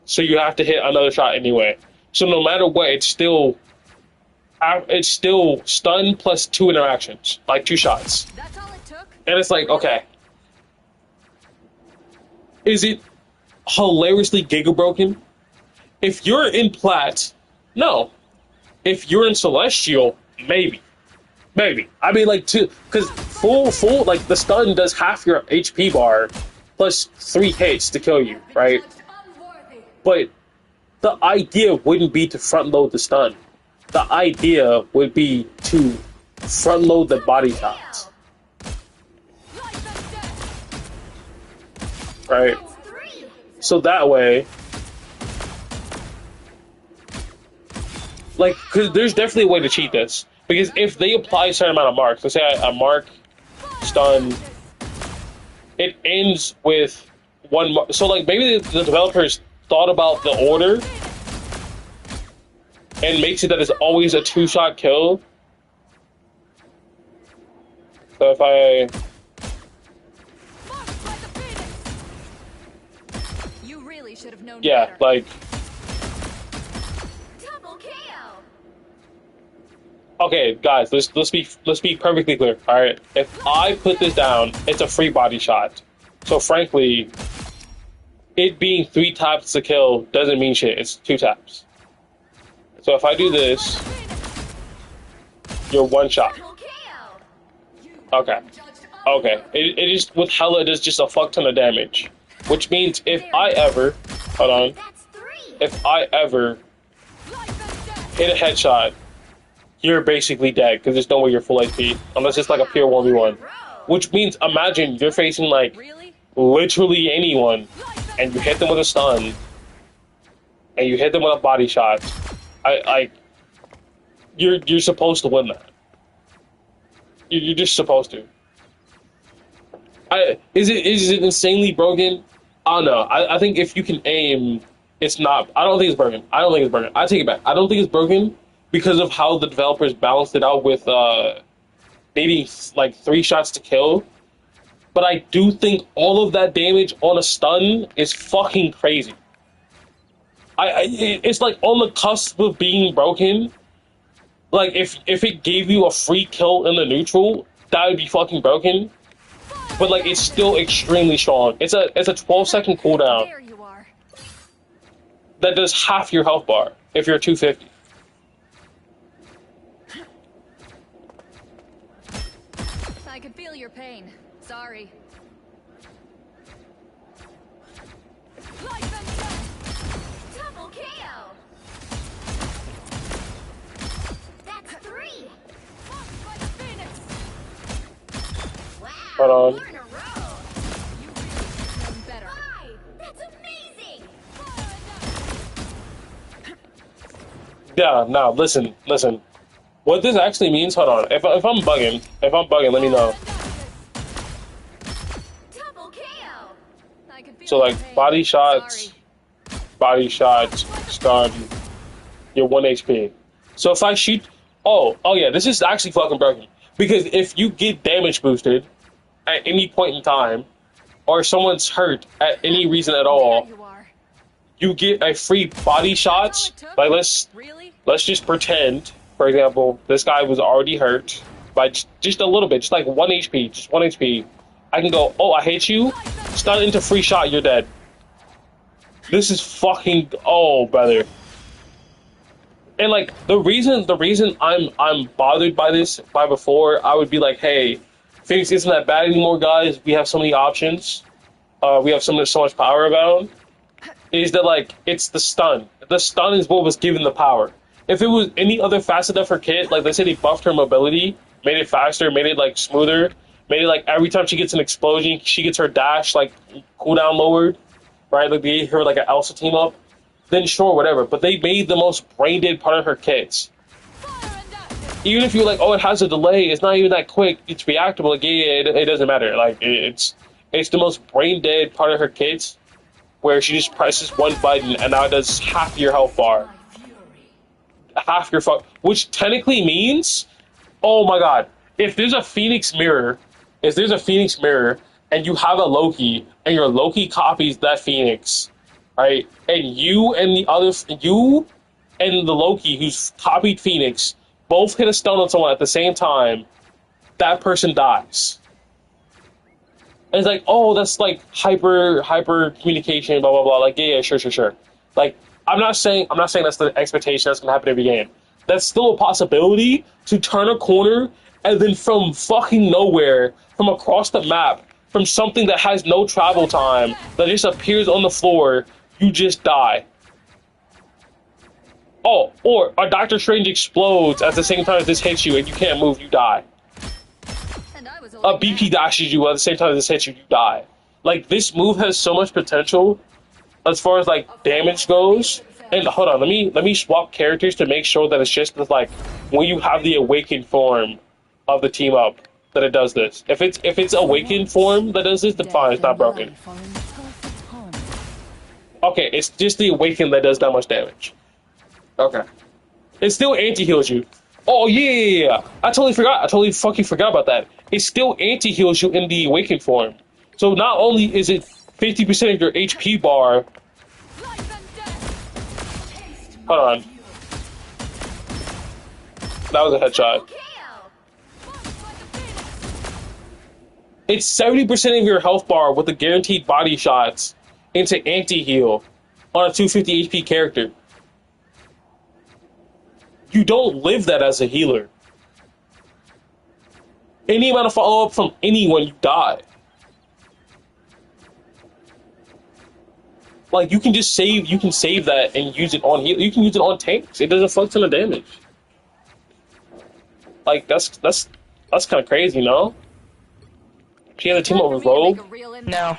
So you have to hit another shot anyway. So no matter what, it's still stun plus 2 interactions, like 2 shots. That's all it took. And it's like, okay. Is it hilariously giga broken? If you're in Plat, no. If you're in Celestial, maybe. I mean, like, because full, like, the stun does half your HP bar plus 3 hits to kill you, right? But the idea wouldn't be to front load the stun. The idea would be to front load the body shots. Right? So that way, like, because there's definitely a way to cheat this. Because if they apply a certain amount of marks, let's say a mark, stun, it ends with one. So like maybe the developers thought about the order and makes it that it's always a 2-shot kill. So if I You really should have known yeah, better. like Double KO. okay, guys, let's be perfectly clear. All right, if I put this down, it's a free body shot. So frankly, it being 3 taps to kill doesn't mean shit. It's 2 taps. So if I do this, you're 1 shot. Double KO. Okay. Okay. It is with Hela. It does just a fuck ton of damage, which means if I ever hold on, That's 3. if I ever hit a headshot, you're basically dead because there's no way you're full HP unless it's like a pure 1v1. Which means imagine you're facing like Really? literally anyone, and you hit them with a stun, and you hit them with a body shot. You're supposed to win that. You're just supposed to. Is it insanely broken? I don't know. I think if you can aim, it's not. I don't think it's broken. I don't think it's broken. I take it back. I don't think it's broken because of how the developers balanced it out with maybe like 3 shots to kill. But I do think all of that damage on a stun is fucking crazy. It's like on the cusp of being broken. Like if it gave you a free kill in the neutral, that would be fucking broken. But like it's still extremely strong. It's a 12-second cooldown There you are. that does half your health bar if you're 250. I could feel your pain. Sorry. Double KO. That's 3. Wow. Hold on. 4 in a row. You really should have known better. 5. That's amazing. Yeah, no, listen. What this actually means, hold on. If I'm bugging, let me know. Double KO. I could feel So your like pain. body shots, stun, you're 1 HP. So if I shoot, oh yeah, this is actually fucking broken. Because if you get damage boosted at any point in time, or someone's hurt at any reason at all, There you are. you get a free body shots. Like Really? let's just pretend, for example, this guy was already hurt by just a little bit, just like 1 HP, just 1 HP. I can go, oh, I hate you, stun into free shot, you're dead. This is fucking, oh, brother. And like the reason I'm bothered by this, by before I would be like, hey, Phoenix isn't that bad anymore, guys. We have so many options. We have so much power about. Is that like it's the stun? The stun is what was given the power. If it was any other facet of her kit, like let's say they buffed her mobility, made it faster, made it like smoother, made it like every time she gets an explosion, she gets her dash like cooldown lowered, right? Like they gave her like an Elsa team up. Then sure, whatever. But they made the most brain dead part of her kits. Even if you're like, oh, it has a delay, it's not even that quick, it's reactable. Like, yeah, it doesn't matter. Like, it's the most brain dead part of her kits, where she just presses one button and now it does half your health bar, half your fuck, which technically means, oh my god, if there's a Phoenix mirror, and you have a Loki, and your Loki copies that Phoenix, right, and you and the Loki who's copied Phoenix both hit a stun on someone at the same time, that person dies. And it's like, oh, that's like hyper communication, blah blah blah. Like, yeah, sure. Like, I'm not saying that's the expectation that's gonna happen every game. That's still a possibility to turn a corner and then from fucking nowhere, from across the map, from something that has no travel time, that just appears on the floor, you just die. Oh, or a Doctor Strange explodes at the same time as this hits you and you can't move, you die. And I was A only BP dashes you at the same time as this hits you, you die. Like, this move has so much potential as far as like damage goes. And hold on, let me swap characters to make sure that it's just like when you have the awakened form of the team up, that it does this. If it's awakened form that does this, then fine, it's not broken. Okay, it's just the awakened that does that much damage. Okay. It still anti-heals you. Oh yeah. I totally forgot. I totally fucking forgot about that. It still anti-heals you in the awakened form. So not only is it 50% of your HP bar. Hold on. That was a headshot. It's 70% of your health bar with the guaranteed body shots into anti-heal on a 250 HP character. You don't live that as a healer. Any amount of follow-up from anyone, you die. Like, you can just save, you can save that and use it on heal. You can use it on tanks. It doesn't fuck ton of damage. Like, that's kind of crazy, no? She had a team up with Rogue. No.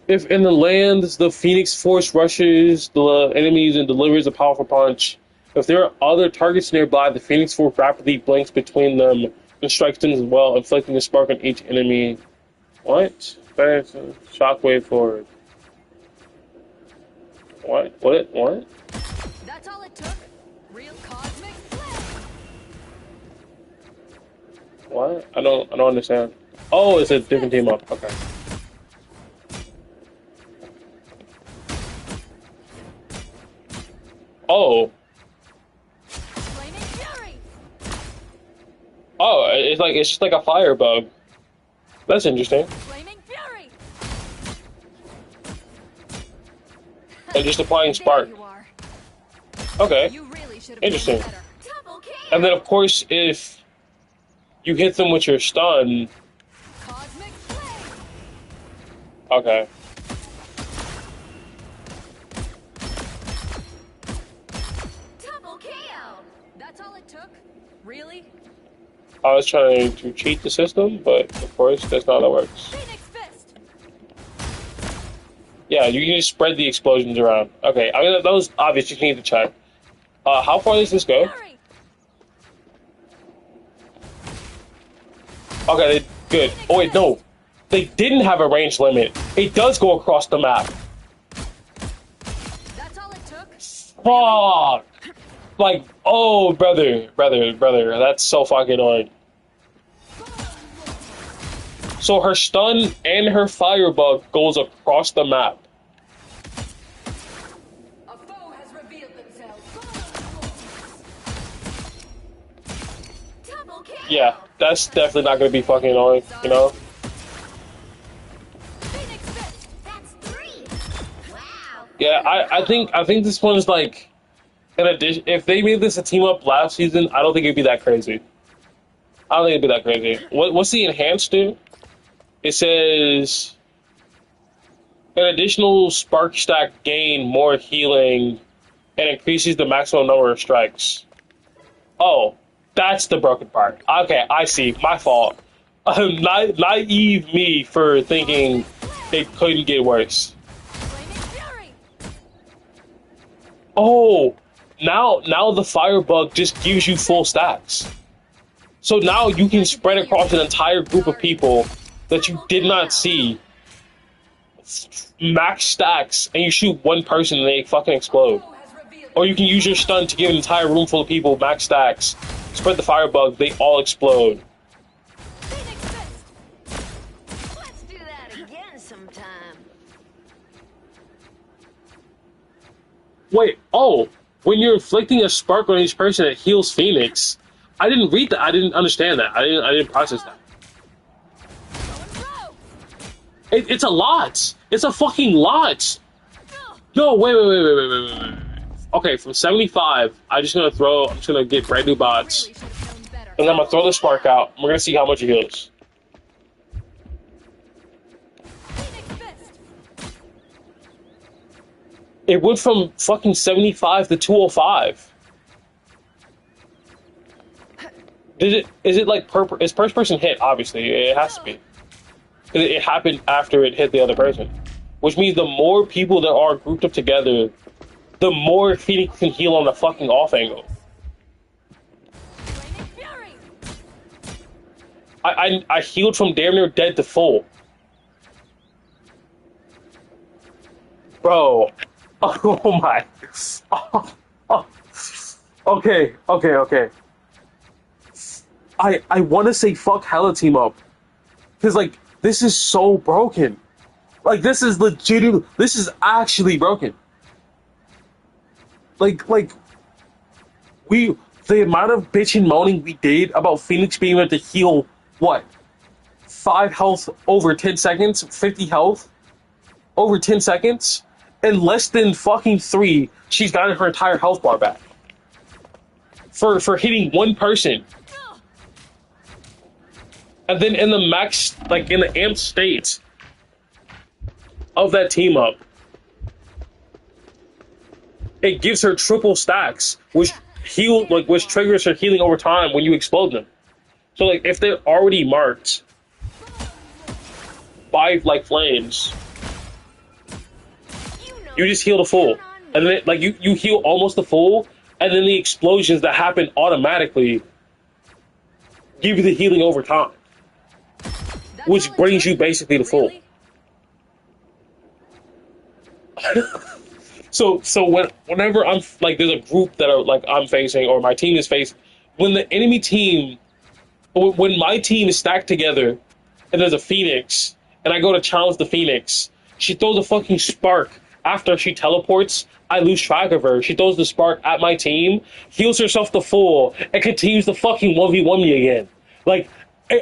If in the land the Phoenix Force rushes the enemies and delivers a powerful punch, if there are other targets nearby, the Phoenix Force rapidly blinks between them and strikes them as well, inflicting a spark on each enemy. What? Shockwave forward. What? What? That's all it took. Real cosmic flame. What? I don't understand. Oh, it's a different team up. Okay. Oh. Flaming fury. Oh, it's just like a fire bug. That's interesting. Flaming fury. And just applying spark. There you are. Okay. You really should have Interesting. done better. Double kill. And then of course if you hit them with your stun. Cosmic flame. Okay. Double kill. That's all it took. Really? I was trying to cheat the system, but of course that's not how that works. Phoenix fist. Yeah, you can just spread the explosions around. Okay, I mean that was obvious. You need to check. How far does this go? Fury. Okay, good. Oh wait, no, they didn't have a range limit. It does go across the map. That's all it took. Fuck. Like, oh, brother, that's so fucking annoying. So her stun and her firebug goes across the map. A foe has revealed themselves. Double kill. Yeah, that's definitely not gonna be fucking annoying, you know? Phoenix fist. That's 3. Wow. Yeah, I think this one's like, in addition, if they made this a team up last season, I don't think it'd be that crazy. I don't think it'd be that crazy. What's the enhanced do? It says an additional spark stack gain more healing and increases the maximum number of strikes. Oh, that's the broken part. Okay, I see. My fault. Naive me for thinking it couldn't get worse. Flaming fury. Oh, now the firebug just gives you full stacks. So now you can spread across an entire group of people that you did not see. Max stacks, and you shoot one person and they fucking explode. Foe has revealed. Or you can use your stun to give an entire room full of people max stacks. Spread the firebug, they all explode. Phoenix fist. Let's do that again sometime. Wait, oh, when you're inflicting a spark on each person, it heals Phoenix. I didn't read that. I didn't understand that. I didn't process that. Going rogue. It's a lot. It's a fucking lot. Yo, wait. Okay, from 75, I'm just gonna get brand new bots, Really should have known better. and I'm gonna throw the spark out. We're gonna see how much it heals. Phoenix fist. It went from fucking 75 to 205. Is it like it's first person hit? Obviously, it has to be. 'Cause it happened after it hit the other person, which means the more people that are grouped up together, the more Phoenix can heal on the fucking off angle. Flaming fury. I healed from damn near dead to full. Bro. Oh my. Oh, oh. Okay. I want to say fuck Hella team up. Because, like, this is so broken. Like, this is legit. This is actually broken. Like, the amount of bitch and moaning we did about Phoenix being able to heal, what? 5 health over 10 seconds? 50 health over 10 seconds? In less than fucking 3, she's gotten her entire health bar back. For hitting one person. And then in the max, like in the amp states of that team up, it gives her triple stacks, which triggers her healing over time when you explode them. So like if they're already marked by like flames, you just heal the full. And then like you heal almost the full, and then the explosions that happen automatically give you the healing over time. Which brings you basically to full. So whenever I'm like, there's a group that are like I'm facing or my team is facing, when the enemy team, when my team is stacked together, and there's a Phoenix, and I go to challenge the Phoenix, she throws a fucking spark after she teleports. I lose track of her. She throws the spark at my team, heals herself to full, and continues to fucking 1v1 me again. Like,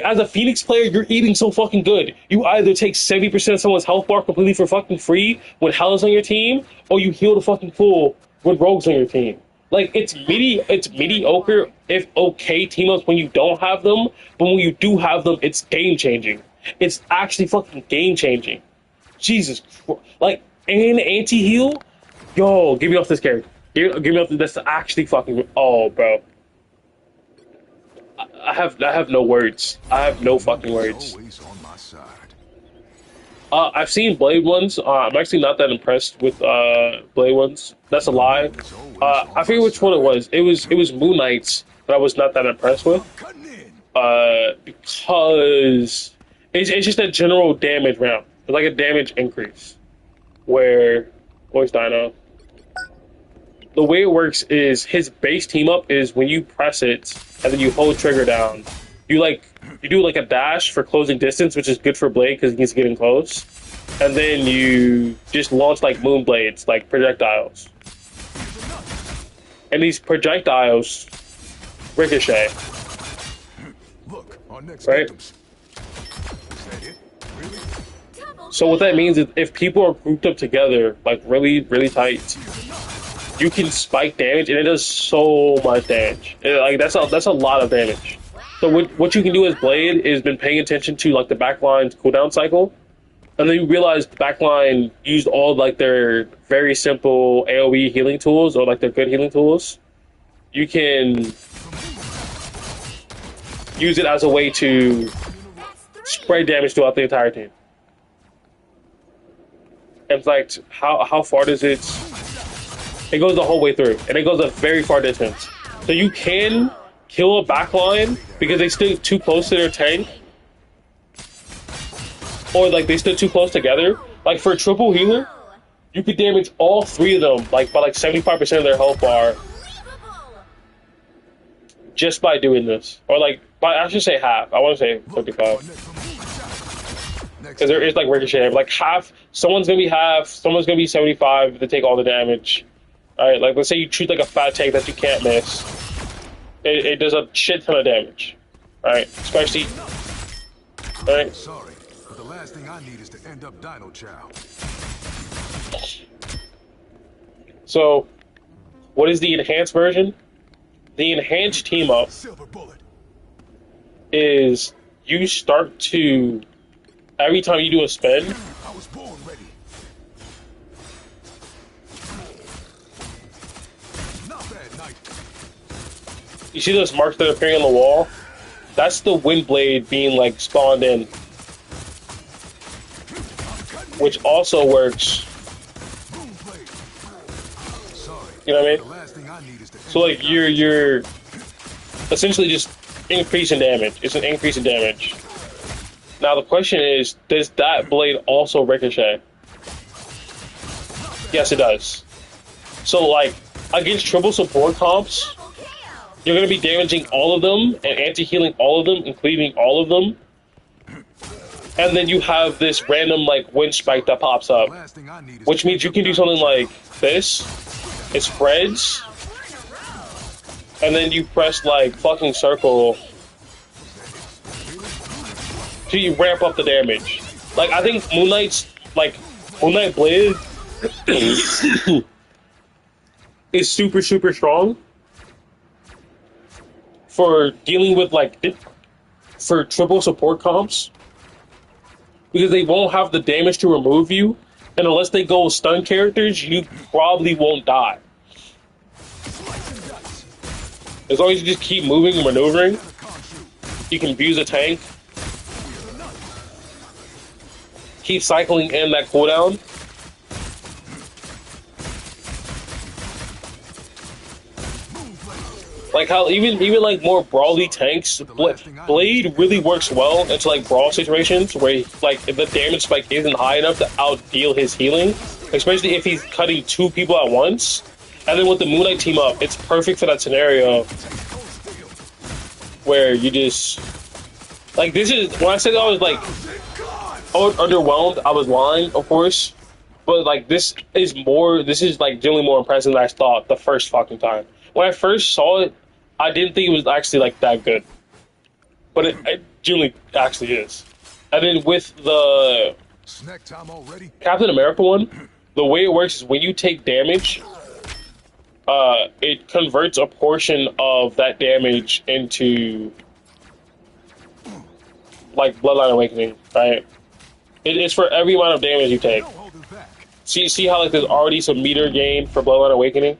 as a Phoenix player, you're eating so fucking good. You either take 70% of someone's health bar completely for fucking free when Hela's on your team, or you heal the fucking full when Rogue's on your team. Like, it's mediocre, if okay, team-ups when you don't have them, but when you do have them, it's game-changing. It's actually fucking game-changing. Jesus Christ. Like, and anti-heal? Yo, get me off this character. Give me off this. That's actually fucking... Oh, bro. I have no words. I have no fucking words. I've seen Blade ones. I'm actually not that impressed with Blade ones. That's a lie. I forget which one it was. It was Moon Knight's that I was not that impressed with. Because it's just a general damage round. It's like a damage increase. Where Voice Dino. The way it works is his base team up is when you press it and then you hold trigger down. You do like a dash for closing distance, which is good for Blade because he needs to get in close. And then you just launch like moon blades, like projectiles. And these projectiles ricochet. Right? So what that means is if people are grouped up together, like really, really tight, you can spike damage, and it does so much damage. That's a lot of damage. So what you can do as Blade is been paying attention to like the backline's cooldown cycle, and then you realize the backline used all like their very simple AoE healing tools or like their good healing tools. You can use it as a way to spread damage throughout the entire team. In fact, how far does it? It goes the whole way through, and it goes a very far distance. So you can kill a backline because they stood too close to their tank, or like they stood too close together. Like for a triple healer, you could damage all 3 of them like by like 75% of their health bar just by doing this, or like I should say half. I want to say 55 because there is like ricochet. Like half, someone's gonna be half, someone's gonna be 75 to take all the damage. Alright, like let's say you shoot like a fat tank that you can't miss. It does a shit ton of damage. Alright, especially. Alright. Sorry, but the last thing I need is to end up Dino Chow. So, what is the enhanced version? The enhanced team up is you start to, every time you do a spin, I was born ready. you see those marks that are appearing on the wall? That's the wind blade being like spawned in, which also works. You know what I mean? So like you're essentially just increase in damage. It's an increase in damage. Now the question is, does that blade also ricochet? Yes, it does. So like against triple support comps, you're gonna be damaging all of them and anti-healing all of them, including all of them. And then you have this random like wind spike that pops up, which means you can do something like this. It spreads, and then you press like fucking circle till you ramp up the damage. Like I think Moon Knight's like Moon Knight Blade is super strong for dealing with like for triple support comps. Because they won't have the damage to remove you, and unless they go stun characters, you probably won't die. As long as you just keep moving and maneuvering, you can abuse a tank. Keep cycling in that cooldown. Like how even like more brawly tanks, Blade really works well into like brawl situations where like if the damage spike isn't high enough to outdeal his healing, especially if he's cutting two people at once. And then with the Moon Knight team up, it's perfect for that scenario where you just like this is when I said I was like underwhelmed, I was lying, of course. But like this is like generally more impressive than I thought the first fucking time. When I first saw it, I didn't think it was actually like that good, but it generally actually is. And then with the Captain America one, the way it works is when you take damage, it converts a portion of that damage into like Bloodline Awakening, right? It's for every amount of damage you take. See how like there's already some meter gain for Bloodline Awakening?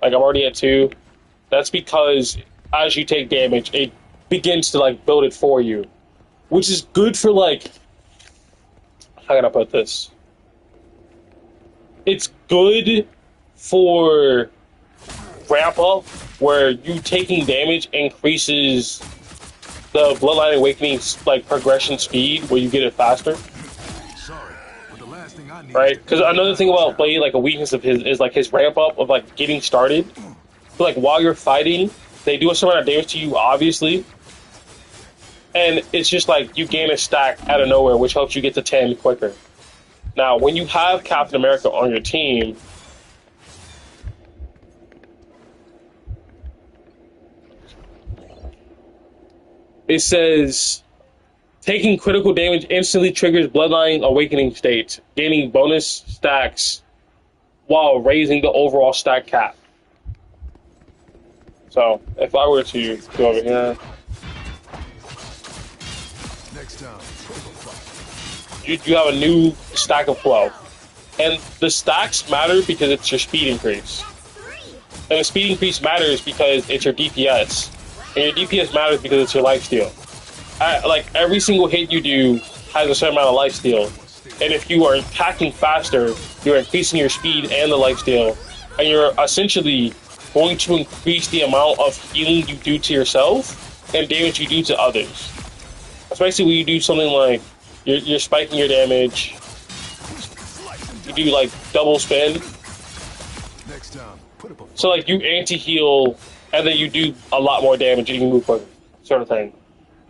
Like I'm already at 2. That's because as you take damage, it begins to like build it for you, which is good for like. How can I put this? It's good for ramp up where you taking damage increases the Bloodline Awakening's like progression speed, where you get it faster. Right? Because another thing about Blade, like a weakness of his, is like his ramp up of like getting started. So, like while you're fighting, they do a certain amount of damage to you, obviously, and it's just like you gain a stack out of nowhere, which helps you get to 10 quicker. Now, when you have Captain America on your team, it says taking critical damage instantly triggers Bloodline Awakening states, gaining bonus stacks while raising the overall stack cap. So, if I were to go over here, you have a new stack of 12. And the stacks matter because it's your speed increase. And the speed increase matters because it's your DPS. And your DPS matters because it's your lifesteal. Like, every single hit you do has a certain amount of lifesteal. And if you are attacking faster, you're increasing your speed and the lifesteal. And you're essentially going to increase the amount of healing you do to yourself and damage you do to others. Especially when you do something like you're spiking your damage. You do like double spin. So like you anti-heal and then you do a lot more damage and you can move quicker, sort of thing.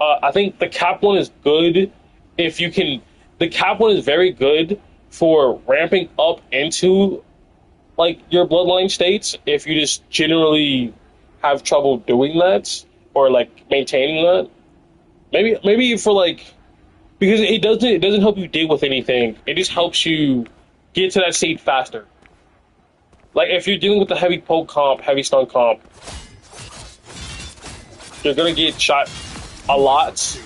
I think the cap one is good if you can. The cap one is very good for ramping up into like your bloodline states if you just generally have trouble doing that or like maintaining that. Maybe for like, because it doesn't help you deal with anything. It just helps you get to that state faster. Like if you're dealing with the heavy poke comp, heavy stun comp, you're gonna get shot a lot,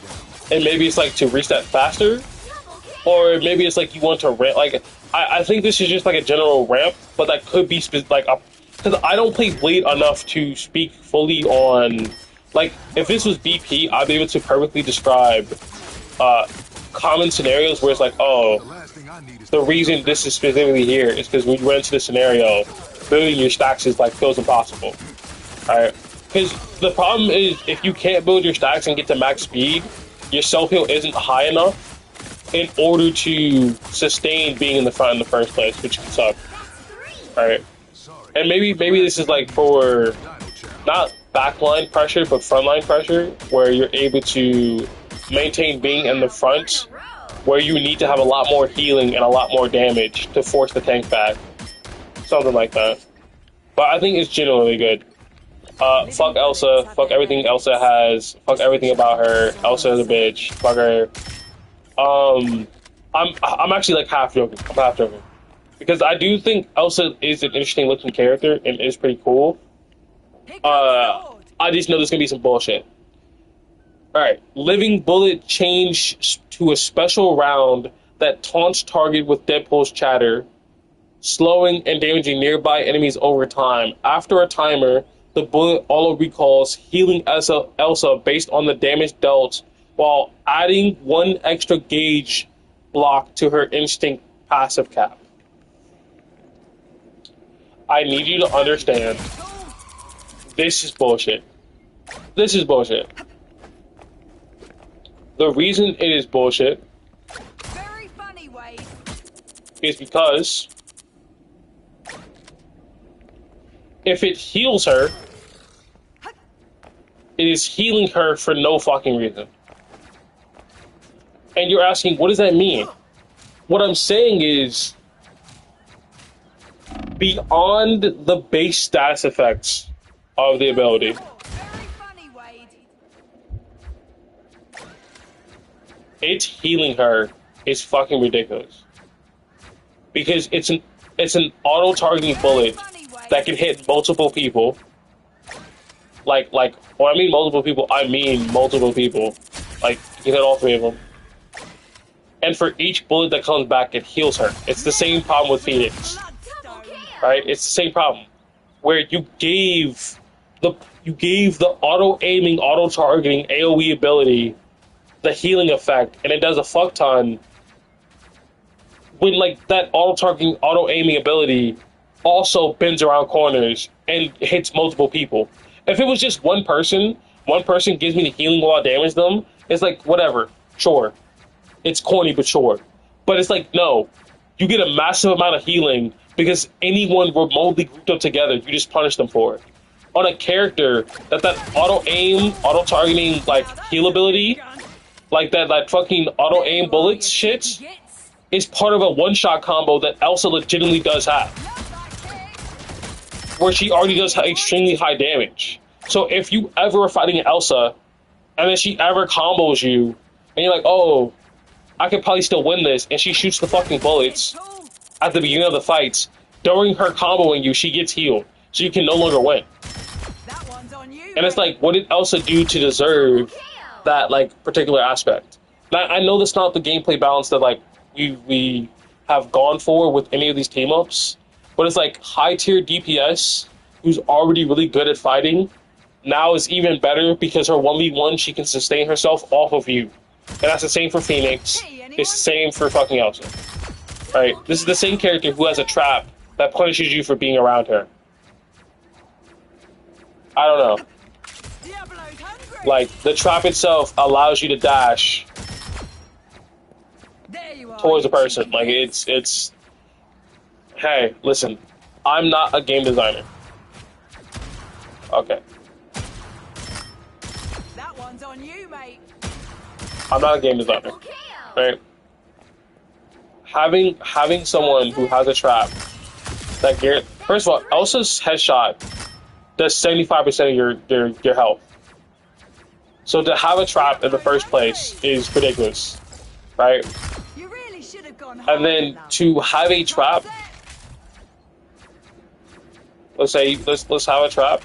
and maybe it's like to reset faster, or maybe it's like you want to ramp. Like I think this is just like a general ramp, but that could be like a, because I don't play Blade enough to speak fully on. Like if this was BP, I'd be able to perfectly describe common scenarios where it's like, oh, the reason this is specifically here is because when you run into this scenario, building your stacks is like feels impossible. Alright. Because the problem is, if you can't build your stacks and get to max speed, your self-heal isn't high enough in order to sustain being in the front in the first place, which can suck. Alright. And maybe this is like for not backline pressure, but frontline pressure, where you're able to maintain being in the front, where you need to have a lot more healing and a lot more damage to force the tank back. Something like that. But I think it's genuinely good. Fuck Elsa. Fuck everything Elsa has. Fuck everything about her. Elsa is a bitch. Fuck her. I'm actually like half joking. I'm half joking. Because I do think Elsa is an interesting looking character and is pretty cool. I just know there's gonna be some bullshit. Alright, Living Bullet change to a special round that taunts target with Deadpool's chatter, slowing and damaging nearby enemies over time. After a timer, the bullet auto recalls, healing Elsa based on the damage dealt, while adding 1 extra gauge block to her instinct passive cap. I need you to understand, this is bullshit. This is bullshit. The reason it is bullshit Very funny, Wade. is because if it heals her, it is healing her for no fucking reason. And you're asking, what does that mean? What I'm saying is, beyond the base status effects of the ability, Very funny, Wade. it's healing her is fucking ridiculous. Because it's an auto-targeting bullet that can hit multiple people. Like, when I mean multiple people, I mean multiple people. Like, you can hit all 3 of them. And for each bullet that comes back, it heals her. It's the same problem with Phoenix. Right? It's the same problem. Where you gave the auto-aiming, auto-targeting AoE ability the healing effect, and it does a fuck ton when, like, that auto-targeting, auto-aiming ability also bends around corners and hits multiple people. If it was just one person gives me the healing while I damage them, it's like, whatever, sure. It's corny, but sure. But it's like, no. You get a massive amount of healing because anyone remotely grouped up together, you just punish them for it. On a character that auto-aim, auto-targeting, like, heal ability, like that fucking auto-aim bullets shit, is part of a one-shot combo that Elsa legitimately does have. Where she already does extremely high damage. So if you ever are fighting Elsa, and then she ever combos you, and you're like, oh, I could probably still win this, and she shoots the fucking bullets at the beginning of the fights, during her comboing you, she gets healed. So you can no longer win. That one's on you. And it's like, what did Elsa do to deserve that, like, particular aspect? Now, I know that's not the gameplay balance that, like, we have gone for with any of these team-ups, but it's like high-tier DPS, who's already really good at fighting, now is even better because her 1v1, she can sustain herself off of you. And that's the same for Phoenix. It's the same for fucking Elsa. Right? This is the same character who has a trap that punishes you for being around her. I don't know. Diablo's hungry. Like, the trap itself allows you to dash There you are. towards a person. Like, it's... Hey, listen. I'm not a game designer. Okay. That one's on you, mate. I'm not a game designer. Right? Having someone who has a trap that first of all, Elsa's headshot does 75% of your health. So to have a trap in the first place is ridiculous. Right? You really should have gone And then to have a trap, let's have a trap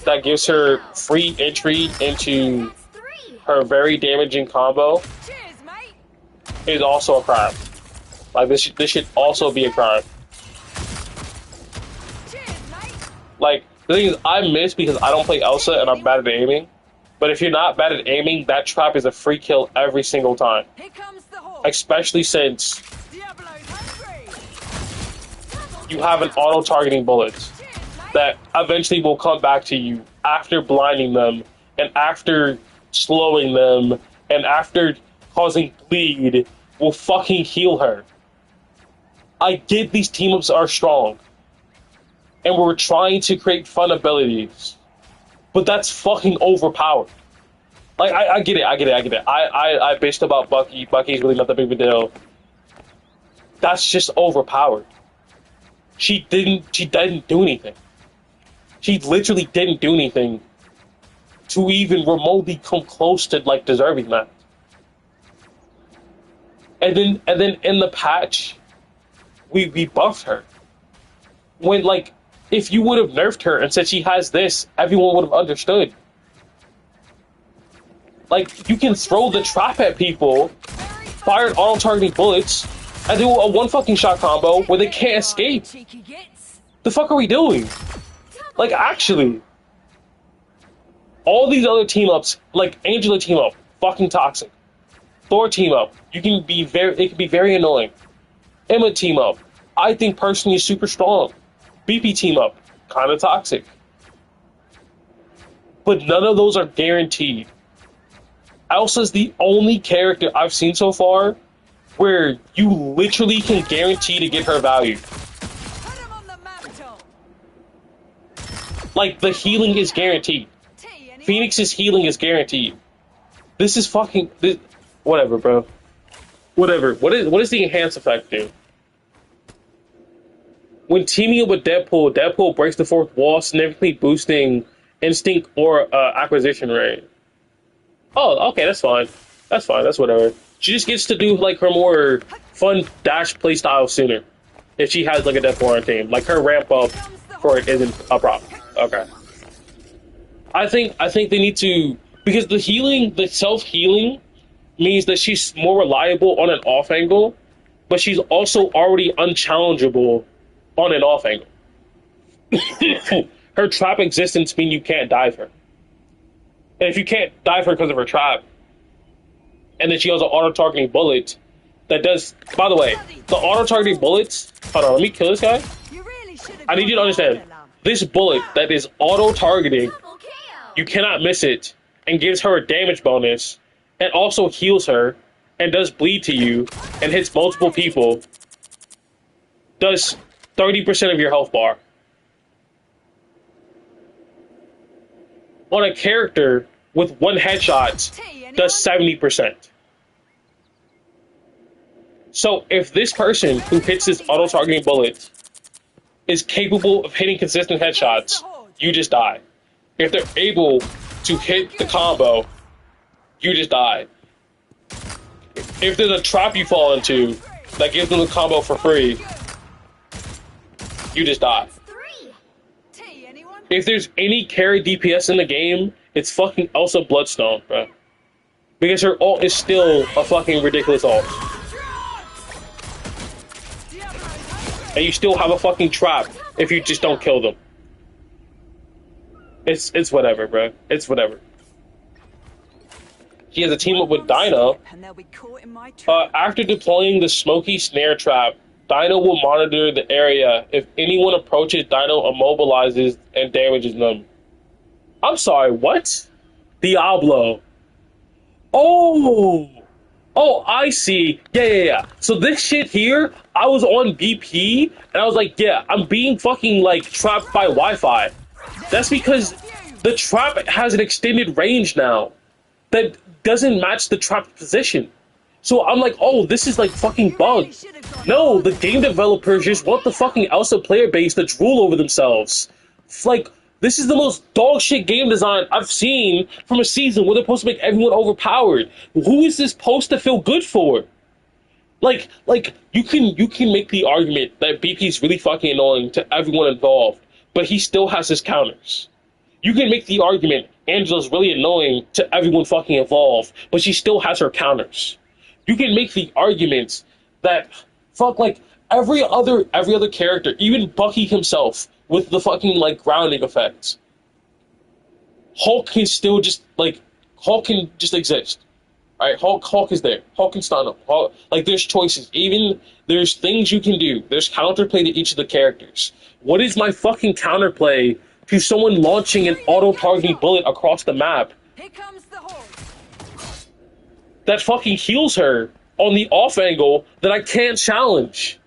that gives her free entry into her very damaging combo Cheers, mate. is also a crime. Like, this should also be a crime. Cheers, mate. Like, the thing is, I miss because I don't play Elsa and I'm bad at aiming. But if you're not bad at aiming, that trap is a free kill every single time. Here comes the horse. Especially since Diablo's hungry. you have an auto-targeting bullet. Cheers, mate. that eventually will come back to you after blinding them and after slowing them and after causing bleed will fucking heal her. I get these team-ups are strong, and we're trying to create fun abilities, but that's fucking overpowered. Like, I get it. I bitched about Bucky. Bucky's really not that big of a deal. That's just overpowered. She didn't do anything. She literally didn't do anything to even remotely come close to, like, deserving that. And then in the patch, we buffed her. When, like, if you would have nerfed her and said she has this, everyone would have understood. Like, you can throw the trap at people, fire auto-targeting bullets, and do a one fucking shot combo where they can't escape. The fuck are we doing? Like, actually, all these other team-ups, like Angela team-up, fucking toxic. Thor team-up, it can be very annoying. Emma team-up, I think personally is super strong. BP team-up, kind of toxic. But none of those are guaranteed. Elsa's the only character I've seen so far where you literally can guarantee to get her value. Like, the healing is guaranteed. Phoenix's healing is guaranteed. This is fucking... whatever, bro. Whatever. What is the enhance effect do? When teaming up with Deadpool, Deadpool breaks the fourth wall, significantly boosting instinct or acquisition rate. Oh, okay, that's fine. That's fine, that's whatever. She just gets to do, like, her more fun dash playstyle sooner. If she has, like, a Deadpool on her team. Like, her ramp up for it isn't a problem. Okay. I think they need to... Because the healing, the self-healing, means that she's more reliable on an off angle, but she's also already unchallengeable on an off angle. Her trap existence means you can't dive her. And if you can't dive her because of her trap, and then she has an auto-targeting bullet that does... By the way, the auto-targeting bullets... Hold on, let me kill this guy. I need you to understand. This bullet that is auto-targeting, you cannot miss it, and gives her a damage bonus, and also heals her, and does bleed to you, and hits multiple people, does 30% of your health bar. On a character with one headshot, does 70%. So if this person who hits this auto-targeting bullet is capable of hitting consistent headshots, you just die. If they're able to hit the combo, you just die. If there's a trap you fall into that gives them the combo for free, you just die. If there's any carry DPS in the game, it's fucking Elsa Bloodstone, bro. Because her ult is still a fucking ridiculous ult. And you still have a fucking trap if you just don't kill them. It's whatever, bro. It's whatever. He has a team up with Dino. After deploying the smoky snare trap, Dino will monitor the area. If anyone approaches, Dino immobilizes and damages them. I'm sorry, what? Diablo. Oh, I see. Yeah. So this shit here, I was on BP, and I was like, yeah, I'm being fucking, like, trapped by Wi-Fi. That's because the trap has an extended range now that doesn't match the trapped position. So I'm like, oh, this is like fucking bugged. No, the game developers just want the fucking Elsa player base to drool over themselves. Like, this is the most dog shit game design I've seen from a season where they're supposed to make everyone overpowered. Who is this supposed to feel good for? Like you can make the argument that BP's really fucking annoying to everyone involved, but he still has his counters. You can make the argument Angela's really annoying to everyone fucking involved, but she still has her counters. You can make the argument that fuck, like, every other character, even Bucky himself with the fucking, like, grounding effects. Hulk can just exist. Alright, Hulk is there. Hulk can stun him. Like, there's choices. Even, there's things you can do. There's counterplay to each of the characters. What is my fucking counterplay to someone launching an auto-targeting bullet across the map Here comes the horde. that fucking heals her on the off angle that I can't challenge?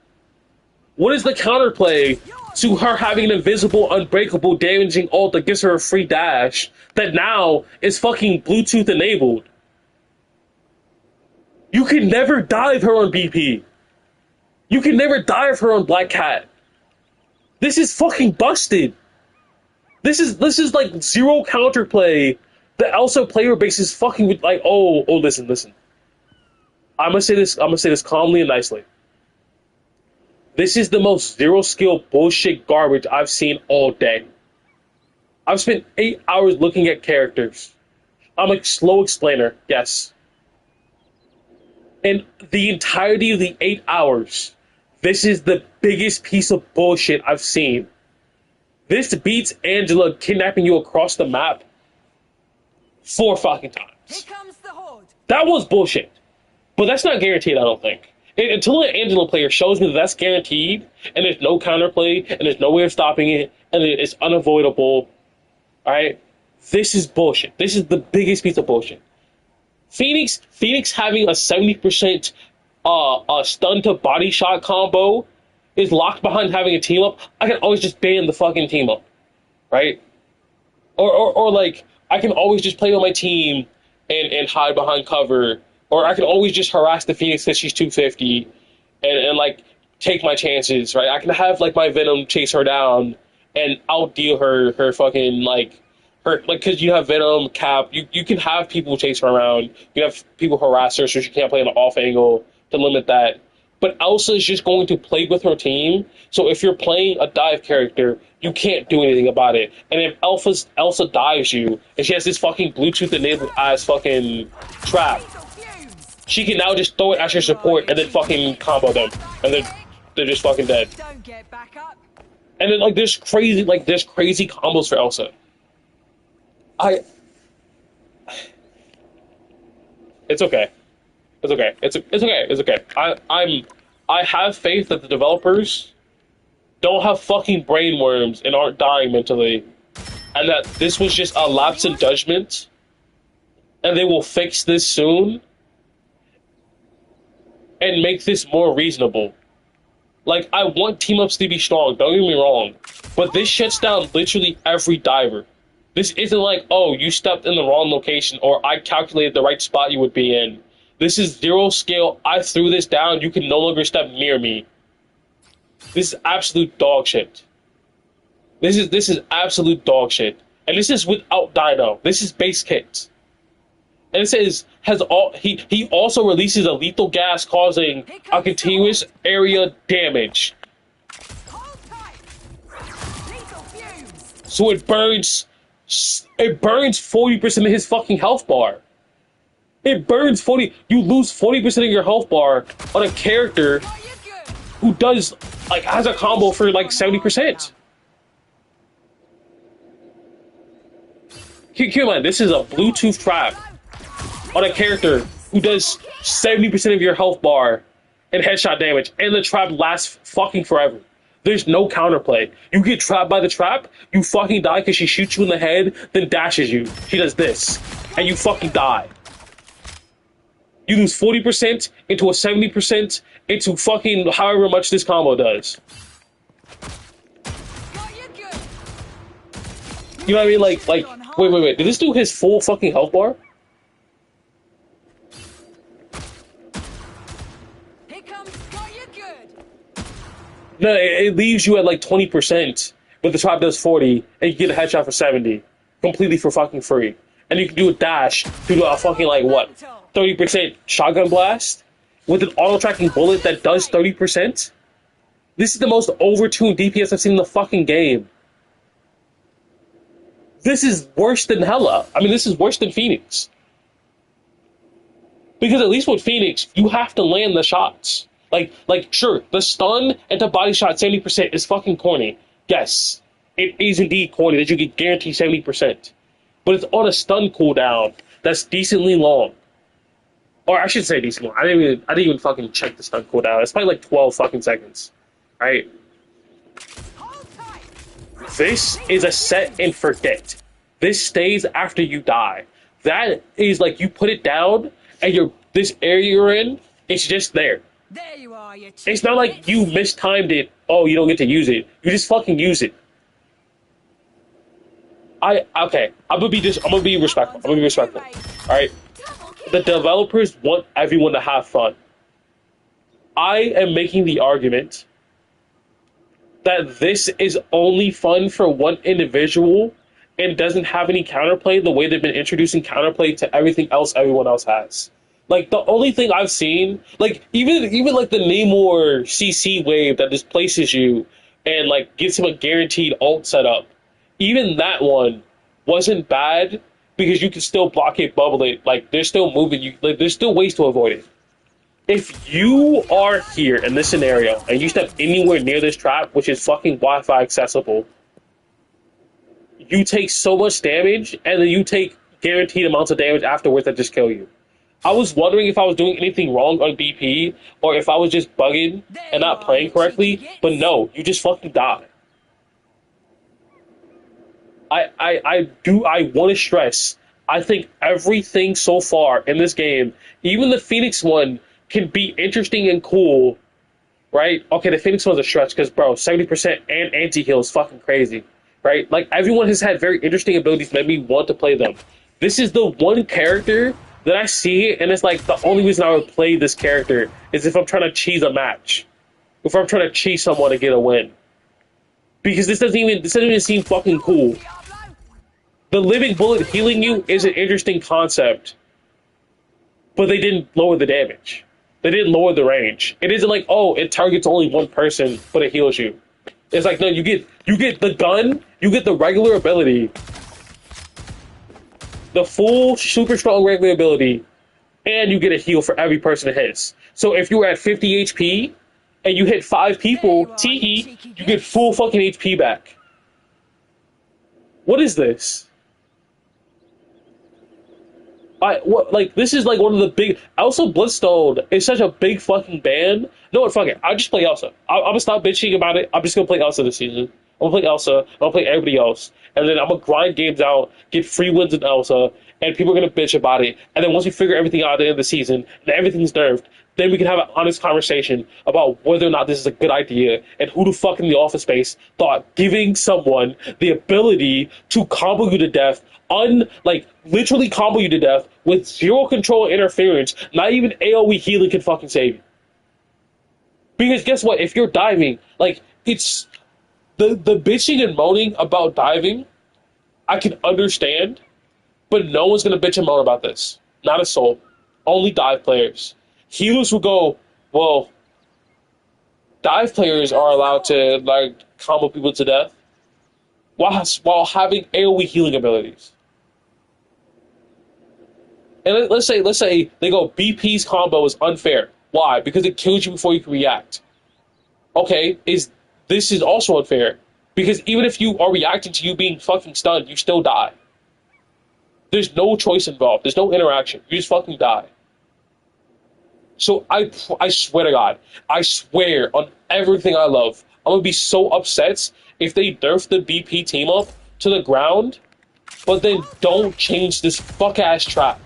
What is the counterplay to her having an invisible, unbreakable, damaging ult that gives her a free dash that now is fucking Bluetooth enabled? You can never dive her on BP. You can never dive her on Black Cat. This is fucking busted. This is like zero counterplay. The Elsa player base is fucking with like, oh, listen. I'm gonna say this calmly and nicely. This is the most zero skill bullshit garbage I've seen all day. I've spent 8 hours looking at characters. I'm a slow explainer, yes. And the entirety of the 8 hours, this is the biggest piece of bullshit I've seen. This beats Angela kidnapping you across the map 4 fucking times. Here comes the horde. That was bullshit. But that's not guaranteed, I don't think. Until an Angela player shows me that that's guaranteed, and there's no counterplay, and there's no way of stopping it, and it's unavoidable, alright? This is bullshit. This is the biggest piece of bullshit. Phoenix having a 70% stun to body shot combo is locked behind having a team up. I can always just ban the fucking team up, right? Or like, I can always just play on my team and hide behind cover. Or I can always just harass the Phoenix because she's 250 and like take my chances, right? I can have like my Venom chase her down and outdeal her fucking like because you have Venom, Cap, you can have people chase her around. You have people harass her so she can't play on the off angle to limit that. But Elsa is just going to play with her team. So if you're playing a dive character, you can't do anything about it. And if Elsa dives you and she has this fucking Bluetooth enabled ass fucking trap, she can now just throw it at your support and then fucking combo them. And they're just fucking dead. Don't get back up. And then like there's crazy combos for Elsa. It's okay. It's okay. I have faith that the developers don't have fucking brain worms and aren't dying mentally. And that this was just a lapse in judgment. And they will fix this soon. And make this more reasonable. Like, I want team-ups to be strong, don't get me wrong. But this shuts down literally every diver. This isn't like, oh, you stepped in the wrong location, or I calculated the right spot you would be in. This is zero scale, I threw this down, you can no longer step near me. This is absolute dog shit. This is absolute dog shit. And this is without Dino. This is base kit. And it says he also releases a lethal gas causing a continuous area damage. So it burns 40% of his fucking health bar. It burns 40. You lose 40% of your health bar on a character who does like has a combo for like 70%. Keep in mind, this is a Bluetooth trap on a character who does 70% of your health bar and headshot damage, and the trap lasts fucking forever. There's no counterplay. You get trapped by the trap, you fucking die because she shoots you in the head, then dashes you. She does this, and you fucking die. You lose 40% into a 70% into fucking however much this combo does. You know what I mean? Like, wait. Did this do his full fucking health bar? No, it leaves you at like 20%, but the trap does 40, and you get a headshot for 70, completely for fucking free. And you can do a dash to do a fucking like what, 30% shotgun blast with an auto-tracking bullet that does 30%? This is the most overtuned DPS I've seen in the fucking game. This is worse than Hela. I mean, this is worse than Phoenix. Because at least with Phoenix, you have to land the shots. Like, sure, the stun and the body shot 70% is fucking corny. Yes, it is indeed corny that you get guaranteed 70%. But it's on a stun cooldown that's decently long. Or I should say decent one. I didn't even fucking check the stun cooldown. It's probably like 12 fucking seconds. Right? This is a set and forget. This stays after you die. That is like you put it down and this area you're in, it's just there. There you are, you It's not like you mistimed it. Oh, you don't get to use it. You just fucking use it. Okay. I'm gonna be respectful. All right. The developers want everyone to have fun. I am making the argument that this is only fun for one individual and doesn't have any counterplay the way they've been introducing counterplay to everything else everyone else has. Like, the only thing I've seen, like, even like the Namor CC wave that displaces you and, like, gives him a guaranteed ult setup, even that one wasn't bad because you can still block it, bubble it. Like, there's still movement. Like, there's still ways to avoid it. If you are here in this scenario and you step anywhere near this trap, which is fucking Wi-Fi accessible, you take so much damage and then you take guaranteed amounts of damage afterwards that just kill you. I was wondering if I was doing anything wrong on BP or if I was just bugging and not playing correctly, but no, you just fucking die. I want to stress, I think everything so far in this game, even the Phoenix one, can be interesting and cool, right? Okay, the Phoenix one's a stretch because, bro, 70% and anti-heal is fucking crazy, right? Like, everyone has had very interesting abilities that made me want to play them. This is the one character that I see, and it's like the only reason I would play this character is if I'm trying to cheese a match, if I'm trying to cheese someone to get a win. Because this doesn't even seem fucking cool. The living bullet healing you is an interesting concept, but they didn't lower the damage. They didn't lower the range. It isn't like, oh, it targets only one person, but it heals you. It's like, no, you get the gun, you get the regular ability, the full super strong regular ability, and you get a heal for every person it hits. So if you were at 50 HP and you hit 5 people, teehee, you get full fucking HP back. What is this? This is like one of the big. Elsa Bloodstone is such a big fucking ban. No, what, fuck it. I'll just play Elsa. I'm gonna stop bitching about it. I'm just gonna play Elsa this season. I'm gonna play Elsa. I'm gonna play everybody else. And then I'm gonna grind games out, get free wins in Elsa, and people are gonna bitch about it. And then once we figure everything out at the end of the season, and everything's nerfed, then we can have an honest conversation about whether or not this is a good idea and who the fuck in the office space thought giving someone the ability to combo you to death, literally combo you to death with zero control interference, not even AoE healing can fucking save you. Because guess what? If you're diving, it's the bitching and moaning about diving, I can understand, but no one's gonna bitch and moan about this. Not a soul. Only dive players. Healers will go, well, dive players are allowed to combo people to death while having AoE healing abilities. And let's say they go, BP's combo is unfair. Why? Because it kills you before you can react. Okay, this is also unfair. Because even if you are reacting to you being fucking stunned, you still die. There's no choice involved. There's no interaction. You just fucking die. So I swear to God, I swear on everything I love, I'm gonna be so upset if they nerf the BP team up to the ground, but then don't change this fuck-ass trap.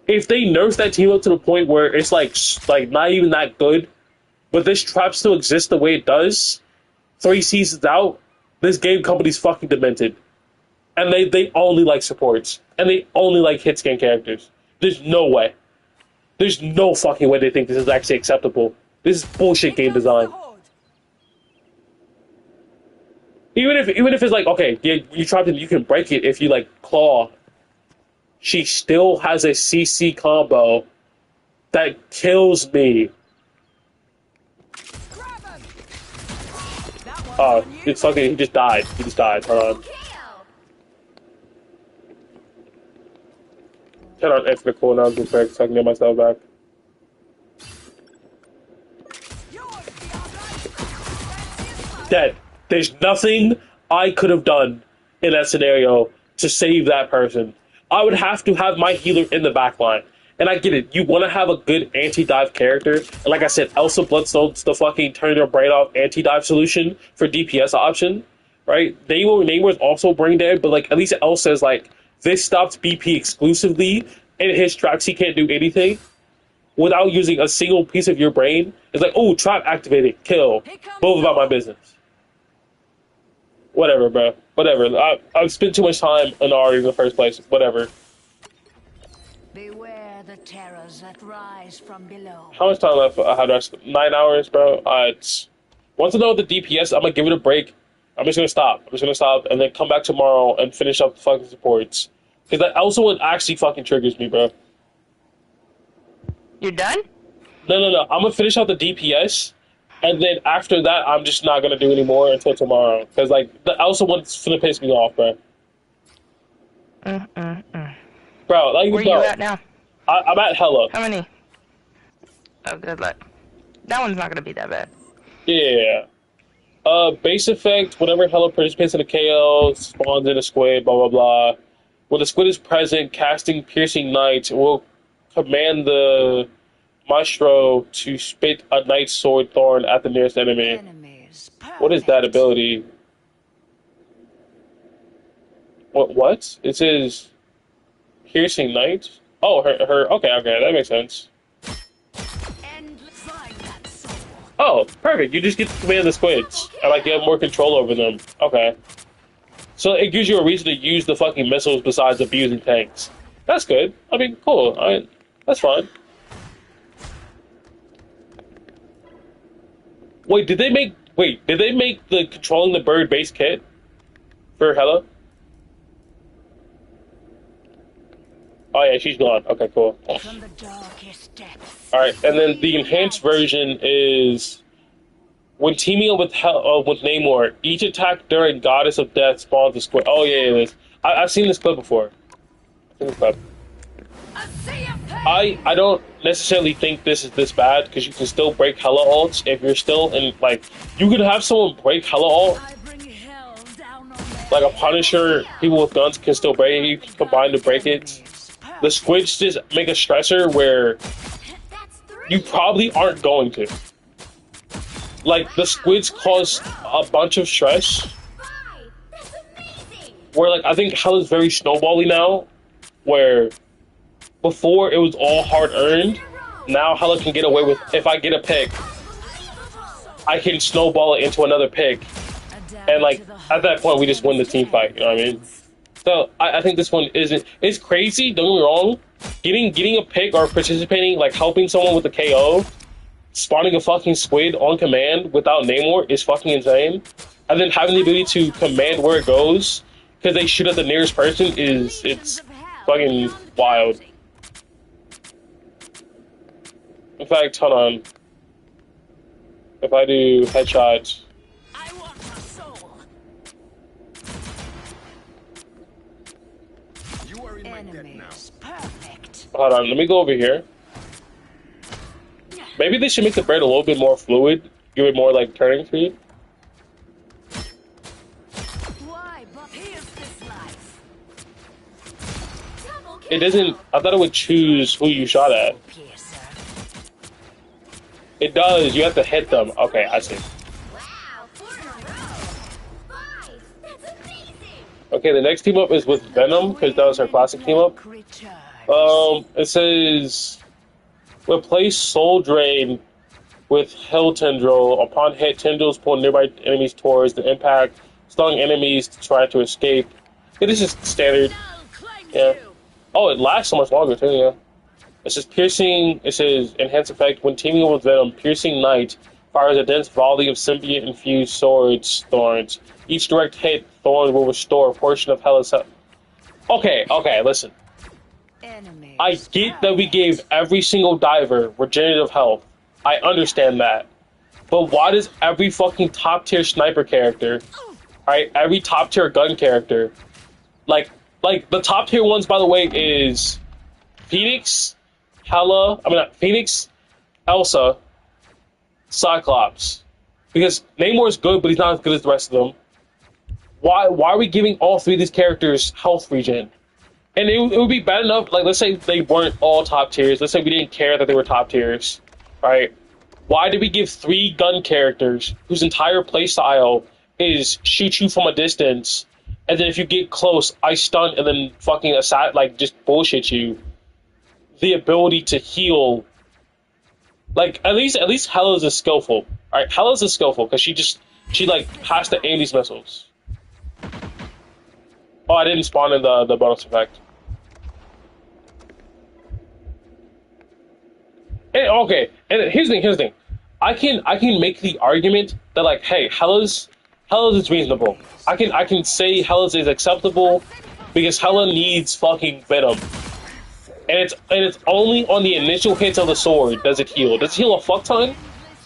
If they nerf that team up to the point where it's like not even that good, but this trap still exists the way it does, 3 seasons out, this game company's fucking demented. And they only like supports. And they only like hit scan characters. There's no way. There's no fucking way they think this is actually acceptable. This is bullshit game design. Even if it's like, okay, yeah, you trapped it, you can break it if you claw. She still has a CC combo that kills me. Oh, it's fucking, he just died. He just died. Hold on. Turn on F for the cooldown real quick so I can get myself back. Dead. There's nothing I could have done in that scenario to save that person. I would have to have my healer in the back line. And I get it. You want to have a good anti-dive character. And like I said, Elsa Bloodstone's the fucking turn your brain off anti-dive solution for DPS option, right? Neymar's also brain dead, but like at least Elsa is like, this stops BP exclusively, and his traps he can't do anything without using a single piece of your brain. It's like, oh, trap activated, kill. Both about my business. Whatever, bro. Whatever. I've spent too much time in Ahri in the first place. Whatever. Beware the terrors that rise from below. How much time left? I had 9 hours, bro. Once I know the DPS, I'm gonna give it a break. I'm just gonna stop. And then come back tomorrow and finish up the fucking supports. Because that also one actually fucking triggers me, bro. You're done? No. I'm gonna finish out the DPS, and then after that, I'm just not gonna do any more until tomorrow. Because like the Elsa one's gonna piss me off, bro. Bro, like where you at now? I'm at Hela. How many? Oh, good luck. That one's not gonna be that bad. Yeah. Base effect, whenever Hela participates in a KO, spawns in a squid, blah, blah, blah. When the squid is present, casting Piercing Knight will command the Maestro to spit a Knight's Sword Thorn at the nearest enemy. What is that ability? What? It says Piercing Knight? Oh, her. Okay, that makes sense. Oh, perfect. You just get to command the squids. And like you have more control over them. Okay. So it gives you a reason to use the fucking missiles besides abusing tanks. That's good. I mean, cool. That's fine. Wait, did they make the controlling the bird base kit for Hela? Oh yeah, she's gone. Okay, cool. Alright, and then the enhanced version is when teaming up with Neymar, each attack during Goddess of Death spawns a squid. Oh yeah, it is. I've seen this clip before. I don't necessarily think this is this bad because you can still break Hela ults if you're still in like you could have someone break Hela ult. Like a Punisher, people with guns can still break it. You can combine to break it. The squids just make a stressor where you probably aren't going to. Like, the squids cause a bunch of stress. Where, like, I think Hela's very snowbally now. Where before it was all hard-earned. Now Hela can get away with, if I get a pick, I can snowball it into another pick. And, like, at that point, we just win the team fight. You know what I mean? So I think this one isn't. It's crazy. Don't get me wrong. Getting a pick or participating, like helping someone with a KO, spawning a fucking squid on command without Neymar is fucking insane. And then having the ability to command where it goes because they shoot at the nearest person it's fucking wild. In fact, hold on. If I do headshots. Hold on, let me go over here. Maybe they should make the bird a little bit more fluid, give it more like turning speed. It doesn't. I thought it would choose who you shot at. It does. You have to hit them. Okay, I see. Okay, the next team up is with Venom because that was her classic team up. It says replace Soul Drain with Hell Tendril. Upon hit, tendrils pull nearby enemies towards the impact, stung enemies to try to escape. It is just standard. Yeah. Oh, it lasts so much longer too. Yeah. It says piercing. It says enhance effect when teaming up with Venom. Piercing Knight fires a dense volley of symbiote infused swords thorns. Each direct hit, thorn will restore a portion of Hela's health. Okay, listen. I get that we gave every single diver regenerative health. I understand that. But why does every fucking top tier sniper character, alright, every top tier gun character, like the top tier ones, by the way, is Phoenix, Phoenix, Elsa, Cyclops. Because Namor is good, but he's not as good as the rest of them. Why are we giving all three of these characters health regen? And it would be bad enough, like, let's say they weren't all top tiers. Let's say we didn't care that they were top tiers, right? Why did we give 3 gun characters whose entire playstyle is shoot you from a distance, and then if you get close, I stun, and then fucking aside, like, just bullshit you, the ability to heal? Like, at least Hela's is skillful, alright? Hela's is skillful, because she, like, has to aim these missiles. Oh, I didn't spawn in the bonus effect. And, okay, and here's the thing. I can make the argument that, like, hey, Hela's is reasonable. I can say Hela's is acceptable because Hela needs fucking Venom. And it's only on the initial hits of the sword does it heal. Does it heal a fuck ton?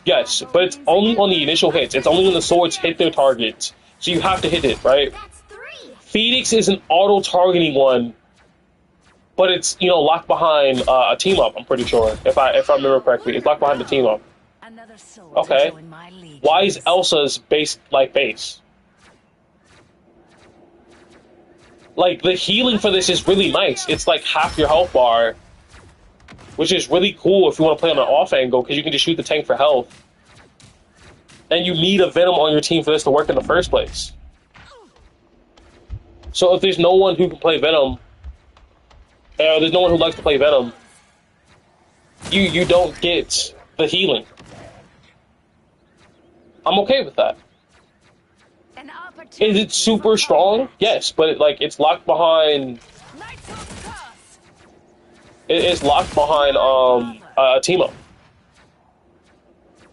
Yes, but it's only on the initial hits. It's only when the swords hit their targets. So you have to hit it, right? Phoenix is an auto-targeting one, but it's, you know, locked behind a team-up, I'm pretty sure, if I remember correctly. It's locked behind the team-up. Okay. Why is Elsa's base like base? Like, the healing for this is really nice. It's like half your health bar, which is really cool if you want to play on an off angle, because you can just shoot the tank for health. And you need a Venom on your team for this to work in the first place. So if there's no one who can play Venom, there's no one who likes to play Venom, you don't get the healing. I'm okay with that. Is it super strong? Yes, but it's locked behind. It's locked behind a team up.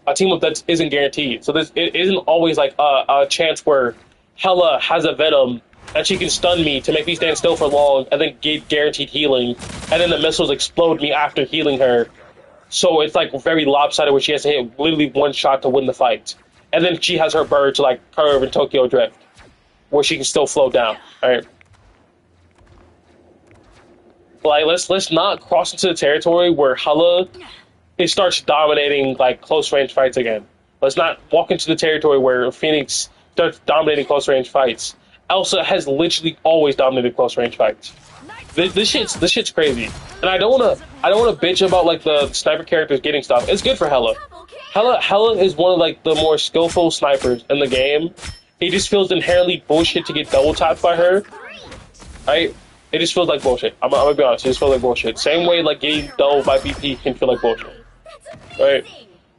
A team up that isn't guaranteed. So it isn't always like a chance where Hela has a Venom and she can stun me to make me stand still for long and then get guaranteed healing, and then the missiles explode me after healing her. So it's like very lopsided where she has to hit literally one shot to win the fight. And then she has her bird to like curve in Tokyo Drift, where she can still float down. Alright. Like let's not cross into the territory where Hela starts dominating like close range fights again. Let's not walk into the territory where Phoenix starts dominating close range fights. Elsa has literally always dominated close range fights. This shit's crazy. And I don't wanna bitch about like the sniper characters getting stuff. It's good for Hela. Hela is one of like the more skillful snipers in the game. It just feels inherently bullshit to get double tapped by her. Right? It just feels like bullshit. I'm gonna be honest, it just feels like bullshit. Same way like getting doubled by BP can feel like bullshit. Right?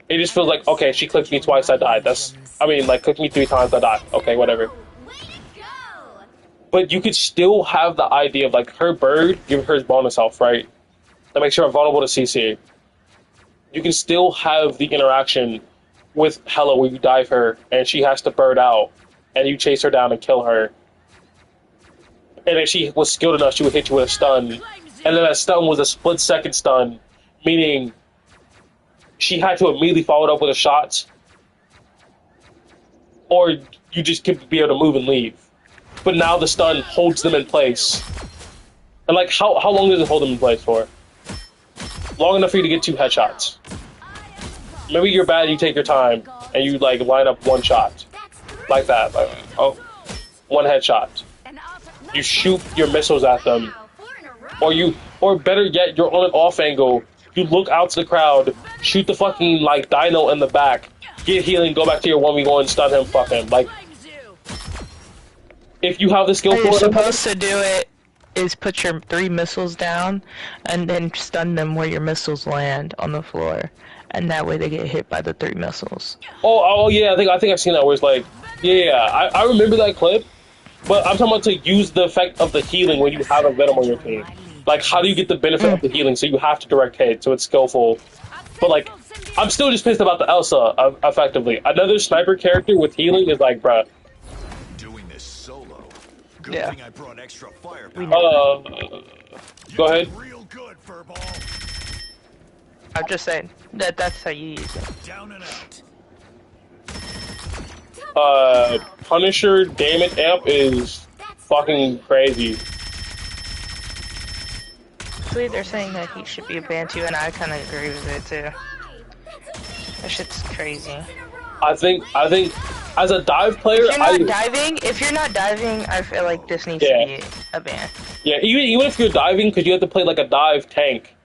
It just feels like, okay, she clicked me twice, I died. Clicked me 3 times, I died. Okay, whatever. But you could still have the idea of like her bird, give her bonus health, right? That makes her vulnerable to CC. You can still have the interaction with Hela where you dive her and she has to bird out and you chase her down and kill her. And if she was skilled enough, she would hit you with a stun. And then that stun was a split-second stun, meaning she had to immediately follow it up with a shot, or you just could be able to move and leave. But now the stun holds them in place. And like, how long does it hold them in place for? Long enough for you to get 2 headshots. Maybe you're bad, you take your time, and you like line up 1 shot. Like that. Like, oh, 1 headshot. You shoot your missiles at them. Or better yet, you're on an off angle. You look out to the crowd, shoot the fucking like dino in the back, get healing, go back to your 1v1, stun him, fuck him. Like, if you have the skill for it, you're supposed to do it is put your 3 missiles down and then stun them where your missiles land on the floor, and that way they get hit by the 3 missiles. Oh yeah, I think I've seen that where it's like, yeah, I remember that clip, but I'm talking about to use the effect of the healing when you have a Venom on your team. Like, how do you get the benefit of the healing? So you have to direct hit, so it's skillful. But like, I'm still just pissed about the Elsa, effectively. Another sniper character with healing is like, bruh. Doing this solo. Good Yeah. thing I brought extra firepower. Go ahead. Real good, Furball. I'm just saying that's how you use it. Down and out. Punisher Damon Amp is fucking crazy. Actually, they're saying that he should be banned too, and I kind of agree with it too. That shit's crazy. I think as a dive player, If you're not diving, I feel like this needs to be a ban. Yeah, even if you're diving, because you have to play like a dive tank.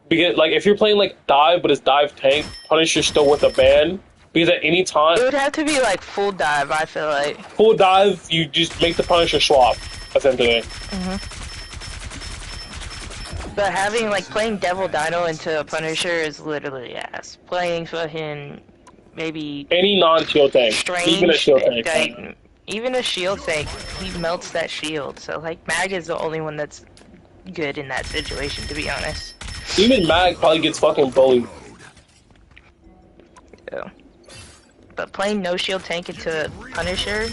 Because like if you're playing like dive, but it's dive tank, Punisher's still with a ban. Because at any time, It would have to be like full dive, I feel like. full dive, you just make the Punisher swap, essentially. But having like playing Devil Dino into a Punisher is literally ass. Playing fucking maybe Any non-shield tank, strange, even a shield tank. like, even a shield tank, he melts that shield. So like Mag is the only one that's good in that situation, to be honest. Even Mag probably gets fucking bullied. So. But playing no shield tank into Punisher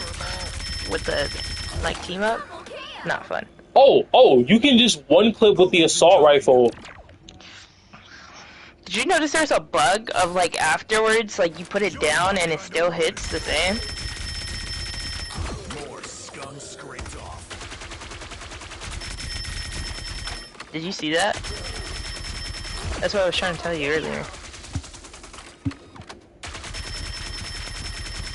with the like team up, not fun. Oh, you can just one clip with the assault rifle. Did you notice there's a bug of like afterwards, like you put it down and it still hits the same? More scum scraped off. Did you see that? That's what I was trying to tell you earlier.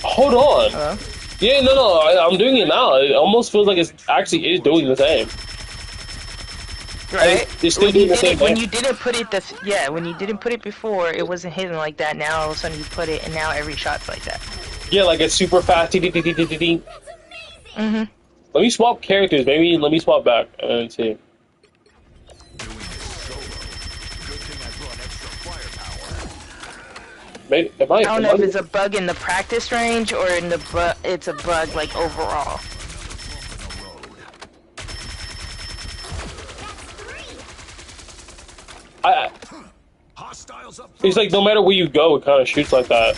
Hold on. Hello? Yeah, no, I'm doing it now. It almost feels like it actually is doing the same. Right? It's still When doing you the same didn't, when thing. you didn't put it when you didn't put it before, it wasn't hitting like that. Now all of a sudden you put it and now every shot's like that. Yeah, like it's super fast. Mhm. Let me swap characters. Maybe let me swap back and see. Doing this solo. Good thing I brought extra firepower. Maybe I don't know if it's a bug in the practice range or in the it's a bug like overall. Hostiles up It's like no matter where you go, it kind of shoots like that.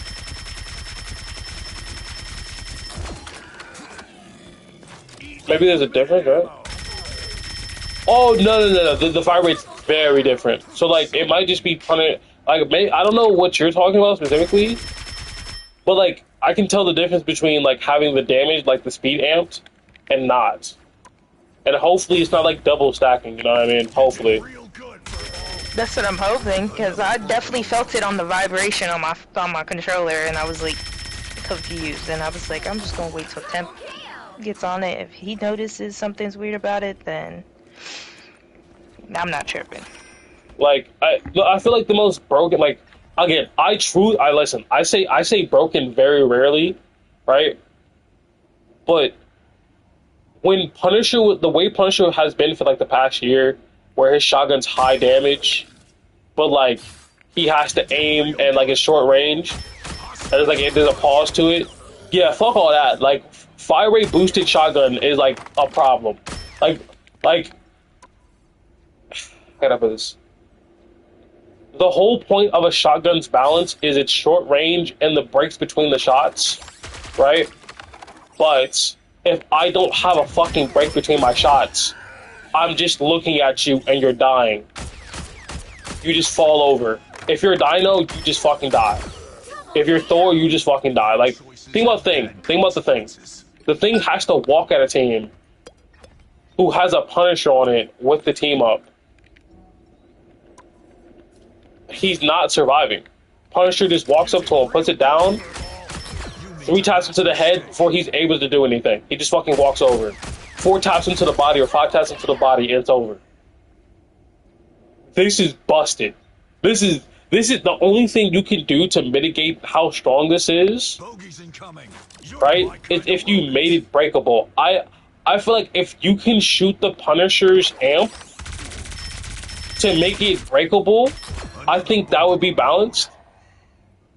Maybe there's a difference, right? Oh no! The fire rate's very different. So like it might just be like maybe, I don't know what you're talking about specifically, but like I can tell the difference between like having the damage, like the speed amped, and not. And hopefully it's not like double stacking. You know what I mean? Hopefully. real good for That's what I'm hoping, because I definitely felt it on the vibration on my controller, and I was like confused, and I was like, I'm just gonna wait till Temp gets on it. If he notices something's weird about it, then I'm not tripping. Like I feel like the most broken. Like again, I listen. I say broken very rarely, right? But when Punisher, the way Punisher has been for like the past year, where his shotgun's high damage, but like he has to aim and like it's short range, and there's like there's a pause to it. Yeah, fuck all that. Like fire rate boosted shotgun is like a problem. Like how can I put this? The whole point of a shotgun's balance is its short range and the breaks between the shots, right? But if I don't have a fucking break between my shots, I'm just looking at you and you're dying. You just fall over. If you're a Dino, you just fucking die. If you're Thor, you just fucking die. Like, think about the thing. Think about the thing. The thing has to walk at a team who has a Punisher on it with the team up. He's not surviving. Punisher just walks up to him, puts it down, 3 taps him to the head before he's able to do anything. He just fucking walks over. 4 taps him to the body or 5 taps him to the body and it's over. This is busted. This is the only thing you can do to mitigate how strong this is, bogeys incoming. You're right? my Is kind if of you made it breakable. I feel like if you can shoot the Punisher's amp to make it breakable, I think that would be balanced.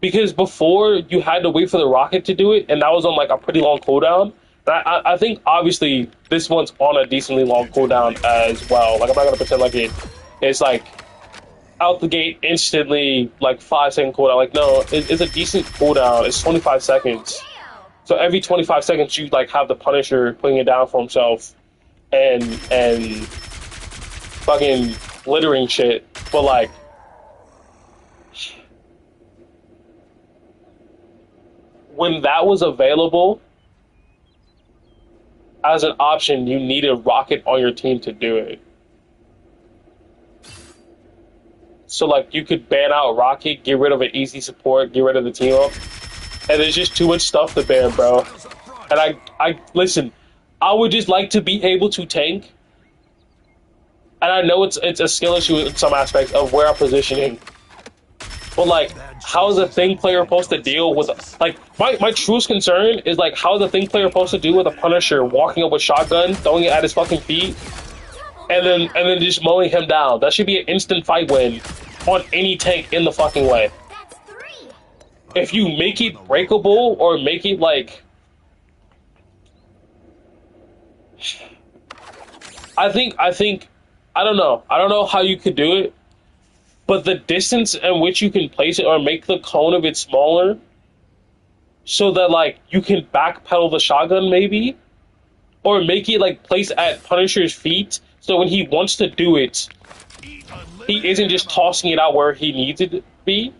Because before you had to wait for the rocket to do it, and that was on like a pretty long cooldown. I think obviously this one's on a decently long cooldown as well. Like I'm not gonna pretend like it's like out the gate instantly like 5-second cooldown. Like no, it's a decent cooldown. It's 25 seconds. So every 25 seconds you like have the Punisher putting it down for himself and fucking littering shit. But like when that was available as an option, you needed Rocket on your team to do it. So like you could ban out Rocket, get rid of an easy support, get rid of the team up, and there's just too much stuff to ban, bro. And I listen, I would just like to be able to tank. And I know it's a skill issue in some aspects of where I'm positioning. But like, how is a thing player supposed to deal with like my truest concern is like how is a thing player supposed to deal with a Punisher walking up with shotgun, throwing it at his fucking feet, and then just mowing him down. That should be an instant fight win on any tank in the fucking way. That's 3. If you make it breakable or make it like, I think I don't know how you could do it, but the distance at which you can place it or make the cone of it smaller so that like you can backpedal the shotgun maybe, or make it like place at Punisher's feet so when he wants to do it, he isn't just tossing it out where he needs it to be.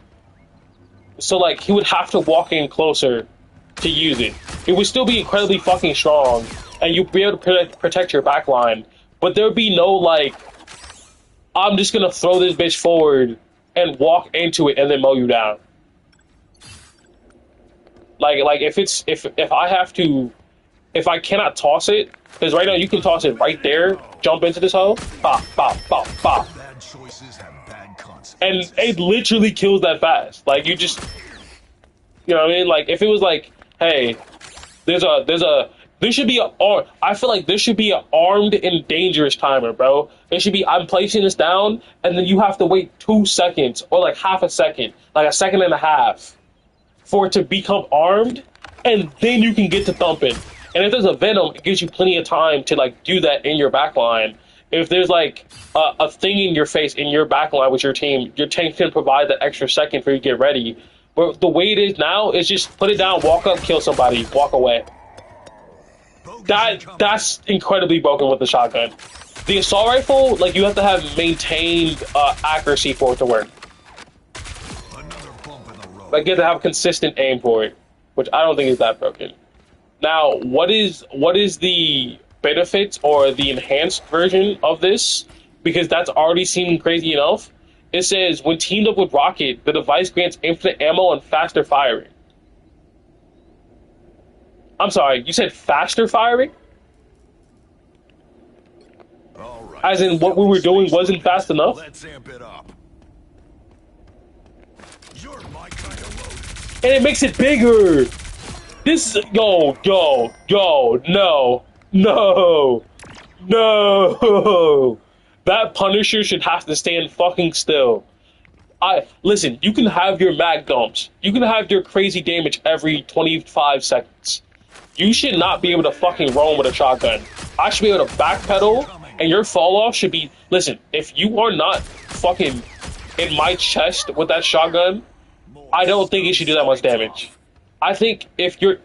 So like he would have to walk in closer to use it. It would still be incredibly fucking strong, and you'd be able to protect your backline. But there'd be no like, I'm just gonna throw this bitch forward and walk into it and then mow you down. Like if I cannot toss it, because right now you can toss it right there, jump into this hole, bop, bop, bop, bop. Bad choices have bad consequences. And it literally kills that fast. Like you just, you know what I mean? Like if it was like, hey, there should be I feel like there should be an armed and dangerous timer, bro. It should be, I'm placing this down, and then you have to wait 2 seconds or like half a second, like a second and a half, for it to become armed, and then you can get to thumping. And if there's a Venom, it gives you plenty of time to like do that in your backline. If there's like a thing in your face in your backline with your tank can provide that extra second for you to get ready. But the way it is now is just put it down, walk up, kill somebody, walk away. That's incredibly broken with the shotgun. The assault rifle, like you have to have maintained accuracy for it to work. Another bump in the road. Like you have to have consistent aim for it, which I don't think is that broken. Now, what is the benefits or the enhanced version of this? Because that's already seeming crazy enough. It says when teamed up with Rocket, the device grants infinite ammo and faster firing. I'm sorry, you said faster firing? All right. As in what we were doing wasn't fast enough? Let's amp it up. You're my kind of load. And it makes it bigger! This is... no. That Punisher should have to stand fucking still. Listen, you can have your mag dumps. You can have your crazy damage every 25 seconds. You should not be able to fucking roam with a shotgun. I should be able to backpedal, and your fall off should be... Listen, if you are not fucking in my chest with that shotgun, I don't think it should do that much damage. I think if you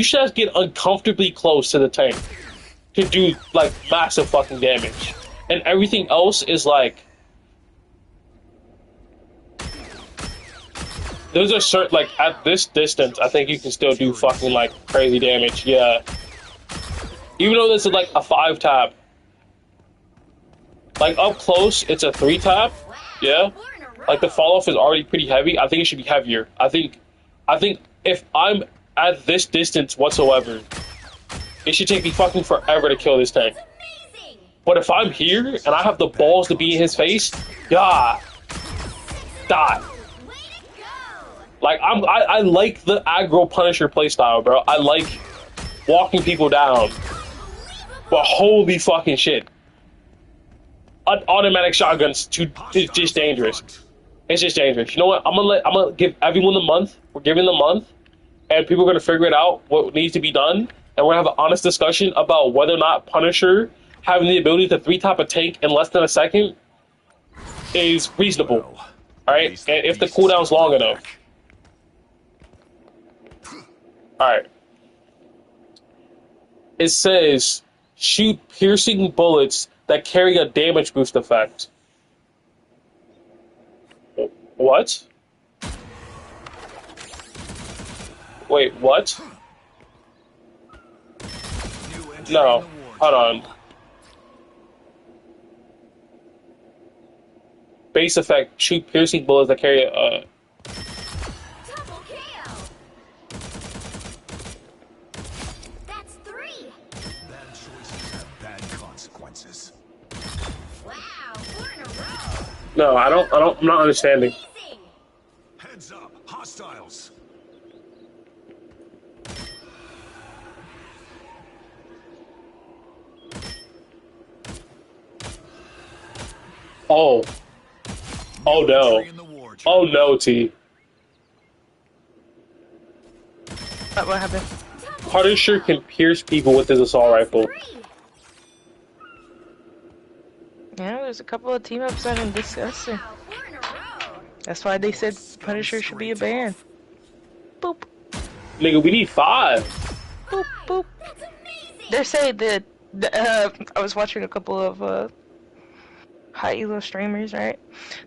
should have to get uncomfortably close to the tank to do like massive fucking damage. And everything else is like... Those are certain, like, at this distance, I think you can still do fucking, like, crazy damage, yeah. Even though this is, like, a 5-tap. Like, up close, it's a 3-tap, yeah. Like, the fall-off is already pretty heavy. I think it should be heavier. I think if I'm at this distance whatsoever, it should take me fucking forever to kill this tank. But if I'm here, and I have the balls to be in his face, yeah, die. Like, I like the aggro Punisher playstyle, bro. I like walking people down. But holy fucking shit. Automatic shotguns is just dangerous. It's just dangerous. You know what? I'm gonna give everyone the month. We're giving the month. And people are gonna figure it out what needs to be done. And we're gonna have an honest discussion about whether or not Punisher having the ability to 3-top a tank in less than a second is reasonable. Alright? And if the cooldown's long enough. Alright. It says, shoot piercing bullets that carry a damage boost effect. What? Wait, what? No, hold on. Base effect, shoot piercing bullets that carry a... Double KO. That's 3. No, I'm not understanding. Amazing. Heads up, hostiles. Oh. Oh no. Entry in the war chest. Oh no, T. What happened? Punisher can pierce people with his assault rifle. Three. Yeah, there's a couple of team ups I've been discussing. Wow, 4 in a row. That's why they said Punisher should be a ban. Boop, Nigga, we need 5. boop, boop. That's amazing. They're saying that I was watching a couple of high elo streamers, right?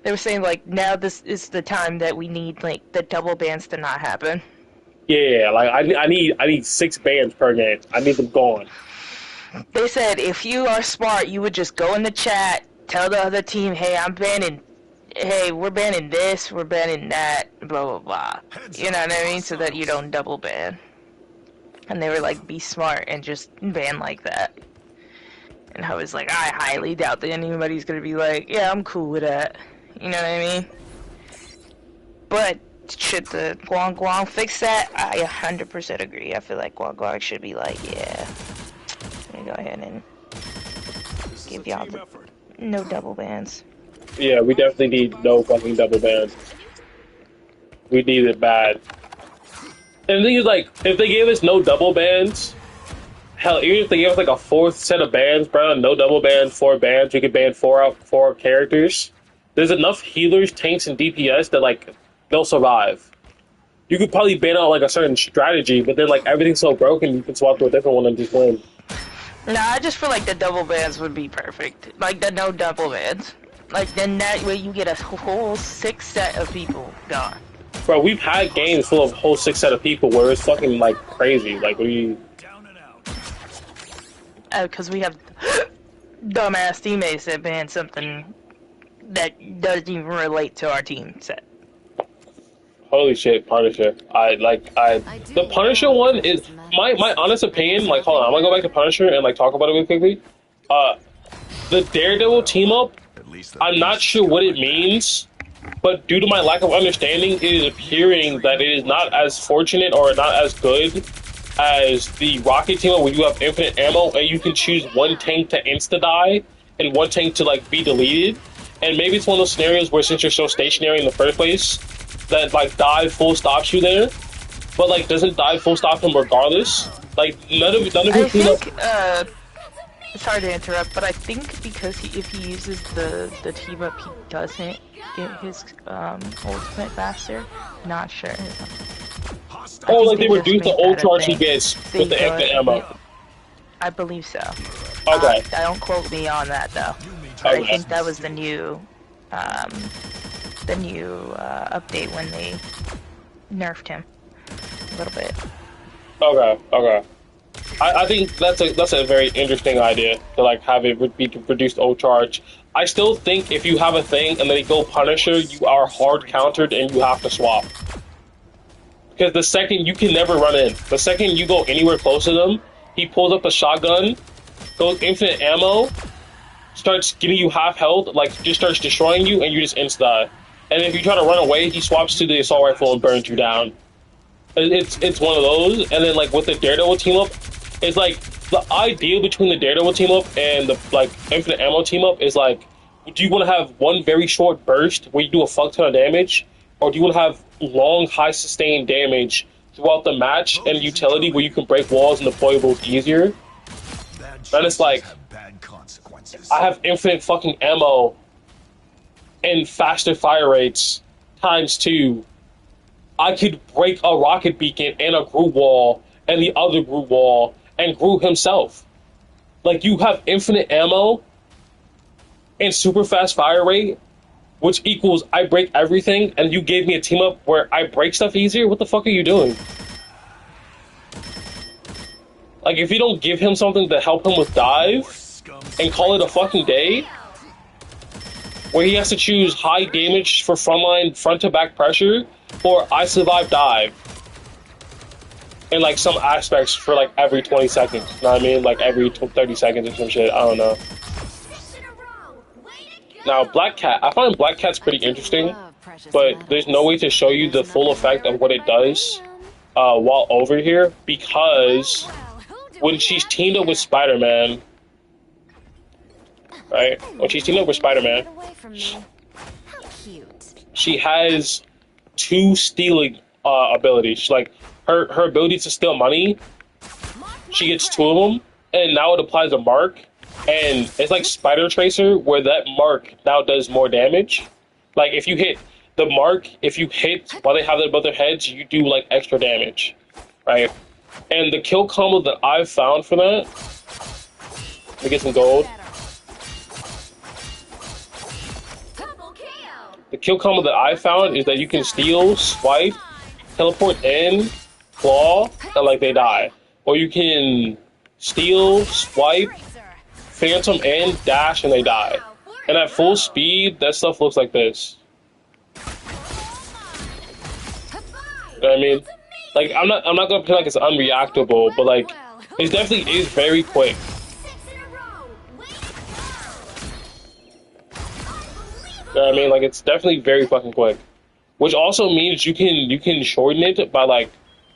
They were saying like now this is the time that we need like the double bans to not happen. Yeah, like I need 6 bans per game. I need them gone. They said if you are smart, you would just go in the chat, tell the other team, hey, we're banning this, we're banning that, blah blah blah. You know what I mean? So that you don't double ban. And they were like, be smart and just ban like that. And I was like, I highly doubt that anybody's gonna be like, yeah, I'm cool with that. You know what I mean? But should the Guang Guang fix that? I 100% agree. I feel like Guang Guang should be like, yeah. Let me go ahead and This is a give y'all team the effort. no double bans. Yeah, we definitely need no fucking double bans. We need it bad. And the thing is, like, if they gave us no double bans, hell, even if they gave us like a 4th set of bans, bro, no double bans, 4 bans, we could ban 4 characters. There's enough healers, tanks, and DPS that like they'll survive. You could probably ban out like a certain strategy, but then like everything's so broken, you can swap to a different one and just win. Nah, I just feel like the double bans would be perfect. Like the no double bans. Like then that way you get a whole 6 set of people gone. Bro, we've had games full of whole 6 set of people where it's fucking like crazy. Like we, Down and out. Because we have dumbass teammates that ban something that doesn't even relate to our team set. holy shit, Punisher. The Punisher one is my honest opinion. Like, hold on, I'm gonna go back to Punisher and like talk about it really quickly. The Daredevil team up, At least I'm not sure what it means, but due to my lack of understanding, it is appearing that it is not as fortunate or not as good as the Rocket team up where you have infinite ammo and you can choose one tank to insta-die and one tank to like be deleted. And maybe it's one of those scenarios where since you're so stationary in the first place, that like dive full stops you there, but like doesn't dive full stop him regardless. Like none of I his team up. think, sorry to interrupt, but I think because if he uses the team up, he doesn't get his ultimate faster. Not sure. hostile. Oh, think like they they just reduce the made old that a charge he thing. gets They with the do infinite it. ammo. I believe so. Okay. Don't quote me on that though. You need to But I Okay. think that was the new update when they nerfed him a little bit. Okay. I think that's a very interesting idea to like have it be reduced old charge. I still think if you have a thing and then they go Punisher, you are hard countered and you have to swap. Because the second you can never run in. The second you go anywhere close to them, he pulls up a shotgun, goes infinite ammo, starts giving you half health, like just starts destroying you, and you just insta die. And if you try to run away, he swaps to the assault rifle and burns you down. It's one of those. And then like with the Daredevil team up, it's like the idea between the Daredevil team up and the like infinite ammo team up is like, do you want to have one very short burst where you do a fuck ton of damage, or do you want to have long, high sustained damage throughout the match and utility where you can break walls and deployables easier? Bad Then it's like, choices have bad consequences. I have infinite fucking ammo and faster fire rates ×2. I could break a rocket beacon and a Groot wall and the other Groot wall and Groot himself. Like, you have infinite ammo and super fast fire rate, which equals I break everything, and you gave me a team up where I break stuff easier? What the fuck are you doing? Like, if you don't give him something to help him with dive and call it a fucking day, where he has to choose high damage for frontline front to back pressure, or I survive dive. In like some aspects for like every 20 seconds, you know what I mean? Like every 30 seconds or some shit, I don't know. 6 in a row. Way to go. Now, Black Cat, I find Black Cat's pretty interesting, but there's no way to show you the full effect of what it does while over here, because when she's teamed up with Spider-Man, right? When she's teamed up with Spider-Man, she has 2 stealing abilities. Like, her ability to steal money, she gets 2 of them, and now it applies a mark, and it's like Spider Tracer, where that mark now does more damage. Like, if you hit the mark, if you hit while they have it above their heads, you do, like, extra damage, right? And the kill combo that I've found for that, let me get some gold. The kill combo that I found is that you can steal, swipe, teleport in, claw, and, like, they die. Or you can steal, swipe, phantom in, dash, and they die. And at full speed, that stuff looks like this. You know what I mean? Like, I'm not gonna pretend like it's unreactable, but, like, it definitely is very quick. You know what I mean? Like, it's definitely very fucking quick. Which also means you can shorten it by, like,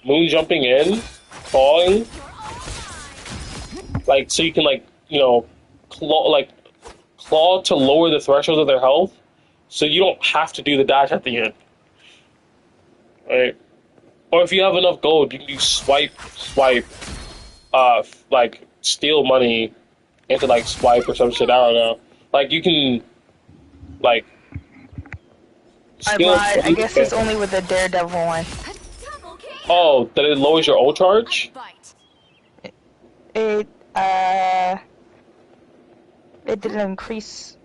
moon jumping in, falling. Like, so you can, like, you know, claw to lower the threshold of their health, so you don't have to do the dash at the end. Right? Or if you have enough gold, you can do swipe, like, steal money into, like, swipe or some shit, I don't know. Like, you can, like... I lied. I guess it's only with the Daredevil one. Oh, that it lowers your ult charge? It didn't increase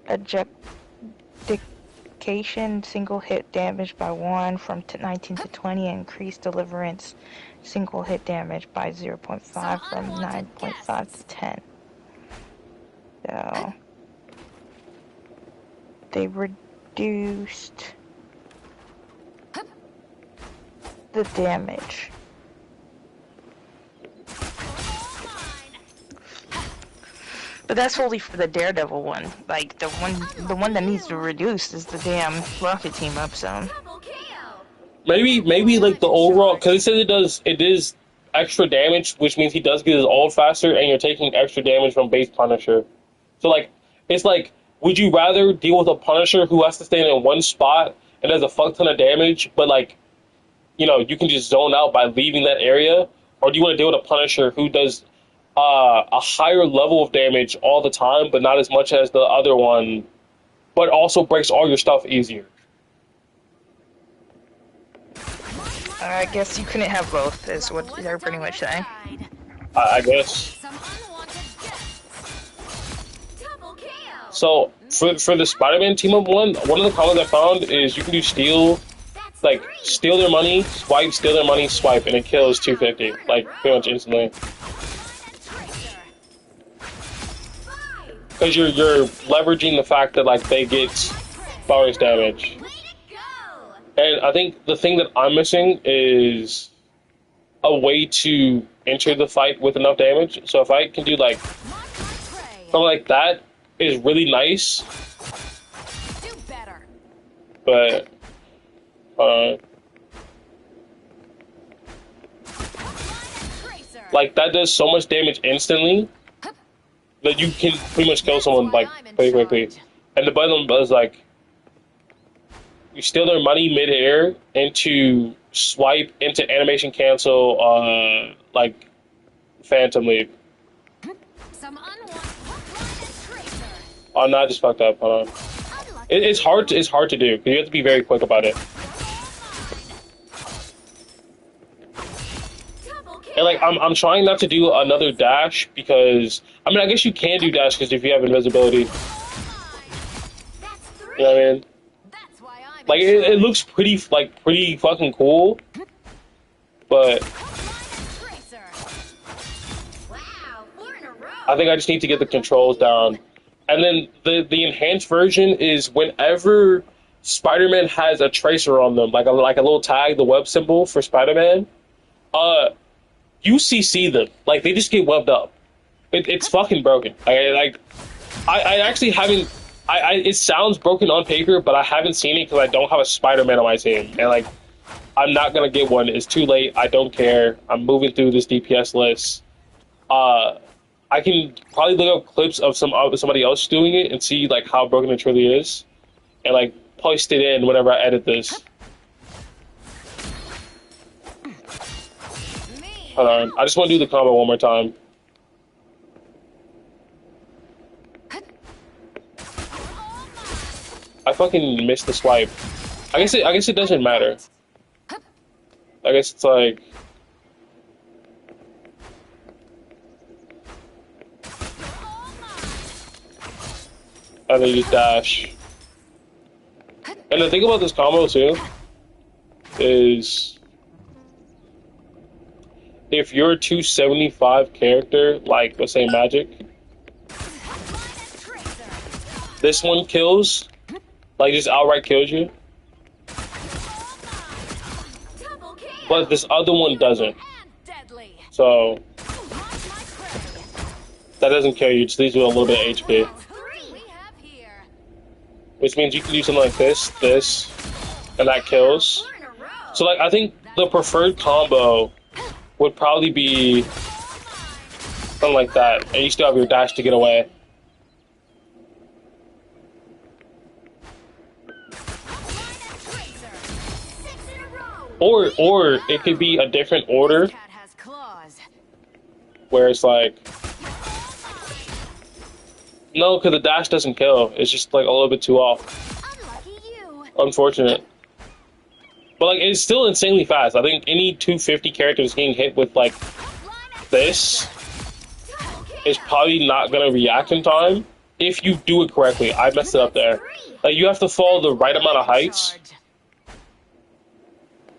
ejectification single hit damage by 1 from 19 to 20, and increased deliverance single hit damage by 0.5 from 9.5 to 10. So they reduced the damage. But that's only for the Daredevil one. Like, the one that needs to be reduced is the damn Rocket Team up zone. Maybe like the overall, because it says it is extra damage, which means he does get his ult faster, and you're taking extra damage from base Punisher. So, like, it's like, would you rather deal with a Punisher who has to stand in one spot and does a fuck ton of damage, but, like, you know, you can just zone out by leaving that area? Or do you want to deal with a Punisher who does a higher level of damage all the time, but not as much as the other one, but also breaks all your stuff easier? I guess you couldn't have both, is what they're pretty much saying. I guess. So, for the Spider-Man team-up one of the comments I found is you can do steal, like, steal their money, swipe, steal their money, swipe, and it kills 250, like, pretty much instantly. Because you're leveraging the fact that, like, they get bonus damage. And I think the thing that I'm missing is a way to enter the fight with enough damage. So if I can do, like, something like that is really nice. But, like, that does so much damage instantly that you can pretty much kill someone, like, pretty quickly. And the button is, like, you steal their money mid-air into swipe, into animation cancel, like, Phantom Leap. Oh, no, I just fucked up. Hold on. It's hard to do, because you have to be very quick about it. And, like, I'm trying not to do another dash, because, I mean, I guess you can do dash, because if you have invisibility. You know what I mean? Like, it looks pretty fucking cool, but I think I just need to get the controls down. And then the enhanced version is whenever Spider-Man has a tracer on them, like a little tag, the web symbol for Spider-Man, you CC them. Like, they just get webbed up. It's fucking broken. I actually haven't it sounds broken on paper, but I haven't seen it because I don't have a Spider-Man on my team, and like I'm not gonna get one. It's too late. I don't care. I'm moving through this DPS list. I can probably look up clips of somebody else doing it and see like how broken it truly is, and like post it in whenever I edit this. Hold on. I just want to do the combo one more time. I fucking missed the swipe. I guess it doesn't matter. I guess it's like and then you just dash. And the thing about this combo too is if you're a 275 character, like let's say Magic, this one kills, like just outright kills you. But this other one doesn't. So that doesn't kill you, it just leaves you with a little bit of HP. Which means you can do something like this, and that kills. So like I think the preferred combo would probably be something like that, and you still have your dash to get away. Or it could be a different order where it's like no, because the dash doesn't kill. It's just like a little bit too off. Unfortunate. But like it's still insanely fast. I think any 250 characters getting hit with like this is probably not gonna react in time if you do it correctly. I messed it up there. Like you have to follow the right amount of heights.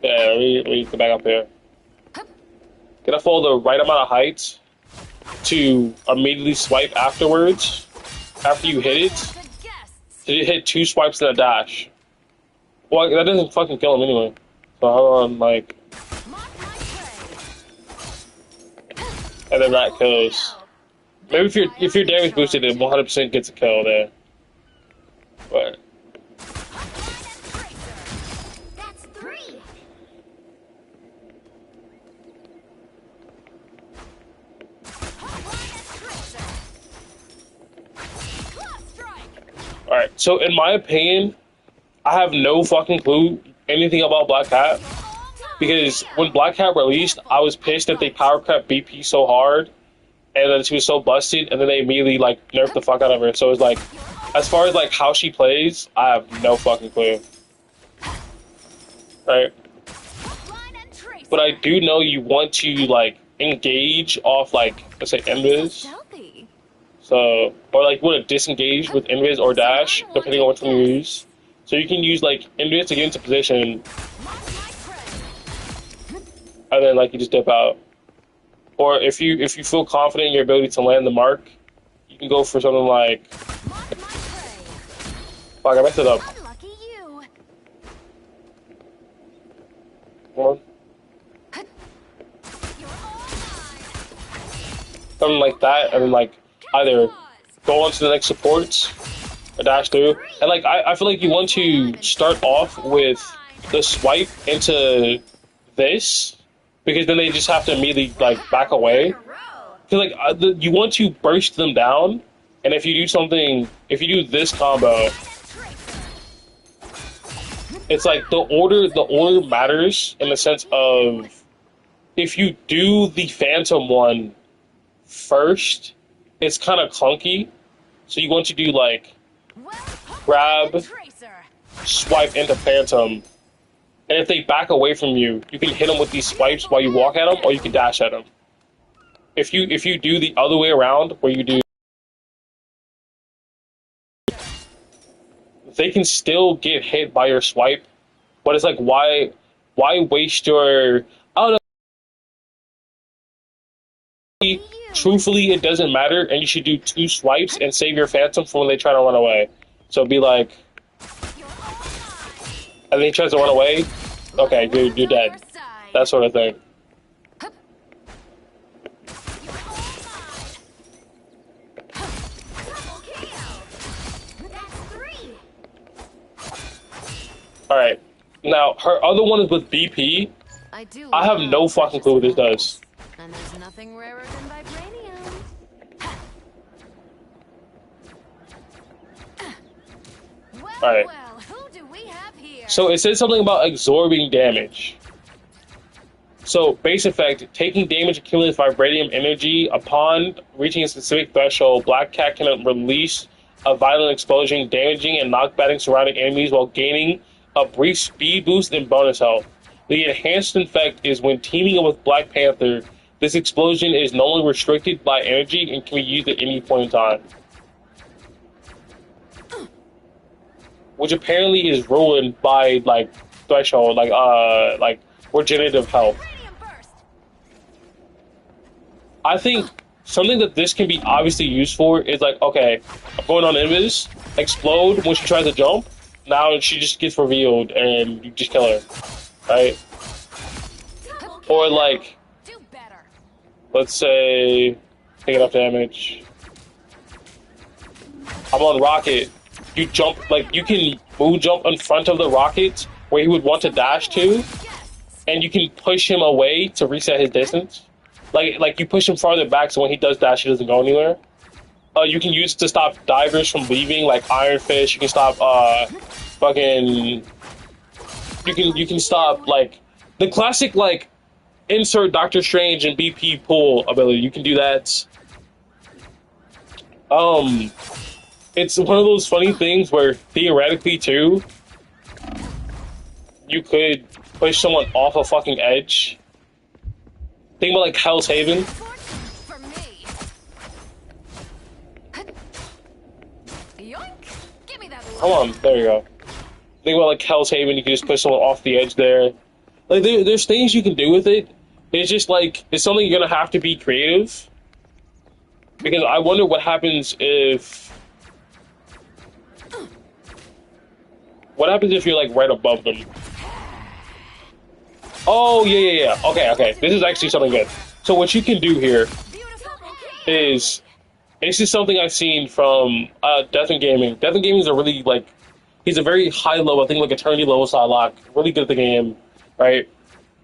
Yeah, let me get back up here. Gotta follow the right amount of heights to immediately swipe afterwards. After you hit it, so you hit 2 swipes and a dash. Well, that doesn't fucking kill him anyway. So hold on, like, and then that kills. Maybe if you're damage boosted, it 100% gets a kill there. But alright, so in my opinion, I have no fucking clue anything about Black Cat. Because when Black Cat released, I was pissed that they power cut BP so hard and that she was so busted, and then they immediately like nerfed the fuck out of her. So it's like, as far as like how she plays, I have no fucking clue. Right? But I do know you want to like engage off like, let's say Invis. So, or like you want to disengage with Invis or dash, depending on which one you use. So you can use like Invis to get into position, and then like you just dip out. Or if you feel confident in your ability to land the mark, you can go for something like. Fuck, I messed it up. Come on. Something like that, and then like either go on to the next supports or dash through. And like I feel like you want to start off with the swipe into this, because then they just have to immediately like back away. Because like you want to burst them down, and if you do this combo, it's like the order matters in the sense of if you do the Phantom one first, it's kind of clunky. So you want to do like grab, swipe into Phantom, and if they back away from you, you can hit them with these swipes while you walk at them, or you can dash at them. If you do the other way around, where you do, they can still get hit by your swipe, but it's like why waste your, I don't know. Truthfully, it doesn't matter, and you should do 2 swipes and save your Phantom for when they try to run away. So be like, and then he tries to run away, okay, you're dead. That sort of thing. Alright. Now, her other one is with BP. I have no fucking clue what this does. And there's nothing rarer than vibranium. Well, Alright. well, who do we have here? So it says something about absorbing damage. So, base effect, taking damage accumulates vibranium energy. Upon reaching a specific threshold, Black Cat can release a violent explosion, damaging and knockback surrounding enemies while gaining a brief speed boost and bonus health. The enhanced effect is when teaming up with Black Panther, this explosion is no longer restricted by energy and can be used at any point in time. Which apparently is ruined by, like, threshold, like regenerative health. I think something that this can be obviously used for is like, okay, I'm going on Invis, explode when she tries to jump, now she just gets revealed and you just kill her, right? Or like, let's say, take enough damage. I'm on Rocket, you jump, like you can moon jump in front of the Rocket where he would want to dash to, and you can push him away to reset his distance. Like you push him farther back, so when he does dash, he doesn't go anywhere. You can use it to stop divers from leaving, like Iron Fist. You can stop fucking. You can stop like the classic like insert Doctor Strange and BP pull ability. You can do that. It's one of those funny things where theoretically too, you could push someone off a fucking edge. Think about like Hell's Haven. Hold on, there you go. Think about like Hell's Haven, you can just push someone off the edge there. Like there's things you can do with it. It's just like it's something you're gonna have to be creative. Because I wonder what happens if you're like right above them. Oh, yeah. Okay. This is actually something good. So what you can do here is, this is something I've seen from Death and Gaming. Death and Gaming is a really, like, he's a very high level, I think like eternity level Psylocke, really good at the game, right?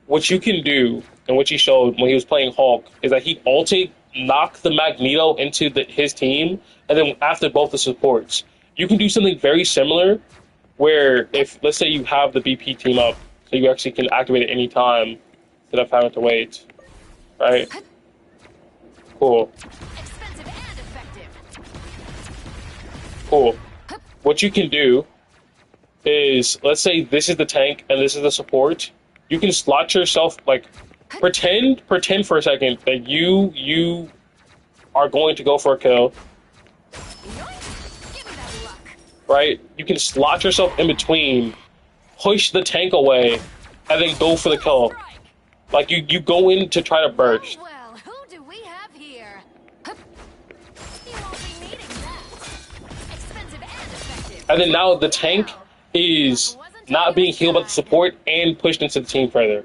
What you can do, and what he showed when he was playing Hulk, is that he ulted, knocked the Magneto into his team, and then after both the supports. You can do something very similar, where if, let's say you have the BP team up, so you actually can activate it any time instead of having to wait, right? Cool. Cool. What you can do is, let's say this is the tank and this is the support. You can slot yourself, like, pretend for a second that you are going to go for a kill. Right? You can slot yourself in between, push the tank away, and then go for the kill. Like, you go in to try to burst. Well, who do we have here? You won't be needing that. Expensive and effective. And then now the tank is not being healed by the support and pushed into the team further.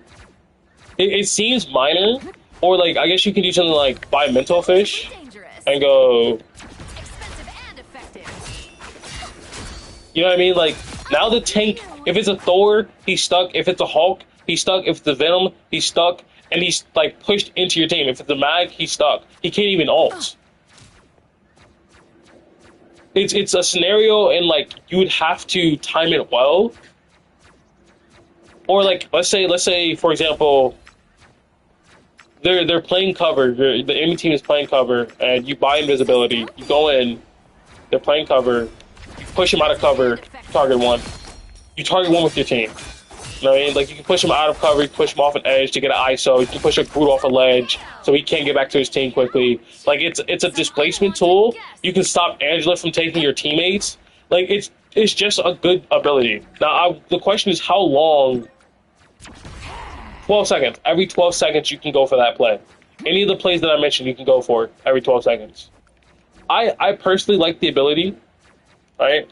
It seems minor, or like, I guess you can do something like buy Mental Fish and go... You know what I mean? Like, now the tank, if it's a Thor, he's stuck. If it's a Hulk, he's stuck. If it's the Venom, he's stuck. And he's, like, pushed into your team. If it's the Mag, he's stuck. He can't even ult. It's a scenario, and, like, you would have to time it well. Or, like, let's say, for example, they're playing cover. The enemy team is playing cover, and you buy invisibility. You go in, they're playing cover. Push him out of cover, target one. You target one with your team. You know what I mean? Like, you can push him out of cover, you can push him off an edge to get an ISO, you can push a Groot off a ledge so he can't get back to his team quickly. Like, it's a displacement tool. You can stop Angela from taking your teammates. Like, it's just a good ability. Now, the question is how long? 12 seconds. Every 12 seconds you can go for that play. Any of the plays that I mentioned you can go for every 12 seconds. I personally like the ability. Right?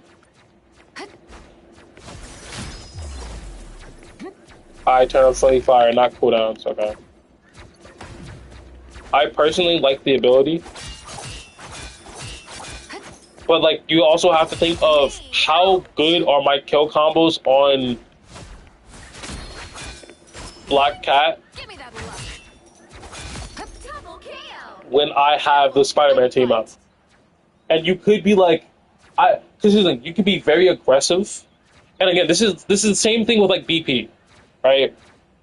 I turn on Friendly Fire, not cooldowns, okay. I personally like the ability. But, like, you also have to think of how good are my kill combos on Black Cat Give me that luck. Double KO. when I have the Spider-Man team up. And you could be like, because like, you could be very aggressive. And again, this is the same thing with like BP, right?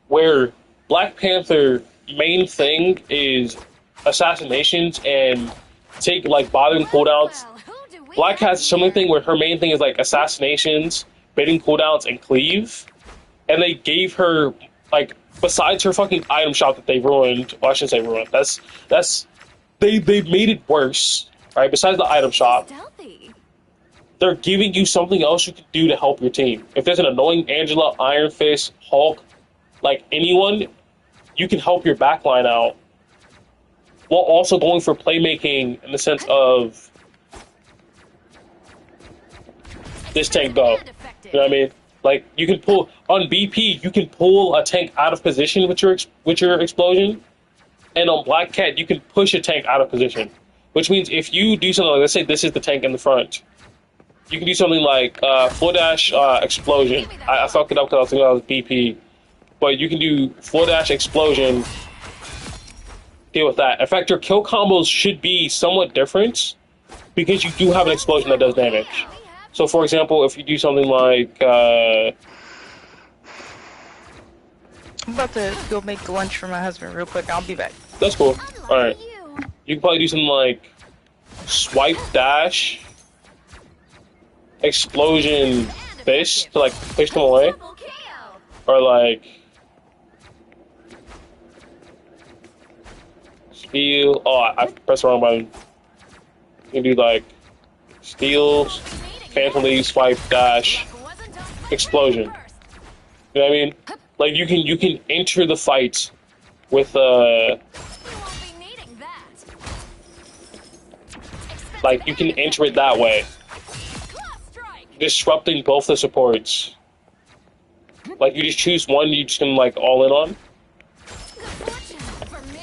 Where Black Panther main thing is assassinations and take like bottom cooldowns. Well, who do we Black have has a similar here? thing where her main thing is like assassinations, baiting cooldowns, and cleave. And they gave her like besides her fucking item shop that they ruined. Well, I shouldn't say ruined. That's they made it worse, right? Besides the item shop, Stealthy. they're giving you something else you can do to help your team. If there's an annoying Angela, Iron Fist, Hulk, like anyone, you can help your backline out while also going for playmaking in the sense of this tank go. And effective. You know what I mean? Like you can pull on BP, you can pull a tank out of position with your explosion, and on Black Cat you can push a tank out of position. Which means if you do something like, let's say this is the tank in the front, you can do something like floor dash explosion. I fucked it up because I was thinking that was BP, but you can do floor dash explosion. Deal with that. In fact, your kill combos should be somewhat different because you do have an explosion that does damage. So, for example, if you do something like I'm about to go make lunch for my husband real quick. I'll be back. that's cool. Unlike All right, you. you can probably do something like swipe dash explosion fist to like push them away, Double KO. or like steal. Oh, I pressed the wrong button. You can do like steal, phantom lead, swipe dash, Wasn't on explosion. first. You know what I mean? Like you can enter the fight with We won't be needing that. like you can enter it that way, Claw strike. disrupting both the supports. Like you just choose one, you just can like all in on. Good fortune for me.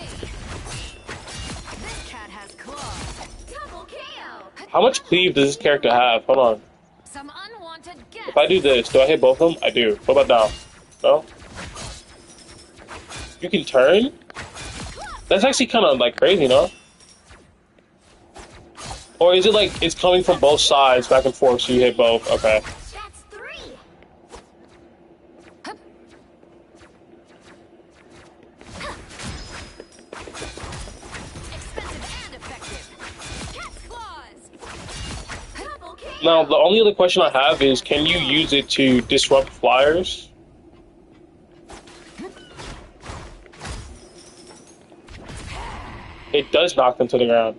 This cat has claws. Double KO. How much cleave does this character have? Hold on. Some unwanted guests. If I do this, do I hit both of them? I do. What about now? No? You can turn? That's actually kind of like crazy, no? Or is it like it's coming from both sides back and forth so you hit both? Okay. That's three. Expensive and effective. Cat's claws. Double KO. Now, the only other question I have is, can you use it to disrupt flyers? It does knock them to the ground.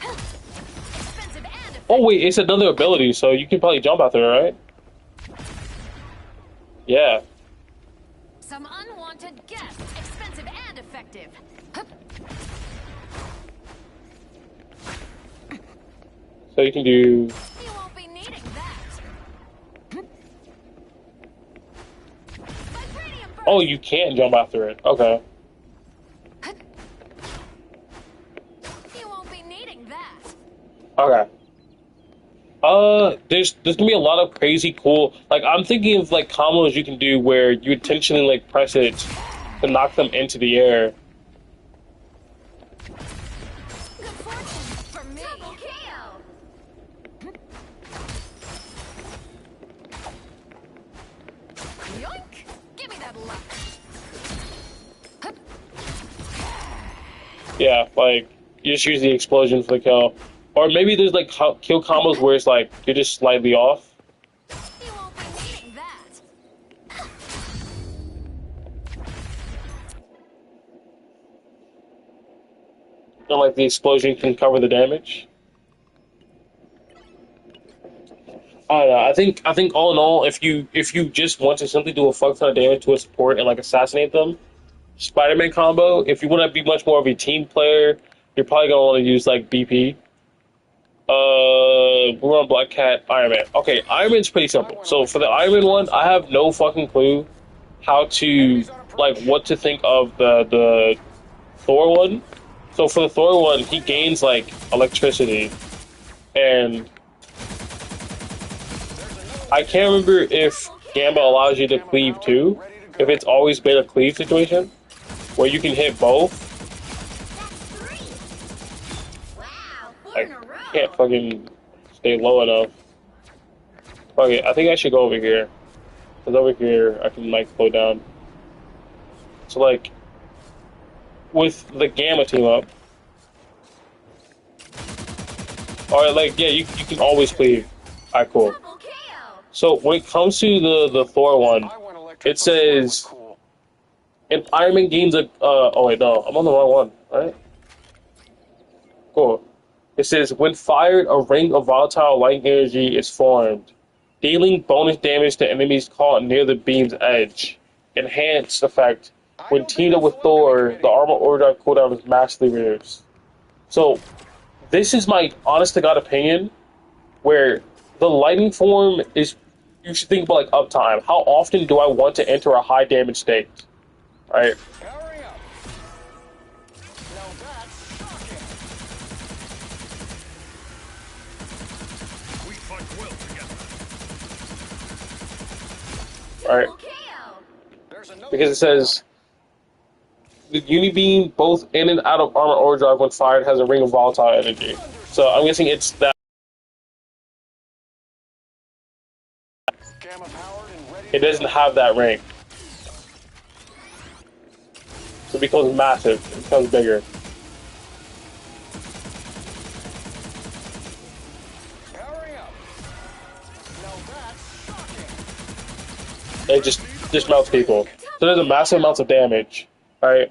Expensive and effective. Oh wait, it's another ability, so you can probably jump out there, right? Yeah. Some unwanted guests. Expensive and effective. So you can do... You won't be needing that. Vibranium burst. Oh, you can jump after it. Okay. You won't be needing that. Okay. There's gonna be a lot of crazy cool, like I'm thinking of like combos you can do where you intentionally like press it to knock them into the air. Good fortune for me. Double KO. Yoink! Give me that luck. Yeah, like you just use the explosion for the kill. Or maybe there's like kill combos where it's like you're just slightly off. You won't be needing that. And like the explosion can cover the damage. I don't know. I think all in all, if you just want to simply do a fuck ton of damage to a support and like assassinate them, Spider-Man combo. If you want to be much more of a team player, you're probably gonna want to use like BP. We're on Black Cat, Iron Man. Okay, Iron Man's pretty simple. So for the Iron Man one, I have no fucking clue how to like what to think of the Thor one. So for the Thor one, he gains like electricity, and I can't remember if Gamba allows you to cleave too. If it's always been a cleave situation where you can hit both. I can't fucking stay low enough. Okay, I think I should go over here. Because over here, I can, like, slow down. So, like, with the Gamma team up. Alright, like, yeah, you can always cleave. Alright, cool. So, when it comes to the Thor one, it says, an Iron Man gains a, oh wait, no, I'm on the wrong one, right? Cool. It says, when fired, a ring of volatile light energy is formed, dealing bonus damage to enemies caught near the beam's edge. Enhanced effect. When teamed up with Thor, the armor overdrive cooldown is massively reduced. So, this is my honest-to-God opinion, where the lightning form is, you should think about, like, uptime. How often do I want to enter a high-damage state? Right? Alright. Because it says the Unibeam, both in and out of armor overdrive when fired, has a ring of volatile energy. So I'm guessing it's that. It doesn't have that ring. So it becomes massive. It becomes bigger. It just melts people. So there's a massive amounts of damage. Alright.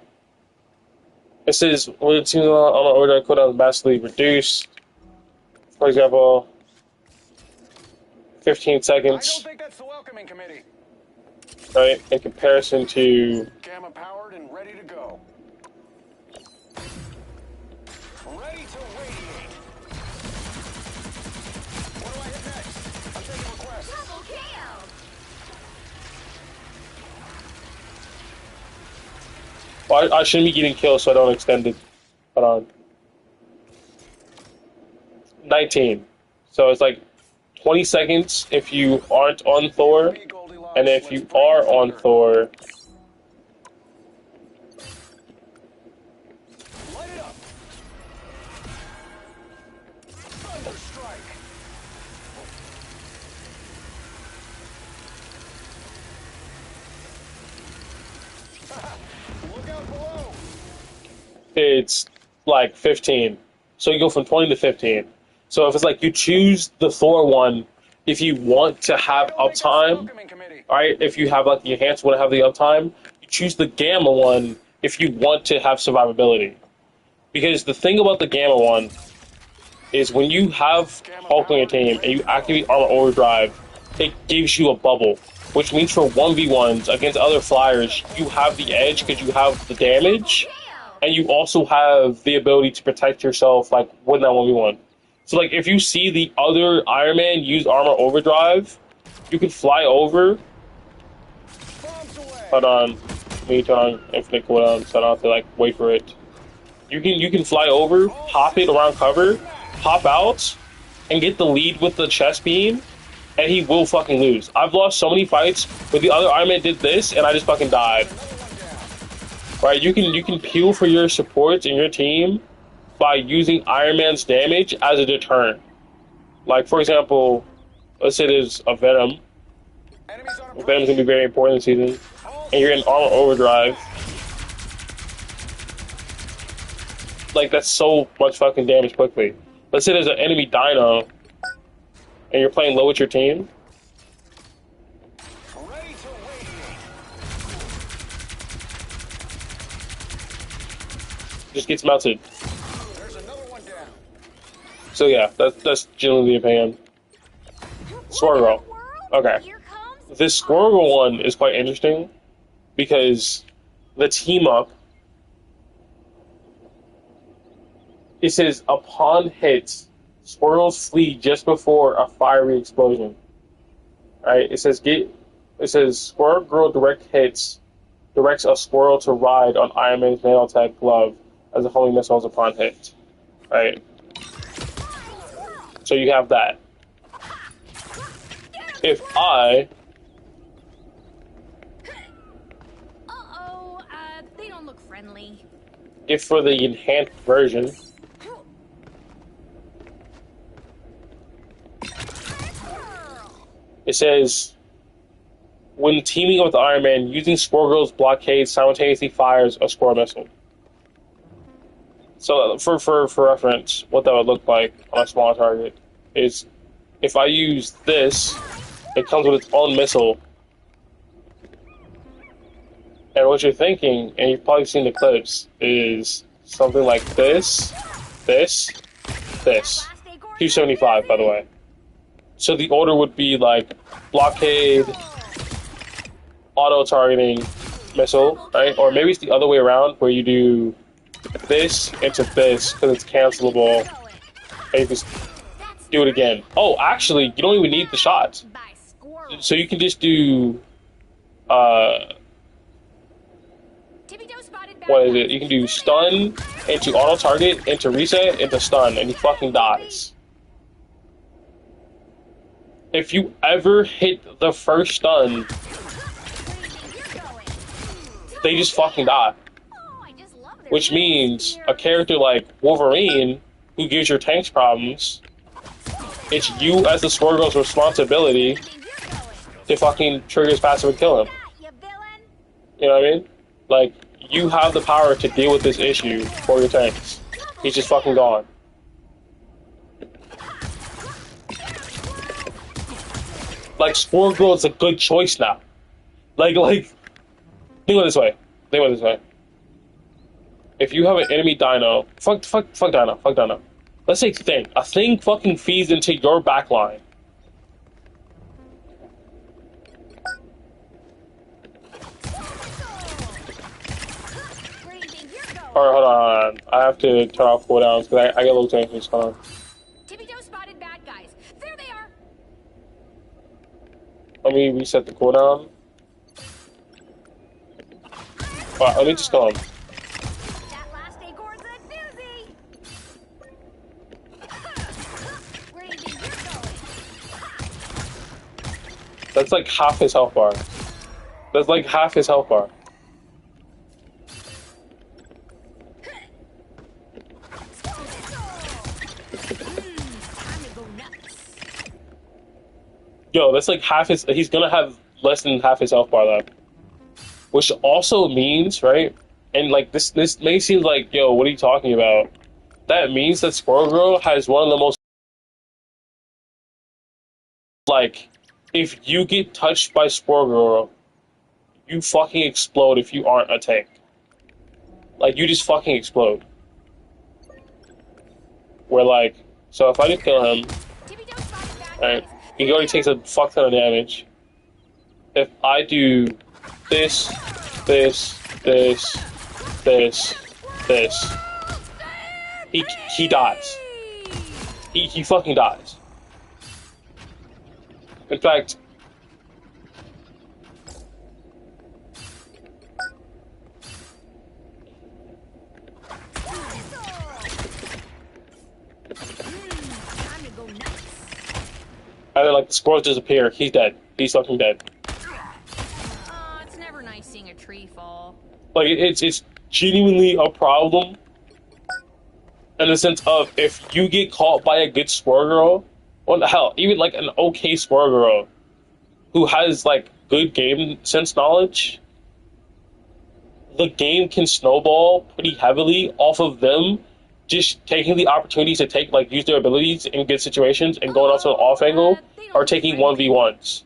It says when it's on an order cooldown is massively reduced. For example, 15 seconds. I don't think that's the welcoming committee. Right, in comparison to Gamma powered and ready to go. Ready to radiate. What do I hit next? I'm taking requests. Double KO. well, I shouldn't be getting killed so I don't extend it. Hold on. 19. So it's like 20 seconds if you aren't on Thor, and if you are on Thor, Light it up. Thunder strike. Look out below. it's like 15. So you go from 20 to 15. So if it's like you choose the Thor one, if you want to have uptime, Welcoming committee. alright, if you have like the enhanced want to have the uptime, you choose the Gamma one if you want to have survivability. Because the thing about the Gamma one is when you have Hulk on your team and you activate Armor Overdrive, it gives you a bubble. Which means for 1v1s against other flyers, you have the edge because you have the damage, and you also have the ability to protect yourself, like, with that 1v1. So, like, if you see the other Iron Man use Armor Overdrive, you can fly over. Bombs away. Hold on. Let me turn on infinite cooldown so I don't have to, like, wait for it. You can fly over, hop it around cover, hop out, and get the lead with the chest beam, and he will fucking lose. I've lost so many fights where the other Iron Man did this, and I just fucking died. Right? You can peel for your supports in your team by using Iron Man's damage as a deterrent. Like, for example, let's say there's a Venom. Enemies on approach. Venom's gonna be very important this season, and you're in Armor Overdrive. Like, that's so much fucking damage quickly. Let's say there's an enemy Dino, and you're playing low with your team. Ready to radiate. Just gets melted. There's another one down. So yeah, that's generally the opinion. Squirrel. Okay. Here comes This Squirrel one is quite interesting because the team up, it says upon hits, squirrels flee just before a fiery explosion. Right? It says Squirrel Girl direct hits directs a squirrel to ride on Iron Man's nanotech glove. as a homing missiles upon hit. Right? So you have that. If I... Uh-oh, they don't look friendly. If for the enhanced version... It says... When teaming up with Iron Man, using Squirrel Girl's blockade simultaneously fires a Squirrel missile. So, for reference, what that would look like on a smaller target is if I use this, it comes with its own missile. And what you're thinking, and you've probably seen the clips, is something like this, this, this. 275, by the way. So the order would be like blockade, auto-targeting missile, right? Or maybe it's the other way around, where you do this into this, because it's cancelable, and you just do it again. Oh, actually, you don't even need the shots. So you can just do, what is it? You can do stun, into auto-target, into reset, into stun, and he fucking dies. If you ever hit the first stun, they just fucking die. Which means a character like Wolverine, who gives your tanks problems, it's you as the Squirrel Girl's responsibility to fucking trigger his passive and kill him. You know what I mean? Like, you have the power to deal with this issue for your tanks. He's just fucking gone. Like, Squirrel Girl is a good choice now. Like, think of it this way. Think of it this way. If you have an enemy dino, fuck dino. Let's say thing. A thing fucking feeds into your backline. Alright, hold on. I have to turn off cooldowns because I get a little too anxious. Hold on. Tippy-toe spotted bad guys. There they are. Let me reset the cooldown. Alright, let me just go on. That last acorn's a doozy. Where do you think you're going? That's like half his health bar. That's like half his health bar. Yo, that's like half his... He's gonna have less than half his health bar left. Which also means, right? And like, this may seem like, yo, what are you talking about? That means that Squirrel Girl has one of the most... Like, if you get touched by Squirrel Girl, you fucking explode if you aren't a tank. Like, you just fucking explode. Where like... So if I just kill him... Right? He already takes a fuck ton of damage. If I do this, this, this, this, this, he dies. He fucking dies. In fact, either like the squirrels disappear, he's dead. He's fucking dead. It's never nice seeing a tree fall. Like it's genuinely a problem in the sense of if you get caught by a good Squirrel Girl, what the hell, even like an okay Squirrel Girl who has like good game sense knowledge, the game can snowball pretty heavily off of them just taking the opportunities to take like use their abilities in good situations and going out to an off angle or taking 1v1s.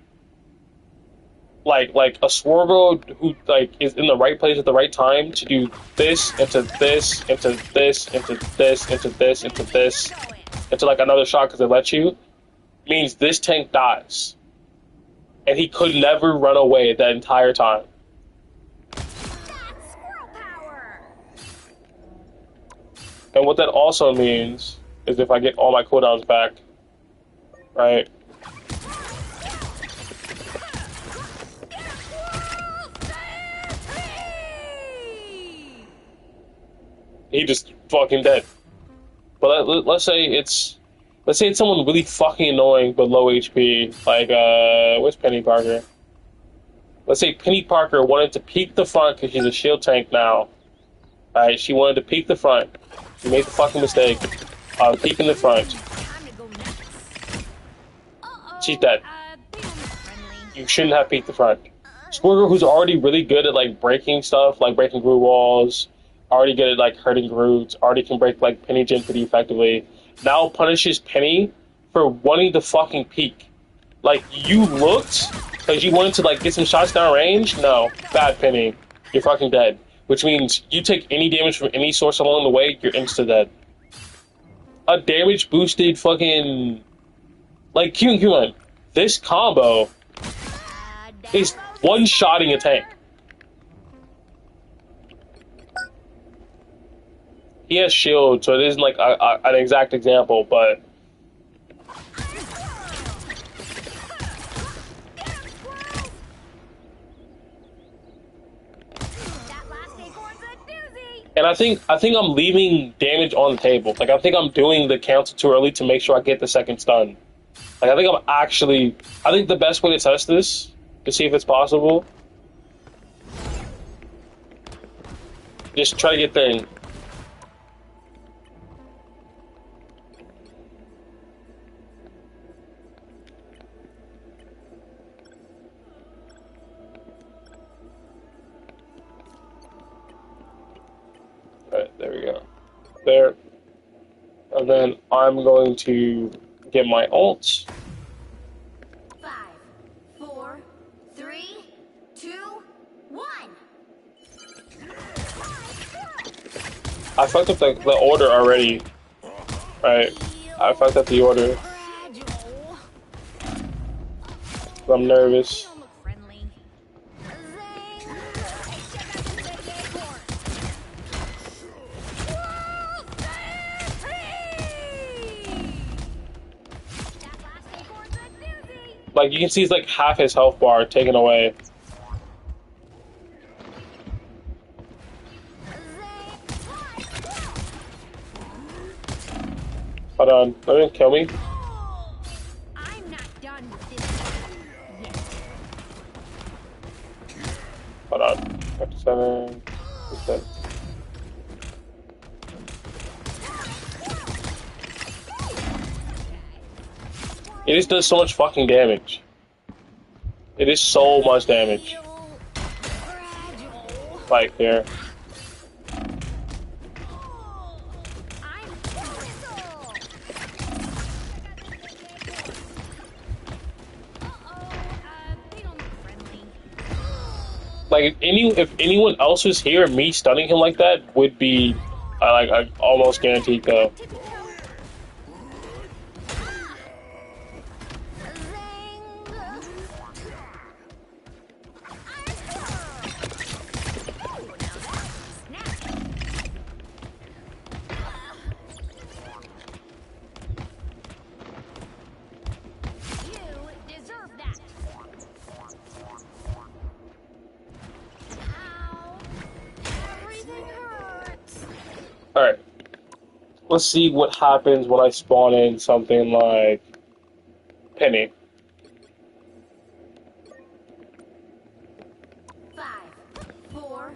Like a Squirrel Girl who like is in the right place at the right time to do this into this into this into this into this into this into like another shot because they let you, means this tank dies. And he could never run away that entire time. That's squirrel power. And what that also means is if I get all my cooldowns back, right? he just fucking dead. But let's say it's someone really fucking annoying but low HP, like where's Penny Parker? Let's say Penny Parker wanted to peek the front because she's a shield tank now. Alright, she wanted to peek the front. She made the fucking mistake of peeking the front. Time to go nuts. She's dead. Be friendly. You shouldn't have peeked the front. Squirtle, who's already really good at like breaking stuff, like breaking Groot walls, already good at like hurting Groots, already can break like Penny Gen pretty effectively, now punishes Penny for wanting to fucking peek. Like, you looked because you wanted to like get some shots down range? No. Bad Penny. You're fucking dead. Which means you take any damage from any source along the way, you're insta-dead. A damage boosted fucking... Like, come on. This combo is one-shotting a tank. He has shield, so it isn't like an exact example, but... And I think I'm leaving damage on the table. Like, I think I'm doing the cancel too early to make sure I get the second stun. Like, I think the best way to test this, to see if it's possible, just try to get thing. Alright, there we go. There. And then I'm going to get my ult. 5, 4, 3, 2, 1. I fucked up the order already. Right. I fucked up the order. I'm nervous. Don't look friendly. Like, you can see he's like half his health bar taken away. Hold on, don't kill me. I'm not done with this yet. Hold on. 57. It just does so much fucking damage. It is so much damage. Like, here. Like, if anyone else was here, me stunning him like that would be, I almost guaranteed though. Alright. Let's see what happens when I spawn in something like Penny. 5, 4,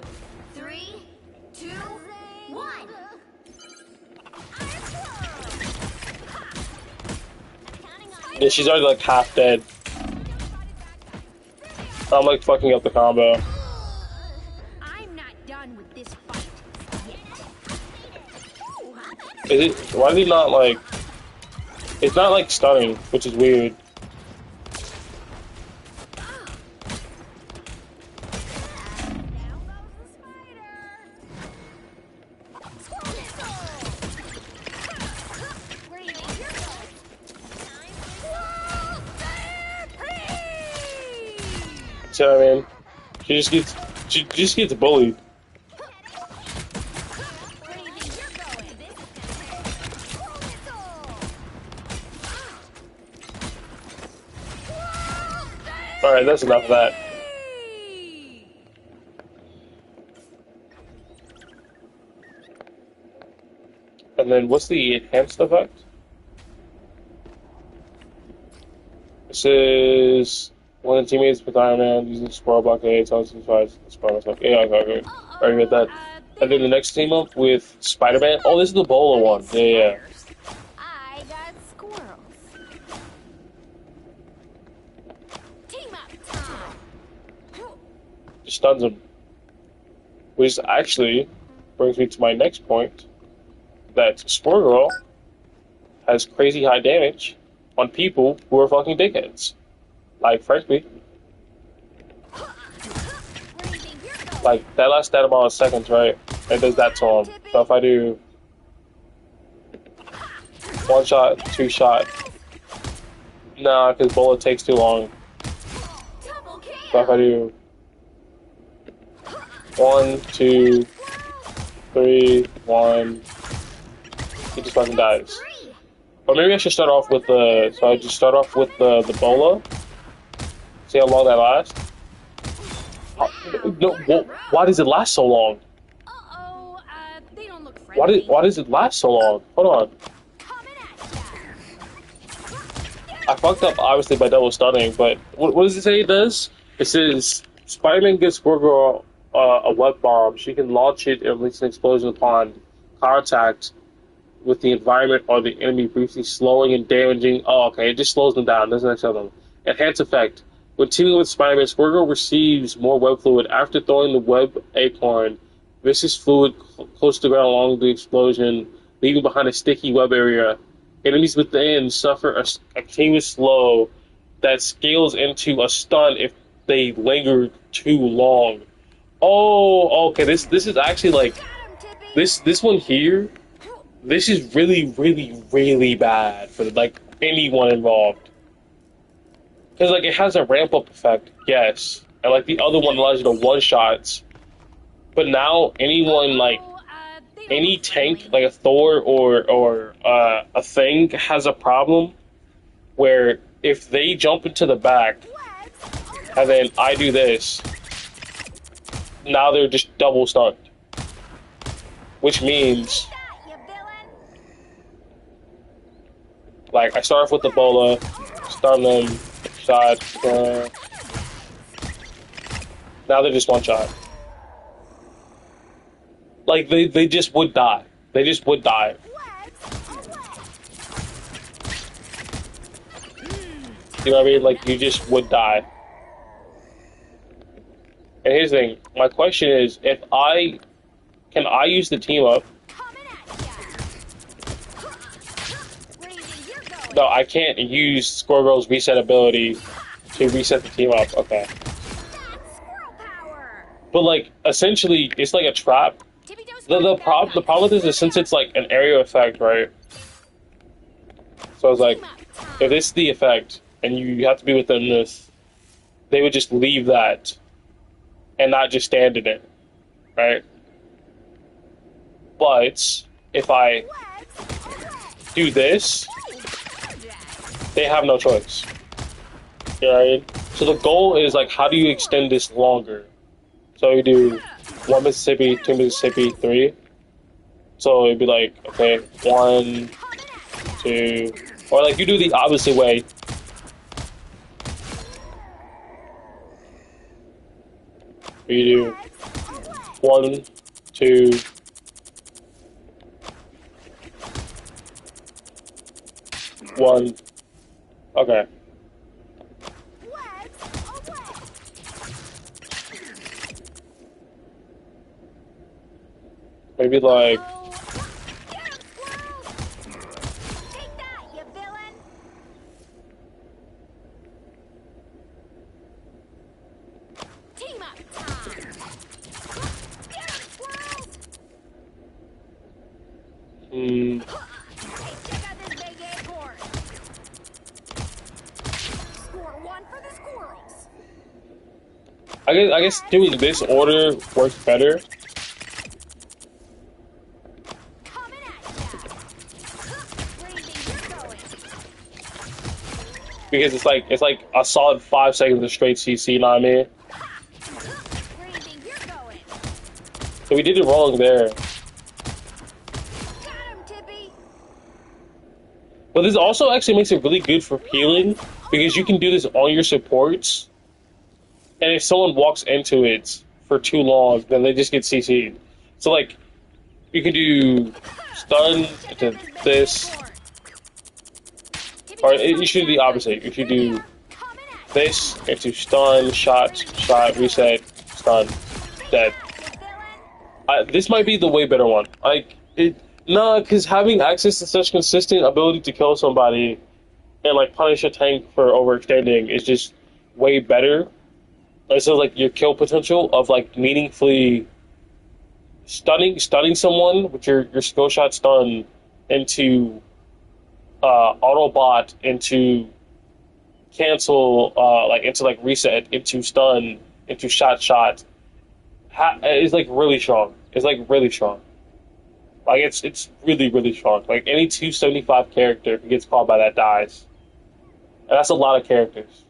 3, 2, 1. Yeah, she's already like half dead. I'm like fucking up the combo. I'm not done with this fight yet. Is it? Why is he not like? It's not like stunning, which is weird. See what I mean? She just gets bullied. Alright, that's enough of that. And then what's the enhanced effect? This is one of the teammates with Iron Man using Squirrel Blockade, tells him to Squirrel myself. Yeah, okay. Already read that. And then the next team up with Spider-Man. Oh, this is the Bola one. Yeah. I got squirrels. Team up time. Just stuns him. Which actually brings me to my next point. That Squirrel has crazy high damage on people who are fucking dickheads. Like, frankly. Like, that lasts that amount of seconds, right? It does that to him. So if I do 1 shot, 2 shot. Nah, because bullet takes too long. So if I do 1, 2, 3, 1, he just fucking dies. Or maybe I should start off with the. So I just start off with the Bola. See how long that lasts. No, why does it last so long? They don't look friendly. Why does it last so long? Hold on. I fucked up obviously by double stunning, but what does it say it does? It says Spider-Man gives Squirrel a web bomb. She can launch it and release an explosion upon contact with the environment or the enemy, briefly slowing and damaging. Oh, okay, it just slows them down. Doesn't show them. Enhance effect. When teaming with Spider-Man, Squirrel receives more web fluid after throwing the web acorn. Viscous fluid close to the ground along the explosion, leaving behind a sticky web area. Enemies within suffer a continuous slow that scales into a stun if they linger too long. Oh, okay. This is actually like this one here. This is really bad for like anyone involved. Because like it has a ramp up effect, yes, and like the other one allows you to one shots. But now anyone like any tank like a Thor or a Thing has a problem where if they jump into the back and then I do this, now they're just double stunned, which means. Like, I start off with the Bola, stun them, shot, now they're just one shot. Like, they just would die. They just would die. You know what I mean? Like, you just would die. And here's the thing. My question is, can I use the team up? No, I can't use Squirrel's reset ability to reset the team up. Okay. But like, essentially, it's like a trap. The problem with this is since it's like an area effect, right? So I was like, if this is the effect and you have to be within this, they would just leave that and not just stand in it, right? But if I do this, they have no choice. You know what I mean? So the goal is like, how do you extend this longer? So you do 1 Mississippi, 2 Mississippi, 3. So it'd be like, okay, 1, 2, or like you do the opposite way. You do 1, 2. One. Okay. Maybe like. Take that, you villain! Team up time! Get 'em, squirrels! Hmm. Check out this big acorn! Score 1 for the squirrels! I guess doing this order works better. Because it's like a solid 5 seconds of straight CC, you know what I mean? So we did it wrong there. Got him, Tippy! But this also actually makes it really good for healing because you can do this on your supports. And if someone walks into it for too long, then they just get CC'd. So like, you can do stun into this, or you should do the opposite. You should do this into stun, shot, reset, stun, dead. This might be the way better one. Because having access to such consistent ability to kill somebody and like punish a tank for overextending is just way better. And so like your kill potential of like meaningfully stunning someone with your skill shot stun into Autobot, into cancel, into like reset, into stun, into shot is like really strong. It's like really strong. Like it's really, really strong. Like any 275 character who gets caught by that dies. And that's a lot of characters.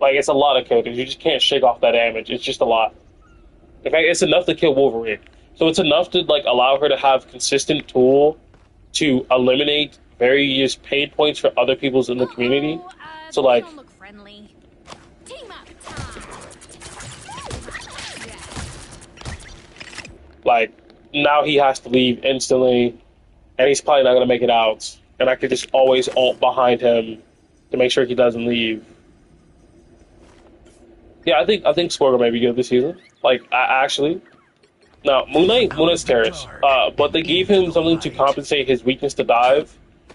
Like it's a lot of characters. You just can't shake off that damage. It's just a lot. In fact, it's enough to kill Wolverine. So it's enough to like allow her to have consistent tool to eliminate various pain points for other people's in the community. So like, Don't look friendly. Team up time. like now he has to leave instantly, and he's probably not gonna make it out. And I could just always ult behind him to make sure he doesn't leave. Yeah, I think Sporgo may be good this season. Like actually, no, Moon Knight's terrorist. But they gave him something to compensate his weakness to dive,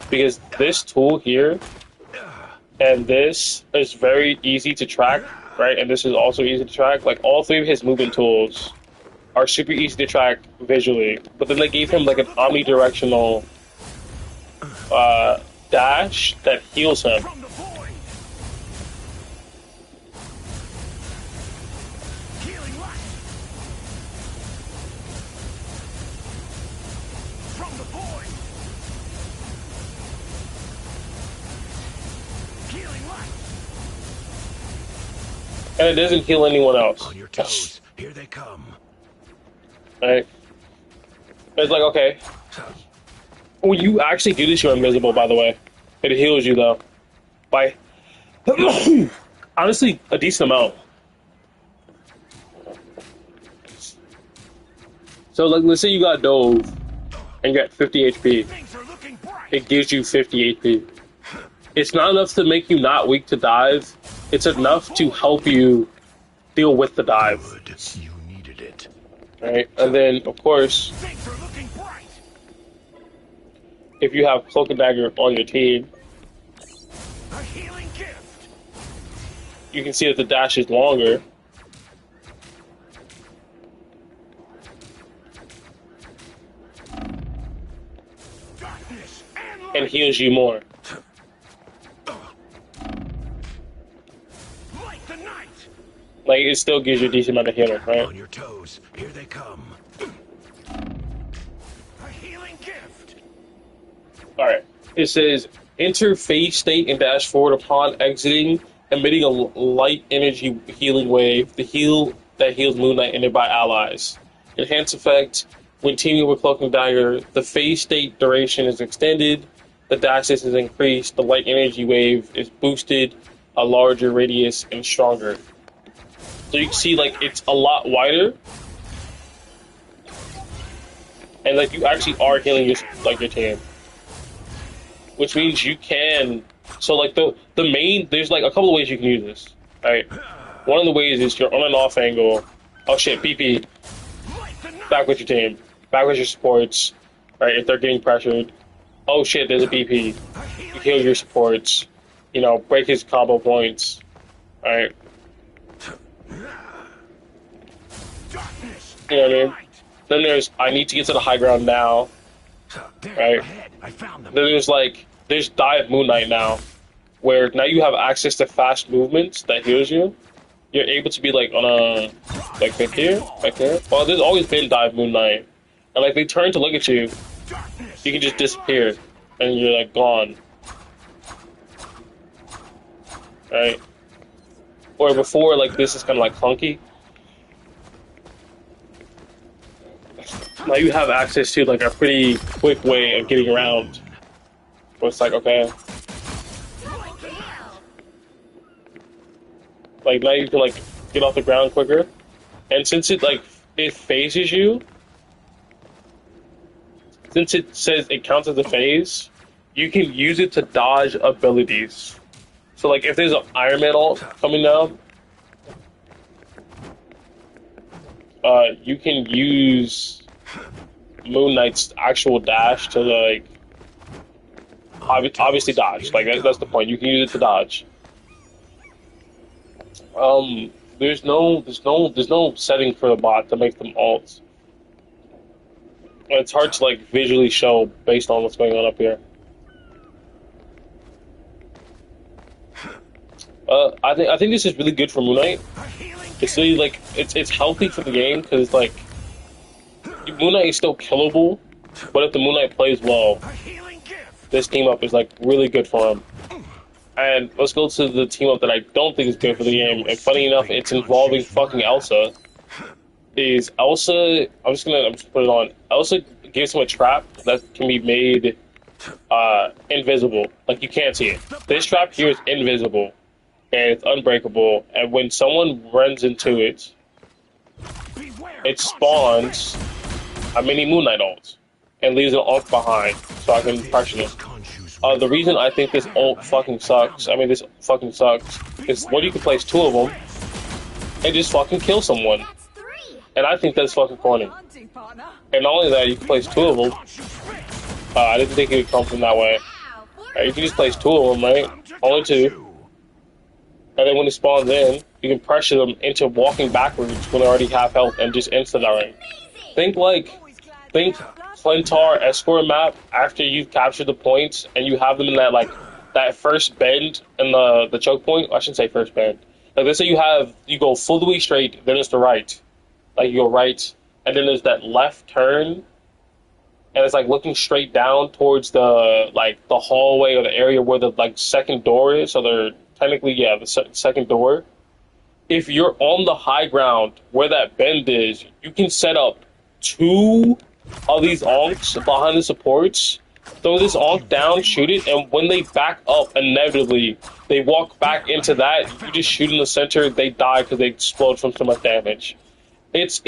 because this tool here and this is very easy to track, right? And this is also easy to track. Like all three of his movement tools are super easy to track visually. But then they gave him like an omnidirectional dash that heals him. From the void. Healing light. From the void. Healing light. And it doesn't heal anyone else. On your toes. Here they come. Right? It's like, okay. When you actually do this, you're invisible, by the way. It heals you, though. By, honestly, a decent amount. So, like, let's say you got Dove and you got 50 HP. Things are looking bright. It gives you 50 HP. It's not enough to make you not weak to dive. It's enough to help you deal with the dive. Good. You needed it. Right? And then, of course, Things are looking bright. if you have Cloak and Dagger on your team, A healing gift. you can see that the dash is longer. Darkness and And light. heals you more. Light the night. Like, it still gives you a decent amount of healing, right? On your toes. Here they come. A healing gift. Alright. It says, enter phase state and dash forward upon exiting, emitting a light energy healing wave. The heal that heals Moon Knight and nearby allies. Enhance effect. When teaming with Cloak and Dagger, the phase state duration is extended, the dash distance is increased, the light energy wave is boosted, a larger radius, and stronger. So you can see, like, it's a lot wider. And, like, you actually are healing your team. Which means you can... So, like, the main... There's, like, a couple of ways you can use this. Right? One of the ways is you're on and off angle. Oh, shit, BP. Light the night. Back with your team. Back with your supports. Right? If they're getting pressured. Oh, shit, there's a BP. You heal your supports. You know, break his combo points. Right? Darkness. You know what I mean? Then there's, I need to get to the high ground now. There, Right. ahead. I found them. Then there's Dive Moon Knight now, where now you have access to fast movements that heals you. You're able to be like on a, like right here, right there. Well, there's always been Dive Moon Knight. And like they turn to look at you, Darkness. you can just disappear, and you're like gone. Right? Or before, like this is kind of like clunky. Now you have access to like a pretty quick way of getting around. Where it's like, okay, Double kill. like now you can like get off the ground quicker, and since it like it phases you, since it says it counts as a phase, you can use it to dodge abilities. So like if there's an Iron Man ult coming down, you can use Moon Knight's actual dash to like obviously dodge. Like that's the point. You can use it to dodge. There's no setting for the bot to make them ults. It's hard to like visually show based on what's going on up here. I think this is really good for Moon Knight. It's really like it's healthy for the game because like Moon Knight is still killable, but if the Moon Knight plays well, this team up is like really good for him. And let's go to the team up that I don't think is good for the game. And funny enough, it's involving fucking Elsa. Is Elsa? I'm just put it on. Elsa gives him a trap that can be made invisible. Like you can't see it. This trap here is invisible. And it's unbreakable, and when someone runs into it, it spawns a mini Moon Knight ult, and leaves an ult behind, so I can pressure it. The reason I think this ult fucking sucks, is when you can place two of them, and just fucking kill someone. That's 3. And I think that's fucking corny. Hunting partner. And not only that, you can place two of them. I didn't think it would come from that way. Wow. You can just place two of them, right? Only two. And then when it spawns in, you can pressure them into walking backwards when they're already half health and just insta-dying. Think Flintar Escort map after you've captured the points and you have them in that first bend in the choke point. I shouldn't say first bend. Like let's say you go fully straight, then it's the right. Like you go right, and then there's that left turn, and it's like looking straight down towards the hallway or the area where the second door is. So they're technically, yeah, the second door. If you're on the high ground where that bend is, you can set up 2 of these onks behind the supports, throw this onk down, shoot it, and when they back up, inevitably, they walk back into that, you just shoot in the center, they die because they explode from so much damage. It's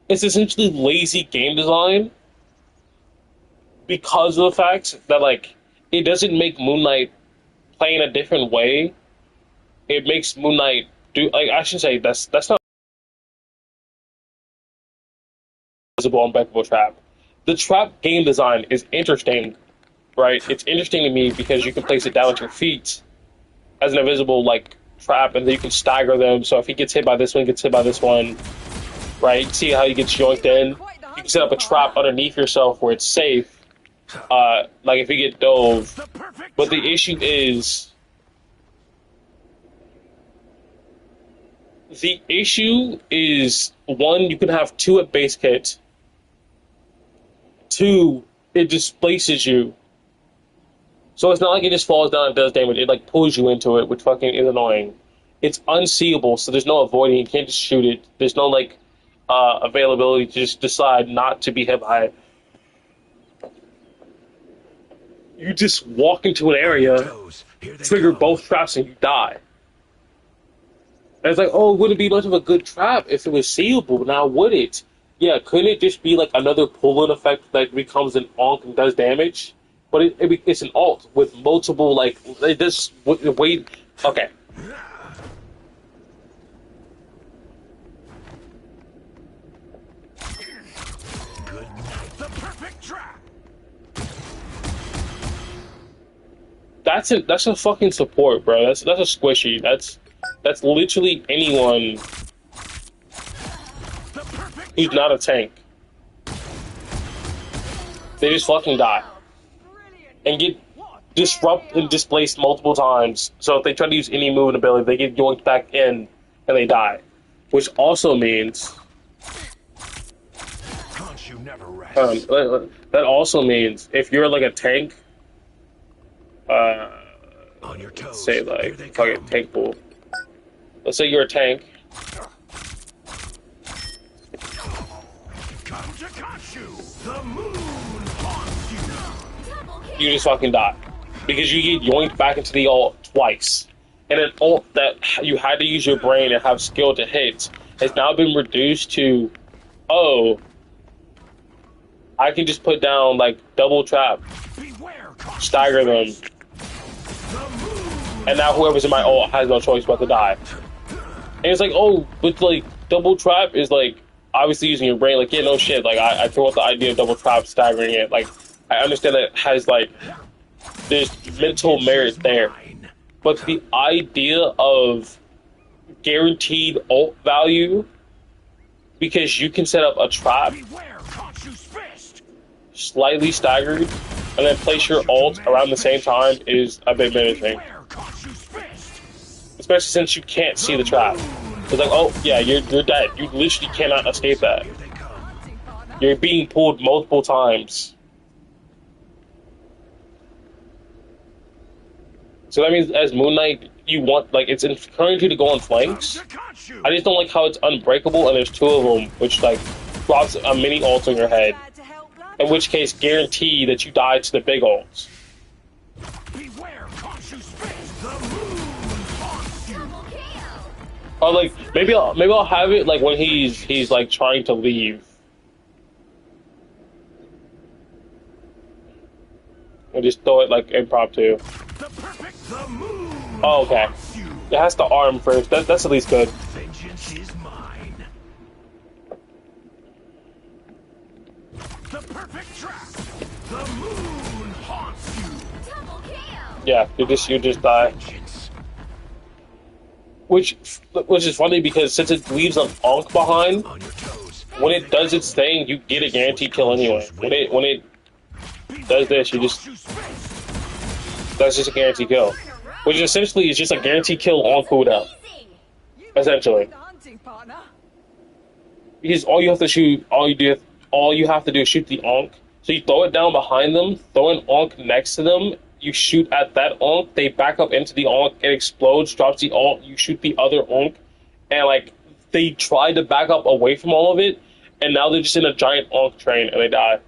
essentially lazy game design because of the fact that, it doesn't make Moon Knight play in a different way. It makes Moon Knight do I should say that's not visible unbreakable trap. The trap game design is interesting, right? It's interesting to me because you can place it down at your feet as an invisible trap, and then you can stagger them. So if he gets hit by this one, gets hit by this one, right? See how he gets yoinked in. You can set up a trap underneath yourself where it's safe. If you get dove. But the issue is one, you can have 2 at base kit. 2, it displaces you. So it's not like it just falls down and does damage. It pulls you into it, which fucking is annoying. It's unseeable, so there's no avoiding. You can't just shoot it. There's no availability to just decide not to be hit by it. You just walk into an area, trigger both traps, and you die. And it's wouldn't it be much of a good trap if it was seeable? Now, would it? Yeah, couldn't it just be another pull-in effect that becomes an onk and does damage? But it's an ult with multiple, wait, okay. The perfect trap. That's a fucking support, bro. That's a squishy. That's literally anyone who's not a tank. They just fucking die and get disrupted and displaced multiple times. So if they try to use any movement ability, they get yoinked back in and they die. Which also means You never rest. that also means if you're a tank, On your toes. say Here they fucking come. tank pool. Let's say you're a tank. Come to catch you. The moon haunts you. Double kill. you just fucking die. Because you get yoinked back into the ult twice. And an ult that you had to use your brain and have skill to hit has now been reduced to, oh, I can just put down like double trap, stagger them, and now whoever's in my ult has no choice but to die. And it's like, oh, but like double trap is like obviously using your brain. Like, yeah, no shit. Like I throw out the idea of double trap staggering it. Like I understand that it has like there's mental merit there, but the idea of guaranteed ult value because you can set up a trap slightly staggered and then place your ult around the same time is a bit menacing. Especially since you can't see the trap. It's like, oh yeah, you're dead. You literally cannot escape that. You're being pulled multiple times. So that means as Moon Knight, you want, like, it's encouraging you to go on flanks. I just don't like how it's unbreakable and there's two of them, which, like, drops a mini ult on your head. In which case, guarantee that you die to the big ults. Or, like, maybe I'll have it, like, when he's like, trying to leave. And just throw it, like, impromptu. Oh, okay. It has to arm first. That's at least good. Vengeance is mine. The perfect trap. The moon haunts you. Double kill. Yeah, you just die. Which is funny because since it leaves an Onk behind, On your toes. when it does its thing, you get a guaranteed kill anyway. When it does this, that's just a guaranteed kill. Which essentially is just a guaranteed kill on cooldown. Essentially. Because all you have to do is shoot the Onk. So you throw it down behind them, throw an Onk next to them, you shoot at that Onk, they back up into the Onk, it explodes, drops the ult, you shoot the other Onk, and like they try to back up away from all of it, and now they're just in a giant Onk train and they die.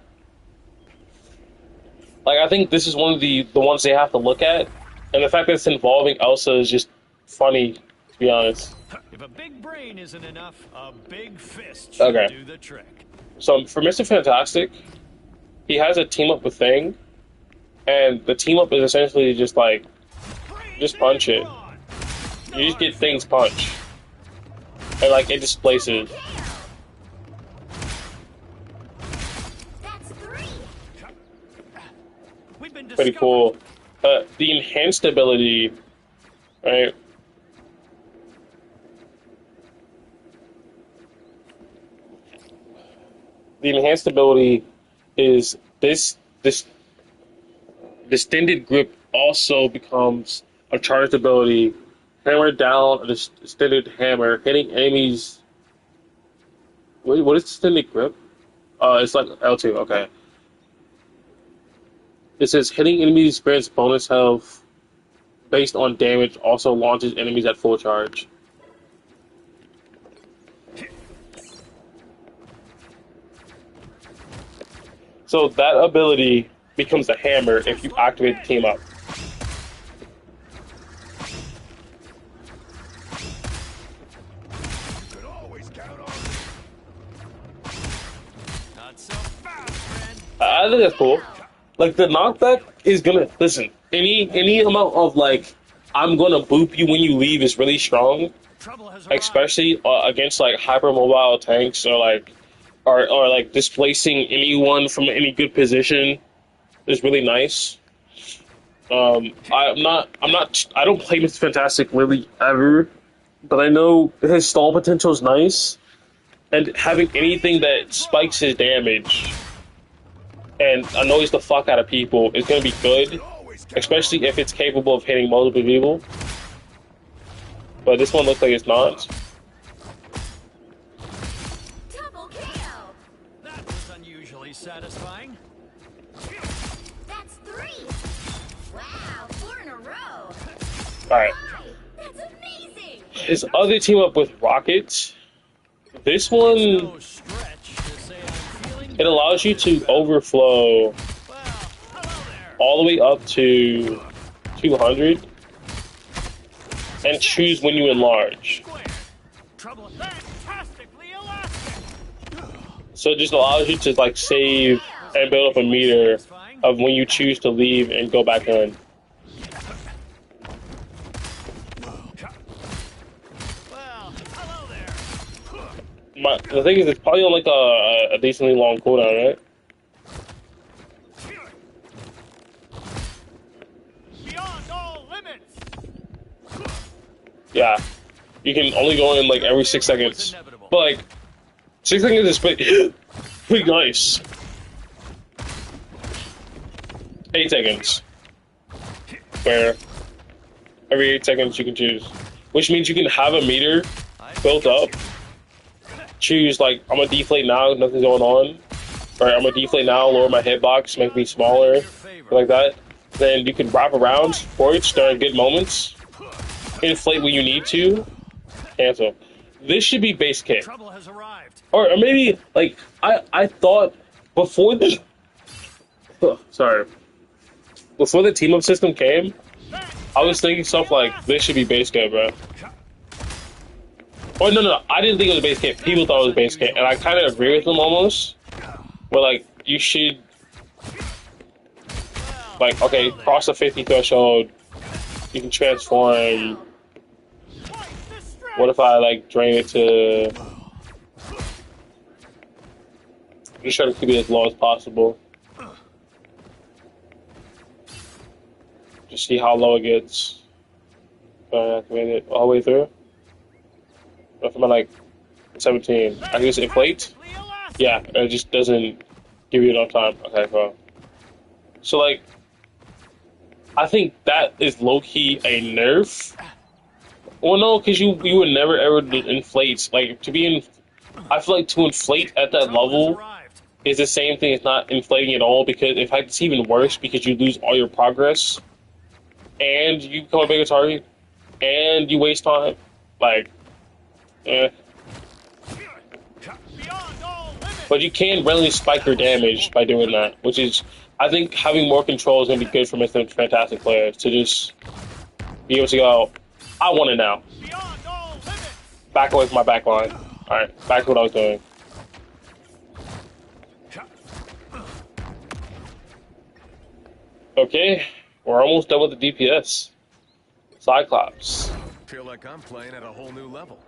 Like, I think this is one of the ones they have to look at. And the fact that it's involving Elsa is just funny, to be honest. If a big brain isn't enough, a big fist should Okay. do the trick. So for Mr. Fantastic, he has a team up with Thing. And the team up is essentially just like, just punch it. You just get Thing's punch. And like, it displaces. That's 3. We've been Pretty cool. The enhanced ability, right? The enhanced ability is this distended grip also becomes a charged ability. Hammer down a distended hammer, hitting enemies. Wait, what is distended grip? It's like L2. Okay. It says hitting enemies grants bonus health based on damage, also launches enemies at full charge. So that ability becomes a hammer if you activate the team up. Could always count on Not so fast, friend. I think that's cool. Like, the knockback is gonna, listen, any amount of, like, I'm gonna boop you when you leave is really strong, Trouble has arrived. especially against, like, hypermobile tanks or, like, or like, displacing anyone from any good position is really nice. I don't play Mr. Fantastic really ever, but I know his stall potential is nice, and having anything that spikes his damage and annoys the fuck out of people is going to be good, especially if it's capable of hitting multiple people. But this one looks like it's not. Double kill. That was unusually satisfying. That's 3. Wow, 4 in a row. Alright. That's amazing. His other team up with Rocket, this one, No stretch to say I'm feeling it allows you to overflow well. Hello there. all the way up to 200 and choose when you enlarge. Trouble fantastically elastic. So it just allows you to like save and build up a meter of when you choose to leave and go back in. Well, hello there. The thing is, it's probably on like a decently long cooldown, right? Beyond all limits. Yeah. You can only go in like every 6 seconds. But like, 6 seconds is pretty, pretty nice. 8 seconds. Where every 8 seconds you can choose. Which means you can have a meter built up. Choose like, I'm gonna deflate now, nothing's going on. Or I'm gonna deflate now, lower my hitbox, make me smaller. Like that. Then you can wrap around sports during good moments. Inflate when you need to. Cancel. This should be base kit. Trouble has arrived. Or maybe, like, I thought before the... Before the team-up system came, I was thinking stuff like, this should be base kit, bro. Oh, no, I didn't think it was base kit. People thought it was base kit, and I kind of agree with them almost. But, like, you should... Like, okay, cross the 50 threshold, you can transform... What if I, like, drain it to... Just try to keep it as low as possible. Just see how low it gets. Activate it all the way through. What if I'm at, like, 17? I can just inflate? Yeah, it just doesn't give you enough time. Okay, cool. So, like, I think that is low-key a nerf. Well, no, because you would never ever inflate. Like, to be in... I feel like to inflate at that level is the same thing as not inflating at all, because in fact it's even worse because you lose all your progress and you become a bigger target and you waste time. Like, But you can really spike your damage by doing that, which is, I think having more control is going to be good for Mr. Fantastic players to just be able to go, I want it now. Back away from my back line. Alright, back to what I was doing. Okay, we're almost done with the DPS. Cyclops. Feel like I'm playing at a whole new level.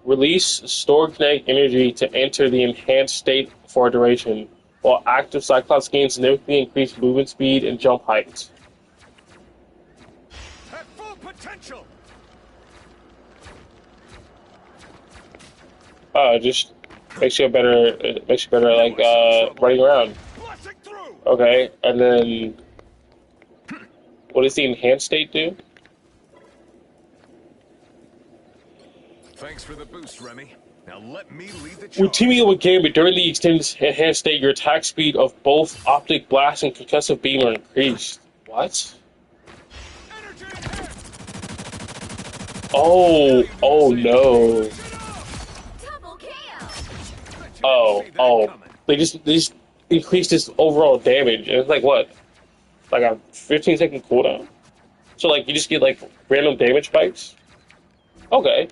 Release stored kinetic energy to enter the enhanced state for a duration, while active Cyclops gains significantly increased movement speed and jump height. At full potential. Just makes you better. It makes you better at, like, running around. Okay, and then what does the enhanced state do? Thanks for the boost, Remy. Now let me lead the charge. When teaming up with Gambit during the extended enhanced state, your attack speed of both Optic Blast and Concussive Beam are increased. What? Oh no. Oh. They just increased his overall damage. And it's like what? Like a 15-second cooldown? So like you just get like random damage spikes? Okay.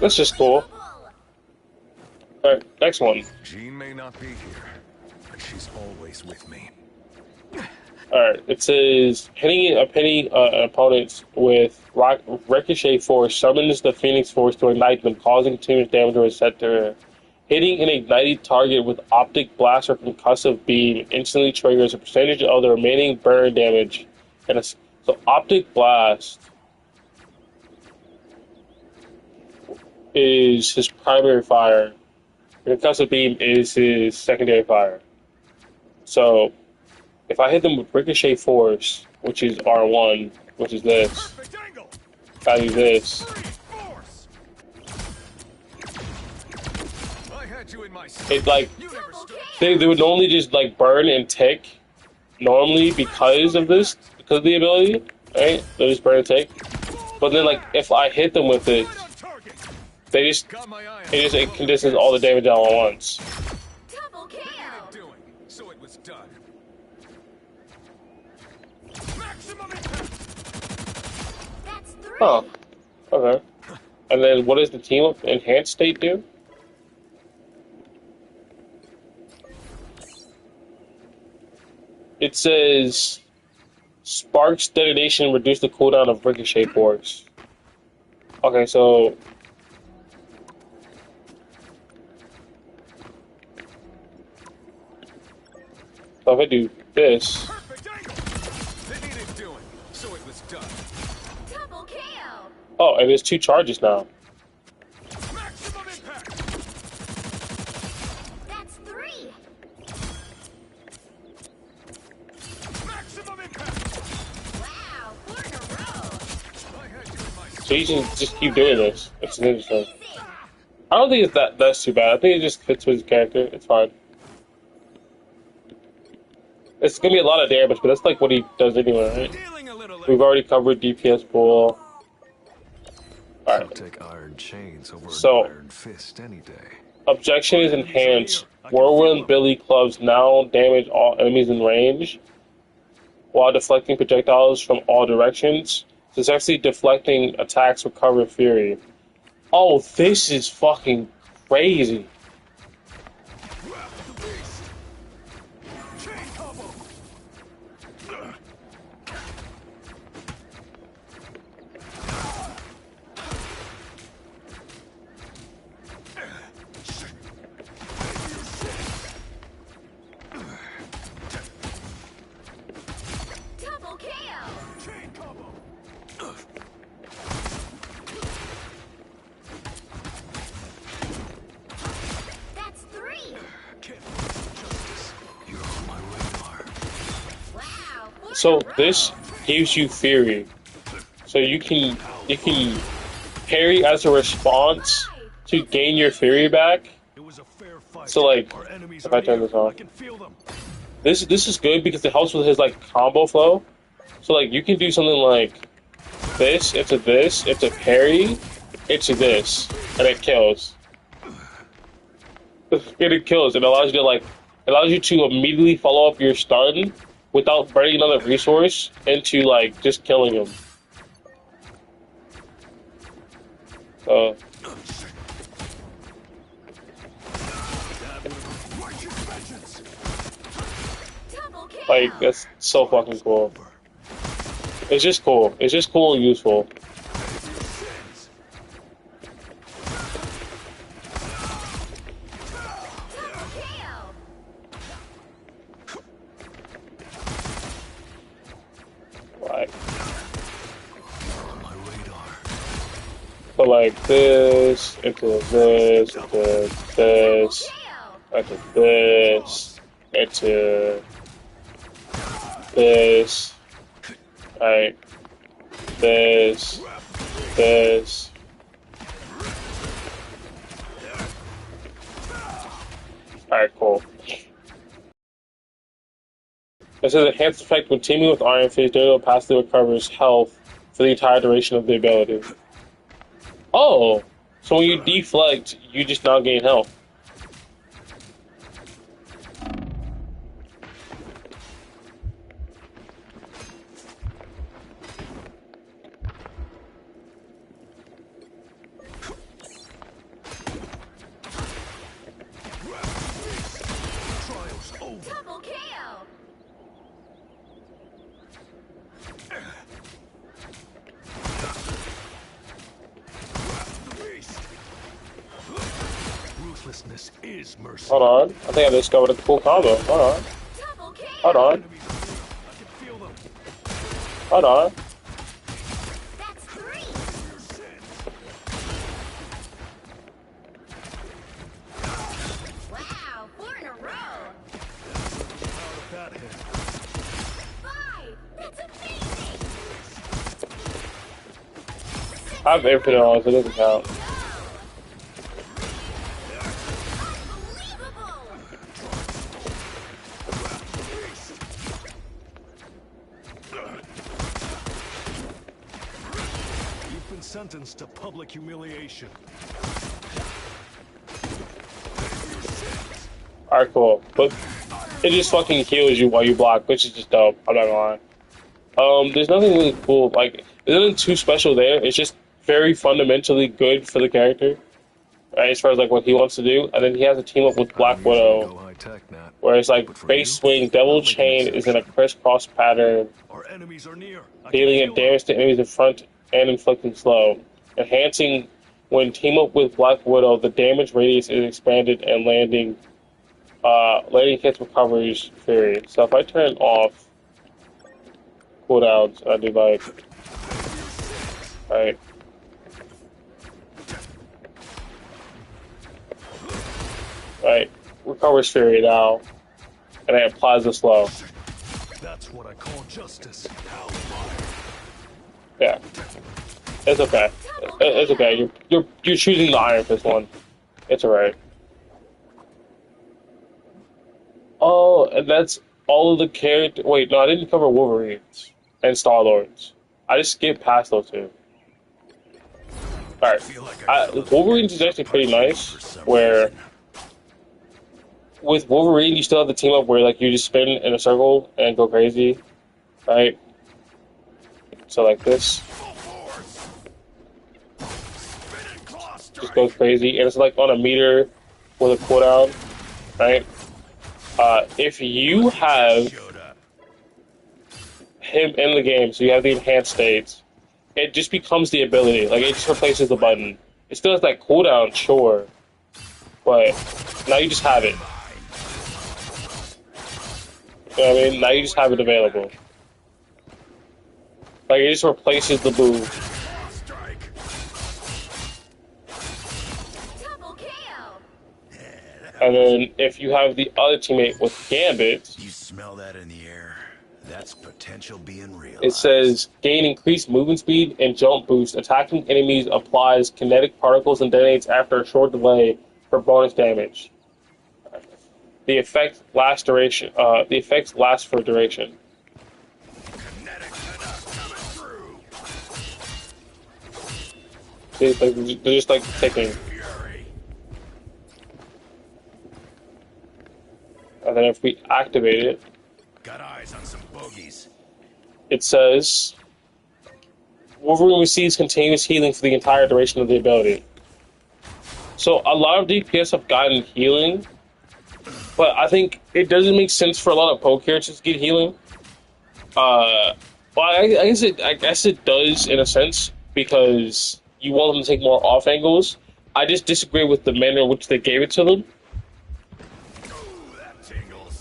That's just cool. Alright, next one. Jean may not be here, but she's always with me. Alright, it says hitting an opponent with Ricochet Force summons the Phoenix Force to ignite them, causing continuous damage or etc. Hitting an ignited target with Optic Blast or Concussive Beam instantly triggers a percentage of the remaining burn damage. And so Optic Blast is his primary fire. Concussive Beam is his secondary fire. So, if I hit them with Ricochet Force, which is R1, which is this, I do this, got you in my it like You never stood. they would normally just like burn and tick normally because of this, because of the ability, right? They just burn and tick. But then like if I hit them with it, Right on target. they just Got my eye on it condenses all the damage down at once. Double KO. doing. So it was done. Maximum impact. That's 3. Oh, okay. And then what does the team up enhanced state do? It says sparks detonation reduce the cooldown of ricochet force. Okay, so if I do this, Perfect angle. They needed doing. So it was done. Double KO. oh, and there's 2 charges now. Maximum impact. That's 3. Maximum impact. Wow, 4 in a row. I had you in my So you can just keep doing this. It's interesting. Amazing. I don't think it's that's too bad. I think it just fits with his character. It's fine. It's gonna be a lot of damage, but that's like what he does anyway, right? dealing a little. We've already covered DPS pool. I'll Alright. take iron chains over So- an iron fist any day. Objection is enhanced. Whirlwind Billy clubs now damage all enemies in range while deflecting projectiles from all directions. Successfully deflecting attacks recover fury. Oh, this is fucking crazy. The beast. Chain combo. Double KO. Chain combo. That's 3. You're on my radar. Wow, 4 So in a row. this gives you fury. So you can parry as a response to gain your fury back. It was a fair fight. So, like, Our enemies if are I turn near. this on. I can feel them. This is good because it helps with his like combo flow. So like you can do something like this, it's a parry, it's a this, and it kills. It kills. It allows you to immediately follow up your stun without burning another resource into like just killing him. So Righteous vengeance. Double KO. like that's so fucking cool. It's just cool. It's just cool and useful. Double KO. Like On my radar. so like this, into this, into this, KO. into this, into this, right, this, this. Alright, cool. This is an enhanced effect when teaming with Iron Fist, Daredevil passively recovers health for the entire duration of the ability. Oh! So when you deflect, you just now gain health. Trials over. Double KO. The beast. Ruthlessness is mercy. Hold on. I think I discovered a cool combo. Hold on. Double KO. Hold on. Enemies are near. I can feel them. Hold on. That's 3. Your sins. Wow, 4 in a row. Out of that head. 5. That's amazing. I have infinite on, so it doesn't count. sentenced to public humiliation. Alright, cool. But it just fucking heals you while you block, which is just dope. I'm not gonna lie. There's nothing really cool. Like, there's nothing too special there. It's just very fundamentally good for the character, right? As far as like what he wants to do, and then he has to team up with Black Widow, where it's like base swing, double chain is in a crisscross pattern, Our enemies are near. dealing and damage to enemies in front and inflicting slow. Enhancing when team up with Black Widow, the damage radius is expanded and landing hits recovers Fury. So if I turn off cooldowns, I do like, right. Right, recovers Fury now, and it applies the slow. That's what I call justice. Yeah, it's okay. It's okay. You're choosing the Iron Fist one. It's alright. Oh, and that's all of the character. Wait, no, I didn't cover Wolverines and Star Lords. I just skipped past those two. Alright, Wolverines is actually pretty nice. Where with Wolverine, you still have the team up where like you just spin in a circle and go crazy, right? So like this, just goes crazy, and it's like on a meter with a cooldown, right? If you have him in the game, so you have the enhanced states, it just becomes the ability. Like it just replaces the button. It still has that cooldown, sure, but now you just have it. You know what I mean? Now you just have it available. Like, it just replaces the move. And then, if you have the other teammate with Gambit... You smell that in the air? That's potential being realized. It says, gain increased movement speed and jump boost. Attacking enemies applies kinetic particles and detonates after a short delay for bonus damage. The effect lasts duration. The effects last for duration. They're just like ticking. And then if we activate it, got eyes on some bogeys. It says Wolverine receives continuous healing for the entire duration of the ability. So a lot of DPS have gotten healing. But I think it doesn't make sense for a lot of poke characters to get healing. Well, I guess it does in a sense because you want them to take more off angles. I just disagree with the manner in which they gave it to them.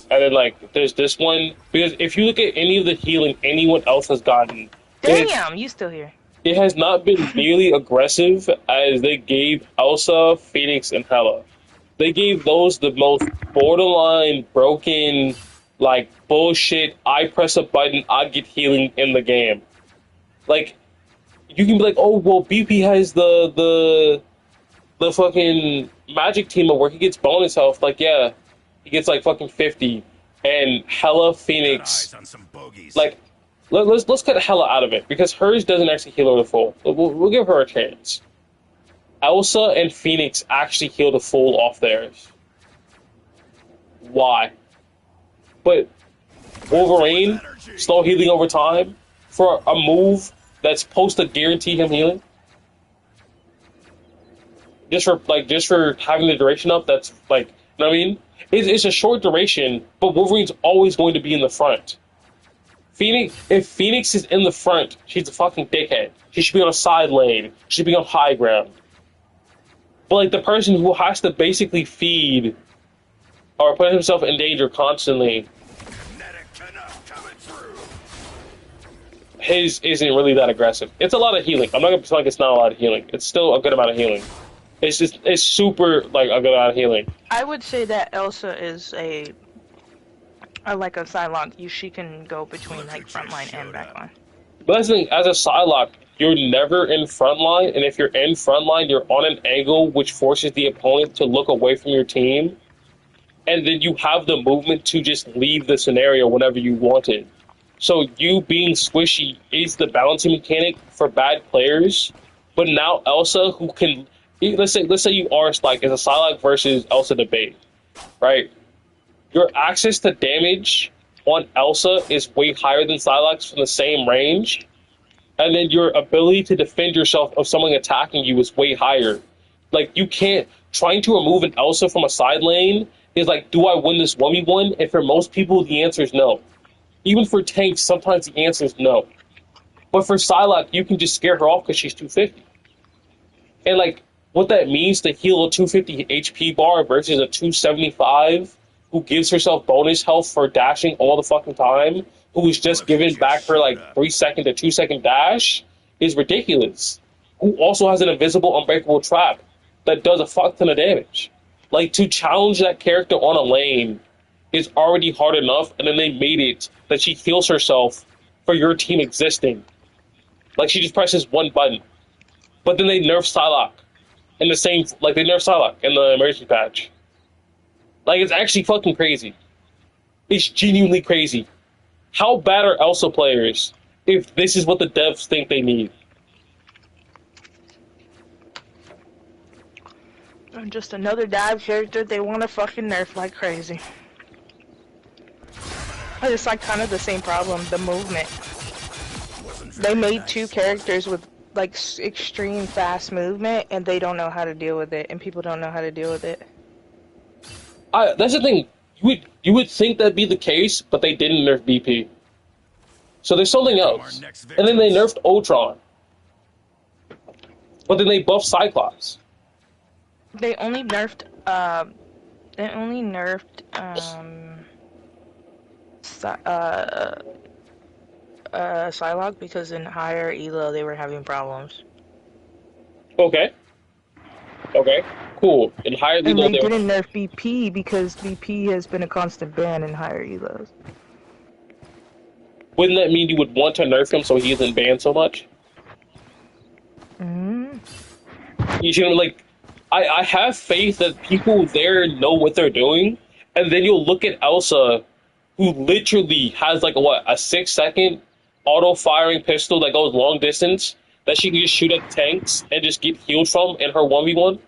And then like there's this one because if you look at any of the healing anyone else has gotten, damn, you still here? It has not been nearly aggressive as they gave Elsa, Phoenix, and Hela. They gave those the most borderline broken, like, bullshit, I press a button, I get healing in the game. Like, you can be like, oh, well, BP has the fucking magic team where he gets bonus health. Like, yeah, he gets, like, fucking 50. And Hela, Phoenix, like, let's cut Hela out of it, because hers doesn't actually heal her to full. We'll give her a chance. Elsa and Phoenix actually healed a full off theirs. Why? But Wolverine, slow healing over time, for a move that's supposed to guarantee him healing? Just for having the duration up, that's like, you know what I mean? It's a short duration, but Wolverine's always going to be in the front. If Phoenix is in the front, she's a fucking dickhead. She should be on a side lane. She should be on high ground. But like the person who has to basically feed or put himself in danger constantly, his isn't really that aggressive. It's a lot of healing. I'm not gonna pretend like it's not a lot of healing. It's still a good amount of healing. It's super like a good amount of healing. I would say that Elsa is like a Psylocke. She can go between like frontline and backline. But that's the thing, as a Psylocke, you're never in frontline, and if you're in frontline, you're on an angle which forces the opponent to look away from your team, and then you have the movement to just leave the scenario whenever you want it. So you being squishy is the balancing mechanic for bad players, but But now Elsa, who can, let's say you are like it's a Psylocke versus Elsa debate, right? Your access to damage on Elsa is way higher than Psylocke's from the same range, and then your ability to defend yourself of someone attacking you is way higher. Like you can't trying to remove an Elsa from a side lane is like, do I win this 1v1? And for most people, the answer is no. Even for tanks, sometimes the answer is no. But for Psylocke, you can just scare her off because she's 250. And like, what that means to heal a 250 HP bar versus a 275 who gives herself bonus health for dashing all the fucking time, who is just giving back her like 3 second to 2 second dash, is ridiculous. Who also has an invisible unbreakable trap that does a fuck ton of damage. Like, to challenge that character on a lane is already hard enough, and then they made it that she heals herself for your team existing. Like, she just presses one button. But then they nerf Psylocke in the same, like, they nerf Psylocke in the emergency patch. Like, it's actually fucking crazy. It's genuinely crazy. How bad are Elsa players if this is what the devs think they need? Just another dive character they want to fucking nerf like crazy. It's like kind of the same problem, the movement. They made two characters with like extreme fast movement, and they don't know how to deal with it, and people don't know how to deal with it. That's the thing. You would think that'd be the case, but they didn't nerf BP. So there's something else. And then they nerfed Ultron. But then they buffed Cyclops. They only nerfed Psylocke because in higher elo they were having problems. Okay. Okay. Cool. In higher elo and they didn't nerf BP because BP has been a constant ban in higher elos. Wouldn't that mean you would want to nerf him so he isn't banned so much? You should like. I have faith that people there know what they're doing, and then you'll look at Elsa, who literally has like a 6-second auto-firing pistol that goes long distance that she can just shoot at tanks and just get healed from in her 1v1.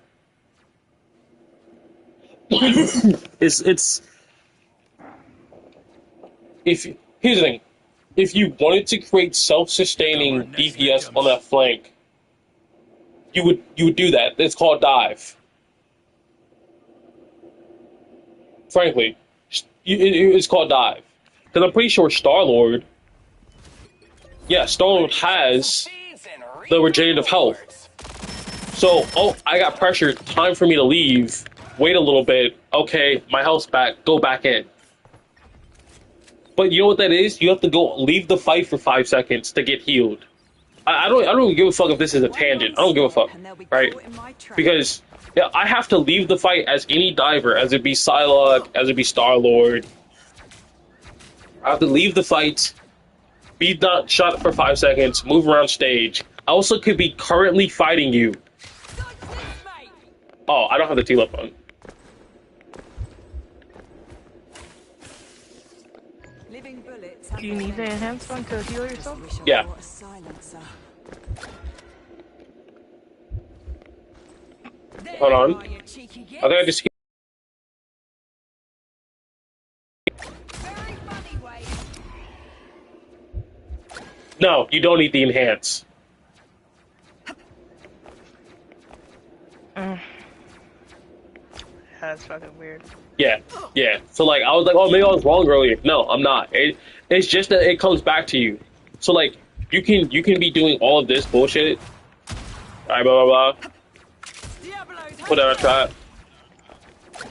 It's here's the thing. If you wanted to create self-sustaining DPS on that flank, you would do that. It's called dive. Frankly, it's called dive. Because I'm pretty sure Star-Lord, Star-Lord has the regenerative health. So, I got pressured. Time for me to leave. Wait a little bit. Okay, my health's back. Go back in. But you know what that is? You have to go leave the fight for 5 seconds to get healed. I don't give a fuck if this is a tangent. I don't give a fuck, right? Because I have to leave the fight as any diver, as it be Psylocke, as it be Star-Lord. I have to leave the fight, be not shot for 5 seconds, move around stage. I also could be currently fighting you. Oh, I don't have the teal up on. Do you need the enhanced one to heal yourself? Yeah. Hold on. I think I just. No, you don't need the enhance. That's fucking weird. Yeah. So like, I was like, oh, maybe I was wrong earlier. No, I'm not. It's just that it comes back to you. So like, you can be doing all of this bullshit. Alright, blah blah blah. Put out a trap.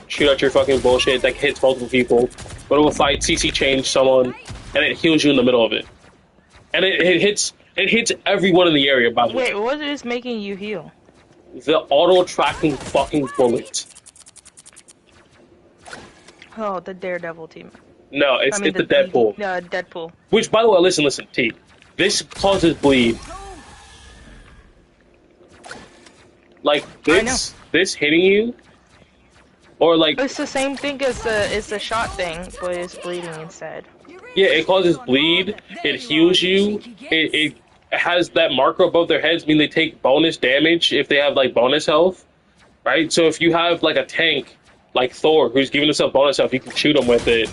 Shoot out your fucking bullshit that hits multiple people. Go to a fight, CC change someone, and it heals you in the middle of it. And it hits everyone in the area, by the way. Wait, what is making you heal? The auto-tracking fucking bullet. Oh, the Daredevil team. No, it's the Deadpool. Deadpool. Which, by the way, listen, T. This causes bleed. Like, this hitting you? Or like... It's the same thing as the shot thing, but it's bleeding instead. Yeah, it causes bleed, it heals you, it has that marker above their heads mean they take bonus damage if they have like bonus health, right? So if you have like a tank like Thor who's giving himself bonus health, you can shoot them with it,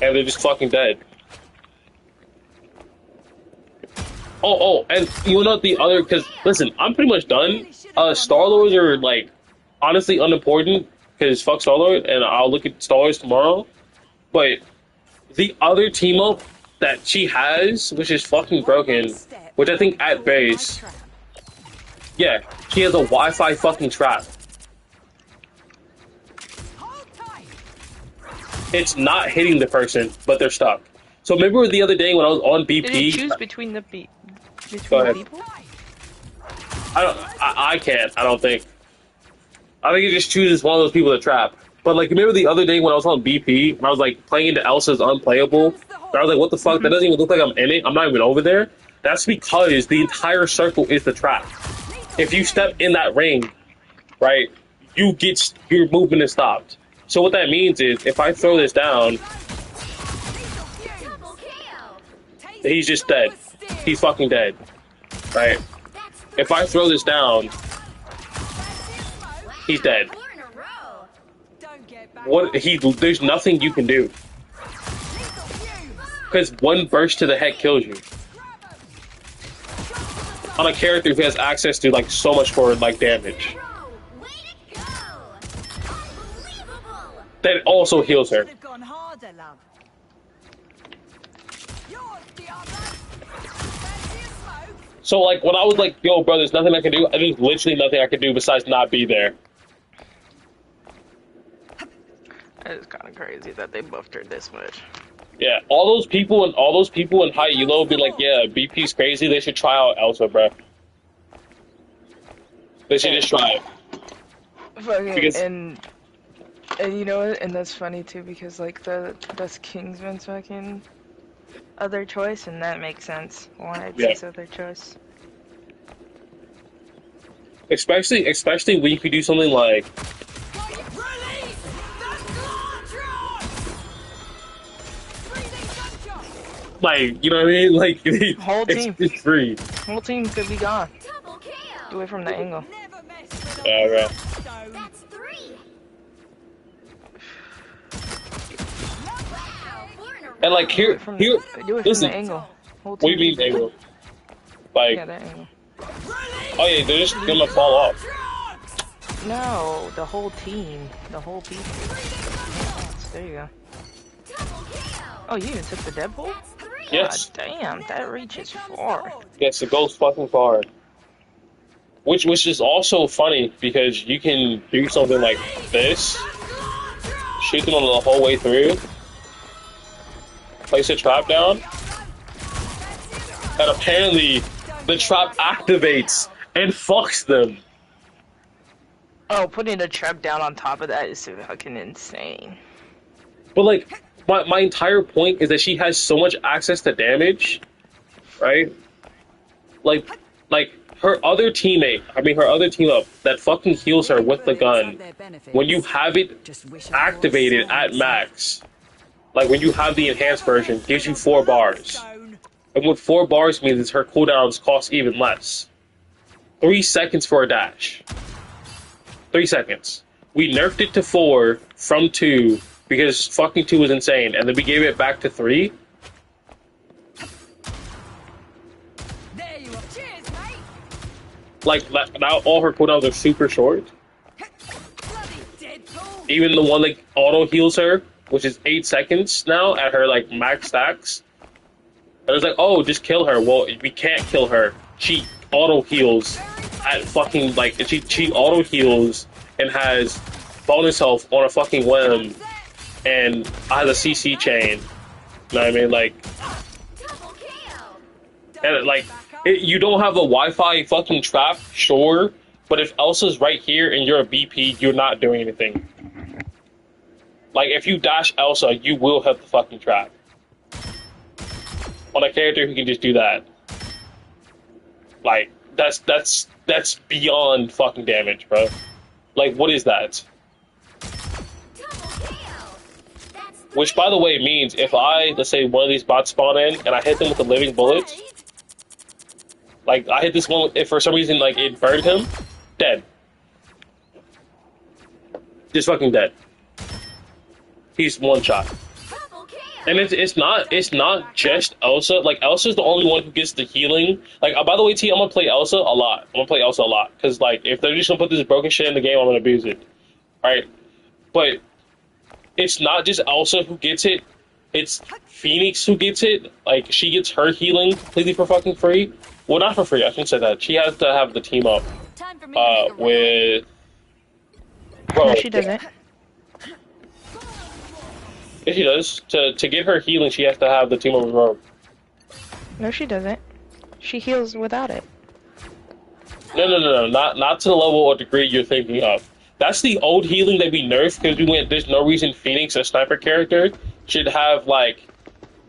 and they're just fucking dead. Oh, and you know the other, because listen, I'm pretty much done. Star-Lords are like honestly unimportant because fuck Star-Lord, and I'll look at Star-Lords tomorrow. But the other team up that she has, which is fucking broken, which I think at base, yeah, she has a Wi-Fi fucking trap. It's not hitting the person, but they're stuck. So remember the other day when I was on BP? Did it choose between the people? I can't. I don't think. I think it just chooses one of those people to trap. But like, remember the other day when I was on BP, when I was like playing into Elsa's unplayable, and I was like, what the fuck? That doesn't even look like I'm in it. I'm not even over there. That's because the entire circle is the trap. If you step in that ring, right, your movement is stopped. So what that means is, if I throw this down, he's just dead. He's fucking dead, right? If I throw this down, he's dead. There's nothing you can do. Because one burst to the head kills you. On a character who has access to like so much more like damage. That also heals her. So like when I was like, yo bro, there's nothing I can do, there's literally nothing I can do besides not be there. It's kind of crazy that they buffed her this much. Yeah, all those people in high elo be like, yeah, BP's crazy, they should try out Elsa, bro. They should just try it. Fucking, Because... and you know what, and that's funny too, because like that's Kingsman's fucking other choice, and that makes sense why it's his other choice. Especially when you could do something like you know what I mean? Like whole team. It's free. Whole team could be gone. Away from the angle. Yeah, right. That's 3. And like here, Do it from listen. the angle. Whole What do you team. mean angle? Like, Yeah, that angle. oh yeah, they're just gonna fall off. No, the whole team. The whole people. There you go. Oh, you even took the Deadpool? Yes. God damn, that reaches far. Yes, it goes fucking far. Which is also funny because you can do something like this, shoot them the whole way through, place a trap down, and apparently the trap activates and fucks them. Oh, putting a trap down on top of that is fucking insane. But like, my entire point is that she has so much access to damage, right? Like her other teammate, her other team up that fucking heals her with the gun, when you have it activated at max, like when you have the enhanced version, gives you 4 bars. And what 4 bars means is her cooldowns cost even less. 3 seconds for a dash. 3 seconds. We nerfed it to 4 from 2 because fucking 2 was insane, and then we gave it back to 3. There you are. Cheers, mate. Like, now all her cooldowns are super short. Bloody Deadpool. Even the one that auto heals her, which is 8 seconds now at her like max stacks. And it's like, oh, just kill her. Well, we can't kill her. She auto heals at fucking like she auto heals and has bonus health on a fucking whim, and has a CC chain. You know what I mean? Like, and like, you don't have a Wi-Fi fucking trap, sure, but if Elsa's right here and you're a BP, you're not doing anything. Like, if you dash Elsa, you will hit the fucking trap. On a character who can just do that. Like, that's beyond fucking damage, bro. Like, what is that? Double KO. That's Which, by the way, means if I, let's say, one of these bots spawn in and I hit them with the living bullets, like I hit this one, if for some reason like it burned him, dead. Just fucking dead. He's one shot. And it's not just Elsa. Like Elsa's the only one who gets the healing. Like by the way, T, I'm gonna play Elsa a lot. I'm gonna play Elsa a lot because like if they're just gonna put this broken shit in the game, I'm gonna abuse it. Right? But it's not just Elsa who gets it. It's Phoenix who gets it. Like she gets her healing completely for fucking free. Well, not for free. I shouldn't say that. She has to have the team up with. Bro, No, she doesn't. Yeah, she does. To get her healing, she has to have the team up with Rogue. No, she doesn't. She heals without it. No. Not to the level or degree you're thinking of. That's the old healing that we nerfed because we went. There's no reason Phoenix, a sniper character, should have like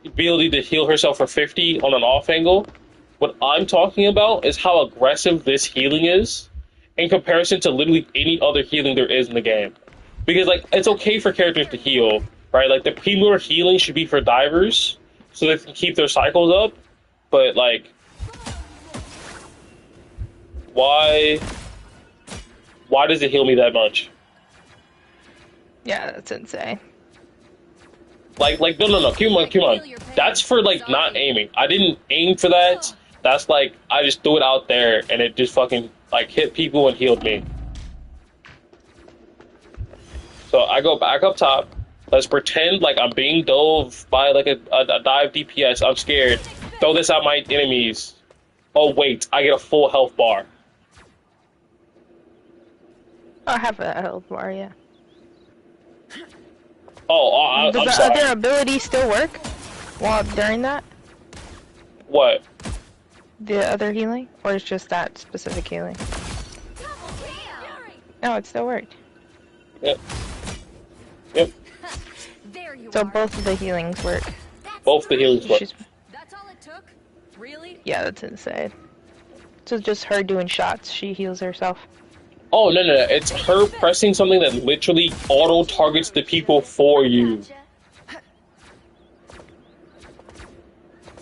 the ability to heal herself for 50 on an off angle. What I'm talking about is how aggressive this healing is in comparison to literally any other healing there is in the game. Because like it's okay for characters to heal, right? Like the premier healing should be for divers so they can keep their cycles up. But like, why does it heal me that much? Yeah, that's insane. Like no. Come on. That's for like not aiming. I didn't aim for that. That's like I just threw it out there and it just fucking like hit people and healed me. So I go back up top. Let's pretend like I'm being dove by like a dive DPS. I'm scared. Throw this at my enemies. Oh wait, I get a full health bar. I have a health bar, yeah. I'm Does the sorry. other ability still work while during that? What? The other healing? Or it's just that specific healing? No, it still worked. Yep. So both of the healings work. Both the healings work. That's all it took? Really? Yeah, that's insane. So it's just her doing shots. She heals herself. Oh, no. It's her pressing something that literally auto-targets the people for you.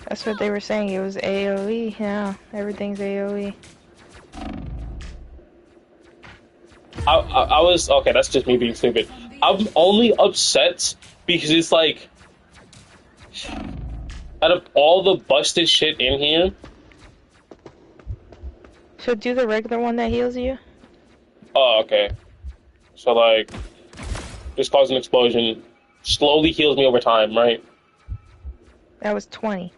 That's what they were saying. It was AoE. Yeah, everything's AoE. I was... Okay, that's just me being stupid. I'm only upset because it's like... Out of all the busted shit in here... So do the regular one that heals you? Oh, okay. So, like... Just cause an explosion. Slowly heals me over time, right? That was 20.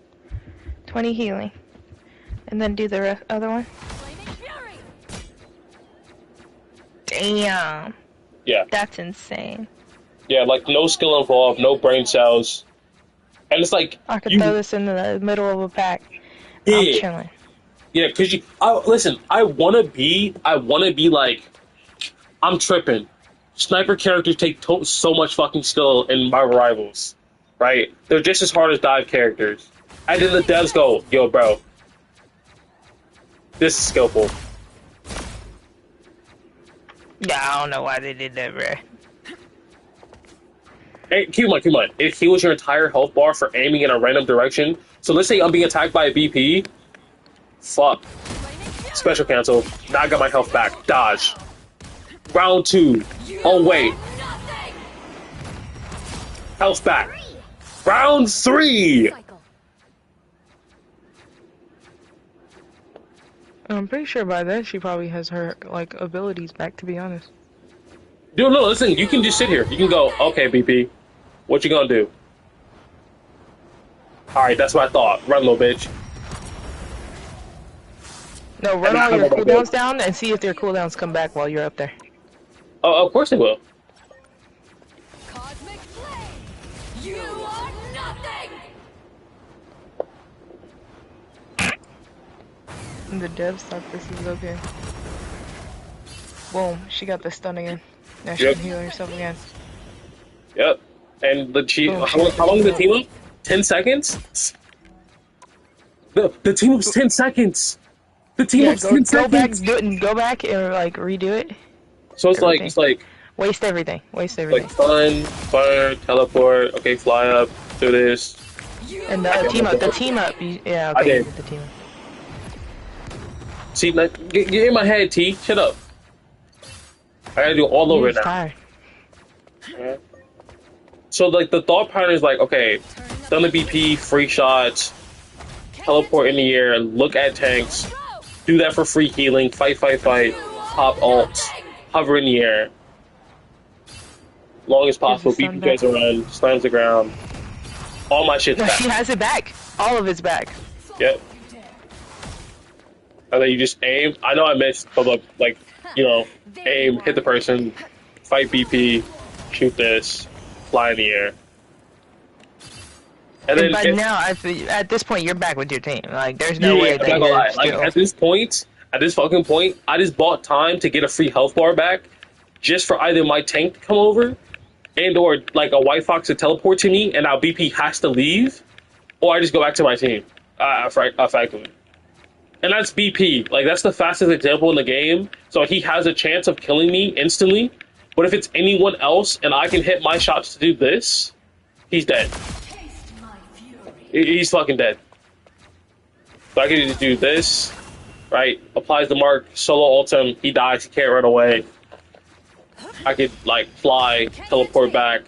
20 healing. And then do the other one. Damn. Yeah. That's insane. Yeah, like no skill involved, no brain cells. And it's like... I could throw this in the middle of a pack. Yeah. I'm chilling. Yeah, because listen, I wanna be like... I'm tripping. Sniper characters take so much fucking skill in my rivals. Right? They're just as hard as dive characters. And then the devs go, yo, bro. This is skillful. Yeah, I don't know why they did that, bro. Hey, keep in mind. It heals your entire health bar for aiming in a random direction. So let's say I'm being attacked by a BP. Fuck. Special cancel. Now I got my health back. Dodge. Round 2. Oh, wait. Health back. Round 3! I'm pretty sure by then she probably has her, like, abilities back, to be honest. Dude, no, listen, you can just sit here. You can go, okay, BP, what you gonna do? Alright, that's what I thought. Run, little bitch. No, run all your cooldowns down and see if their cooldowns come back while you're up there. Oh, of course they will. Cosmic Flame! You are nothing! And the devs thought this was okay. Boom, she got the stun again. Now she can heal herself again. Yep. And the team, how long is the team up? 10 seconds? The team up's 10 seconds! The team up's 10 seconds! Go back and like redo it. So it's like Waste everything. Waste everything. Like fun, fire, teleport. Okay, fly up. Do this. And the team up. The team up. Yeah. I Okay. did. The team up. See, like, get in my head, T. Shut up. I gotta do it all over He's now. tired. Yeah. So, like, the thought pattern is like, okay, stun the BP, free shots, teleport in the air, look at tanks, do that for free healing, fight, pop ults, hover in the air. Long as possible, beat you guys around, slams the ground. All my shit's No, back. she has it back. All of it's back. Yep. And then you just aim. I know I missed, but like, you know, aim, hit the person, fight BP, shoot this, fly in the air. And then But now, at this point, you're back with your team. Like, there's no way I'm that not gonna you're lie. still... Like at this fucking point, I just bought time to get a free health bar back, just for either my tank to come over, and or like a White Fox to teleport to me, and now BP has to leave, or I just go back to my team, effectively. And that's BP. Like, that's the fastest example in the game, so he has a chance of killing me instantly. But if it's anyone else, and I can hit my shots to do this, he's dead. He's fucking dead. So I can just do this, right? Applies the mark, solo ults him, he dies, he can't run away. I could, like, fly, teleport back,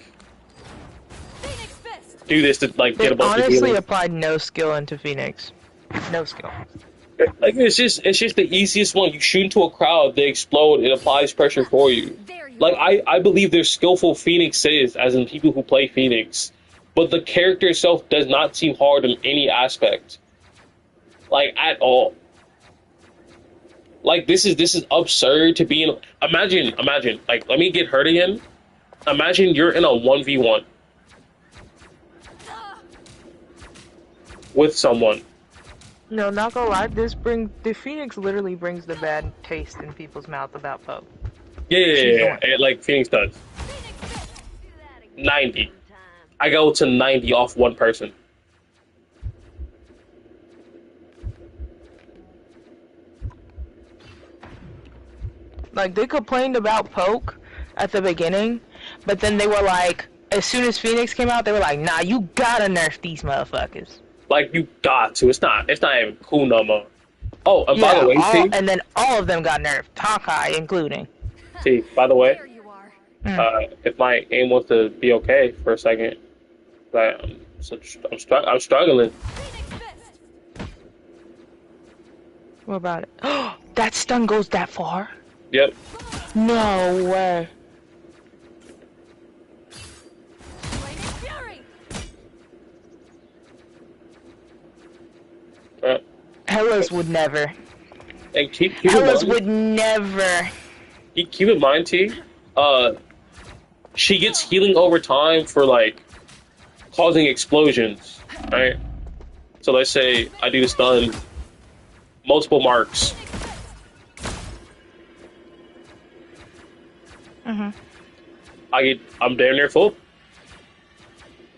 do this to, like, get a It bunch of honestly healing. applied no skill into Phoenix. No skill. Like, it's just the easiest one. You shoot into a crowd, they explode, it applies pressure for you. Like, I believe there's skillful Phoenixes, as in people who play Phoenix, but the character itself does not seem hard in any aspect. Like, at all. Like, this is absurd to be in. Imagine, like, let me get hurt again. Imagine you're in a 1v1 with someone. No, not gonna lie, the Phoenix literally brings the bad taste in people's mouth about Pope. Yeah. Like Phoenix does. 90. I go to 90 off one person. Like, they complained about Poke at the beginning, but then they were like, as soon as Phoenix came out, they were like, nah, you gotta nerf these motherfuckers. Like, you got to. It's not even cool no more. Oh, and by the way, T, and then all of them got nerfed, Takai including. T, by the way, if my aim wants to be okay for a second, like, I'm struggling. What about it? That stun goes that far? Yep. No way. Hellas would never. And keep Hellas in mind, would never. keep in mind, T, she gets healing over time for, like, causing explosions, right? So let's say I do the stun, multiple marks. I'm damn near full.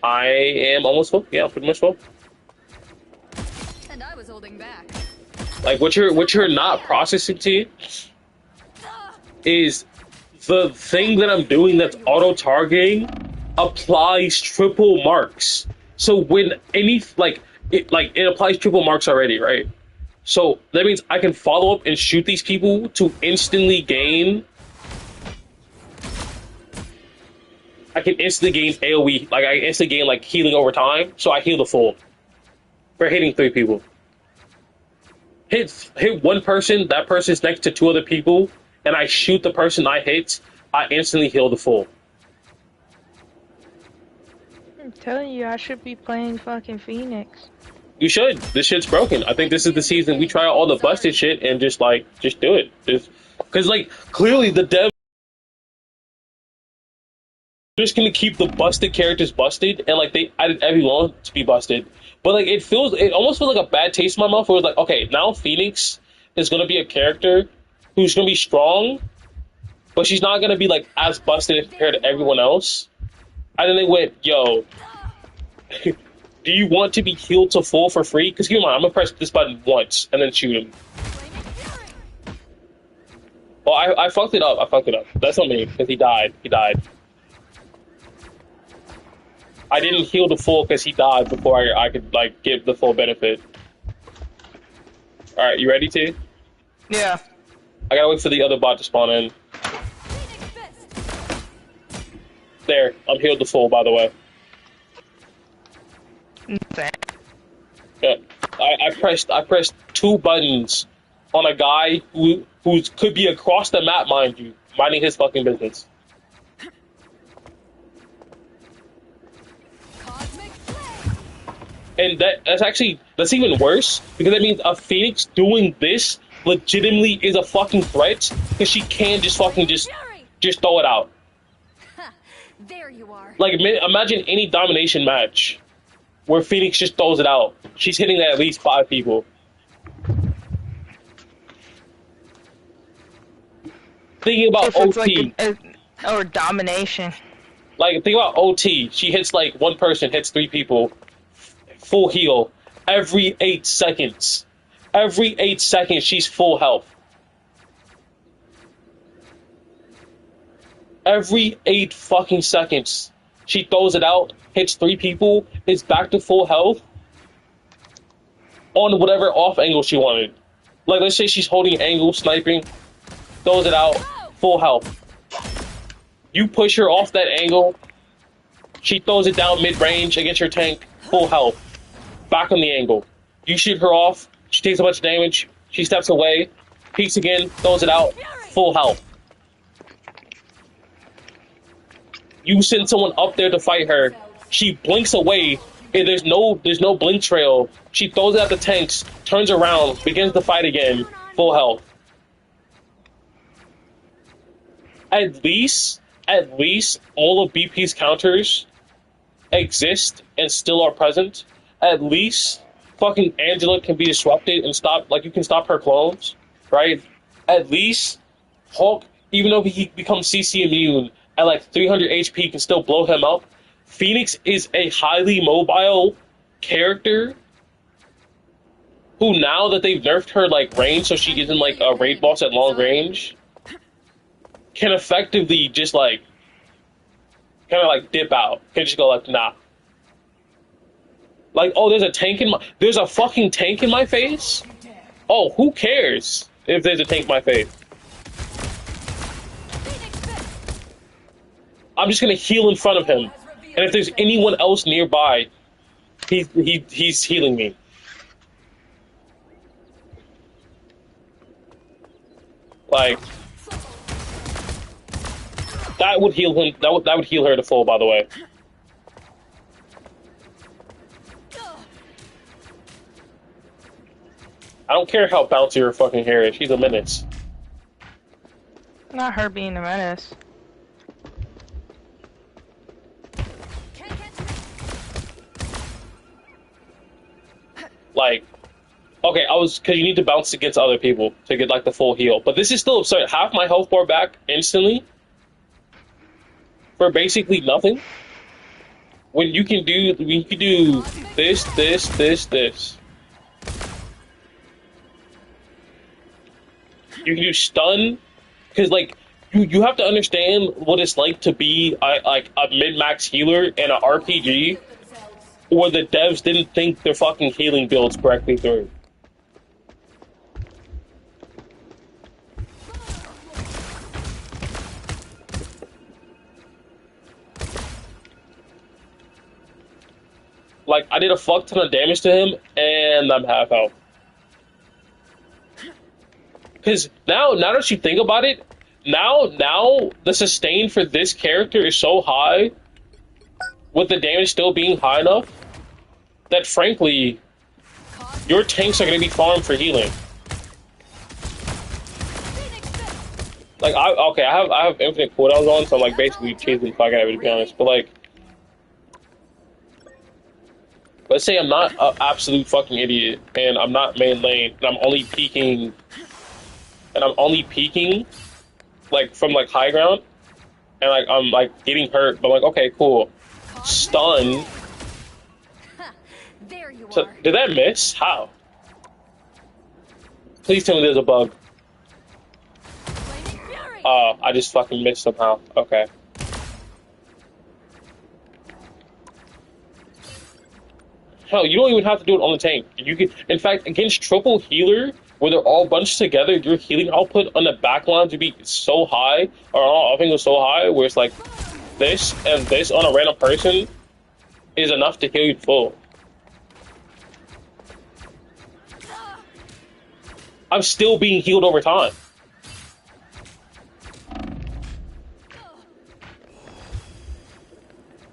I am almost full. Yeah, pretty much full. And I was holding back. Like, what you're not processing, T, is the thing that I'm doing that's auto targeting applies triple marks. So when it applies triple marks already, right? So that means I can follow up and shoot these people to instantly gain. I can instantly gain AoE, like I instantly gain like healing over time. So I heal the full for hitting 3 people. Hit one person, that person's next to 2 other people, and I shoot the person I hit, I instantly heal the full. I'm telling you, I should be playing fucking Phoenix. You should. This shit's broken. I think this is the season we try all the busted shit and just do it. Because, like, clearly the dev just gonna keep the busted characters busted, and, like, they added everyone to be busted. But, like, it almost feels like a bad taste in my mouth where it's like, okay, now Phoenix is gonna be a character who's gonna be strong, but she's not gonna be, like, as busted compared to everyone else. And then they went, yo, do you want to be healed to full for free? Because keep in mind, I'm gonna press this button once and then shoot him. Well, I fucked it up. I fucked it up. That's on me because he died. He died. I didn't heal the full because he died before I could like give the full benefit. All right, you ready, T? Yeah. I gotta wait for the other bot to spawn in. There, I'm healed the full, by the way. Yeah, I pressed 2 buttons on a guy who could be across the map, mind you, minding his fucking business. And that's even worse because that means a Phoenix doing this legitimately is a fucking threat because she can just fucking just throw it out. There you are. Like imagine any domination match where Phoenix just throws it out. She's hitting at least 5 people. Thinking about OT. Or domination. Like, think about OT. She hits, like, 1 person, hits 3 people. Full heal. Every 8 seconds. Every 8 seconds, she's full health. Every 8 fucking seconds, she throws it out, hits 3 people, is back to full health on whatever off angle she wanted. Like, let's say she's holding angle, sniping, throws it out, full health. You push her off that angle, she throws it down mid-range against your tank, full health. Back on the angle. You shoot her off, she takes a bunch of damage, she steps away, peeks again, throws it out, full health. You send someone up there to fight her, she blinks away, and there's no blink trail. She throws it at the tanks, turns around, begins to fight again, full health. At least all of BP's counters exist and still are present. At least fucking Angela can be disrupted and stop, like you can stop her clones, right? At least Hulk, even though he becomes CC immune at like 300 HP, can still blow him up. Phoenix is a highly mobile character who, now that they've nerfed her like range so she isn't like a raid boss at long range, can effectively just like kind of like dip out. Can just go like, nah. Like, oh, there's a fucking tank in my face? Oh, who cares if there's a tank in my face? I'm just gonna heal in front of him. And if there's anyone else nearby, he's healing me. Like, that would heal him. That would heal her to full, by the way. I don't care how bouncy her fucking hair is. She's a menace. Not her being a menace. Like, okay, because you need to bounce against other people to get like the full heal. But this is still absurd. Half my health bar back instantly for basically nothing. When you can do this, this, this, this. You can do stun, because like you have to understand what it's like to be like a mid-max healer in an RPG, or the devs didn't think their fucking healing builds correctly through. Like, I did a fuck ton of damage to him, and I'm half health. Because now that you think about it, now the sustain for this character is so high, with the damage still being high enough, that frankly, your tanks are going to be farmed for healing. Like, I have infinite cooldowns on, so I'm like basically chasing the fuck out of it, to be honest. But like, let's say I'm not an absolute fucking idiot, and I'm not main lane, and I'm only peeking, like from like high ground, and like I'm like getting hurt, but I'm like, okay, cool, stun. There you So are. did that miss? How? Please tell me there's a bug. Oh, I just fucking missed somehow. Okay. Hell, you don't even have to do it on the tank. You can, in fact, against triple healer, where they're all bunched together, your healing output on the back line to be so high, or all I think it was so high, where it's like this and this on a random person is enough to heal you full. I'm still being healed over time.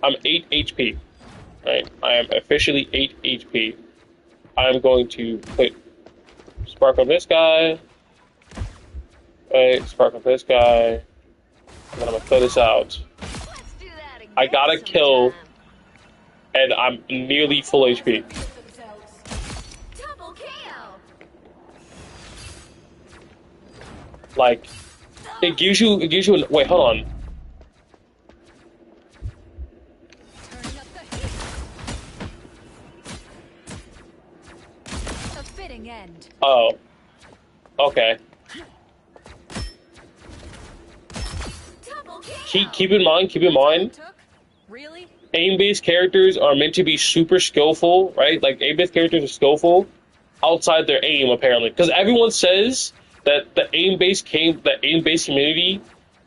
I'm 8 HP. Right? I am officially 8 HP. I'm going to put Spark on this guy. Right, Spark on this guy. And then I'm gonna throw this out. I got a kill, and I'm nearly full HP. Double KO. Like, it gives you an, wait, hold on. Turning up the heat. A fitting end. Oh. Okay. Double KO. Keep in mind, Took? Really? aim-based characters are meant to be super skillful, right? Like, aim-based characters are skillful outside their aim, apparently. Because everyone says that the aim-based community,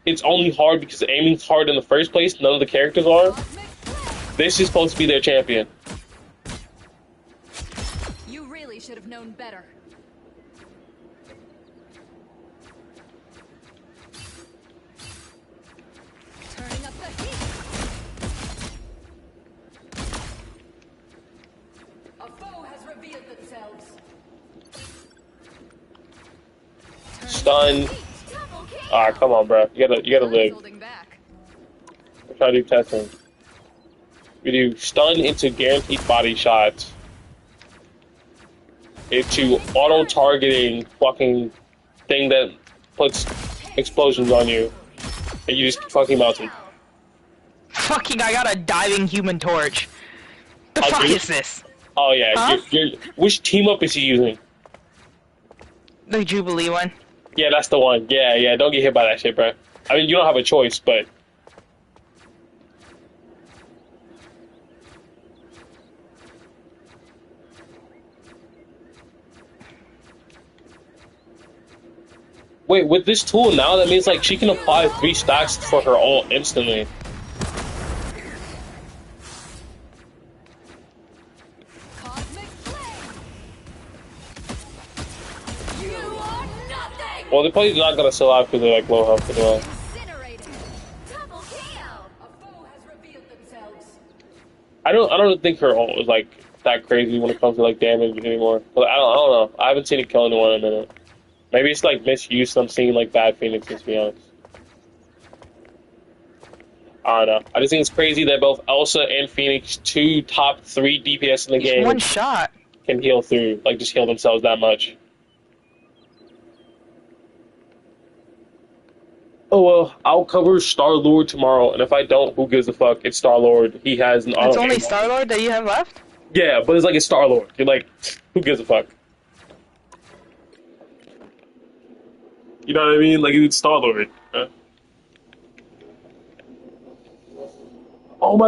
it's only hard because the aiming's hard in the first place. None of the characters are. This is supposed to be their champion. You really should have known better. Turning up the heat. A foe has revealed themselves. Stun. Double KO. Ah, come on, bro. You gotta live. Holding back. I'm trying to do testing. We do stun into guaranteed body shots. Into auto-targeting fucking thing that puts explosions on you. And you just fucking melt it. Fucking, I got a diving human torch. The Oh, fuck dude. is this? Oh yeah, Huh? which team up is he using? The Jubilee one. Yeah, that's the one. Yeah, don't get hit by that shit, bro. I mean, you don't have a choice, but... Wait, with this tool now, that means, like, she can apply 3 stacks for her ult instantly. Cosmic flame. You are nothing. Well, they're probably not gonna sell out because they're, like, low health as well. Incinerated. Double KO. A foe has revealed themselves. I don't think her ult is, like, that crazy when it comes to, like, damage anymore. But I don't know. I haven't seen it kill anyone in a minute. Maybe it's like misuse. I'm seeing like bad Phoenixes, to be honest. I don't know. I just think it's crazy that both Elsa and Phoenix, 2 top 3 DPS in the game, One shot. can heal through, like just heal themselves that much. Oh well, I'll cover Star-Lord tomorrow, and if I don't, who gives a fuck? It's Star-Lord. He has an auto. It's only Star-Lord that you have left? Yeah, but it's like it's Star-Lord. You're like, who gives a fuck? You know what I mean? Like, it's Star-Lord. Huh? Oh my